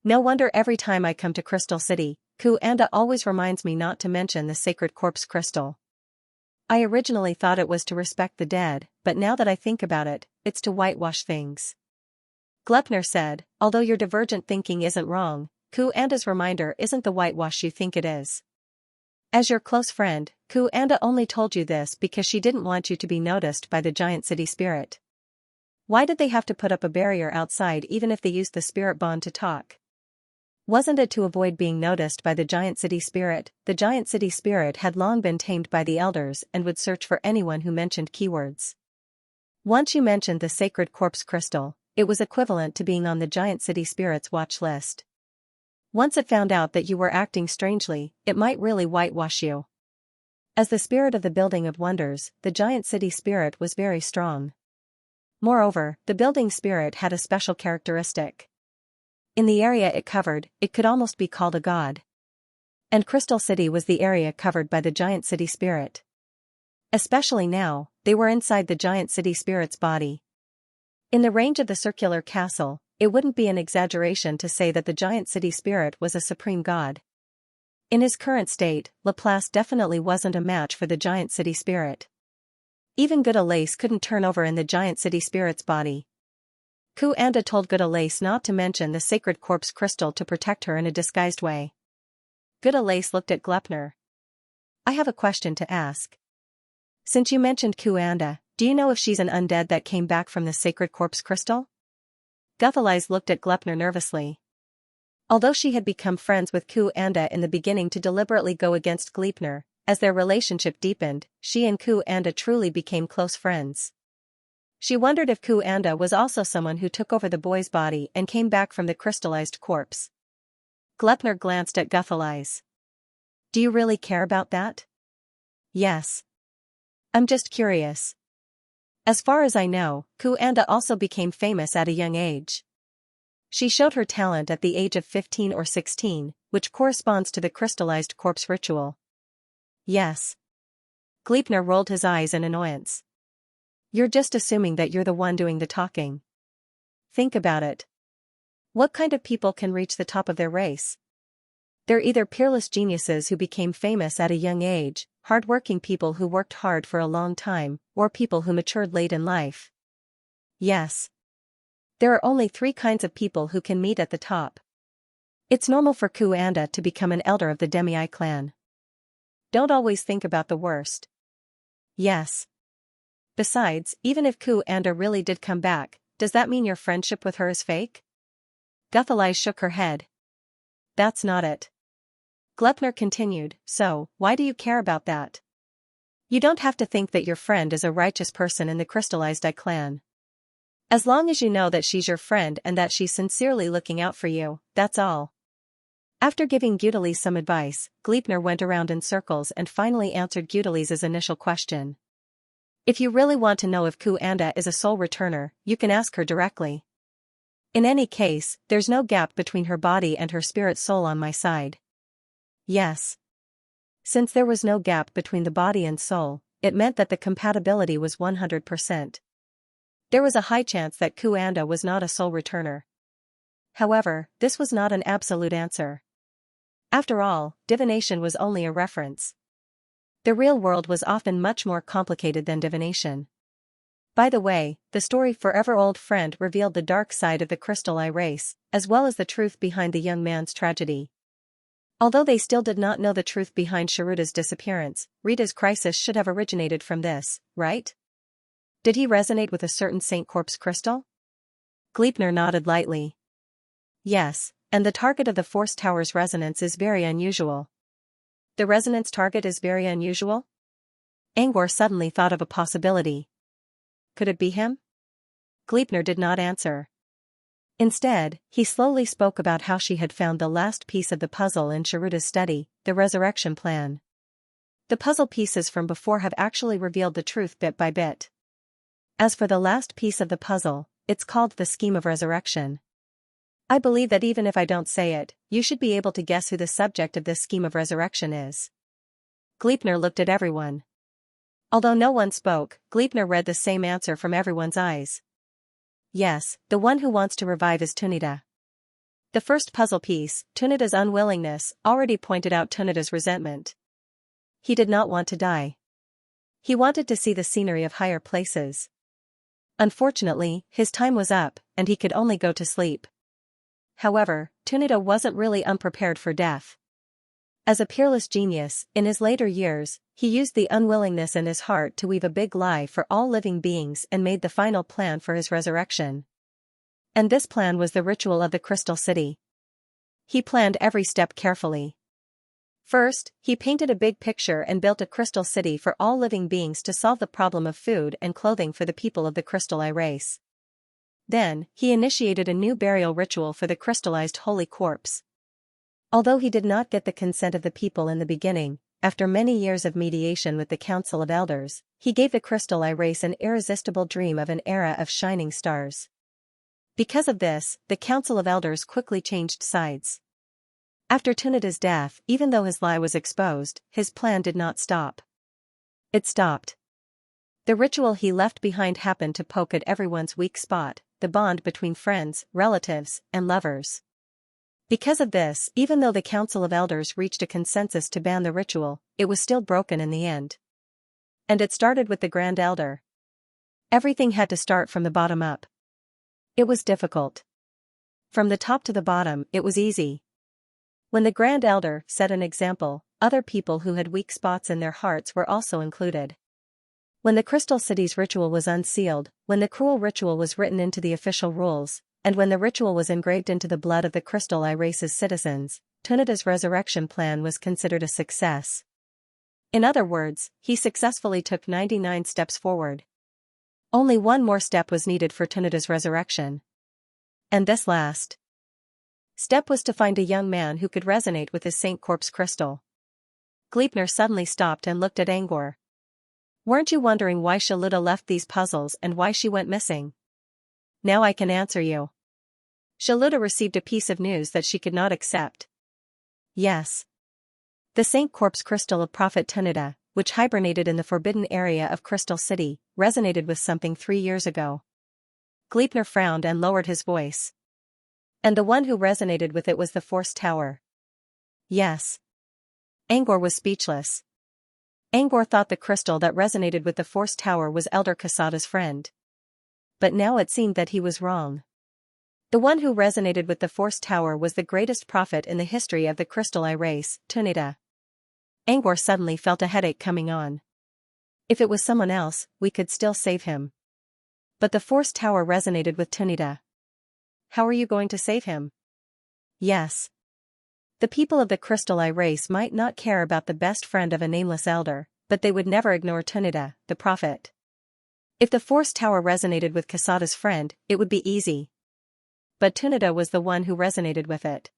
No wonder every time I come to Crystal City, Ku-anda always reminds me not to mention the sacred corpse crystal. I originally thought it was to respect the dead, but now that I think about it, it's to whitewash things. Glepner said, although your divergent thinking isn't wrong, Ku-anda's reminder isn't the whitewash you think it is. As your close friend, Ku-anda only told you this because she didn't want you to be noticed by the giant city spirit. Why did they have to put up a barrier outside even if they used the spirit bond to talk? Wasn't it to avoid being noticed by the giant city spirit? The giant city spirit had long been tamed by the elders and would search for anyone who mentioned keywords. Once you mentioned the sacred corpse crystal, it was equivalent to being on the giant city spirit's watch list. Once it found out that you were acting strangely, it might really whitewash you. As the spirit of the Building of Wonders, the giant city spirit was very strong. Moreover, the building spirit had a special characteristic. In the area it covered, it could almost be called a god. And Crystal City was the area covered by the giant city spirit. Especially now, they were inside the giant city spirit's body. In the range of the circular castle, it wouldn't be an exaggeration to say that the giant city spirit was a supreme god. In his current state, Laplace definitely wasn't a match for the giant city spirit. Even Goodalace couldn't turn over in the giant city spirit's body. Ku-anda told Goodalace not to mention the sacred corpse crystal to protect her in a disguised way. Goodalace looked at Glepner. I have a question to ask. Since you mentioned Ku-anda, do you know if she's an undead that came back from the sacred corpse crystal? Goodalace looked at Glepner nervously. Although she had become friends with Ku-anda in the beginning to deliberately go against Glepner, as their relationship deepened, she and Ku-anda truly became close friends. She wondered if Ku Anda was also someone who took over the boy's body and came back from the crystallized corpse. Gleipnir glanced at Guthaly's. Do you really care about that? Yes. I'm just curious. As far as I know, Ku Anda also became famous at a young age. She showed her talent at the age of 15 or 16, which corresponds to the crystallized corpse ritual. Yes. Gleipnir rolled his eyes in annoyance. You're just assuming that you're the one doing the talking. Think about it. What kind of people can reach the top of their race? They're either peerless geniuses who became famous at a young age, hard-working people who worked hard for a long time, or people who matured late in life. Yes. There are only 3 kinds of people who can meet at the top. It's normal for Ku Anda to become an elder of the Demii clan. Don't always think about the worst. Yes. Besides, even if Ku Anda really did come back, does that mean your friendship with her is fake? Guthaly shook her head. That's not it. Gleipnir continued, so, why do you care about that? You don't have to think that your friend is a righteous person in the crystallized eye clan. As long as you know that she's your friend and that she's sincerely looking out for you, that's all. After giving Gutaly some advice, Gleipnir went around in circles and finally answered Gutaly's initial question. If you really want to know if Ku Anda is a soul returner, you can ask her directly. In any case, there's no gap between her body and her spirit soul on my side. Yes. Since there was no gap between the body and soul, it meant that the compatibility was 100%. There was a high chance that Ku Anda was not a soul returner. However, this was not an absolute answer. After all, divination was only a reference. The real world was often much more complicated than divination. By the way, the story Forever Old Friend revealed the dark side of the Crystal Eye race, as well as the truth behind the young man's tragedy. Although they still did not know the truth behind Sharuta's disappearance, Rita's crisis should have originated from this, right? Did he resonate with a certain Saint Corpse crystal? Gleipnir nodded lightly. Yes, and the target of the Force Tower's resonance is very unusual. The resonance target is very unusual? Angor suddenly thought of a possibility. Could it be him? Gleipnir did not answer. Instead, he slowly spoke about how she had found the last piece of the puzzle in Sharuta's study, the resurrection plan. The puzzle pieces from before have actually revealed the truth bit by bit. As for the last piece of the puzzle, it's called the scheme of resurrection. I believe that even if I don't say it, you should be able to guess who the subject of this scheme of resurrection is. Gleipnir looked at everyone. Although no one spoke, Gleipnir read the same answer from everyone's eyes. Yes, the one who wants to revive is Tunita. The first puzzle piece, Tunita's unwillingness, already pointed out Tunita's resentment. He did not want to die. He wanted to see the scenery of higher places. Unfortunately, his time was up, and he could only go to sleep. However, Tunita wasn't really unprepared for death. As a peerless genius, in his later years, he used the unwillingness in his heart to weave a big lie for all living beings and made the final plan for his resurrection. And this plan was the ritual of the Crystal City. He planned every step carefully. First, he painted a big picture and built a crystal city for all living beings to solve the problem of food and clothing for the people of the Crystal Eye race. Then, he initiated a new burial ritual for the crystallized holy corpse. Although he did not get the consent of the people in the beginning, after many years of mediation with the Council of Elders, he gave the Crystal Eye race an irresistible dream of an era of shining stars. Because of this, the Council of Elders quickly changed sides. After Tunita's death, even though his lie was exposed, his plan did not stop. It stopped. The ritual he left behind happened to poke at everyone's weak spot, the bond between friends, relatives, and lovers. Because of this, even though the Council of Elders reached a consensus to ban the ritual, it was still broken in the end. And it started with the Grand Elder. Everything had to start from the bottom up. It was difficult. From the top to the bottom, it was easy. When the Grand Elder set an example, other people who had weak spots in their hearts were also included. When the Crystal City's ritual was unsealed, when the cruel ritual was written into the official rules, and when the ritual was engraved into the blood of the Crystal Eye race's citizens, Tunita's resurrection plan was considered a success. In other words, he successfully took 99 steps forward. Only one more step was needed for Tunida's resurrection. And this last step was to find a young man who could resonate with his Saint Corpse crystal. Gleipnir suddenly stopped and looked at Angor. Weren't you wondering why Shaluda left these puzzles and why she went missing? Now I can answer you. Shaluda received a piece of news that she could not accept. Yes. The Saint Corpse crystal of Prophet Tunida, which hibernated in the forbidden area of Crystal City, resonated with something 3 years ago. Gleipnir frowned and lowered his voice. And the one who resonated with it was the Force Tower. Yes. Angor was speechless. Angor thought the crystal that resonated with the Force Tower was Elder Kasada's friend. But now it seemed that he was wrong. The one who resonated with the Force Tower was the greatest prophet in the history of the Crystal Eye race, Tunida. Angor suddenly felt a headache coming on. If it was someone else, we could still save him. But the Force Tower resonated with Tunida. How are you going to save him? Yes. The people of the Crystal Eye race might not care about the best friend of a nameless elder, but they would never ignore Tunida, the prophet. If the Force Tower resonated with Kasada's friend, it would be easy. But Tunida was the one who resonated with it.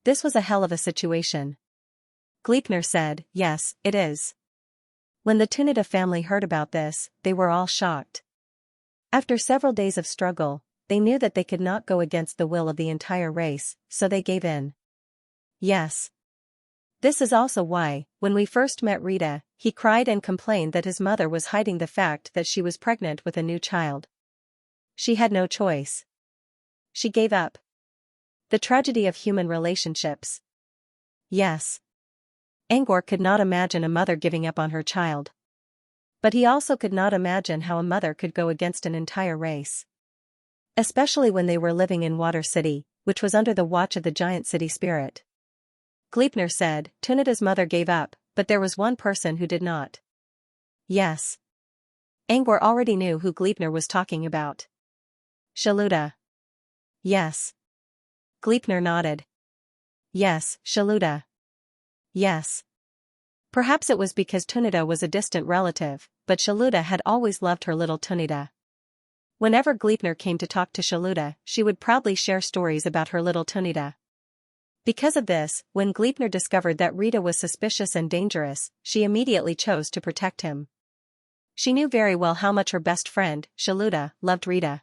This was a hell of a situation. Gleipnir said, yes, it is. When the Tunida family heard about this, they were all shocked. After several days of struggle, they knew that they could not go against the will of the entire race, so they gave in. Yes. This is also why, when we first met Rita, he cried and complained that his mother was hiding the fact that she was pregnant with a new child. She had no choice. She gave up. The tragedy of human relationships. Yes. Angor could not imagine a mother giving up on her child. But he also could not imagine how a mother could go against an entire race. Especially when they were living in Water City, which was under the watch of the giant city spirit. Gleipnir said, Tunida's mother gave up, but there was one person who did not. Yes. Angor already knew who Gleipnir was talking about. Shaluda. Yes. Gleipnir nodded. Yes, Shaluda. Yes. Perhaps it was because Tunida was a distant relative, but Shaluda had always loved her little Tunida. Whenever Gleipnir came to talk to Shaluda, she would proudly share stories about her little Tunida. Because of this, when Gleipnir discovered that Rita was suspicious and dangerous, she immediately chose to protect him. She knew very well how much her best friend, Shaluda, loved Rita.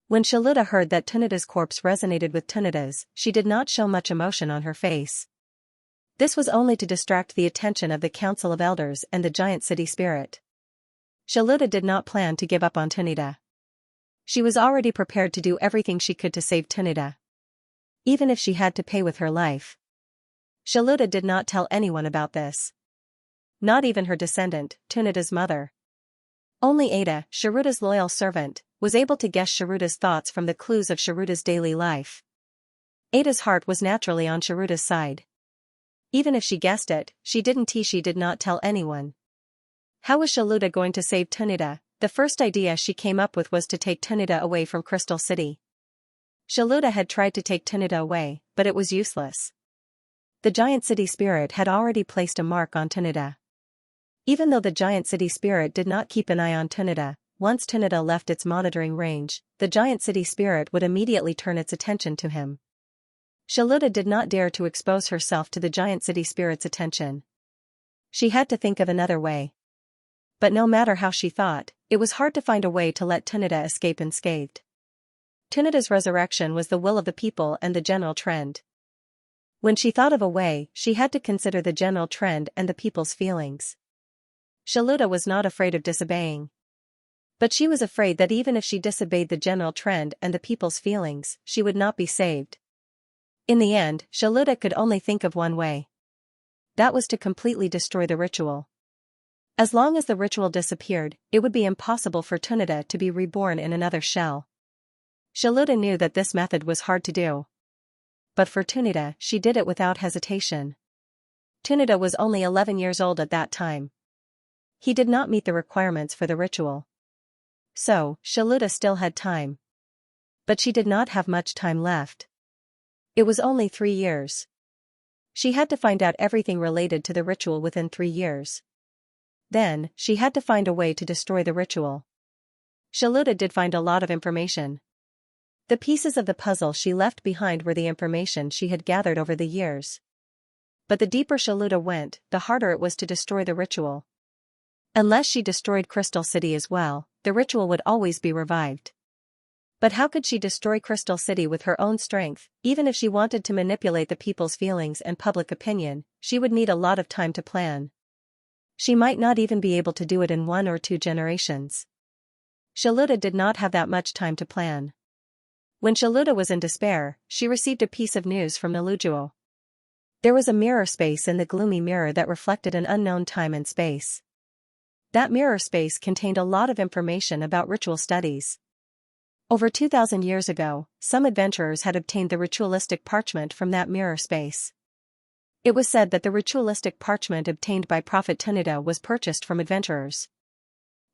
When Shaluda heard that Tunida's corpse resonated with Tunida's, she did not show much emotion on her face. This was only to distract the attention of the Council of Elders and the giant city spirit. Shaluda did not plan to give up on Tunida. She was already prepared to do everything she could to save Tunida. Even if she had to pay with her life. Shaluda did not tell anyone about this. Not even her descendant, Tunida's mother. Only Ada, Sharuda's loyal servant, was able to guess Sharuda's thoughts from the clues of Sharuda's daily life. Ada's heart was naturally on Sharuda's side. Even if she guessed it, she did not tell anyone. How was Shaluda going to save Tunida? The first idea she came up with was to take Tunida away from Crystal City. Shaluda had tried to take Tunida away, but it was useless. The giant city spirit had already placed a mark on Tunida. Even though the giant city spirit did not keep an eye on Tunida, once Tunida left its monitoring range, the giant city spirit would immediately turn its attention to him. Shaluda did not dare to expose herself to the giant city spirit's attention. She had to think of another way. But no matter how she thought, it was hard to find a way to let Tunida escape unscathed. Tunida's resurrection was the will of the people and the general trend. When she thought of a way, she had to consider the general trend and the people's feelings. Shaluda was not afraid of disobeying. But she was afraid that even if she disobeyed the general trend and the people's feelings, she would not be saved. In the end, Shaluda could only think of one way. That was to completely destroy the ritual. As long as the ritual disappeared, it would be impossible for Tunida to be reborn in another shell. Shaluda knew that this method was hard to do. But for Tunida, she did it without hesitation. Tunida was only 11 years old at that time. He did not meet the requirements for the ritual. So, Shaluda still had time. But she did not have much time left. It was only 3 years. She had to find out everything related to the ritual within 3 years. Then, she had to find a way to destroy the ritual. Shaluta did find a lot of information. The pieces of the puzzle she left behind were the information she had gathered over the years. But the deeper Shaluta went, the harder it was to destroy the ritual. Unless she destroyed Crystal City as well, the ritual would always be revived. But how could she destroy Crystal City with her own strength? Even if she wanted to manipulate the people's feelings and public opinion, she would need a lot of time to plan. She might not even be able to do it in 1 or 2 generations. Shaluta did not have that much time to plan. When Shaluta was in despair, she received a piece of news from Nalujuo. There was a mirror space in the gloomy mirror that reflected an unknown time and space. That mirror space contained a lot of information about ritual studies. Over 2,000 years ago, some adventurers had obtained the ritualistic parchment from that mirror space. It was said that the ritualistic parchment obtained by Prophet Tunida was purchased from adventurers.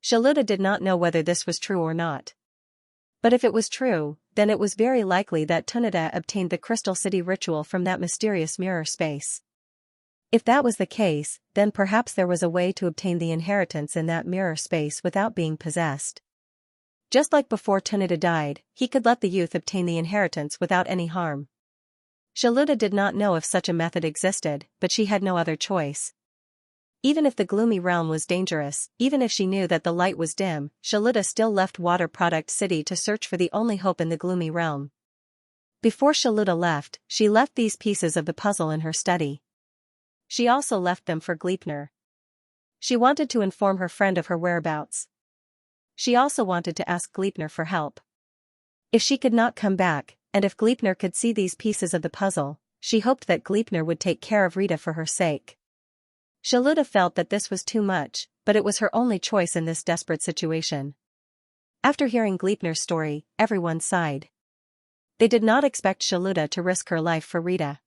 Shaluta did not know whether this was true or not. But if it was true, then it was very likely that Tunida obtained the Crystal City ritual from that mysterious mirror space. If that was the case, then perhaps there was a way to obtain the inheritance in that mirror space without being possessed. Just like before Tunida died, he could let the youth obtain the inheritance without any harm. Shaluta did not know if such a method existed, but she had no other choice. Even if the gloomy realm was dangerous, even if she knew that the light was dim, Shaluta still left Water Product City to search for the only hope in the gloomy realm. Before Shaluta left, she left these pieces of the puzzle in her study. She also left them for Gleipnir. She wanted to inform her friend of her whereabouts. She also wanted to ask Gleipnir for help. If she could not come back, and if Gleipnir could see these pieces of the puzzle, she hoped that Gleipnir would take care of Rita for her sake. Shaluta felt that this was too much, but it was her only choice in this desperate situation. After hearing Gleipnir's story, everyone sighed. They did not expect Shaluta to risk her life for Rita.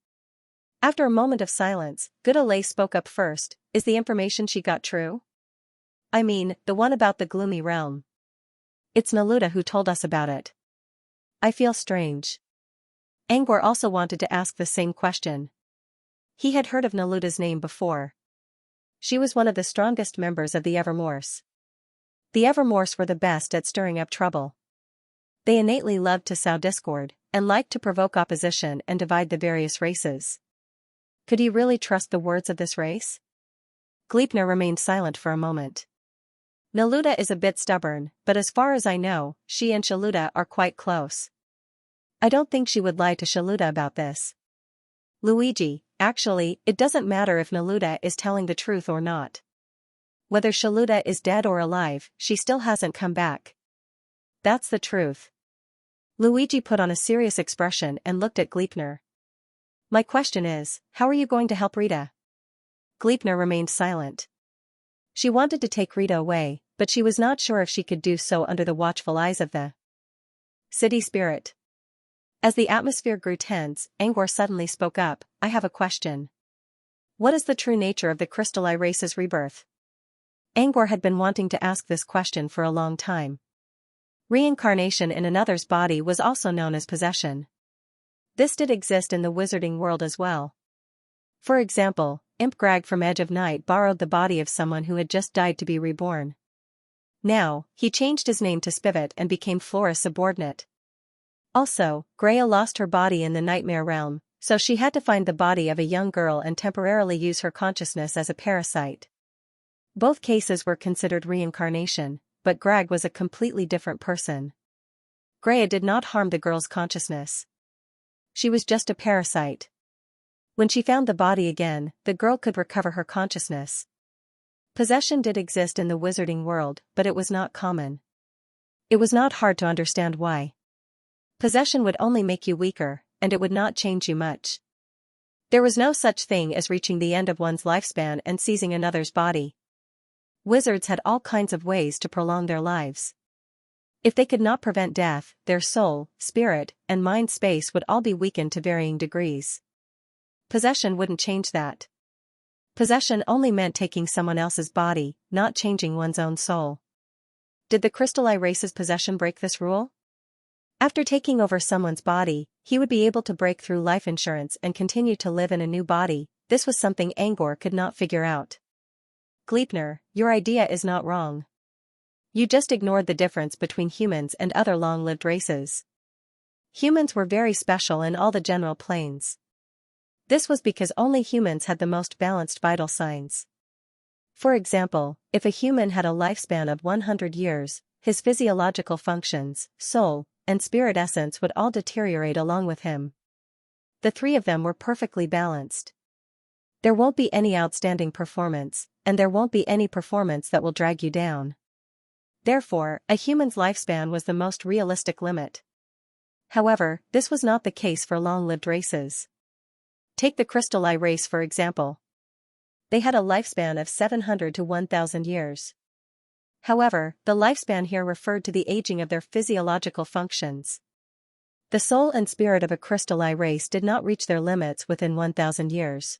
After a moment of silence, Goodalay spoke up first. Is the information she got true? I mean, the one about the gloomy realm. It's Naluta who told us about it. I feel strange. Angor also wanted to ask the same question. He had heard of Naluta's name before. She was one of the strongest members of the Evermorse. The Evermorse were the best at stirring up trouble. They innately loved to sow discord, and liked to provoke opposition and divide the various races. Could he really trust the words of this race? Gleipnir remained silent for a moment. Naluta is a bit stubborn, but as far as I know, she and Shaluta are quite close. I don't think she would lie to Shaluta about this. Luigi, actually, it doesn't matter if Naluta is telling the truth or not. Whether Shaluta is dead or alive, she still hasn't come back. That's the truth. Luigi put on a serious expression and looked at Gleipnir. My question is, how are you going to help Rita? Gleipnir remained silent. She wanted to take Rita away, but she was not sure if she could do so under the watchful eyes of the city spirit. As the atmosphere grew tense, Angor suddenly spoke up. I have a question. What is the true nature of the Crystalline race's rebirth? Angor had been wanting to ask this question for a long time. Reincarnation in another's body was also known as possession. This did exist in the wizarding world as well. For example, Imp Grag from Edge of Night borrowed the body of someone who had just died to be reborn. Now, he changed his name to Spivot and became Flora's subordinate. Also, Greya lost her body in the Nightmare Realm, so she had to find the body of a young girl and temporarily use her consciousness as a parasite. Both cases were considered reincarnation, but Grag was a completely different person. Greya did not harm the girl's consciousness. She was just a parasite. When she found the body again, the girl could recover her consciousness. Possession did exist in the wizarding world, but it was not common. It was not hard to understand why. Possession would only make you weaker, and it would not change you much. There was no such thing as reaching the end of one's lifespan and seizing another's body. Wizards had all kinds of ways to prolong their lives. If they could not prevent death, their soul, spirit, and mind space would all be weakened to varying degrees. Possession wouldn't change that. Possession only meant taking someone else's body, not changing one's own soul. Did the Crystalline race's possession break this rule? After taking over someone's body, he would be able to break through life insurance and continue to live in a new body. This was something Angor could not figure out. Gleipnir, your idea is not wrong. You just ignored the difference between humans and other long-lived races. Humans were very special in all the general planes. This was because only humans had the most balanced vital signs. For example, if a human had a lifespan of 100 years, his physiological functions, soul, and spirit essence would all deteriorate along with him. The three of them were perfectly balanced. There won't be any outstanding performance, and there won't be any performance that will drag you down. Therefore, a human's lifespan was the most realistic limit. However, this was not the case for long-lived races. Take the Crystal Eye race for example. They had a lifespan of 700 to 1,000 years. However, the lifespan here referred to the aging of their physiological functions. The soul and spirit of a Crystal Eye race did not reach their limits within 1,000 years.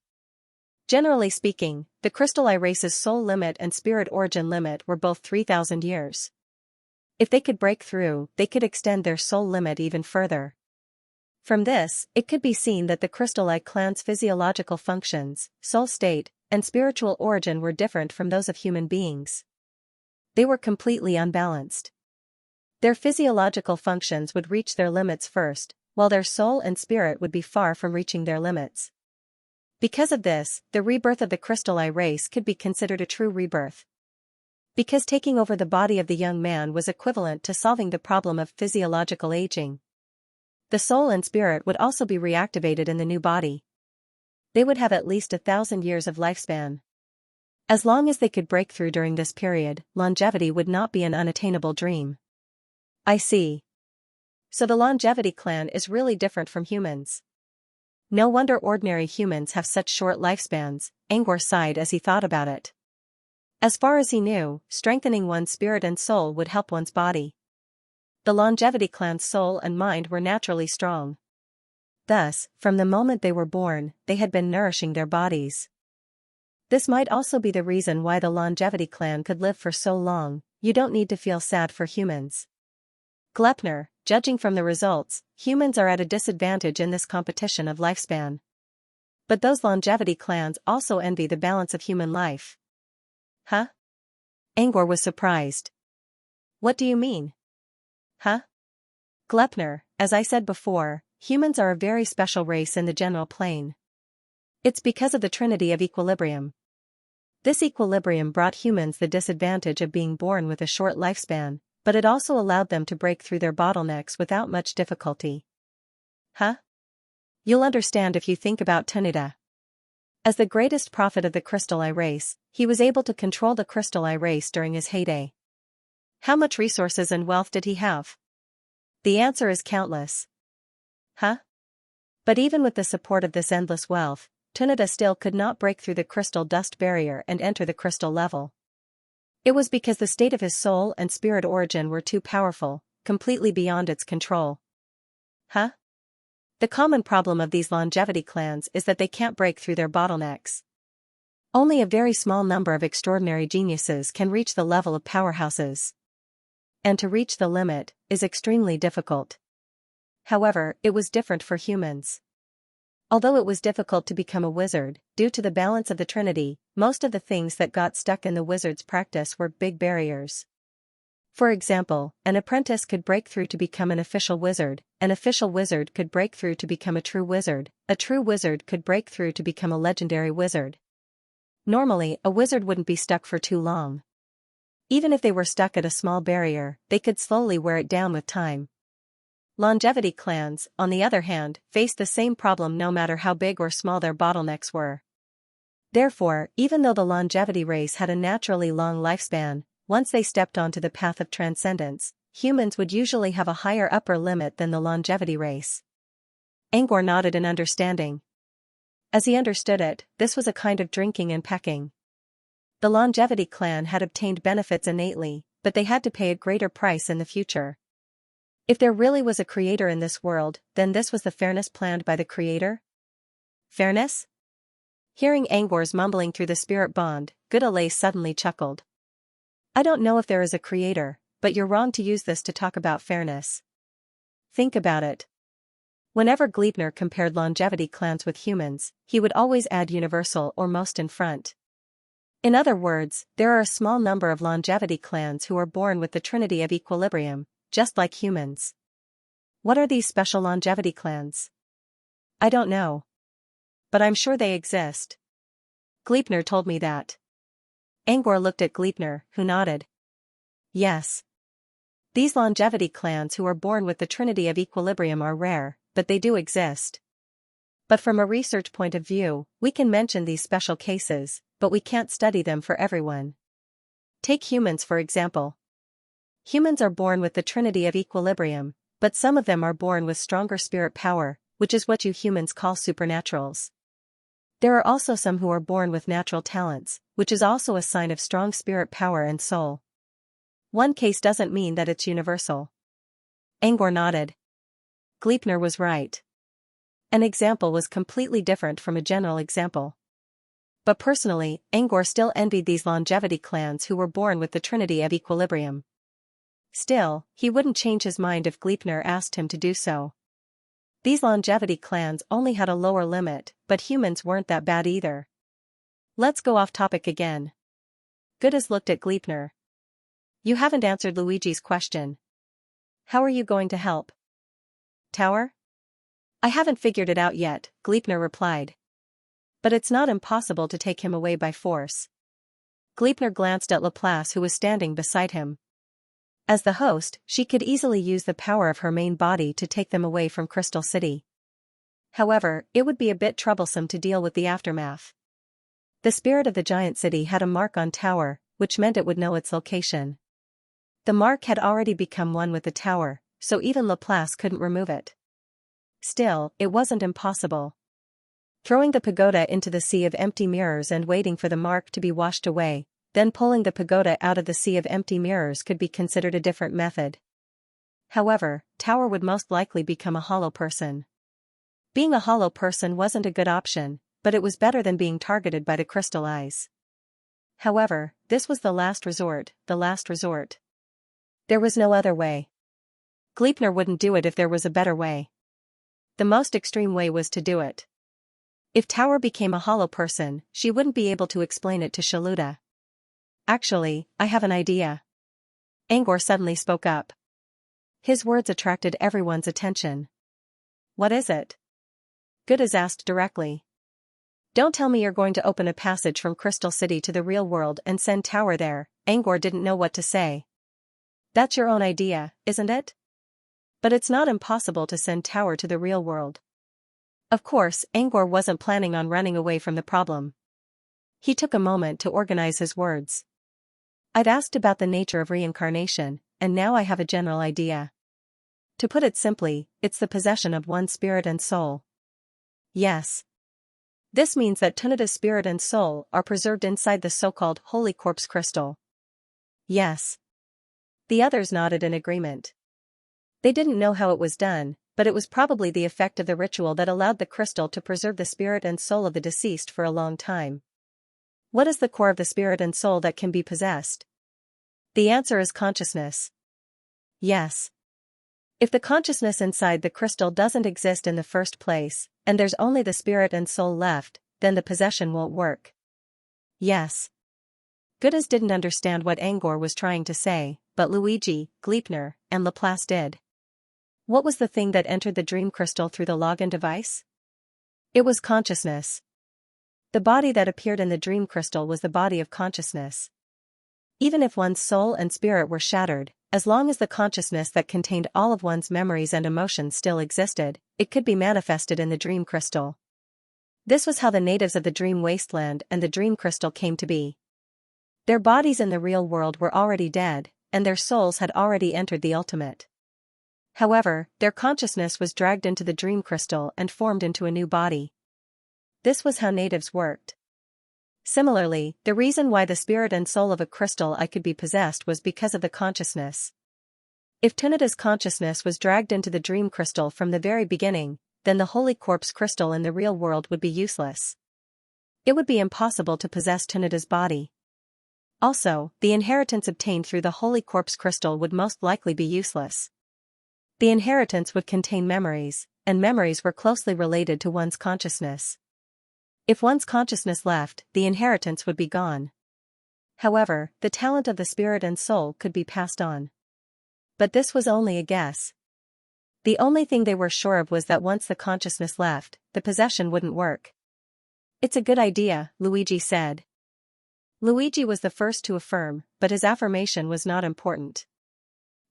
Generally speaking, the Crystal Eye race's soul limit and spirit origin limit were both 3,000 years. If they could break through, they could extend their soul limit even further. From this, it could be seen that the Crystal Eye clan's physiological functions, soul state, and spiritual origin were different from those of human beings. They were completely unbalanced. Their physiological functions would reach their limits first, while their soul and spirit would be far from reaching their limits. Because of this, the rebirth of the Crystal Eye race could be considered a true rebirth. Because taking over the body of the young man was equivalent to solving the problem of physiological aging. The soul and spirit would also be reactivated in the new body. They would have at least 1,000 years of lifespan. As long as they could break through during this period, longevity would not be an unattainable dream. I see. So the longevity clan is really different from humans. No wonder ordinary humans have such short lifespans, Angor sighed as he thought about it. As far as he knew, strengthening one's spirit and soul would help one's body. The longevity clan's soul and mind were naturally strong. Thus, from the moment they were born, they had been nourishing their bodies. This might also be the reason why the longevity clan could live for so long. You don't need to feel sad for humans. Glepner, judging from the results, humans are at a disadvantage in this competition of lifespan. But those longevity clans also envy the balance of human life. Huh? Angor was surprised. What do you mean? Huh? Glepner, as I said before, humans are a very special race in the general plane. It's because of the trinity of equilibrium. This equilibrium brought humans the disadvantage of being born with a short lifespan, but it also allowed them to break through their bottlenecks without much difficulty. Huh? You'll understand if you think about Tanida. As the greatest prophet of the Crystal Eye race, he was able to control the Crystal Eye race during his heyday. How much resources and wealth did he have? The answer is countless. Huh? But even with the support of this endless wealth, Tanida still could not break through the crystal dust barrier and enter the crystal level. It was because the state of his soul and spirit origin were too powerful, completely beyond its control. Huh? The common problem of these longevity clans is that they can't break through their bottlenecks. Only a very small number of extraordinary geniuses can reach the level of powerhouses. And to reach the limit is extremely difficult. However, it was different for humans. Although it was difficult to become a wizard, due to the balance of the Trinity, most of the things that got stuck in the wizard's practice were big barriers. For example, an apprentice could break through to become an official wizard could break through to become a true wizard could break through to become a legendary wizard. Normally, a wizard wouldn't be stuck for too long. Even if they were stuck at a small barrier, they could slowly wear it down with time. Longevity clans, on the other hand, faced the same problem no matter how big or small their bottlenecks were. Therefore, even though the longevity race had a naturally long lifespan, once they stepped onto the path of transcendence, humans would usually have a higher upper limit than the longevity race. Angor nodded in understanding. As he understood it, this was a kind of drinking and pecking. The longevity clan had obtained benefits innately, but they had to pay a greater price in the future. If there really was a creator in this world, then this was the fairness planned by the creator? Fairness? Hearing Angor's mumbling through the spirit bond, Goodalay suddenly chuckled. I don't know if there is a creator, but you're wrong to use this to talk about fairness. Think about it. Whenever Gleipnir compared longevity clans with humans, he would always add universal or most in front. In other words, there are a small number of longevity clans who are born with the trinity of equilibrium, just like humans. What are these special longevity clans? I don't know. But I'm sure they exist. Gleipnir told me that. Angor looked at Gleipnir, who nodded. Yes. These longevity clans who are born with the trinity of equilibrium are rare, but they do exist. But from a research point of view, we can mention these special cases, but we can't study them for everyone. Take humans for example. Humans are born with the trinity of equilibrium, but some of them are born with stronger spirit power, which is what you humans call supernaturals. There are also some who are born with natural talents, which is also a sign of strong spirit power and soul. One case doesn't mean that it's universal. Angor nodded. Gleipnir was right. An example was completely different from a general example. But personally, Angor still envied these longevity clans who were born with the trinity of equilibrium. Still, he wouldn't change his mind if Gleipnir asked him to do so. These longevity clans only had a lower limit, but humans weren't that bad either. Let's go off topic again. Goodaz looked at Gleipnir. You haven't answered Luigi's question. How are you going to help? Tower? I haven't figured it out yet, Gleipnir replied. But it's not impossible to take him away by force. Gleipnir glanced at Laplace who was standing beside him. As the host, she could easily use the power of her main body to take them away from Crystal City. However, it would be a bit troublesome to deal with the aftermath. The spirit of the giant city had a mark on Tower, which meant it would know its location. The mark had already become one with the tower, so even Laplace couldn't remove it. Still, it wasn't impossible. Throwing the pagoda into the sea of empty mirrors and waiting for the mark to be washed away, then pulling the pagoda out of the sea of empty mirrors could be considered a different method. However, Tower would most likely become a hollow person. Being a hollow person wasn't a good option, but it was better than being targeted by the crystal eyes. However, this was the last resort, the last resort. There was no other way. Gleipnir wouldn't do it if there was a better way. The most extreme way was to do it. If Tower became a hollow person, she wouldn't be able to explain it to Shaluda. Actually, I have an idea. Angor suddenly spoke up. His words attracted everyone's attention. What is it? Goodaz asked directly. Don't tell me you're going to open a passage from Crystal City to the real world and send Tower there. Angor didn't know what to say. That's your own idea, isn't it? But it's not impossible to send Tower to the real world. Of course, Angor wasn't planning on running away from the problem. He took a moment to organize his words. I'd asked about the nature of reincarnation, and now I have a general idea. To put it simply, it's the possession of one's spirit and soul. Yes. This means that Tunada's spirit and soul are preserved inside the so-called Holy Corpse crystal. Yes. The others nodded in agreement. They didn't know how it was done, but it was probably the effect of the ritual that allowed the crystal to preserve the spirit and soul of the deceased for a long time. What is the core of the spirit and soul that can be possessed? The answer is consciousness. Yes. If the consciousness inside the crystal doesn't exist in the first place, and there's only the spirit and soul left, then the possession won't work. Yes. Goodaz didn't understand what Angor was trying to say, but Luigi, Gleipnir, and Laplace did. What was the thing that entered the dream crystal through the login device? It was consciousness. The body that appeared in the dream crystal was the body of consciousness. Even if one's soul and spirit were shattered, as long as the consciousness that contained all of one's memories and emotions still existed, it could be manifested in the dream crystal. This was how the natives of the dream wasteland and the dream crystal came to be. Their bodies in the real world were already dead, and their souls had already entered the ultimate. However, their consciousness was dragged into the dream crystal and formed into a new body. This was how natives worked. Similarly, the reason why the spirit and soul of a crystal eye could be possessed was because of the consciousness. If Tunada's consciousness was dragged into the dream crystal from the very beginning, then the Holy Corpse crystal in the real world would be useless. It would be impossible to possess Tunada's body. Also, the inheritance obtained through the Holy Corpse crystal would most likely be useless. The inheritance would contain memories, and memories were closely related to one's consciousness. If one's consciousness left, the inheritance would be gone. However, the talent of the spirit and soul could be passed on. But this was only a guess. The only thing they were sure of was that once the consciousness left, the possession wouldn't work. "It's a good idea," Luigi said. Luigi was the first to affirm, but his affirmation was not important.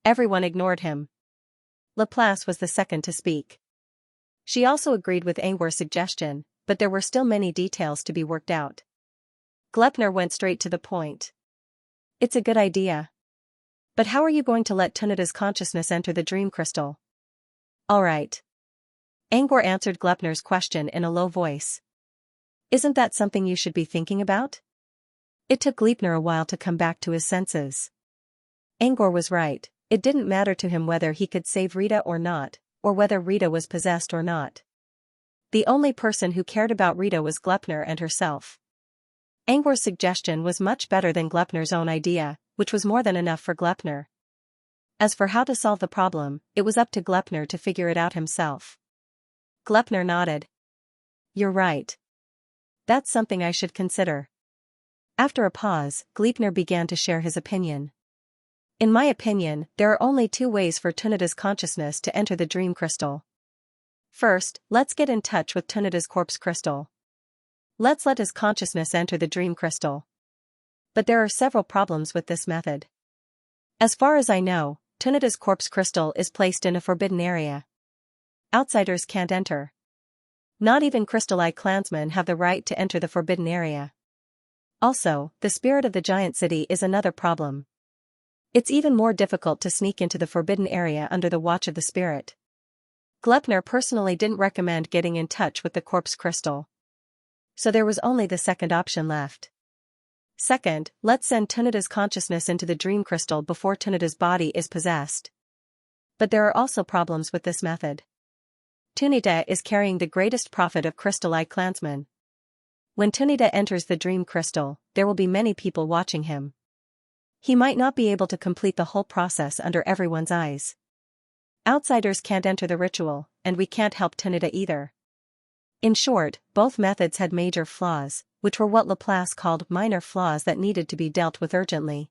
Everyone ignored him. Laplace was the second to speak. She also agreed with Angwar's suggestion, but there were still many details to be worked out. Glepner went straight to the point. "It's a good idea. But how are you going to let Tunida's consciousness enter the dream crystal?" "All right." Angwar answered Glepner's question in a low voice. "Isn't that something you should be thinking about?" It took Glepner a while to come back to his senses. Angwar was right, it didn't matter to him whether he could save Rita or not, or whether Rita was possessed or not. The only person who cared about Rita was Glepner and herself. Angwar's suggestion was much better than Glepner's own idea, which was more than enough for Glepner. As for how to solve the problem, it was up to Glepner to figure it out himself. Glepner nodded. "You're right. That's something I should consider." After a pause, Glepner began to share his opinion. "In my opinion, there are only two ways for Tunida's consciousness to enter the dream crystal. First, let's get in touch with Tunida's corpse crystal. Let's let his consciousness enter the dream crystal. But there are several problems with this method. As far as I know, Tunida's corpse crystal is placed in a forbidden area. Outsiders can't enter. Not even Crystal Eye clansmen have the right to enter the forbidden area. Also, the spirit of the giant city is another problem. It's even more difficult to sneak into the forbidden area under the watch of the spirit." Glepner personally didn't recommend getting in touch with the corpse crystal. So there was only the second option left. Second, let's send Tunida's consciousness into the dream crystal before Tunida's body is possessed. But there are also problems with this method. Tunida is carrying the greatest profit of Crystal Eye clansmen. When Tunida enters the dream crystal, there will be many people watching him. He might not be able to complete the whole process under everyone's eyes. Outsiders can't enter the ritual, and we can't help Tunida either. In short, both methods had major flaws, which were what Laplace called minor flaws that needed to be dealt with urgently.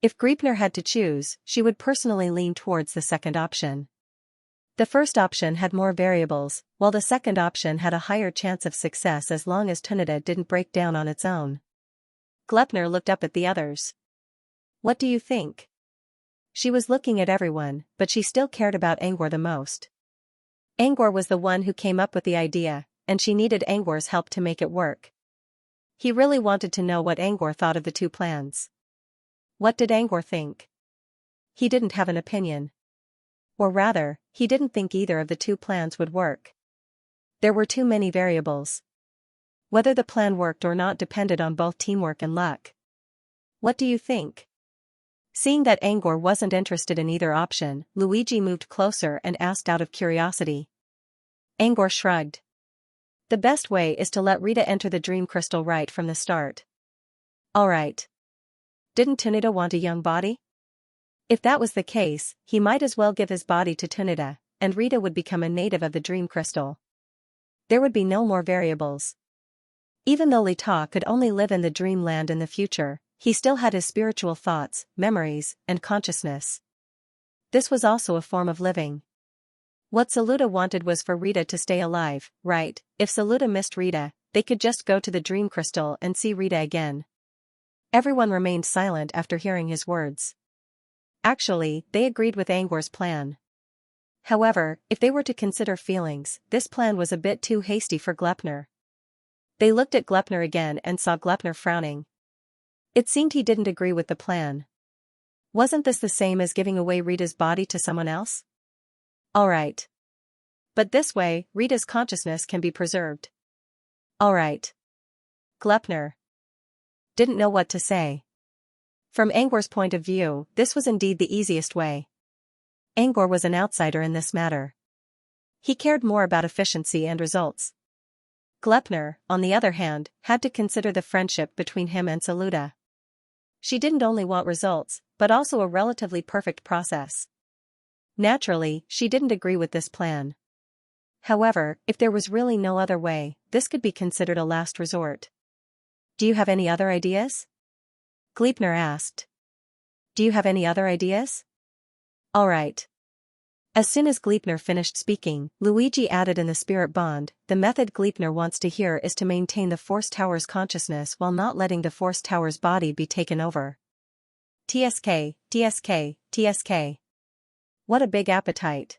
If Glepner had to choose, she would personally lean towards the second option. The first option had more variables, while the second option had a higher chance of success as long as Tunida didn't break down on its own. Glepner looked up at the others. "What do you think?" She was looking at everyone, but she still cared about Angwar the most. Angwar was the one who came up with the idea, and she needed Angwar's help to make it work. He really wanted to know what Angwar thought of the two plans. What did Angwar think? He didn't have an opinion. Or rather, he didn't think either of the two plans would work. There were too many variables. Whether the plan worked or not depended on both teamwork and luck. "What do you think?" Seeing that Angwar wasn't interested in either option, Luigi moved closer and asked out of curiosity. Angwar shrugged. "The best way is to let Rita enter the dream crystal right from the start." "All right. Didn't Tunida want a young body?" If that was the case, he might as well give his body to Tunida, and Rita would become a native of the dream crystal. There would be no more variables. Even though Lita could only live in the dreamland in the future, he still had his spiritual thoughts, memories, and consciousness. This was also a form of living. What Saluda wanted was for Rita to stay alive, right? If Saluda missed Rita, they could just go to the dream crystal and see Rita again. Everyone remained silent after hearing his words. Actually, they agreed with Angwar's plan. However, if they were to consider feelings, this plan was a bit too hasty for Glepner. They looked at Glepner again and saw Glepner frowning. It seemed he didn't agree with the plan. Wasn't this the same as giving away Rita's body to someone else? All right. But this way, Rita's consciousness can be preserved. All right. Glepner didn't know what to say. From Angwar's point of view, this was indeed the easiest way. Angwar was an outsider in this matter. He cared more about efficiency and results. Glepner, on the other hand, had to consider the friendship between him and Saluda. She didn't only want results, but also a relatively perfect process. Naturally, she didn't agree with this plan. However, if there was really no other way, this could be considered a last resort. Do you have any other ideas? Gleipnir asked. Do you have any other ideas? All right. As soon as Gleipnir finished speaking, Luigi added in the spirit bond, the method Gleipnir wants to hear is to maintain the Force Tower's consciousness while not letting the Force Tower's body be taken over. TSK, TSK, TSK. What a big appetite.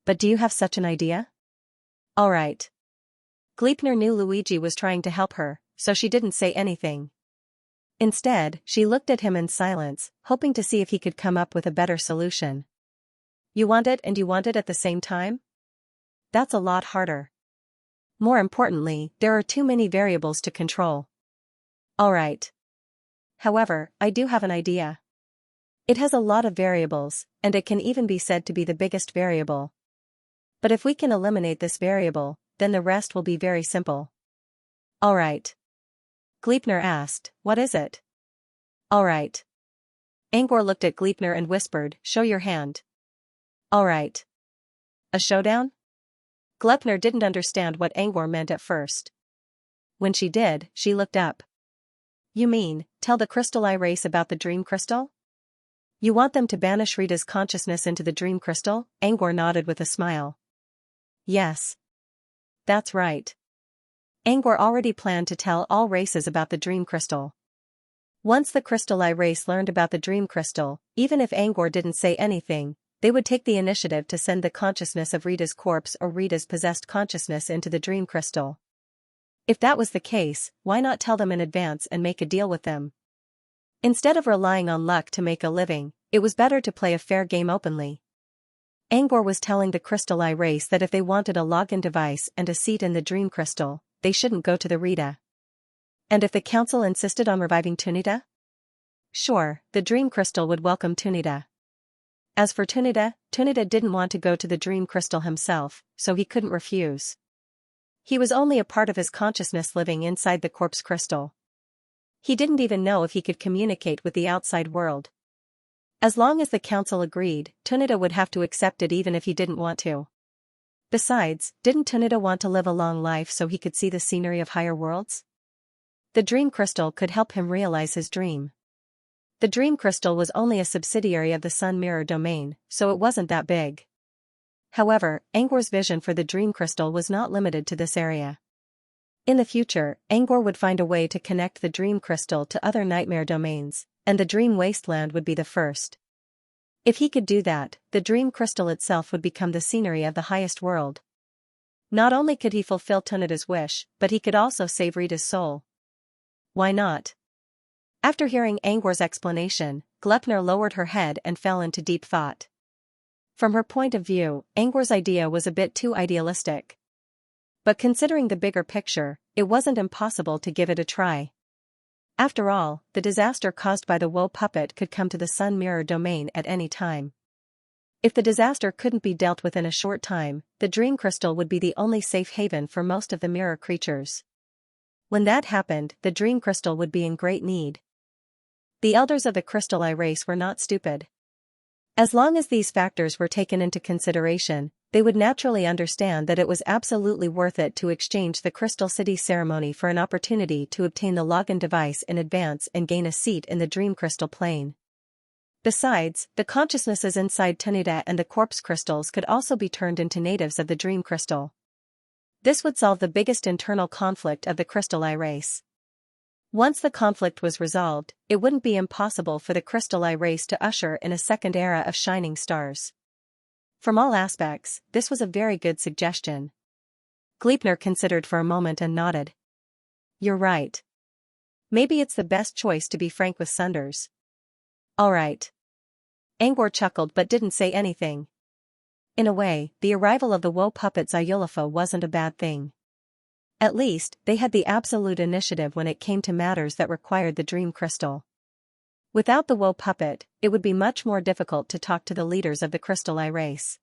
But do you have such an idea? All right. Gleipnir knew Luigi was trying to help her, so she didn't say anything. Instead, she looked at him in silence, hoping to see if he could come up with a better solution. You want it and you want it at the same time? That's a lot harder. More importantly, there are too many variables to control. All right. However, I do have an idea. It has a lot of variables, and it can even be said to be the biggest variable. But if we can eliminate this variable, then the rest will be very simple. All right. Gleipnir asked, what is it? All right. Angor looked at Gleipnir and whispered, show your hand. All right. A showdown? Gleipnir didn't understand what Angor meant at first. When she did, she looked up. You mean, tell the Crystal Eye race about the Dream Crystal? You want them to banish Rita's consciousness into the Dream Crystal? Angor nodded with a smile. Yes. That's right. Angor already planned to tell all races about the Dream Crystal. Once the Crystal Eye race learned about the Dream Crystal, even if Angor didn't say anything, they would take the initiative to send the consciousness of Rita's corpse or Rita's possessed consciousness into the Dream Crystal. If that was the case, why not tell them in advance and make a deal with them? Instead of relying on luck to make a living, it was better to play a fair game openly. Angor was telling the Crystal Eye race that if they wanted a login device and a seat in the Dream Crystal, they shouldn't go to the Rita. And if the council insisted on reviving Tunita? Sure, the Dream Crystal would welcome Tunita. As for Tunita didn't want to go to the Dream Crystal himself, so he couldn't refuse. He was only a part of his consciousness living inside the corpse crystal. He didn't even know if he could communicate with the outside world. As long as the council agreed, Tunita would have to accept it even if he didn't want to. Besides, didn't Tunita want to live a long life so he could see the scenery of higher worlds? The Dream Crystal could help him realize his dream. The Dream Crystal was only a subsidiary of the Sun Mirror domain, so it wasn't that big. However, Angor's vision for the Dream Crystal was not limited to this area. In the future, Angor would find a way to connect the Dream Crystal to other nightmare domains, and the Dream Wasteland would be the first. If he could do that, the Dream Crystal itself would become the scenery of the highest world. Not only could he fulfill Tunita's wish, but he could also save Rita's soul. Why not? After hearing Angor's explanation, Gleipnir lowered her head and fell into deep thought. From her point of view, Angor's idea was a bit too idealistic. But considering the bigger picture, it wasn't impossible to give it a try. After all, the disaster caused by the Woe puppet could come to the Sun Mirror domain at any time. If the disaster couldn't be dealt with in a short time, the Dream Crystal would be the only safe haven for most of the mirror creatures. When that happened, the Dream Crystal would be in great need. The elders of the Crystal Eye race were not stupid. As long as these factors were taken into consideration, they would naturally understand that it was absolutely worth it to exchange the Crystal City ceremony for an opportunity to obtain the login device in advance and gain a seat in the Dream Crystal plane. Besides, the consciousnesses inside Tunita and the corpse crystals could also be turned into natives of the Dream Crystal. This would solve the biggest internal conflict of the Crystal Eye race. Once the conflict was resolved, it wouldn't be impossible for the Crystal Eye race to usher in a second era of shining stars. From all aspects, this was a very good suggestion. Gleipnir considered for a moment and nodded. You're right. Maybe it's the best choice to be frank with Sunders. All right. Angor chuckled but didn't say anything. In a way, the arrival of the Woe puppets Iulifa wasn't a bad thing. At least, they had the absolute initiative when it came to matters that required the Dream Crystal. Without the Woe puppet, it would be much more difficult to talk to the leaders of the Crystal Eye race.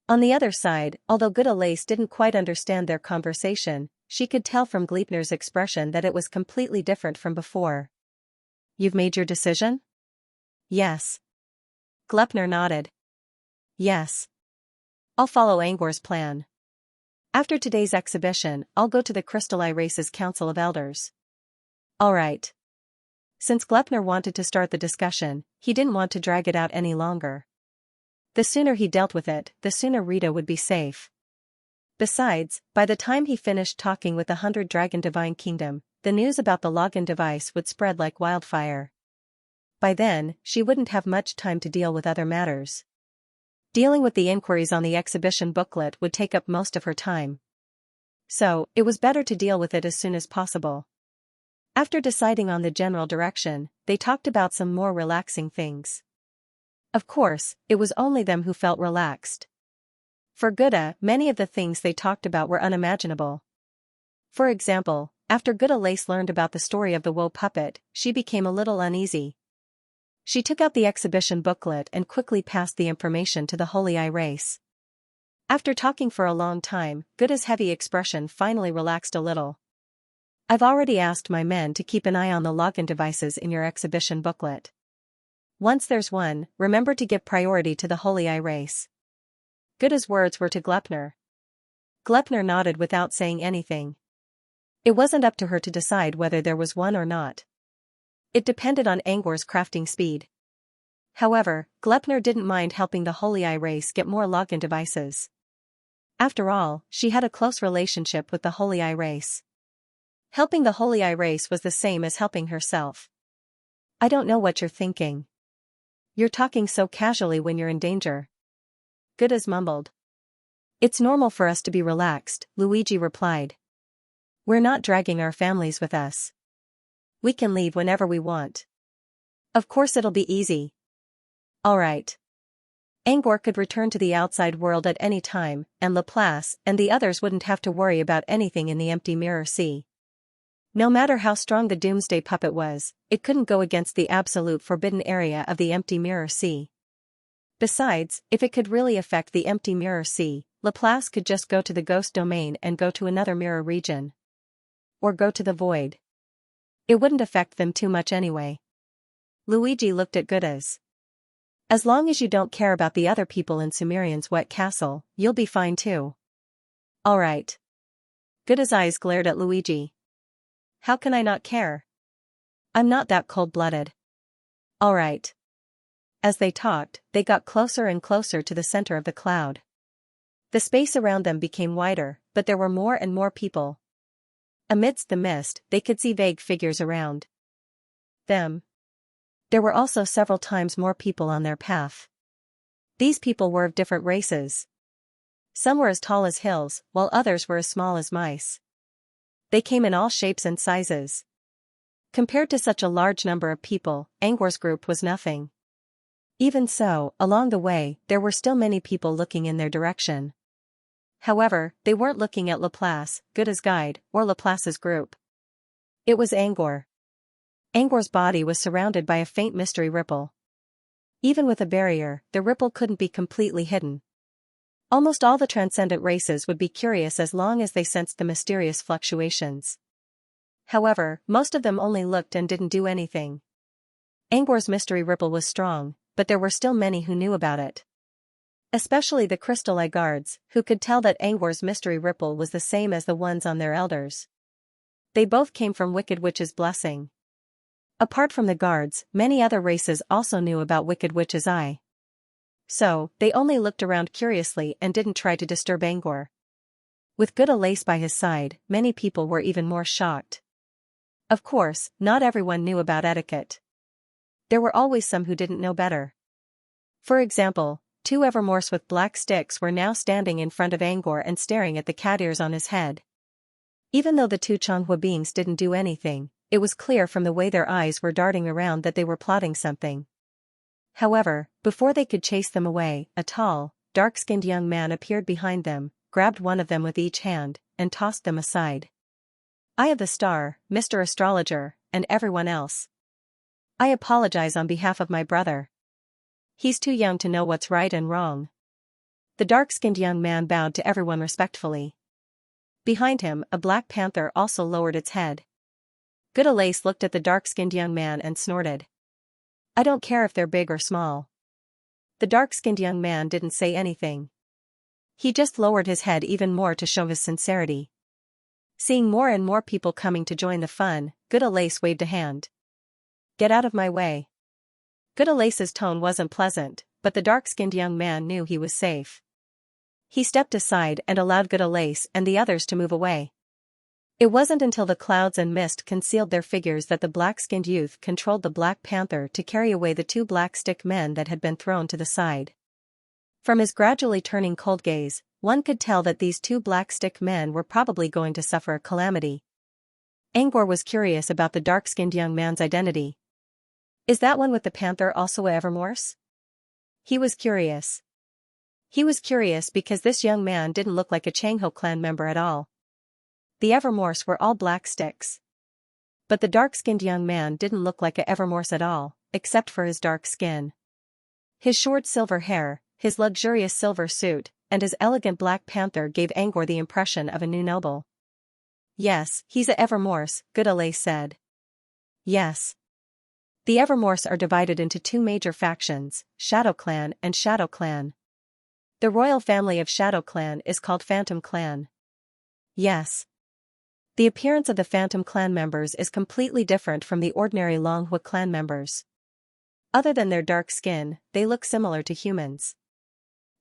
On the other side, although Gudalace didn't quite understand their conversation, she could tell from Gleipnir's expression that it was completely different from before. You've made your decision? Yes. Gleipnir nodded. Yes. I'll follow Angor's plan. After today's exhibition, I'll go to the Crystal Eye race's Council of Elders. All right. Since Glepner wanted to start the discussion, he didn't want to drag it out any longer. The sooner he dealt with it, the sooner Rita would be safe. Besides, by the time he finished talking with the 100-dragon divine kingdom, the news about the login device would spread like wildfire. By then, she wouldn't have much time to deal with other matters. Dealing with the inquiries on the exhibition booklet would take up most of her time. So, it was better to deal with it as soon as possible. After deciding on the general direction, they talked about some more relaxing things. Of course, it was only them who felt relaxed. For Gouda, many of the things they talked about were unimaginable. For example, after Gouda Lace learned about the story of the Woe puppet, she became a little uneasy. She took out the exhibition booklet and quickly passed the information to the Holy Eye race. After talking for a long time, Gouda's heavy expression finally relaxed a little. I've already asked my men to keep an eye on the login devices in your exhibition booklet. Once there's one, remember to give priority to the Holy Eye race. Gouda's words were to Glepner. Glepner nodded without saying anything. It wasn't up to her to decide whether there was one or not. It depended on Angor's crafting speed. However, Glepner didn't mind helping the Holy Eye race get more login devices. After all, she had a close relationship with the Holy Eye race. Helping the Holy Eye race was the same as helping herself. I don't know what you're thinking. You're talking so casually when you're in danger. Gouda's mumbled. It's normal for us to be relaxed, Luigi replied. We're not dragging our families with us. We can leave whenever we want. Of course it'll be easy. All right. Angor could return to the outside world at any time, and Laplace and the others wouldn't have to worry about anything in the empty mirror sea. No matter how strong the Doomsday puppet was, it couldn't go against the absolute forbidden area of the empty mirror sea. Besides, if it could really affect the empty mirror sea, Laplace could just go to the ghost domain and go to another mirror region. Or go to the void. It wouldn't affect them too much anyway. Luigi looked at Gouda's. As long as you don't care about the other people in Sumerian's wet castle, you'll be fine too. All right. Gouda's eyes glared at Luigi. How can I not care? I'm not that cold-blooded. All right. As they talked, they got closer and closer to the center of the cloud. The space around them became wider, but there were more and more people. Amidst the mist, they could see vague figures around them. There were also several times more people on their path. These people were of different races. Some were as tall as hills, while others were as small as mice. They came in all shapes and sizes. Compared to such a large number of people, Angor's group was nothing. Even so, along the way, there were still many people looking in their direction. However, they weren't looking at Laplace, Gouda's guide, or Laplace's group. It was Angor. Angor's body was surrounded by a faint mystery ripple. Even with a barrier, the ripple couldn't be completely hidden. Almost all the transcendent races would be curious as long as they sensed the mysterious fluctuations. However, most of them only looked and didn't do anything. Angor's mystery ripple was strong, but there were still many who knew about it. Especially the Crystal Eye guards, who could tell that Angor's mystery ripple was the same as the ones on their elders. They both came from Wicked Witch's blessing. Apart from the guards, many other races also knew about Wicked Witch's eye. So, they only looked around curiously and didn't try to disturb Angor. With Gouda Lace by his side, many people were even more shocked. Of course, not everyone knew about etiquette. There were always some who didn't know better. For example, 2 Evermorse with black sticks were now standing in front of Angor and staring at the cat ears on his head. Even though the 2 Changhua beings didn't do anything, it was clear from the way their eyes were darting around that they were plotting something. However, before they could chase them away, a tall, dark-skinned young man appeared behind them, grabbed one of them with each hand, and tossed them aside. Eye of the Star, Mr. Astrologer, and everyone else. I apologize on behalf of my brother. He's too young to know what's right and wrong. The dark-skinned young man bowed to everyone respectfully. Behind him, a black panther also lowered its head. Gouda Lace looked at the dark-skinned young man and snorted. I don't care if they're big or small. The dark-skinned young man didn't say anything. He just lowered his head even more to show his sincerity. Seeing more and more people coming to join the fun, Gouda Lace waved a hand. Get out of my way. Goodalace's tone wasn't pleasant, but the dark-skinned young man knew he was safe. He stepped aside and allowed Goodalace and the others to move away. It wasn't until the clouds and mist concealed their figures that the black-skinned youth controlled the Black Panther to carry away the two black stick men that had been thrown to the side. From his gradually turning cold gaze, one could tell that these two black stick men were probably going to suffer a calamity. Angor was curious about the dark-skinned young man's identity. Is that one with the panther also a Evermorse? He was curious. He was curious because this young man didn't look like a Changho clan member at all. The Evermorse were all black sticks. But the dark-skinned young man didn't look like a Evermorse at all, except for his dark skin. His short silver hair, his luxurious silver suit, and his elegant Black Panther gave Angor the impression of a new noble. Yes, he's a Evermorse, Goodalace said. Yes. The Evermorse are divided into two major factions, Shadow Clan and Shadow Clan. The royal family of Shadow Clan is called Phantom Clan. Yes. The appearance of the Phantom Clan members is completely different from the ordinary Longhua clan members. Other than their dark skin, they look similar to humans.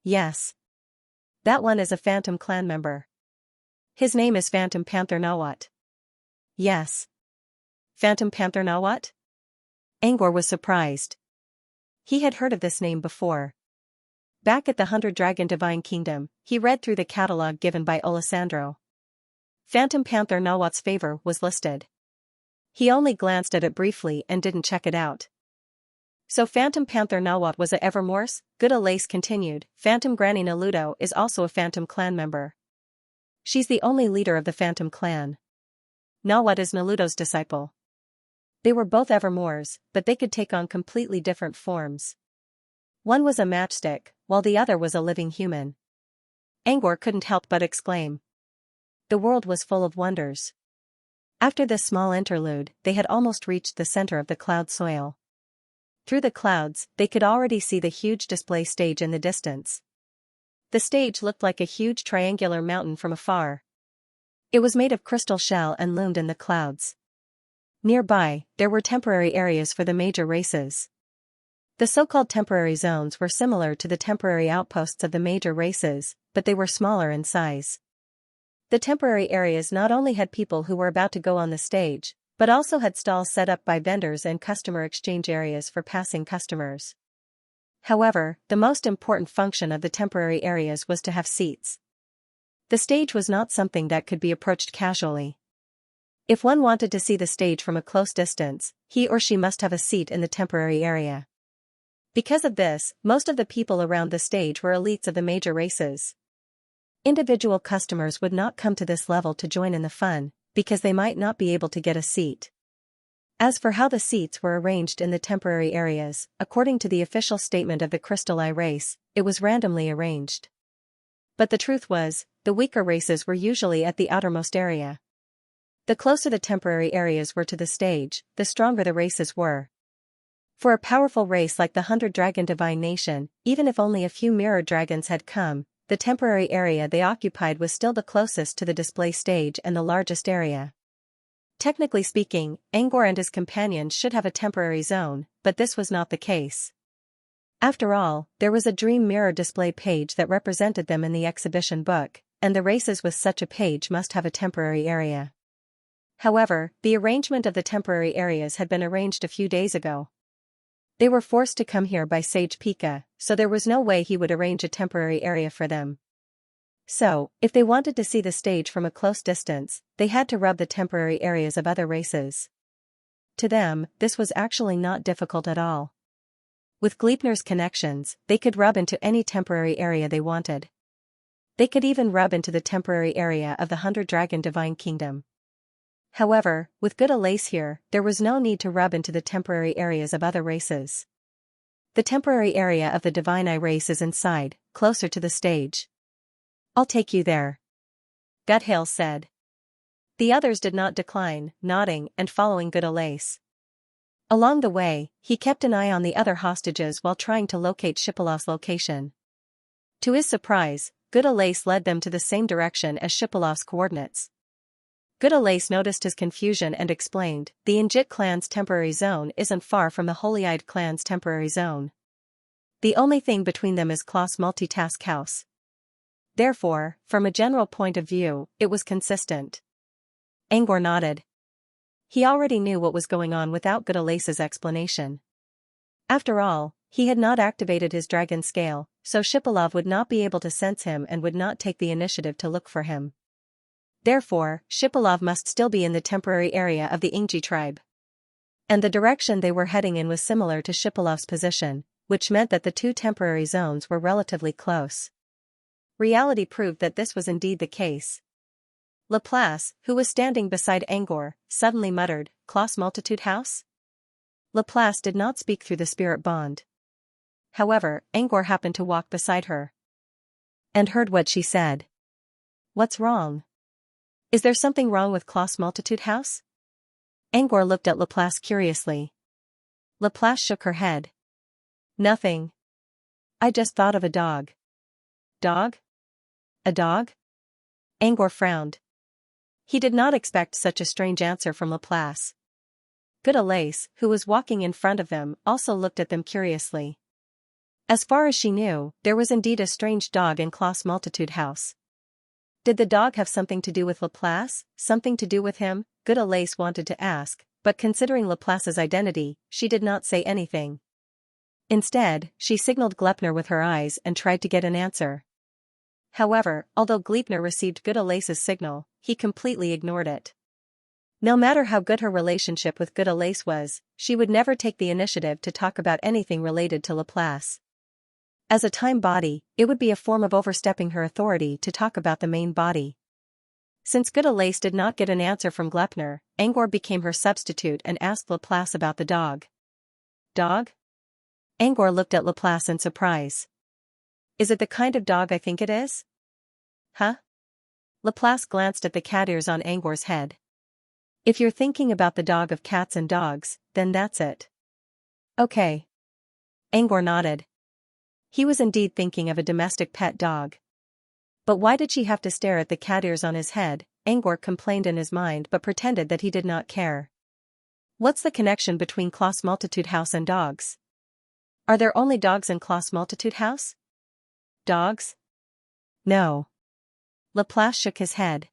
Yes. That one is a Phantom Clan member. His name is Phantom Panther Nawat. Yes. Phantom Panther Nawat? Angor was surprised. He had heard of this name before. Back at the 100-Dragon Divine Kingdom, he read through the catalog given by Olisandro. Phantom Panther Nawat's favor was listed. He only glanced at it briefly and didn't check it out. So Phantom Panther Nawat was a Evermorse? Goodalace continued. Phantom Granny Naluto is also a Phantom Clan member. She's the only leader of the Phantom Clan. Nawat is Naluto's disciple. They were both Evermores, but they could take on completely different forms. One was a matchstick, while the other was a living human. Angor couldn't help but exclaim. The world was full of wonders. After this small interlude, they had almost reached the center of the cloud soil. Through the clouds, they could already see the huge display stage in the distance. The stage looked like a huge triangular mountain from afar. It was made of crystal shell and loomed in the clouds. Nearby, there were temporary areas for the major races. The so-called temporary zones were similar to the temporary outposts of the major races, but they were smaller in size. The temporary areas not only had people who were about to go on the stage, but also had stalls set up by vendors and customer exchange areas for passing customers. However, the most important function of the temporary areas was to have seats. The stage was not something that could be approached casually. If one wanted to see the stage from a close distance, he or she must have a seat in the temporary area. Because of this, most of the people around the stage were elites of the major races. Individual customers would not come to this level to join in the fun, because they might not be able to get a seat. As for how the seats were arranged in the temporary areas, according to the official statement of the Crystal Eye race, it was randomly arranged. But the truth was, the weaker races were usually at the outermost area. The closer the temporary areas were to the stage, the stronger the races were. For a powerful race like the 100-Dragon Divine Nation, even if only a few mirror dragons had come, the temporary area they occupied was still the closest to the display stage and the largest area. Technically speaking, Angor and his companions should have a temporary zone, but this was not the case. After all, there was a dream mirror display page that represented them in the exhibition book, and the races with such a page must have a temporary area. However, the arrangement of the temporary areas had been arranged a few days ago. They were forced to come here by Sage Pika, so there was no way he would arrange a temporary area for them. So, if they wanted to see the stage from a close distance, they had to rub the temporary areas of other races. To them, this was actually not difficult at all. With Gleipnir's connections, they could rub into any temporary area they wanted. They could even rub into the temporary area of the 100-Dragon Divine Kingdom. However, with Goodalace here, there was no need to rub into the temporary areas of other races. The temporary area of the Divine Eye race is inside, closer to the stage. I'll take you there. Guthail said. The others did not decline, nodding and following Goodalace. Along the way, he kept an eye on the other hostages while trying to locate Shipilov's location. To his surprise, Goodalace led them to the same direction as Shipilov's coordinates. Good Alace noticed his confusion and explained, the Injit clan's temporary zone isn't far from the Holy-Eyed clan's temporary zone. The only thing between them is Klaus' multitask house. Therefore, from a general point of view, it was consistent. Angor nodded. He already knew what was going on without Good Alace's explanation. After all, he had not activated his dragon scale, so Shipalov would not be able to sense him and would not take the initiative to look for him. Therefore, Shipalov must still be in the temporary area of the Ingji tribe. And the direction they were heading in was similar to Shipalov's position, which meant that the two temporary zones were relatively close. Reality proved that this was indeed the case. Laplace, who was standing beside Angor, suddenly muttered, Klaus Multitude House? Laplace did not speak through the spirit bond. However, Angor happened to walk beside her and heard what she said. What's wrong? Is there something wrong with Klaus Multitude House? Angor looked at Laplace curiously. Laplace shook her head. Nothing. I just thought of a dog. Dog? A dog? Angor frowned. He did not expect such a strange answer from Laplace. Good Alace, who was walking in front of them, also looked at them curiously. As far as she knew, there was indeed a strange dog in Klaus Multitude House. Did the dog have something to do with Laplace, something to do with him? Good Alace wanted to ask, but considering Laplace's identity, she did not say anything. Instead, she signaled Gleipnir with her eyes and tried to get an answer. However, although Gleipnir received Good Alace's signal, he completely ignored it. No matter how good her relationship with Good Alace was, she would never take the initiative to talk about anything related to Laplace. As a time body, it would be a form of overstepping her authority to talk about the main body. Since Good Alace did not get an answer from Gleipnir, Angor became her substitute and asked Laplace about the dog. Dog? Angor looked at Laplace in surprise. Is it the kind of dog I think it is? Huh? Laplace glanced at the cat ears on Angor's head. If you're thinking about the dog of cats and dogs, then that's it. Okay. Angor nodded. He was indeed thinking of a domestic pet dog. But why did she have to stare at the cat ears on his head? Angor complained in his mind but pretended that he did not care. What's the connection between Klaus Multitude House and dogs? Are there only dogs in Klaus Multitude House? Dogs? No. Laplace shook his head.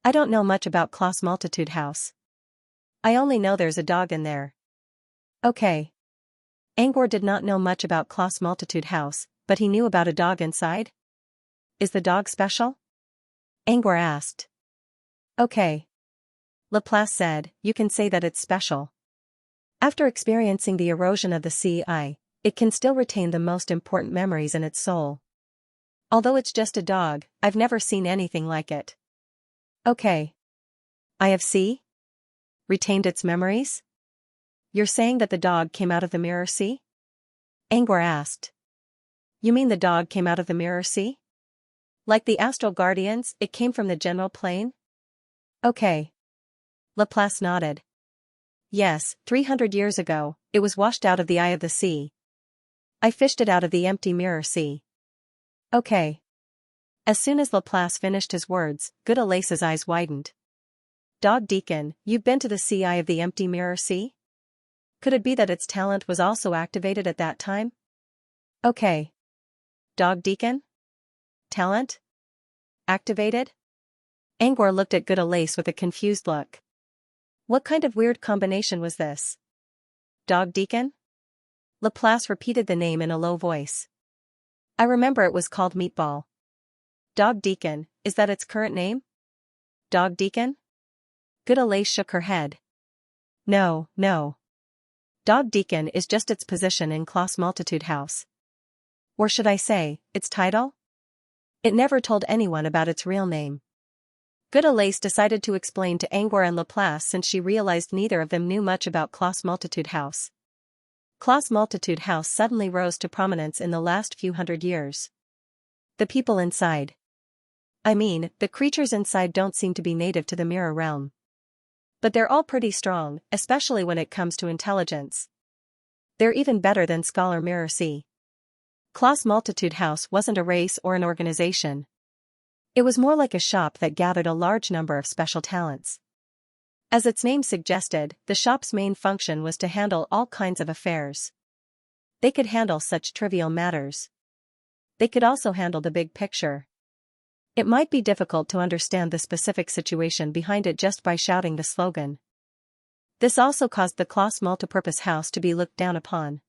I don't know much about Klaus Multitude House. I only know there's a dog in there. Okay. Angor did not know much about Klaus Multitude House, but he knew about a dog inside. Is the dog special? Angor asked. Okay. Laplace said, you can say that it's special. After experiencing the erosion of the sea, it can still retain the most important memories in its soul. Although it's just a dog, I've never seen anything like it. Okay. I have retained its memories? You're saying that the dog came out of the mirror sea? Angor asked. You mean the dog came out of the mirror sea? Like the astral guardians, it came from the general plane? Okay. Laplace nodded. Yes, 300 years ago, it was washed out of the eye of the sea. I fished it out of the empty mirror sea. Okay. As soon as Laplace finished his words, Good Alace's eyes widened. Dog Deacon, you've been to the sea eye of the empty mirror sea? Could it be that its talent was also activated at that time? Okay. Dog Deacon? Talent? Activated? Angor looked at Good Alace with a confused look. What kind of weird combination was this? Dog Deacon? Laplace repeated the name in a low voice. I remember it was called Meatball. Dog Deacon, is that its current name? Dog Deacon? Good Alace shook her head. No. Dog Deacon is just its position in Klaus Multitude House. Or should I say, its title? It never told anyone about its real name. Good Alace decided to explain to Angor and Laplace since she realized neither of them knew much about Klaus Multitude House. Klaus Multitude House suddenly rose to prominence in the last few hundred years. The people inside. I mean, the creatures inside don't seem to be native to the mirror realm. But they're all pretty strong, especially when it comes to intelligence. They're even better than Scholar Mirror C. Klaus Multitude House wasn't a race or an organization. It was more like a shop that gathered a large number of special talents. As its name suggested, the shop's main function was to handle all kinds of affairs. They could handle such trivial matters. They could also handle the big picture. It might be difficult to understand the specific situation behind it just by shouting the slogan. This also caused the Klaus multipurpose house to be looked down upon.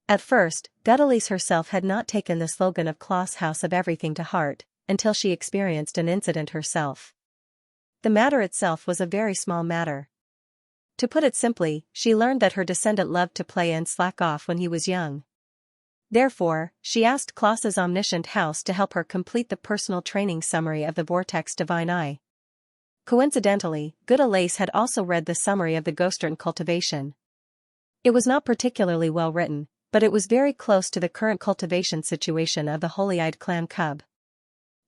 At first, Gudelise herself had not taken the slogan of Klaus House of Everything to heart, until she experienced an incident herself. The matter itself was a very small matter. To put it simply, she learned that her descendant loved to play and slack off when he was young. Therefore, she asked Klaus's omniscient house to help her complete the personal training summary of the Vortex Divine Eye. Coincidentally, Gudelise had also read the summary of the Ghostwritten Cultivation. It was not particularly well written, but it was very close to the current cultivation situation of the Holy-Eyed Clan Cub.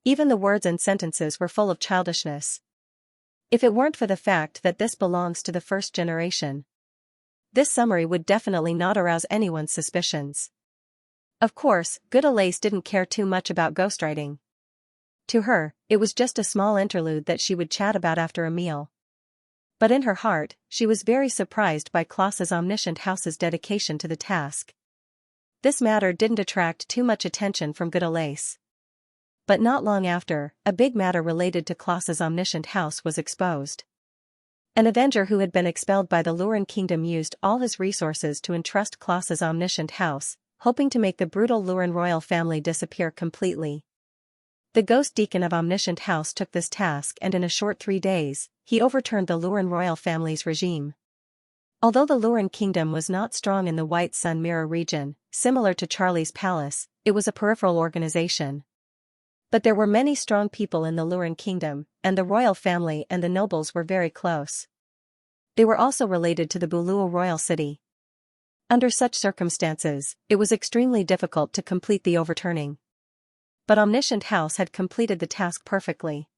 Even the words and sentences were full of childishness. If it weren't for the fact that this belongs to the first generation, this summary would definitely not arouse anyone's suspicions. Of course, Gudelise didn't care too much about ghostwriting. To her, it was just a small interlude that she would chat about after a meal. But in her heart, she was very surprised by Klaus's omniscient house's dedication to the task. This matter didn't attract too much attention from Gudelise. But not long after, a big matter related to Klaus's omniscient house was exposed. An Avenger who had been expelled by the Lurin kingdom used all his resources to entrust Klaus's omniscient house, hoping to make the brutal Lurin royal family disappear completely. The Ghost Deacon of Omniscient House took this task and in a short 3 days, he overturned the Lurin royal family's regime. Although the Lurin kingdom was not strong in the White Sun Mirror region, similar to Charlie's Palace, it was a peripheral organization. But there were many strong people in the Lurin kingdom, and the royal family and the nobles were very close. They were also related to the Buluo royal city. Under such circumstances, it was extremely difficult to complete the overturning. But Omniscient House had completed the task perfectly.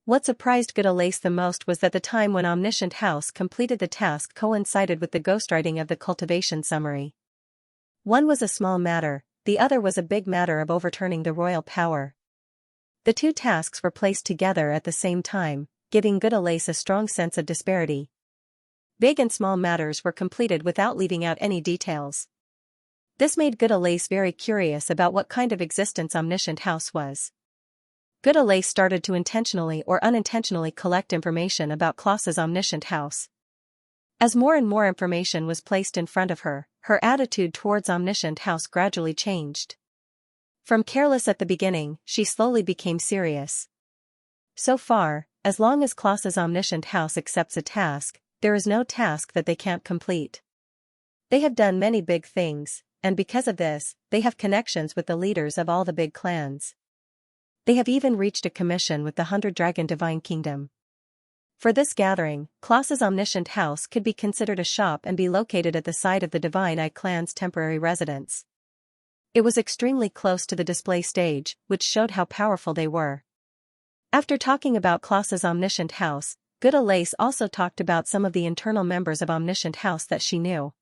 What surprised Gudelise the most was that the time when Omniscient House completed the task coincided with the ghostwriting of the cultivation summary. One was a small matter, the other was a big matter of overturning the royal power. The two tasks were placed together at the same time, giving Gudelise a strong sense of disparity. Big and small matters were completed without leaving out any details. This made Gudelise very curious about what kind of existence Omniscient House was. Gudelise started to intentionally or unintentionally collect information about Klaus's Omniscient House. As more and more information was placed in front of her, her attitude towards Omniscient House gradually changed. From careless at the beginning, she slowly became serious. So far, as long as Klaus's Omniscient House accepts a task, there is no task that they can't complete. They have done many big things, and because of this, they have connections with the leaders of all the big clans. They have even reached a commission with the 100-Dragon Divine Kingdom. For this gathering, Klaus's Omniscient House could be considered a shop and be located at the site of the Divine Eye clan's temporary residence. It was extremely close to the display stage, which showed how powerful they were. After talking about Klaus's Omniscient House, Gudelise also talked about some of the internal members of Omniscient House that she knew.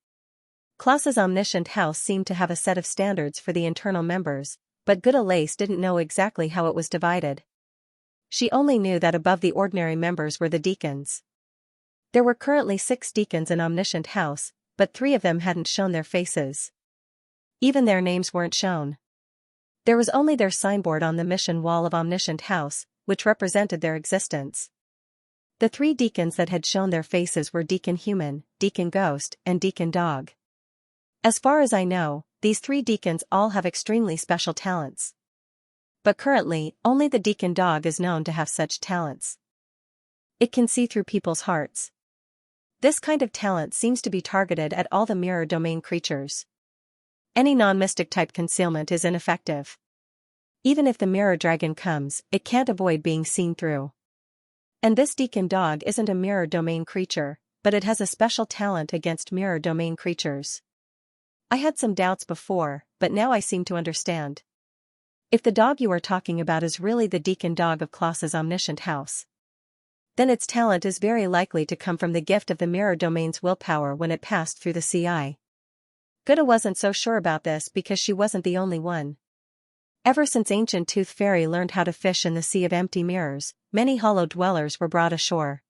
Klaus's Omniscient House seemed to have a set of standards for the internal members, but Gudelise didn't know exactly how it was divided. She only knew that above the ordinary members were the deacons. There were currently 6 deacons in Omniscient House, but 3 of them hadn't shown their faces. Even their names weren't shown. There was only their signboard on the mission wall of Omniscient House, which represented their existence. The 3 deacons that had shown their faces were Deacon Human, Deacon Ghost, and Deacon Dog. As far as I know, these 3 deacons all have extremely special talents. But currently, only the Deacon Dog is known to have such talents. It can see through people's hearts. This kind of talent seems to be targeted at all the mirror domain creatures. Any non-mystic type concealment is ineffective. Even if the mirror dragon comes, it can't avoid being seen through. And this Deacon Dog isn't a mirror domain creature, but it has a special talent against mirror domain creatures. I had some doubts before, but now I seem to understand. If the dog you are talking about is really the Deacon Dog of Klaus's Omniscient House, then its talent is very likely to come from the gift of the mirror domain's willpower when it passed through the CI. Guda wasn't so sure about this because she wasn't the only one. Ever since ancient Tooth Fairy learned how to fish in the sea of empty mirrors, many hollow dwellers were brought ashore.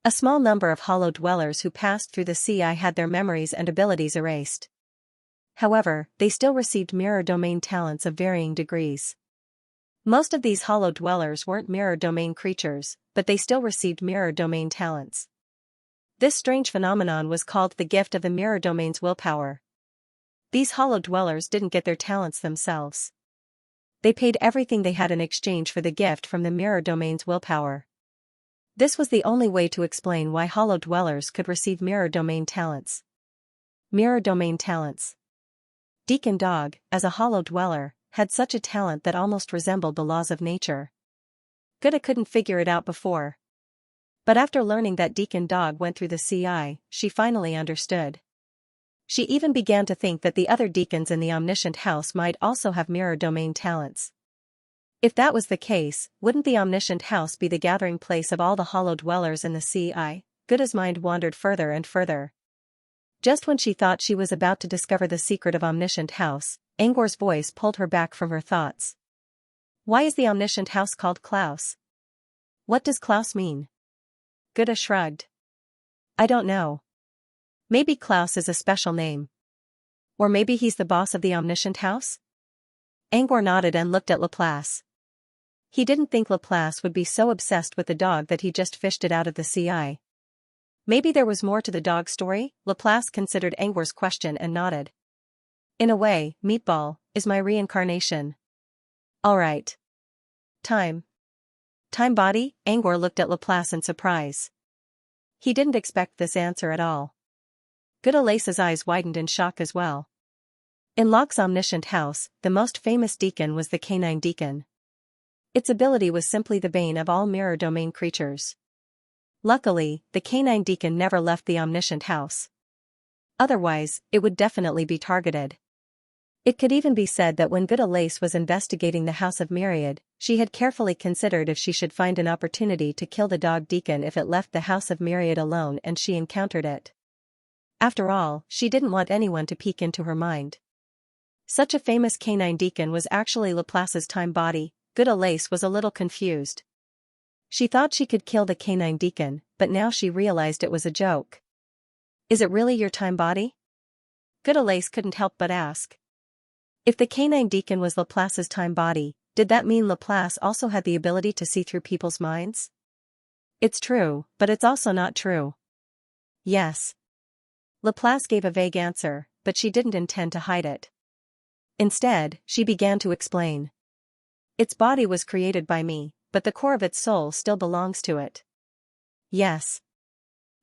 A small number of hollow dwellers who passed through the sea had their memories and abilities erased. However, they still received mirror domain talents of varying degrees. Most of these hollow dwellers weren't mirror domain creatures, but they still received mirror domain talents. This strange phenomenon was called the gift of the mirror domain's willpower. These hollow dwellers didn't get their talents themselves. They paid everything they had in exchange for the gift from the mirror domain's willpower. This was the only way to explain why hollow dwellers could receive mirror domain talents. Mirror domain talents. Deacon Dog, as a hollow dweller, had such a talent that almost resembled the laws of nature. Gutta couldn't figure it out before. But after learning that Deacon Dog went through the sea, she finally understood. She even began to think that the other deacons in the omniscient house might also have mirror domain talents. If that was the case, wouldn't the omniscient house be the gathering place of all the hollow dwellers in the sea? Gutta's mind wandered further and further. Just when she thought she was about to discover the secret of omniscient house, Angor's voice pulled her back from her thoughts. Why is the omniscient house called Klaus? What does Klaus mean? Gutta shrugged. I don't know. Maybe Klaus is a special name. Or maybe he's the boss of the omniscient house? Angor nodded and looked at Laplace. He didn't think Laplace would be so obsessed with the dog that he just fished it out of the sea. Maybe there was more to the dog story? Laplace considered Angor's question and nodded. In a way, Meatball is my reincarnation. Alright. Time body? Angor looked at Laplace in surprise. He didn't expect this answer at all. Gutta Lace's eyes widened in shock as well. In Locke's omniscient house, the most famous deacon was the canine deacon. Its ability was simply the bane of all mirror domain creatures. Luckily, the canine deacon never left the omniscient house. Otherwise, it would definitely be targeted. It could even be said that when Gutta Lace was investigating the House of Myriad, she had carefully considered if she should find an opportunity to kill the dog deacon if it left the House of Myriad alone and she encountered it. After all, she didn't want anyone to peek into her mind. Such a famous canine deacon was actually Laplace's time body. Gutta Lace was a little confused. She thought she could kill the canine deacon, but now she realized it was a joke. Is it really your time body? Gutta Lace couldn't help but ask. If the canine deacon was Laplace's time body, did that mean Laplace also had the ability to see through people's minds? It's true, but it's also not true. Yes. Laplace gave a vague answer, but she didn't intend to hide it. Instead, she began to explain. Its body was created by me, but the core of its soul still belongs to it. Yes.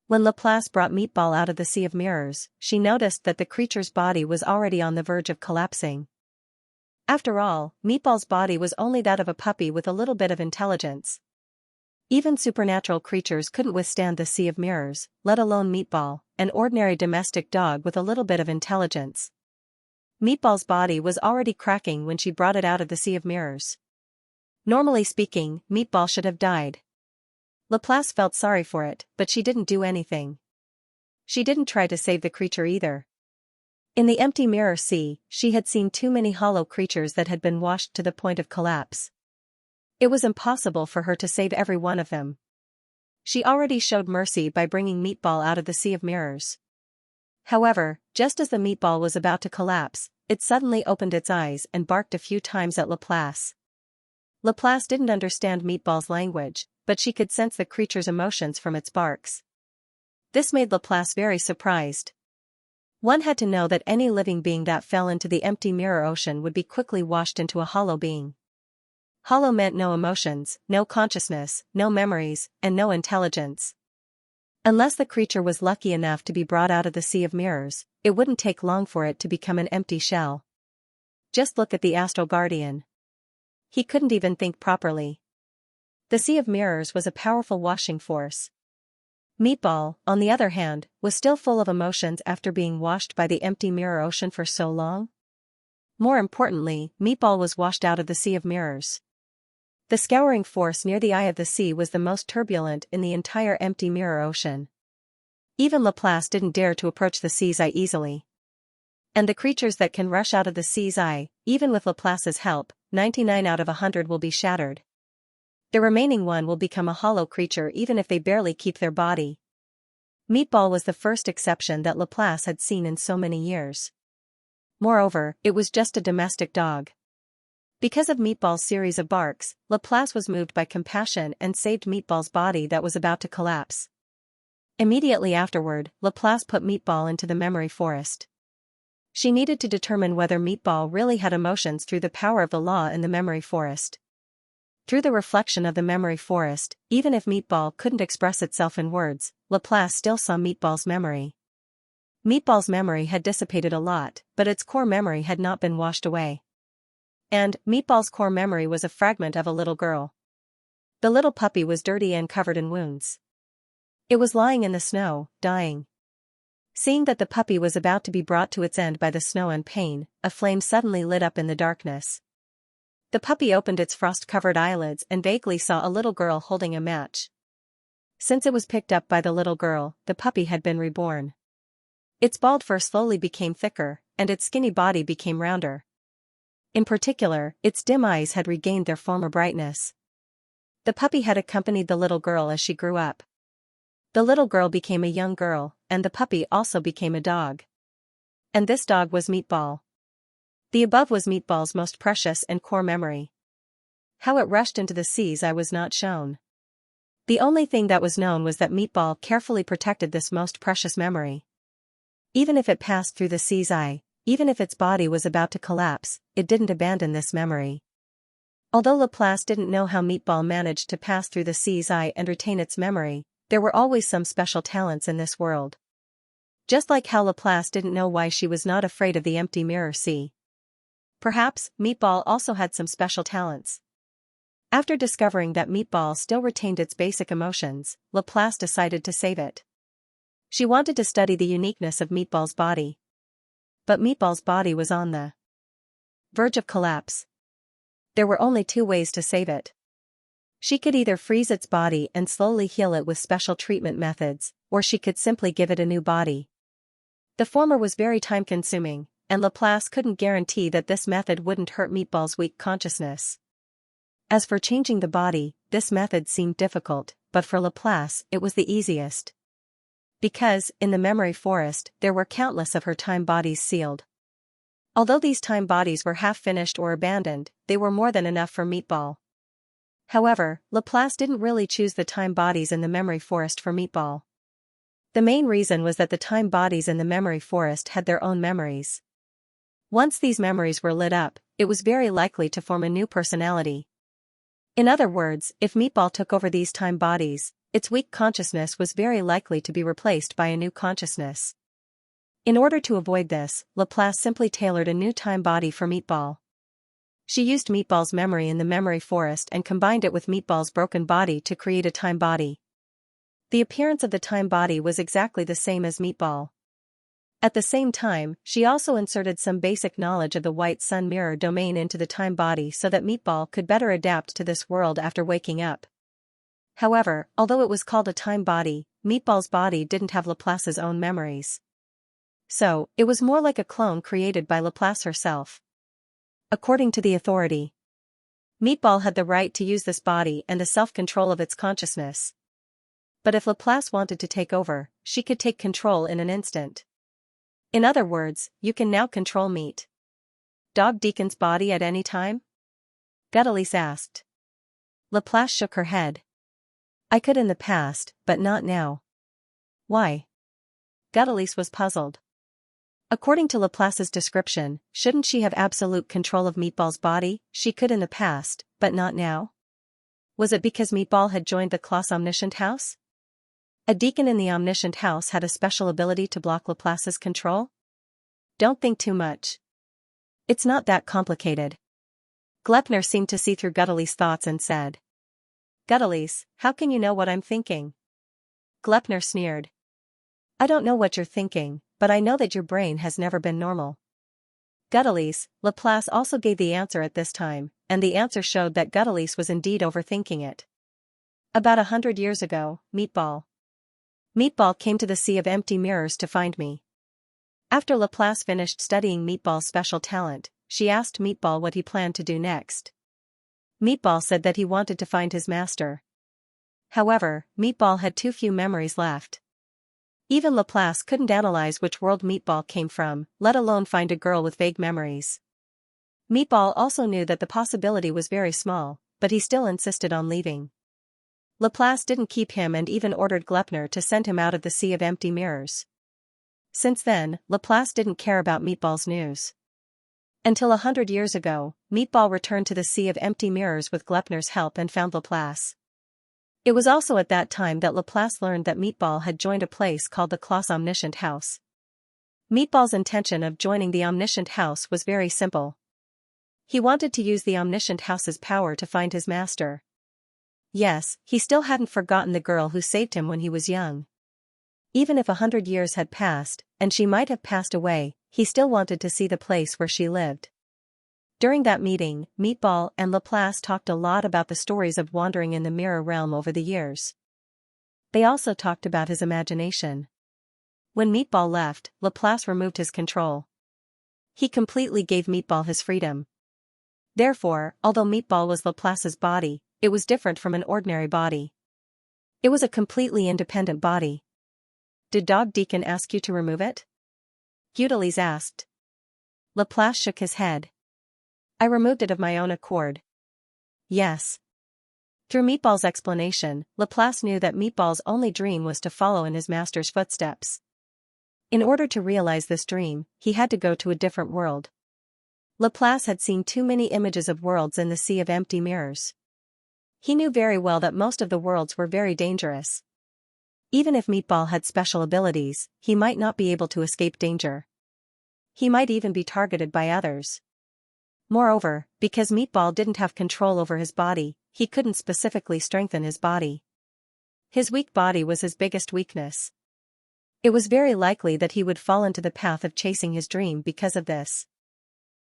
When Laplace brought Meatball out of the Sea of Mirrors, she noticed that the creature's body was already on the verge of collapsing. After all, Meatball's body was only that of a puppy with a little bit of intelligence. Even supernatural creatures couldn't withstand the Sea of Mirrors, let alone Meatball, an ordinary domestic dog with a little bit of intelligence. Meatball's body was already cracking when she brought it out of the Sea of Mirrors. Normally speaking, Meatball should have died. Laplace felt sorry for it, but she didn't do anything. She didn't try to save the creature either. In the empty mirror sea, she had seen too many hollow creatures that had been washed to the point of collapse. It was impossible for her to save every one of them. She already showed mercy by bringing Meatball out of the Sea of Mirrors. However, just as the Meatball was about to collapse, it suddenly opened its eyes and barked a few times at Laplace. Laplace didn't understand Meatball's language, but she could sense the creature's emotions from its barks. This made Laplace very surprised. One had to know that any living being that fell into the empty mirror ocean would be quickly washed into a hollow being. Hollow meant no emotions, no consciousness, no memories, and no intelligence. Unless the creature was lucky enough to be brought out of the Sea of Mirrors, it wouldn't take long for it to become an empty shell. Just look at the Astral Guardian. He couldn't even think properly. The Sea of Mirrors was a powerful washing force. Meatball, on the other hand, was still full of emotions after being washed by the empty mirror ocean for so long. More importantly, Meatball was washed out of the Sea of Mirrors. The scouring force near the eye of the sea was the most turbulent in the entire empty mirror ocean. Even Laplace didn't dare to approach the sea's eye easily. And the creatures that can rush out of the sea's eye, even with Laplace's help, 99 out of 100 will be shattered. The remaining one will become a hollow creature even if they barely keep their body. Meatball was the first exception that Laplace had seen in so many years. Moreover, it was just a domestic dog. Because of Meatball's series of barks, Laplace was moved by compassion and saved Meatball's body that was about to collapse. Immediately afterward, Laplace put Meatball into the memory forest. She needed to determine whether Meatball really had emotions through the power of the law in the memory forest. Through the reflection of the memory forest, even if Meatball couldn't express itself in words, Laplace still saw Meatball's memory. Meatball's memory had dissipated a lot, but its core memory had not been washed away. And Meatball's core memory was a fragment of a little girl. The little puppy was dirty and covered in wounds. It was lying in the snow, dying. Seeing that the puppy was about to be brought to its end by the snow and pain, a flame suddenly lit up in the darkness. The puppy opened its frost-covered eyelids and vaguely saw a little girl holding a match. Since it was picked up by the little girl, the puppy had been reborn. Its bald fur slowly became thicker, and its skinny body became rounder. In particular, its dim eyes had regained their former brightness. The puppy had accompanied the little girl as she grew up. The little girl became a young girl, and the puppy also became a dog. And this dog was Meatball. The above was Meatball's most precious and core memory. How it rushed into the sea's eye was not shown. The only thing that was known was that Meatball carefully protected this most precious memory. Even if it passed through the sea's eye, even if its body was about to collapse, it didn't abandon this memory. Although Laplace didn't know how Meatball managed to pass through the sea's eye and retain its memory, there were always some special talents in this world. Just like how Laplace didn't know why she was not afraid of the empty mirror sea. Perhaps, Meatball also had some special talents. After discovering that Meatball still retained its basic emotions, Laplace decided to save it. She wanted to study the uniqueness of Meatball's body. But Meatball's body was on the verge of collapse. There were only two ways to save it. She could either freeze its body and slowly heal it with special treatment methods, or she could simply give it a new body. The former was very time-consuming, and Laplace couldn't guarantee that this method wouldn't hurt Meatball's weak consciousness. As for changing the body, this method seemed difficult, but for Laplace, it was the easiest. Because, in the memory forest, there were countless of her time bodies sealed. Although these time bodies were half-finished or abandoned, they were more than enough for Meatball. However, Laplace didn't really choose the time bodies in the memory forest for Meatball. The main reason was that the time bodies in the memory forest had their own memories. Once these memories were lit up, it was very likely to form a new personality. In other words, if Meatball took over these time bodies, its weak consciousness was very likely to be replaced by a new consciousness. In order to avoid this, Laplace simply tailored a new time body for Meatball. She used Meatball's memory in the memory forest and combined it with Meatball's broken body to create a time body. The appearance of the time body was exactly the same as Meatball. At the same time, she also inserted some basic knowledge of the white sun mirror domain into the time body so that Meatball could better adapt to this world after waking up. However, although it was called a time body, Meatball's body didn't have Laplace's own memories. So, it was more like a clone created by Laplace herself. According to the authority, Meatball had the right to use this body and the self-control of its consciousness. But if Laplace wanted to take over, she could take control in an instant. In other words, you can now control Meat Dog Deacon's body at any time? Guttalise asked. Laplace shook her head. I could in the past, but not now. Why? Guttalise was puzzled. According to Laplace's description, shouldn't she have absolute control of Meatball's body? She could in the past, but not now. Was it because Meatball had joined the Class Omniscient House? A deacon in the Omniscient House had a special ability to block Laplace's control? Don't think too much. It's not that complicated. Glepner seemed to see through Guttalise's thoughts and said. Guttalise, how can you know what I'm thinking? Glepner sneered. I don't know what you're thinking, but I know that your brain has never been normal. Guttalise, Laplace also gave the answer at this time, and the answer showed that Guttalise was indeed overthinking it. About 100 years ago, Meatball came to the Sea of Empty Mirrors to find me. After Laplace finished studying Meatball's special talent, she asked Meatball what he planned to do next. Meatball said that he wanted to find his master. However, Meatball had too few memories left. Even Laplace couldn't analyze which world Meatball came from, let alone find a girl with vague memories. Meatball also knew that the possibility was very small, but he still insisted on leaving. Laplace didn't keep him and even ordered Glepner to send him out of the sea of empty mirrors. Since then, Laplace didn't care about Meatball's news. Until 100 years ago, Meatball returned to the sea of empty mirrors with Glepner's help and found Laplace. It was also at that time that Laplace learned that Meatball had joined a place called the Klaus Omniscient House. Meatball's intention of joining the Omniscient House was very simple. He wanted to use the Omniscient House's power to find his master. Yes, he still hadn't forgotten the girl who saved him when he was young. Even if 100 years had passed, and she might have passed away, he still wanted to see the place where she lived. During that meeting, Meatball and Laplace talked a lot about the stories of wandering in the mirror realm over the years. They also talked about his imagination. When Meatball left, Laplace removed his control. He completely gave Meatball his freedom. Therefore, although Meatball was Laplace's body, it was different from an ordinary body. It was a completely independent body. Did Dog Deacon ask you to remove it? Gudelis asked. Laplace shook his head. I removed it of my own accord. Yes. Through Meatball's explanation, Laplace knew that Meatball's only dream was to follow in his master's footsteps. In order to realize this dream, he had to go to a different world. Laplace had seen too many images of worlds in the sea of empty mirrors. He knew very well that most of the worlds were very dangerous. Even if Meatball had special abilities, he might not be able to escape danger. He might even be targeted by others. Moreover, because Meatball didn't have control over his body, he couldn't specifically strengthen his body. His weak body was his biggest weakness. It was very likely that he would fall into the path of chasing his dream because of this.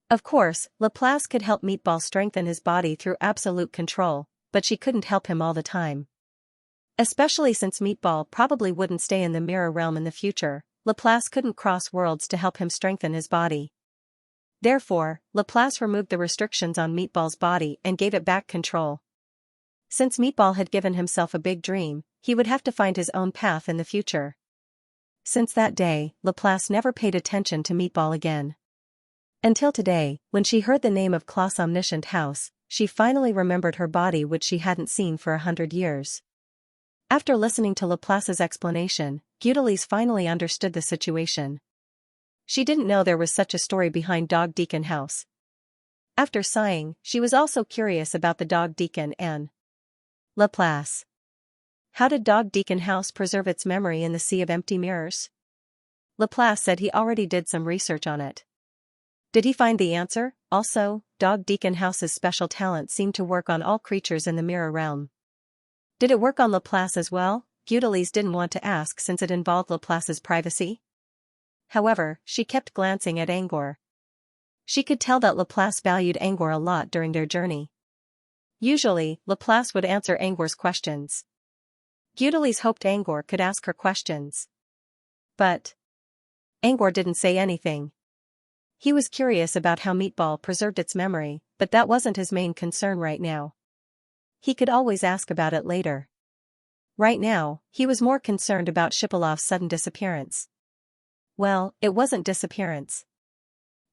Of course, Laplace could help Meatball strengthen his body through absolute control, but she couldn't help him all the time. Especially since Meatball probably wouldn't stay in the mirror realm in the future, Laplace couldn't cross worlds to help him strengthen his body. Therefore, Laplace removed the restrictions on Meatball's body and gave it back control. Since Meatball had given himself a big dream, he would have to find his own path in the future. Since that day, Laplace never paid attention to Meatball again. Until today, when she heard the name of Klaus Omniscient House, she finally remembered her body which she hadn't seen for 100 years. After listening to Laplace's explanation, Gudelis finally understood the situation. She didn't know there was such a story behind Dog Deacon House. After sighing, she was also curious about the Dog Deacon and Laplace. How did Dog Deacon House preserve its memory in the sea of empty mirrors? Laplace said he already did some research on it. Did he find the answer? Also, Dog Deacon House's special talent seemed to work on all creatures in the mirror realm. Did it work on Laplace as well? Gudelis didn't want to ask since it involved Laplace's privacy. However, she kept glancing at Angor. She could tell that Laplace valued Angor a lot during their journey. Usually, Laplace would answer Angor's questions. Gudelis hoped Angor could ask her questions. But Angor didn't say anything. He was curious about how Meatball preserved its memory, but that wasn't his main concern right now. He could always ask about it later. Right now, he was more concerned about Shipilov's sudden disappearance. Well, it wasn't disappearance.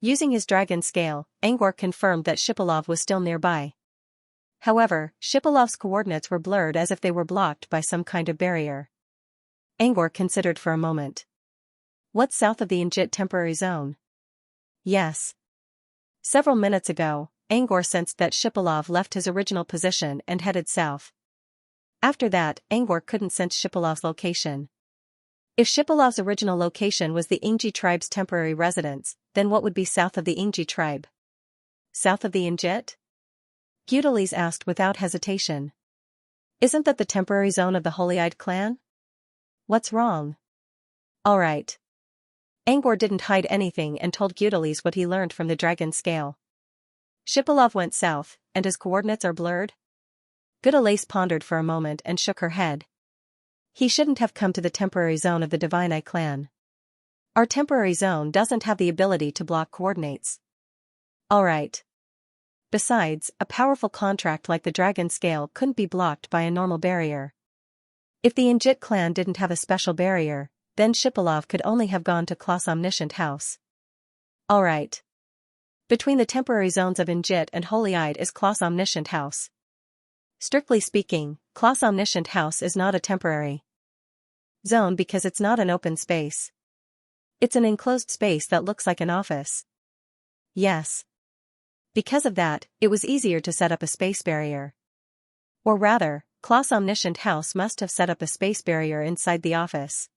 Using his dragon scale, Angor confirmed that Shipilov was still nearby. However, Shipilov's coordinates were blurred as if they were blocked by some kind of barrier. Angor considered for a moment. What's south of the Injit temporary zone? Yes. Several minutes ago, Angor sensed that Shipilov left his original position and headed south. After that, Angor couldn't sense Shipilov's location. If Shipilov's original location was the Ingji tribe's temporary residence, then what would be south of the Ingji tribe? South of the Injit? Gudelis asked without hesitation. Isn't that the temporary zone of the Holy-Eyed clan? What's wrong? All right. Angor didn't hide anything and told Gudelis what he learned from the dragon scale. Shipilov went south, and his coordinates are blurred? Gudelis pondered for a moment and shook her head. He shouldn't have come to the temporary zone of the Divine Eye clan. Our temporary zone doesn't have the ability to block coordinates. Alright. Besides, a powerful contract like the Dragon Scale couldn't be blocked by a normal barrier. If the Injit clan didn't have a special barrier, then Shipilov could only have gone to Klaus' Omniscient House. Alright. Between the temporary zones of Injit and Holy-Eyed is Klaus' Omniscient House. Strictly speaking, Klaus' Omniscient House is not a temporary zone because it's not an open space. It's an enclosed space that looks like an office. Yes. Because of that, it was easier to set up a space barrier. Or rather, Klaus' Omniscient House must have set up a space barrier inside the office.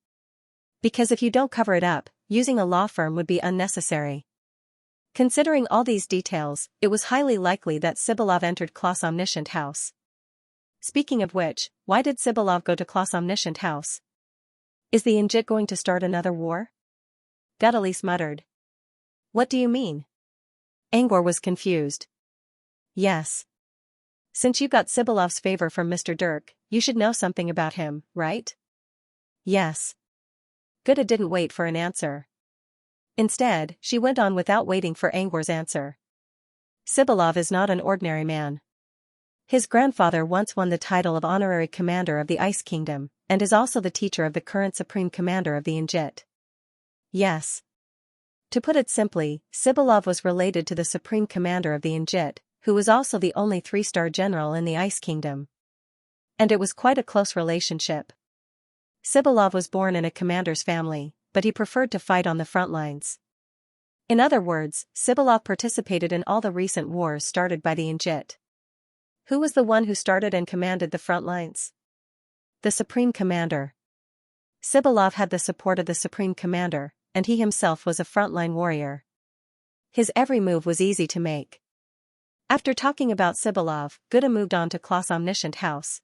Because if you don't cover it up, using a law firm would be unnecessary. Considering all these details, it was highly likely that Sibilov entered Klaus' Omniscient House. Speaking of which, why did Sibilov go to Klaus' Omniscient House? Is the Injit going to start another war? Gudelise muttered. What do you mean? Angor was confused. Yes. Since you got Sibilov's favor from Mr. Dirk, you should know something about him, right? Yes. Guda didn't wait for an answer. Instead, she went on without waiting for Angor's answer. Sibilov is not an ordinary man. His grandfather once won the title of honorary commander of the Ice Kingdom, and is also the teacher of the current supreme commander of the Injit. Yes. To put it simply, Sibilov was related to the supreme commander of the Injit, who was also the only 3-star general in the Ice Kingdom. And it was quite a close relationship. Sibilov was born in a commander's family, but he preferred to fight on the front lines. In other words, Sibilov participated in all the recent wars started by the Injit. Who was the one who started and commanded the front lines? The Supreme Commander. Sibilov had the support of the Supreme Commander, and he himself was a frontline warrior. His every move was easy to make. After talking about Sibilov, Guda moved on to Klaus' Omniscient House.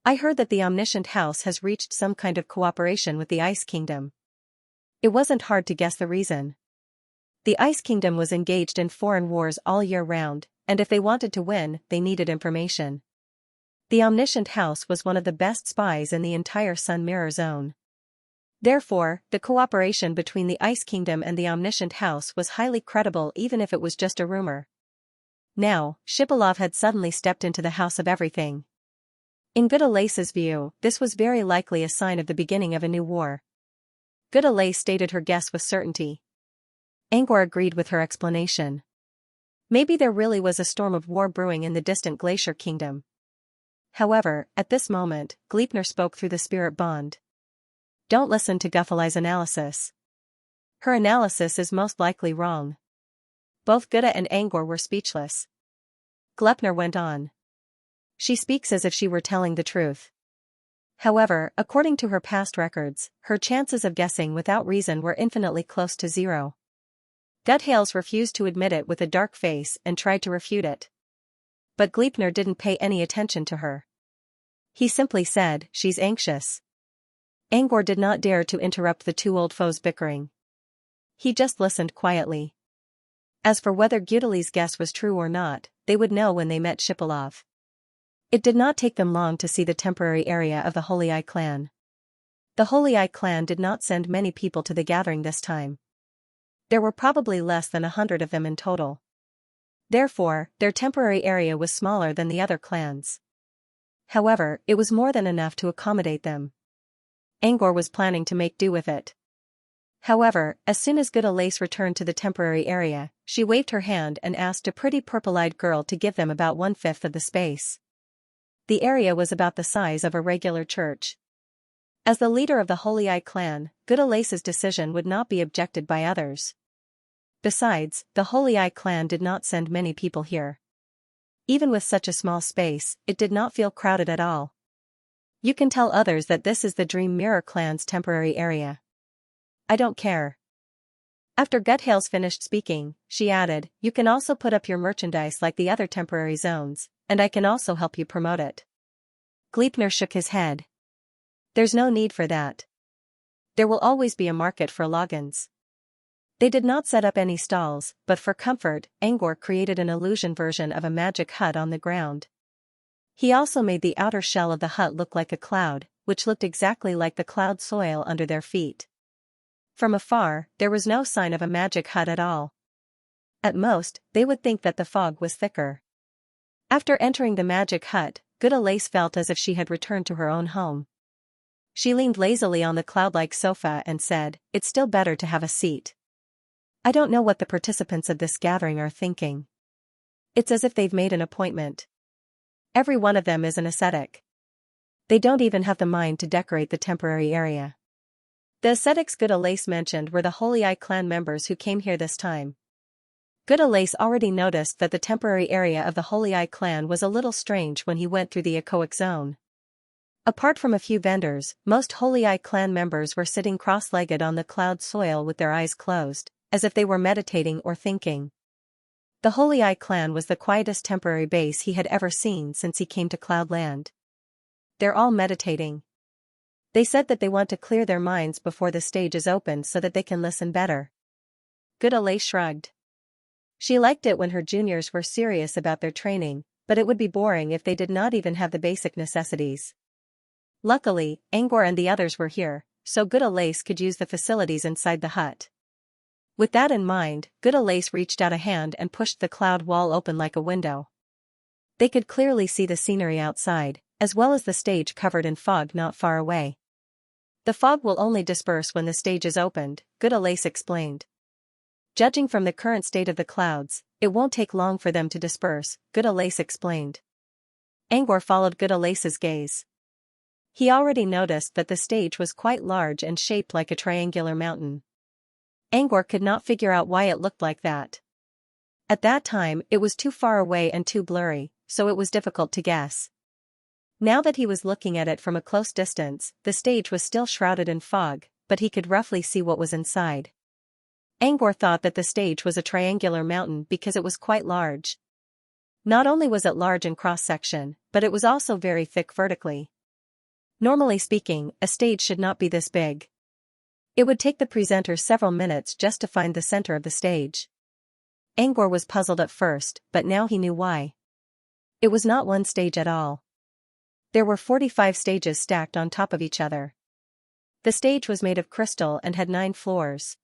I heard that the Omniscient House has reached some kind of cooperation with the Ice Kingdom. It wasn't hard to guess the reason. The Ice Kingdom was engaged in foreign wars all year round, and if they wanted to win, they needed information. The Omniscient House was one of the best spies in the entire Sun Mirror Zone. Therefore, the cooperation between the Ice Kingdom and the Omniscient House was highly credible even if it was just a rumor. Now, Shipilov had suddenly stepped into the House of Everything. In Gudalace's view, this was very likely a sign of the beginning of a new war. Gudalace stated her guess with certainty. Angor agreed with her explanation. Maybe there really was a storm of war brewing in the distant Glacier Kingdom. However, at this moment, Gleipnir spoke through the spirit bond. Don't listen to Guthali's analysis. Her analysis is most likely wrong. Both Guda and Angor were speechless. Gleipnir went on. She speaks as if she were telling the truth. However, according to her past records, her chances of guessing without reason were infinitely close to zero. Guthales refused to admit it with a dark face and tried to refute it. But Gleipnir didn't pay any attention to her. He simply said, "She's anxious." Angor did not dare to interrupt the two old foes bickering. He just listened quietly. As for whether Gudali's guess was true or not, they would know when they met Shipilov. It did not take them long to see the temporary area of the Holy Eye clan. The Holy Eye clan did not send many people to the gathering this time. There were probably less than 100 of them in total. Therefore, their temporary area was smaller than the other clans. However, it was more than enough to accommodate them. Angor was planning to make do with it. However, as soon as Gudalace returned to the temporary area, she waved her hand and asked a pretty purple-eyed girl to give them about 1/5 of the space. The area was about the size of a regular church. As the leader of the Holy Eye clan, Gudalace's decision would not be objected by others. Besides, the Holy Eye clan did not send many people here. Even with such a small space, it did not feel crowded at all. You can tell others that this is the Dream Mirror clan's temporary area. I don't care. After Guthales finished speaking, she added, "You can also put up your merchandise like the other temporary zones, and I can also help you promote it." Gleipnir shook his head. There's no need for that. There will always be a market for logins. They did not set up any stalls, but for comfort, Angor created an illusion version of a magic hut on the ground. He also made the outer shell of the hut look like a cloud, which looked exactly like the cloud soil under their feet. From afar, there was no sign of a magic hut at all. At most, they would think that the fog was thicker. After entering the magic hut, Good Elise felt as if she had returned to her own home. She leaned lazily on the cloud-like sofa and said, "It's still better to have a seat. I don't know what the participants of this gathering are thinking. It's as if they've made an appointment. Every one of them is an ascetic. They don't even have the mind to decorate the temporary area." The ascetics Good Elise mentioned were the Holy Eye clan members who came here this time. Good Elise already noticed that the temporary area of the Holy Eye clan was a little strange when he went through the echoic zone. Apart from a few vendors, most Holy Eye clan members were sitting cross-legged on the cloud soil with their eyes closed, as if they were meditating or thinking. The Holy Eye clan was the quietest temporary base he had ever seen since he came to Cloudland. They're all meditating. They said that they want to clear their minds before the stage is opened so that they can listen better. Good Elise shrugged. She liked it when her juniors were serious about their training, but it would be boring if they did not even have the basic necessities. Luckily, Angor and the others were here, so Good Elise could use the facilities inside the hut. With that in mind, Good Elise reached out a hand and pushed the cloud wall open like a window. They could clearly see the scenery outside, as well as the stage covered in fog not far away. "The fog will only disperse when the stage is opened," Good Elise explained. "Judging from the current state of the clouds, it won't take long for them to disperse," Good Elise explained. Angor followed Good Elise's gaze. He already noticed that the stage was quite large and shaped like a triangular mountain. Angor could not figure out why it looked like that. At that time, it was too far away and too blurry, so it was difficult to guess. Now that he was looking at it from a close distance, the stage was still shrouded in fog, but he could roughly see what was inside. Angor thought that the stage was a triangular mountain because it was quite large. Not only was it large in cross-section, but it was also very thick vertically. Normally speaking, a stage should not be this big. It would take the presenter several minutes just to find the center of the stage. Angor was puzzled at first, but now he knew why. It was not one stage at all. There were 45 stages stacked on top of each other. The stage was made of crystal and had 9 floors.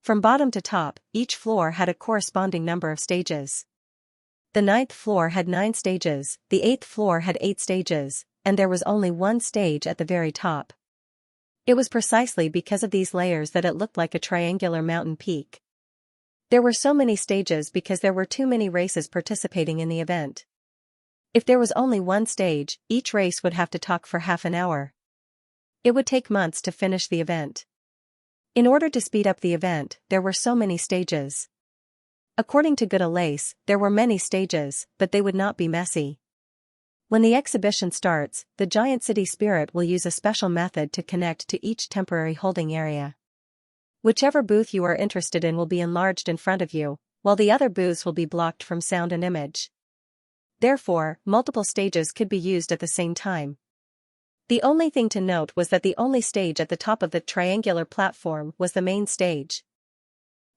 From bottom to top, each floor had a corresponding number of stages. The 9th floor had 9 stages, the 8th floor had 8 stages, and there was only one stage at the very top. It was precisely because of these layers that it looked like a triangular mountain peak. There were so many stages because there were too many races participating in the event. If there was only one stage, each race would have to talk for half an hour. It would take months to finish the event. In order to speed up the event, there were so many stages. According to Good Elise, there were many stages, but they would not be messy. When the exhibition starts, the giant city spirit will use a special method to connect to each temporary holding area. Whichever booth you are interested in will be enlarged in front of you, while the other booths will be blocked from sound and image. Therefore, multiple stages could be used at the same time. The only thing to note was that the only stage at the top of the triangular platform was the main stage.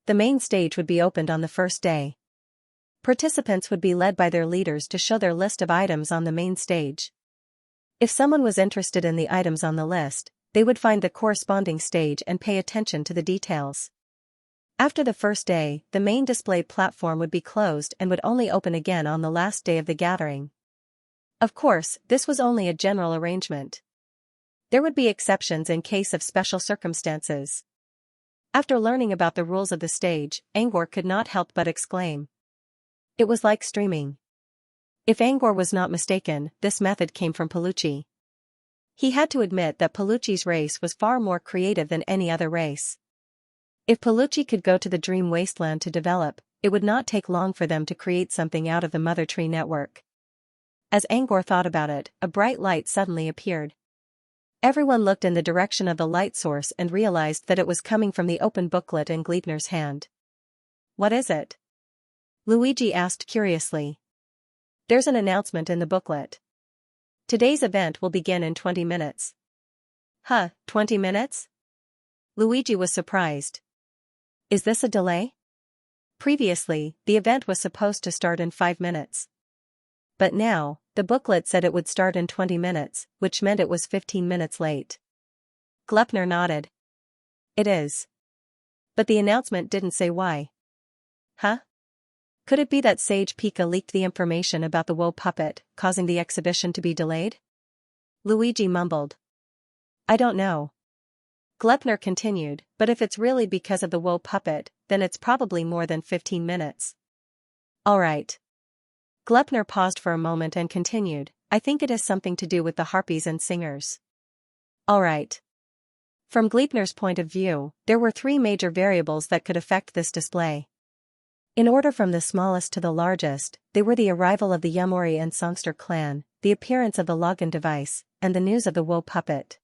The main stage would be opened on the first day. Participants would be led by their leaders to show their list of items on the main stage. If someone was interested in the items on the list, they would find the corresponding stage and pay attention to the details. After the first day, the main display platform would be closed and would only open again on the last day of the gathering. Of course, this was only a general arrangement. There would be exceptions in case of special circumstances. After learning about the rules of the stage, Angor could not help but exclaim. It was like streaming. If Angor was not mistaken, this method came from Palucci. He had to admit that Palucci's race was far more creative than any other race. If Palucci could go to the Dream Wasteland to develop, it would not take long for them to create something out of the Mother Tree network. As Angor thought about it, a bright light suddenly appeared. Everyone looked in the direction of the light source and realized that it was coming from the open booklet in Gleipnir's hand. "What is it?" Luigi asked curiously. "There's an announcement in the booklet. Today's event will begin in 20 minutes. 20 minutes? Luigi was surprised. Is this a delay? Previously, the event was supposed to start in 5 minutes. But now, the booklet said it would start in 20 minutes, which meant it was 15 minutes late. Gleipnir nodded. It is. But the announcement didn't say why. Huh? Could it be that Sage Pika leaked the information about the woe puppet, causing the exhibition to be delayed? Luigi mumbled. I don't know. Glepner continued, but if it's really because of the woe puppet, then it's probably more than 15 minutes. All right. Glepner paused for a moment and continued, I think it has something to do with the harpies and singers. All right. From Gleipner's point of view, there were three major variables that could affect this display. In order from the smallest to the largest, they were the arrival of the Yamori and Songster clan, the appearance of the login device, and the news of the woe puppet.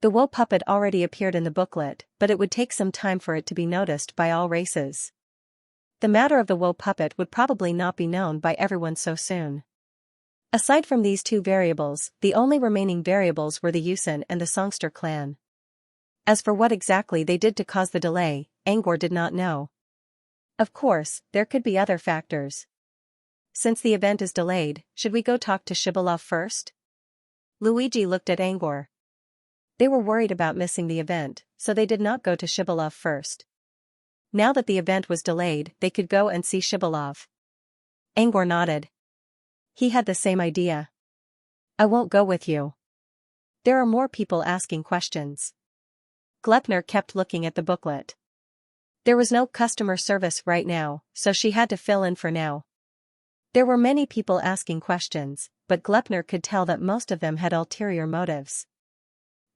The woe puppet already appeared in the booklet, but it would take some time for it to be noticed by all races. The matter of the woe puppet would probably not be known by everyone so soon. Aside from these two variables, the only remaining variables were the Yusin and the Songster clan. As for what exactly they did to cause the delay, Angor did not know. Of course, there could be other factors. Since the event is delayed, should we go talk to Shibalov first? Luigi looked at Angor. They were worried about missing the event, so they did not go to Shibalov first. Now that the event was delayed, they could go and see Shibalov. Angor nodded. He had the same idea. I won't go with you. There are more people asking questions. Glepner kept looking at the booklet. There was no customer service right now, so she had to fill in for now. There were many people asking questions, but Glepner could tell that most of them had ulterior motives.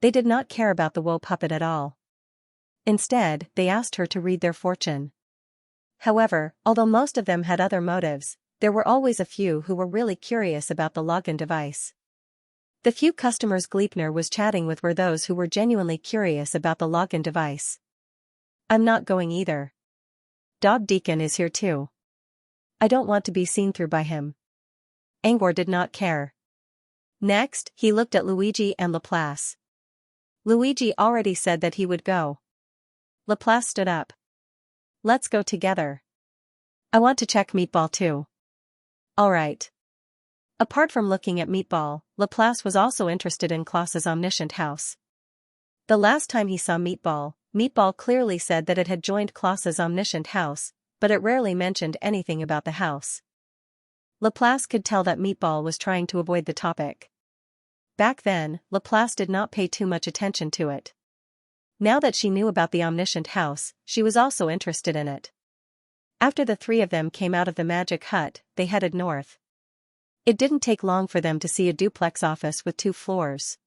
They did not care about the woe puppet at all. Instead, they asked her to read their fortune. However, although most of them had other motives, there were always a few who were really curious about the login device. The few customers Gleipner was chatting with were those who were genuinely curious about the login device. I'm not going either. Dog Deacon is here too. I don't want to be seen through by him. Angor did not care. Next, he looked at Luigi and Laplace. Luigi already said that he would go. Laplace stood up. Let's go together. I want to check Meatball too. All right. Apart from looking at Meatball, Laplace was also interested in Klaus's omniscient house. The last time he saw Meatball, Meatball clearly said that it had joined Klaus's omniscient house, but it rarely mentioned anything about the house. Laplace could tell that Meatball was trying to avoid the topic. Back then, Laplace did not pay too much attention to it. Now that she knew about the omniscient house, she was also interested in it. After the three of them came out of the magic hut, they headed north. It didn't take long for them to see a duplex office with 2 floors.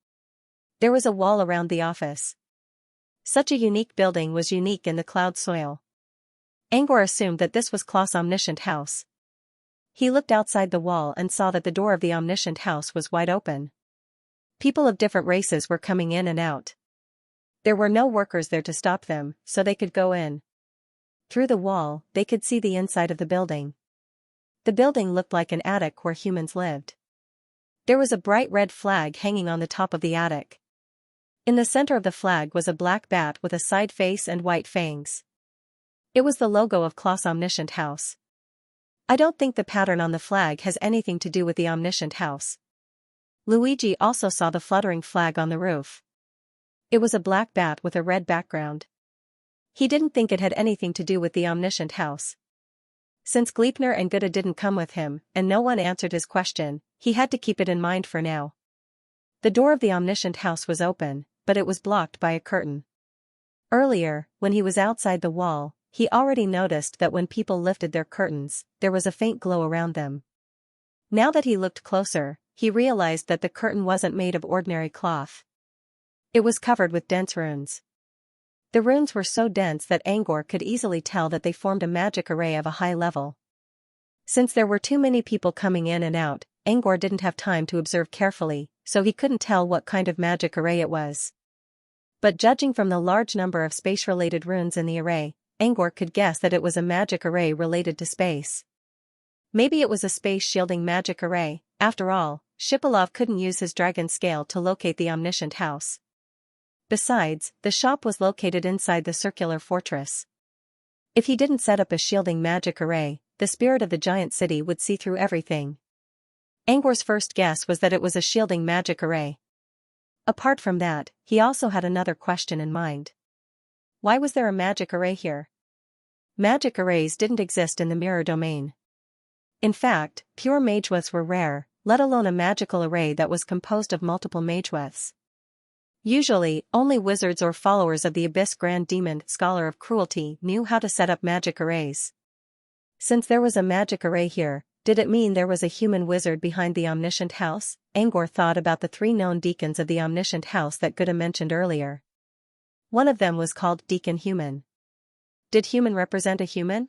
There was a wall around the office. Such a unique building was unique in the cloud soil. Angor assumed that this was Klaus' omniscient house. He looked outside the wall and saw that the door of the omniscient house was wide open. People of different races were coming in and out. There were no workers there to stop them, so they could go in. Through the wall, they could see the inside of the building. The building looked like an attic where humans lived. There was a bright red flag hanging on the top of the attic. In the center of the flag was a black bat with a side face and white fangs. It was the logo of Klaus' omniscient house. I don't think the pattern on the flag has anything to do with the omniscient house. Luigi also saw the fluttering flag on the roof. It was a black bat with a red background. He didn't think it had anything to do with the omniscient house. Since Gleipner and Gutta didn't come with him, and no one answered his question, he had to keep it in mind for now. The door of the omniscient house was open, but it was blocked by a curtain. Earlier, when he was outside the wall, he already noticed that when people lifted their curtains, there was a faint glow around them. Now that he looked closer, he realized that the curtain wasn't made of ordinary cloth. It was covered with dense runes. The runes were so dense that Angor could easily tell that they formed a magic array of a high level. Since there were too many people coming in and out, Angor didn't have time to observe carefully, so he couldn't tell what kind of magic array it was. But judging from the large number of space-related runes in the array, Angor could guess that it was a magic array related to space. Maybe it was a space-shielding magic array. After all, Shipalov couldn't use his dragon scale to locate the omniscient house. Besides, the shop was located inside the circular fortress. If he didn't set up a shielding magic array, the spirit of the giant city would see through everything. Angor's first guess was that it was a shielding magic array. Apart from that, he also had another question in mind. Why was there a magic array here? Magic arrays didn't exist in the mirror domain. In fact, pure mageweths were rare, let alone a magical array that was composed of multiple mageweths. Usually, only wizards or followers of the Abyss Grand Demon, Scholar of Cruelty, knew how to set up magic arrays. Since there was a magic array here, did it mean there was a human wizard behind the Omniscient House? Angor thought about the 3 known deacons of the Omniscient House that Gutta mentioned earlier. One of them was called Deacon Human. Did Human represent a human?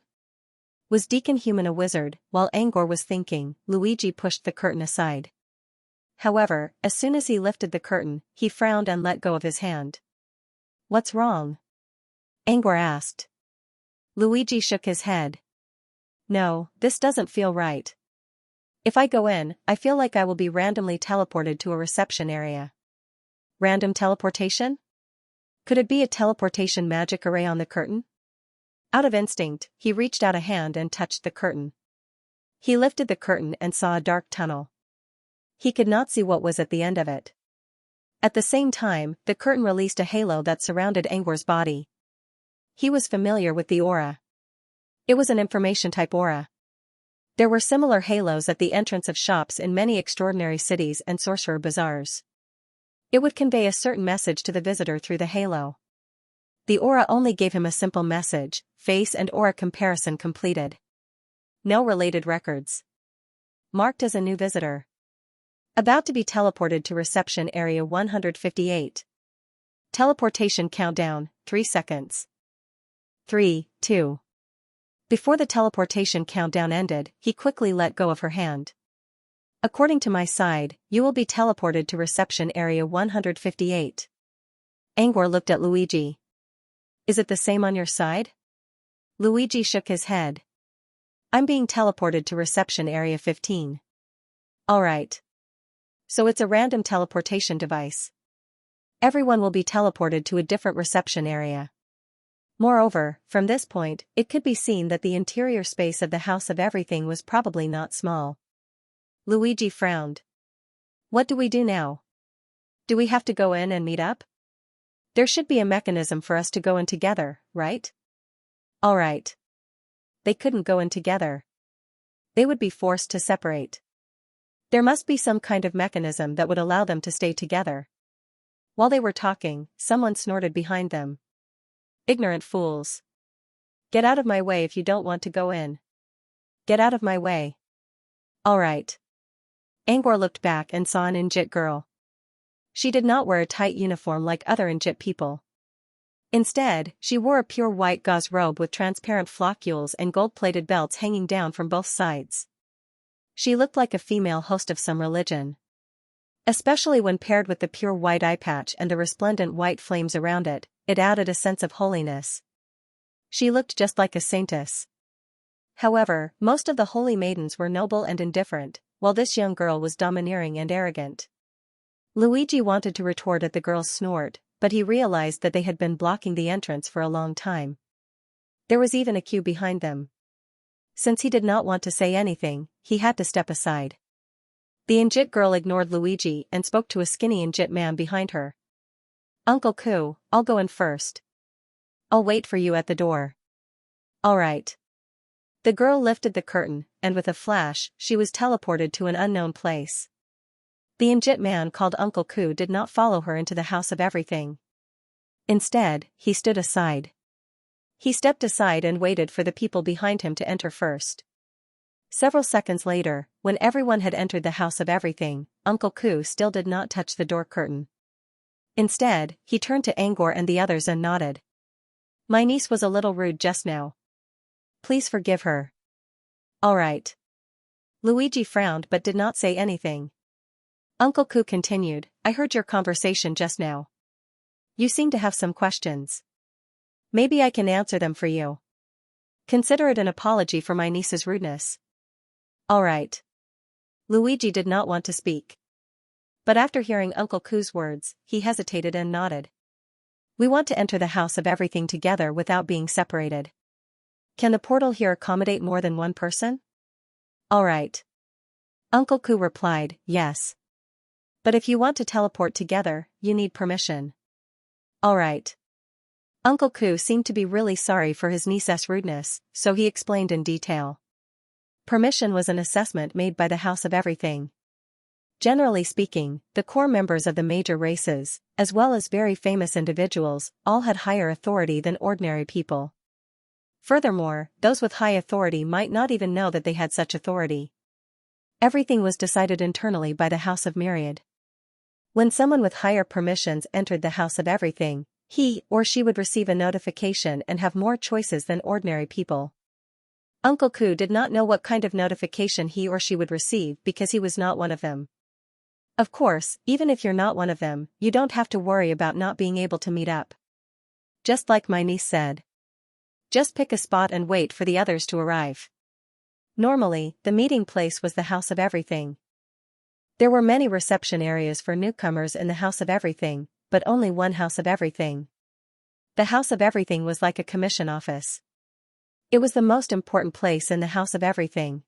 Was Deacon Human a wizard? While Angor was thinking, Luigi pushed the curtain aside. However, as soon as he lifted the curtain, he frowned and let go of his hand. What's wrong? Angor asked. Luigi shook his head. No, this doesn't feel right. If I go in, I feel like I will be randomly teleported to a reception area. Random teleportation? Could it be a teleportation magic array on the curtain? Out of instinct, he reached out a hand and touched the curtain. He lifted the curtain and saw a dark tunnel. He could not see what was at the end of it. At the same time, the curtain released a halo that surrounded Angor's body. He was familiar with the aura. It was an information-type aura. There were similar halos at the entrance of shops in many extraordinary cities and sorcerer bazaars. It would convey a certain message to the visitor through the halo. The aura only gave him a simple message, face and aura comparison completed. No related records. Marked as a new visitor. About to be teleported to reception area 158. Teleportation countdown, 3 seconds. 3, 2. Before the teleportation countdown ended, he quickly let go of her hand. According to my side, you will be teleported to reception area 158. Angor looked at Luigi. Is it the same on your side? Luigi shook his head. I'm being teleported to reception area 15. Alright. So it's a random teleportation device. Everyone will be teleported to a different reception area. Moreover, from this point, it could be seen that the interior space of the House of Everything was probably not small. Luigi frowned. What do we do now? Do we have to go in and meet up? There should be a mechanism for us to go in together, right? Alright. They couldn't go in together. They would be forced to separate. There must be some kind of mechanism that would allow them to stay together. While they were talking, someone snorted behind them. Ignorant fools. Get out of my way if you don't want to go in. Get out of my way. Alright. Angor looked back and saw an Injit girl. She did not wear a tight uniform like other Injit people. Instead, she wore a pure white gauze robe with transparent floccules and gold-plated belts hanging down from both sides. She looked like a female host of some religion. Especially when paired with the pure white eye patch and the resplendent white flames around it, it added a sense of holiness. She looked just like a saintess. However, most of the holy maidens were noble and indifferent, while this young girl was domineering and arrogant. Luigi wanted to retort at the girl's snort, but he realized that they had been blocking the entrance for a long time. There was even a queue behind them. Since he did not want to say anything, he had to step aside. The Injit girl ignored Luigi and spoke to a skinny Injit man behind her. Uncle Ku, I'll go in first. I'll wait for you at the door. Alright. The girl lifted the curtain, and with a flash, she was teleported to an unknown place. The Injit man called Uncle Ku did not follow her into the House of Everything. Instead, he stood aside. He stepped aside and waited for the people behind him to enter first. Several seconds later, when everyone had entered the House of Everything, Uncle Ku still did not touch the door curtain. Instead, he turned to Angor and the others and nodded. My niece was a little rude just now. Please forgive her. Alright. Luigi frowned but did not say anything. Uncle Ku continued, I heard your conversation just now. You seem to have some questions. Maybe I can answer them for you. Consider it an apology for my niece's rudeness. Alright. Luigi did not want to speak. But after hearing Uncle Ku's words, he hesitated and nodded. We want to enter the House of Everything together without being separated. Can the portal here accommodate more than one person? Alright. Uncle Ku replied, yes. But if you want to teleport together, you need permission. Alright. Uncle Ku seemed to be really sorry for his niece's rudeness, so he explained in detail. Permission was an assessment made by the House of Everything. Generally speaking, the core members of the major races, as well as very famous individuals, all had higher authority than ordinary people. Furthermore, those with high authority might not even know that they had such authority. Everything was decided internally by the House of Myriad. When someone with higher permissions entered the House of Everything, he or she would receive a notification and have more choices than ordinary people. Uncle Ku did not know what kind of notification he or she would receive because he was not one of them. Of course, even if you're not one of them, you don't have to worry about not being able to meet up. Just like my niece said. Just pick a spot and wait for the others to arrive. Normally, the meeting place was the House of Everything. There were many reception areas for newcomers in the House of Everything, but only one House of Everything. The House of Everything was like a commission office. It was the most important place in the House of Everything.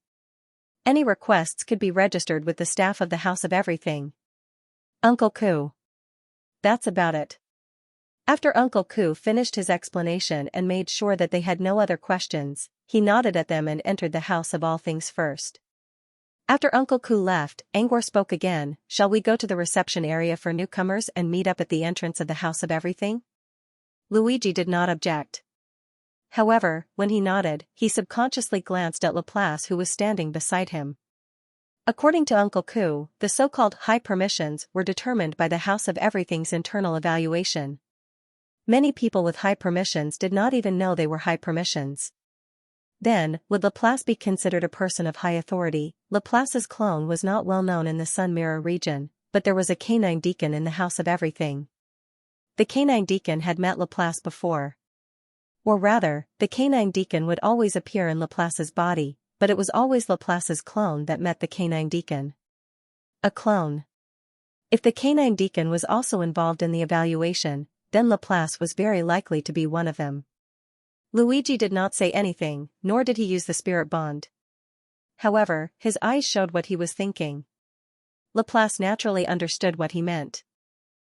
Any requests could be registered with the staff of the House of Everything. Uncle Ku. That's about it. After Uncle Ku finished his explanation and made sure that they had no other questions, he nodded at them and entered the House of All Things first. After Uncle Ku left, Angor spoke again. Shall we go to the reception area for newcomers and meet up at the entrance of the House of Everything? Luigi did not object. However, when he nodded, he subconsciously glanced at Laplace who was standing beside him. According to Uncle Ku, the so-called high permissions were determined by the House of Everything's internal evaluation. Many people with high permissions did not even know they were high permissions. Then, would Laplace be considered a person of high authority? Laplace's clone was not well known in the Sun Mirror region, but there was a canine deacon in the House of Everything. The canine deacon had met Laplace before. Or rather, the canine deacon would always appear in Laplace's body, but it was always Laplace's clone that met the canine deacon. A clone. If the canine deacon was also involved in the evaluation, then Laplace was very likely to be one of them. Luigi did not say anything, nor did he use the spirit bond. However, his eyes showed what he was thinking. Laplace naturally understood what he meant.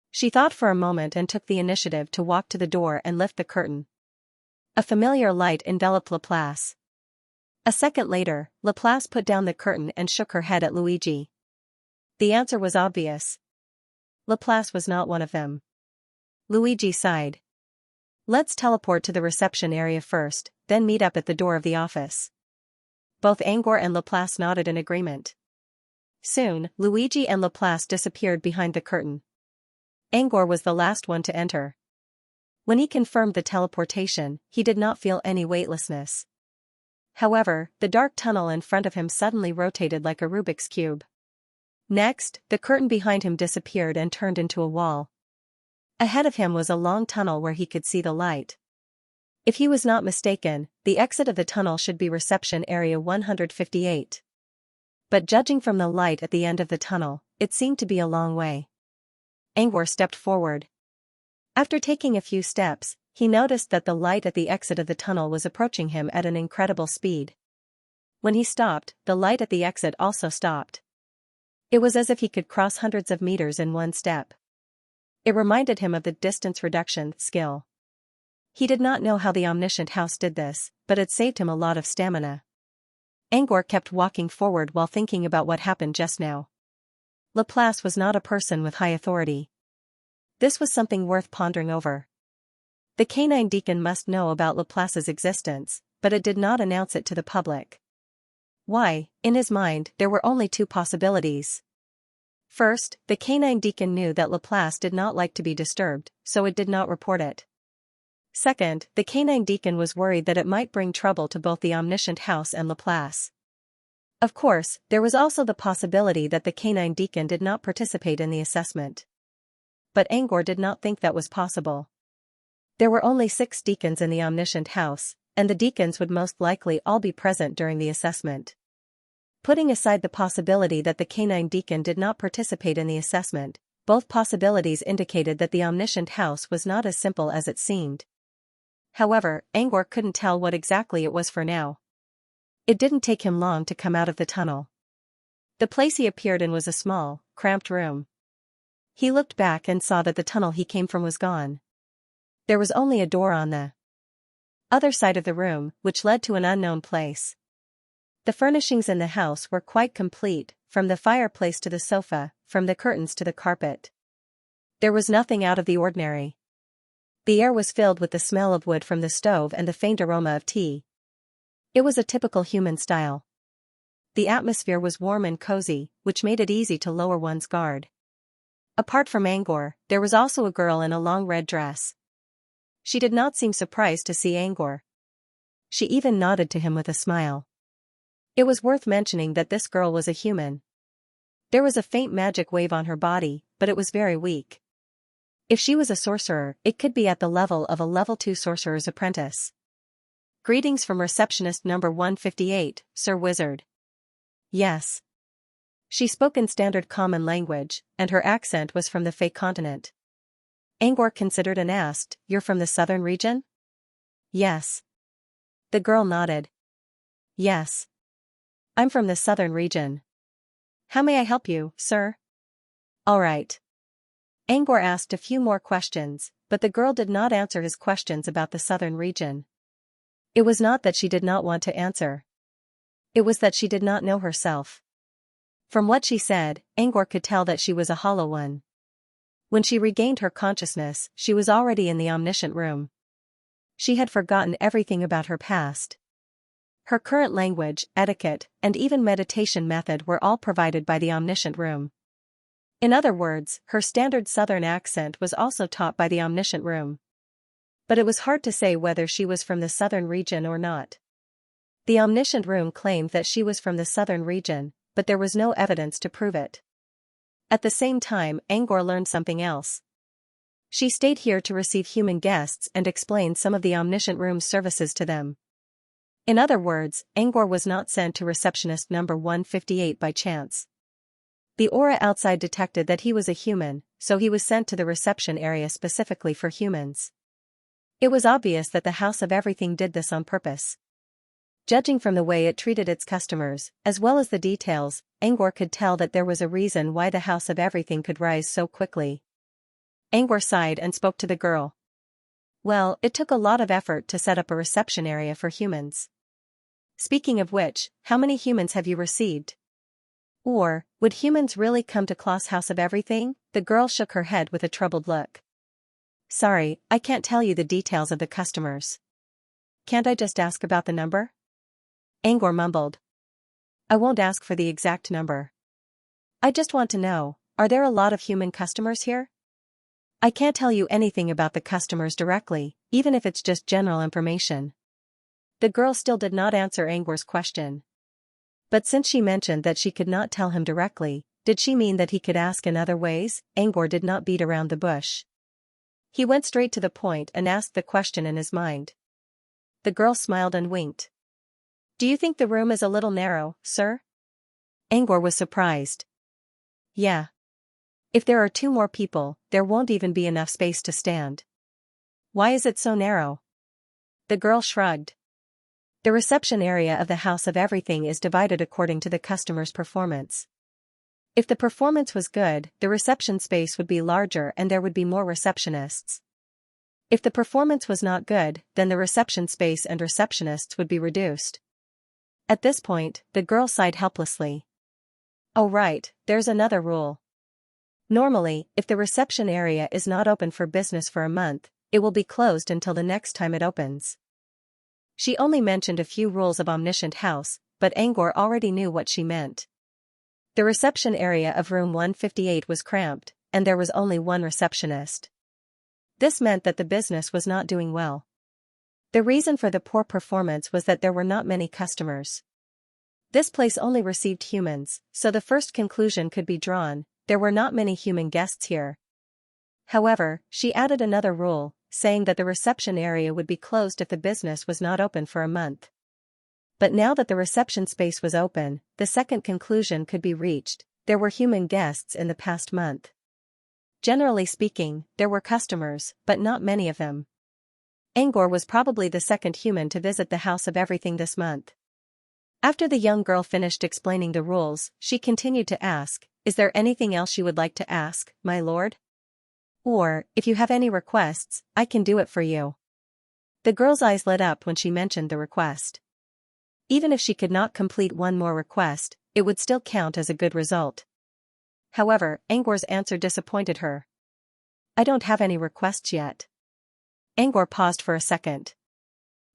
She thought for a moment and took the initiative to walk to the door and lift the curtain. A familiar light enveloped Laplace. A second later, Laplace put down the curtain and shook her head at Luigi. The answer was obvious. Laplace was not one of them. Luigi sighed. Let's teleport to the reception area first, then meet up at the door of the office. Both Angor and Laplace nodded in agreement. Soon, Luigi and Laplace disappeared behind the curtain. Angor was the last one to enter. When he confirmed the teleportation, he did not feel any weightlessness. However, the dark tunnel in front of him suddenly rotated like a Rubik's cube. Next, the curtain behind him disappeared and turned into a wall. Ahead of him was a long tunnel where he could see the light. If he was not mistaken, the exit of the tunnel should be reception area 158. But judging from the light at the end of the tunnel, it seemed to be a long way. Angor stepped forward. After taking a few steps, he noticed that the light at the exit of the tunnel was approaching him at an incredible speed. When he stopped, the light at the exit also stopped. It was as if he could cross hundreds of meters in one step. It reminded him of the distance reduction skill. He did not know how the omniscient house did this, but it saved him a lot of stamina. Angor kept walking forward while thinking about what happened just now. Laplace was not a person with high authority. This was something worth pondering over. The canine deacon must know about Laplace's existence, but it did not announce it to the public. Why, in his mind, there were only two possibilities. First, the canine deacon knew that Laplace did not like to be disturbed, so it did not report it. Second, the canine deacon was worried that it might bring trouble to both the omniscient house and Laplace. Of course, there was also the possibility that the canine deacon did not participate in the assessment. But Angor did not think that was possible. There were only 6 deacons in the omniscient house, and the deacons would most likely all be present during the assessment. Putting aside the possibility that the canine deacon did not participate in the assessment, both possibilities indicated that the omniscient house was not as simple as it seemed. However, Angor couldn't tell what exactly it was for now. It didn't take him long to come out of the tunnel. The place he appeared in was a small, cramped room. He looked back and saw that the tunnel he came from was gone. There was only a door on the other side of the room, which led to an unknown place. The furnishings in the house were quite complete, from the fireplace to the sofa, from the curtains to the carpet. There was nothing out of the ordinary. The air was filled with the smell of wood from the stove and the faint aroma of tea. It was a typical human style. The atmosphere was warm and cozy, which made it easy to lower one's guard. Apart from Angor, there was also a girl in a long red dress. She did not seem surprised to see Angor. She even nodded to him with a smile. It was worth mentioning that this girl was a human. There was a faint magic wave on her body, but it was very weak. If she was a sorcerer, it could be at the level of a level 2 sorcerer's apprentice. Greetings from receptionist number 158, Sir Wizard. Yes. She spoke in standard common language, and her accent was from the Fey continent. Angor considered and asked, "You're from the southern region?" Yes. The girl nodded. Yes. I'm from the southern region. How may I help you, sir? All right. Angor asked a few more questions, but the girl did not answer his questions about the southern region. It was not that she did not want to answer. It was that she did not know herself. From what she said, Angor could tell that she was a hollow one. When she regained her consciousness, she was already in the omniscient room. She had forgotten everything about her past. Her current language, etiquette, and even meditation method were all provided by the omniscient room. In other words, her standard southern accent was also taught by the omniscient room. But it was hard to say whether she was from the southern region or not. The omniscient room claimed that she was from the southern region, but there was no evidence to prove it. At the same time, Angor learned something else. She stayed here to receive human guests and explain some of the omniscient room's services to them. In other words, Angor was not sent to receptionist number 158 by chance. The aura outside detected that he was a human, so he was sent to the reception area specifically for humans. It was obvious that the House of Everything did this on purpose. Judging from the way it treated its customers, as well as the details, Angor could tell that there was a reason why the House of Everything could rise so quickly. Angor sighed and spoke to the girl. Well, it took a lot of effort to set up a reception area for humans. Speaking of which, how many humans have you received? Or, would humans really come to Klaus' House of Everything? The girl shook her head with a troubled look. Sorry, I can't tell you the details of the customers. Can't I just ask about the number? Angor mumbled. I won't ask for the exact number. I just want to know, are there a lot of human customers here? I can't tell you anything about the customers directly, even if it's just general information. The girl still did not answer Angor's question. But since she mentioned that she could not tell him directly, did she mean that he could ask in other ways? Angor did not beat around the bush. He went straight to the point and asked the question in his mind. The girl smiled and winked. Do you think the room is a little narrow, sir? Angor was surprised. Yeah. If there are 2 more people, there won't even be enough space to stand. Why is it so narrow? The girl shrugged. The reception area of the House of Everything is divided according to the customer's performance. If the performance was good, the reception space would be larger and there would be more receptionists. If the performance was not good, then the reception space and receptionists would be reduced. At this point, the girl sighed helplessly. Oh right, there's another rule. Normally, if the reception area is not open for business for a month, it will be closed until the next time it opens. She only mentioned a few rules of Omniscient House, but Angor already knew what she meant. The reception area of room 158 was cramped, and there was only one receptionist. This meant that the business was not doing well. The reason for the poor performance was that there were not many customers. This place only received humans, so the first conclusion could be drawn, there were not many human guests here. However, she added another rule, saying that the reception area would be closed if the business was not open for a month. But now that the reception space was open, the second conclusion could be reached, there were human guests in the past month. Generally speaking, there were customers, but not many of them. Angor was probably the second human to visit the House of Everything this month. After the young girl finished explaining the rules, she continued to ask, "Is there anything else you would like to ask, my lord?" Or, if you have any requests, I can do it for you. The girl's eyes lit up when she mentioned the request. Even if she could not complete one more request, it would still count as a good result. However, Angor's answer disappointed her. I don't have any requests yet. Angor paused for a second.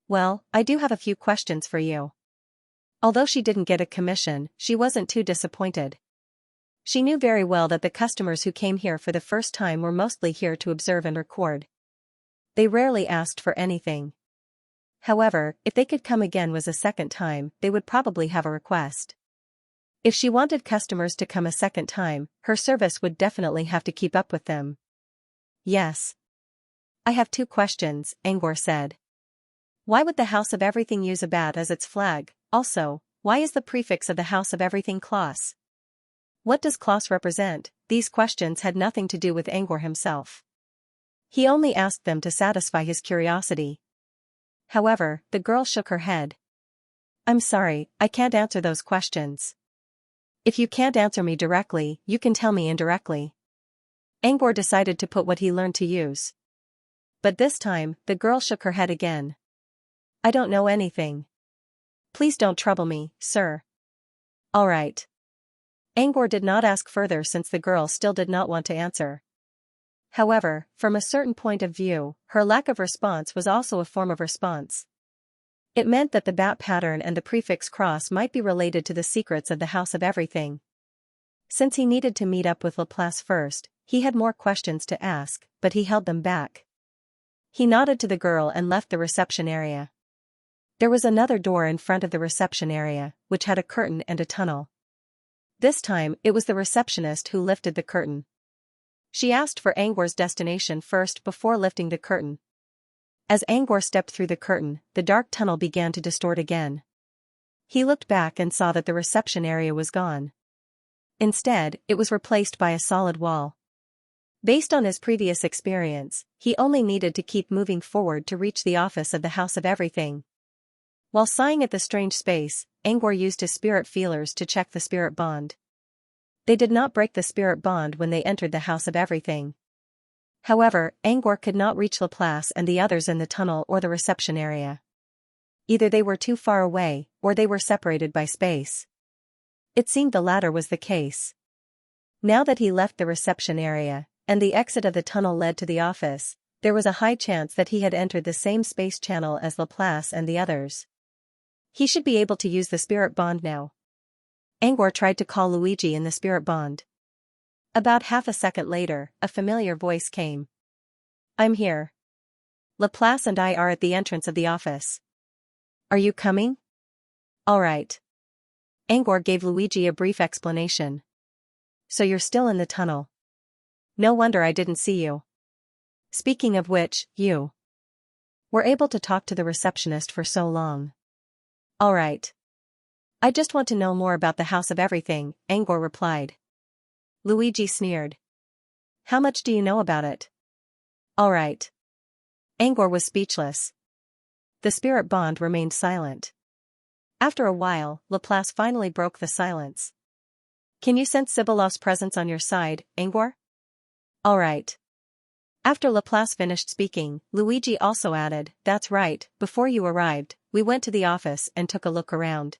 Well, I do have a few questions for you. Although she didn't get a commission, she wasn't too disappointed. She knew very well that the customers who came here for the first time were mostly here to observe and record. They rarely asked for anything. However, if they could come again was a second time, they would probably have a request. If she wanted customers to come a second time, her service would definitely have to keep up with them. Yes. I have 2 questions, Angor said. Why would the House of Everything use a bat as its flag? Also, why is the prefix of the House of Everything Klaus? What does Klaus represent? These questions had nothing to do with Angor himself. He only asked them to satisfy his curiosity. However, the girl shook her head. I'm sorry, I can't answer those questions. If you can't answer me directly, you can tell me indirectly. Angor decided to put what he learned to use. But this time, the girl shook her head again. I don't know anything. Please don't trouble me, sir. All right. Angor did not ask further since the girl still did not want to answer. However, from a certain point of view, her lack of response was also a form of response. It meant that the bat pattern and the prefix cross might be related to the secrets of the House of Everything. Since he needed to meet up with Laplace first, he had more questions to ask, but he held them back. He nodded to the girl and left the reception area. There was another door in front of the reception area, which had a curtain and a tunnel. This time, it was the receptionist who lifted the curtain. She asked for Angor's destination first before lifting the curtain. As Angor stepped through the curtain, the dark tunnel began to distort again. He looked back and saw that the reception area was gone. Instead, it was replaced by a solid wall. Based on his previous experience, he only needed to keep moving forward to reach the office of the House of Everything. While sighing at the strange space, Angor used his spirit feelers to check the spirit bond. They did not break the spirit bond when they entered the House of Everything. However, Angor could not reach Laplace and the others in the tunnel or the reception area. Either they were too far away, or they were separated by space. It seemed the latter was the case. Now that he left the reception area, and the exit of the tunnel led to the office, there was a high chance that he had entered the same space channel as Laplace and the others. He should be able to use the spirit bond now. Angor tried to call Luigi in the spirit bond. About half a second later, a familiar voice came. I'm here. Laplace and I are at the entrance of the office. Are you coming? All right. Angor gave Luigi a brief explanation. So you're still in the tunnel. No wonder I didn't see you. Speaking of which, you were able to talk to the receptionist for so long. All right. I just want to know more about the House of Everything, Angor replied. Luigi sneered. How much do you know about it? All right. Angor was speechless. The spirit bond remained silent. After a while, Laplace finally broke the silence. Can you sense Sibylov's presence on your side, Angor? All right. After Laplace finished speaking, Luigi also added, That's right, before you arrived, we went to the office and took a look around.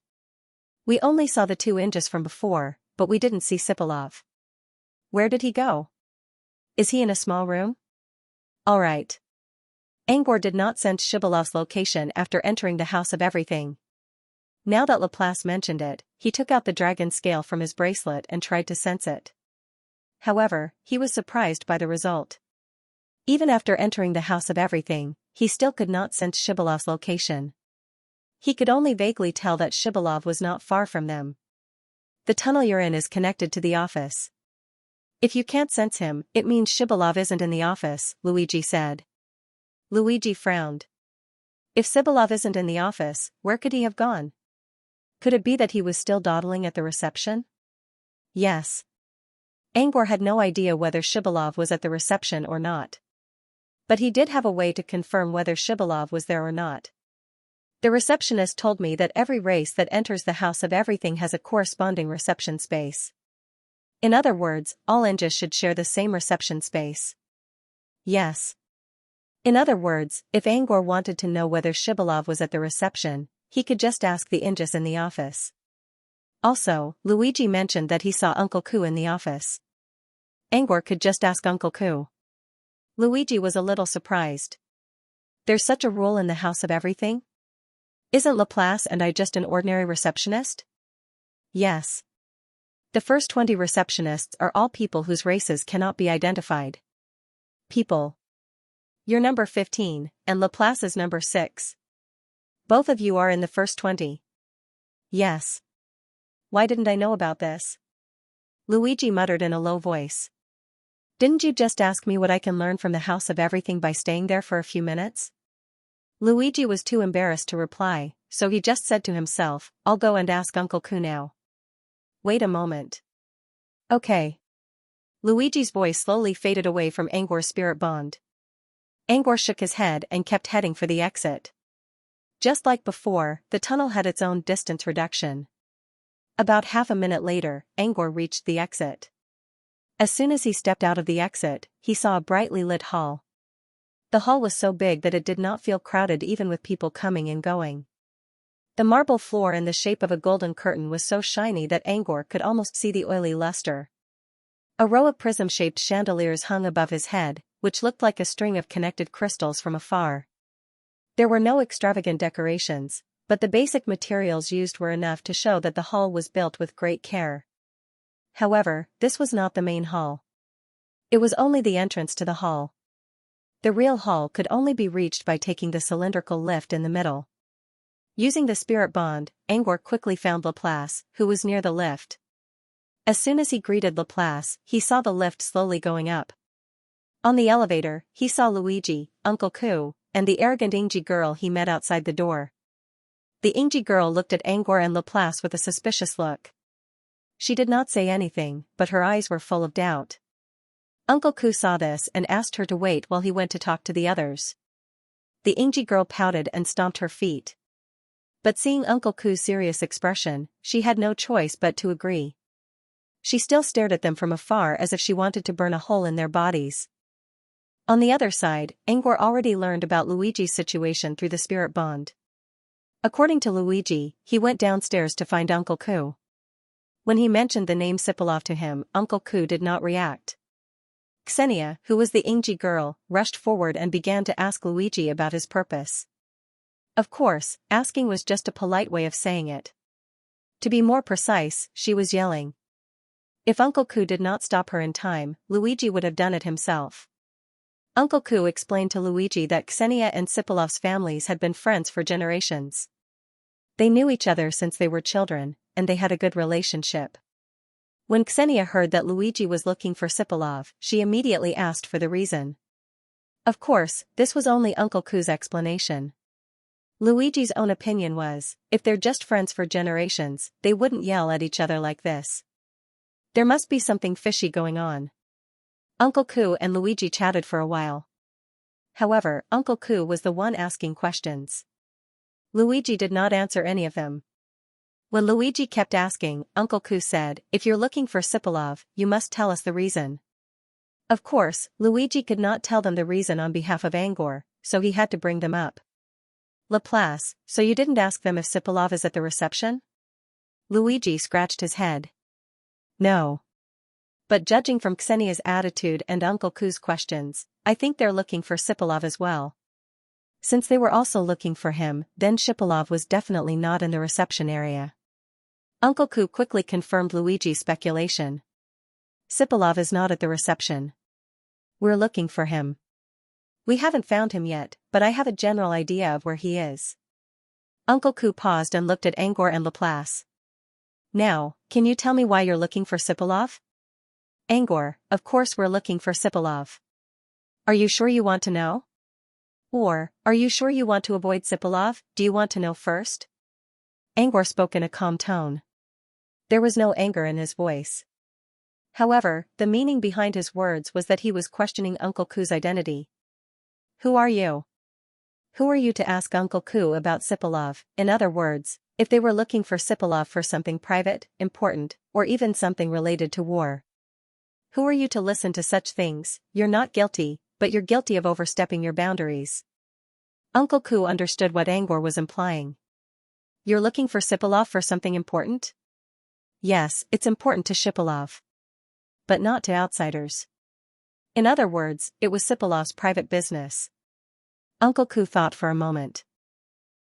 We only saw the 2 ninjas from before, but we didn't see Sipilov. Where did he go? Is he in a small room? All right. Angor did not sense Shibilov's location after entering the House of Everything. Now that Laplace mentioned it, he took out the dragon scale from his bracelet and tried to sense it. However, he was surprised by the result. Even after entering the House of Everything, he still could not sense Shibilov's location. He could only vaguely tell that Shibilov was not far from them. The tunnel you're in is connected to the office. If you can't sense him, it means Shibilov isn't in the office, Luigi said. Luigi frowned. If Sibilov isn't in the office, where could he have gone? Could it be that he was still dawdling at the reception? Yes. Angor had no idea whether Shibilov was at the reception or not. But he did have a way to confirm whether Shibilov was there or not. The receptionist told me that every race that enters the House of Everything has a corresponding reception space. In other words, all ninjas should share the same reception space. Yes. In other words, if Angor wanted to know whether Shibalov was at the reception, he could just ask the Inges in the office. Also, Luigi mentioned that he saw Uncle Ku in the office. Angor could just ask Uncle Ku. Luigi was a little surprised. There's such a rule in the House of Everything? Isn't Laplace and I just an ordinary receptionist? Yes. The first 20 receptionists are all people whose races cannot be identified. People. You're number 15, and Laplace is number 6. Both of you are in the first 20. Yes. Why didn't I know about this? Luigi muttered in a low voice. Didn't you just ask me what I can learn from the House of Everything by staying there for a few minutes? Luigi was too embarrassed to reply, so he just said to himself, I'll go and ask Uncle Ku now. Wait a moment. Okay. Luigi's voice slowly faded away from Angor's spirit bond. Angor shook his head and kept heading for the exit. Just like before, the tunnel had its own distance reduction. About half a minute later, Angor reached the exit. As soon as he stepped out of the exit, he saw a brightly lit hall. The hall was so big that it did not feel crowded even with people coming and going. The marble floor in the shape of a golden curtain was so shiny that Angor could almost see the oily luster. A row of prism-shaped chandeliers hung above his head, which looked like a string of connected crystals from afar. There were no extravagant decorations, but the basic materials used were enough to show that the hall was built with great care. However, this was not the main hall. It was only the entrance to the hall. The real hall could only be reached by taking the cylindrical lift in the middle. Using the spirit bond, Angor quickly found Laplace, who was near the lift. As soon as he greeted Laplace, he saw the lift slowly going up. On the elevator, he saw Luigi, Uncle Ku, and the arrogant Ingi girl he met outside the door. The Ingi girl looked at Angor and Laplace with a suspicious look. She did not say anything, but her eyes were full of doubt. Uncle Ku saw this and asked her to wait while he went to talk to the others. The Ingi girl pouted and stomped her feet. But seeing Uncle Ku's serious expression, she had no choice but to agree. She still stared at them from afar as if she wanted to burn a hole in their bodies. On the other side, Angor already learned about Luigi's situation through the spirit bond. According to Luigi, he went downstairs to find Uncle Ku. When he mentioned the name Sipilov to him, Uncle Ku did not react. Xianxia, who was the Ingi girl, rushed forward and began to ask Luigi about his purpose. Of course, asking was just a polite way of saying it. To be more precise, she was yelling. If Uncle Ku did not stop her in time, Luigi would have done it himself. Uncle Ku explained to Luigi that Xianxia and Sipilov's families had been friends for generations. They knew each other since they were children, and they had a good relationship. When Xianxia heard that Luigi was looking for Sipilov, she immediately asked for the reason. Of course, this was only Uncle Ku's explanation. Luigi's own opinion was, if they're just friends for generations, they wouldn't yell at each other like this. There must be something fishy going on. Uncle Ku and Luigi chatted for a while. However, Uncle Ku was the one asking questions. Luigi did not answer any of them. When Luigi kept asking, Uncle Ku said, if you're looking for Sipilov, you must tell us the reason. Of course, Luigi could not tell them the reason on behalf of Angor, so he had to bring them up. Laplace, so you didn't ask them if Sipilov is at the reception? Luigi scratched his head. No. But judging from Xianxia's attitude and Uncle Ku's questions, I think they're looking for Sipilov as well. Since they were also looking for him, then Sipilov was definitely not in the reception area. Uncle Ku quickly confirmed Luigi's speculation. Sipilov is not at the reception. We're looking for him. We haven't found him yet, but I have a general idea of where he is. Uncle Ku paused and looked at Angor and Laplace. Now, can you tell me why you're looking for Sipilov? Angor, of course we're looking for Sipilov. Are you sure you want to know? Or, are you sure you want to avoid Sipilov? Do you want to know first? Angor spoke in a calm tone. There was no anger in his voice. However, the meaning behind his words was that he was questioning Uncle Ku's identity. Who are you? Who are you to ask Uncle Ku about Sipilov? In other words, if they were looking for Sipilov for something private, important, or even something related to war. Who are you to listen to such things? You're not guilty, but you're guilty of overstepping your boundaries. Uncle Ku understood what Angor was implying. You're looking for Shipilov for something important? Yes, it's important to Shipilov. But not to outsiders. In other words, it was Sipilov's private business. Uncle Ku thought for a moment.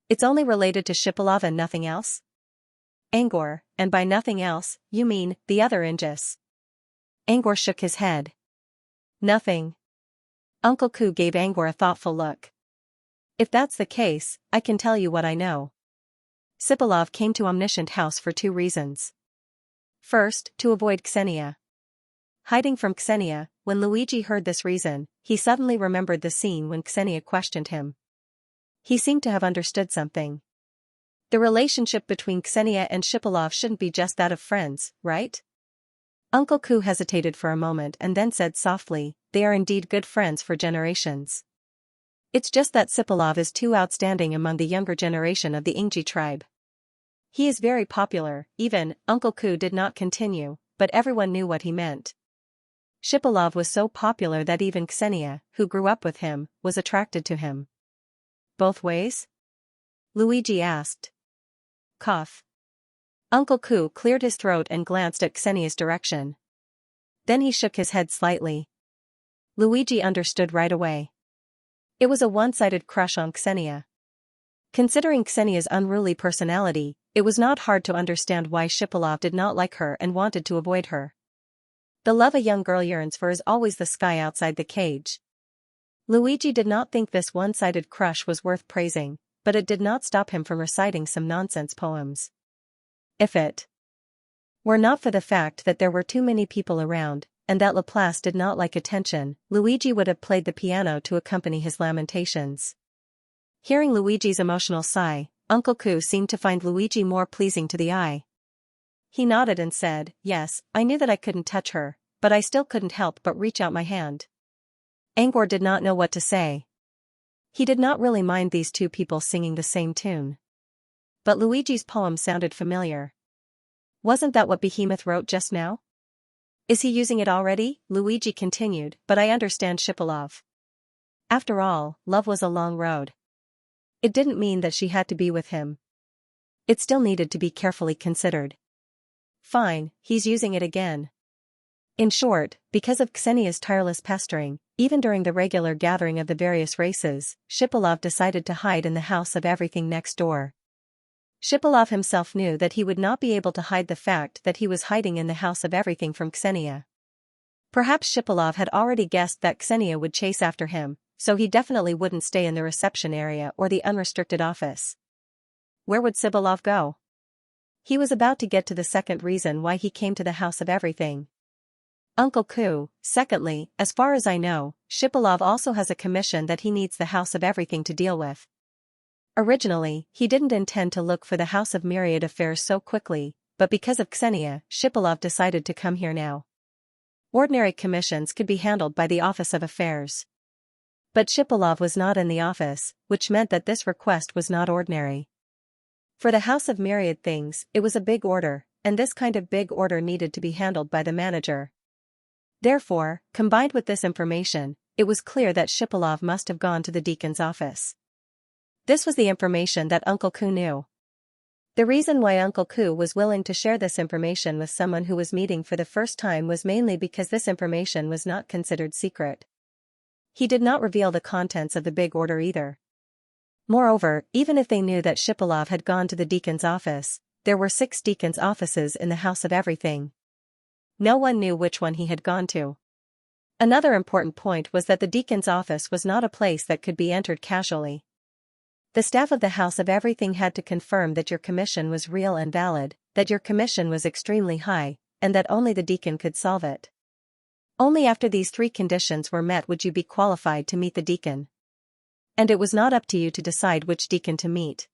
It's only related to Shipilov and nothing else? Angor, and by nothing else, you mean, the other Injus. Angor shook his head. Nothing. Uncle Ku gave Angor a thoughtful look. If that's the case, I can tell you what I know. Shipilov came to Omniscient House for 2 reasons. First, to avoid Xianxia. Hiding from Xianxia, when Luigi heard this reason, he suddenly remembered the scene when Xianxia questioned him. He seemed to have understood something. The relationship between Xianxia and Shipilov shouldn't be just that of friends, right? Uncle Ku hesitated for a moment and then said softly, they are indeed good friends for generations. It's just that Shipilov is too outstanding among the younger generation of the Ingji tribe. He is very popular, even, Uncle Ku did not continue, but everyone knew what he meant. Shipilov was so popular that even Xianxia, who grew up with him, was attracted to him. Both ways? Luigi asked. Cough. Uncle Ku cleared his throat and glanced at Xianxia's direction. Then he shook his head slightly. Luigi understood right away. It was a one-sided crush on Xianxia. Considering Xianxia's unruly personality, it was not hard to understand why Shipilov did not like her and wanted to avoid her. The love a young girl yearns for is always the sky outside the cage. Luigi did not think this one-sided crush was worth praising, but it did not stop him from reciting some nonsense poems. If it were not for the fact that there were too many people around, and that Laplace did not like attention, Luigi would have played the piano to accompany his lamentations. Hearing Luigi's emotional sigh, Uncle Ku seemed to find Luigi more pleasing to the eye. He nodded and said, yes, I knew that I couldn't touch her, but I still couldn't help but reach out my hand. Angor did not know what to say. He did not really mind these 2 people singing the same tune. But Luigi's poem sounded familiar. Wasn't that what Behemoth wrote just now? Is he using it already? Luigi continued, but I understand Shipilov. After all, love was a long road. It didn't mean that she had to be with him. It still needed to be carefully considered. Fine, he's using it again. In short, because of Xianxia's tireless pestering, even during the regular gathering of the various races, Shipilov decided to hide in the house of everything next door. Shipilov himself knew that he would not be able to hide the fact that he was hiding in the house of everything from Xianxia. Perhaps Shipilov had already guessed that Xianxia would chase after him, so he definitely wouldn't stay in the reception area or the unrestricted office. Where would Shipilov go? He was about to get to the second reason why he came to the house of everything. Uncle Ku, secondly, as far as I know, Shipilov also has a commission that he needs the house of everything to deal with. Originally, he didn't intend to look for the house of myriad affairs so quickly, but because of Xianxia, Shipilov decided to come here now. Ordinary commissions could be handled by the Office of Affairs. But Shipilov was not in the office, which meant that this request was not ordinary. For the house of myriad things, it was a big order, and this kind of big order needed to be handled by the manager. Therefore, combined with this information, it was clear that Shipilov must have gone to the deacon's office. This was the information that Uncle Ku knew. The reason why Uncle Ku was willing to share this information with someone who was meeting for the first time was mainly because this information was not considered secret. He did not reveal the contents of the big order either. Moreover, even if they knew that Shipilov had gone to the deacon's office, there were 6 deacons' offices in the house of everything. No one knew which one he had gone to. Another important point was that the deacon's office was not a place that could be entered casually. The staff of the house of everything had to confirm that your commission was real and valid, that your commission was extremely high, and that only the deacon could solve it. Only after these 3 conditions were met would you be qualified to meet the deacon. And it was not up to you to decide which deacon to meet.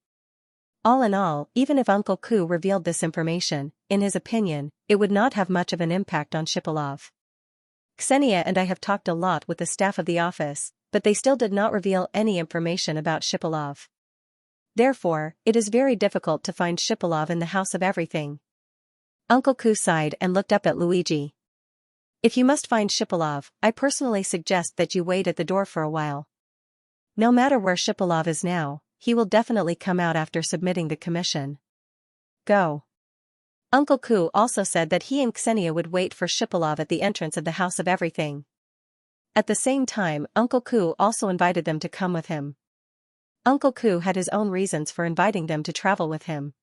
All in all, even if Uncle Ku revealed this information, in his opinion, it would not have much of an impact on Shipilov. Xianxia and I have talked a lot with the staff of the office, but they still did not reveal any information about Shipilov. Therefore, it is very difficult to find Shipilov in the house of everything. Uncle Ku sighed and looked up at Luigi. If you must find Shipilov, I personally suggest that you wait at the door for a while. No matter where Shipilov is now, he will definitely come out after submitting the commission. Go. Uncle Ku also said that he and Xianxia would wait for Shipilov at the entrance of the House of Everything. At the same time, Uncle Ku also invited them to come with him. Uncle Ku had his own reasons for inviting them to travel with him.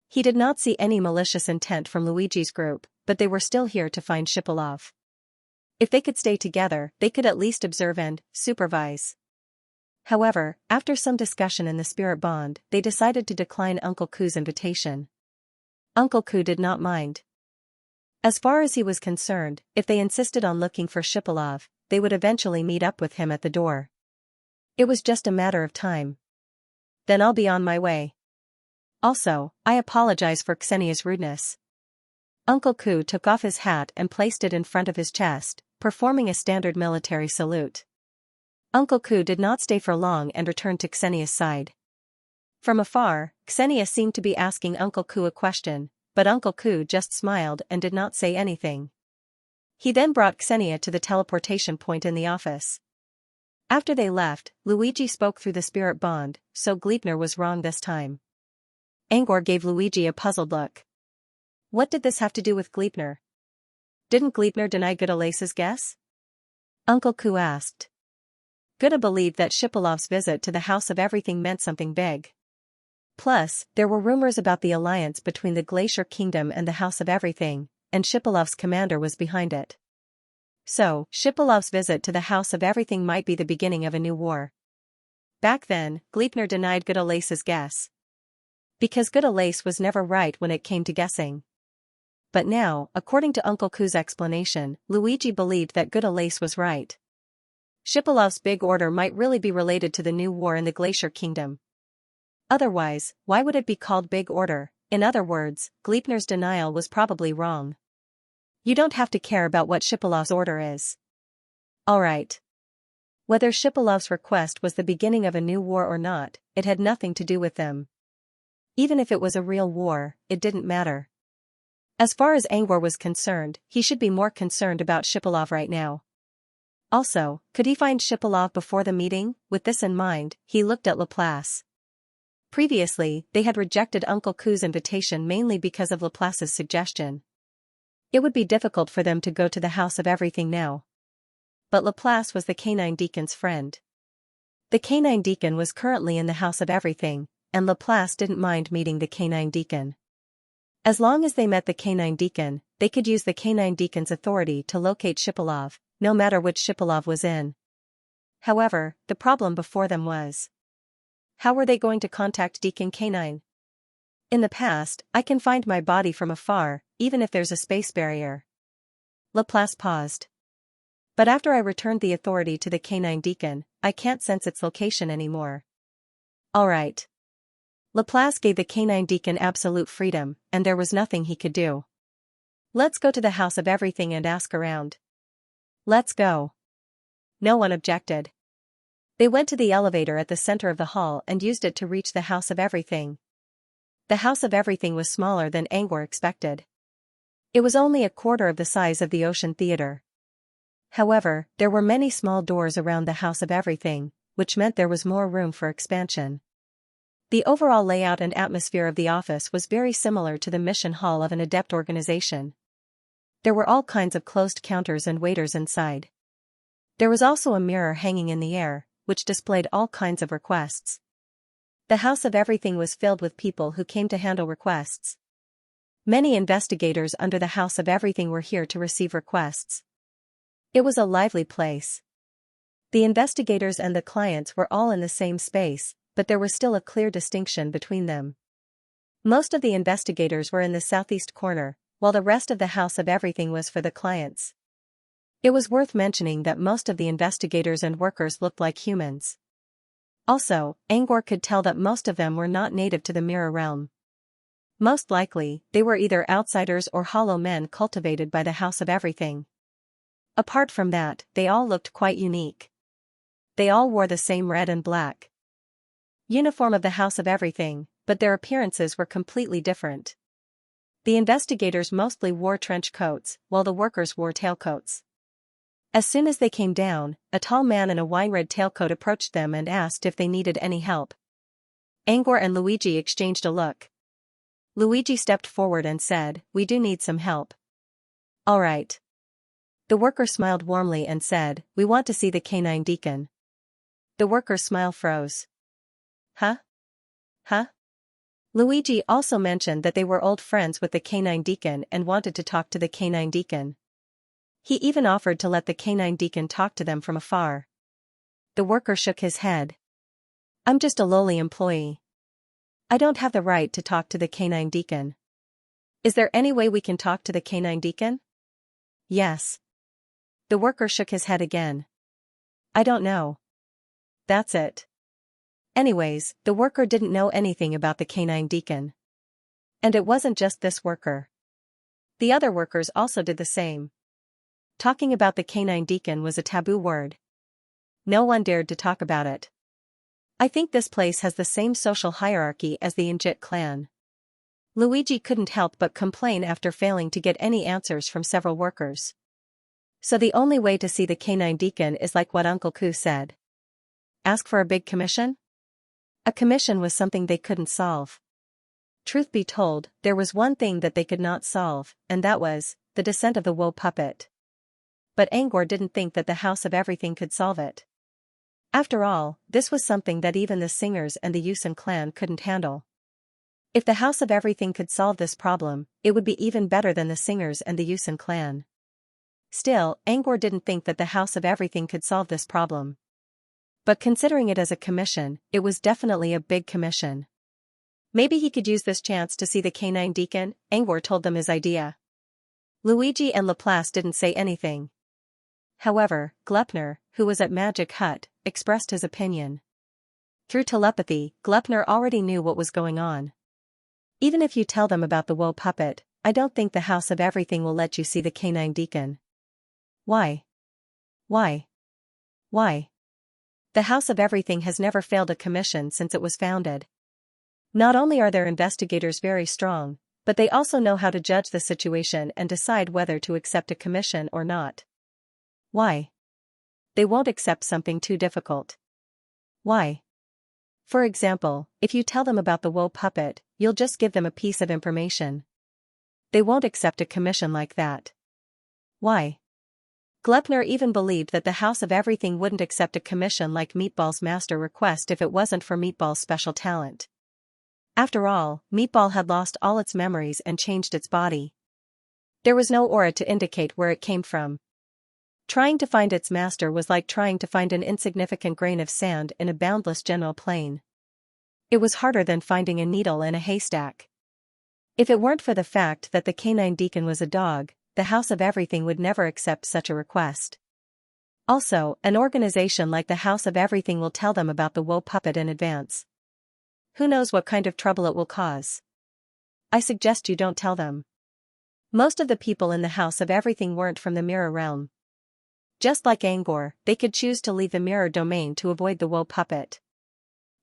He did not see any malicious intent from Luigi's group, but they were still here to find Shipilov. If they could stay together, they could at least observe and supervise. However, after some discussion in the spirit bond, they decided to decline Uncle Ku's invitation. Uncle Ku did not mind. As far as he was concerned, if they insisted on looking for Shipilov, they would eventually meet up with him at the door. It was just a matter of time. Then I'll be on my way. Also, I apologize for Xianxia's rudeness. Uncle Ku took off his hat and placed it in front of his chest, performing a standard military salute. Uncle Ku did not stay for long and returned to Xianxia's side. From afar, Xianxia seemed to be asking Uncle Ku a question, but Uncle Ku just smiled and did not say anything. He then brought Xianxia to the teleportation point in the office. After they left, Luigi spoke through the spirit bond, so Gleipnir was wrong this time. Angor gave Luigi a puzzled look. What did this have to do with Gleipnir? Didn't Gleipnir deny Gudalace's guess? Uncle Ku asked. Guda believed that Shipilov's visit to the House of Everything meant something big. Plus, there were rumors about the alliance between the Glacier Kingdom and the House of Everything, and Shipilov's commander was behind it. So, Shipilov's visit to the House of Everything might be the beginning of a new war. Back then, Gleipnir denied Gudalace's guess. Because Gudalace was never right when it came to guessing. But now, according to Uncle Ku's explanation, Luigi believed that Gudalace was right. Shipilov's big order might really be related to the new war in the Glacier Kingdom. Otherwise, why would it be called Big Order? In other words, Gleipnir's denial was probably wrong. You don't have to care about what Shipilov's order is. Alright. Whether Shipilov's request was the beginning of a new war or not, it had nothing to do with them. Even if it was a real war, it didn't matter. As far as Angor was concerned, he should be more concerned about Shipilov right now. Also, could he find Shipilov before the meeting? With this in mind, he looked at Laplace. Previously, they had rejected Uncle Ku's invitation mainly because of Laplace's suggestion. It would be difficult for them to go to the House of Everything now. But Laplace was the canine deacon's friend. The canine deacon was currently in the House of Everything, and Laplace didn't mind meeting the canine deacon. As long as they met the canine deacon, they could use the canine deacon's authority to locate Shipilov, no matter which Shipilov was in. However, the problem before them was: how were they going to contact Deacon Canine? In the past, I can find my body from afar, even if there's a space barrier. Laplace paused. But after I returned the authority to the canine deacon, I can't sense its location anymore. Alright. Laplace gave the canine deacon absolute freedom, and there was nothing he could do. Let's go to the House of Everything and ask around. Let's go. No one objected. They went to the elevator at the center of the hall and used it to reach the House of Everything. The House of Everything was smaller than Angor expected. It was only a quarter of the size of the Ocean Theater. However, there were many small doors around the House of Everything, which meant there was more room for expansion. The overall layout and atmosphere of the office was very similar to the mission hall of an adept organization. There were all kinds of closed counters and waiters inside. There was also a mirror hanging in the air, which displayed all kinds of requests. The House of Everything was filled with people who came to handle requests. Many investigators under the House of Everything were here to receive requests. It was a lively place. The investigators and the clients were all in the same space, but there was still a clear distinction between them. Most of the investigators were in the southeast corner, while the rest of the House of Everything was for the clients. It was worth mentioning that most of the investigators and workers looked like humans. Also, Angor could tell that most of them were not native to the Mirror Realm. Most likely, they were either outsiders or hollow men cultivated by the House of Everything. Apart from that, they all looked quite unique. They all wore the same red and black uniform of the House of Everything, but their appearances were completely different. The investigators mostly wore trench coats, while the workers wore tailcoats. As soon as they came down, a tall man in a wine-red tailcoat approached them and asked if they needed any help. Angor and Luigi exchanged a look. Luigi stepped forward and said, "We do need some help." "All right." The worker smiled warmly and said, "We want to see the canine deacon." The worker's smile froze. Huh? Huh? Luigi also mentioned that they were old friends with the canine deacon and wanted to talk to the canine deacon. He even offered to let the canine deacon talk to them from afar. The worker shook his head. "I'm just a lowly employee. I don't have the right to talk to the canine deacon." "Is there any way we can talk to the canine deacon?" "Yes." The worker shook his head again. "I don't know. That's it." Anyways, the worker didn't know anything about the canine deacon. And it wasn't just this worker. The other workers also did the same. Talking about the canine deacon was a taboo word. No one dared to talk about it. "I think this place has the same social hierarchy as the Injit clan." Luigi couldn't help but complain after failing to get any answers from several workers. "So the only way to see the canine deacon is like what Uncle Ku said. Ask for a big commission?" A commission was something they couldn't solve. Truth be told, there was one thing that they could not solve, and that was the descent of the woe puppet. But Angor didn't think that the House of Everything could solve it. After all, this was something that even the Singers and the Yusen clan couldn't handle. If the House of Everything could solve this problem, it would be even better than the Singers and the Yusen clan. Still, Angor didn't think that the House of Everything could solve this problem. But considering it as a commission, it was definitely a big commission. Maybe he could use this chance to see the canine deacon. Angor told them his idea. Luigi and Laplace didn't say anything. However, Glepner, who was at Magic Hut, expressed his opinion. Through telepathy, Glepner already knew what was going on. "Even if you tell them about the woe puppet, I don't think the House of Everything will let you see the canine deacon." "Why? Why? Why?" "The House of Everything has never failed a commission since it was founded. Not only are their investigators very strong, but they also know how to judge the situation and decide whether to accept a commission or not." "Why?" "They won't accept something too difficult." "Why?" "For example, if you tell them about the woe puppet, you'll just give them a piece of information. They won't accept a commission like that." "Why?" Glepner even believed that the House of Everything wouldn't accept a commission like Meatball's master request if it wasn't for Meatball's special talent. After all, Meatball had lost all its memories and changed its body. There was no aura to indicate where it came from. Trying to find its master was like trying to find an insignificant grain of sand in a boundless general plain. It was harder than finding a needle in a haystack. If it weren't for the fact that the canine deacon was a dog, the House of Everything would never accept such a request. Also, an organization like the House of Everything will tell them about the woe puppet in advance. Who knows what kind of trouble it will cause? I suggest you don't tell them. Most of the people in the House of Everything weren't from the Mirror Realm. Just like Angor, they could choose to leave the Mirror Domain to avoid the woe puppet.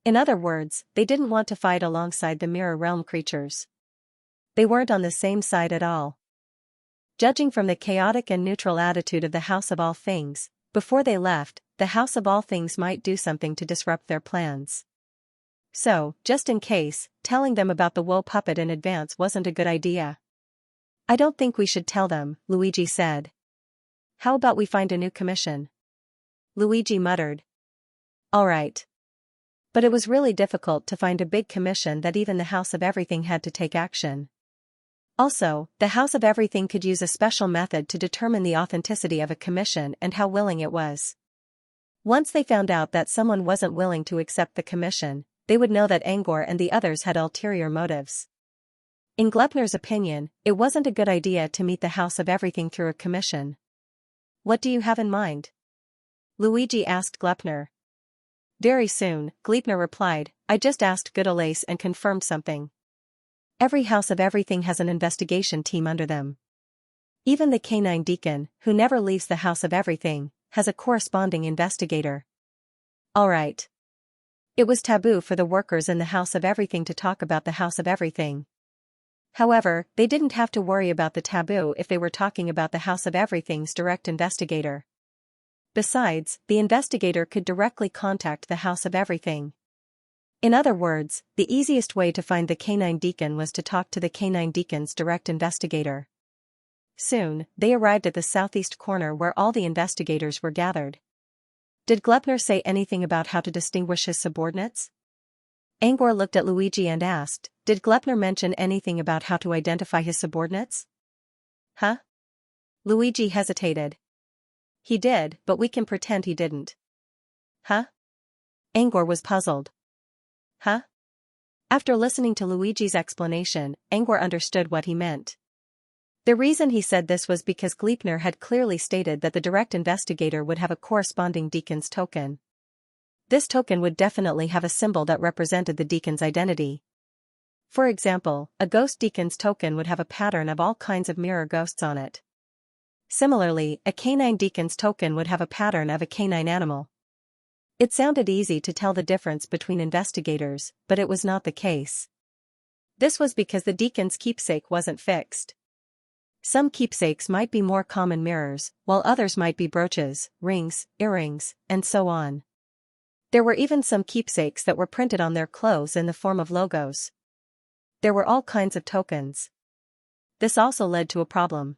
In other words, they didn't want to fight alongside the Mirror Realm creatures. They weren't on the same side at all. Judging from the chaotic and neutral attitude of the House of All Things, before they left, the House of All Things might do something to disrupt their plans. So, just in case, telling them about the woe puppet in advance wasn't a good idea. "I don't think we should tell them," Luigi said. "How about we find a new commission?" Luigi muttered. "All right." But it was really difficult to find a big commission that even the House of Everything had to take action. Also, the House of Everything could use a special method to determine the authenticity of a commission and how willing it was. Once they found out that someone wasn't willing to accept the commission, they would know that Angor and the others had ulterior motives. In Glepner's opinion, it wasn't a good idea to meet the House of Everything through a commission. "What do you have in mind?" Luigi asked Glepner. "Very soon," Glepner replied, "I just asked Goodalace and confirmed something. Every House of Everything has an investigation team under them. Even the canine deacon, who never leaves the House of Everything, has a corresponding investigator." All right. It was taboo for the workers in the House of Everything to talk about the House of Everything. However, they didn't have to worry about the taboo if they were talking about the House of Everything's direct investigator. Besides, the investigator could directly contact the House of Everything. In other words, the easiest way to find the canine deacon was to talk to the canine deacon's direct investigator. Soon, they arrived at the southeast corner where all the investigators were gathered. Did Gleipnir say anything about how to distinguish his subordinates? Angor looked at Luigi and asked, did Gleipnir mention anything about how to identify his subordinates? Huh? Luigi hesitated. He did, but we can pretend he didn't. Huh? Angor was puzzled. Huh? After listening to Luigi's explanation, Angor understood what he meant. The reason he said this was because Gleipnir had clearly stated that the direct investigator would have a corresponding deacon's token. This token would definitely have a symbol that represented the deacon's identity. For example, a ghost deacon's token would have a pattern of all kinds of mirror ghosts on it. Similarly, a canine deacon's token would have a pattern of a canine animal. It sounded easy to tell the difference between investigators, but it was not the case. This was because the deacon's keepsake wasn't fixed. Some keepsakes might be more common mirrors, while others might be brooches, rings, earrings, and so on. There were even some keepsakes that were printed on their clothes in the form of logos. There were all kinds of tokens. This also led to a problem.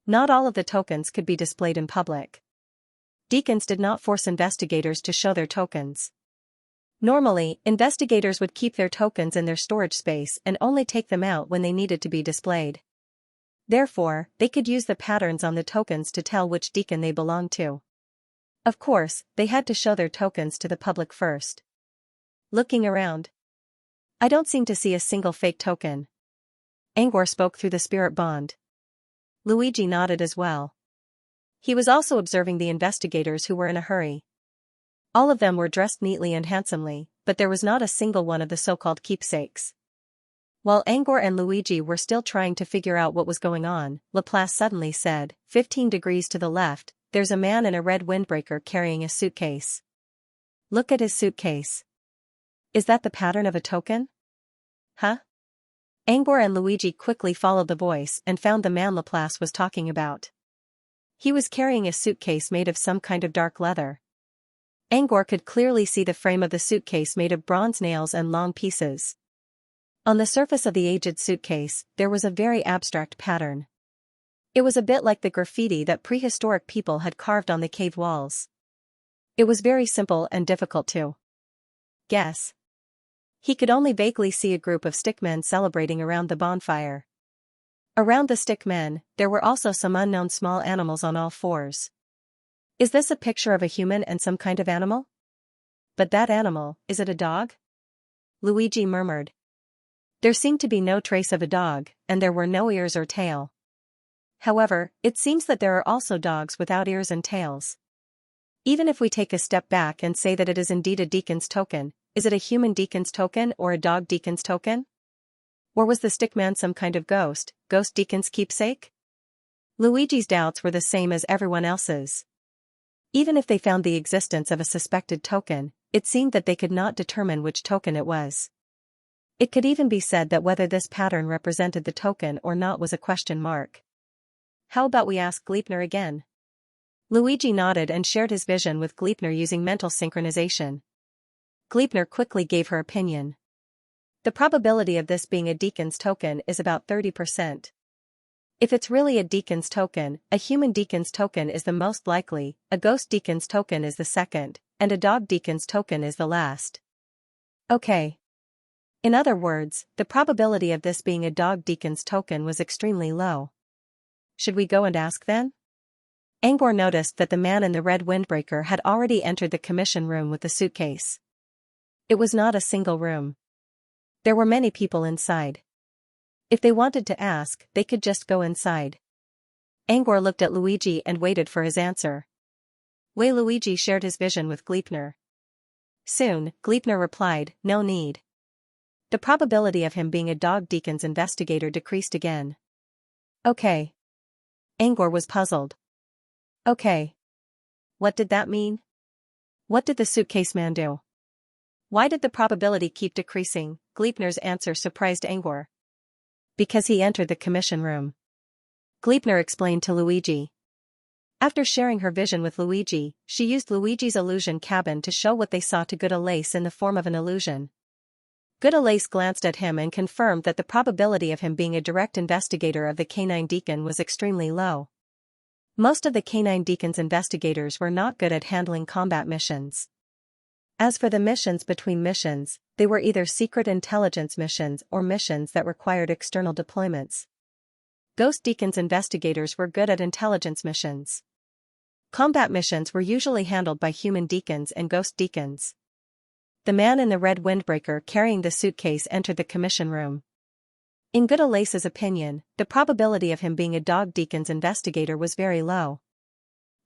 Not all of the tokens could be displayed in public. Deacons did not force investigators to show their tokens. Normally, investigators would keep their tokens in their storage space and only take them out when they needed to be displayed. Therefore, they could use the patterns on the tokens to tell which deacon they belonged to. Of course, they had to show their tokens to the public first. Looking around, I don't seem to see a single fake token. Angor spoke through the spirit bond. Luigi nodded as well. He was also observing the investigators who were in a hurry. All of them were dressed neatly and handsomely, but there was not a single one of the so-called keepsakes. While Angor and Luigi were still trying to figure out what was going on, Laplace suddenly said, 15 degrees to the left, there's a man in a red windbreaker carrying a suitcase. Look at his suitcase. Is that the pattern of a token? Huh? Angor and Luigi quickly followed the voice and found the man Laplace was talking about. He was carrying a suitcase made of some kind of dark leather. Angor could clearly see the frame of the suitcase made of bronze nails and long pieces. On the surface of the aged suitcase, there was a very abstract pattern. It was a bit like the graffiti that prehistoric people had carved on the cave walls. It was very simple and difficult to guess. He could only vaguely see a group of stickmen celebrating around the bonfire. Around the stickmen, there were also some unknown small animals on all fours. Is this a picture of a human and some kind of animal? But that animal, is it a dog? Luigi murmured. There seemed to be no trace of a dog, and there were no ears or tail. However, it seems that there are also dogs without ears and tails. Even if we take a step back and say that it is indeed a deacon's token, is it a human deacon's token or a dog deacon's token? Or was the stickman some kind of ghost deacon's keepsake? Luigi's doubts were the same as everyone else's. Even if they found the existence of a suspected token, it seemed that they could not determine which token it was. It could even be said that whether this pattern represented the token or not was a question mark. How about we ask Gleipnir again? Luigi nodded and shared his vision with Gleipnir using mental synchronization. Gleipnir quickly gave her opinion. The probability of this being a deacon's token is about 30%. If it's really a deacon's token, a human deacon's token is the most likely, a ghost deacon's token is the second, and a dog deacon's token is the last. Okay. In other words, the probability of this being a dog deacon's token was extremely low. Should we go and ask then? Angor noticed that the man in the red windbreaker had already entered the commission room with the suitcase. It was not a single room. There were many people inside. If they wanted to ask, they could just go inside. Angor looked at Luigi and waited for his answer. Luigi shared his vision with Gleipnir. Soon, Gleipnir replied, no need. The probability of him being a dog deacon's investigator decreased again. Okay. Angor was puzzled. Okay. What did that mean? What did the suitcase man do? Why did the probability keep decreasing? Gleipnir's answer surprised Angor. Because he entered the commission room. Gleipnir explained to Luigi. After sharing her vision with Luigi, she used Luigi's illusion cabin to show what they saw to Good-Alace in the form of an illusion. Good-Alace glanced at him and confirmed that the probability of him being a direct investigator of the Canine Deacon was extremely low. Most of the Canine Deacon's investigators were not good at handling combat missions. As for the missions between missions, they were either secret intelligence missions or missions that required external deployments. Ghost Deacon's investigators were good at intelligence missions. Combat missions were usually handled by human deacons and ghost deacons. The man in the red windbreaker carrying the suitcase entered the commission room. In Good-Alace's opinion, the probability of him being a dog deacon's investigator was very low.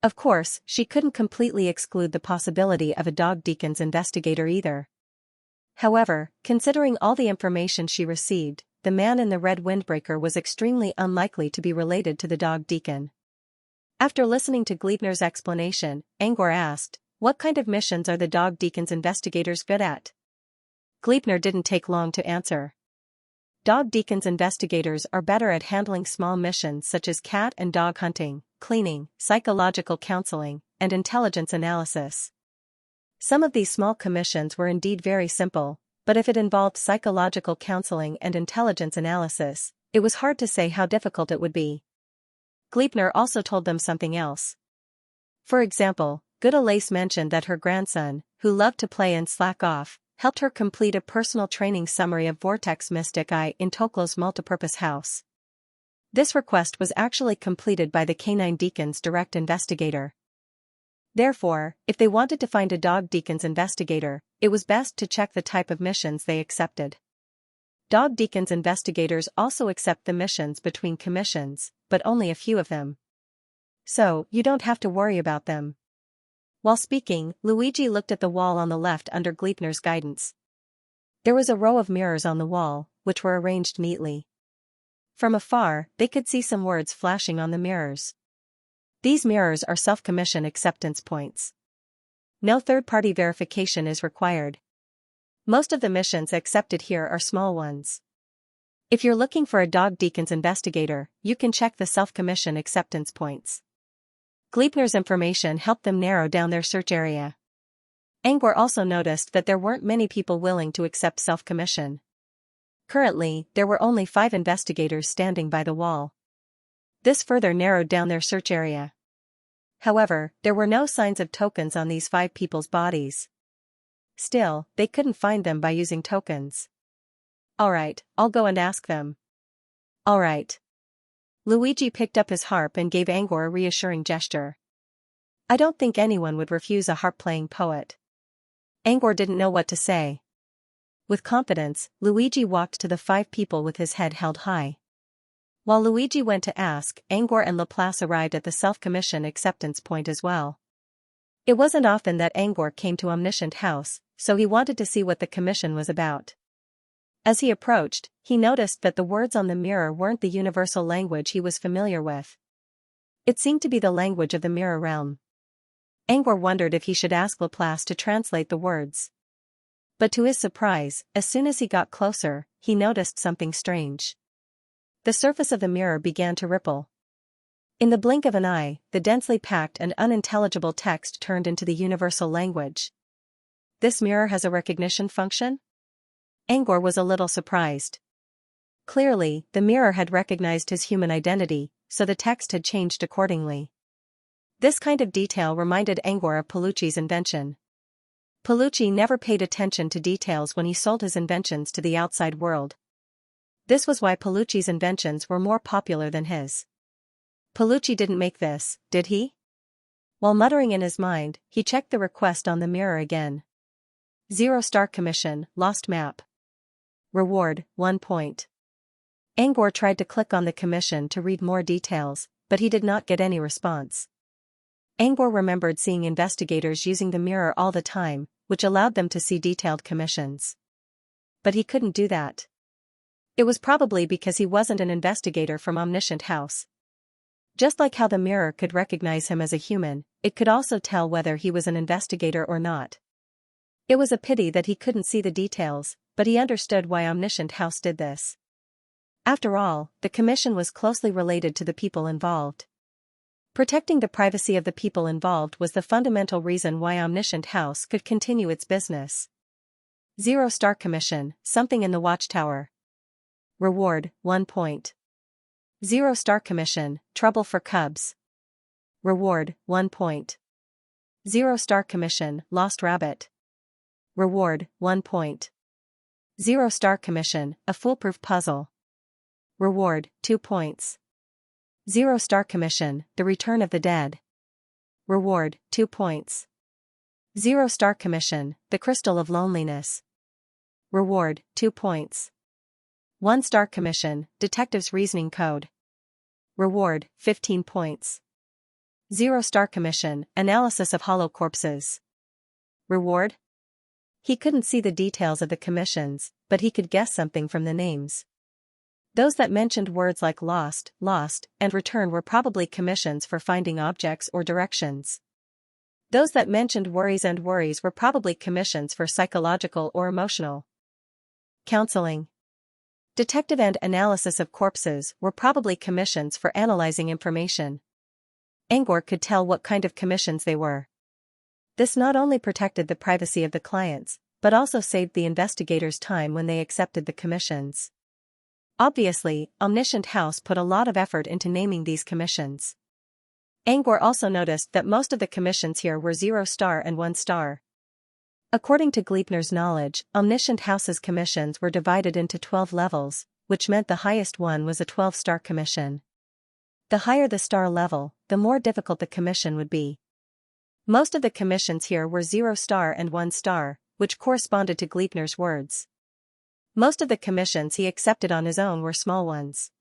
Of course, she couldn't completely exclude the possibility of a dog deacon's investigator either. However, considering all the information she received, the man in the red windbreaker was extremely unlikely to be related to the dog deacon. After listening to Gleipnir's explanation, Angor asked, "What kind of missions are the dog deacon's investigators good at?" Gleipnir didn't take long to answer. Dog deacon's investigators are better at handling small missions such as cat and dog hunting, cleaning, psychological counseling, and intelligence analysis. Some of these small commissions were indeed very simple, but if it involved psychological counseling and intelligence analysis, it was hard to say how difficult it would be. Gleipnir also told them something else. For example, Good-Alace mentioned that her grandson, who loved to play and slack off, helped her complete a personal training summary of Vortex Mystic Eye in Toklo's multipurpose house. This request was actually completed by the Canine Deacon's direct investigator. Therefore, if they wanted to find a dog deacon's investigator, it was best to check the type of missions they accepted. Dog deacon's investigators also accept the missions between commissions, but only a few of them. So, you don't have to worry about them. While speaking, Luigi looked at the wall on the left under Gleipnir's guidance. There was a row of mirrors on the wall, which were arranged neatly. From afar, they could see some words flashing on the mirrors. These mirrors are self-commission acceptance points. No third-party verification is required. Most of the missions accepted here are small ones. If you're looking for a dog deacon's investigator, you can check the self-commission acceptance points. Gleipnir's information helped them narrow down their search area. Angor also noticed that there weren't many people willing to accept self-commission. Currently, there were only 5 investigators standing by the wall. This further narrowed down their search area. However, there were no signs of tokens on these 5 people's bodies. Still, they couldn't find them by using tokens. "Alright, I'll go and ask them." "Alright." Luigi picked up his harp and gave Angor a reassuring gesture. "I don't think anyone would refuse a harp-playing poet." Angor didn't know what to say. With confidence, Luigi walked to the 5 people with his head held high. While Luigi went to ask, Angor and Laplace arrived at the self-commission acceptance point as well. It wasn't often that Angor came to Omniscient House, so he wanted to see what the commission was about. As he approached, he noticed that the words on the mirror weren't the universal language he was familiar with. It seemed to be the language of the mirror realm. Angor wondered if he should ask Laplace to translate the words. But to his surprise, as soon as he got closer, he noticed something strange. The surface of the mirror began to ripple. In the blink of an eye, the densely packed and unintelligible text turned into the universal language. "This mirror has a recognition function?" Angor was a little surprised. Clearly, the mirror had recognized his human identity, so the text had changed accordingly. This kind of detail reminded Angor of Palucci's invention. Palucci never paid attention to details when he sold his inventions to the outside world. This was why Palucci's inventions were more popular than his. Palucci didn't make this, did he? While muttering in his mind, he checked the request on the mirror again. 0-star commission, lost map. Reward, 1 point. Angor tried to click on the commission to read more details, but he did not get any response. Angor remembered seeing investigators using the mirror all the time, which allowed them to see detailed commissions. But he couldn't do that. It was probably because he wasn't an investigator from Omniscient House. Just like how the mirror could recognize him as a human, it could also tell whether he was an investigator or not. It was a pity that he couldn't see the details, but he understood why Omniscient House did this. After all, the commission was closely related to the people involved. Protecting the privacy of the people involved was the fundamental reason why Omniscient House could continue its business. 0-star commission, something in the watchtower. Reward, 1 point. 0-star commission, trouble for cubs. Reward, 1 point. 0-star commission, lost rabbit. Reward, 1 point. 0-star commission, a foolproof puzzle. Reward, 2 points. 0-star commission, the return of the dead. Reward, 2 points. 0-star commission, the crystal of loneliness. Reward, 2 points. 1-star commission, detective's reasoning code. Reward, 15 points. 0-star commission, analysis of hollow corpses. Reward? He couldn't see the details of the commissions, but he could guess something from the names. Those that mentioned words like lost, and return were probably commissions for finding objects or directions. Those that mentioned worries were probably commissions for psychological or emotional counseling. Detective and analysis of corpses were probably commissions for analyzing information. Angor could tell what kind of commissions they were. This not only protected the privacy of the clients, but also saved the investigators time when they accepted the commissions. Obviously, Omniscient House put a lot of effort into naming these commissions. Angor also noticed that most of the commissions here were 0-star and 1-star. According to Gleipner's knowledge, Omniscient House's commissions were divided into 12 levels, which meant the highest one was a 12-star commission. The higher the star level, the more difficult the commission would be. Most of the commissions here were 0-star and 1-star, which corresponded to Gleipner's words. Most of the commissions he accepted on his own were small ones.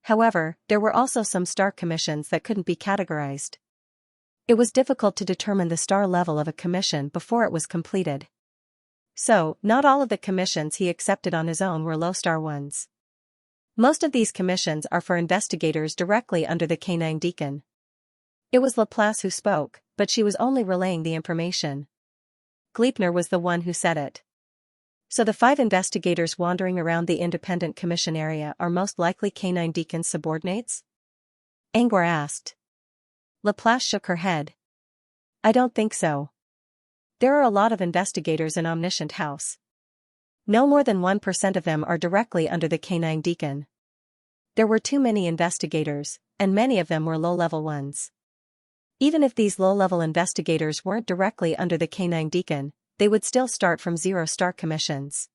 However, there were also some star commissions that couldn't be categorized. It was difficult to determine the star level of a commission before it was completed. So, not all of the commissions he accepted on his own were low-star ones. Most of these commissions are for investigators directly under the canine deacon. It was Laplace who spoke, but she was only relaying the information. Gleipner was the one who said it. So the 5 investigators wandering around the independent commission area are most likely canine deacon's subordinates? Angor asked. Laplace shook her head. I don't think so. There are a lot of investigators in Omniscient House. No more than 1% of them are directly under the canine deacon. There were too many investigators, and many of them were low-level ones. Even if these low-level investigators weren't directly under the canine deacon, they would still start from 0-star commissions.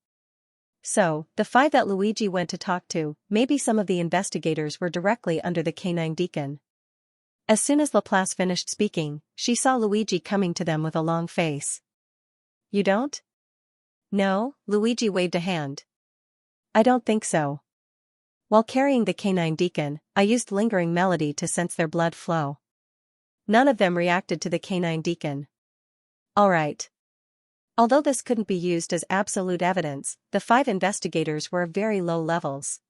So, the 5 that Luigi went to talk to, maybe some of the investigators were directly under the canine deacon. As soon as Laplace finished speaking, she saw Luigi coming to them with a long face. You don't? No, Luigi waved a hand. I don't think so. While carrying the canine deacon, I used lingering melody to sense their blood flow. None of them reacted to the canine deacon. All right. Although this couldn't be used as absolute evidence, the 5 investigators were of very low levels.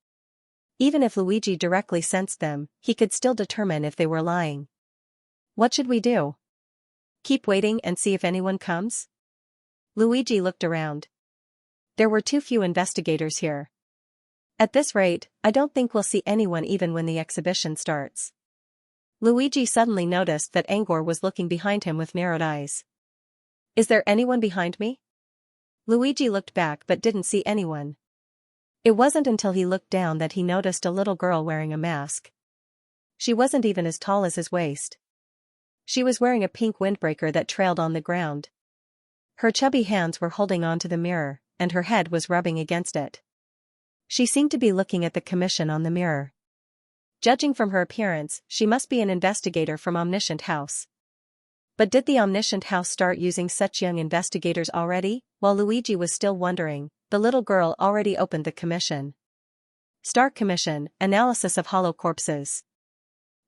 Even if Luigi directly sensed them, he could still determine if they were lying. What should we do? Keep waiting and see if anyone comes? Luigi looked around. There were too few investigators here. At this rate, I don't think we'll see anyone even when the exhibition starts. Luigi suddenly noticed that Angor was looking behind him with narrowed eyes. Is there anyone behind me? Luigi looked back but didn't see anyone. It wasn't until he looked down that he noticed a little girl wearing a mask. She wasn't even as tall as his waist. She was wearing a pink windbreaker that trailed on the ground. Her chubby hands were holding onto the mirror, and her head was rubbing against it. She seemed to be looking at the commission on the mirror. Judging from her appearance, she must be an investigator from Omniscient House. But did the Omniscient House start using such young investigators already? While Luigi was still wondering, the little girl already opened the commission. Star Commission, Analysis of Hollow Corpses.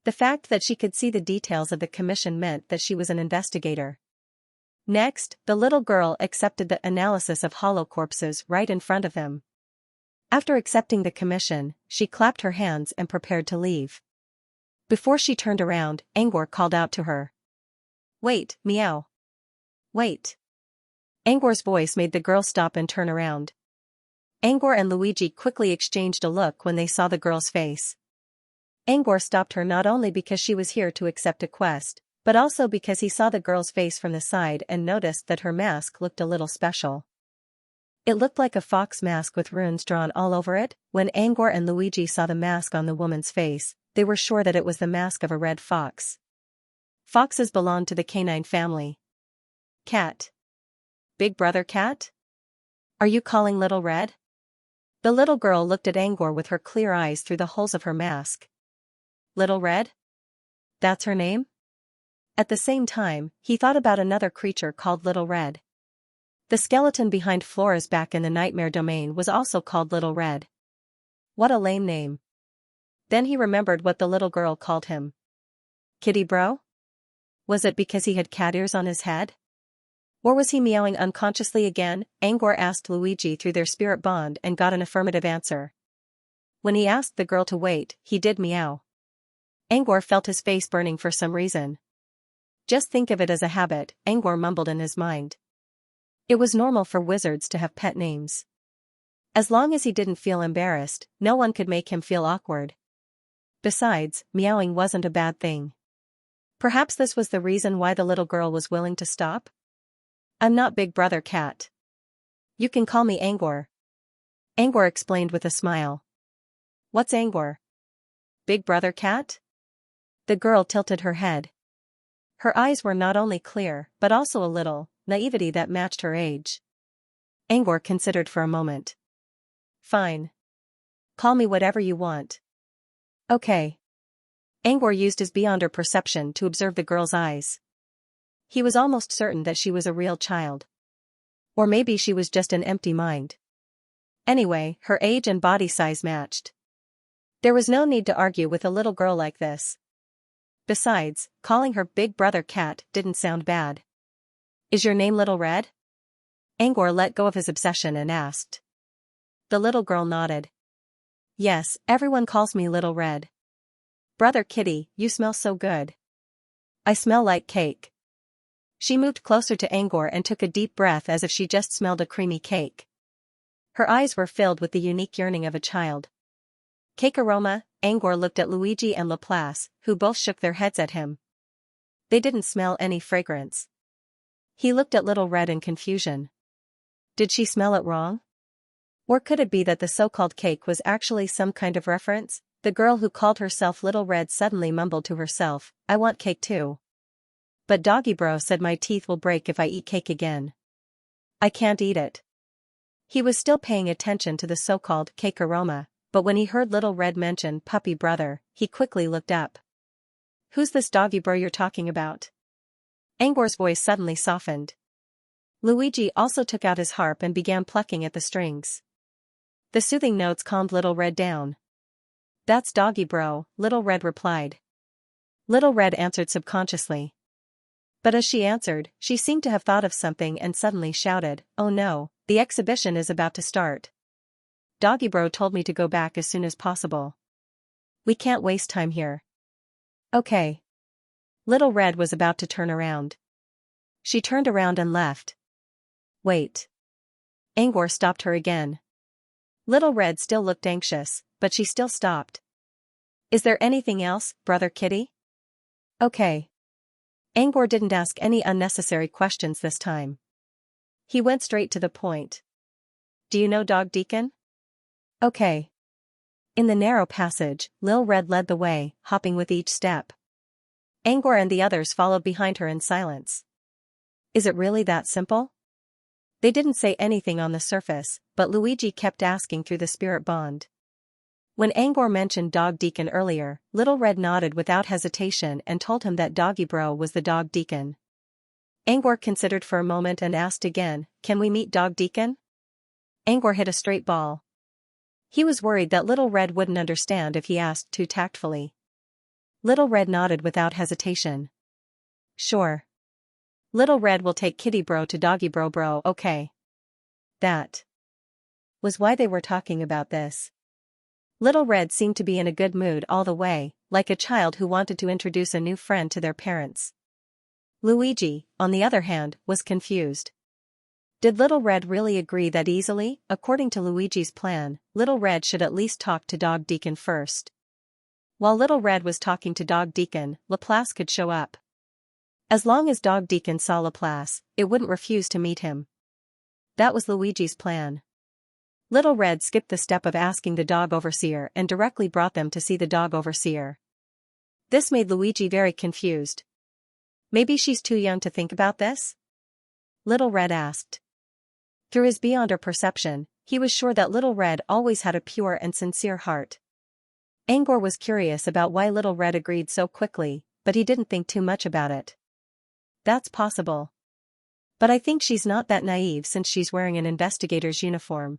The fact that she could see the details of the commission meant that she was an investigator. Next, the little girl accepted the analysis of hollow corpses right in front of them. After accepting the commission, she clapped her hands and prepared to leave. Before she turned around, Angor called out to her. Wait, meow. Wait. Angor's voice made the girl stop and turn around. Angor and Luigi quickly exchanged a look when they saw the girl's face. Angor stopped her not only because she was here to accept a quest, but also because he saw the girl's face from the side and noticed that her mask looked a little special. It looked like a fox mask with runes drawn all over it. When Angor and Luigi saw the mask on the woman's face, they were sure that it was the mask of a red fox. Foxes belong to the canine family. Cat. Big brother cat? Are you calling Little Red? The little girl looked at Angor with her clear eyes through the holes of her mask. Little Red? That's her name? At the same time, he thought about another creature called Little Red. The skeleton behind Flora's back in the nightmare domain was also called Little Red. What a lame name. Then he remembered what the little girl called him. Kitty bro? Was it because he had cat ears on his head? Or was he meowing unconsciously again? Angor asked Luigi through their spirit bond and got an affirmative answer. When he asked the girl to wait, he did meow. Angor felt his face burning for some reason. Just think of it as a habit, Angor mumbled in his mind. It was normal for wizards to have pet names. As long as he didn't feel embarrassed, no one could make him feel awkward. Besides, meowing wasn't a bad thing. Perhaps this was the reason why the little girl was willing to stop? I'm not Big Brother Cat. You can call me Angor. Angor explained with a smile. What's Angor? Big Brother Cat? The girl tilted her head. Her eyes were not only clear, but also a little naivety that matched her age. Angor considered for a moment. Fine. Call me whatever you want. Okay. Angor used his beyonder perception to observe the girl's eyes. He was almost certain that she was a real child. Or maybe she was just an empty mind. Anyway, her age and body size matched. There was no need to argue with a little girl like this. Besides, calling her Big Brother Cat didn't sound bad. Is your name Little Red? Angor let go of his obsession and asked. The little girl nodded. Yes, everyone calls me Little Red. Brother Kitty, you smell so good. I smell like cake. She moved closer to Angor and took a deep breath as if she just smelled a creamy cake. Her eyes were filled with the unique yearning of a child. Cake aroma. Angor looked at Luigi and Laplace, who both shook their heads at him. They didn't smell any fragrance. He looked at Little Red in confusion. Did she smell it wrong? Or could it be that the so-called cake was actually some kind of reference? The girl who called herself Little Red suddenly mumbled to herself, I want cake too. But Doggy Bro said my teeth will break if I eat cake again. I can't eat it. He was still paying attention to the so-called cake aroma, but when he heard Little Red mention puppy brother, he quickly looked up. Who's this Doggy Bro you're talking about? Angor's voice suddenly softened. Luigi also took out his harp and began plucking at the strings. The soothing notes calmed Little Red down. That's Doggy Bro, Little Red replied. Little Red answered subconsciously. But as she answered, she seemed to have thought of something and suddenly shouted, oh no, the exhibition is about to start. Doggy Bro told me to go back as soon as possible. We can't waste time here. Okay. Little Red was about to turn around. She turned around and left. Wait. Angor stopped her again. Little Red still looked anxious, but she still stopped. Is there anything else, Brother Kitty? Okay. Angor didn't ask any unnecessary questions this time. He went straight to the point. Do you know Dog Deacon? Okay. In the narrow passage, Lil Red led the way, hopping with each step. Angor and the others followed behind her in silence. Is it really that simple? They didn't say anything on the surface, but Luigi kept asking through the spirit bond. When Angor mentioned Dog Deacon earlier, Little Red nodded without hesitation and told him that Doggy Bro was the Dog Deacon. Angor considered for a moment and asked again, can we meet Dog Deacon? Angor hit a straight ball. He was worried that Little Red wouldn't understand if he asked too tactfully. Little Red nodded without hesitation. Sure. Little Red will take Kitty Bro to Doggy Bro, okay. That was why they were talking about this. Little Red seemed to be in a good mood all the way, like a child who wanted to introduce a new friend to their parents. Luigi, on the other hand, was confused. Did Little Red really agree that easily? According to Luigi's plan, Little Red should at least talk to Dog Deacon first. While Little Red was talking to Dog Deacon, Laplace could show up. As long as Dog Deacon saw Laplace, it wouldn't refuse to meet him. That was Luigi's plan. Little Red skipped the step of asking the dog overseer and directly brought them to see the dog overseer. This made Luigi very confused. Maybe she's too young to think about this? Little Red asked. Through his beyonder perception, he was sure that Little Red always had a pure and sincere heart. Angor was curious about why Little Red agreed so quickly, but he didn't think too much about it. That's possible. But I think she's not that naive since she's wearing an investigator's uniform.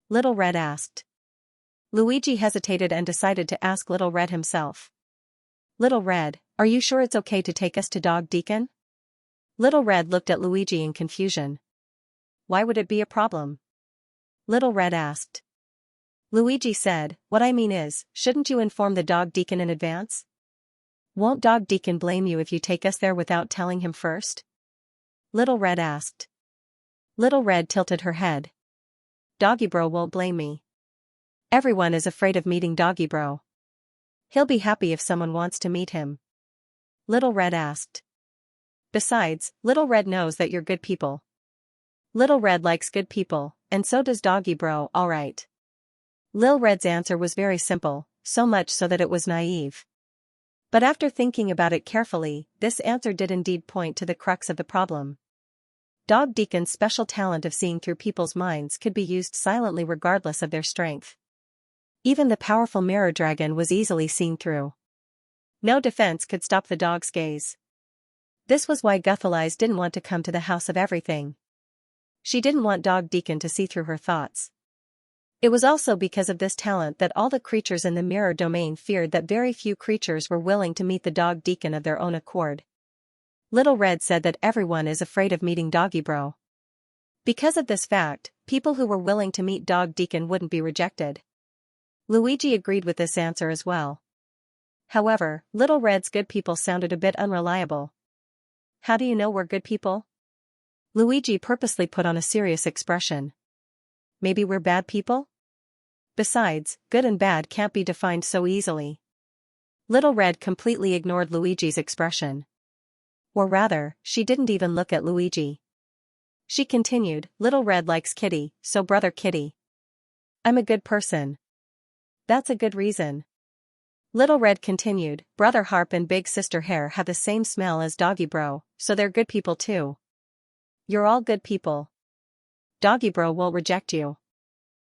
Little Red asked. Luigi hesitated and decided to ask Little Red himself. Little Red, are you sure it's okay to take us to Dog Deacon? Little Red looked at Luigi in confusion. Why would it be a problem? Little Red asked. Luigi said, what I mean is, shouldn't you inform the Dog Deacon in advance? Won't Dog Deacon blame you if you take us there without telling him first? Little Red asked. Little Red tilted her head. Doggy Bro won't blame me. Everyone is afraid of meeting Doggy Bro. He'll be happy if someone wants to meet him. Little Red asked. Besides, Little Red knows that you're good people. Little Red likes good people, and so does Doggy Bro, alright. Lil Red's answer was very simple, so much so that it was naive. But after thinking about it carefully, this answer did indeed point to the crux of the problem. Dog Deacon's special talent of seeing through people's minds could be used silently regardless of their strength. Even the powerful mirror dragon was easily seen through. No defense could stop the dog's gaze. This was why Guthalize didn't want to come to the House of Everything. She didn't want Dog Deacon to see through her thoughts. It was also because of this talent that all the creatures in the mirror domain feared that very few creatures were willing to meet the Dog Deacon of their own accord. Little Red said that everyone is afraid of meeting Doggy Bro. Because of this fact, people who were willing to meet Dog Deacon wouldn't be rejected. Luigi agreed with this answer as well. However, Little Red's good people sounded a bit unreliable. How do you know we're good people? Luigi purposely put on a serious expression. Maybe we're bad people? Besides, good and bad can't be defined so easily. Little Red completely ignored Luigi's expression. Or rather, she didn't even look at Luigi. She continued, Little Red likes Kitty, so Brother Kitty. I'm a good person. That's a good reason. Little Red continued, Brother Harp and Big Sister Hare have the same smell as Doggy Bro, so they're good people too. You're all good people. Doggy Bro won't reject you.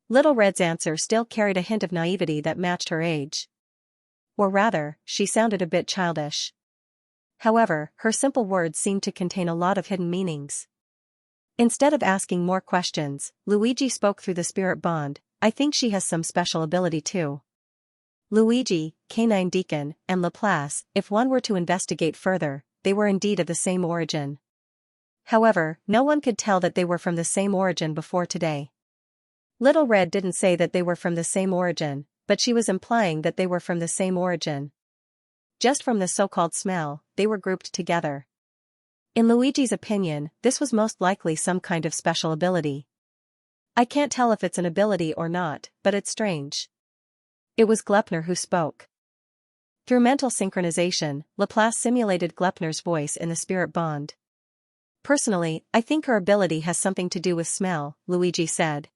Little Red's answer still carried a hint of naivety that matched her age. Or rather, she sounded a bit childish. However, her simple words seemed to contain a lot of hidden meanings. Instead of asking more questions, Luigi spoke through the spirit bond. I think she has some special ability too. Luigi, Canine Deacon, and Laplace, if one were to investigate further, they were indeed of the same origin. However, no one could tell that they were from the same origin before today. Little Red didn't say that they were from the same origin, but she was implying that they were from the same origin. Just from the so-called smell, they were grouped together. In Luigi's opinion, this was most likely some kind of special ability. I can't tell if it's an ability or not, but it's strange. It was Glepner who spoke. Through mental synchronization, Laplace simulated Glepner's voice in the spirit bond. Personally, I think her ability has something to do with smell, Luigi said.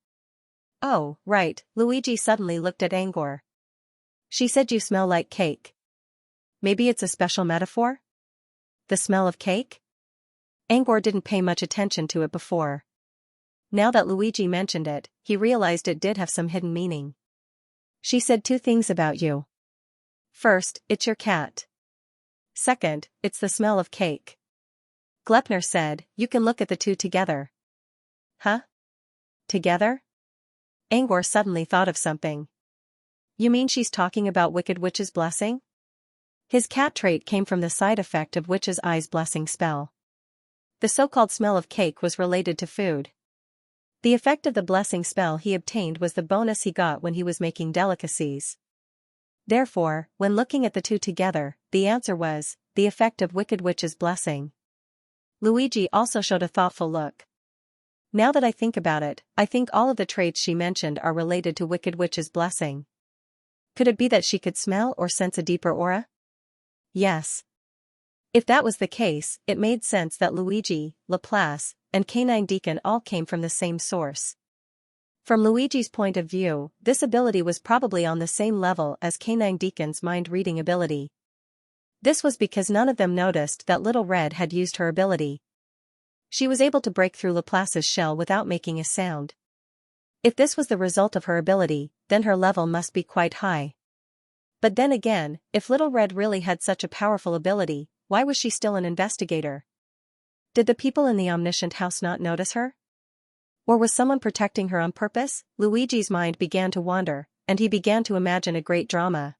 Oh, right, Luigi suddenly looked at Angor. She said you smell like cake. Maybe it's a special metaphor? The smell of cake? Angor didn't pay much attention to it before. Now that Luigi mentioned it, he realized it did have some hidden meaning. She said two things about you. First, it's your cat. Second, it's the smell of cake. Glepner said, you can look at the two together. Huh? Together? Angor suddenly thought of something. You mean she's talking about Wicked Witch's blessing? His cat trait came from the side effect of Witch's Eye's blessing spell. The so-called smell of cake was related to food. The effect of the blessing spell he obtained was the bonus he got when he was making delicacies. Therefore, when looking at the two together, the answer was, the effect of Wicked Witch's blessing. Luigi also showed a thoughtful look. Now that I think about it, I think all of the traits she mentioned are related to Wicked Witch's blessing. Could it be that she could smell or sense a deeper aura? Yes. If that was the case, it made sense that Luigi, Laplace, and Canine Deacon all came from the same source. From Luigi's point of view, this ability was probably on the same level as Canine Deacon's mind-reading ability. This was because none of them noticed that Little Red had used her ability. She was able to break through Laplace's shell without making a sound. If this was the result of her ability, then her level must be quite high. But then again, if Little Red really had such a powerful ability, why was she still an investigator? Did the people in the Omniscient House not notice her? Or was someone protecting her on purpose? Luigi's mind began to wander, and he began to imagine a great drama.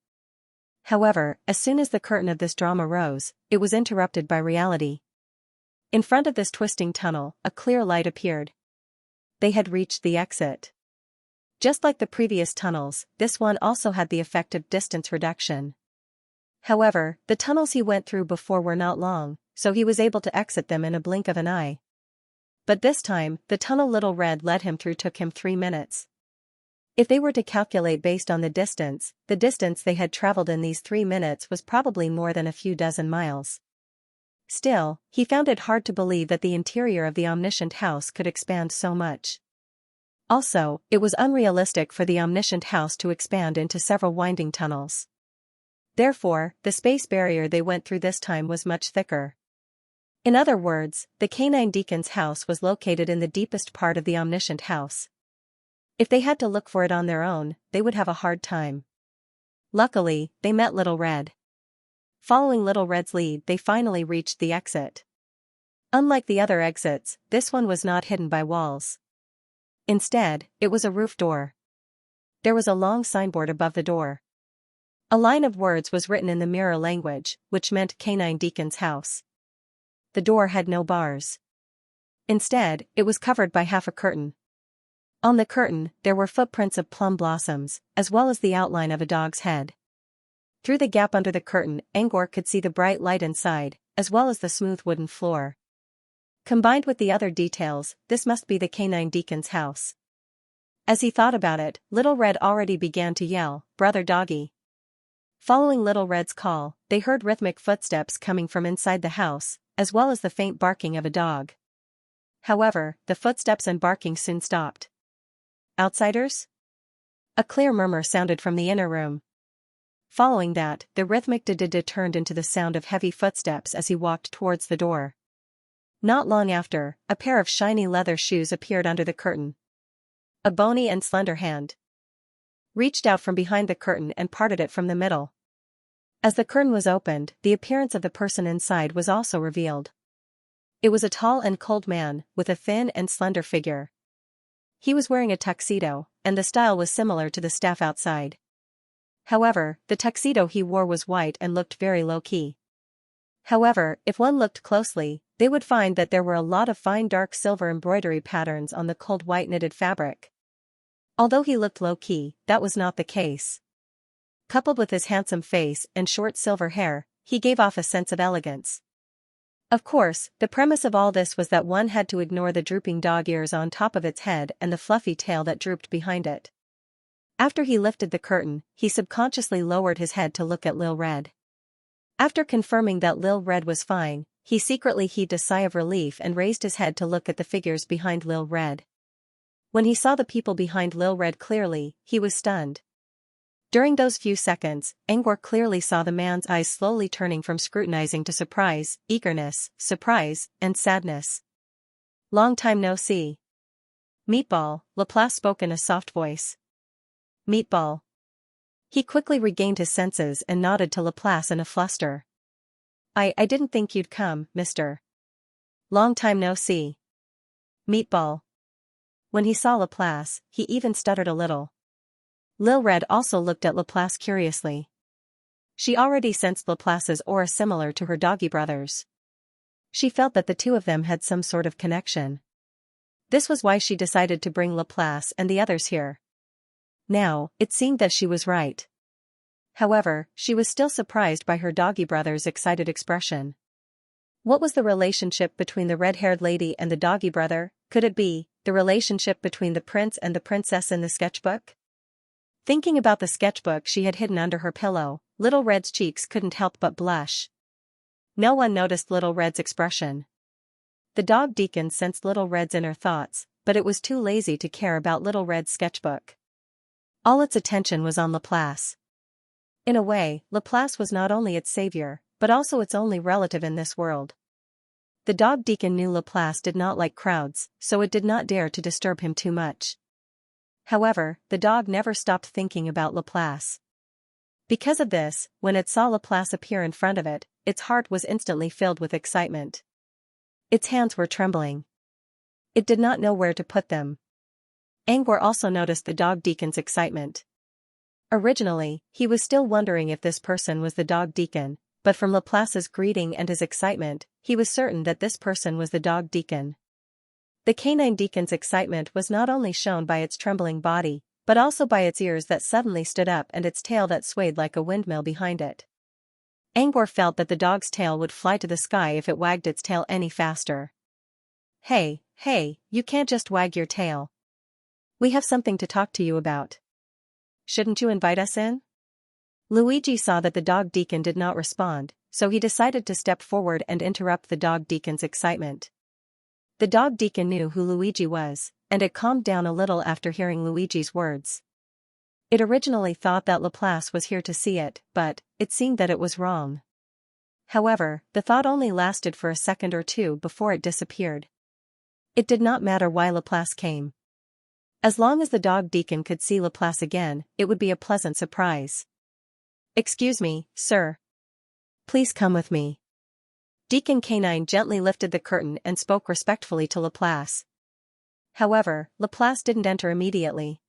However, as soon as the curtain of this drama rose, it was interrupted by reality. In front of this twisting tunnel, a clear light appeared. They had reached the exit. Just like the previous tunnels, this one also had the effect of distance reduction. However, the tunnels he went through before were not long, so he was able to exit them in a blink of an eye. But this time, the tunnel Little Red led him through took him 3 minutes. If they were to calculate based on the distance they had traveled in these 3 minutes was probably more than a few dozen miles. Still, he found it hard to believe that the interior of the Omniscient House could expand so much. Also, it was unrealistic for the Omniscient House to expand into several winding tunnels. Therefore, the space barrier they went through this time was much thicker. In other words, the Canine Deacon's house was located in the deepest part of the Omniscient House. If they had to look for it on their own, they would have a hard time. Luckily, they met Little Red. Following Little Red's lead, they finally reached the exit. Unlike the other exits, this one was not hidden by walls. Instead, it was a roof door. There was a long signboard above the door. A line of words was written in the mirror language, which meant Canine Deacon's house. The door had no bars. Instead, it was covered by half a curtain. On the curtain, there were footprints of plum blossoms, as well as the outline of a dog's head. Through the gap under the curtain, Angor could see the bright light inside, as well as the smooth wooden floor. Combined with the other details, this must be the Canine Deacon's house. As he thought about it, Little Red already began to yell, "Brother Doggy." Following Little Red's call, they heard rhythmic footsteps coming from inside the house, as well as the faint barking of a dog. However, the footsteps and barking soon stopped. "Outsiders?" A clear murmur sounded from the inner room. Following that, the rhythmic da-da-da turned into the sound of heavy footsteps as he walked towards the door. Not long after, a pair of shiny leather shoes appeared under the curtain. A bony and slender hand reached out from behind the curtain and parted it from the middle. As the curtain was opened, the appearance of the person inside was also revealed. It was a tall and cold man, with a thin and slender figure. He was wearing a tuxedo, and the style was similar to the staff outside. However, the tuxedo he wore was white and looked very low-key. However, if one looked closely, they would find that there were a lot of fine dark silver embroidery patterns on the cold white knitted fabric. Although he looked low-key, that was not the case. Coupled with his handsome face and short silver hair, he gave off a sense of elegance. Of course, the premise of all this was that one had to ignore the drooping dog ears on top of its head and the fluffy tail that drooped behind it. After he lifted the curtain, he subconsciously lowered his head to look at Lil Red. After confirming that Lil Red was fine, he secretly heaved a sigh of relief and raised his head to look at the figures behind Lil Red. When he saw the people behind Lil Red clearly, he was stunned. During those few seconds, Angor clearly saw the man's eyes slowly turning from scrutinizing to surprise, eagerness, surprise, and sadness. "Long time no see." "Meatball," Laplace spoke in a soft voice. "Meatball." He quickly regained his senses and nodded to Laplace in a fluster. I didn't think you'd come, mister. Long time no see." "Meatball." When he saw Laplace, he even stuttered a little. Lil Red also looked at Laplace curiously. She already sensed Laplace's aura similar to her doggy brother's. She felt that the two of them had some sort of connection. This was why she decided to bring Laplace and the others here. Now, it seemed that she was right. However, she was still surprised by her doggy brother's excited expression. What was the relationship between the red-haired lady and the doggy brother? Could it be the relationship between the prince and the princess in the sketchbook? Thinking about the sketchbook she had hidden under her pillow, Little Red's cheeks couldn't help but blush. No one noticed Little Red's expression. The dog Deacon sensed Little Red's inner thoughts, but it was too lazy to care about Little Red's sketchbook. All its attention was on Laplace. In a way, Laplace was not only its savior, but also its only relative in this world. The dog Deacon knew Laplace did not like crowds, so it did not dare to disturb him too much. However, the dog never stopped thinking about Laplace. Because of this, when it saw Laplace appear in front of it, its heart was instantly filled with excitement. Its hands were trembling. It did not know where to put them. Angor also noticed the dog Deacon's excitement. Originally, he was still wondering if this person was the dog Deacon, but from Laplace's greeting and his excitement, he was certain that this person was the dog Deacon. The canine Deacon's excitement was not only shown by its trembling body, but also by its ears that suddenly stood up and its tail that swayed like a windmill behind it. Angor felt that the dog's tail would fly to the sky if it wagged its tail any faster. Hey, you can't just wag your tail. We have something to talk to you about. Shouldn't you invite us in? Luigi saw that the dog Deacon did not respond, so he decided to step forward and interrupt the dog Deacon's excitement. The dog Deacon knew who Luigi was, and it calmed down a little after hearing Luigi's words. It originally thought that Laplace was here to see it, but it seemed that it was wrong. However, the thought only lasted for a second or two before it disappeared. It did not matter why Laplace came. As long as the dog Deacon could see Laplace again, it would be a pleasant surprise. Excuse me, sir. Please come with me. Deacon Canine gently lifted the curtain and spoke respectfully to Laplace. However, Laplace didn't enter immediately.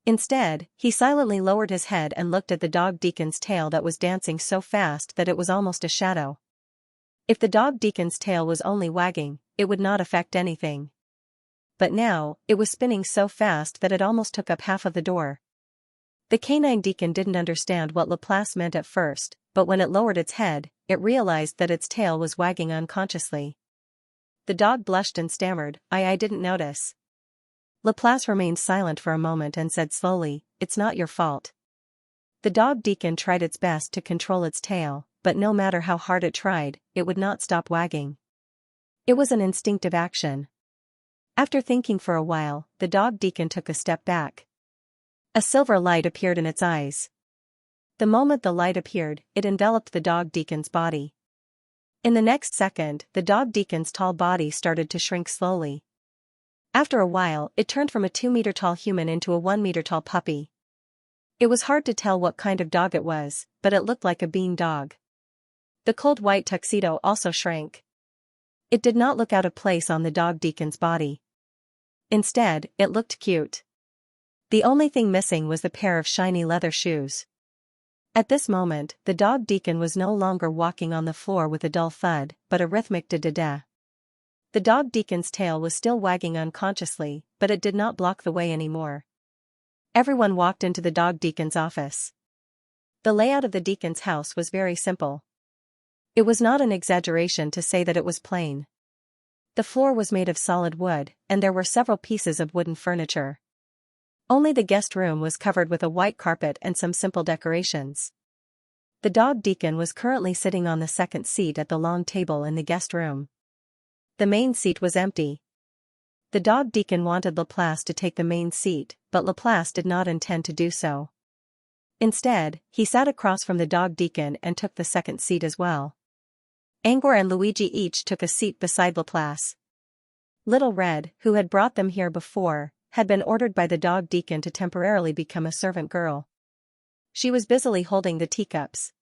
Instead, he silently lowered his head and looked at the dog Deacon's tail that was dancing so fast that it was almost a shadow. If the dog Deacon's tail was only wagging, it would not affect anything. But now, it was spinning so fast that it almost took up half of the door. The canine Deacon didn't understand what Laplace meant at first, but when it lowered its head, it realized that its tail was wagging unconsciously. The dog blushed and stammered, I didn't notice. Laplace remained silent for a moment and said slowly, it's not your fault. The dog Deacon tried its best to control its tail, but no matter how hard it tried, it would not stop wagging. It was an instinctive action. After thinking for a while, the dog Deacon took a step back. A silver light appeared in its eyes. The moment the light appeared, it enveloped the dog Deacon's body. In the next second, the dog Deacon's tall body started to shrink slowly. After a while, it turned from a 2-meter-tall human into a 1-meter-tall puppy. It was hard to tell what kind of dog it was, but it looked like a bean dog. The cold white tuxedo also shrank. It did not look out of place on the dog Deacon's body. Instead, it looked cute. The only thing missing was the pair of shiny leather shoes. At this moment, the dog Deacon was no longer walking on the floor with a dull thud, but a rhythmic da-da-da. The dog Deacon's tail was still wagging unconsciously, but it did not block the way anymore. Everyone walked into the dog Deacon's office. The layout of the Deacon's house was very simple. It was not an exaggeration to say that it was plain. The floor was made of solid wood, and there were several pieces of wooden furniture. Only the guest room was covered with a white carpet and some simple decorations. The dog Deacon was currently sitting on the second seat at the long table in the guest room. The main seat was empty. The dog Deacon wanted Laplace to take the main seat, but Laplace did not intend to do so. Instead, he sat across from the dog Deacon and took the second seat as well. Angor and Luigi each took a seat beside Laplace. Little Red, who had brought them here before, had been ordered by the dog Deacon to temporarily become a servant girl. She was busily holding the teacups.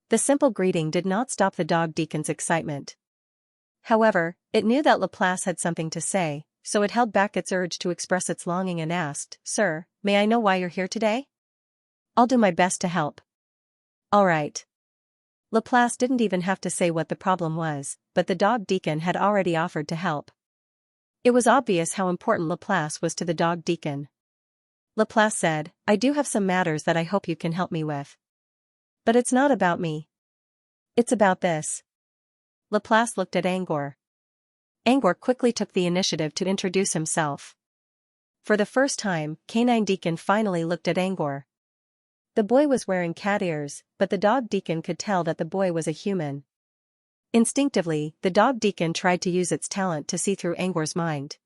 The simple greeting did not stop the dog Deacon's excitement. However, it knew that Laplace had something to say, so it held back its urge to express its longing and asked, Sir, may I know why you're here today? I'll do my best to help. All right. Laplace didn't even have to say what the problem was, but the dog Deacon had already offered to help. It was obvious how important Laplace was to the dog Deacon. Laplace said, I do have some matters that I hope you can help me with. But it's not about me. It's about this. Laplace looked at Angor. Angor quickly took the initiative to introduce himself. For the first time, Canine Deacon finally looked at Angor. The boy was wearing cat ears, but the dog deacon could tell that the boy was a human. Instinctively, the dog deacon tried to use its talent to see through Angor's mind.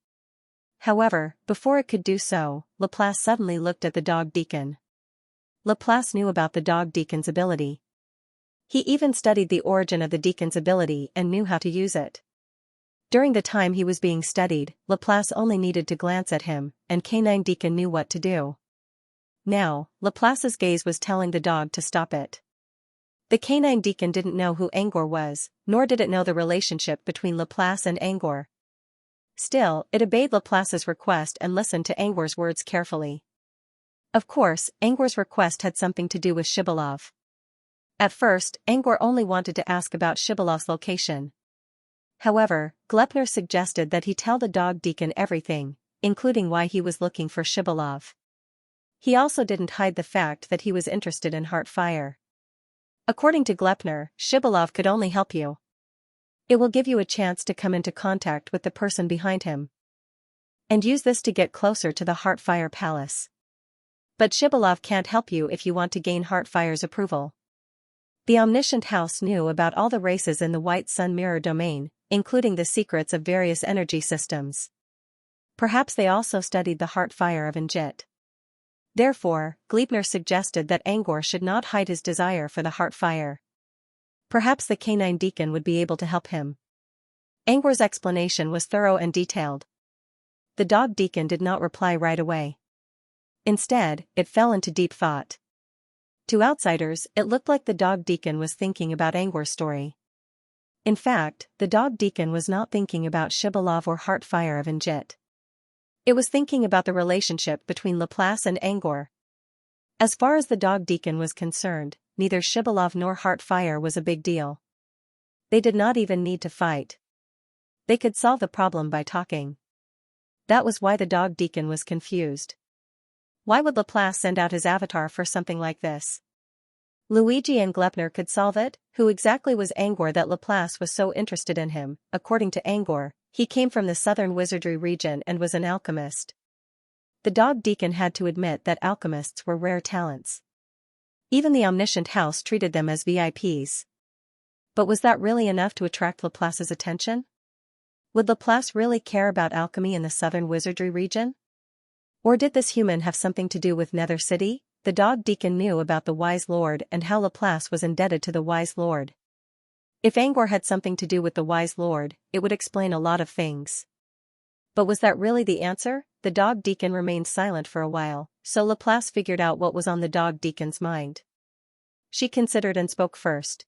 However, before it could do so, Laplace suddenly looked at the dog deacon. Laplace knew about the dog deacon's ability. He even studied the origin of the deacon's ability and knew how to use it. During the time he was being studied, Laplace only needed to glance at him, and Canine Deacon knew what to do. Now, Laplace's gaze was telling the dog to stop it. The Canine Deacon didn't know who Angor was, nor did it know the relationship between Laplace and Angor. Still, it obeyed Laplace's request and listened to Angor's words carefully. Of course, Angor's request had something to do with Shibalov. At first, Angor only wanted to ask about Shibalov's location. However, Glepner suggested that he tell the dog deacon everything, including why he was looking for Shibalov. He also didn't hide the fact that he was interested in Heartfire. According to Glepner, Shibalov could only help you. It will give you a chance to come into contact with the person behind him. And use this to get closer to the Heartfire Palace. But Shibalov can't help you if you want to gain Heartfire's approval. The Omniscient House knew about all the races in the White Sun Mirror domain, including the secrets of various energy systems. Perhaps they also studied the Heartfire of Injit. Therefore, Gleipnir suggested that Angor should not hide his desire for the Heartfire. Perhaps the Canine Deacon would be able to help him. Angor's explanation was thorough and detailed. The dog deacon did not reply right away. Instead, it fell into deep thought. To outsiders, it looked like the dog deacon was thinking about Angor's story. In fact, the dog deacon was not thinking about Shibalov or Heartfire of Injit. It was thinking about the relationship between Laplace and Angor. As far as the dog deacon was concerned, neither Shibalov nor Heartfire was a big deal. They did not even need to fight. They could solve the problem by talking. That was why the dog deacon was confused. Why would Laplace send out his avatar for something like this? Luigi and Glepner could solve it. Who exactly was Angor that Laplace was so interested in him? According to Angor, he came from the southern wizardry region and was an alchemist. The dog deacon had to admit that alchemists were rare talents. Even the Omniscient House treated them as VIPs. But was that really enough to attract Laplace's attention? Would Laplace really care about alchemy in the southern wizardry region? Or did this human have something to do with Nether City? The dog deacon knew about the Wise Lord and how Laplace was indebted to the Wise Lord. If Angor had something to do with the Wise Lord, it would explain a lot of things. But was that really the answer? The dog deacon remained silent for a while, so Laplace figured out what was on the dog deacon's mind. She considered and spoke first.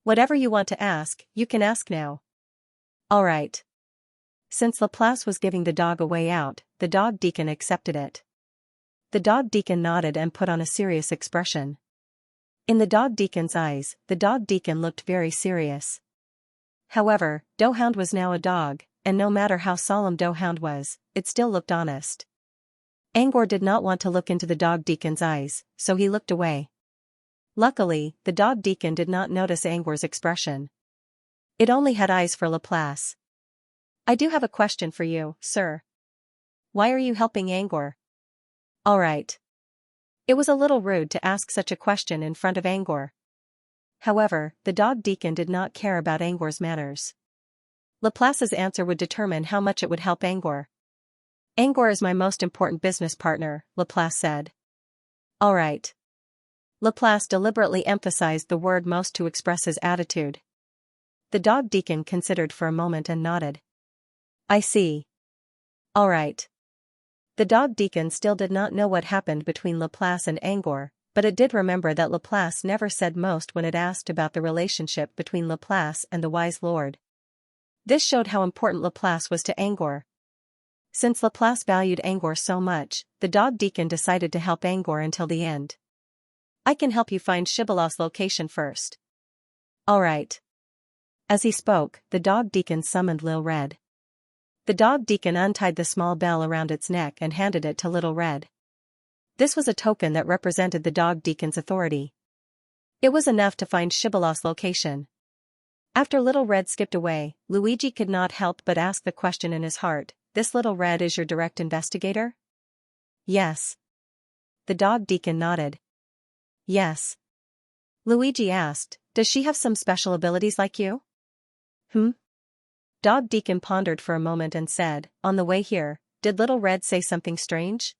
Whatever you want to ask, you can ask now. All right. Since Laplace was giving the dog a way out, the dog deacon accepted it. The dog deacon nodded and put on a serious expression. In the dog deacon's eyes, the dog deacon looked very serious. However, Doughhound was now a dog, and no matter how solemn Doughhound was, it still looked honest. Angor did not want to look into the dog deacon's eyes, so he looked away. Luckily, the dog deacon did not notice Angor's expression. It only had eyes for Laplace. I do have a question for you, sir. Why are you helping Angor? All right. It was a little rude to ask such a question in front of Angor. However, the dog deacon did not care about Angor's manners. Laplace's answer would determine how much it would help Angor. Angor is my most important business partner, Laplace said. All right. Laplace deliberately emphasized the word most to express his attitude. The dog deacon considered for a moment and nodded. I see. All right. The dog deacon still did not know what happened between Laplace and Angor, but it did remember that Laplace never said most when it asked about the relationship between Laplace and the Wise Lord. This showed how important Laplace was to Angor. Since Laplace valued Angor so much, the dog deacon decided to help Angor until the end. I can help you find Shibalov's location first. All right. As he spoke, the dog deacon summoned Lil Red. The dog deacon untied the small bell around its neck and handed it to Little Red. This was a token that represented the dog deacon's authority. It was enough to find Shibalov's location. After Little Red skipped away, Luigi could not help but ask the question in his heart, "This Little Red is your direct investigator?" "Yes." The dog deacon nodded. "Yes." Luigi asked, "Does she have some special abilities like you?" "Hmm?" Dog deacon pondered for a moment and said, "On the way here, did Little Red say something strange?"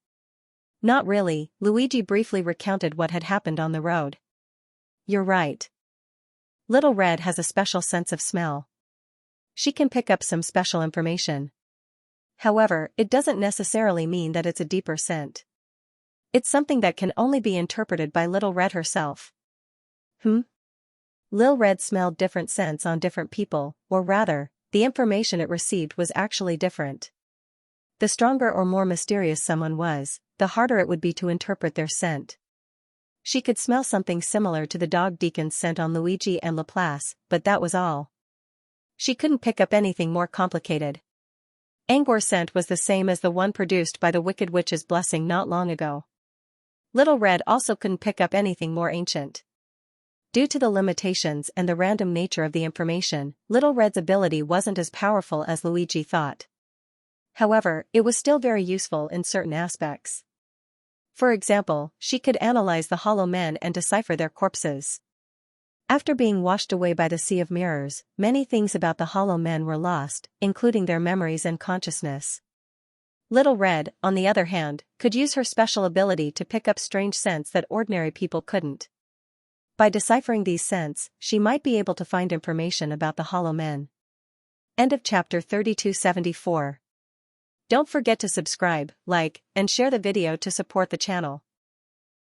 "Not really," Luigi briefly recounted what had happened on the road. "You're right. Little Red has a special sense of smell. She can pick up some special information. However, it doesn't necessarily mean that it's a deeper scent. It's something that can only be interpreted by Little Red herself." "Hmm?" Lil Red smelled different scents on different people, or rather, the information it received was actually different. The stronger or more mysterious someone was, the harder it would be to interpret their scent. She could smell something similar to the dog deacon's scent on Luigi and Laplace, but that was all. She couldn't pick up anything more complicated. Angor's scent was the same as the one produced by the Wicked Witch's blessing not long ago. Little Red also couldn't pick up anything more ancient. Due to the limitations and the random nature of the information, Little Red's ability wasn't as powerful as Luigi thought. However, it was still very useful in certain aspects. For example, she could analyze the Hollow Men and decipher their corpses. After being washed away by the Sea of Mirrors, many things about the Hollow Men were lost, including their memories and consciousness. Little Red, on the other hand, could use her special ability to pick up strange scents that ordinary people couldn't. By deciphering these scents, she might be able to find information about the Hollow Men. End of chapter 3274. Don't forget to subscribe, like, and share the video to support the channel.